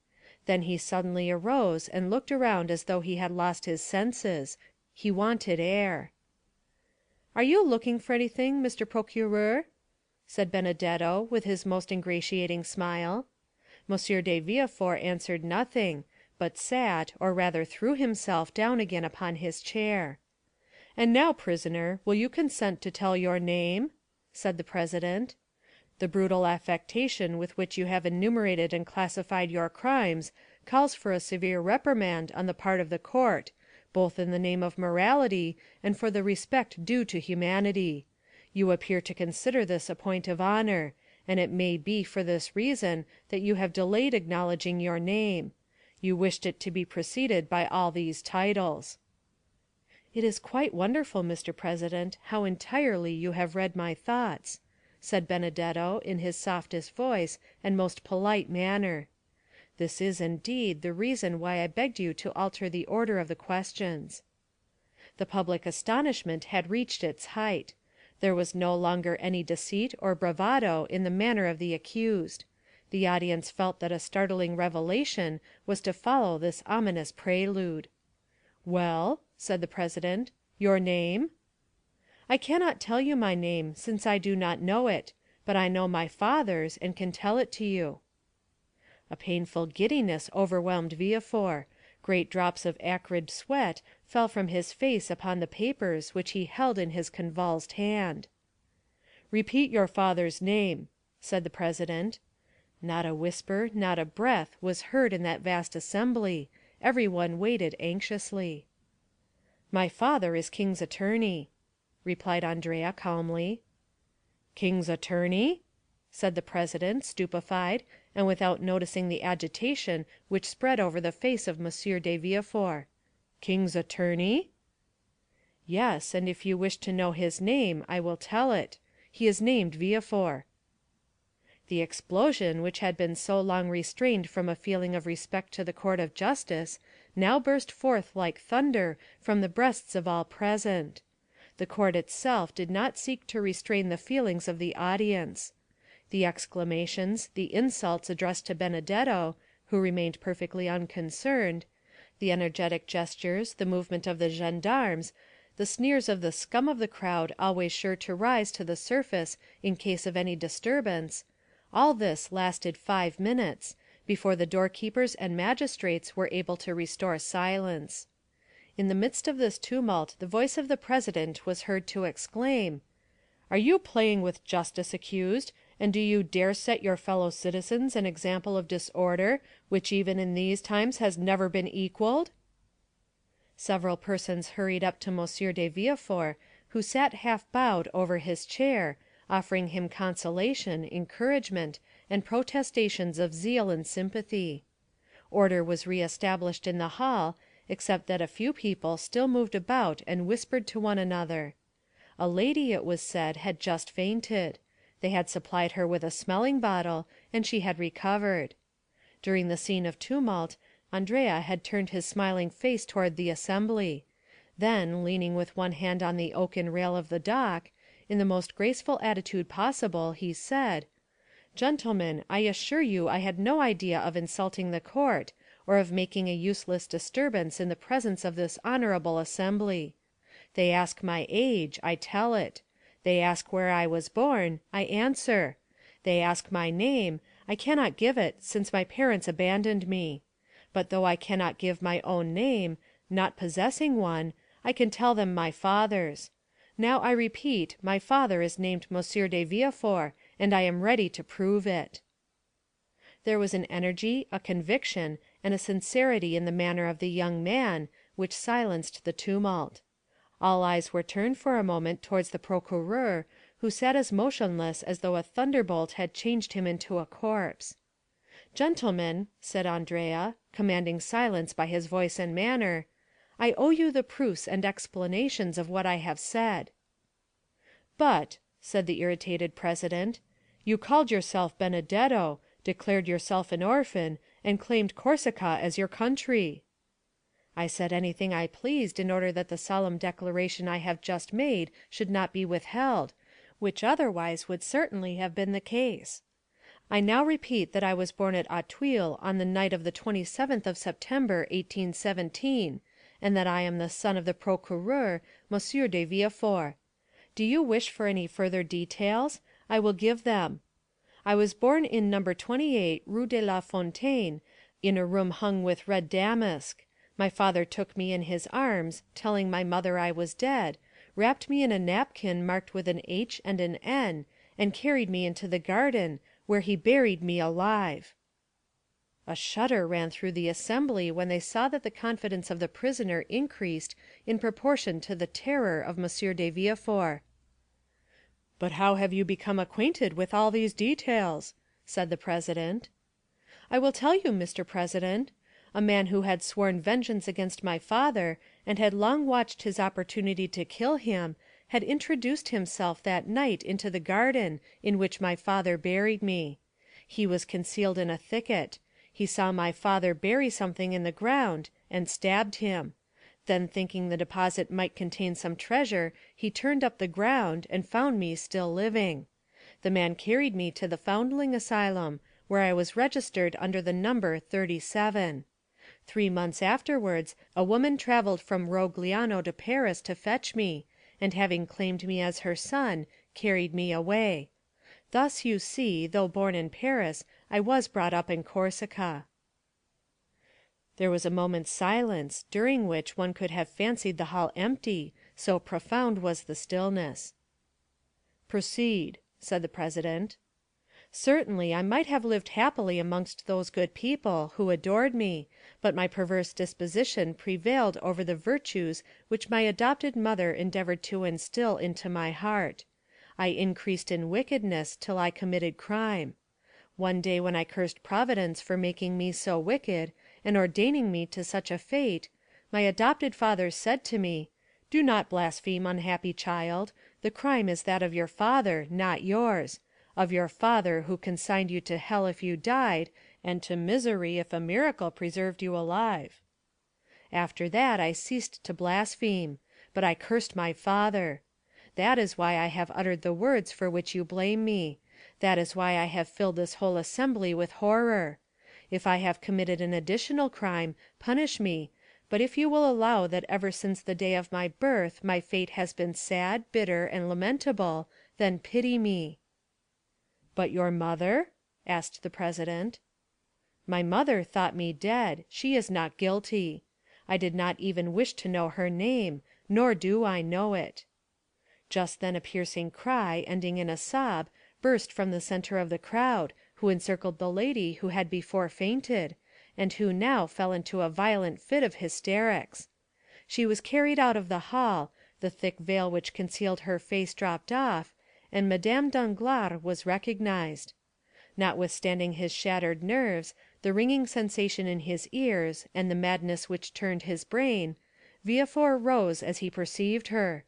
Then he suddenly arose and looked around as though he had lost his senses. He wanted air. "Are you looking for anything, Mr. Procureur?" said Benedetto, with his most ingratiating smile. Monsieur de Villefort answered nothing, but sat, or rather threw himself down again upon his chair. "And now, prisoner, will you consent to tell your name?" said the president. "The brutal affectation with which you have enumerated and classified your crimes calls for a severe reprimand on the part of the court, both in the name of morality and for the respect due to humanity. You appear to consider this a point of honor, and it may be for this reason that you have delayed acknowledging your name. You wished it to be preceded by all these titles." "It is quite wonderful, Mr. President, how entirely you have read my thoughts," said Benedetto in his softest voice and most polite manner. "This is, indeed, the reason why I begged you to alter the order of the questions." The public astonishment had reached its height. There was no longer any deceit or bravado in the manner of the accused. The audience felt that a startling revelation was to follow this ominous prelude. "Well," said the president, "your name?" "I cannot tell you my name, since I do not know it, but I know my father's, and can tell it to you." A painful giddiness overwhelmed Villefort. Great drops of acrid sweat fell from his face upon the papers which he held in his convulsed hand. "Repeat your father's name," said the president. Not a whisper, not a breath was heard in that vast assembly. Everyone waited anxiously. "My father is king's attorney," replied Andrea calmly. "King's attorney?" said the president, stupefied, and without noticing the agitation which spread over the face of Monsieur de Villefort. "King's attorney?" "Yes, and if you wish to know his name, I will tell it. He is named Villefort." The explosion, which had been so long restrained from a feeling of respect to the court of justice, now burst forth like thunder from the breasts of all present. The court itself did not seek to restrain the feelings of the audience. The exclamations, the insults addressed to Benedetto, who remained perfectly unconcerned, the energetic gestures, the movement of the gendarmes, the sneers of the scum of the crowd always sure to rise to the surface in case of any disturbance, all this lasted 5 minutes, before the doorkeepers and magistrates were able to restore silence. In the midst of this tumult the voice of the president was heard to exclaim, "Are you playing with justice, accused, and do you dare set your fellow citizens an example of disorder which even in these times has never been equaled?" Several persons hurried up to Monsieur de Villefort, who sat half bowed over his chair, offering him consolation, encouragement, and protestations of zeal and sympathy. Order was re-established in the hall, except that a few people still moved about and whispered to one another. A lady, it was said, had just fainted. They had supplied her with a smelling bottle, and she had recovered. During the scene of tumult, Andrea had turned his smiling face toward the assembly. Then, leaning with one hand on the oaken rail of the dock, in the most graceful attitude possible, he said, Gentlemen, I assure you I had no idea of insulting the court, or of making a useless disturbance in the presence of this honorable assembly. They ask my age, I tell it. They ask where I was born, I answer. They ask my name, I cannot give it, since my parents abandoned me. But though I cannot give my own name, not possessing one, I can tell them my father's. Now I repeat, my father is named Monsieur de Villefort, and I am ready to prove it." There was an energy, a conviction, and a sincerity in the manner of the young man, which silenced the tumult. All eyes were turned for a moment towards the procureur, who sat as motionless as though a thunderbolt had changed him into a corpse. "Gentlemen," said Andrea, commanding silence by his voice and manner, "I owe you the proofs and explanations of what I have said." "But," said the irritated president, "you called yourself Benedetto, declared yourself an orphan, and claimed Corsica as your country." "I said anything I pleased in order that the solemn declaration I have just made should not be withheld, which otherwise would certainly have been the case. I now repeat that I was born at Auteuil on the night of the 27th of September, 1817, and that I am the son of the procureur, Monsieur de Villefort. Do you wish for any further details? I will give them. I was born in No. 28 Rue de la Fontaine, in a room hung with red damask. My father took me in his arms, telling my mother I was dead, wrapped me in a napkin marked with an H and an N, and carried me into the garden, where he buried me alive." A shudder ran through the assembly when they saw that the confidence of the prisoner increased in proportion to the terror of M. de Villefort. "But how have you become acquainted with all these details?" said the president. "I will tell you, Mr. President. A man who had sworn vengeance against my father, and had long watched his opportunity to kill him, had introduced himself that night into the garden in which my father buried me. He was concealed in a thicket. He saw my father bury something in the ground, and stabbed him. Then thinking the deposit might contain some treasure, he turned up the ground, and found me still living. The man carried me to the Foundling Asylum, where I was registered under the number 37. 3 months afterwards, a woman travelled from Rogliano to Paris to fetch me, and having claimed me as her son, carried me away. Thus, you see, though born in Paris, I was brought up in Corsica." There was a moment's silence, during which one could have fancied the hall empty, so profound was the stillness. "Proceed," said the president. "Certainly I might have lived happily amongst those good people, who adored me, but my perverse disposition prevailed over the virtues which my adopted mother endeavored to instill into my heart. I increased in wickedness till I committed crime. One day when I cursed Providence for making me so wicked, and ordaining me to such a fate, my adopted father said to me, 'Do not blaspheme, unhappy child. The crime is that of your father, not yours; of your father, who consigned you to hell if you died, and to misery if a miracle preserved you alive.' After that I ceased to blaspheme, but I cursed my father. That is why I have uttered the words for which you blame me. That is why I have filled this whole assembly with horror. If I have committed an additional crime, punish me, but if you will allow that ever since the day of my birth my fate has been sad, bitter, and lamentable, then pity me." "But your mother?" asked the president. "My mother thought me dead; she is not guilty. I did not even wish to know her name, nor do I know it." Just then a piercing cry, ending in a sob, burst from the centre of the crowd, who encircled the lady who had before fainted, and who now fell into a violent fit of hysterics. She was carried out of the hall, the thick veil which concealed her face dropped off, and Madame Danglars was recognized. Notwithstanding his shattered nerves, the ringing sensation in his ears, and the madness which turned his brain, Villefort rose as he perceived her.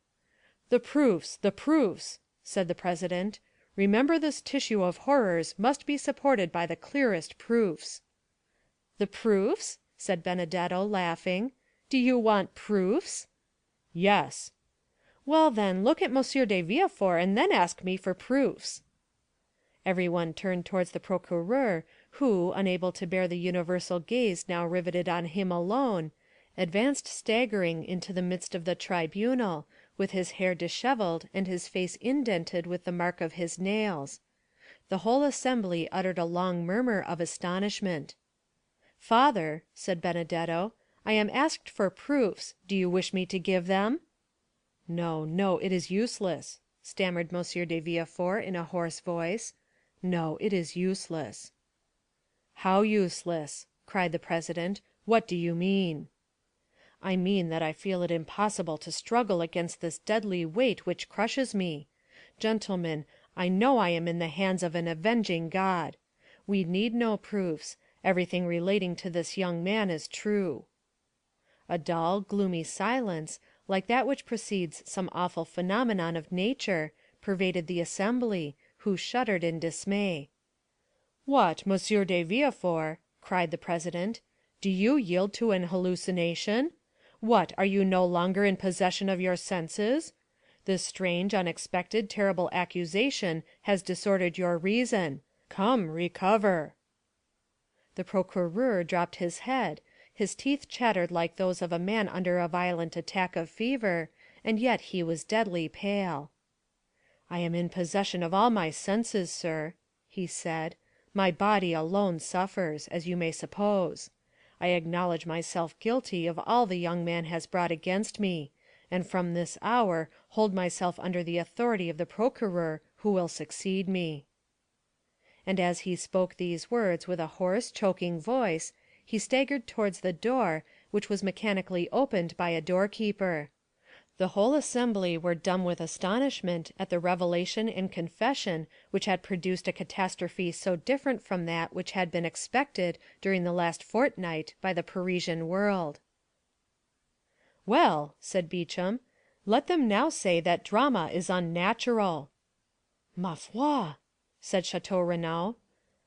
"The proofs," said the president. "Remember this tissue of horrors must be supported by the clearest proofs." "The proofs?" said Benedetto, laughing. "Do you want proofs?" "Yes." "Well, then, look at M. de Villefort, and then ask me for proofs." Everyone turned towards the procureur, who, unable to bear the universal gaze now riveted on him alone, advanced staggering into the midst of the tribunal, with his hair dishevelled and his face indented with the mark of his nails. The whole assembly uttered a long murmur of astonishment. "Father," said Benedetto, "I am asked for proofs. Do you wish me to give them?" "No, no, it is useless," stammered M. de Villefort in a hoarse voice. "No, it is useless." "How useless?" cried the president. "What do you mean?" "I mean that I feel it impossible to struggle against this deadly weight which crushes me. Gentlemen, I know I am in the hands of an avenging God. We need no proofs. Everything relating to this young man is true." A dull, gloomy silence, like that which precedes some awful phenomenon of nature, pervaded the assembly, who shuddered in dismay. "What, Monsieur de Villefort," cried the president, "do you yield to an hallucination? What, are you no longer in possession of your senses? This strange, unexpected, terrible accusation has disordered your reason. Come, recover." The procureur dropped his head, his teeth chattered like those of a man under a violent attack of fever, and yet he was deadly pale. "I am in possession of all my senses, sir," he said. "My body alone suffers, as you may suppose. I acknowledge myself guilty of all the young man has brought against me, and from this hour hold myself under the authority of the procureur who will succeed me." And as he spoke these words with a hoarse, choking voice, he staggered towards the door, which was mechanically opened by a doorkeeper. The whole assembly were dumb with astonishment at the revelation and confession which had produced a catastrophe so different from that which had been expected during the last fortnight by the Parisian world. "Well," said Beauchamp, "let them now say that drama is unnatural." "Ma foi!" said Château Renaud,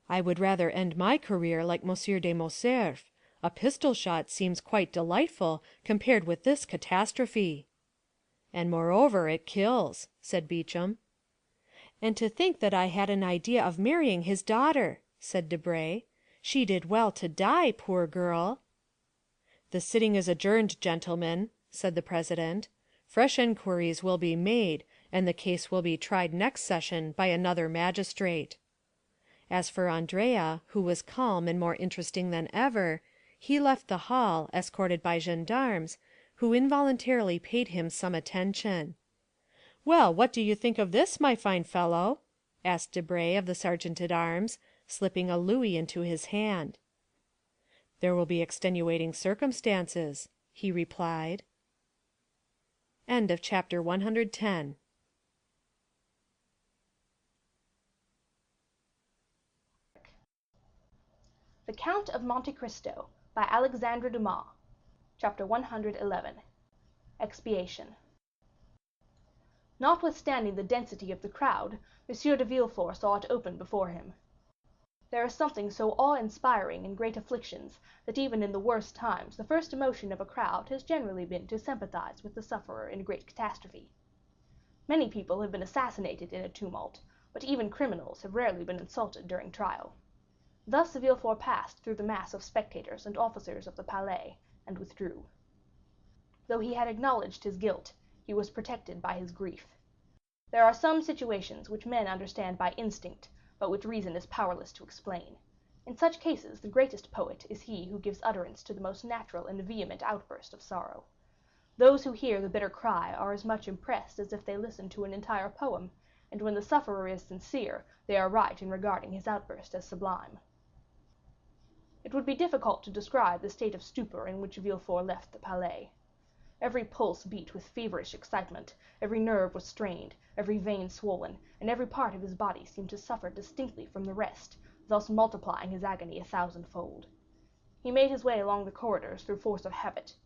"I would rather end my career like M. de Morcerf. A pistol shot seems quite delightful compared with this catastrophe." "And moreover it kills," said Beauchamp. "And to think that I had an idea of marrying his daughter," said Debray. "She did well to die, poor girl." "The sitting is adjourned, gentlemen," said the president. "Fresh enquiries will be made, and the case will be tried next session by another magistrate." As for Andrea, who was calm and more interesting than ever, he left the hall, escorted by gendarmes, who involuntarily paid him some attention. "Well, what do you think of this, my fine fellow?" asked Debray of the sergeant at arms, slipping a louis into his hand. "There will be extenuating circumstances," he replied. Chapter 110. The Count of Monte Cristo by Alexandre Dumas. Chapter 111. Expiation. Notwithstanding the density of the crowd, M. de Villefort saw it open before him. There is something so awe-inspiring in great afflictions, that even in the worst times the first emotion of a crowd has generally been to sympathize with the sufferer in a great catastrophe. Many people have been assassinated in a tumult, but even criminals have rarely been insulted during trial. Thus Villefort passed through the mass of spectators and officers of the Palais, and withdrew. Though he had acknowledged his guilt, he was protected by his grief. There are some situations which men understand by instinct, but which reason is powerless to explain. In such cases the greatest poet is he who gives utterance to the most natural and vehement outburst of sorrow. Those who hear the bitter cry are as much impressed as if they listened to an entire poem, and when the sufferer is sincere, they are right in regarding his outburst as sublime. It would be difficult to describe the state of stupor in which Villefort left the Palais. Every pulse beat with feverish excitement, every nerve was strained, every vein swollen, and every part of his body seemed to suffer distinctly from the rest, thus multiplying his agony 1,000-fold. He made his way along the corridors through force of habit.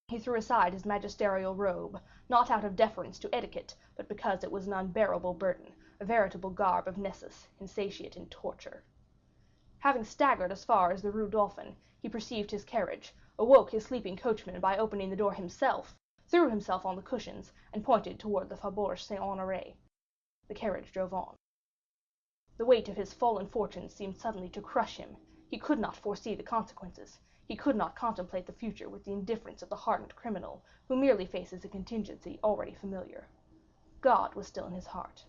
He threw aside his magisterial robe, not out of deference to etiquette, but because it was an unbearable burden, a veritable garb of Nessus, insatiate in torture. Having staggered as far as the Rue Dauphine, he perceived his carriage, awoke his sleeping coachman by opening the door himself, threw himself on the cushions, and pointed toward the Faubourg Saint Honoré. The carriage drove on. The weight of his fallen fortunes seemed suddenly to crush him. He could not foresee the consequences. He could not contemplate the future with the indifference of the hardened criminal, who merely faces a contingency already familiar. God was still in his heart.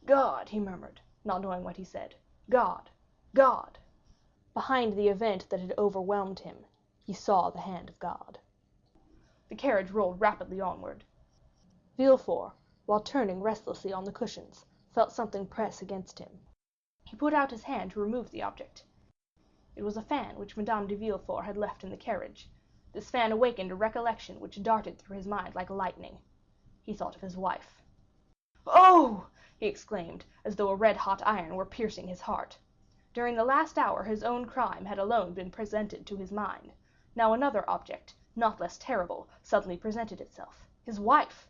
"God," he murmured, not knowing what he said. "God, God." Behind the event that had overwhelmed him, he saw the hand of God. The carriage rolled rapidly onward. Villefort, while turning restlessly on the cushions, felt something press against him. He put out his hand to remove the object. It was a fan which Madame de Villefort had left in the carriage. This fan awakened a recollection which darted through his mind like lightning. He thought of his wife. "Oh!" he exclaimed, as though a red-hot iron were piercing his heart. During the last hour his own crime had alone been presented to his mind. Now another object, not less terrible, suddenly presented itself. His wife!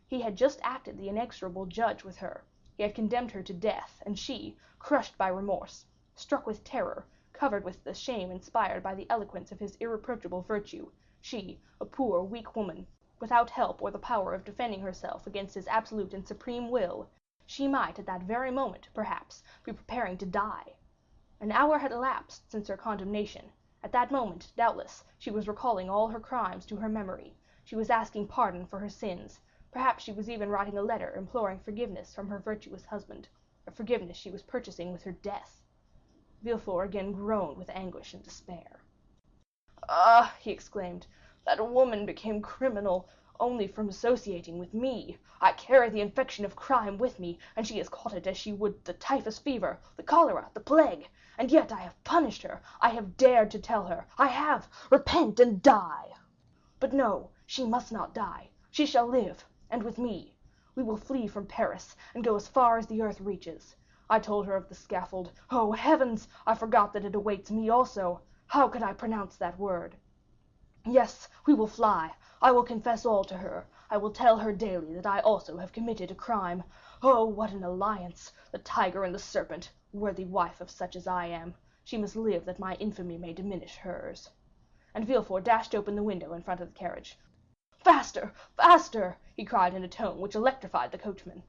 He had just acted the inexorable judge with her. He had condemned her to death, and she, crushed by remorse, struck with terror, covered with the shame inspired by the eloquence of his irreproachable virtue, she, a poor, weak woman, without help or the power of defending herself against his absolute and supreme will, she might at that very moment, perhaps, be preparing to die. An hour had elapsed since her condemnation. At that moment, doubtless, she was recalling all her crimes to her memory. She was asking pardon for her sins. Perhaps she was even writing a letter imploring forgiveness from her virtuous husband, a forgiveness she was purchasing with her death. Villefort again groaned with anguish and despair. "Ah!" he exclaimed, "that woman became criminal only from associating with me. I carry the infection of crime with me, and she has caught it as she would the typhus fever, the cholera, the plague. And yet I have punished her. I have dared to tell her. I have. Repent and die. But no, she must not die. She shall live, and with me. We will flee from Paris, and go as far as the earth reaches. I told her of the scaffold. Oh, heavens! I forgot that it awaits me also. How could I pronounce that word? Yes, we will fly. I will confess all to her. I will tell her daily that I also have committed a crime. Oh, what an alliance! The tiger and the serpent, worthy wife of such as I am. She must live that my infamy may diminish hers." And Villefort dashed open the window in front of the carriage. "Faster, faster!" he cried in a tone which electrified the coachman.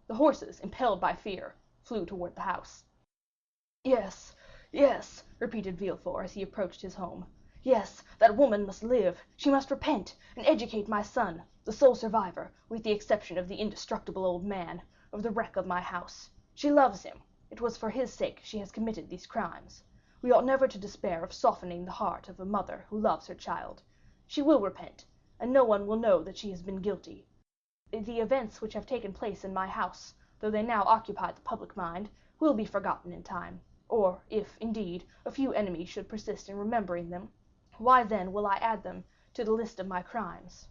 The horses, impelled by fear, flew toward the house. "Yes, yes," repeated Villefort as he approached his home. "Yes, that woman must live. She must repent and educate my son, the sole survivor, with the exception of the indestructible old man, of the wreck of my house. She loves him. It was for his sake she has committed these crimes. We ought never to despair of softening the heart of a mother who loves her child. She will repent, and no one will know that she has been guilty. The events which have taken place in my house, though they now occupy the public mind, will be forgotten in time. Or if, indeed, a few enemies should persist in remembering them, why then will I add them to the list of my crimes?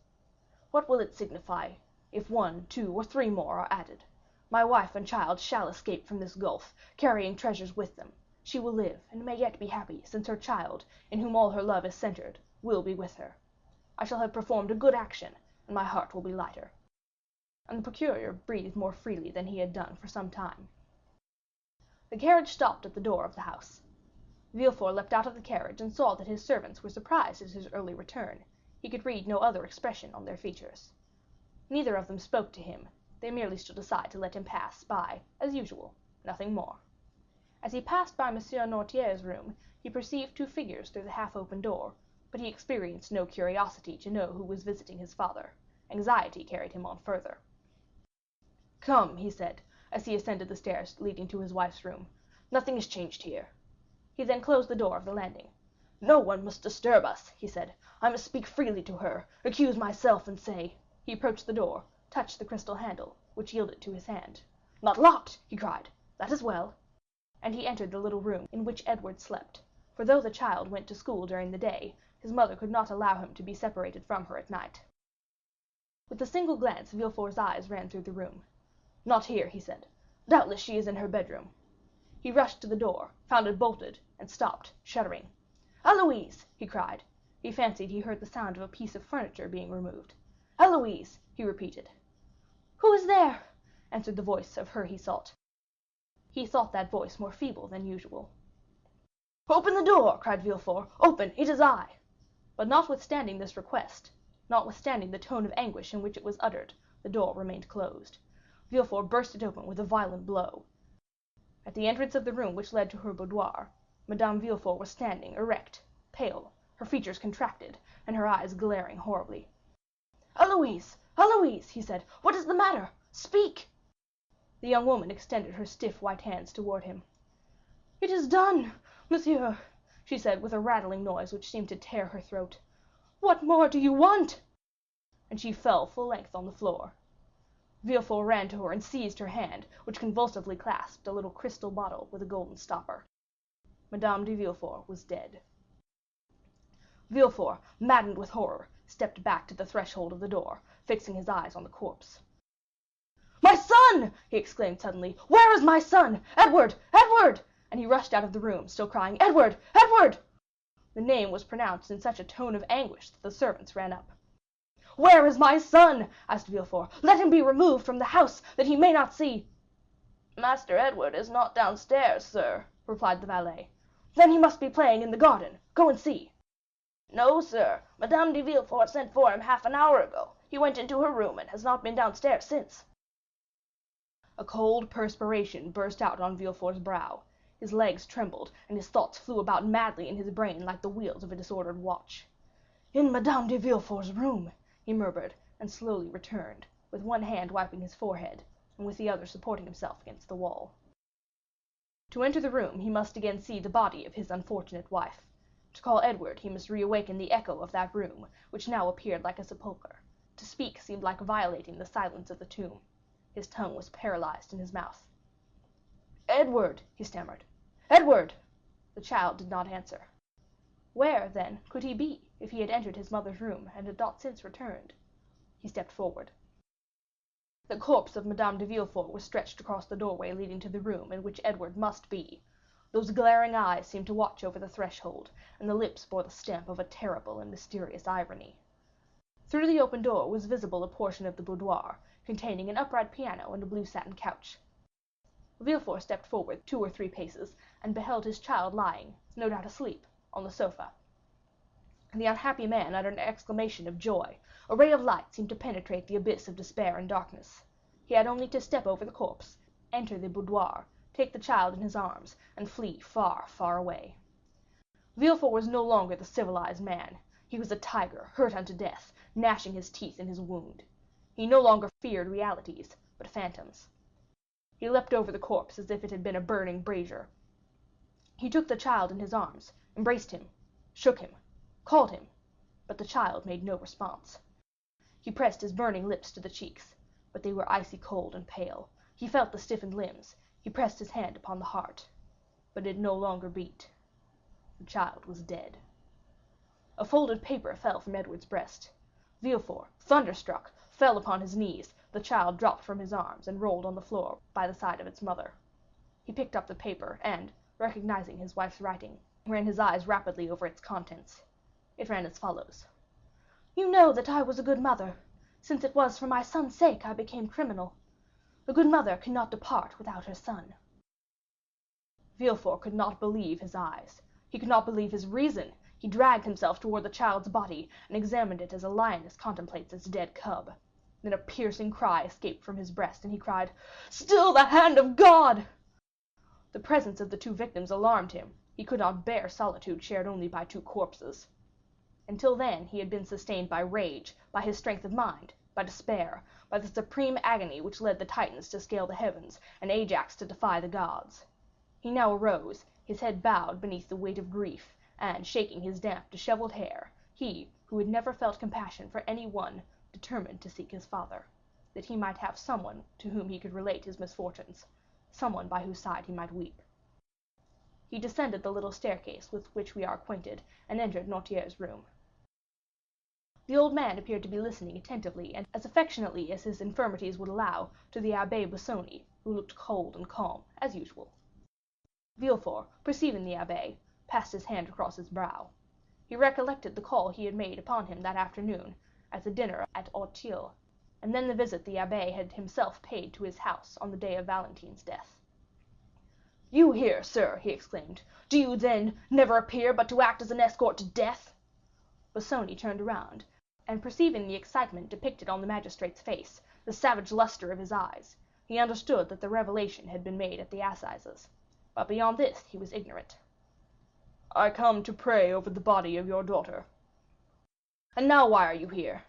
What will it signify if 1, 2, or 3 more are added? My wife and child shall escape from this gulf, carrying treasures with them. She will live, and may yet be happy, since her child, in whom all her love is centered, will be with her. I shall have performed a good action, and my heart will be lighter." And the procureur breathed more freely than he had done for some time. The carriage stopped at the door of the house. Villefort leapt out of the carriage and saw that his servants were surprised at his early return. He could read no other expression on their features. Neither of them spoke to him. They merely stood aside to let him pass by, as usual, nothing more. As he passed by M. Noirtier's room, he perceived 2 figures through the half-open door, but he experienced no curiosity to know who was visiting his father. Anxiety carried him on further. "Come," he said, as he ascended the stairs leading to his wife's room, "nothing is changed here." He then closed the door of the landing. "No one must disturb us," he said. "I must speak freely to her, accuse myself, and say—" He approached the door, touched the crystal handle, which yielded to his hand. "Not locked!" he cried. "That is well." And he entered the little room in which Edward slept, for though the child went to school during the day, his mother could not allow him to be separated from her at night. With a single glance Villefort's eyes ran through the room. "Not here," he said. "Doubtless she is in her bedroom." He rushed to the door, found it bolted, and stopped, shuddering. "Héloïse!" he cried. He fancied he heard the sound of a piece of furniture being removed. "Héloïse!" he repeated. "Who is there?" answered the voice of her he sought. He thought that voice more feeble than usual. "Open the door!" cried Villefort. "Open, it is I!" But notwithstanding this request, notwithstanding the tone of anguish in which it was uttered, the door remained closed. Villefort burst it open with a violent blow. At the entrance of the room which led to her boudoir, Madame Villefort was standing erect, pale, her features contracted, and her eyes glaring horribly. "Héloïse, Héloïse," he said, "what is the matter? Speak!" The young woman extended her stiff white hands toward him. "It is done, monsieur," she said with a rattling noise which seemed to tear her throat. "What more do you want?" And she fell full length on the floor. Villefort ran to her and seized her hand, which convulsively clasped a little crystal bottle with a golden stopper. Madame de Villefort was dead. Villefort, maddened with horror, stepped back to the threshold of the door, fixing his eyes on the corpse. "My son!" he exclaimed suddenly. "Where is my son? Edward! Edward!" And he rushed out of the room, still crying, "Edward! Edward!" The name was pronounced in such a tone of anguish that the servants ran up. "Where is my son?" asked Villefort. "Let him be removed from the house, that he may not see—" "Master Edward is not downstairs, sir," replied the valet. "Then he must be playing in the garden. Go and see." "No, sir. Madame de Villefort sent for him half an hour ago. He went into her room and has not been downstairs since." A cold perspiration burst out on Villefort's brow. His legs trembled, and his thoughts flew about madly in his brain like the wheels of a disordered watch. "In Madame de Villefort's room," he murmured, and slowly returned, with one hand wiping his forehead, and with the other supporting himself against the wall. To enter the room, he must again see the body of his unfortunate wife. To call Edward, he must reawaken the echo of that room, which now appeared like a sepulchre. To speak seemed like violating the silence of the tomb. His tongue was paralyzed in his mouth. "Edward!" he stammered. "Edward!" The child did not answer. Where, then, could he be, if he had entered his mother's room and had not since returned? He stepped forward. The corpse of Madame de Villefort was stretched across the doorway leading to the room in which Edward must be. Those glaring eyes seemed to watch over the threshold, and the lips bore the stamp of a terrible and mysterious irony. Through the open door was visible a portion of the boudoir, containing an upright piano and a blue satin couch. Villefort stepped forward 2 or 3 paces, and beheld his child lying, no doubt asleep, on the sofa. The unhappy man uttered an exclamation of joy. A ray of light seemed to penetrate the abyss of despair and darkness. He had only to step over the corpse, enter the boudoir, take the child in his arms, and flee far, far away. Villefort was no longer the civilized man. He was a tiger, hurt unto death, gnashing his teeth in his wound. He no longer feared realities, but phantoms. He leapt over the corpse as if it had been a burning brazier. He took the child in his arms, embraced him, shook him, called him, but the child made no response. He pressed his burning lips to the cheeks, but they were icy cold and pale. He felt the stiffened limbs. He pressed his hand upon the heart, but it no longer beat. The child was dead. A folded paper fell from Edward's breast. Villefort, thunderstruck, fell upon his knees. The child dropped from his arms and rolled on the floor by the side of its mother. He picked up the paper and, recognizing his wife's writing, ran his eyes rapidly over its contents. It ran as follows: "You know that I was a good mother. Since it was for my son's sake I became criminal. A good mother cannot depart without her son." Villefort could not believe his eyes. He could not believe his reason. He dragged himself toward the child's body, and examined it as a lioness contemplates its dead cub. Then a piercing cry escaped from his breast, and he cried, "Still the hand of God!" The presence of the 2 victims alarmed him. He could not bear solitude shared only by 2 corpses. Until then he had been sustained by rage, by his strength of mind, by despair, by the supreme agony which led the Titans to scale the heavens, and Ajax to defy the gods. He now arose, his head bowed beneath the weight of grief, and shaking his damp, disheveled hair, he, who had never felt compassion for any one, determined to seek his father, that he might have someone to whom he could relate his misfortunes, someone by whose side he might weep. He descended the little staircase with which we are acquainted, and entered Noirtier's room. The old man appeared to be listening attentively and as affectionately as his infirmities would allow to the Abbé Busoni, who looked cold and calm as usual. Villefort, perceiving the abbé, passed his hand across his brow. He recollected the call he had made upon him that afternoon at the dinner at Auteuil, and then the visit the abbé had himself paid to his house on the day of Valentine's death. "You here, sir!" he exclaimed. "Do you, then, never appear but to act as an escort to death?" Busoni turned around, and perceiving the excitement depicted on the magistrate's face, the savage luster of his eyes, he understood that the revelation had been made at the assizes. but beyond this he was ignorant. "I come to pray over the body of your daughter." "And now why are you here?"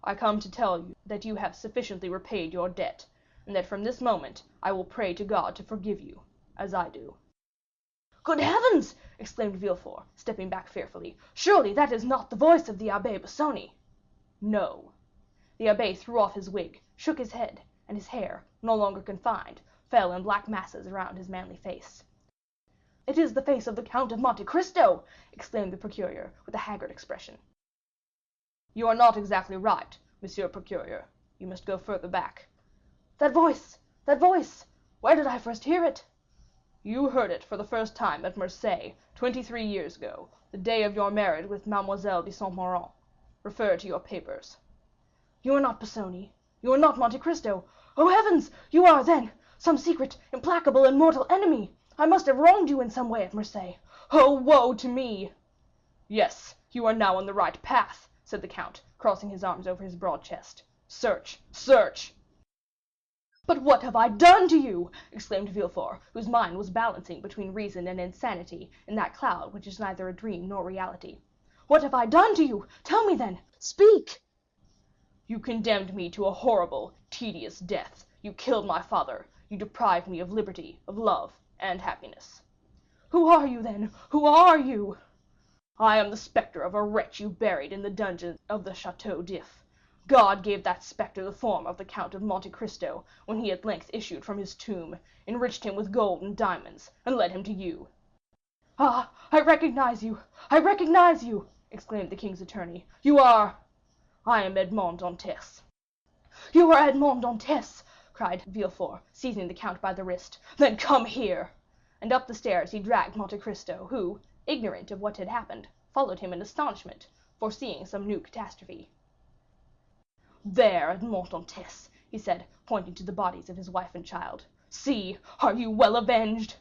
"I come to tell you that you have sufficiently repaid your debt, and that from this moment I will pray to God to forgive you, as I do." "Good heavens!" exclaimed Villefort, stepping back fearfully. "Surely that is not the voice of the Abbé Busoni?" "No." The abbé threw off his wig, shook his head, and his hair, no longer confined, fell in black masses around his manly face. "It is the face of the Count of Monte Cristo!" exclaimed the procureur, with a haggard expression. "You are not exactly right, Monsieur Procureur. You must go further back." "That voice! That voice! Where did I first hear it?" "You heard it for the first time at Marseilles, 23 years ago, the day of your marriage with Mademoiselle de Saint Méran. Refer to your papers." "You are not Busoni, you are not Monte Cristo. Oh heavens! You are, then, some secret, implacable, and mortal enemy. I must have wronged you in some way at Marseilles. Oh, woe to me!" "Yes, you are now on the right path," said the count, crossing his arms over his broad chest. "Search, search!" "But what have I done to you?" exclaimed Villefort, whose mind was balancing between reason and insanity in that cloud which is neither a dream nor reality. "What have I done to you? Tell me then. Speak." "You condemned me to a horrible, tedious death. You killed my father. You deprived me of liberty, of love, and happiness." "Who are you, then? Who are you?" "I am the spectre of a wretch you buried in the dungeon of the Château d'If. God gave that spectre the form of the Count of Monte Cristo when he at length issued from his tomb, enriched him with gold and diamonds, and led him to you." "Ah, I recognize you! I recognize you!" exclaimed the king's attorney. "You are—" "I am Edmond Dantès." "You are Edmond Dantès!" cried Villefort, seizing the count by the wrist. "Then come here!" And up the stairs he dragged Monte Cristo, who, ignorant of what had happened, followed him in astonishment, foreseeing some new catastrophe. "There, Edmond Dantès," he said, pointing to the bodies of his wife and child. "See, are you well avenged?"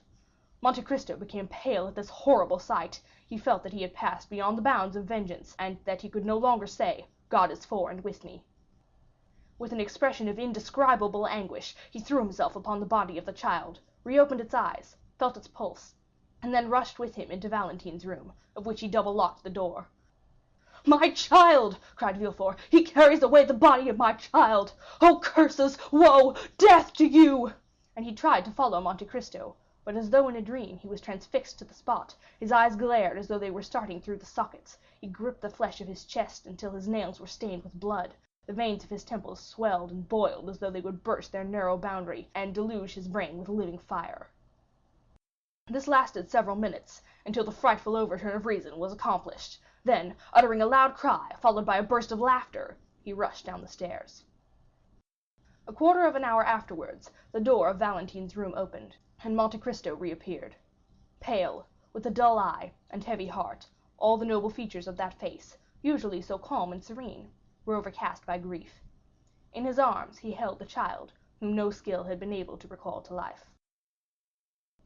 Monte Cristo became pale at this horrible sight. He felt that he had passed beyond the bounds of vengeance, and that he could no longer say, "God is for and with me." With an expression of indescribable anguish, he threw himself upon the body of the child, reopened its eyes, felt its pulse, and then rushed with him into Valentine's room, of which he double locked the door. "My child!" cried Villefort. "He carries away the body of my child! Oh, curses, woe, death to you!" And he tried to follow Monte Cristo, but as though in a dream he was transfixed to the spot, his eyes glared as though they were starting through the sockets, he gripped the flesh of his chest until his nails were stained with blood, the veins of his temples swelled and boiled as though they would burst their narrow boundary and deluge his brain with living fire. This lasted several minutes, until the frightful overturn of reason was accomplished. Then, uttering a loud cry, followed by a burst of laughter, he rushed down the stairs. A quarter of an hour afterwards, the door of Valentine's room opened, and Monte Cristo reappeared. Pale, with a dull eye and heavy heart, all the noble features of that face, usually so calm and serene, were overcast by grief. In his arms he held the child, whom no skill had been able to recall to life.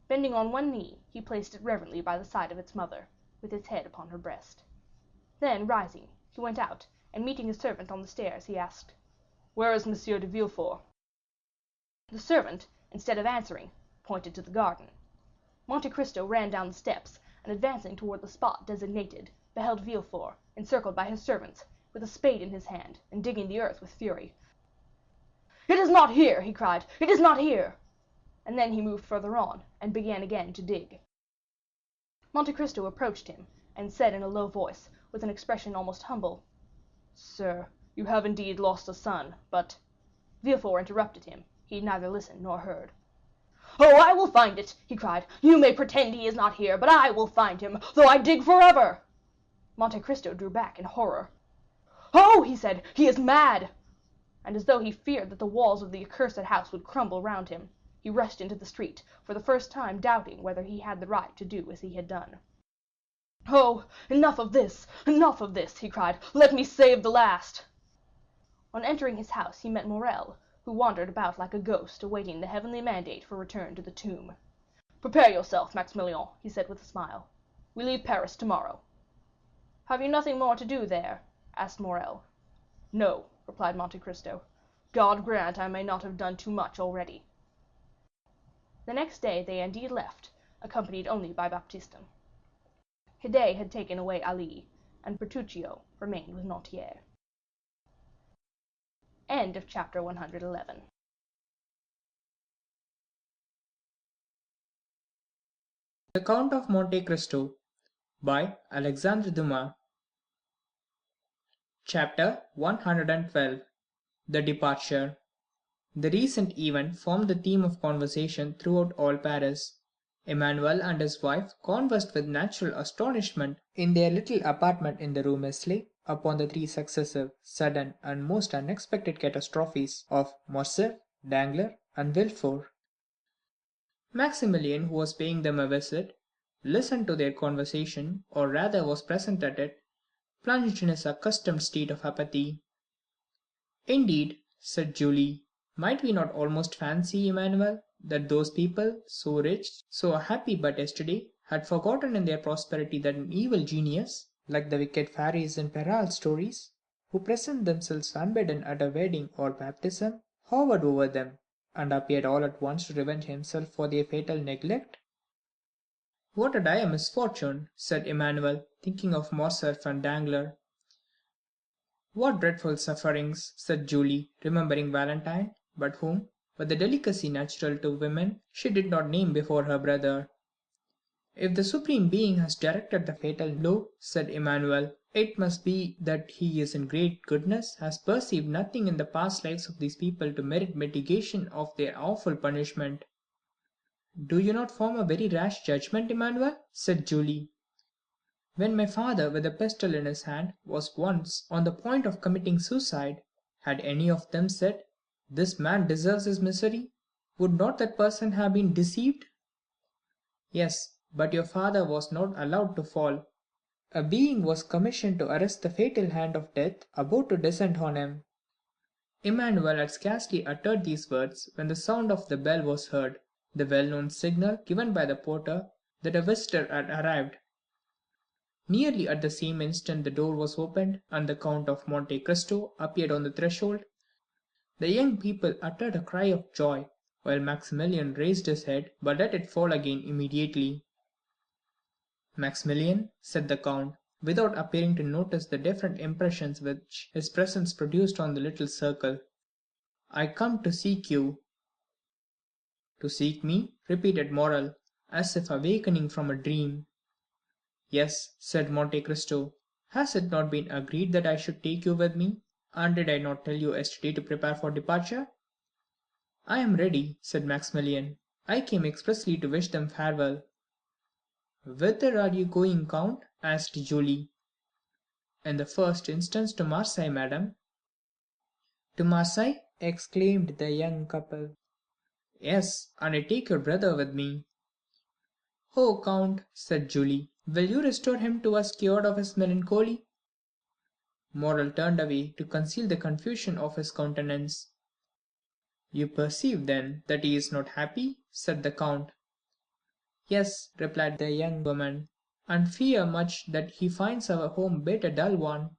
Bending on one knee, he placed it reverently by the side of its mother, with its head upon her breast. Then, rising, he went out, and meeting a servant on the stairs, he asked, "Where is Monsieur de Villefort?" The servant, instead of answering, pointed to the garden. Monte Cristo ran down the steps, and advancing toward the spot designated, beheld Villefort, encircled by his servants, with a spade in his hand, and digging the earth with fury. "It is not here!" he cried. "It is not here!" And then he moved further on, and began again to dig. Monte Cristo approached him, and said in a low voice, with an expression almost humble, "Sir, you have indeed lost a son, but—" Villefort interrupted him; he neither listened nor heard. "Oh, I will find it!" he cried. "You may pretend he is not here, but I will find him, though I dig forever!" Monte Cristo drew back in horror. "Oh," he said, "he is mad!" And as though he feared that the walls of the accursed house would crumble round him, he rushed into the street, for the first time doubting whether he had the right to do as he had done. "Oh, enough of this, enough of this!" he cried. "Let me save the last!" On entering his house he met Morrel, who wandered about like a ghost, awaiting the heavenly mandate for return to the tomb. "Prepare yourself, Maximilian," he said with a smile. "We leave Paris tomorrow." "Have you nothing more to do there?" asked Morrel. "No," replied Monte Cristo. "God grant I may not have done too much already." The next day they indeed left, accompanied only by Baptistin. Haydée had taken away Ali, and Bertuccio remained with Noirtier. End of chapter 111. The Count of Monte Cristo by Alexandre Dumas. Chapter 112. The Departure. The recent event formed the theme of conversation throughout all Paris. Emmanuel and his wife conversed with natural astonishment in their little apartment in the Rue Meslay upon the three successive, sudden, and most unexpected catastrophes of Morcerf, Danglars, and Villefort. Maximilian, who was paying them a visit, listened to their conversation, or rather was present at it, plunged in his accustomed state of apathy. "Indeed," said Julie, "might we not almost fancy, Emmanuel, that those people, so rich, so happy but yesterday, had forgotten in their prosperity that an evil genius, like the wicked fairies in Perrault's stories, who present themselves unbidden at a wedding or baptism, hovered over them, and appeared all at once to revenge himself for their fatal neglect?" "What a dire misfortune!" said Emmanuel, thinking of Morcerf and Danglars. "What dreadful sufferings!" said Julie, remembering Valentine, but whom, with the delicacy natural to women, she did not name before her brother. "If the Supreme Being has directed the fatal blow," said Emmanuel, "it must be that He in great goodness has perceived nothing in the past lives of these people to merit mitigation of their awful punishment." "Do you not form a very rash judgment, Emmanuel?" said Julie. "When my father, with a pistol in his hand, was once on the point of committing suicide, had any of them said, 'This man deserves his misery,' would not that person have been deceived?" "Yes, but your father was not allowed to fall. A being was commissioned to arrest the fatal hand of death about to descend on him." Emmanuel had scarcely uttered these words when the sound of the bell was heard, the well known signal given by the porter that a visitor had arrived. Nearly at the same instant the door was opened, and the Count of Monte Cristo appeared on the threshold. The young people uttered a cry of joy, while Maximilian raised his head, but let it fall again immediately. "Maximilian," said the count, without appearing to notice the different impressions which his presence produced on the little circle, "I come to seek you." "To seek me?" repeated Morrel, as if awakening from a dream. "Yes," said Monte Cristo. "Has it not been agreed that I should take you with me? And did I not tell you yesterday to prepare for departure?" "I am ready," said Maximilian. "I came expressly to wish them farewell." "Whither are you going, count?" asked Julie. "In the first instance to Marseilles, madame." "To Marseilles?" exclaimed the young couple. "Yes, and I take your brother with me." "Oh, count," said Julie, "will you restore him to us cured of his melancholy?" Morrel turned away to conceal the confusion of his countenance. "You perceive, then, that he is not happy?" said the count. "Yes," replied the young woman, "and fear much that he finds our home bit a dull one."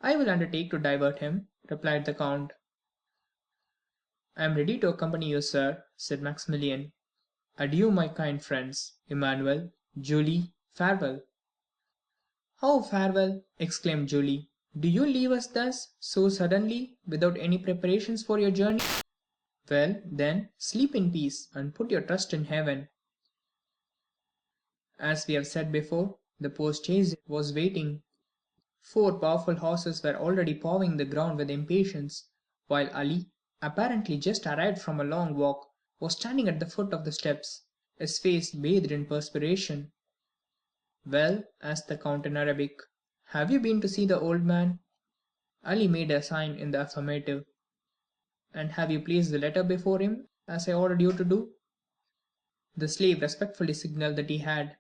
"I will undertake to divert him," replied the count. "I am ready to accompany you, sir," said Maximilian. "Adieu, my kind friends. Emmanuel, Julie, farewell." "How farewell?" exclaimed Julie. "Do you leave us thus, so suddenly, without any preparations for your journey? Well, then, sleep in peace, and put your trust in heaven." As we have said before, the post-chaise was waiting. Four powerful horses were already pawing the ground with impatience, while Ali, apparently just arrived from a long walk, was standing at the foot of the steps, his face bathed in perspiration. "Well," asked the count in Arabic, "have you been to see the old man?" Ali made a sign in the affirmative. "And have you placed the letter before him, as I ordered you to do?" The slave respectfully signaled that he had.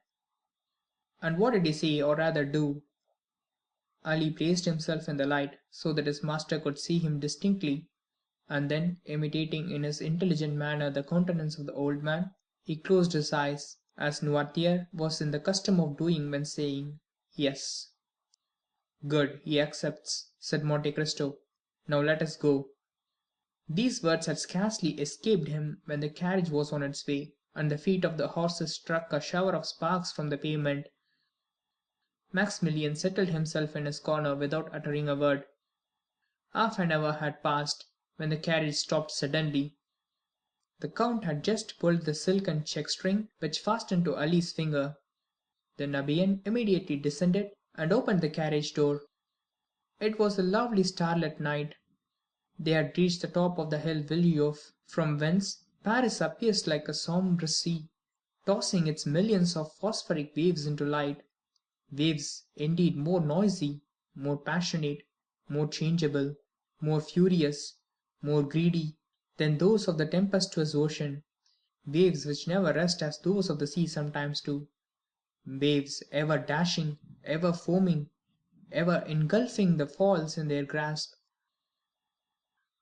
"And what did he say, or rather do?" Ali placed himself in the light, so that his master could see him distinctly, and then, imitating in his intelligent manner the countenance of the old man, he closed his eyes, as Noirtier was in the custom of doing when saying "Yes." "Good, he accepts," said Monte Cristo. "Now let us go." These words had scarcely escaped him when the carriage was on its way, and the feet of the horses struck a shower of sparks from the pavement. Maximilian settled himself in his corner without uttering a word. Half an hour had passed, when the carriage stopped suddenly. The count had just pulled the silken check string which fastened to Ali's finger. The Nubian immediately descended and opened the carriage door. It was a lovely starlit night. They had reached the top of the hill Villejuif, from whence Paris appears like a sombre sea, tossing its millions of phosphoric waves into light, waves indeed more noisy, more passionate, more changeable, more furious, more greedy than those of the tempestuous ocean, waves which never rest as those of the sea sometimes do, waves ever dashing, ever foaming, ever engulfing the falls in their grasp.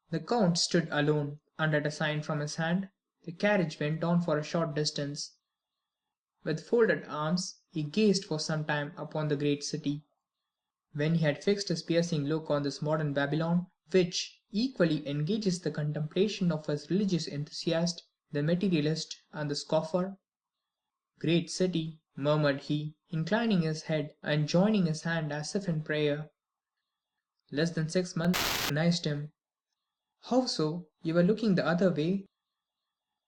The count stood alone, and at a sign from his hand, the carriage went on for a short distance. With folded arms, he gazed for some time upon the great city. When he had fixed his piercing look on this modern Babylon, which equally engages the contemplation of his religious enthusiast, the materialist, and the scoffer, "Great city," murmured he, inclining his head and joining his hand as if in prayer. Less than 6 months recognized him. "How so? You were looking the other way?"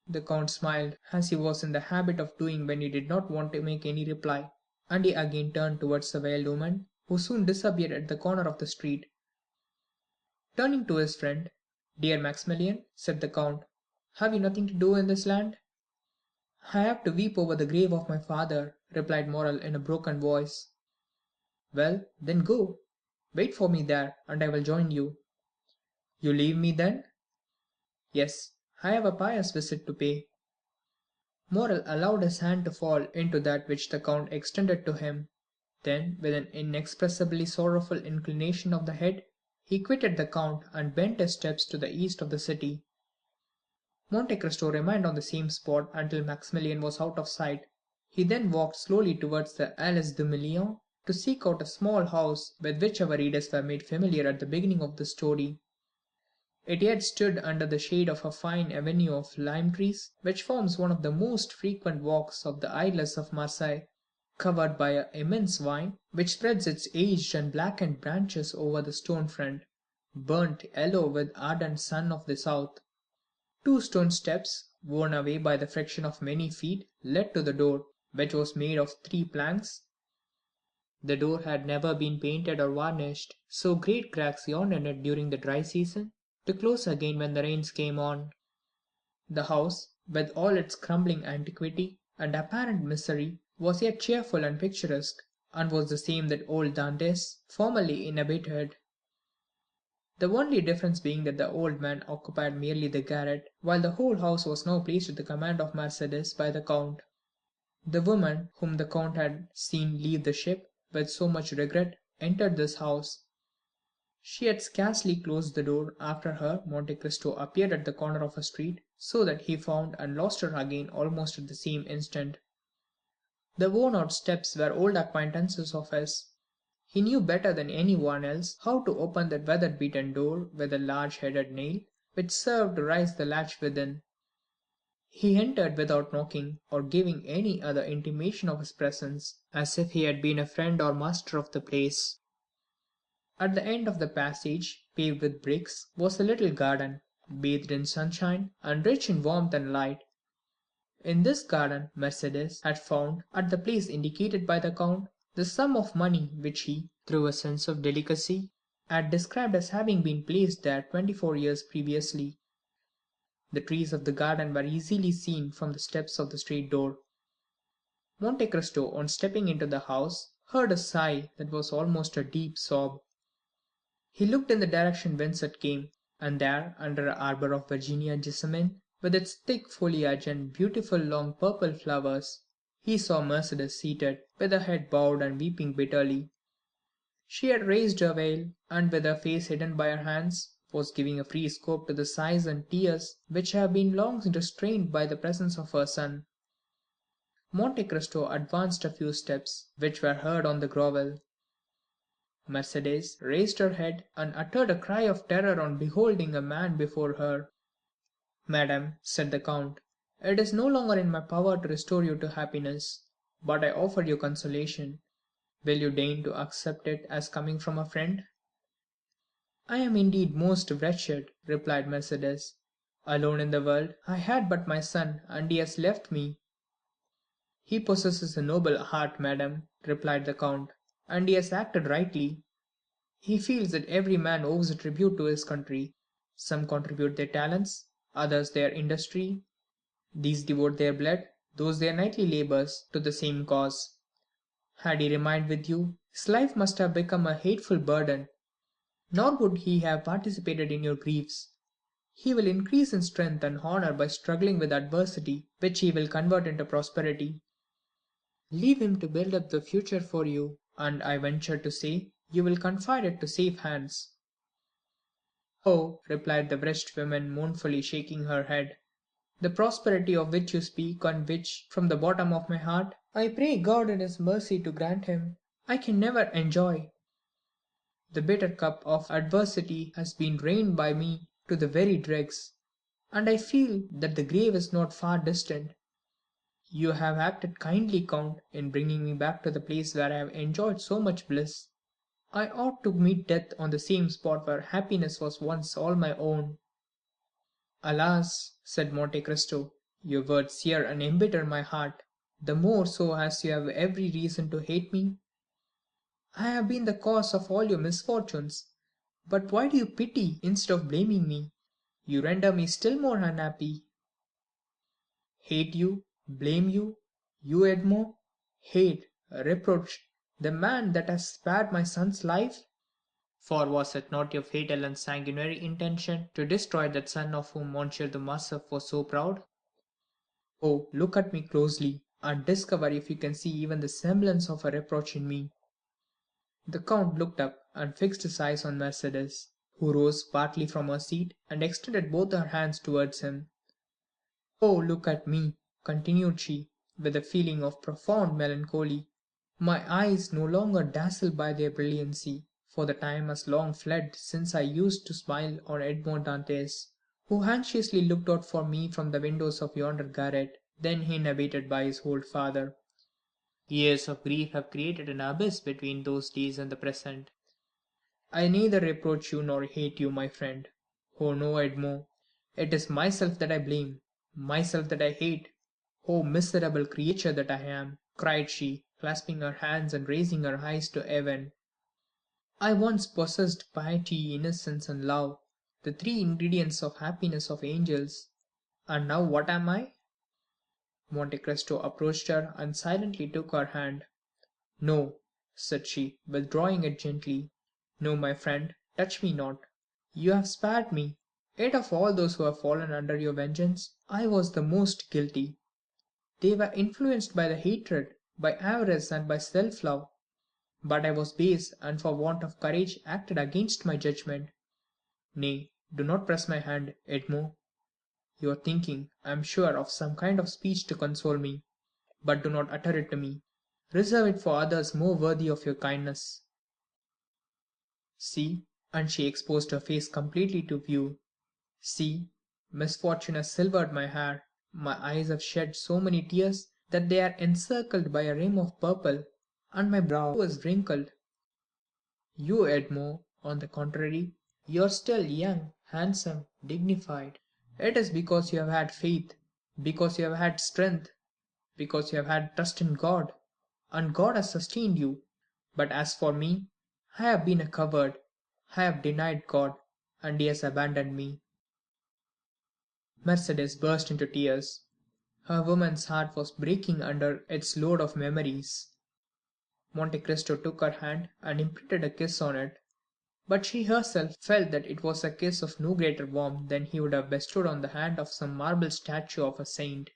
The count smiled, as he was in the habit of doing when he did not want to make any reply, and he again turned towards the veiled woman, who soon disappeared at the corner of the street. Turning to his friend, "Dear Maximilian," said the count, "have you nothing to do in this land?" "I have to weep over the grave of my father," replied Morrel in a broken voice. "Well, then go. Wait for me there, and I will join you." "You leave me then?" "Yes, I have a pious visit to pay." Morrel allowed his hand to fall into that which the count extended to him. Then, with an inexpressibly sorrowful inclination of the head, he quitted the count and bent his steps to the east of the city. Monte Cristo remained on the same spot until Maximilian was out of sight. He then walked slowly towards the Allées du Million to seek out a small house with which our readers were made familiar at the beginning of the story. It yet stood under the shade of a fine avenue of lime trees, which forms one of the most frequent walks of the idlers of Marseilles, covered by an immense vine, which spreads its aged and blackened branches over the stone front, burnt yellow with the ardent sun of the south. Two stone steps, worn away by the friction of many feet, led to the door, which was made of 3 planks. The door had never been painted or varnished, so great cracks yawned in it during the dry season, to close again when the rains came on. The house, with all its crumbling antiquity and apparent misery, was yet cheerful and picturesque, and was the same that old Dantès formerly inhabited. The only difference being that the old man occupied merely the garret, while the whole house was now placed at the command of Mercédès by the count. The woman whom the count had seen leave the ship with so much regret entered this house. She had scarcely closed the door after her. Monte Cristo appeared at the corner of a street, so that he found and lost her again almost at the same instant. The worn-out steps were old acquaintances of his. He knew better than any one else how to open that weather-beaten door with a large-headed nail, which served to raise the latch within. He entered without knocking, or giving any other intimation of his presence, as if he had been a friend or master of the place. At the end of the passage, paved with bricks, was a little garden, bathed in sunshine, and rich in warmth and light. In this garden Mercédès had found, at the place indicated by the count, the sum of money which he, through a sense of delicacy, had described as having been placed there 24 years previously. The trees of the garden were easily seen from the steps of the street door. Monte Cristo, on stepping into the house, heard a sigh that was almost a deep sob. He looked in the direction whence it came, and there, under an arbor of Virginia jessamine, with its thick foliage and beautiful long purple flowers, he saw Mercédès seated, with her head bowed and weeping bitterly. She had raised her veil, and with her face hidden by her hands, was giving a free scope to the sighs and tears which have been long restrained by the presence of her son. Monte Cristo advanced a few steps, which were heard on the gravel. Mercédès raised her head and uttered a cry of terror on beholding a man before her. "Madame," said the count, It is no longer in my power to restore you to happiness, but I offer you consolation. Will you deign to accept it as coming from a friend?" "I am indeed most wretched," replied Mercédès. "Alone in the world, I had but my son, and he has left me." "He possesses a noble heart, madam," replied the count, "and he has acted rightly. He feels that every man owes a tribute to his country. Some contribute their talents, others their industry. These devote their blood, those their nightly labours, to the same cause. Had he remained with you, his life must have become a hateful burden, nor would he have participated in your griefs. He will increase in strength and honour by struggling with adversity, which he will convert into prosperity. Leave him to build up the future for you, and I venture to say, you will confide it to safe hands." "Oh," replied the wretched woman, mournfully shaking her head, "the prosperity of which you speak, and which, from the bottom of my heart, I pray God in His mercy to grant him, I can never enjoy. The bitter cup of adversity has been drained by me to the very dregs, and I feel that the grave is not far distant. You have acted kindly, Count, in bringing me back to the place where I have enjoyed so much bliss. I ought to meet death on the same spot where happiness was once all my own." "Alas," said Monte Cristo, "your words sear and embitter my heart, the more so as you have every reason to hate me. I have been the cause of all your misfortunes, but why do you pity instead of blaming me? You render me still more unhappy." "Hate you, blame you, you, Edmond? Hate, reproach the man that has spared my son's life? For was it not your fatal and sanguinary intention to destroy that son of whom Monsieur de Morcerf was so proud? Oh, look at me closely, and discover if you can see even the semblance of a reproach in me." The count looked up and fixed his eyes on Mercédès, who rose partly from her seat and extended both her hands towards him. "Oh, look at me," continued she, with a feeling of profound melancholy. "My eyes no longer dazzle by their brilliancy, for the time has long fled since I used to smile on Edmond Dantès, who anxiously looked out for me from the windows of yonder garret, then inhabited by his old father. Years of grief have created an abyss between those days and the present. I neither reproach you nor hate you, my friend. Oh no, Edmond, it is myself that I blame, myself that I hate. Oh miserable creature that I am!" cried she, clasping her hands and raising her eyes to heaven. "I once possessed piety, innocence, and love, the three ingredients of happiness of angels, and now what am I?" Monte Cristo approached her and silently took her hand. "No," said she, withdrawing it gently. "No, my friend, touch me not. You have spared me, yet of all those who have fallen under your vengeance, I was the most guilty. They were influenced by the hatred, by avarice, and by self-love. But I was base, and for want of courage acted against my judgment. Nay, do not press my hand, Edmond. You are thinking, I am sure, of some kind of speech to console me, but do not utter it to me. Reserve it for others more worthy of your kindness. See," and she exposed her face completely to view, "see, misfortune has silvered my hair, my eyes have shed so many tears that they are encircled by a rim of purple, and my brow is wrinkled. You, Edmond, on the contrary, you are still young, handsome, dignified. It is because you have had faith, because you have had strength, because you have had trust in God, and God has sustained you. But as for me, I have been a coward. I have denied God, and He has abandoned me." Mercédès burst into tears. Her woman's heart was breaking under its load of memories. Monte Cristo took her hand and imprinted a kiss on it, but she herself felt that it was a kiss of no greater warmth than he would have bestowed on the hand of some marble statue of a saint.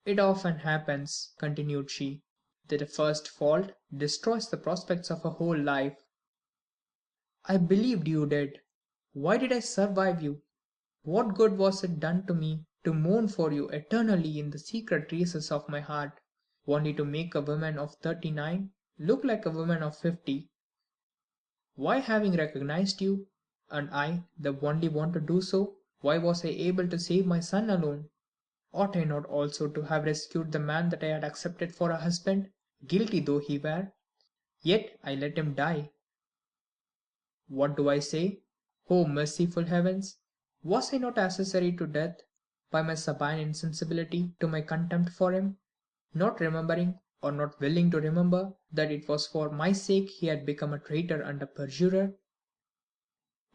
"It often happens," continued she, "that a first fault destroys the prospects of a whole life. I believed you dead. Why did I survive you? What good was it done to me to mourn for you eternally in the secret recesses of my heart, only to make a woman of 39 look like a woman of 50? Why, having recognized you, and I the only one to do so, why was I able to save my son alone? Ought I not also to have rescued the man that I had accepted for a husband, guilty though he were? Yet I let him die. What do I say? O merciful heavens! Was I not accessory to death by my supine insensibility to my contempt for him, not remembering, or not willing to remember, that it was for my sake he had become a traitor and a perjurer?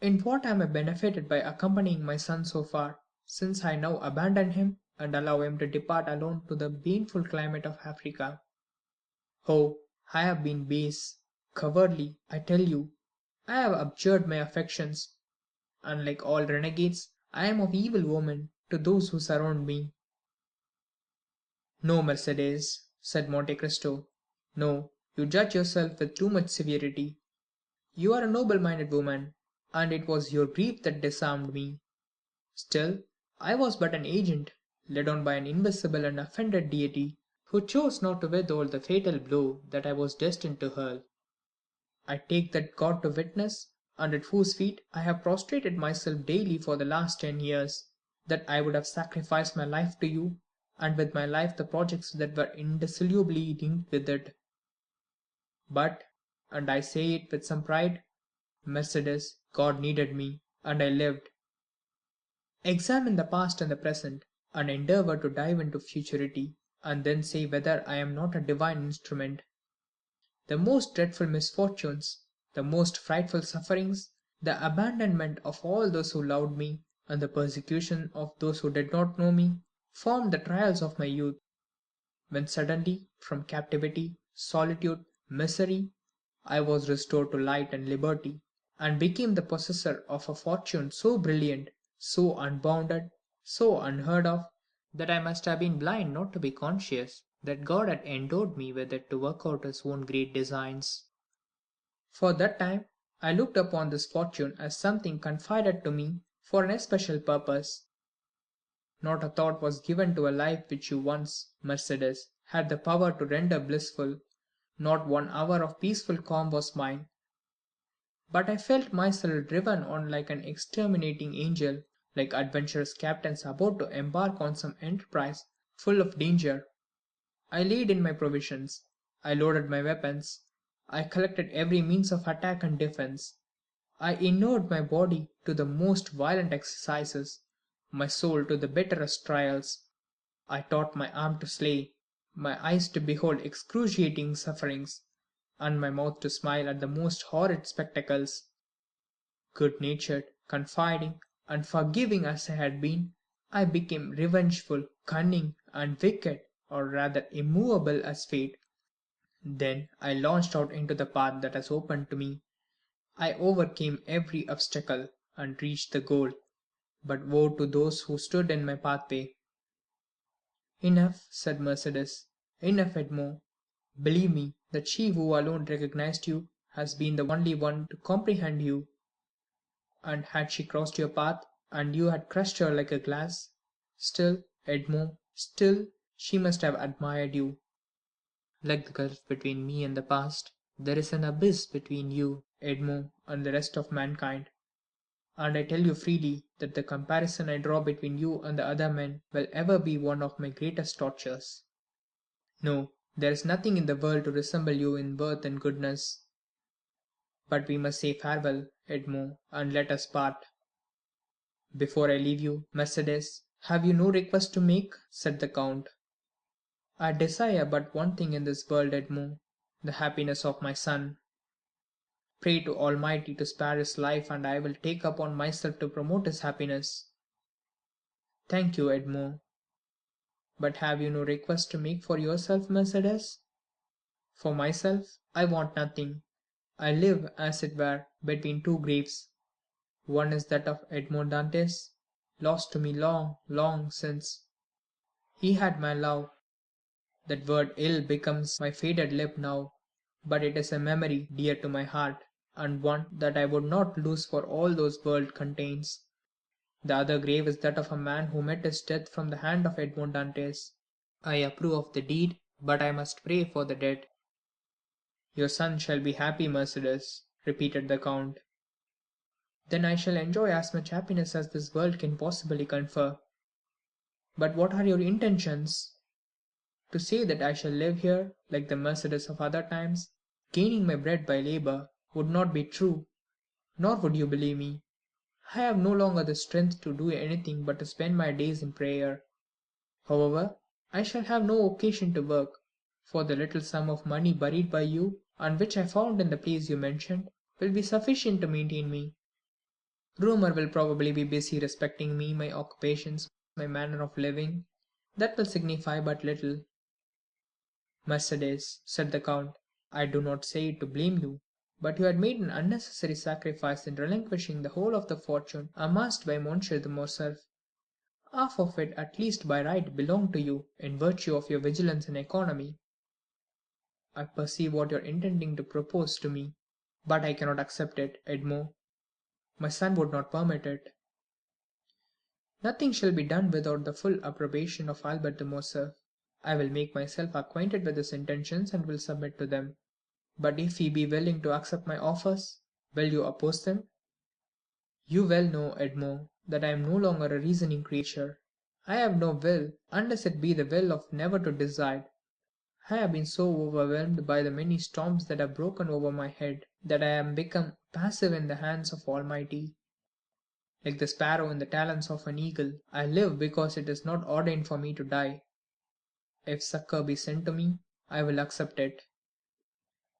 In what am I benefited by accompanying my son so far, since I now abandon him and allow him to depart alone to the baneful climate of Africa? Oh, I have been base, cowardly, I tell you. I have abjured my affections, and like all renegades, I am of evil omen to those who surround me. No, Mercedes, said Monte Cristo. No, you judge yourself with too much severity. You are a noble minded woman, and it was your grief that disarmed me. Still, I was but an agent, led on by an invisible and offended deity, who chose not to withhold the fatal blow that I was destined to hurl. I take that God to witness, and at whose feet I have prostrated myself daily for the last 10 years, that I would have sacrificed my life to you, and with my life the projects that were indissolubly linked with it. But, and I say it with some pride, Mercedes, God needed me, and I lived. Examine the past and the present, and endeavour to dive into futurity, and then say whether I am not a divine instrument. The most dreadful misfortunes, the most frightful sufferings, the abandonment of all those who loved me, and the persecution of those who did not know me, formed the trials of my youth, when suddenly, from captivity, solitude, misery, I was restored to light and liberty, and became the possessor of a fortune so brilliant, so unbounded, so unheard of, that I must have been blind not to be conscious that God had endowed me with it to work out his own great designs. For that time I looked upon this fortune as something confided to me for an especial purpose. Not a thought was given to a life which you once, Mercedes, had the power to render blissful. Not 1 hour of peaceful calm was mine. But I felt myself driven on like an exterminating angel, like adventurous captains about to embark on some enterprise full of danger. I laid in my provisions, I loaded my weapons, I collected every means of attack and defense. I inured my body to the most violent exercises, my soul to the bitterest trials. I taught my arm to slay, my eyes to behold excruciating sufferings, and my mouth to smile at the most horrid spectacles. Good natured, confiding, and forgiving as I had been, I became revengeful, cunning, and wicked, or rather immovable as fate. Then I launched out into the path that was opened to me. I overcame every obstacle, and reached the goal. But woe to those who stood in my pathway. Enough, said Mercedes. Enough, Edmond. Believe me that she who alone recognized you has been the only one to comprehend you. And had she crossed your path, and you had crushed her like a glass, still, Edmond, still, she must have admired you. Like the gulf between me and the past, there is an abyss between you, Edmond, and the rest of mankind. And I tell you freely that the comparison I draw between you and the other men will ever be one of my greatest tortures. No, there is nothing in the world to resemble you in worth and goodness. But we must say farewell, Edmond, and let us part. Before I leave you, Mercedes, have you no request to make? Said the count. I desire but one thing in this world, Edmond, the happiness of my son. Pray to Almighty to spare his life, and I will take upon myself to promote his happiness. Thank you, Edmond. But have you no request to make for yourself, Mercedes? For myself, I want nothing. I live, as it were, between two graves. One is that of Edmond Dantès, lost to me long, long since. He had my love. That word ill becomes my faded lip now, but it is a memory dear to my heart, and one that I would not lose for all those world contains. The other grave is that of a man who met his death from the hand of Edmond Dantès. I approve of the deed, but I must pray for the dead. Your son shall be happy, Mercedes, repeated the count. Then I shall enjoy as much happiness as this world can possibly confer. But what are your intentions? To say that I shall live here, like the Mercedes of other times, gaining my bread by labor, would not be true, nor would you believe me. I have no longer the strength to do anything but to spend my days in prayer. However, I shall have no occasion to work, for the little sum of money buried by you, and which I found in the place you mentioned, will be sufficient to maintain me. Rumor will probably be busy respecting me, my occupations, my manner of living. That will signify but little. Mercedes, said the count, I do not say it to blame you, but you had made an unnecessary sacrifice in relinquishing the whole of the fortune amassed by Monsieur de Morcerf. Half of it at least by right belonged to you, in virtue of your vigilance and economy. I perceive what you are intending to propose to me, but I cannot accept it, Edmond. My son would not permit it. Nothing shall be done without the full approbation of Albert de Morcerf. I will make myself acquainted with his intentions and will submit to them. But if he be willing to accept my offers, will you oppose them? You well know, Edmond, that I am no longer a reasoning creature. I have no will, unless it be the will of never to decide. I have been so overwhelmed by the many storms that have broken over my head, that I am become passive in the hands of Almighty. Like the sparrow in the talons of an eagle, I live because it is not ordained for me to die. If succor be sent to me, I will accept it.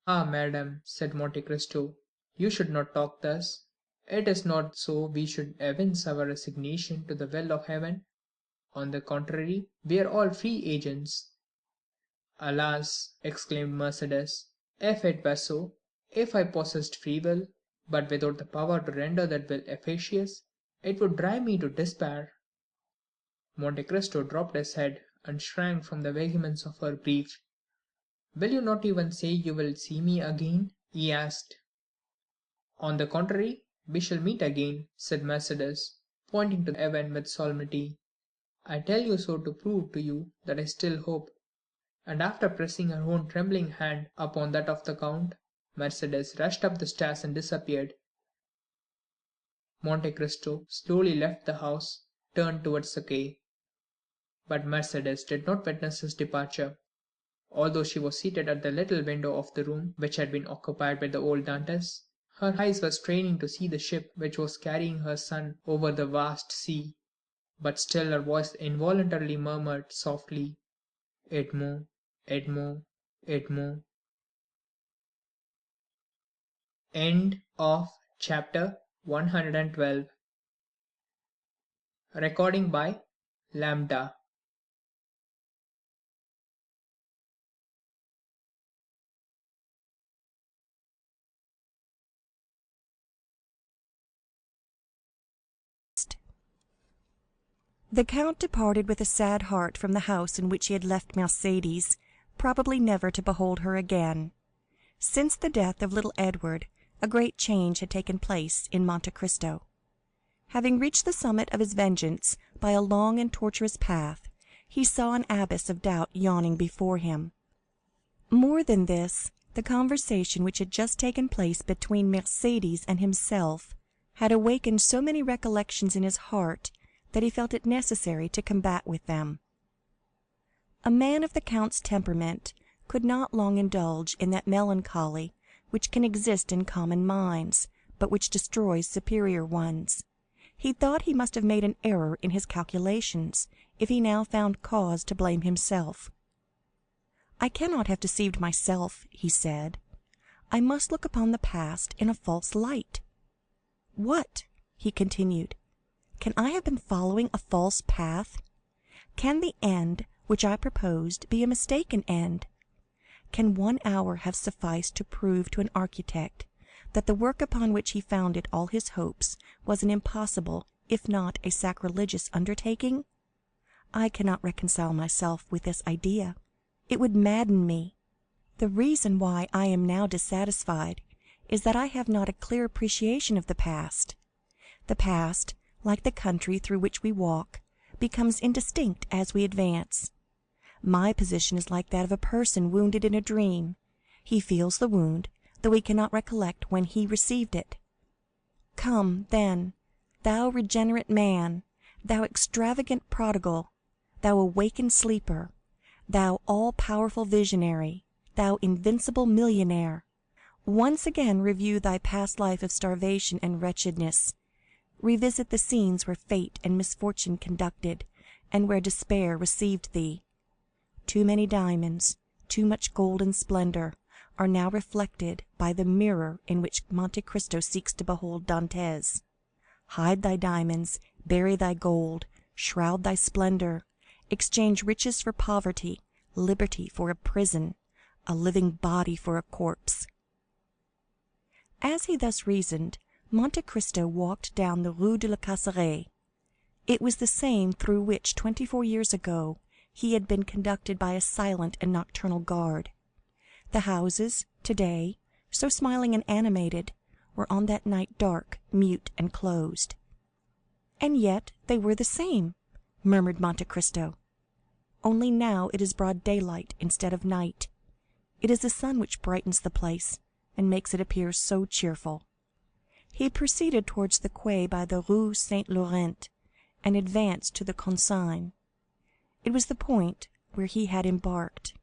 Ah, madam, said Monte Cristo, you should not talk thus. It is not so we should evince our resignation to the will of heaven. On the contrary, we are all free agents. Alas, exclaimed Mercédès, if it were so, if I possessed free will, but without the power to render that will efficacious, it would drive me to despair. Monte Cristo dropped his head and shrank from the vehemence of her grief. Will you not even say you will see me again? He asked. On the contrary, we shall meet again, said Mercédès, pointing to heaven with solemnity. I tell you so to prove to you that I still hope. And after pressing her own trembling hand upon that of the count, Mercédès rushed up the stairs and disappeared. Monte Cristo slowly left the house, turned towards the quay. But Mercédès did not witness his departure. Although she was seated at the little window of the room which had been occupied by the old Dantès, her eyes were straining to see the ship which was carrying her son over the vast sea. But still her voice involuntarily murmured softly, Edmond, Edmond, Edmond. End of chapter 112. Recording by Lambda. The count departed with a sad heart from the house in which he had left Mercédès, probably never to behold her again. Since the death of little Edward, a great change had taken place in Monte Cristo. Having reached the summit of his vengeance by a long and tortuous path, he saw an abyss of doubt yawning before him. More than this, the conversation which had just taken place between Mercédès and himself had awakened so many recollections in his heart that he felt it necessary to combat with them. A man of the count's temperament could not long indulge in that melancholy which can exist in common minds, but which destroys superior ones. He thought he must have made an error in his calculations, if he now found cause to blame himself. I cannot have deceived myself, he said. I must look upon the past in a false light. What, he continued, can I have been following a false path? Can the end which I proposed be a mistaken end? Can 1 hour have sufficed to prove to an architect that the work upon which he founded all his hopes was an impossible, if not a sacrilegious undertaking? I cannot reconcile myself with this idea. It would madden me. The reason why I am now dissatisfied is that I have not a clear appreciation of the past. The past, like the country through which we walk, becomes indistinct as we advance. My position is like that of a person wounded in a dream. He feels the wound, though he cannot recollect when he received it. Come, then, thou regenerate man, thou extravagant prodigal, thou awakened sleeper, thou all-powerful visionary, thou invincible millionaire, once again review thy past life of starvation and wretchedness. Revisit the scenes where fate and misfortune conducted, and where despair received thee. Too many diamonds, too much gold and splendor, are now reflected by the mirror in which Monte Cristo seeks to behold Dantès. Hide thy diamonds, bury thy gold, shroud thy splendor, exchange riches for poverty, liberty for a prison, a living body for a corpse. As he thus reasoned, Monte Cristo walked down the Rue de la Caisserie. It was the same through which 24 years ago he had been conducted by a silent and nocturnal guard. The houses, to-day, so smiling and animated, were on that night dark, mute, and closed. "And yet they were the same," murmured Monte Cristo. "Only now it is broad daylight instead of night. It is the sun which brightens the place, and makes it appear so cheerful." He proceeded towards the quay by the Rue Saint-Laurent, and advanced to the Consigne. It was the point where he had embarked.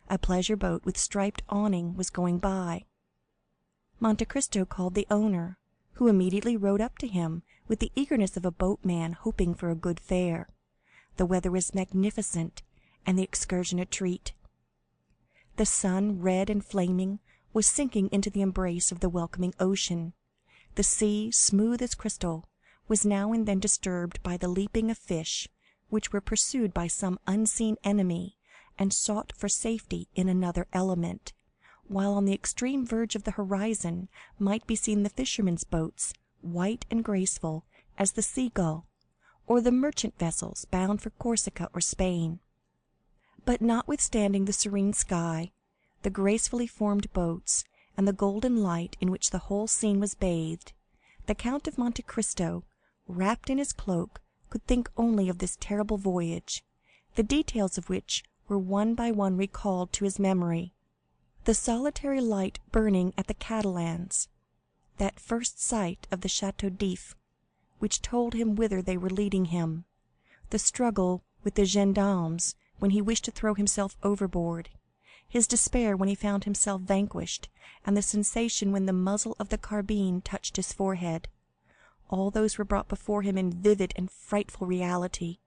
A pleasure boat with striped awning was going by. Monte Cristo called the owner, who immediately rowed up to him with the eagerness of a boatman hoping for a good fare. The weather was magnificent, and the excursion a treat. The sun, red and flaming, was sinking into the embrace of the welcoming ocean. The sea, smooth as crystal, was now and then disturbed by the leaping of fish, which were pursued by some unseen enemy, and sought for safety in another element, while on the extreme verge of the horizon might be seen the fishermen's boats, white and graceful as the sea-gull, or the merchant vessels bound for Corsica or Spain. But notwithstanding the serene sky, the gracefully formed boats, and the golden light in which the whole scene was bathed, the Count of Monte Cristo, wrapped in his cloak, could think only of this terrible voyage, the details of which were one by one recalled to his memory. The solitary light burning at the Catalans, that first sight of the Château d'If, which told him whither they were leading him, the struggle with the gendarmes when he wished to throw himself overboard, his despair when he found himself vanquished, and the sensation when the muzzle of the carbine touched his forehead, all those were brought before him in vivid and frightful reality.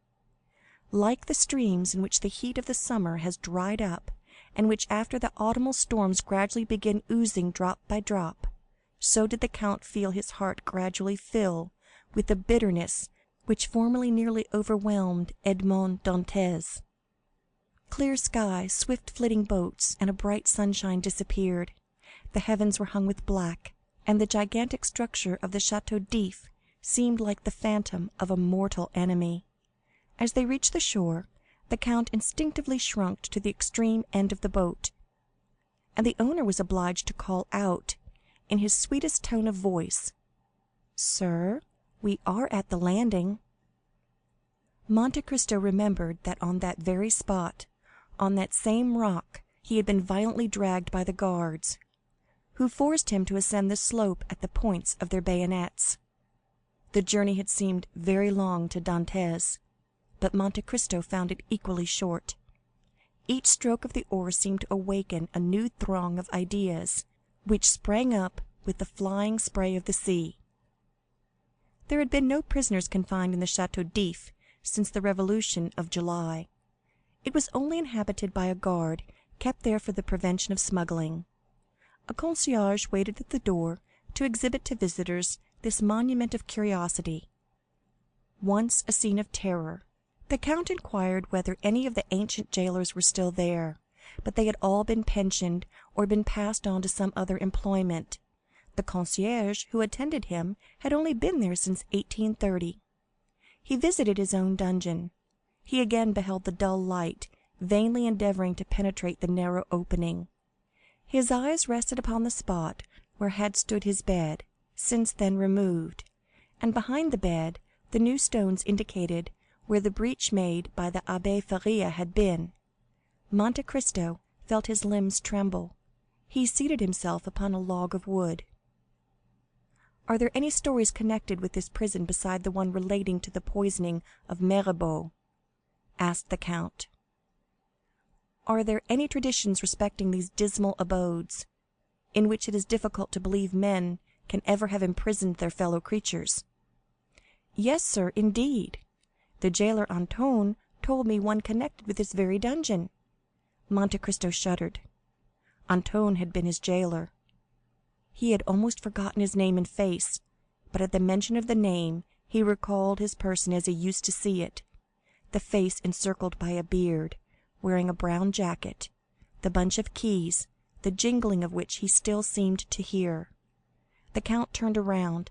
Like the streams in which the heat of the summer has dried up, and which after the autumnal storms gradually begin oozing drop by drop, so did the count feel his heart gradually fill with the bitterness which formerly nearly overwhelmed Edmond Dantès. Clear sky, swift flitting boats, and a bright sunshine disappeared. The heavens were hung with black, and the gigantic structure of the Château d'If seemed like the phantom of a mortal enemy. As they reached the shore, the count instinctively shrunk to the extreme end of the boat, and the owner was obliged to call out, in his sweetest tone of voice, "Sir, we are at the landing." Monte Cristo remembered that on that very spot, on that same rock, he had been violently dragged by the guards, who forced him to ascend the slope at the points of their bayonets. The journey had seemed very long to Dantès, but Monte Cristo found it equally short. Each stroke of the oar seemed to awaken a new throng of ideas, which sprang up with the flying spray of the sea. There had been no prisoners confined in the Château d'If since the Revolution of July. It was only inhabited by a guard kept there for the prevention of smuggling. A concierge waited at the door to exhibit to visitors this monument of curiosity. Once a scene of terror, the count inquired whether any of the ancient jailers were still there, but they had all been pensioned or been passed on to some other employment. The concierge who attended him had only been there since 1830. He visited his own dungeon. He again beheld the dull light, vainly endeavoring to penetrate the narrow opening. His eyes rested upon the spot where had stood his bed, since then removed, and behind the bed the new stones indicated where the breach made by the Abbé Faria had been. Monte Cristo felt his limbs tremble. He seated himself upon a log of wood. "Are there any stories connected with this prison beside the one relating to the poisoning of Mirabeau?" asked the count. "Are there any traditions respecting these dismal abodes, in which it is difficult to believe men can ever have imprisoned their fellow creatures?" "Yes, sir, indeed. The jailer Antoine told me one connected with this very dungeon." Monte Cristo shuddered. Antoine had been his jailer. He had almost forgotten his name and face, but at the mention of the name he recalled his person as he used to see it, the face encircled by a beard, wearing a brown jacket, the bunch of keys, the jingling of which he still seemed to hear. The count turned around,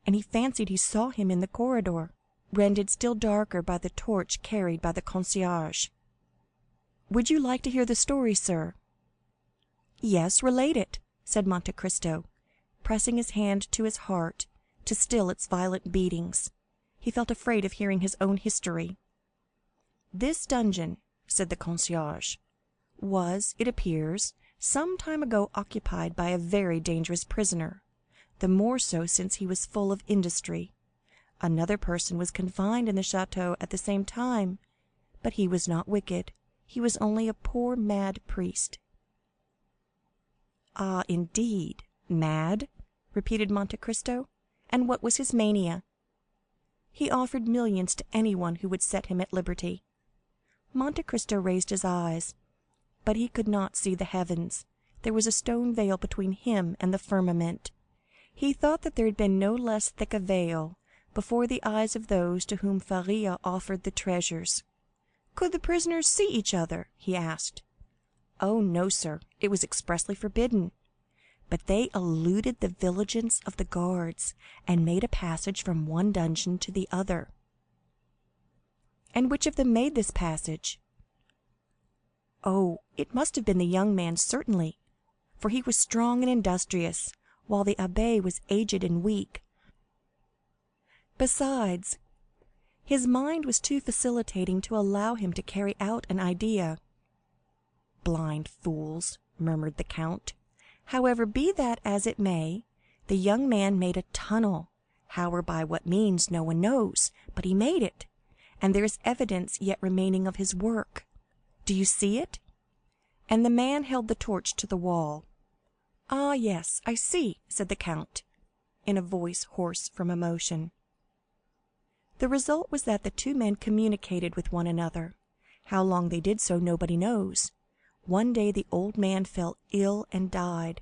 and he fancied he saw him in the corridor, rendered still darker by the torch carried by the concierge. "Would you like to hear the story, sir?" "Yes, relate it," said Monte Cristo, pressing his hand to his heart to still its violent beatings. He felt afraid of hearing his own history. "This dungeon," said the concierge, "was, it appears, some time ago occupied by a very dangerous prisoner, the more so since he was full of industry. Another person was confined in the château at the same time, but he was not wicked, he was only a poor mad priest." "Ah, indeed, mad?" repeated Monte Cristo. "And what was his mania?" "He offered millions to anyone who would set him at liberty." Monte Cristo raised his eyes, but he could not see the heavens. There was a stone veil between him and the firmament. He thought that there had been no less thick a veil before the eyes of those to whom Faria offered the treasures. "Could the prisoners see each other?" he asked. "Oh, no, sir, it was expressly forbidden. But they eluded the vigilance of the guards, and made a passage from one dungeon to the other." "And which of them made this passage?" "Oh, it must have been the young man, certainly, for he was strong and industrious, while the abbé was aged and weak. Besides, his mind was too facilitating to allow him to carry out an idea." "Blind fools," murmured the count. "However, be that as it may, the young man made a tunnel, how or by what means no one knows, but he made it, and there is evidence yet remaining of his work. Do you see it?" And the man held the torch to the wall. "Ah, yes, I see," said the count, in a voice hoarse from emotion. The result was that the two men communicated with one another. How long they did so nobody knows. One day the old man fell ill and died.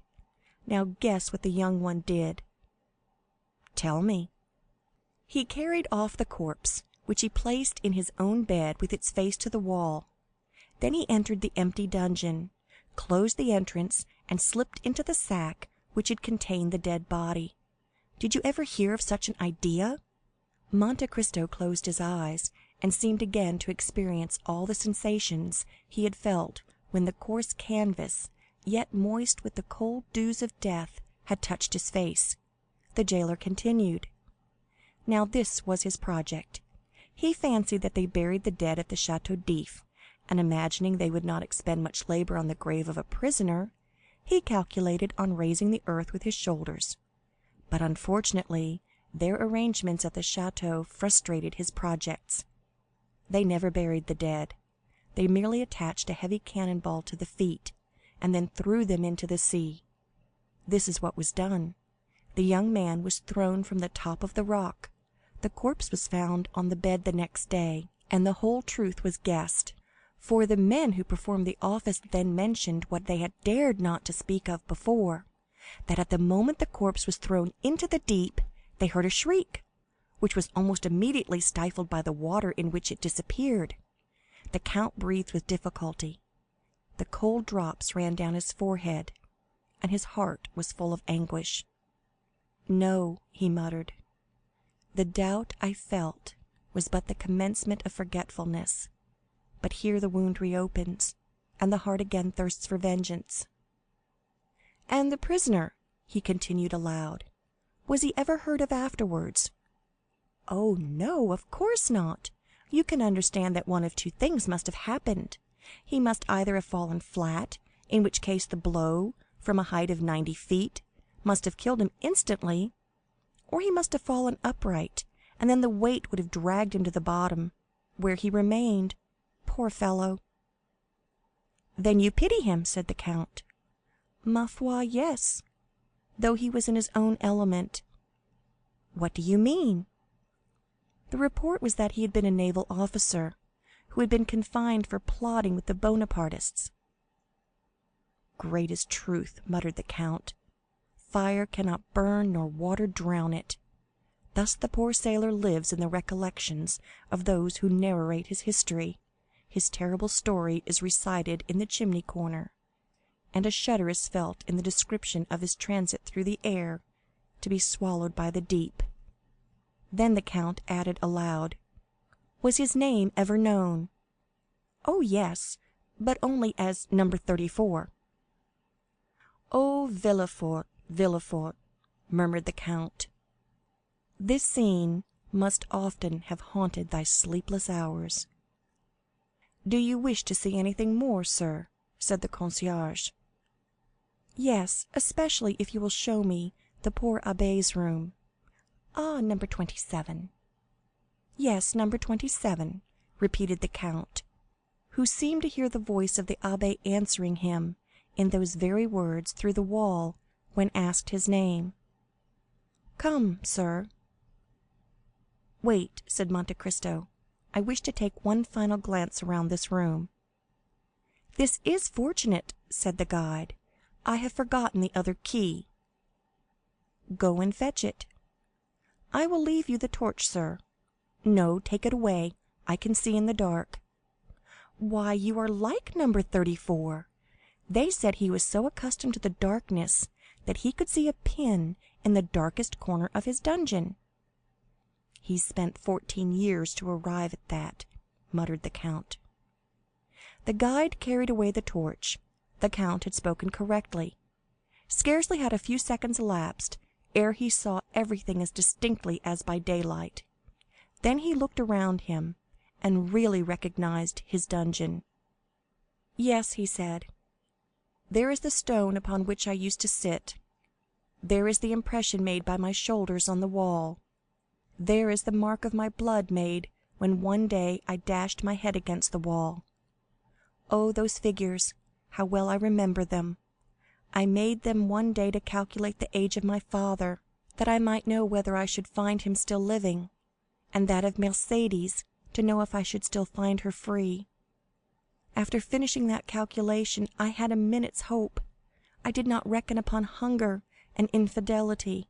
Now guess what the young one did. "Tell me." "He carried off the corpse, which he placed in his own bed with its face to the wall. Then he entered the empty dungeon, closed the entrance, and slipped into the sack which had contained the dead body. Did you ever hear of such an idea?" Monte Cristo closed his eyes, and seemed again to experience all the sensations he had felt when the coarse canvas, yet moist with the cold dews of death, had touched his face. The jailer continued. Now this was his project. He fancied that they buried the dead at the Château d'If, and imagining they would not expend much labor on the grave of a prisoner, he calculated on raising the earth with his shoulders. But unfortunately, their arrangements at the château frustrated his projects. They never buried the dead. They merely attached a heavy cannon ball to the feet, and then threw them into the sea. This is what was done. The young man was thrown from the top of the rock. The corpse was found on the bed the next day, and the whole truth was guessed, for the men who performed the office then mentioned what they had dared not to speak of before, that at the moment the corpse was thrown into the deep, they heard a shriek, which was almost immediately stifled by the water in which it disappeared. The count breathed with difficulty. The cold drops ran down his forehead, and his heart was full of anguish. "No," he muttered, "the doubt I felt was but the commencement of forgetfulness, but here the wound reopens, and the heart again thirsts for vengeance." "And the prisoner," he continued aloud, "was he ever heard of afterwards?" "Oh, no, of course not. You can understand that one of two things must have happened. He must either have fallen flat, in which case the blow, from a height of 90 feet, must have killed him instantly, or he must have fallen upright, and then the weight would have dragged him to the bottom, where he remained. poor fellow." "Then you pity him?" said the count. "Ma foi, yes, though he was in his own element." "What do you mean?" "The report was that he had been a naval officer, who had been confined for plotting with the Bonapartists." "Great is truth," muttered the count. "Fire cannot burn nor water drown it. Thus the poor sailor lives in the recollections of those who narrate his history. His terrible story is recited in the chimney corner, and a shudder is felt in the description of his transit through the air, to be swallowed by the deep." Then the count added aloud, "Was his name ever known?" "Oh, yes, but only as number 34. "Oh, Villefort, Villefort," murmured the count, "this scene must often have haunted thy sleepless hours." "Do you wish to see anything more, sir?" said the concierge. "Yes, especially if you will show me the poor abbé's room." "Ah, number 27. "Yes, number 27, repeated the count, who seemed to hear the voice of the abbé answering him in those very words through the wall when asked his name. "Come, sir." "Wait," said Monte Cristo, "I wish to take one final glance around this room." "This is fortunate," said the guide. "I have forgotten the other key." "Go and fetch it." "I will leave you the torch, sir." "No, take it away. I can see in the dark." "Why, you are like number 34. They said he was so accustomed to the darkness that he could see a pin in the darkest corner of his dungeon." "He spent 14 years to arrive at that," muttered the count. The guide carried away the torch. The count had spoken correctly. Scarcely had a few seconds elapsed ere he saw everything as distinctly as by daylight. Then he looked around him, and really recognized his dungeon. "Yes," he said, "there is the stone upon which I used to sit. There is the impression made by my shoulders on the wall. There is the mark of my blood made when one day I dashed my head against the wall. Oh, those figures, how well I remember them! I made them one day to calculate the age of my father, that I might know whether I should find him still living, and that of Mercédès, to know if I should still find her free. After finishing that calculation, I had a minute's hope. I did not reckon upon hunger and infidelity."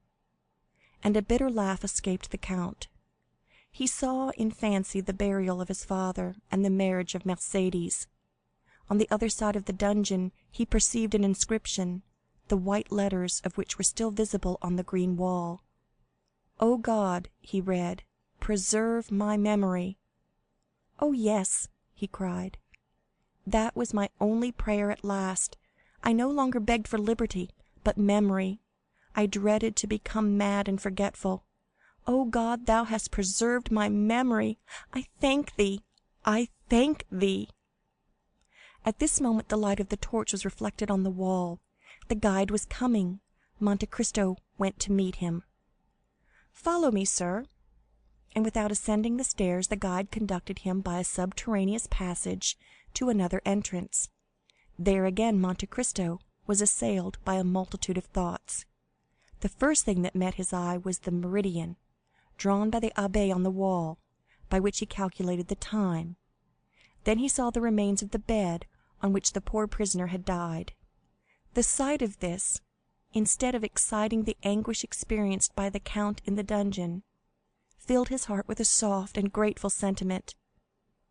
And a bitter laugh escaped the count. He saw in fancy the burial of his father and the marriage of Mercédès. On the other side of the dungeon he perceived an inscription, the white letters of which were still visible on the green wall. "O God," he read, "preserve my memory." "Oh, yes," he cried, "that was my only prayer at last. I no longer begged for liberty, but memory. I dreaded to become mad and forgetful. O God, thou hast preserved my memory. I thank thee, I thank thee." At this moment the light of the torch was reflected on the wall. The guide was coming. Monte Cristo went to meet him. "Follow me, sir." And without ascending the stairs, the guide conducted him by a subterraneous passage to another entrance. There again Monte Cristo was assailed by a multitude of thoughts. The first thing that met his eye was the meridian, drawn by the abbé on the wall, by which he calculated the time. Then he saw the remains of the bed on which the poor prisoner had died. The sight of this, instead of exciting the anguish experienced by the count in the dungeon, filled his heart with a soft and grateful sentiment,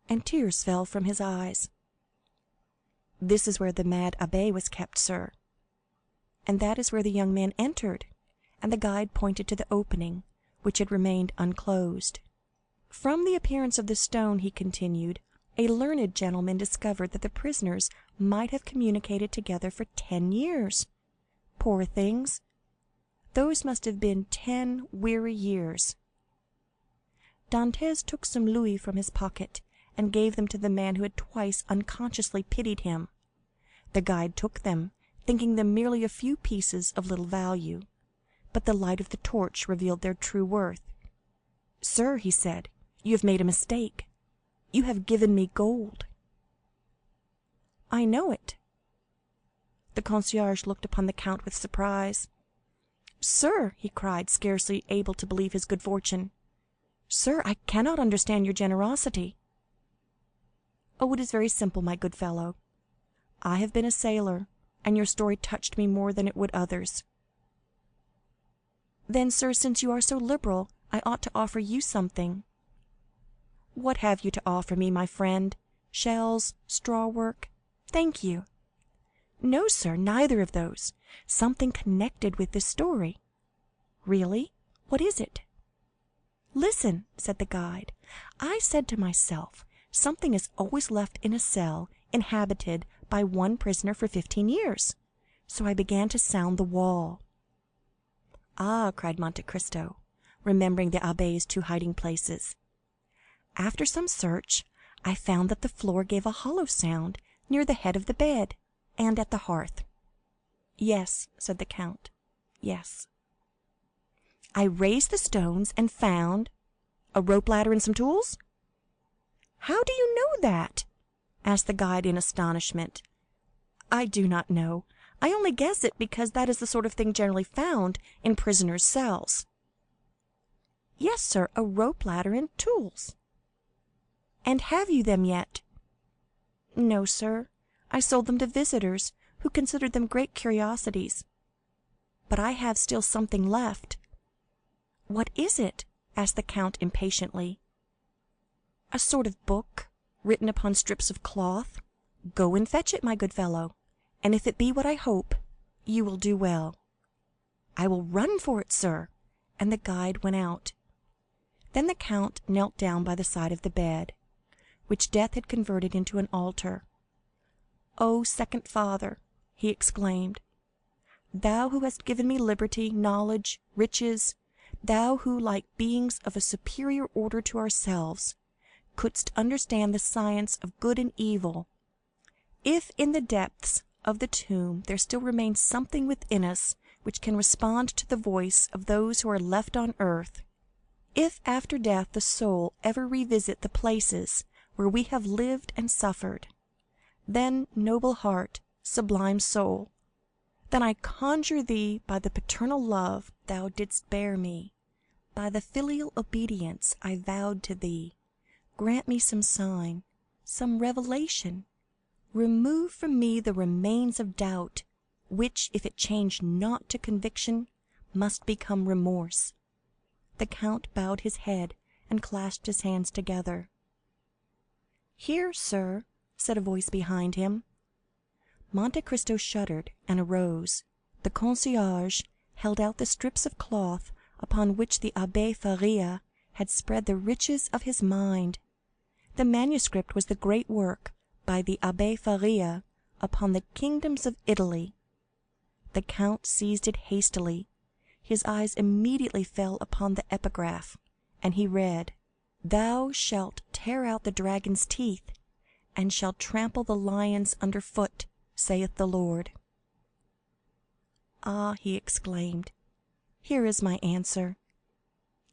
and tears fell from his eyes. "This is where the mad abbé was kept, sir." "And that is where the young man entered," and the guide pointed to the opening, which had remained unclosed. "From the appearance of the stone," he continued, "a learned gentleman discovered that the prisoners might have communicated together for 10 years. Poor things! Those must have been 10 weary years." Dantès took some louis from his pocket, and gave them to the man who had twice unconsciously pitied him. The guide took them, thinking them merely a few pieces of little value, but the light of the torch revealed their true worth. "Sir," he said, "you have made a mistake. You have given me gold." I know it." The concierge looked upon the count with surprise. "Sir," he cried, scarcely able to believe his good fortune, "sir, I cannot understand your generosity." "Oh, it is very simple, my good fellow. I have been a sailor, and your story touched me more than it would others." "Then, sir, since you are so liberal, I ought to offer you something." "What have you to offer me, my friend? Shells, straw work? Thank you." "No, sir, neither of those. Something connected with this story." "Really? What is it?" "Listen," said the guide. "I said to myself, something is always left in a cell inhabited by one prisoner for 15 years. So I began to sound the wall." "Ah," cried Monte Cristo, remembering the abbé's 2 hiding places. "After some search, I found that the floor gave a hollow sound near the head of the bed, and at the hearth." "Yes," said the count, "yes." "I raised the stones and found—" "A rope ladder and some tools?" "How do you know that?" asked the guide in astonishment. "I do not know. I only guess it because that is the sort of thing generally found in prisoners' cells." "Yes, sir, a rope ladder and tools." "And have you them yet?" "No, sir. I sold them to visitors, who considered them great curiosities. But I have still something left." "What is it?" asked the count impatiently. "A sort of book, written upon strips of cloth. Go and fetch it, my good fellow, and if it be what I hope, you will do well." "I will run for it, sir," and the guide went out. Then the count knelt down by the side of the bed, which death had converted into an altar. "O second father," he exclaimed, "thou who hast given me liberty, knowledge, riches, thou who, like beings of a superior order to ourselves, couldst understand the science of good and evil, if in the depths of the tomb there still remains something within us which can respond to the voice of those who are left on earth, if after death the soul ever revisit the places where we have lived and suffered, then, noble heart, sublime soul, then I conjure thee by the paternal love thou didst bear me, by the filial obedience I vowed to thee, grant me some sign, some revelation, remove from me the remains of doubt, which, if it change not to conviction, must become remorse." The count bowed his head and clasped his hands together. "Here, sir," said a voice behind him. Monte Cristo shuddered and arose. The concierge held out the strips of cloth upon which the Abbé Faria had spread the riches of his mind. The manuscript was the great work by the Abbé Faria upon the kingdoms of Italy. The count seized it hastily. His eyes immediately fell upon the epigraph, and he read, "Thou shalt tear out the dragon's teeth, and shalt trample the lions under foot, saith the Lord." "Ah," he exclaimed, "here is my answer.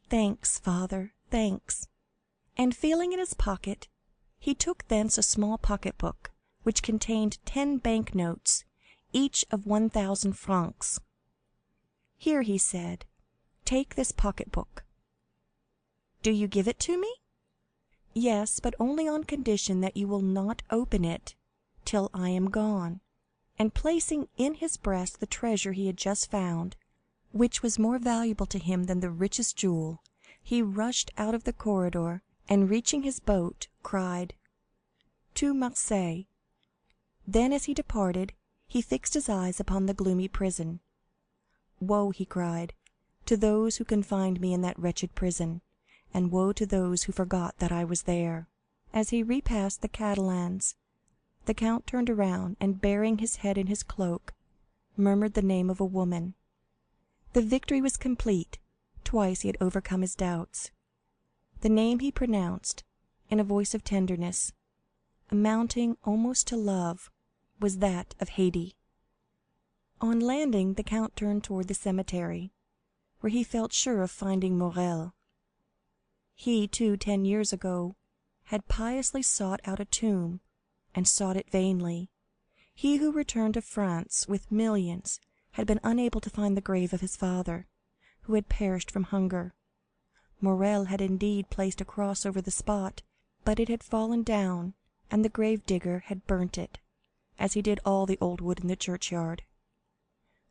Thanks, father, thanks." And feeling in his pocket, he took thence a small pocket-book, which contained 10 bank notes, each of 1,000 francs. "Here," he said, "take this pocket-book." "Do you give it to me?" "Yes, but only on condition that you will not open it till I am gone." And placing in his breast the treasure he had just found, which was more valuable to him than the richest jewel, he rushed out of the corridor, and reaching his boat, cried, "To Marseilles." Then, as he departed, he fixed his eyes upon the gloomy prison. "Woe," he cried, "to those who confined me in that wretched prison, and woe to those who forgot that I was there." As he repassed the Catalans, the count turned around, and burying his head in his cloak, murmured the name of a woman. The victory was complete. Twice he had overcome his doubts. The name he pronounced, in a voice of tenderness, amounting almost to love, was that of Haydée. On landing, the count turned toward the cemetery, where he felt sure of finding Morrel. He, too, 10 years ago, had piously sought out a tomb, and sought it vainly. He who returned to France with millions had been unable to find the grave of his father, who had perished from hunger. Morrel had indeed placed a cross over the spot, but it had fallen down, and the grave digger had burnt it, as he did all the old wood in the churchyard.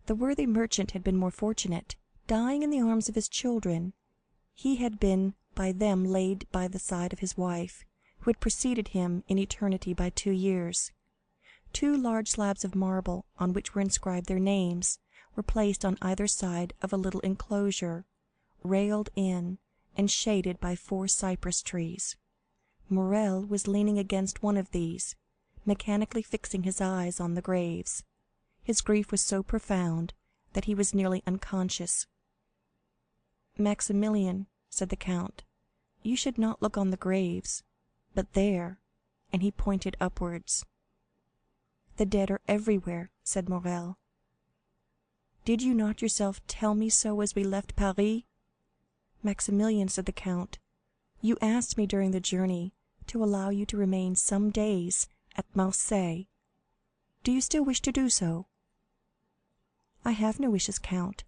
The worthy merchant had been more fortunate. Dying in the arms of his children, he had been by them laid by the side of his wife, who had preceded him in eternity by 2 years. 2 large slabs of marble, on which were inscribed their names, were placed on either side of a little enclosure, railed in and shaded by 4 cypress trees. Morrel was leaning against one of these, mechanically fixing his eyes on the graves. His grief was so profound that he was nearly unconscious. "Maximilian," said the count, "you should not look on the graves, but there," and he pointed upwards. "The dead are everywhere," said Morrel. "Did you not yourself tell me so as we left Paris?" "Maximilian," said the count, "you asked me during the journey to allow you to remain some days at Marseilles. Do you still wish to do so?" "I have no wishes, count.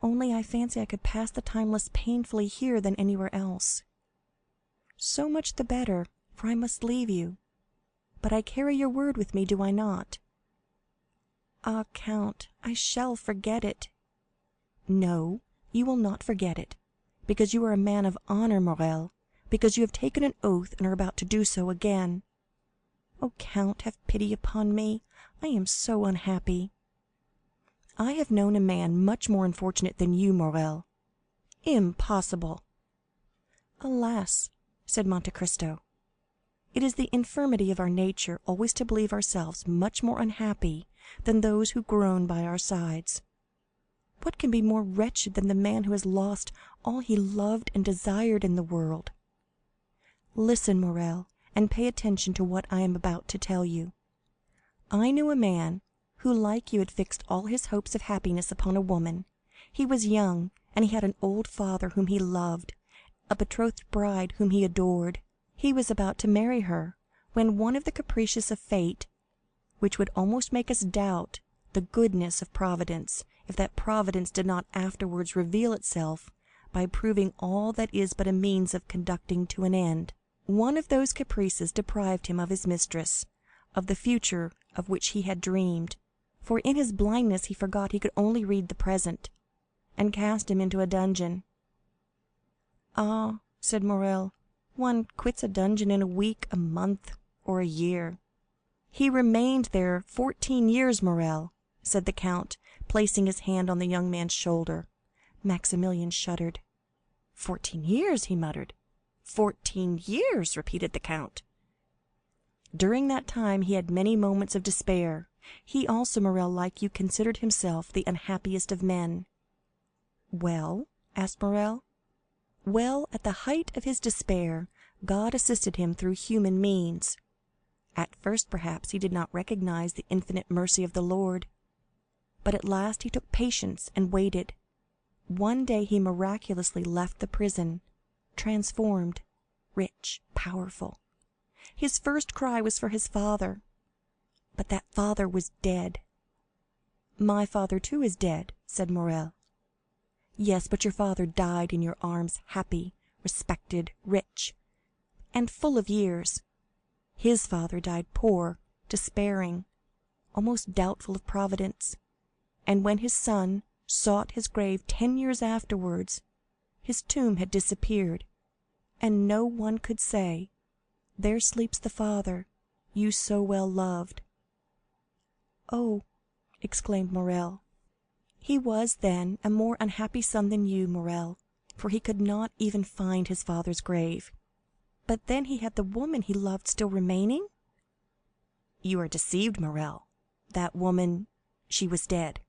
Only I fancy I could pass the time less painfully here than anywhere else." "So much the better, for I must leave you. But I carry your word with me, do I not?" "Ah, count, I shall forget it." "No, you will not forget it, because you are a man of honor, Morrel, because you have taken an oath and are about to do so again. Oh, count, have pity upon me. I am so unhappy." "I have known a man much more unfortunate than you, Morrel." "Impossible!" "Alas," said Monte Cristo, "it is the infirmity of our nature always to believe ourselves much more unhappy than those who groan by our sides. What can be more wretched than the man who has lost all he loved and desired in the world? Listen, Morrel, and pay attention to what I am about to tell you. I knew a man who, like you, had fixed all his hopes of happiness upon a woman. He was young, and he had an old father whom he loved, a betrothed bride whom he adored. He was about to marry her, when one of the caprices of fate, which would almost make us doubt the goodness of Providence, if that Providence did not afterwards reveal itself by proving all that is but a means of conducting to an end, one of those caprices deprived him of his mistress, of the future of which he had dreamed, for in his blindness he forgot he could only read the present, and cast him into a dungeon." "Ah," said Morrel, "one quits a dungeon in a week, a month, or a year." "He remained there 14 years, Morrel," said the count, placing his hand on the young man's shoulder. Maximilian shuddered. "14 years," he muttered. "14 years," repeated the count. "During that time he had many moments of despair. He also, Morrel, like you, considered himself the unhappiest of men." "Well?" asked Morrel. "Well, at the height of his despair, God assisted him through human means. At first, perhaps, he did not recognize the infinite mercy of the Lord, but at last he took patience and waited. One day he miraculously left the prison, transformed, rich, powerful. His first cry was for his father, but that father was dead." "My father, too, is dead," said Morrel. "Yes, but your father died in your arms, happy, respected, rich, and full of years. His father died poor, despairing, almost doubtful of Providence, and when his son sought his grave 10 years afterwards, his tomb had disappeared, and no one could say, 'There sleeps the father you so well loved.'" "Oh," exclaimed Morrel, "he was, then, a more unhappy son than you, Morrel, for he could not even find his father's grave. But then he had the woman he loved still remaining?" "You are deceived, Morrel. That woman, she was dead.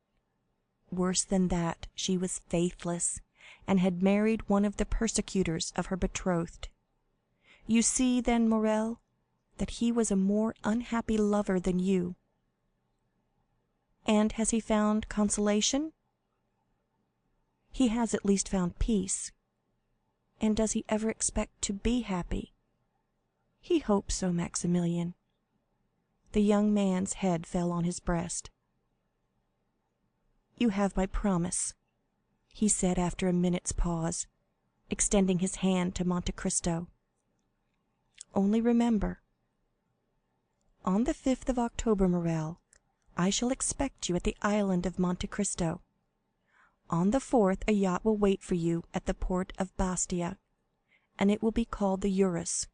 Worse than that, she was faithless, and had married one of the persecutors of her betrothed. You see, then, Morrel, that he was a more unhappy lover than you." "And has he found consolation?" "He has at least found peace." "And does he ever expect to be happy?" "He hopes so, Maximilian." The young man's head fell on his breast. "You have my promise," he said after a minute's pause, extending his hand to Monte Cristo. "Only remember, on the 5th of October, Morrel, I shall expect you at the island of Monte Cristo. On the 4th a yacht will wait for you at the port of Bastia, and it will be called the Eurus.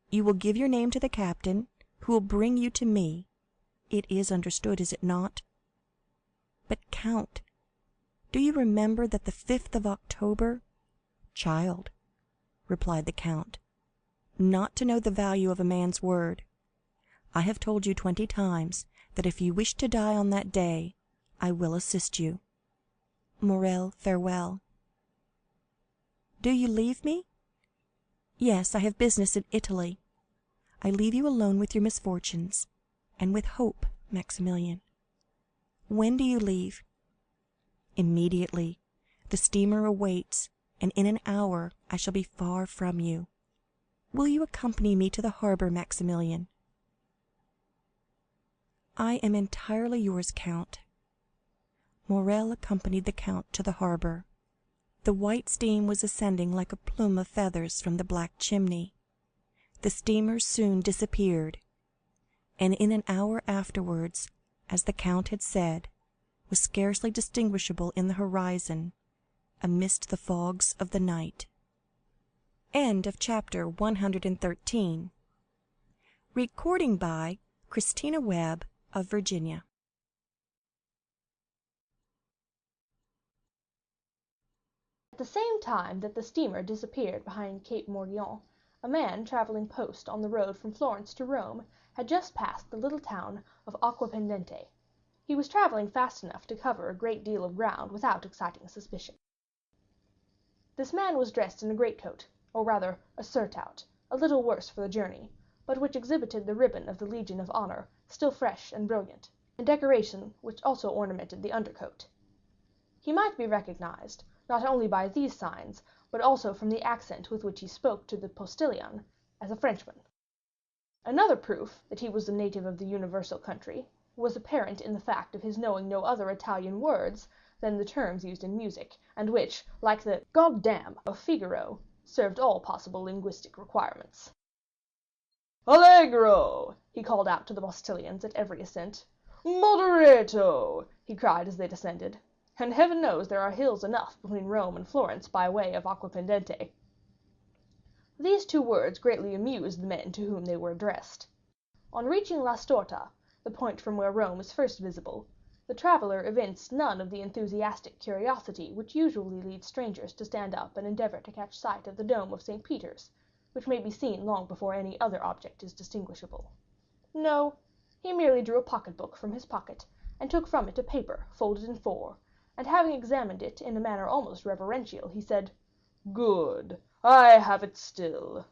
You will give your name to the captain, who will bring you to me. It is understood, is it not? But, Count, do you remember that the 5th of October—" "Child," replied the count, "not to know the value of a man's word. I have told you 20 times that if you wish to die on that day, I will assist you. Morrel, farewell." "Do you leave me?" "Yes, I have business in Italy. I leave you alone with your misfortunes, and with hope, Maximilian." "When do you leave?" "Immediately. The steamer awaits, and in an hour I shall be far from you. Will you accompany me to the harbor, Maximilian?" "I am entirely yours, count." Morrel accompanied the count to the harbor. The white steam was ascending like a plume of feathers from the black chimney. The steamer soon disappeared, and in an hour afterwards, as the count had said, was scarcely distinguishable in the horizon amidst the fogs of the night. Chapter 113. Recording by Christina Webb of Virginia. At the same time that the steamer disappeared behind Cape Morgiou, a man travelling post on the road from Florence to Rome had just passed the little town of Aquapendente. He was travelling fast enough to cover a great deal of ground without exciting suspicion. This man was dressed in a greatcoat, or rather a surtout, a little worse for the journey, but which exhibited the ribbon of the Legion of Honor, still fresh and brilliant, a decoration which also ornamented the undercoat. He might be recognized, not only by these signs, but also from the accent with which he spoke to the postilion, as a Frenchman. Another proof that he was a native of the universal country was apparent in the fact of his knowing no other Italian words than the terms used in music, and which, like the "God damn" of Figaro, served all possible linguistic requirements. "Allegro!" he called out to the postilions at every ascent. "Moderato!" he cried as they descended. And heaven knows there are hills enough between Rome and Florence by way of Aquapendente. These 2 words greatly amused the men to whom they were addressed. On reaching La Storta, the point from where Rome is first visible, the traveller evinced none of the enthusiastic curiosity which usually leads strangers to stand up and endeavor to catch sight of the dome of St. Peter's, which may be seen long before any other object is distinguishable. No, he merely drew a pocketbook from his pocket, and took from it a paper folded in 4, and having examined it in a manner almost reverential, he said, "Good, I have it still."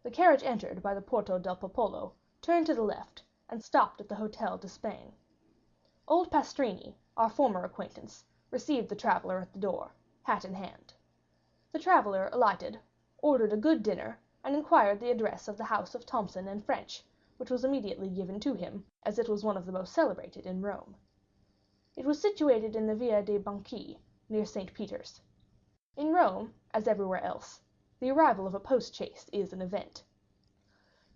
The carriage entered by the Porto del Popolo, turned to the left, and stopped at the Hotel de Spain. Old Pastrini, our former acquaintance, received the traveller at the door, hat in hand. The traveller alighted, ordered a good dinner, and inquired the address of the house of Thomson and French, which was immediately given to him, as it was one of the most celebrated in Rome. It was situated in the Via dei Banchi, near St. Peter's. In Rome, as everywhere else, the arrival of a post-chaise is an event.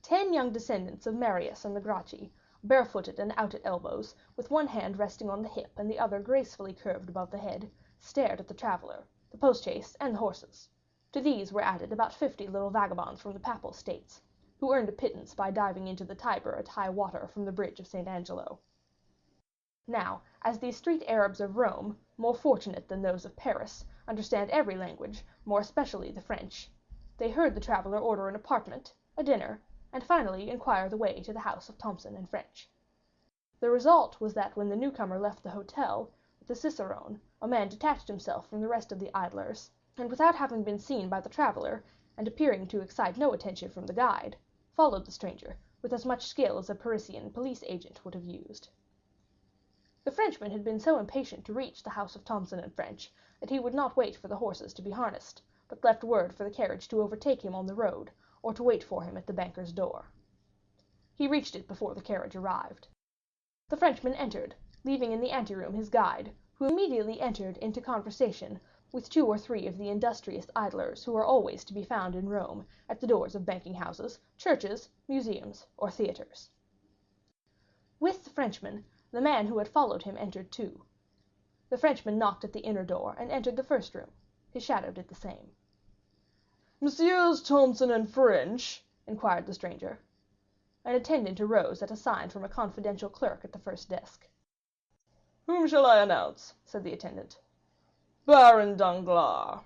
10 young descendants of Marius and the Gracchi, barefooted and out at elbows, with one hand resting on the hip and the other gracefully curved above the head, stared at the traveller, the post-chaise, and the horses. To these were added about 50 little vagabonds from the Papal States, who earned a pittance by diving into the Tiber at high water from the bridge of St. Angelo. Now, as these street Arabs of Rome, more fortunate than those of Paris, understand every language, more especially the French, they heard the traveller order an apartment, a dinner, and finally inquire the way to the house of Thomson and French. The result was that when the newcomer left the hotel, the cicerone, a man detached himself from the rest of the idlers, and without having been seen by the traveller, and appearing to excite no attention from the guide, followed the stranger with as much skill as a Parisian police agent would have used. The Frenchman had been so impatient to reach the house of Thomson and French that he would not wait for the horses to be harnessed, but left word for the carriage to overtake him on the road, or to wait for him at the banker's door. He reached it before the carriage arrived. The Frenchman entered, leaving in the anteroom his guide, who immediately entered into conversation with 2 or 3 of the industrious idlers who are always to be found in Rome at the doors of banking houses, churches, museums, or theatres. With the Frenchman, the man who had followed him entered too. The Frenchman knocked at the inner door and entered the first room. His shadow did the same. "Messieurs Thomson and French?" inquired the stranger. An attendant arose at a sign from a confidential clerk at the first desk. "Whom shall I announce?" said the attendant. "Baron Danglars."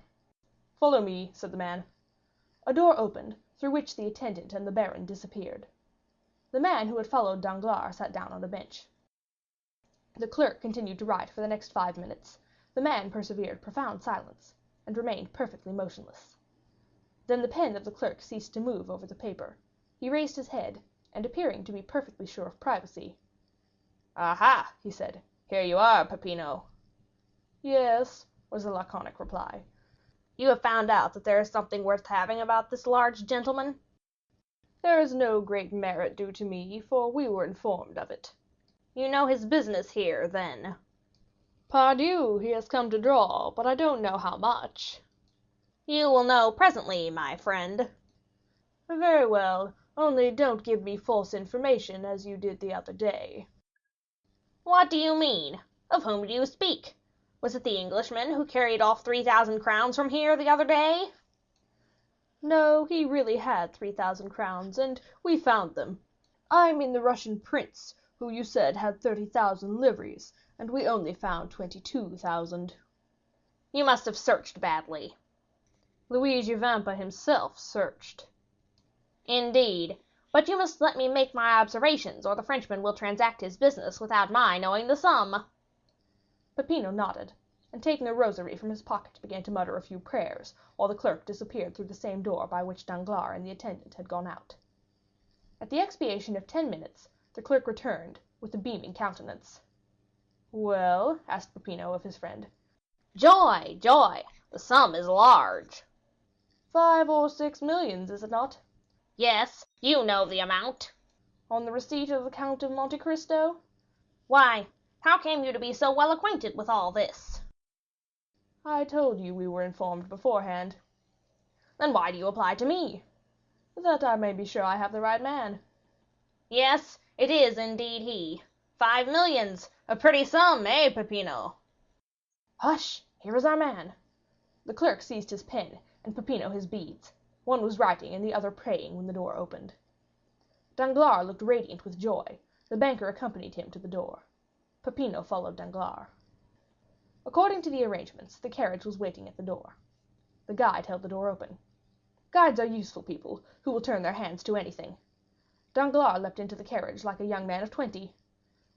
"Follow me," said the man. A door opened, through which the attendant and the baron disappeared. The man who had followed Danglars sat down on a bench. The clerk continued to write for the next 5 minutes. The man preserved profound silence, and remained perfectly motionless. Then the pen of the clerk ceased to move over the paper. He raised his head, and appearing to be perfectly sure of privacy, "Aha," he said, "here you are, Peppino." "Yes," was the laconic reply. "You have found out that there is something worth having about this large gentleman?" "There is no great merit due to me, for we were informed of it." "You know his business here, then?" "Pardieu, he has come to draw, but I don't know how much." "You will know presently, my friend." "Very well, only don't give me false information as you did the other day." "What do you mean? Of whom do you speak? Was it the Englishman who carried off 3,000 crowns from here the other day?" "No, he really had 3,000 crowns, and we found them. I mean the Russian prince, who you said had 30,000 livres, and we only found 22,000. "You must have searched badly." "Luigi Vampa himself searched." "Indeed. But you must let me make my observations, or the Frenchman will transact his business without my knowing the sum." Peppino nodded, and taking a rosary from his pocket began to mutter a few prayers, while the clerk disappeared through the same door by which Danglars and the attendant had gone out. At the expiration of 10 minutes, the clerk returned with a beaming countenance. "Well?" asked Peppino of his friend. "Joy, joy! The sum is large." 5 or 6 millions, is it not?" "Yes, you know the amount." "On the receipt of the Count of Monte Cristo?" "Why, how came you to be so well acquainted with all this?" "I told you we were informed beforehand." "Then why do you apply to me?" "That I may be sure I have the right man." "Yes, it is indeed he. 5 millions, a pretty sum, eh, Peppino?" "Hush, here is our man." The clerk seized his pen, and Peppino his beads. One was writing and the other praying when the door opened. Danglars looked radiant with joy. The banker accompanied him to the door. Peppino followed Danglars. According to the arrangements, the carriage was waiting at the door. The guide held the door open. Guides are useful people, who will turn their hands to anything. Danglars leapt into the carriage like a young man of 20.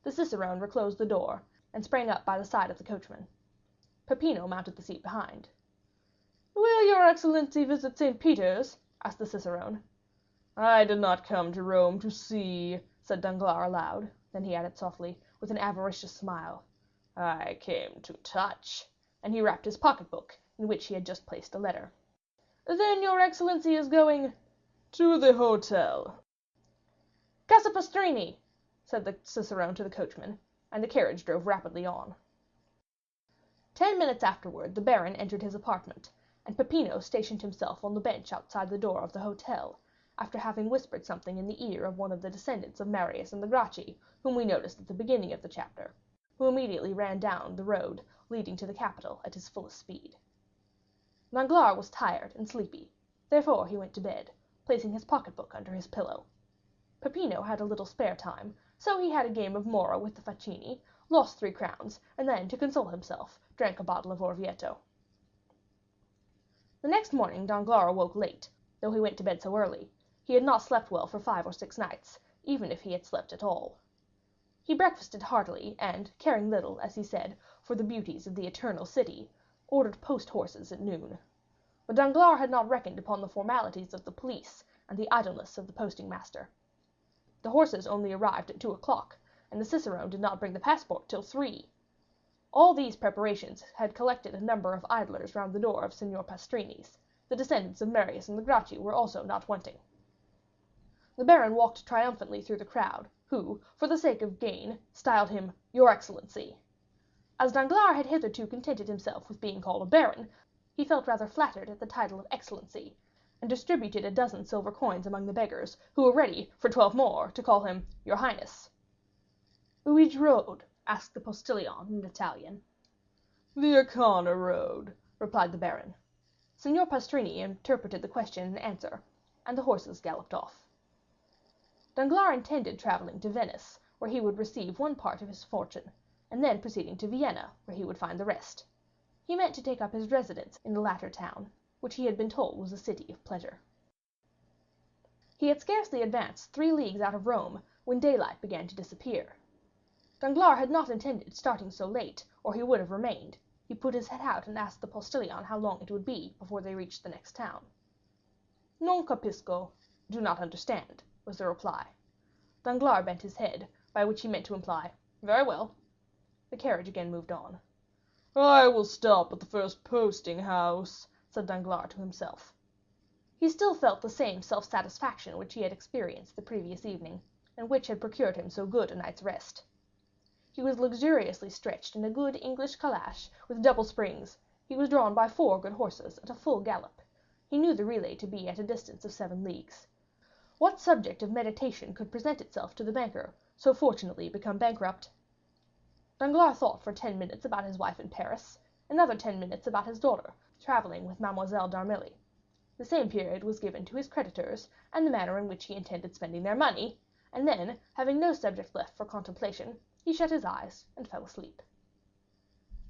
The cicerone reclosed the door, and sprang up by the side of the coachman. Peppino mounted the seat behind. "Will your excellency visit St. Peter's?" asked the cicerone. "I did not come to Rome to see," said Danglars aloud. Then he added softly, with an avaricious smile, "I came to touch," and he rapped his pocketbook, in which he had just placed a letter. "Then your excellency is going—" "To the hotel." "Casa Pastrini," said the cicerone to the coachman, and the carriage drove rapidly on. 10 minutes afterward the baron entered his apartment, and Peppino stationed himself on the bench outside the door of the hotel, after having whispered something in the ear of one of the descendants of Marius and the Gracchi, whom we noticed at the beginning of the chapter, who immediately ran down the road leading to the capital at his fullest speed. Danglars was tired and sleepy, therefore he went to bed, placing his pocketbook under his pillow. Peppino had a little spare time, so he had a game of Mora with the Facchini, lost 3 crowns, and then, to console himself, drank a bottle of Orvieto. The next morning Danglars awoke late, though he went to bed so early. He had not slept well for 5 or 6 nights, even if he had slept at all. He breakfasted heartily, and, caring little, as he said, for the beauties of the Eternal City, ordered post horses at noon. But Danglars had not reckoned upon the formalities of the police and the idleness of the posting master. The horses only arrived at 2 o'clock, and the cicerone did not bring the passport till 3. All these preparations had collected a number of idlers round the door of Signor Pastrini's. The descendants of Marius and the Gracchi were also not wanting. The baron walked triumphantly through the crowd, who, for the sake of gain, styled him "Your Excellency." As Danglars had hitherto contented himself with being called a baron, he felt rather flattered at the title of excellency, and distributed a dozen silver coins among the beggars, who were ready, for 12 more, to call him "Your Highness." "Which road?" asked the postilion in Italian. "The Acana road," replied the baron. Signor Pastrini interpreted the question and answer, and the horses galloped off. Danglars intended travelling to Venice, where he would receive one part of his fortune, and then proceeding to Vienna, where he would find the rest. He meant to take up his residence in the latter town, which he had been told was a city of pleasure. He had scarcely advanced 3 leagues out of Rome when daylight began to disappear. Danglars had not intended starting so late, or he would have remained. He put his head out and asked the postilion how long it would be before they reached the next town. "Non capisco," do not understand, was the reply. Danglars bent his head, by which he meant to imply, "Very well." The carriage again moved on. "I will stop at the first posting house," said Danglars to himself. He still felt the same self-satisfaction which he had experienced the previous evening, and which had procured him so good a night's rest. He was luxuriously stretched in a good English calash with double springs. He was drawn by 4 good horses at a full gallop. He knew the relay to be at a distance of 7 leagues. What subject of meditation could present itself to the banker, so fortunately become bankrupt? Danglars thought for 10 minutes about his wife in Paris, another 10 minutes about his daughter, traveling with Mademoiselle d'Armilly. The same period was given to his creditors, and the manner in which he intended spending their money, and then, having no subject left for contemplation, he shut his eyes and fell asleep.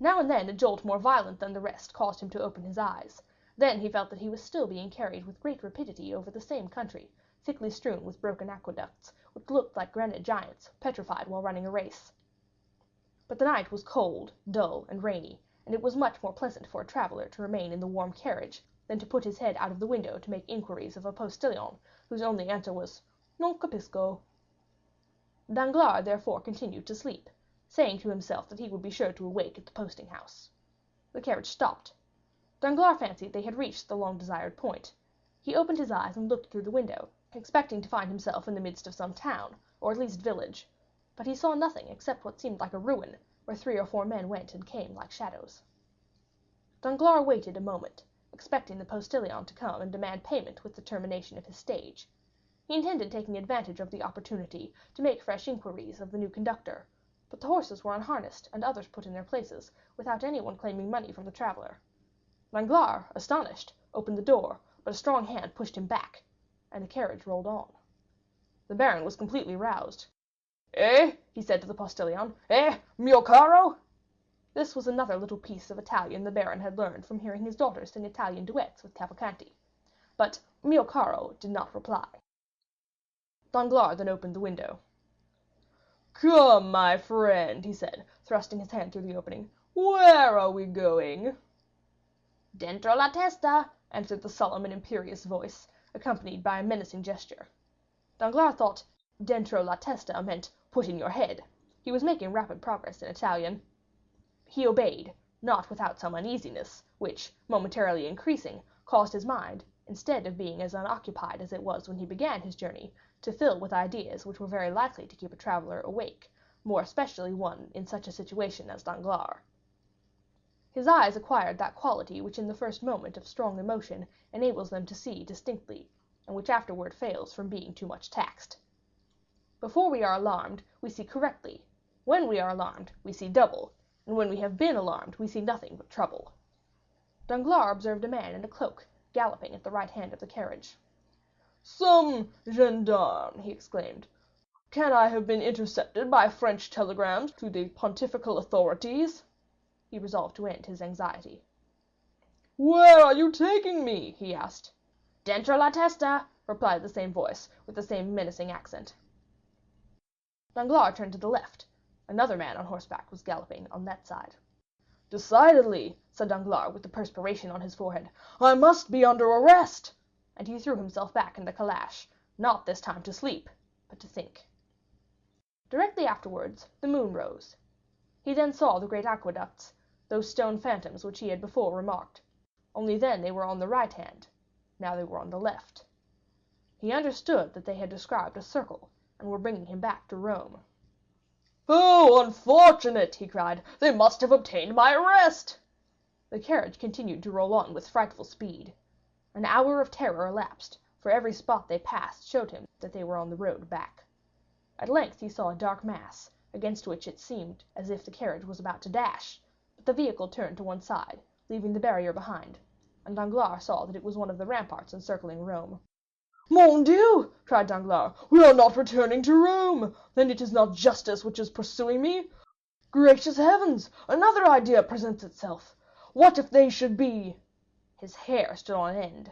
Now and then a jolt more violent than the rest caused him to open his eyes. Then he felt that he was still being carried with great rapidity over the same country, thickly strewn with broken aqueducts, which looked like granite giants, petrified while running a race. But the night was cold, dull, and rainy, and it was much more pleasant for a traveler to remain in the warm carriage than to put his head out of the window to make inquiries of a postilion, whose only answer was, "Non capisco." Danglars therefore continued to sleep, saying to himself that he would be sure to awake at the posting house. The carriage stopped. Danglars fancied they had reached the long desired point. He opened his eyes and looked through the window, expecting to find himself in the midst of some town, or at least village, but he saw nothing except what seemed like a ruin, where 3 or 4 men went and came like shadows. Danglars waited a moment, expecting the postilion to come and demand payment with the termination of his stage. He intended taking advantage of the opportunity to make fresh inquiries of the new conductor, but the horses were unharnessed and others put in their places, without anyone claiming money from the traveler. Danglars, astonished, opened the door, but a strong hand pushed him back, and the carriage rolled on. The baron was completely roused. "Eh?" he said to the postilion. "Eh, mio caro?" This was another little piece of Italian the baron had learned from hearing his daughter sing Italian duets with Cavalcanti. But mio caro did not reply. Danglars then opened the window. "Come, my friend," he said, thrusting his hand through the opening. "Where are we going?" "Dentro la testa," answered the solemn and imperious voice, accompanied by a menacing gesture. Danglars thought "dentro la testa" meant "put in your head." He was making rapid progress in Italian. He obeyed, not without some uneasiness, which, momentarily increasing, caused his mind, instead of being as unoccupied as it was when he began his journey, to fill with ideas which were very likely to keep a traveler awake, more especially one in such a situation as Danglars. His eyes acquired that quality which in the first moment of strong emotion enables them to see distinctly, and which afterward fails from being too much taxed. Before we are alarmed, we see correctly; when we are alarmed, we see double; and when we have been alarmed, we see nothing but trouble. Danglars observed a man in a cloak, galloping at the right hand of the carriage. "Some gendarme!" he exclaimed. "Can I have been intercepted by French telegrams to the pontifical authorities?" He resolved to end his anxiety. "Where are you taking me?" he asked. "Dentro la testa," replied the same voice, with the same menacing accent. Danglars turned to the left. Another man on horseback was galloping on that side. "Decidedly," said Danglars, with the perspiration on his forehead, "I must be under arrest." And he threw himself back in the calash, not this time to sleep, but to think. Directly afterwards, the moon rose. He then saw the great aqueducts, those stone phantoms which he had before remarked. Only then they were on the right hand, now they were on the left. He understood that they had described a circle, and were bringing him back to Rome. "Oh, unfortunate!" he cried. "They must have obtained my arrest." The carriage continued to roll on with frightful speed. An hour of terror elapsed, for every spot they passed showed him that they were on the road back. At length he saw a dark mass, against which it seemed as if the carriage was about to dash, but the vehicle turned to one side, leaving the barrier behind, and Danglars saw that it was one of the ramparts encircling Rome. "Mon Dieu!" cried Danglars, "we are not returning to Rome! Then it is not justice which is pursuing me? Gracious heavens! Another idea presents itself. What if they should be—" His hair stood on end.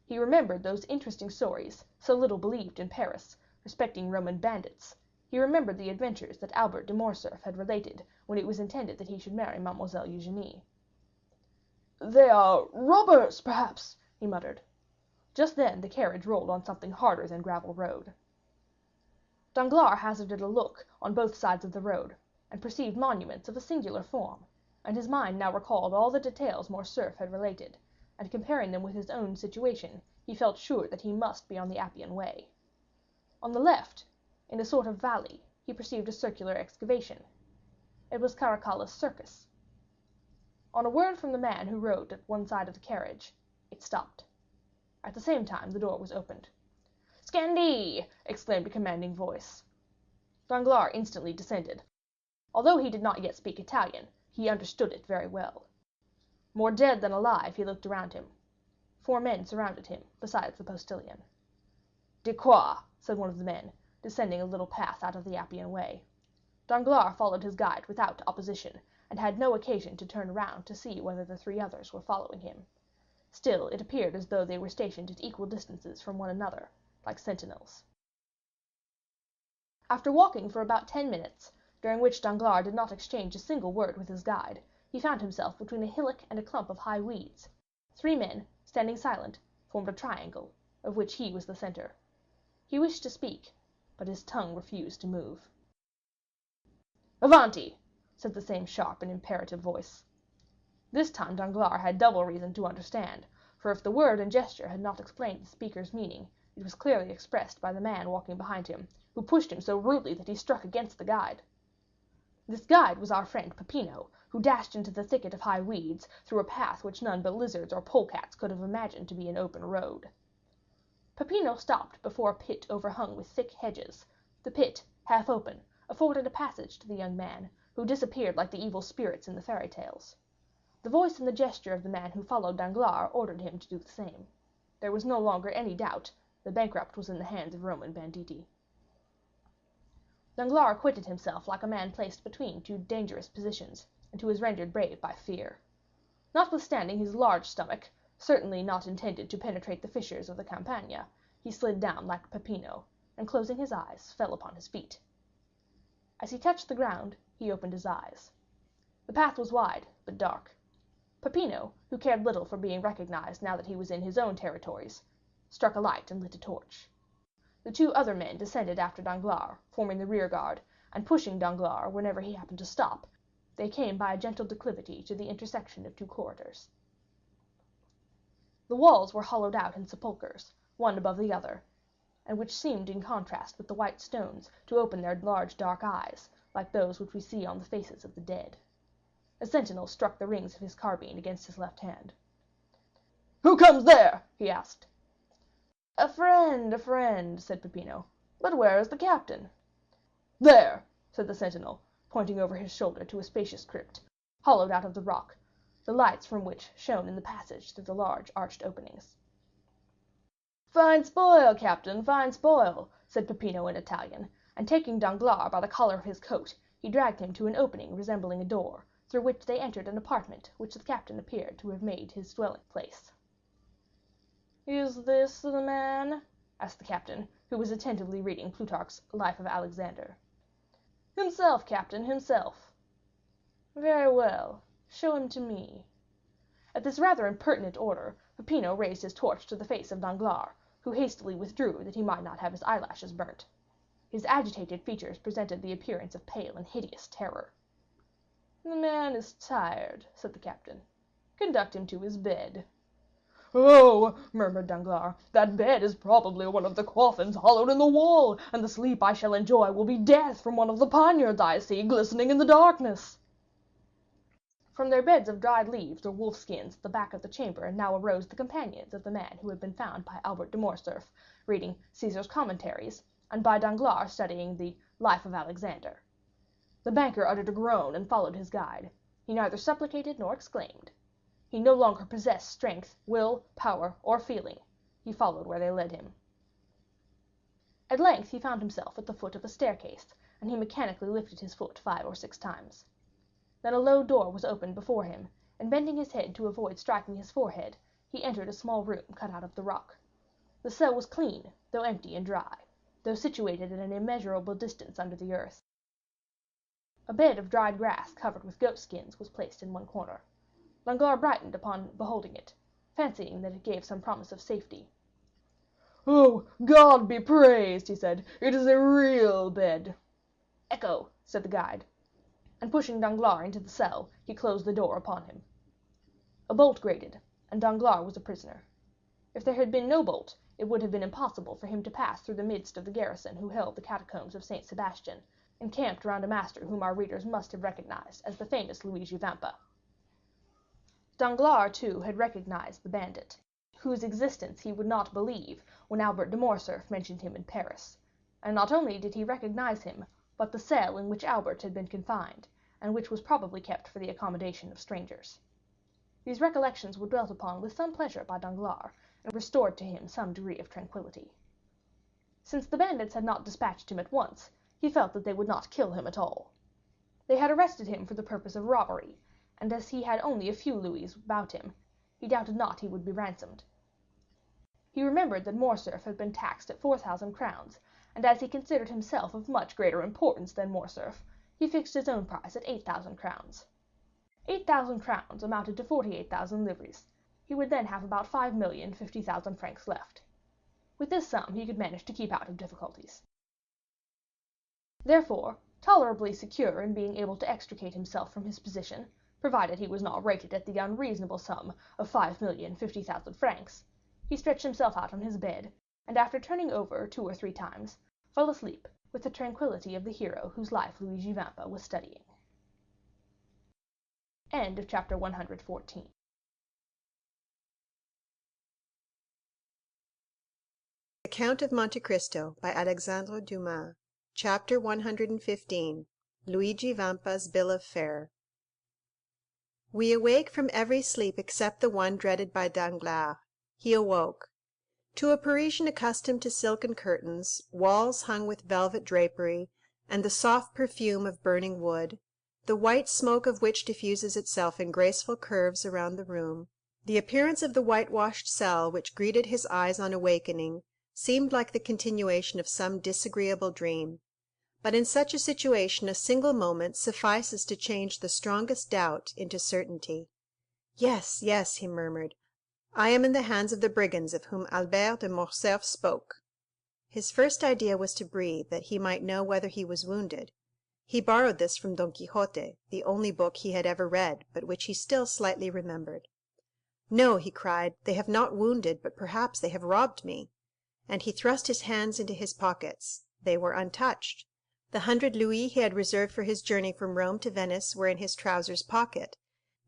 He remembered those interesting stories, so little believed in Paris, respecting Roman bandits. He remembered the adventures that Albert de Morcerf had related when it was intended that he should marry Mademoiselle Eugénie. "They are robbers, perhaps," he muttered. Just then the carriage rolled on something harder than gravel road. Danglars hazarded a look on both sides of the road, and perceived monuments of a singular form, and his mind now recalled all the details Morcerf had related, and comparing them with his own situation, he felt sure that he must be on the Appian Way. On the left, in a sort of valley, he perceived a circular excavation. It was Caracalla's circus. On a word from the man who rode at one side of the carriage, it stopped. At the same time the door was opened. "Scandi!" exclaimed a commanding voice. Danglars instantly descended. Although he did not yet speak Italian, he understood it very well. More dead than alive, he looked around him. 4 men surrounded him, besides the postilion. "De quoi?" said one of the men, descending a little path out of the Appian Way. Danglars followed his guide without opposition, and had no occasion to turn round to see whether the 3 others were following him. Still, it appeared as though they were stationed at equal distances from one another, like sentinels. After walking for about 10 minutes, during which Danglars did not exchange a single word with his guide, he found himself between a hillock and a clump of high weeds. 3 men, standing silent, formed a triangle, of which he was the center. He wished to speak, but his tongue refused to move. "Avanti!" said the same sharp and imperative voice. This time Danglars had double reason to understand, for if the word and gesture had not explained the speaker's meaning, it was clearly expressed by the man walking behind him, who pushed him so rudely that he struck against the guide. This guide was our friend Peppino, who dashed into the thicket of high weeds, through a path which none but lizards or polecats could have imagined to be an open road. Peppino stopped before a pit overhung with thick hedges. The pit, half open, afforded a passage to the young man, who disappeared like the evil spirits in the fairy tales. The voice and the gesture of the man who followed Danglars ordered him to do the same. There was no longer any doubt, the bankrupt was in the hands of Roman banditti. Danglars acquitted himself like a man placed between 2 dangerous positions, and who is rendered brave by fear. Notwithstanding his large stomach, certainly not intended to penetrate the fissures of the Campagna, he slid down like Peppino, and closing his eyes, fell upon his feet. As he touched the ground, he opened his eyes. The path was wide, but dark. Peppino, who cared little for being recognized now that he was in his own territories, struck a light and lit a torch. The 2 other men descended after Danglars, forming the rear guard, and pushing Danglars whenever he happened to stop, they came by a gentle declivity to the intersection of 2 corridors. The walls were hollowed out in sepulchres, one above the other, and which seemed in contrast with the white stones to open their large dark eyes, like those which we see on the faces of the dead. A sentinel struck the rings of his carbine against his left hand. "Who comes there?" he asked. A friend," said Peppino. "But where is the captain?" "There," said the sentinel, pointing over his shoulder to a spacious crypt, hollowed out of the rock, the lights from which shone in the passage through the large arched openings. "Fine spoil, captain, fine spoil," said Peppino in Italian, and taking Danglars by the collar of his coat, he dragged him to an opening resembling a door, through which they entered an apartment which the captain appeared to have made his dwelling place. "Is this the man?" asked the captain, who was attentively reading Plutarch's Life of Alexander. "Himself, captain, himself." "Very well, show him to me." At this rather impertinent order, Peppino raised his torch to the face of Danglars, who hastily withdrew that he might not have his eyelashes burnt. His agitated features presented the appearance of pale and hideous terror. "The man is tired," said the captain. "Conduct him to his bed." "Oh," murmured Danglars, "that bed is probably one of the coffins hollowed in the wall, and the sleep I shall enjoy will be death from one of the poniards I see glistening in the darkness." From their beds of dried leaves or wolf skins at the back of the chamber now arose the companions of the man who had been found by Albert de Morcerf reading Caesar's Commentaries, and by Danglars studying the Life of Alexander. The banker uttered a groan and followed his guide. He neither supplicated nor exclaimed. He no longer possessed strength, will, power, or feeling. He followed where they led him. At length he found himself at the foot of a staircase, and he mechanically lifted his foot 5 or 6 times. Then a low door was opened before him, and bending his head to avoid striking his forehead, he entered a small room cut out of the rock. The cell was clean, though empty and dry, though situated at an immeasurable distance under the earth. A bed of dried grass covered with goat skins was placed in one corner. Danglars brightened upon beholding it, fancying that it gave some promise of safety. "Oh, God be praised!" he said, "it is a real bed." "Echo," said the guide. And pushing Danglars into the cell, he closed the door upon him. A bolt grated, and Danglars was a prisoner. If there had been no bolt, it would have been impossible for him to pass through the midst of the garrison who held the catacombs of Saint Sebastian, encamped round a master whom our readers must have recognized as the famous Luigi Vampa. Danglars, too, had recognized the bandit, whose existence he would not believe when Albert de Morcerf mentioned him in Paris; and not only did he recognize him, but the cell in which Albert had been confined, and which was probably kept for the accommodation of strangers. These recollections were dwelt upon with some pleasure by Danglars, and restored to him some degree of tranquillity. Since the bandits had not dispatched him at once, he felt that they would not kill him at all. They had arrested him for the purpose of robbery, and as he had only a few louis about him, he doubted not he would be ransomed. He remembered that Morcerf had been taxed at 4,000 crowns, and as he considered himself of much greater importance than Morcerf, he fixed his own price at 8,000 crowns. 8,000 crowns amounted to 48,000 livres. He would then have about 5,050,000 francs left. With this sum he could manage to keep out of difficulties. Therefore, tolerably secure in being able to extricate himself from his position, provided he was not rated at the unreasonable sum of 5,050,000 francs, he stretched himself out on his bed, and after turning over 2 or 3 times, fell asleep with the tranquillity of the hero whose life Luigi Vampa was studying. End of chapter 114. The Count of Monte Cristo by Alexandre Dumas. Chapter 115. Luigi Vampa's Bill of Fare. We awake from every sleep except the one dreaded by Danglars. He awoke. To a Parisian accustomed to silken curtains, walls hung with velvet drapery, and the soft perfume of burning wood, the white smoke of which diffuses itself in graceful curves around the room, the appearance of the whitewashed cell which greeted his eyes on awakening, seemed like the continuation of some disagreeable dream. But in such a situation a single moment suffices to change the strongest doubt into certainty. "Yes, yes," he murmured, "I am in the hands of the brigands of whom Albert de Morcerf spoke." His first idea was to breathe, that he might know whether he was wounded. He borrowed this from Don Quixote, the only book he had ever read, but which he still slightly remembered. "No," he cried, "they have not wounded, but perhaps they have robbed me." And he thrust his hands into his pockets. They were untouched. The 100 louis he had reserved for his journey from Rome to Venice were in his trousers pocket,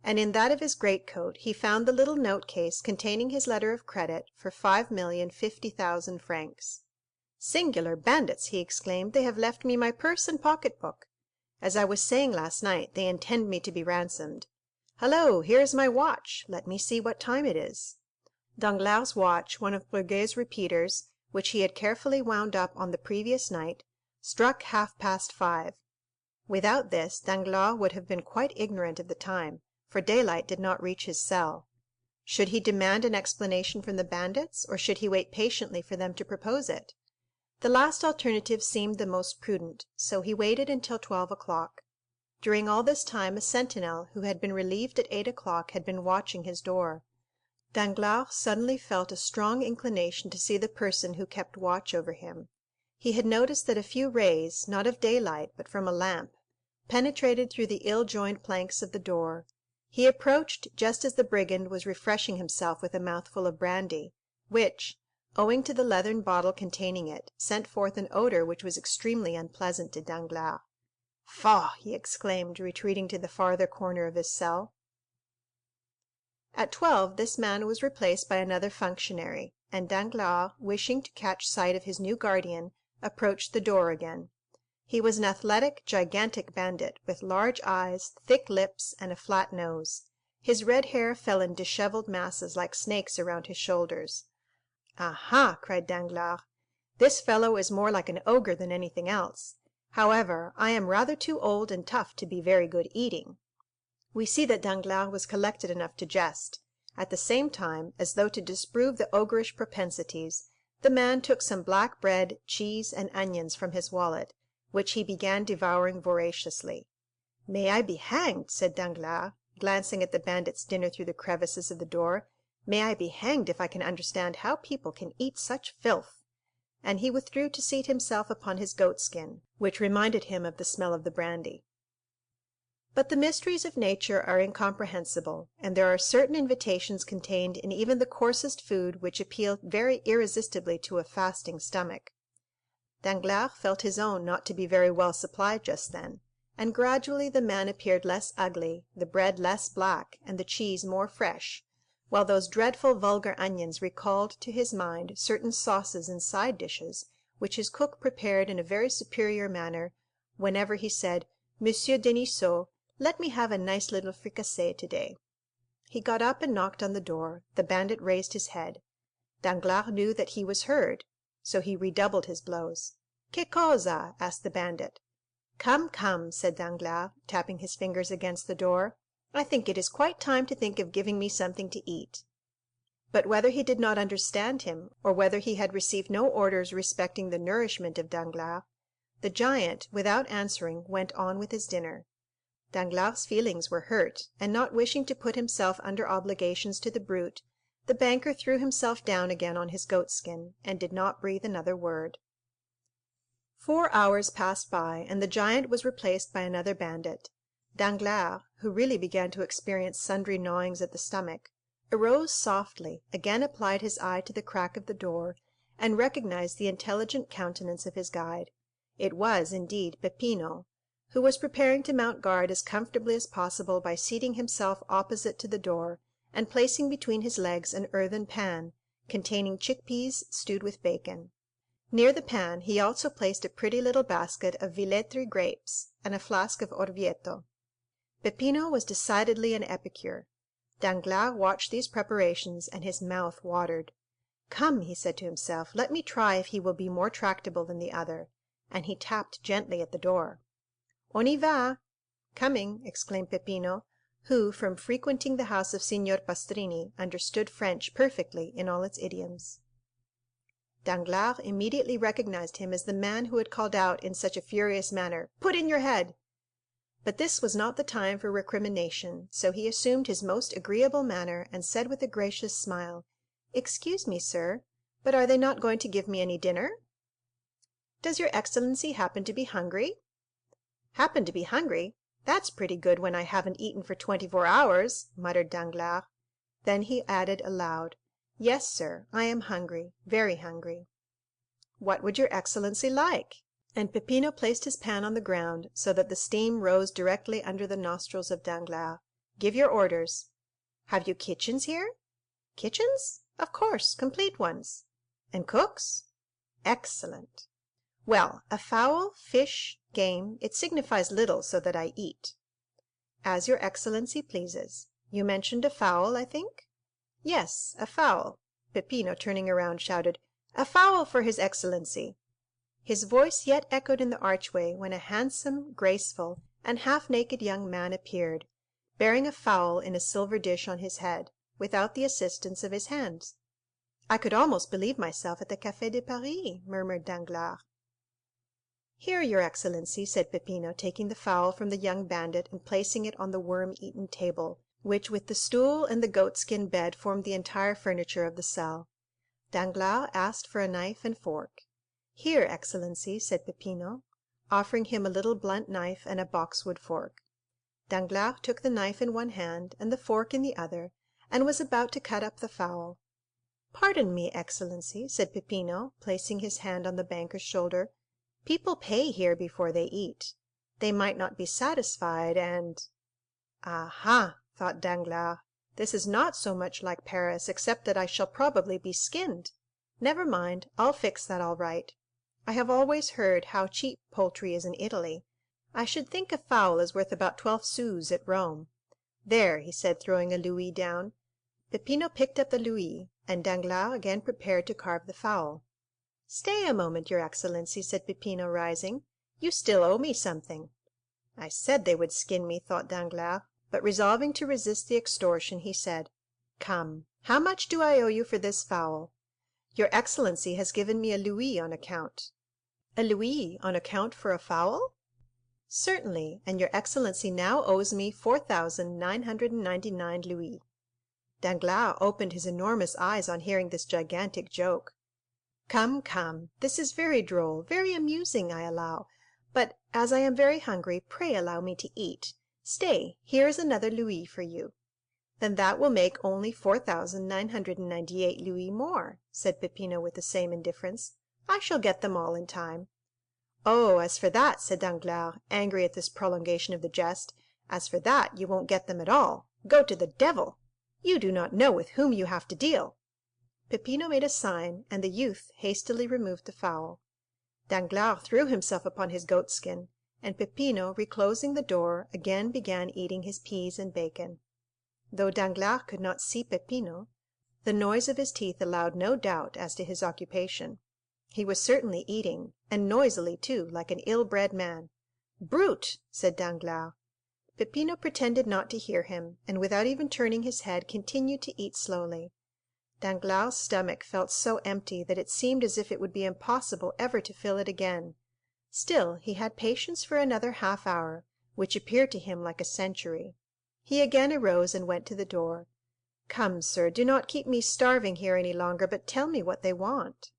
and in that of his greatcoat he found the little note case containing his letter of credit for 5,050,000 francs. "Singular bandits!" he exclaimed, "they have left me my purse and pocket-book. As I was saying last night, they intend me to be ransomed. Hallo, here is my watch. Let me see what time it is." Danglars' watch, one of Breguet's repeaters, which he had carefully wound up on the previous night, struck 5:30. Without this, Danglars would have been quite ignorant of the time, for daylight did not reach his cell. Should he demand an explanation from the bandits, or should he wait patiently for them to propose it? The last alternative seemed the most prudent, so he waited until 12 o'clock. During all this time a sentinel, who had been relieved at 8 o'clock, had been watching his door. Danglars suddenly felt a strong inclination to see the person who kept watch over him. He had noticed that a few rays, not of daylight, but from a lamp, penetrated through the ill-joined planks of the door. He approached just as the brigand was refreshing himself with a mouthful of brandy, which, owing to the leathern bottle containing it, sent forth an odour which was extremely unpleasant to Danglars. "Faugh!" he exclaimed, retreating to the farther corner of his cell. At 12 this man was replaced by another functionary, and Danglars, wishing to catch sight of his new guardian, approached the door again. He was an athletic, gigantic bandit, with large eyes, thick lips, and a flat nose. His red hair fell in dishevelled masses like snakes around his shoulders. "Aha!" cried Danglars, "this fellow is more like an ogre than anything else. However, I am rather too old and tough to be very good eating." We see that Danglars was collected enough to jest. At the same time, as though to disprove the ogreish propensities, the man took some black bread, cheese, and onions from his wallet, which he began devouring voraciously. "May I be hanged," said Danglars, glancing at the bandit's dinner through the crevices of the door, "may I be hanged if I can understand how people can eat such filth." And he withdrew to seat himself upon his goatskin, which reminded him of the smell of the brandy. But the mysteries of nature are incomprehensible, and there are certain invitations contained in even the coarsest food which appeal very irresistibly to a fasting stomach. Danglars felt his own not to be very well supplied just then, and gradually the man appeared less ugly, the bread less black, and the cheese more fresh, while those dreadful vulgar onions recalled to his mind certain sauces and side dishes which his cook prepared in a very superior manner whenever he said, "Monsieur Denisot, let me have a nice little fricassee today." He got up and knocked on the door. The bandit raised his head. Danglars knew that he was heard, so he redoubled his blows. "Che cosa?" asked the bandit. "Come, come," said Danglars, tapping his fingers against the door, "I think it is quite time to think of giving me something to eat." But whether he did not understand him, or whether he had received no orders respecting the nourishment of Danglars, the giant, without answering, went on with his dinner. Danglars' feelings were hurt, and not wishing to put himself under obligations to the brute, the banker threw himself down again on his goatskin, and did not breathe another word. 4 hours passed by, and the giant was replaced by another bandit. Danglars, who really began to experience sundry gnawings at the stomach, arose softly, again applied his eye to the crack of the door, and recognized the intelligent countenance of his guide. It was, indeed, Peppino, who was preparing to mount guard as comfortably as possible by seating himself opposite to the door, and placing between his legs an earthen pan, containing chickpeas stewed with bacon. Near the pan he also placed a pretty little basket of Villetri grapes, and a flask of Orvieto. Peppino was decidedly an epicure. Danglars watched these preparations, and his mouth watered. "Come," he said to himself, "let me try if he will be more tractable than the other," and he tapped gently at the door. "On y va!" "Coming!" exclaimed Peppino, who, from frequenting the house of Signor Pastrini, understood French perfectly in all its idioms. Danglars immediately recognized him as the man who had called out in such a furious manner, "Put in your head!" But this was not the time for recrimination, so he assumed his most agreeable manner, and said with a gracious smile, "Excuse me, sir, but are they not going to give me any dinner?" "Does your excellency happen to be hungry?" "Happen to be hungry? That's pretty good when I haven't eaten for 24 hours," muttered Danglars. Then he added aloud, "Yes, sir, I am hungry, very hungry." "What would your excellency like?" And Peppino placed his pan on the ground, so that the steam rose directly under the nostrils of Danglars. "Give your orders." "Have you kitchens here?" "Kitchens? Of course, complete ones." "And cooks?" "Excellent." "Well, a fowl, fish, game, it signifies little, so that I eat." "As your excellency pleases. You mentioned a fowl, I think?" "Yes, a fowl." Peppino, turning around, shouted, "A fowl for his excellency!" His voice yet echoed in the archway, when a handsome, graceful, and half-naked young man appeared, bearing a fowl in a silver dish on his head, without the assistance of his hands. "I could almost believe myself at the Café de Paris," murmured Danglars. "Here, your excellency," said Peppino, taking the fowl from the young bandit and placing it on the worm-eaten table, which with the stool and the goatskin bed formed the entire furniture of the cell. Danglars asked for a knife and fork. "Here, excellency," said Peppino, offering him a little blunt knife and a boxwood fork. Danglars took the knife in one hand and the fork in the other, and was about to cut up the fowl. "Pardon me, Excellency," said Peppino, placing his hand on the banker's shoulder. "People pay here before they eat. They might not be satisfied, and—" "Aha," thought Danglars, "this is not so much like Paris, except that I shall probably be skinned. Never mind, I'll fix that all right. I have always heard how cheap poultry is in Italy. I should think a fowl is worth about 12 sous at Rome. There," he said, throwing a louis down. Peppino picked up the louis, and Danglars again prepared to carve the fowl. "Stay a moment, your Excellency," said Peppino, rising. "You still owe me something." "I said they would skin me," thought Danglars, but resolving to resist the extortion, he said, "Come, how much do I owe you for this fowl?" "Your Excellency has given me a louis on account." "A louis on account for a fowl?" "Certainly, and your Excellency now owes me 4,999 louis." Danglars opened his enormous eyes on hearing this gigantic joke. "Come, come, this is very droll, very amusing, I allow; but as I am very hungry, pray allow me to eat. Stay, here is another louis for you." "Then that will make only 4,998 louis more," said Peppino with the same indifference. "I shall get them all in time." "Oh, as for that," said Danglars, angry at this prolongation of the jest, "as for that, you won't get them at all. Go to the devil! You do not know with whom you have to deal." Peppino made a sign, and the youth hastily removed the fowl. Danglars threw himself upon his goatskin, and Peppino, reclosing the door, again began eating his peas and bacon. Though Danglars could not see Peppino, the noise of his teeth allowed no doubt as to his occupation. He was certainly eating, and noisily too, like an ill-bred man. "Brute!" said Danglars. Peppino pretended not to hear him, and without even turning his head, continued to eat slowly. Danglars' stomach felt so empty that it seemed as if it would be impossible ever to fill it again. Still, he had patience for another half hour, which appeared to him like a century. He again arose and went to the door. "Come, sir, do not keep me starving here any longer, but tell me what they want."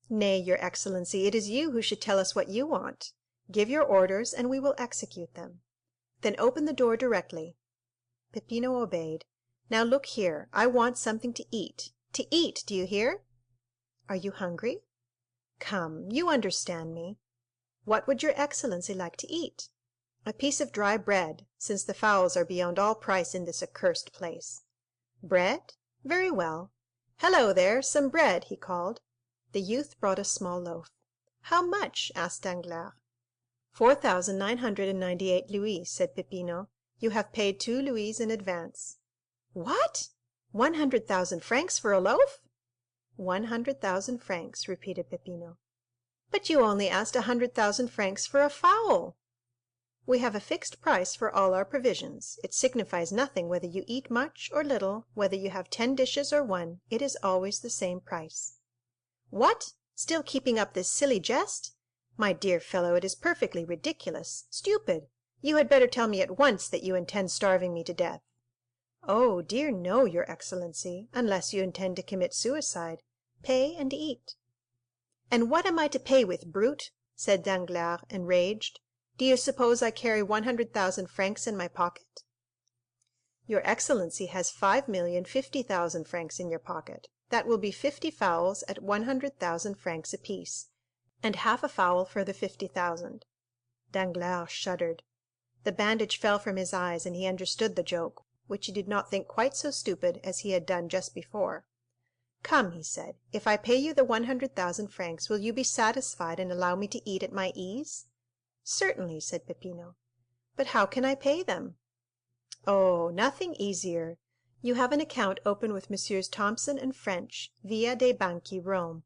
"Nay, your Excellency, it is you who should tell us what you want. Give your orders, and we will execute them." "Then open the door directly." Peppino obeyed. "Now look here, I want something to eat. To eat, do you hear?" "Are you hungry?" "Come, you understand me. What would your Excellency like to eat?" "A piece of dry bread, since the fowls are beyond all price in this accursed place." "Bread? Very well. Hello there, some bread," he called. The youth brought a small loaf. "How much?" asked Danglars. 4,998 louis, said Peppino. "You have paid 2 louis in advance." "What? 100,000 francs for a loaf?" 100,000 francs, repeated Peppino. "But you only asked 100,000 francs for a fowl." "We have a fixed price for all our provisions. It signifies nothing whether you eat much or little, whether you have 10 dishes or 1, it is always the same price." "What? Still keeping up this silly jest? My dear fellow, it is perfectly ridiculous, stupid. You had better tell me at once that you intend starving me to death." "Oh, dear no, your Excellency, unless you intend to commit suicide. Pay and eat." "And what am I to pay with, brute?" said Danglars, enraged. "Do you suppose I carry 100,000 francs in my pocket?" "Your Excellency has 5,050,000 francs in your pocket. That will be 50 fowls at 100,000 francs apiece, and half a fowl for the 50,000. Danglars shuddered. The bandage fell from his eyes, and he understood the joke, which he did not think quite so stupid as he had done just before. "Come," he said, "if I pay you the 100,000 francs, will you be satisfied and allow me to eat at my ease?" "Certainly," said Peppino. "But how can I pay them?" "Oh, nothing easier. You have an account open with Messrs. Thomson and French, Via dei Banchi, Rome.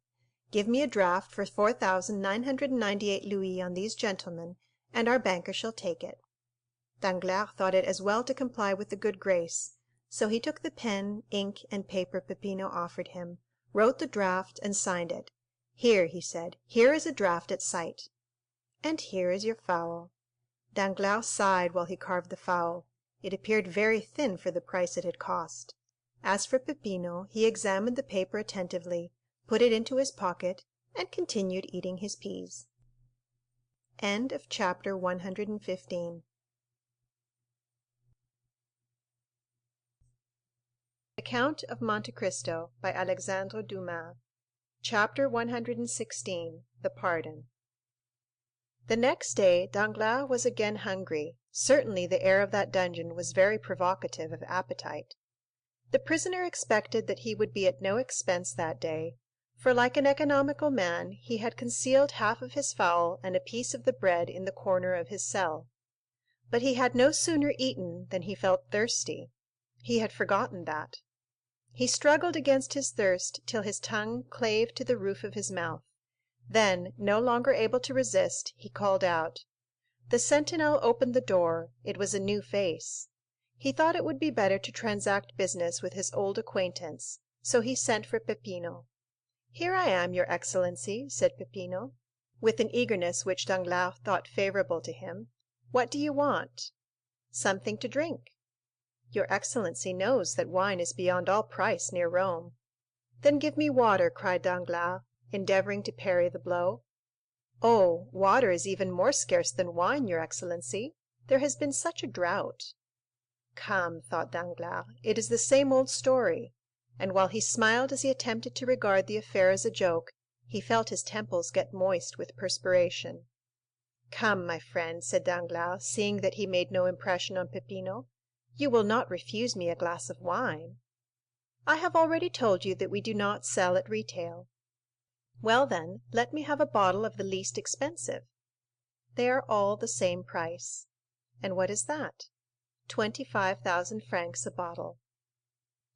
Give me a draft for 4,998 louis on these gentlemen, and our banker shall take it." Danglars thought it as well to comply with the good grace, so he took the pen, ink, and paper Peppino offered him, wrote the draft, and signed it. "Here," he said, "here is a draft at sight." "And here is your fowl." Danglars sighed while he carved the fowl. It appeared very thin for the price it had cost. As for Peppino, he examined the paper attentively, put it into his pocket, and continued eating his peas. Chapter 116. The Count of Monte Cristo by Alexandre Dumas. Chapter 116. The Pardon. The next day Danglars was again hungry. Certainly the air of that dungeon was very provocative of appetite. The prisoner expected that he would be at no expense that day, for like an economical man he had concealed half of his fowl and a piece of the bread in the corner of his cell. But he had no sooner eaten than he felt thirsty. He had forgotten that. He struggled against his thirst till his tongue clave to the roof of his mouth. Then, no longer able to resist, he called out. The sentinel opened the door. It was a new face. He thought it would be better to transact business with his old acquaintance, so he sent for Peppino. "Here I am, your excellency," said Peppino, with an eagerness which Danglars thought favorable to him. "What do you want?" "Something to drink." "Your excellency knows that wine is beyond all price near Rome." "Then give me water," cried Danglars, endeavoring to parry the blow. "Oh, water is even more scarce than wine, your excellency. There has been such a drought." "Come," thought Danglars, "it is the same old story." And while he smiled as he attempted to regard the affair as a joke, he felt his temples get moist with perspiration. "Come, my friend," said Danglars, seeing that he made no impression on Peppino, "you will not refuse me a glass of wine?" "I have already told you that we do not sell at retail." "Well, then, let me have a bottle of the least expensive." "They are all the same price." "And what is that?" 25,000 francs a bottle.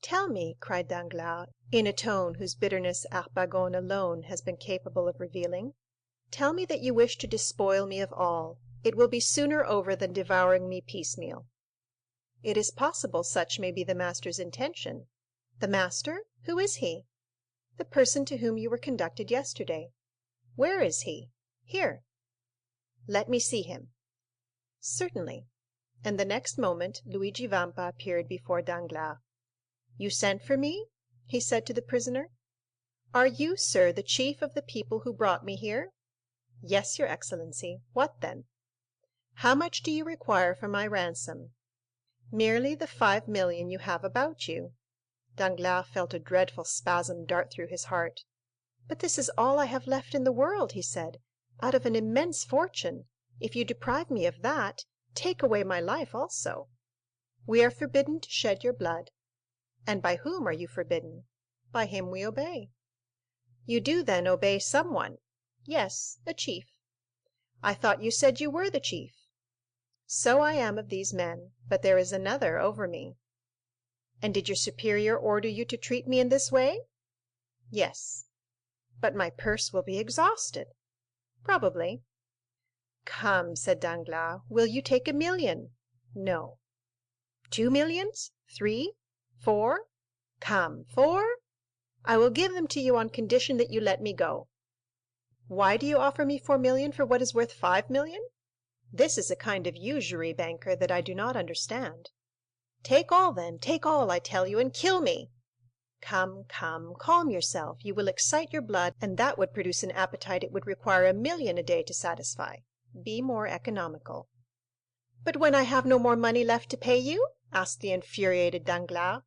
"Tell me," cried Danglars, in a tone whose bitterness Harpagon alone has been capable of revealing, "tell me that you wish to despoil me of all. It will be sooner over than devouring me piecemeal." "It is possible such may be the master's intention." "The master? Who is he?" "The person to whom you were conducted yesterday." "Where is he?" "Here." "Let me see him." "Certainly." And the next moment Luigi Vampa appeared before Danglars. "You sent for me?" he said to the prisoner. "Are you, sir, the chief of the people who brought me here?" "Yes, your excellency. What then?" "How much do you require for my ransom?" "Merely the 5,000,000 you have about you." Danglars felt a dreadful spasm dart through his heart. "But this is all I have left in the world," he said, "out of an immense fortune. If you deprive me of that, take away my life also." "We are forbidden to shed your blood." "And by whom are you forbidden?" "By him we obey." "You do, then, obey someone?" "Yes, a chief." "I thought you said you were the chief?" "So I am of these men, but there is another over me." "And did your superior order you to treat me in this way?" "Yes." "But my purse will be exhausted." "Probably." "Come," said Danglars, "will you take 1,000,000? "No." 2 millions? 3? 4? Come, 4? I will give them to you on condition that you let me go." "Why do you offer me 4,000,000 for what is worth 5,000,000? This is a kind of usury, banker, that I do not understand." "Take all, then, take all, I tell you, and kill me." "Come, come, calm yourself. You will excite your blood, and that would produce an appetite it would require 1,000,000 a day to satisfy. Be more economical." "But when I have no more money left to pay you?" asked the infuriated Danglars.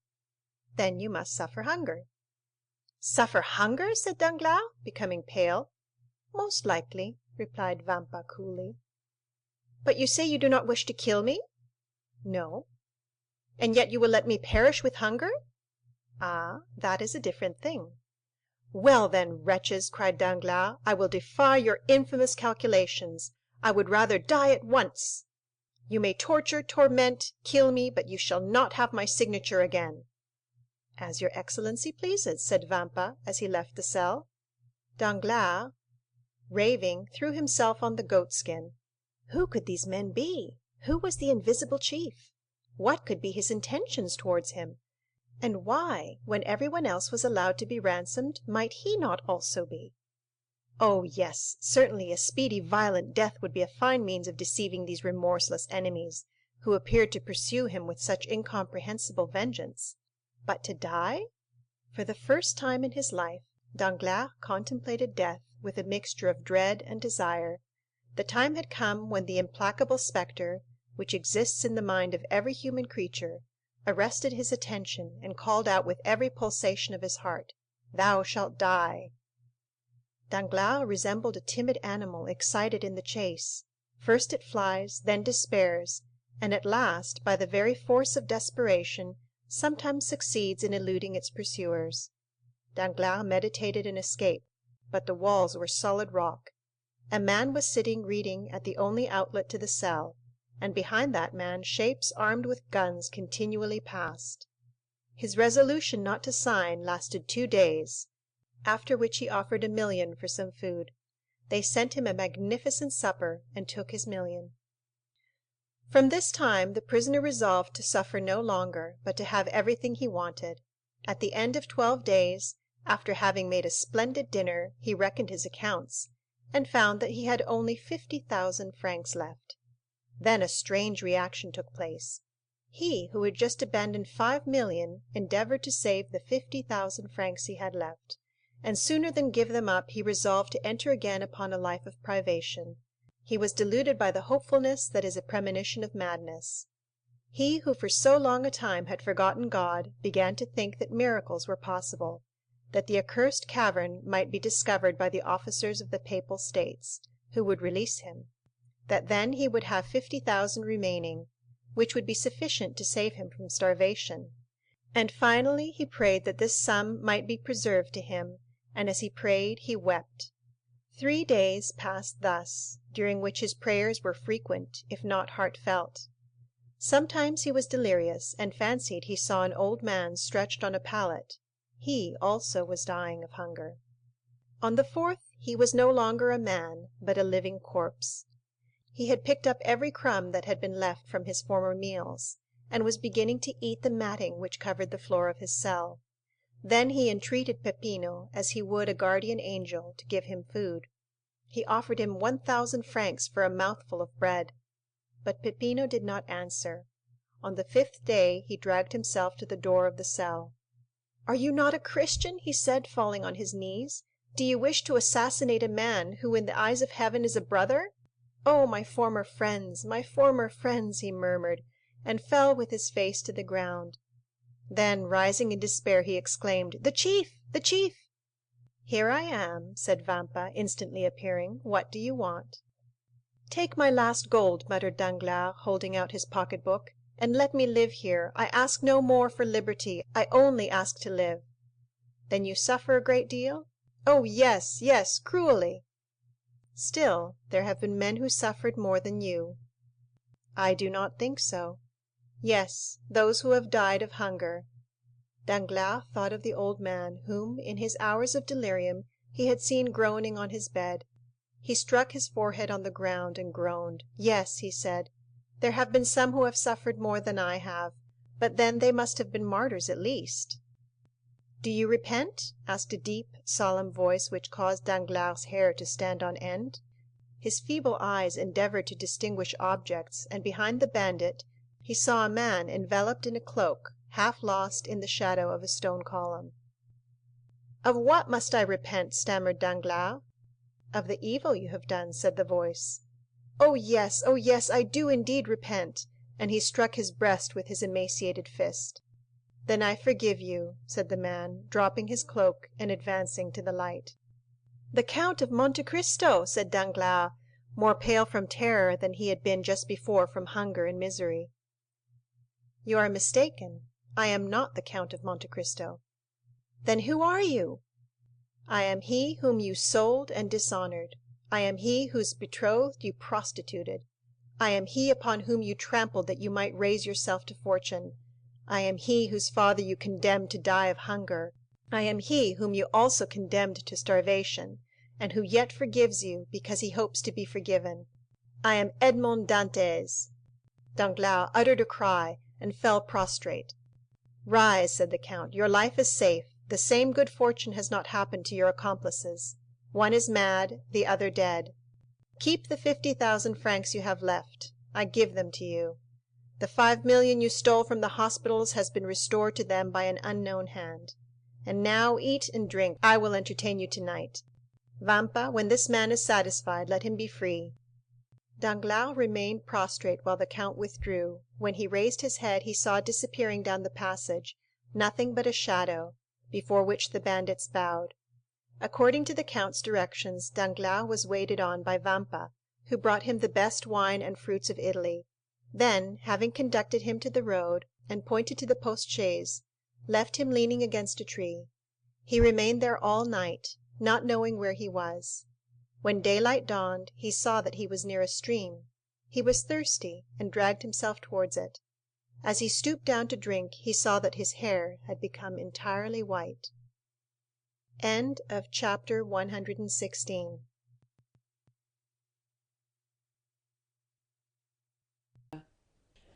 "Then you must suffer hunger." "Suffer hunger?" said Danglars, becoming pale. "Most likely," replied Vampa coolly. "But you say you do not wish to kill me?" "No." "And yet you will let me perish with hunger?" "Ah, that is a different thing." "Well, then, wretches," cried Danglars, "I will defy your infamous calculations. I would rather die at once. You may torture, torment, kill me, but you shall not have my signature again." "As your excellency pleases," said Vampa, as he left the cell. Danglars, raving, threw himself on the goatskin. Who could these men be? Who was the invisible chief? What could be his intentions towards him? And why, when everyone else was allowed to be ransomed, might he not also be? Oh, yes, certainly a speedy, violent death would be a fine means of deceiving these remorseless enemies, who appeared to pursue him with such incomprehensible vengeance. But to die? For the first time in his life, Danglars contemplated death with a mixture of dread and desire. The time had come when the implacable spectre, which exists in the mind of every human creature, arrested his attention, and called out with every pulsation of his heart, "Thou shalt die!" Danglars resembled a timid animal excited in the chase. First it flies, then despairs, and at last, by the very force of desperation, sometimes succeeds in eluding its pursuers. Danglars meditated an escape, but the walls were solid rock. A man was sitting reading at the only outlet to the cell, and behind that man shapes armed with guns continually passed. His resolution not to sign lasted 2 days, after which he offered 1,000,000 for some food. They sent him a magnificent supper, and took his 1,000,000. From this time the prisoner resolved to suffer no longer, but to have everything he wanted. At the end of 12 days, after having made a splendid dinner, he reckoned his accounts, and found that he had only 50,000 francs left. Then a strange reaction took place. He, who had just abandoned 5,000,000, endeavored to save the 50,000 francs he had left, and sooner than give them up he resolved to enter again upon a life of privation. He was deluded by the hopefulness that is a premonition of madness. He who for so long a time had forgotten God began to think that miracles were possible, that the accursed cavern might be discovered by the officers of the Papal States, who would release him, that then he would have 50,000 remaining, which would be sufficient to save him from starvation. And finally he prayed that this sum might be preserved to him, and as he prayed he wept. 3 days passed thus, during which his prayers were frequent, if not heartfelt. Sometimes he was delirious, and fancied he saw an old man stretched on a pallet. He also was dying of hunger. On the 4th he was no longer a man, but a living corpse. He had picked up every crumb that had been left from his former meals, and was beginning to eat the matting which covered the floor of his cell. Then he entreated Peppino, as he would a guardian angel, to give him food. He offered him 1,000 francs for a mouthful of bread. But Peppino did not answer. On the 5th day he dragged himself to the door of the cell. "Are you not a Christian?" he said, falling on his knees. "Do you wish to assassinate a man who in the eyes of heaven is a brother? Oh, my former friends, he murmured, and fell with his face to the ground. Then, rising in despair, he exclaimed, "The chief! The chief!" "Here I am," said Vampa, instantly appearing. "What do you want?" "Take my last gold," muttered Danglars, holding out his pocket-book, "and let me live here. I ask no more for liberty, I only ask to live." "Then you suffer a great deal?" "Oh, yes, yes, cruelly." "Still, there have been men who suffered more than you." "I do not think so." "Yes, those who have died of hunger." Danglars thought of the old man, whom, in his hours of delirium, he had seen groaning on his bed. He struck his forehead on the ground and groaned. "Yes," he said, "there have been some who have suffered more than I have, but then they must have been martyrs at least." "Do you repent?" asked a deep, solemn voice which caused Danglars' hair to stand on end. His feeble eyes endeavored to distinguish objects, and behind the bandit he saw a man enveloped in a cloak, half lost in the shadow of a stone column. "Of what must I repent?" stammered Danglars. "Of the evil you have done," said the voice. Oh, yes, I do indeed repent," and he struck his breast with his emaciated fist. "Then I forgive you," said the man, dropping his cloak and advancing to the light. "The Count of Monte Cristo!" said Danglars, more pale from terror than he had been just before from hunger and misery. "You are mistaken. I am not the Count of Monte Cristo." "Then who are you?" "I am he whom you sold and dishonored. I am he whose betrothed you prostituted. I am he upon whom you trampled that you might raise yourself to fortune. I am he whose father you condemned to die of hunger. I am he whom you also condemned to starvation, and who yet forgives you because he hopes to be forgiven. I am Edmond Dantès." Danglars uttered a cry, and fell prostrate. "Rise," said the count, "your life is safe. The same good fortune has not happened to your accomplices. One is mad, the other dead. Keep the 50,000 francs you have left. I give them to you. The 5,000,000 you stole from the hospitals has been restored to them by an unknown hand. And now eat and drink. I will entertain you tonight. Vampa, when this man is satisfied, let him be free." Danglars remained prostrate while the count withdrew. When he raised his head, he saw disappearing down the passage nothing but a shadow, before which the bandits bowed. According to the count's directions, Danglars was waited on by Vampa, who brought him the best wine and fruits of Italy. Then, having conducted him to the road, and pointed to the post-chaise, left him leaning against a tree. He remained there all night, not knowing where he was. When daylight dawned, he saw that he was near a stream. He was thirsty, and dragged himself towards it. As he stooped down to drink, he saw that his hair had become entirely white. End of chapter 116.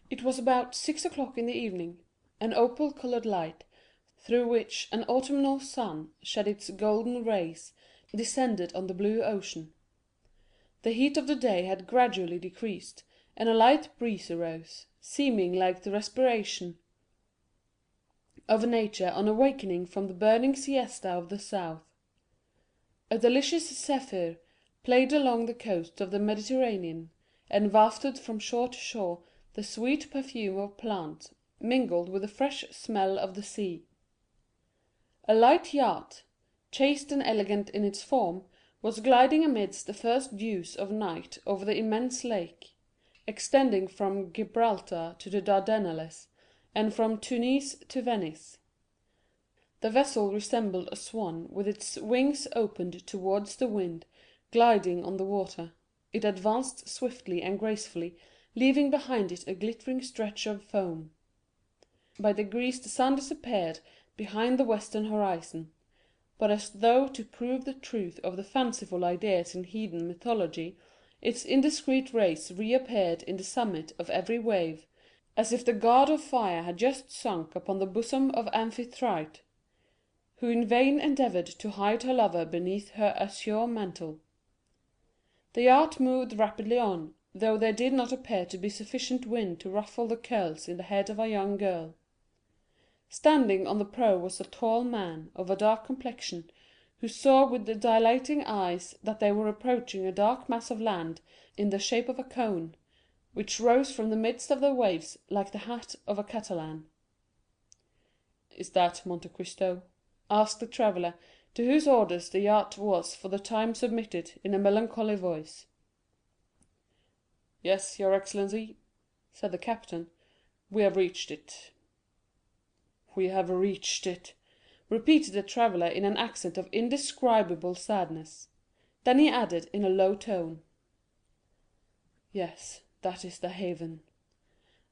It was about 6 o'clock in the evening. An opal-colored light, through which an autumnal sun shed its golden rays, descended on the blue ocean. The heat of the day had gradually decreased, and a light breeze arose, seeming like the respiration of nature on awakening from the burning siesta of the south. A delicious zephyr played along the coast of the Mediterranean, and wafted from shore to shore the sweet perfume of plants, mingled with the fresh smell of the sea. A light yacht, chaste and elegant in its form, was gliding amidst the first dews of night over the immense lake, extending from Gibraltar to the Dardanelles, and from Tunis to Venice. The vessel resembled a swan with its wings opened towards the wind, gliding on the water. It advanced swiftly and gracefully, leaving behind it a glittering stretch of foam. By degrees the sun disappeared behind the western horizon, but as though to prove the truth of the fanciful ideas in heathen mythology, its indiscreet rays reappeared in the summit of every wave, as if the god of fire had just sunk upon the bosom of Amphitrite, who in vain endeavoured to hide her lover beneath her azure mantle. The yacht moved rapidly on, though there did not appear to be sufficient wind to ruffle the curls in the head of a young girl. Standing on the prow was a tall man, of a dark complexion, who saw with the dilating eyes that they were approaching a dark mass of land in the shape of a cone, which rose from the midst of the waves like the hat of a Catalan. "Is that Monte Cristo?" asked the traveller, to whose orders the yacht was for the time submitted, in a melancholy voice. "Yes, your excellency," said the captain, "we have reached it." "We have reached it," repeated the traveller in an accent of indescribable sadness. Then he added in a low tone, "Yes, that is the haven."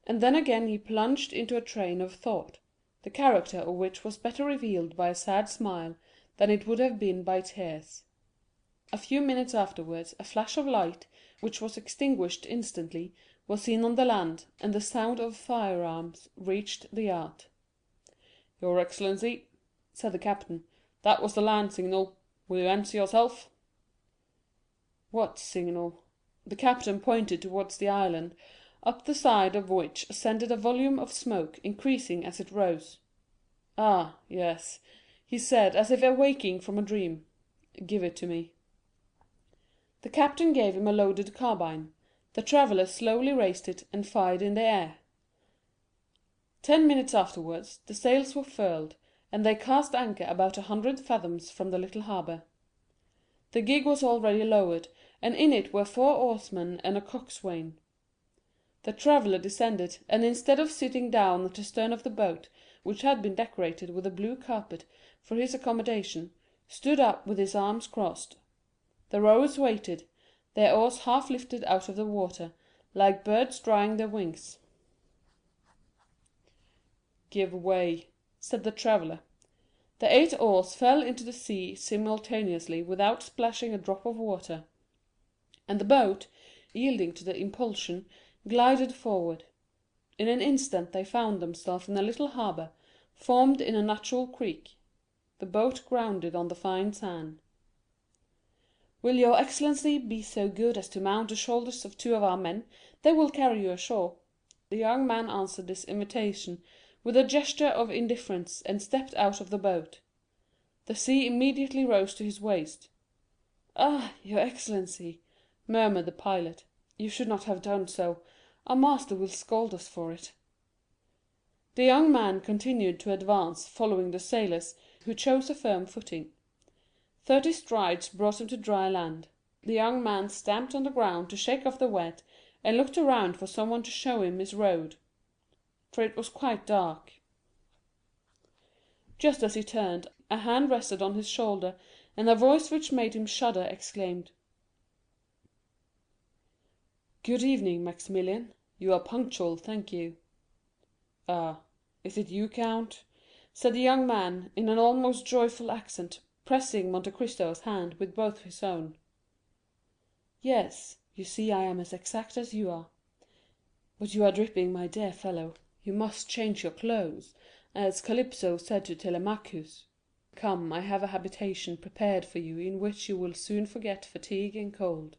And then again he plunged into a train of thought, the character of which was better revealed by a sad smile than it would have been by tears. A few minutes afterwards a flash of light, which was extinguished instantly, was seen on the land, and the sound of firearms reached the yacht. "Your excellency," said the captain, "that was the land signal. Will you answer yourself?" "What signal?" The captain pointed towards the island, up the side of which ascended a volume of smoke, increasing as it rose. "Ah, yes," he said, as if awaking from a dream. "Give it to me." The captain gave him a loaded carbine. The traveller slowly raised it and fired in the air. 10 minutes afterwards the sails were furled, and they cast anchor about 100 fathoms from the little harbour. The gig was already lowered, and in it were 4 oarsmen and a coxswain. The traveller descended, and instead of sitting down at the stern of the boat, which had been decorated with a blue carpet for his accommodation, stood up with his arms crossed. The rowers waited, their oars half lifted out of the water, like birds drying their wings. "Give way," said the traveller. The 8 oars fell into the sea simultaneously without splashing a drop of water, and the boat, yielding to the impulsion, glided forward. In an instant they found themselves in a little harbour, formed in a natural creek. The boat grounded on the fine sand. "Will your excellency be so good as to mount the shoulders of 2 of our men? They will carry you ashore." The young man answered this invitation with a gesture of indifference, and stepped out of the boat. The sea immediately rose to his waist. "Ah, your excellency," murmured the pilot, You should not have done so. Our master will scold us for it." The young man continued to advance, following the sailors, who chose a firm footing. 30 strides brought him to dry land. The young man stamped on the ground to shake off the wet, and looked around for someone to show him his road, for it was quite dark. Just as he turned, a hand rested on his shoulder, and a voice which made him shudder exclaimed, "Good evening, Maximilian. You are punctual, thank you." "Ah, is it you, count?" said the young man, in an almost joyful accent, pressing Monte Cristo's hand with both his own. "Yes, you see I am as exact as you are. But you are dripping, my dear fellow. You must change your clothes, as Calypso said to Telemachus. Come, I have a habitation prepared for you in which you will soon forget fatigue and cold."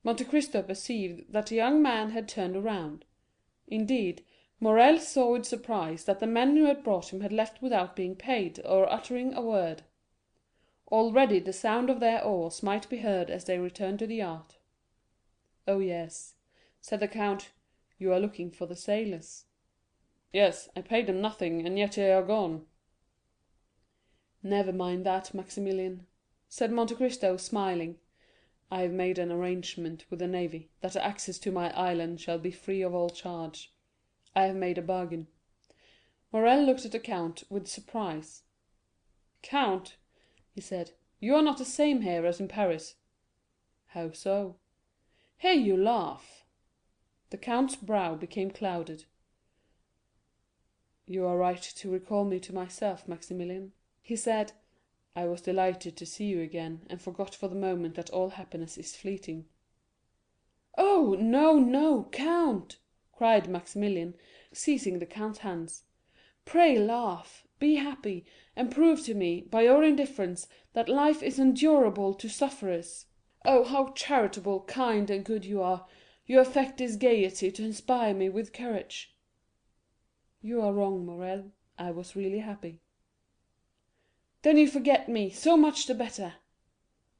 Monte Cristo perceived that the young man had turned around. Indeed, Morrel saw with surprise that the men who had brought him had left without being paid or uttering a word. Already the sound of their oars might be heard as they returned to the yacht. "Oh yes," said the count, "you are looking for the sailors." "Yes, I paid them nothing, and yet they are gone." "Never mind that, Maximilian," said Monte Cristo, smiling. "I have made an arrangement with the navy that the access to my island shall be free of all charge. I have made a bargain." Morrel looked at the count with surprise. "Count," he said, "you are not the same here as in Paris." "How so?" "Here you laugh." The count's brow became clouded. "You are right to recall me to myself, Maximilian," he said. "I was delighted to see you again, and forgot for the moment that all happiness is fleeting." "Oh, no, no, count," cried Maximilian, seizing the count's hands. "Pray laugh, be happy, and prove to me, by your indifference, that life is endurable to sufferers. Oh, how charitable, kind, and good you are! You affect this gaiety to inspire me with courage." "You are wrong, Morrel. I was really happy." "Then you forget me, so much the better."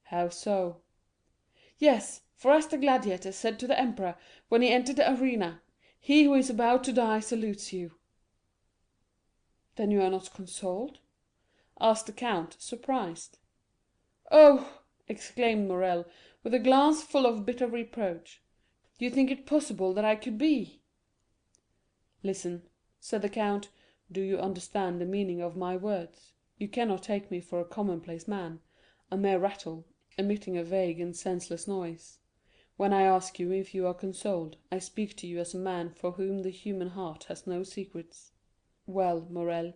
"How so?" "Yes, for as the gladiator said to the emperor when he entered the arena, 'He who is about to die salutes you.'" "Then you are not consoled?" asked the count, surprised. "Oh," exclaimed Morrel, with a glance full of bitter reproach, "do you think it possible that I could be?" "Listen," said the count. "Do you understand the meaning of my words? You cannot take me for a commonplace man, a mere rattle, emitting a vague and senseless noise. When I ask you if you are consoled, I speak to you as a man for whom the human heart has no secrets. Well, Morrel,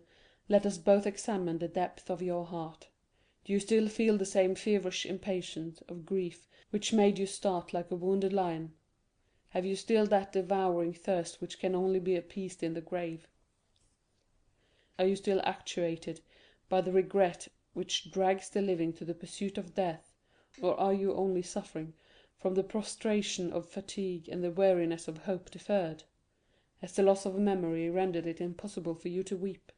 let us both examine the depth of your heart. Do you still feel the same feverish impatience of grief which made you start like a wounded lion? Have you still that devouring thirst which can only be appeased in the grave? Are you still actuated by the regret which drags the living to the pursuit of death, or are you only suffering from the prostration of fatigue and the weariness of hope deferred? Has the loss of memory rendered it impossible for you to weep?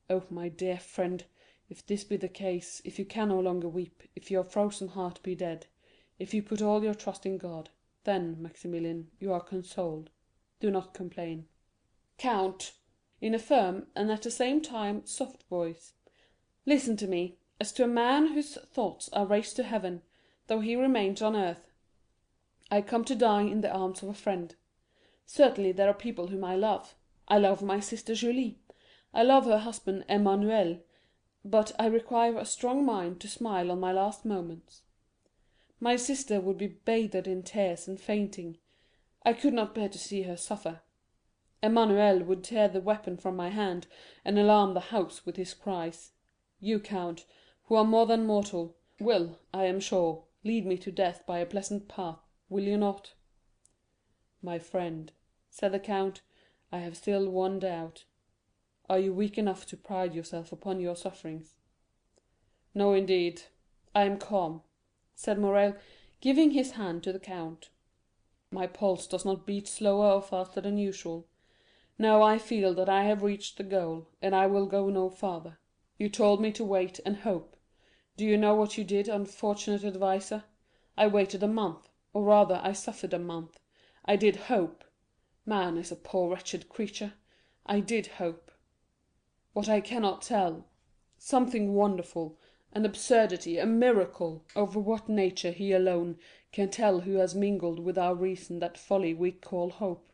Oh, my dear friend, if this be the case, if you can no longer weep, if your frozen heart be dead, if you put all your trust in God, then, Maximilian, you are consoled. Do not complain." "Count," in a firm and at the same time soft voice, "listen to me, as to a man whose thoughts are raised to heaven, though he remains on earth. I come to die in the arms of a friend. Certainly there are people whom I love. I love my sister Julie, I love her husband Emmanuel, but I require a strong mind to smile on my last moments. My sister would be bathed in tears and fainting. I could not bear to see her suffer. Emmanuel would tear the weapon from my hand, and alarm the house with his cries. You, count, who are more than mortal, will, I am sure, lead me to death by a pleasant path, will you not?" "My friend," said the count, "I have still one doubt. Are you weak enough to pride yourself upon your sufferings?" "No, indeed, I am calm," said Morrel, giving his hand to the count. "My pulse does not beat slower or faster than usual. No, I feel that I have reached the goal, and I will go no farther. You told me to wait and hope. Do you know what you did, unfortunate adviser? I waited a month. or rather I suffered a month. I did hope. Man is a poor wretched creature. I did hope. What I cannot tell. Something wonderful, an absurdity, a miracle, over what nature he alone can tell who has mingled with our reason that folly we call hope.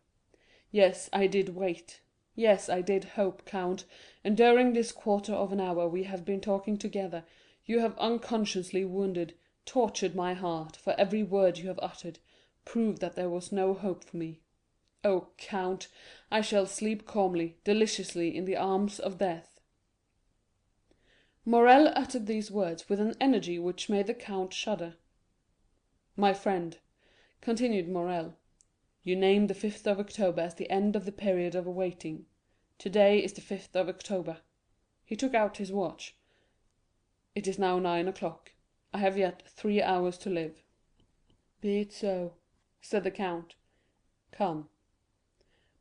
Yes, I did wait. Yes, I did hope, Count, and during this quarter of an hour we have been talking together, you have unconsciously wounded, tortured my heart, for every word you have uttered proved that there was no hope for me. Oh, Count, I shall sleep calmly, deliciously in the arms of death." Morrel uttered these words with an energy which made the count shudder. "My friend," continued Morrel, "you named the 5th of October as the end of the period of waiting. Today is the 5th of October." He took out his watch. "It is now 9 o'clock. I have yet 3 hours to live." "Be it so," said the count. "Come."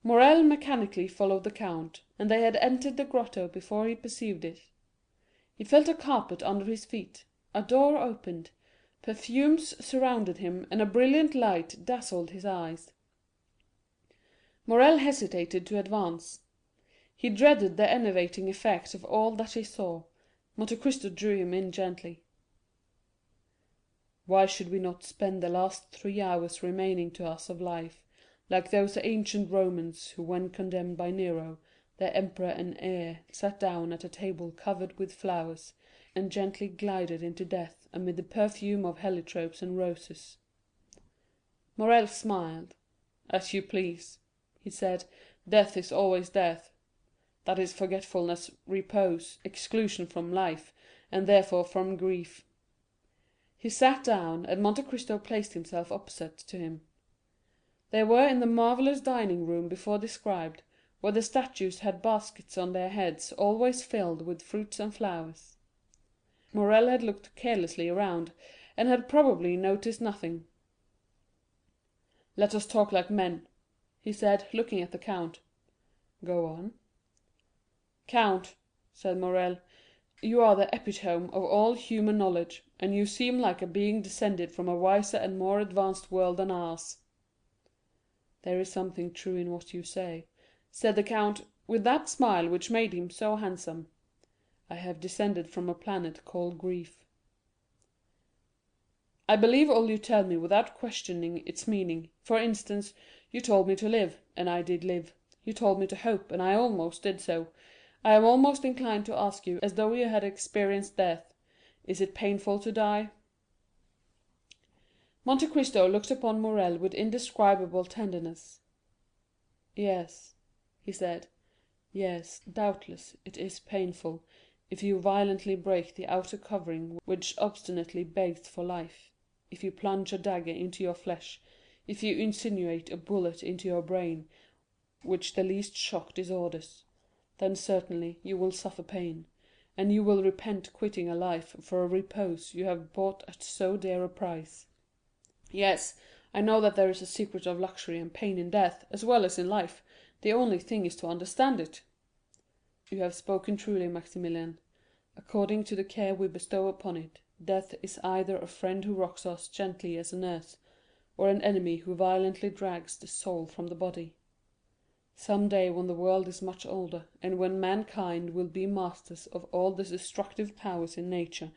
Morrel mechanically followed the count, and they had entered the grotto before he perceived it. He felt a carpet under his feet, a door opened, perfumes surrounded him, and a brilliant light dazzled his eyes. Morrel hesitated to advance. He dreaded the enervating effect of all that he saw. Monte Cristo drew him in gently. "Why should we not spend the last 3 hours remaining to us of life, like those ancient Romans who, when condemned by Nero, their emperor and heir, sat down at a table covered with flowers, and gently glided into death amid the perfume of heliotropes and roses?" Morrel smiled. "As you please," he said. "Death is always death. That is forgetfulness, repose, exclusion from life, and therefore from grief." He sat down, and Monte Cristo placed himself opposite to him. They were in the marvellous dining room before described, where the statues had baskets on their heads always filled with fruits and flowers. Morrel had looked carelessly around, and had probably noticed nothing. "Let us talk like men," he said, looking at the count. "Go on." "Count," said Morrel, "you are the epitome of all human knowledge, and you seem like a being descended from a wiser and more advanced world than ours." "There is something true in what you say," said the count, with that smile which made him so handsome. "I have descended from a planet called grief." "I believe all you tell me without questioning its meaning. For instance, you told me to live, and I did live. You told me to hope, and I almost did so. I am almost inclined to ask you, as though you had experienced death, is it painful to die?" Monte Cristo looked upon Morrel with indescribable tenderness. "Yes," he said, "yes, doubtless it is painful, if you violently break the outer covering which obstinately begs for life, if you plunge a dagger into your flesh, if you insinuate a bullet into your brain, which the least shock disorders. Then certainly you will suffer pain, and you will repent quitting a life for a repose you have bought at so dear a price. Yes, I know that there is a secret of luxury and pain in death as well as in life. The only thing is to understand it." "You have spoken truly, Maximilian. According to the care we bestow upon it, death is either a friend who rocks us gently as a nurse, or an enemy who violently drags the soul from the body. Some day when the world is much older, and when mankind will be masters of all the destructive powers in nature,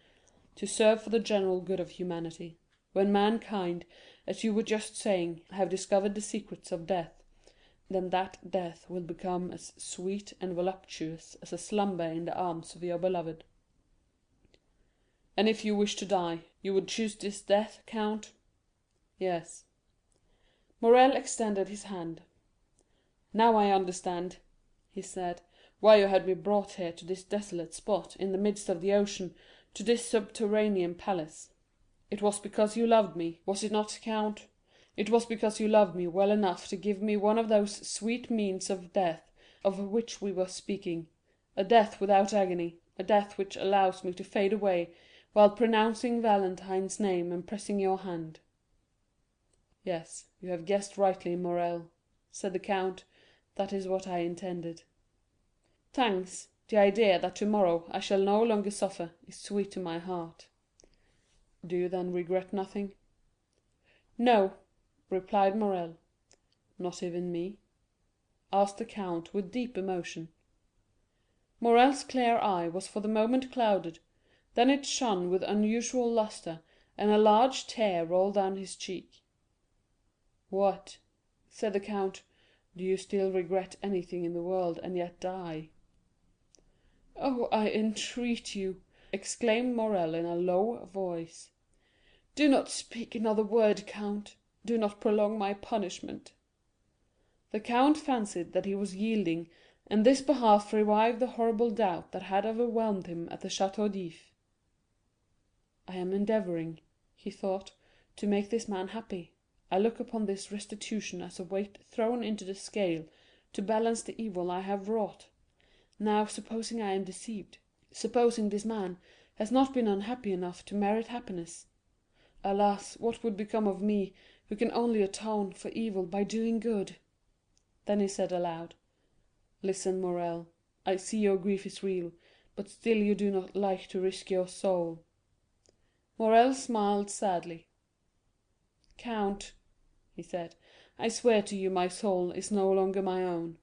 to serve for the general good of humanity, when mankind, as you were just saying, have discovered the secrets of death, then that death will become as sweet and voluptuous as a slumber in the arms of your beloved." "And if you wish to die, you would choose this death, count?" "Yes." Morrel extended his hand. "Now I understand," he said, "why you had me brought here to this desolate spot in the midst of the ocean, to this subterranean palace. It was because you loved me, was it not, count? It was because you loved me well enough to give me one of those sweet means of death of which we were speaking, a death without agony, a death which allows me to fade away while pronouncing Valentine's name and pressing your hand." "Yes, you have guessed rightly, Morrel," said the count, "that is what I intended." "Thanks, the idea that tomorrow I shall no longer suffer is sweet to my heart." "Do you then regret nothing?" "No," replied Morrel. "Not even me?" asked the count with deep emotion. Morrel's clear eye was for the moment clouded, then it shone with unusual lustre, and a large tear rolled down his cheek. "What," said the count, "do you still regret anything in the world, and yet die?" "Oh, I entreat you," exclaimed Morrel in a low voice, "do not speak another word, count; do not prolong my punishment." The count fancied that he was yielding, and this belief revived the horrible doubt that had overwhelmed him at the Château d'If. "I am endeavoring," he thought, "to make this man happy. I look upon this restitution as a weight thrown into the scale to balance the evil I have wrought. Now, supposing I am deceived, supposing this man has not been unhappy enough to merit happiness, alas, what would become of me, who can only atone for evil by doing good?" Then he said aloud, "Listen, Morrel, I see your grief is real, but still you do not like to risk your soul." Morrel smiled sadly. "Count," he said, "I swear to you my soul is no longer my own."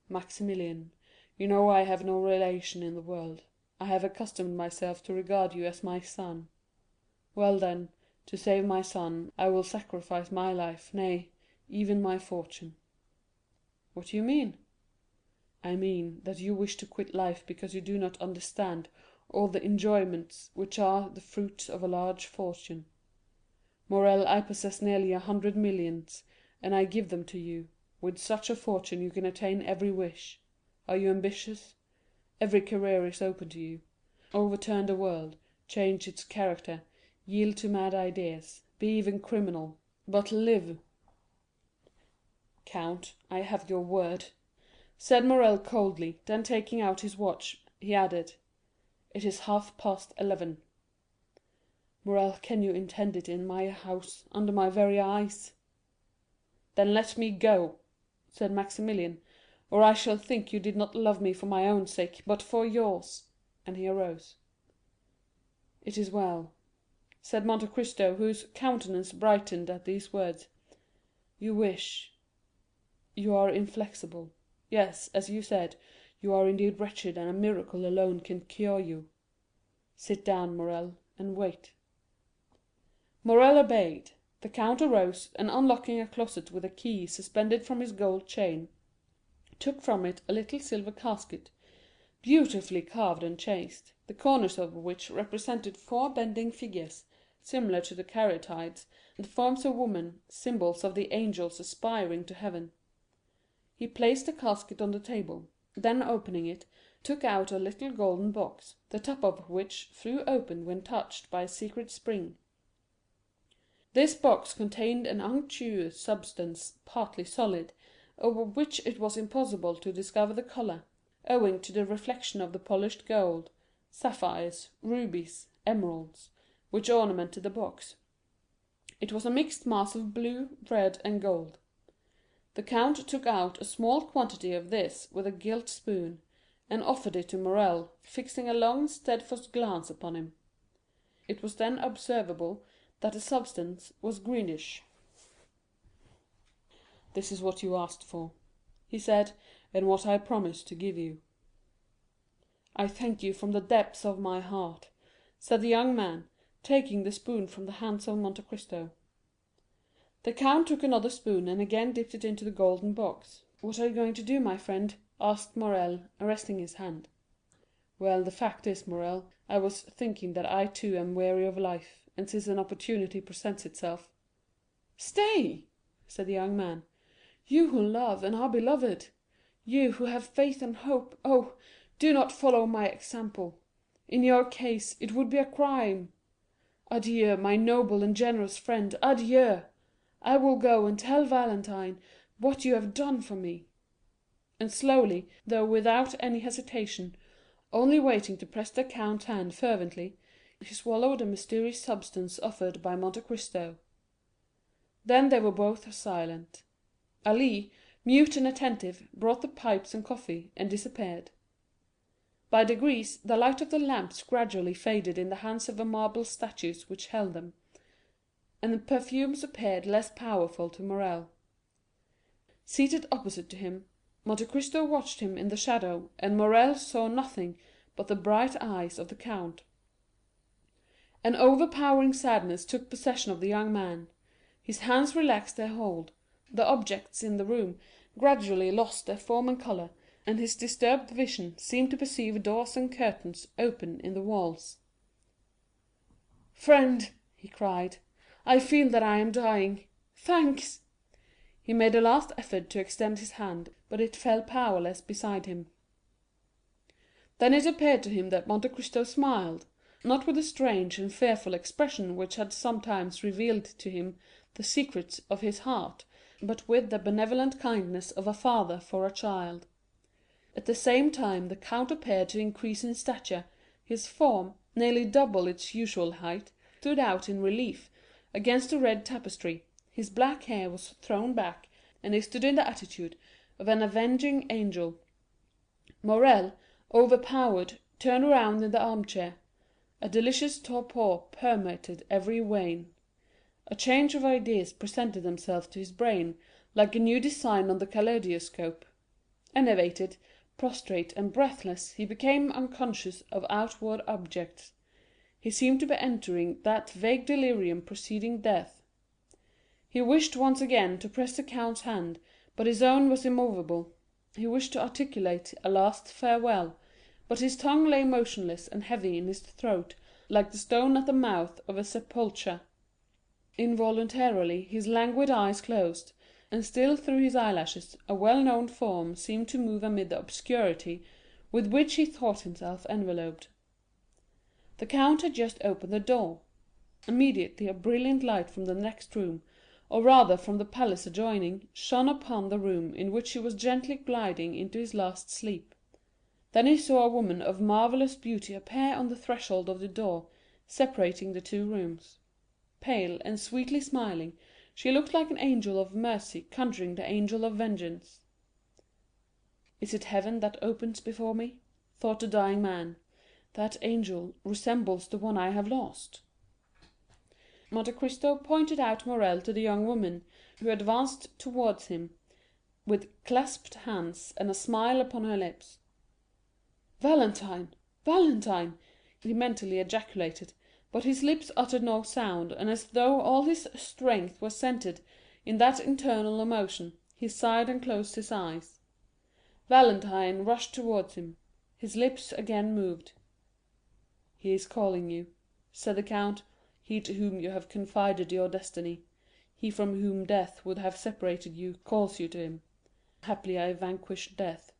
"Maximilian, you know I have no relation in the world. I have accustomed myself to regard you as my son. Well, then, to save my son, I will sacrifice my life, nay, even my fortune." "What do you mean?" "I mean that you wish to quit life because you do not understand all the enjoyments which are the fruits of a large fortune. Morrel, I possess nearly 100 millions, and I give them to you. With such a fortune you can attain every wish. Are you ambitious? Every career is open to you. Overturn the world, change its character, yield to mad ideas, be even criminal, but live." "Count, I have your word," said Morrel coldly; then taking out his watch, he added, "It is 11:30. Morrel, can you intend it in my house, under my very eyes?" "Then let me go," said Maximilian, "or I shall think you did not love me for my own sake, but for yours," and he arose. "It is well," said Monte Cristo, whose countenance brightened at these words. "You wish, you are inflexible. Yes, as you said, you are indeed wretched, and a miracle alone can cure you. Sit down, Morrel, and wait." Morrel obeyed. The count arose, and unlocking a closet with a key suspended from his gold chain, took from it a little silver casket, beautifully carved and chased, the corners of which represented four bending figures, similar to the caryatides, the forms of women, symbols of the angels aspiring to heaven. He placed the casket on the table, then opening it, took out a little golden box, the top of which flew open when touched by a secret spring. This box contained an unctuous substance, partly solid, over which it was impossible to discover the color, owing to the reflection of the polished gold, sapphires, rubies, emeralds, which ornamented the box. It was a mixed mass of blue, red, and gold. The count took out a small quantity of this with a gilt spoon, and offered it to Morrel, fixing a long, steadfast glance upon him. It was then observable that the substance was greenish. "This is what you asked for," he said, "and what I promised to give you." "I thank you from the depths of my heart," said the young man, taking the spoon from the hands of Monte Cristo. The count took another spoon and again dipped it into the golden box. "What are you going to do, my friend?" asked Morrel, arresting his hand. "Well, the fact is, Morrel, I was thinking that I too am weary of life, and since an opportunity presents itself——" "Stay," said the young man, "you who love and are beloved, you who have faith and hope, oh, do not follow my example. In your case it would be a crime. Adieu, my noble and generous friend, adieu. I will go and tell Valentine what you have done for me." And slowly, though without any hesitation, only waiting to press the count's hand fervently, he swallowed the mysterious substance offered by Monte Cristo. Then they were both silent. Ali, mute and attentive, brought the pipes and coffee, and disappeared. By degrees the light of the lamps gradually faded in the hands of the marble statues which held them, and the perfumes appeared less powerful to Morrel. Seated opposite to him, Monte Cristo watched him in the shadow, and Morrel saw nothing but the bright eyes of the count. An overpowering sadness took possession of the young man. His hands relaxed their hold, the objects in the room gradually lost their form and color, and his disturbed vision seemed to perceive doors and curtains open in the walls. "Friend," he cried, "I feel that I am dying. Thanks!" He made a last effort to extend his hand, but it fell powerless beside him. Then it appeared to him that Monte Cristo smiled, not with the strange and fearful expression which had sometimes revealed to him the secrets of his heart, but with the benevolent kindness of a father for a child. At the same time the count appeared to increase in stature. His form, nearly double its usual height, stood out in relief against the red tapestry. His black hair was thrown back, and he stood in the attitude of an avenging angel. Morrel, overpowered, turned around in the armchair. A delicious torpor permeated every vein. A change of ideas presented themselves to his brain like a new design on the kaleidoscope. Enervated, prostrate, and breathless, he became unconscious of outward objects. He seemed to be entering that vague delirium preceding death. He wished once again to press the count's hand, but his own was immovable. He wished to articulate a last farewell, but his tongue lay motionless and heavy in his throat, like the stone at the mouth of a sepulchre. Involuntarily his languid eyes closed, and still through his eyelashes a well-known form seemed to move amid the obscurity with which he thought himself enveloped. The count had just opened the door. Immediately a brilliant light from the next room, or rather from the palace adjoining, shone upon the room in which he was gently gliding into his last sleep. Then he saw a woman of marvellous beauty appear on the threshold of the door separating the two rooms. Pale and sweetly smiling, she looked like an angel of mercy conjuring the angel of vengeance. "Is it heaven that opens before me?" thought the dying man. "That angel resembles the one I have lost." Monte Cristo pointed out Morrel to the young woman, who advanced towards him with clasped hands and a smile upon her lips. "Valentine, Valentine!" he mentally ejaculated, but his lips uttered no sound, and as though all his strength was centred in that internal emotion, he sighed and closed his eyes. Valentine rushed towards him. His lips again moved. "He is calling you," said the count, "he to whom you have confided your destiny, he from whom death would have separated you, calls you to him. Happily I vanquished death.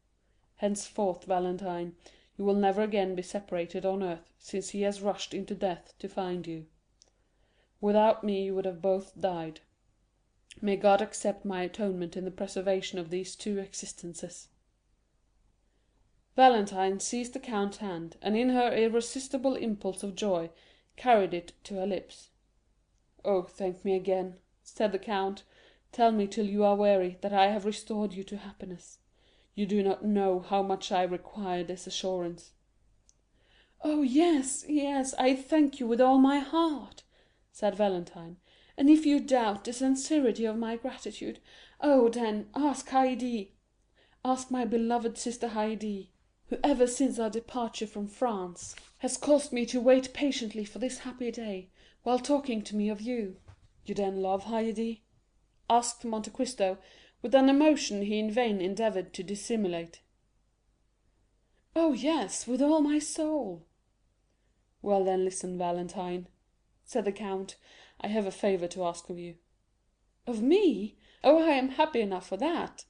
Henceforth, Valentine, you will never again be separated on earth, since he has rushed into death to find you. Without me you would have both died. May God accept my atonement in the preservation of these two existences." Valentine seized the count's hand, and in her irresistible impulse of joy carried it to her lips. "Oh, thank me again," said the count. "Tell me till you are weary that I have restored you to happiness. You do not know how much I require this assurance." "Oh, yes, yes, I thank you with all my heart," said Valentine; "and if you doubt the sincerity of my gratitude, oh, then, ask Haydée. Ask my beloved sister Haydée, who ever since our departure from France has caused me to wait patiently for this happy day, while talking to me of you." "You then love Haydée?" asked Monte Cristo, with an emotion he in vain endeavored to dissimulate. "Oh, yes, with all my soul." "Well, then, listen, Valentine," said the count, "I have a favor to ask of you." "Of me? Oh, I am happy enough for that."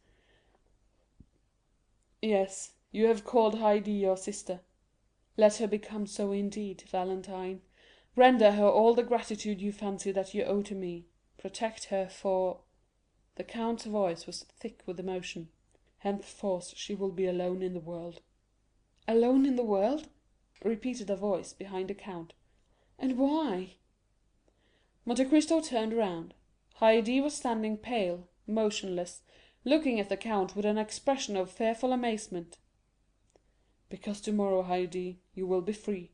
"Yes, you have called Haydée your sister. Let her become so indeed, Valentine. Render her all the gratitude you fancy that you owe to me. Protect her, for—" The count's voice was thick with emotion. "Henceforth she will be alone in the world." "Alone in the world?" repeated a voice behind the count. "And why?" Monte Cristo turned round. Haydée was standing pale, motionless, looking at the count with an expression of fearful amazement. "Because tomorrow, Haydée, you will be free.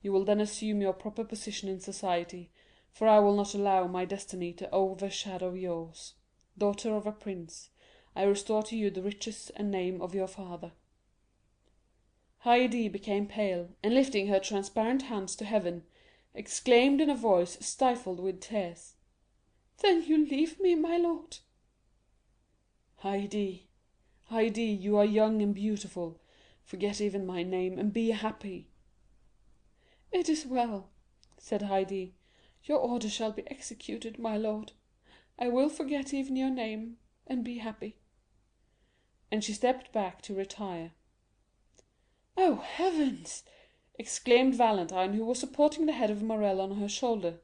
You will then assume your proper position in society, for I will not allow my destiny to overshadow yours. Daughter of a prince, I restore to you the riches and name of your father." Haydée became pale, and lifting her transparent hands to heaven, exclaimed in a voice stifled with tears, "Then you leave me, my lord?" "Haydée, Haydée, you are young and beautiful. Forget even my name, and be happy." "It is well," said Haydée. "Your order shall be executed, my lord. I will forget even your name, and be happy." And she stepped back to retire. "Oh, heavens!" exclaimed Valentine, who was supporting the head of Morrel on her shoulder.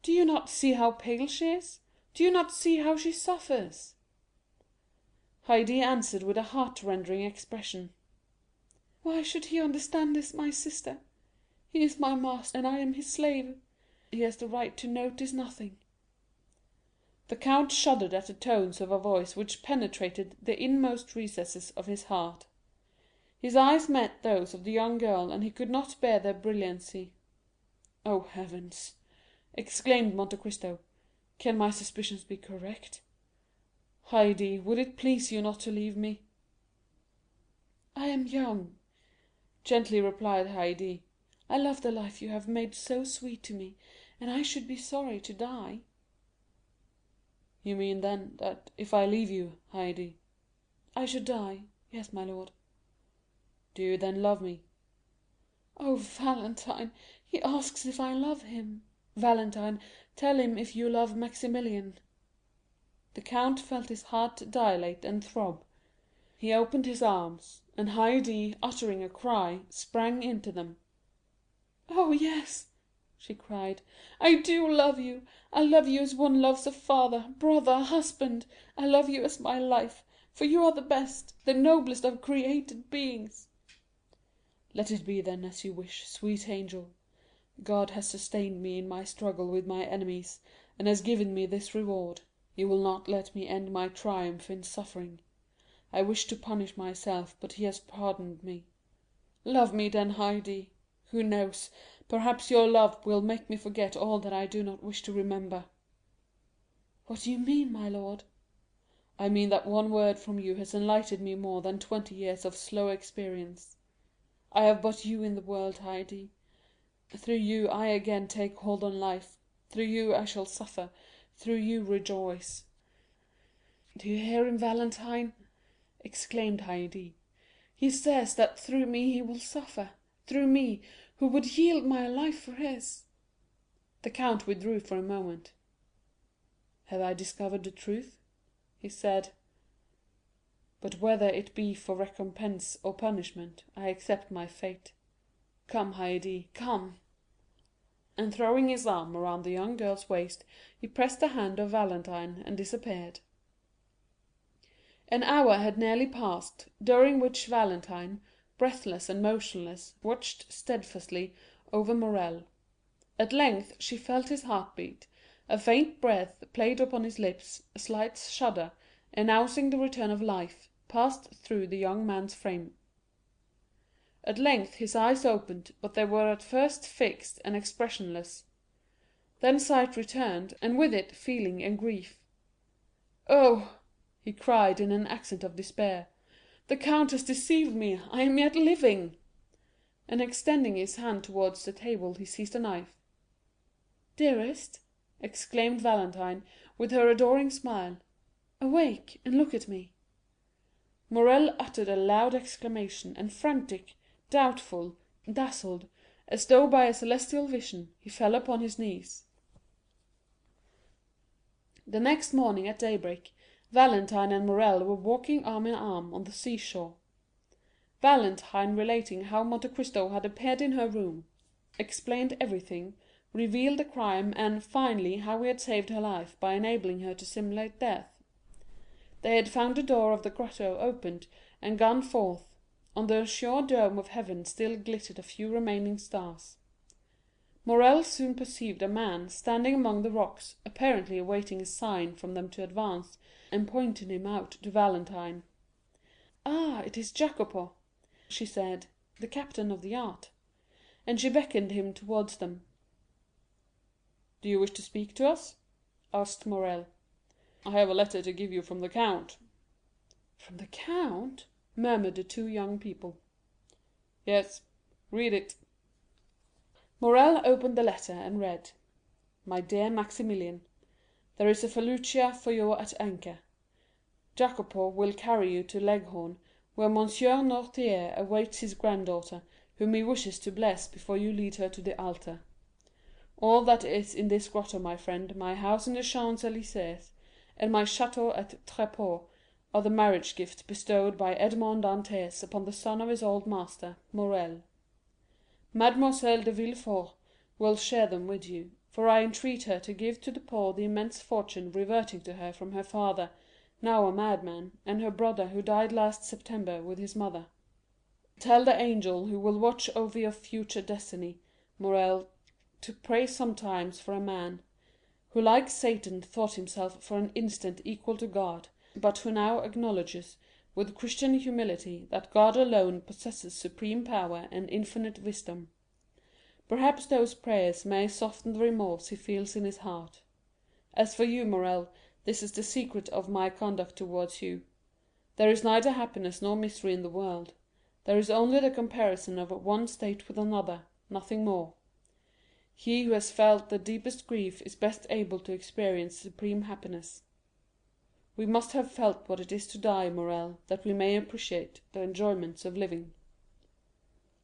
"Do you not see how pale she is? Do you not see how she suffers?" Haydée answered with a heart-rending expression. "Why should he understand this, my sister? He is my master, and I am his slave. He has the right to notice nothing." The count shuddered at the tones of a voice which penetrated the inmost recesses of his heart. His eyes met those of the young girl, and he could not bear their brilliancy. "Oh, heavens!" exclaimed Monte Cristo, "can my suspicions be correct? Haydée, would it please you not to leave me?" "I am young," gently replied Haydée. "I love the life you have made so sweet to me, and I should be sorry to die." "You mean, then, that if I leave you, Haydée——" "I should die. Yes, my lord." "Do you then love me?" "Oh, Valentine, he asks if I love him. Valentine, tell him if you love Maximilian." The count felt his heart dilate and throb. He opened his arms, and Haydée, uttering a cry, sprang into them. "Oh, yes," she cried, "I do love you. I love you as one loves a father, brother, husband. I love you as my life, for you are the best, the noblest of created beings." "Let it be then as you wish, sweet angel. God has sustained me in my struggle with my enemies, and has given me this reward. He will not let me end my triumph in suffering. I wished to punish myself, but he has pardoned me. Love me then, Haydée. Who knows, perhaps your love will make me forget all that I do not wish to remember." "What do you mean, my lord?" "I mean that one word from you has enlightened me more than 20 years of slow experience. I have but you in the world, Haydée. Through you I again take hold on life, through you I shall suffer, through you rejoice." "Do you hear him, Valentine?" exclaimed Haydée. "He says that through me he will suffer, through me, who would yield my life for his." The count withdrew for a moment. "Have I discovered the truth?" he said. "But whether it be for recompense or punishment, I accept my fate. Come, Haydée, come." And throwing his arm around the young girl's waist, he pressed the hand of Valentine and disappeared. An hour had nearly passed, during which Valentine, breathless and motionless, watched steadfastly over Morrel. At length she felt his heart beat, a faint breath played upon his lips, a slight shudder, announcing the return of life, passed through the young man's frame. At length his eyes opened, but they were at first fixed and expressionless. Then sight returned, and with it feeling and grief. "Oh," he cried in an accent of despair, "the count has deceived me, I am yet living!" And extending his hand towards the table, he seized a knife. "Dearest," exclaimed Valentine, with her adoring smile, "awake, and look at me." Morrel uttered a loud exclamation, and frantic, doubtful, dazzled, as though by a celestial vision, he fell upon his knees. The next morning at daybreak, Valentine and Morrel were walking arm in arm on the seashore. Valentine relating how Monte Cristo had appeared in her room, explained everything, revealed the crime, and, finally, how he had saved her life by enabling her to simulate death. They had found the door of the grotto opened, and gone forth. On the azure dome of heaven still glittered a few remaining stars. Morrel soon perceived a man standing among the rocks, apparently awaiting a sign from them to advance, and pointed him out to Valentine. "Ah, it is Jacopo," she said, "the captain of the yacht." And she beckoned him towards them. Do you wish to speak to us?" asked Morrel. "I have a letter to give you from the count." "From the count?" murmured the two young people. "Yes, read it." Morrel opened the letter and read: "My dear Maximilian, there is a felucca for you at anchor. Jacopo will carry you to Leghorn, where Monsieur Noirtier awaits his granddaughter, whom he wishes to bless before you lead her to the altar. All that is in this grotto, my friend, my house in the Champs Elysees, and my chateau at Tréport, are the marriage gift bestowed by Edmond Dantès upon the son of his old master, Morrel. Mademoiselle de Villefort will share them with you, for I entreat her to give to the poor the immense fortune reverting to her from her father, now a madman, and her brother who died last September with his mother. Tell the angel who will watch over your future destiny, Morrel, to pray sometimes for a man, who like Satan thought himself for an instant equal to God, but who now acknowledges with Christian humility that God alone possesses supreme power and infinite wisdom. Perhaps those prayers may soften the remorse he feels in his heart. As for you, Morrel, this is the secret of my conduct towards you. There is neither happiness nor misery in the world. There is only the comparison of one state with another, nothing more. He who has felt the deepest grief is best able to experience supreme happiness. We must have felt what it is to die, Morrel, that we may appreciate the enjoyments of living.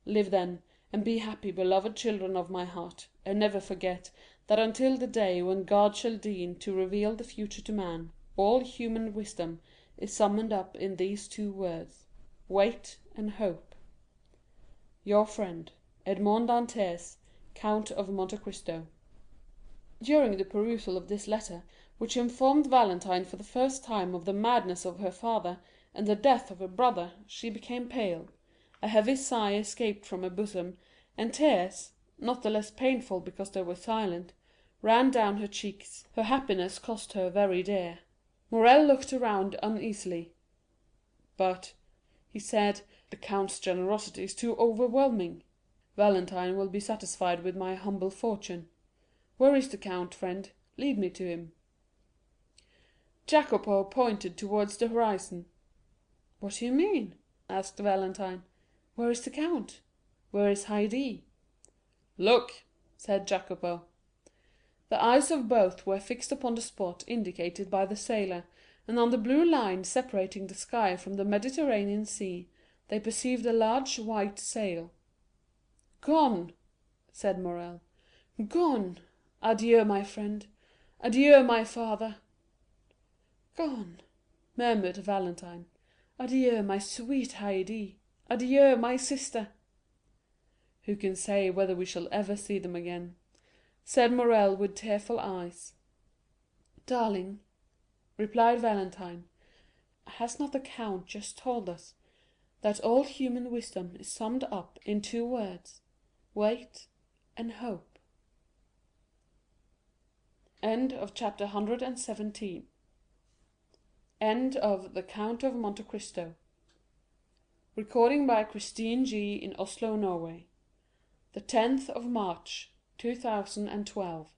Live then, and be happy, beloved children of my heart, and never forget that until the day when God shall deign to reveal the future to man, all human wisdom is summed up in these two words: wait and hope. Your friend, Edmond Dantès, Count of Monte Cristo. During the perusal of this letter, which informed Valentine for the first time of the madness of her father and the death of her brother, she became pale, a heavy sigh escaped from her bosom, and tears, not the less painful because they were silent, ran down her cheeks. Her happiness cost her very dear. Morrel looked around uneasily. "But," he said, "the count's generosity is too overwhelming. Valentine will be satisfied with my humble fortune. Where is the count, friend? Lead me to him." Jacopo pointed towards the horizon. "What do you mean?" asked Valentine. "Where is the count? Where is Haydée?" "Look," said Jacopo. The eyes of both were fixed upon the spot indicated by the sailor, and on the blue line separating the sky from the Mediterranean Sea they perceived a large white sail. "Gone," said Morrel, "gone! Adieu, my friend; adieu, my father." "Gone," murmured Valentine; "adieu, my sweet Haydée; adieu, my sister." "Who can say whether we shall ever see them again?" said Morrel with tearful eyes. "Darling," replied Valentine, "has not the count just told us that all human wisdom is summed up in two words, wait and hope?" End of chapter 117. End of The Count of Monte Cristo. Recording by Christine G. in Oslo, Norway. The 10th of March, 2012.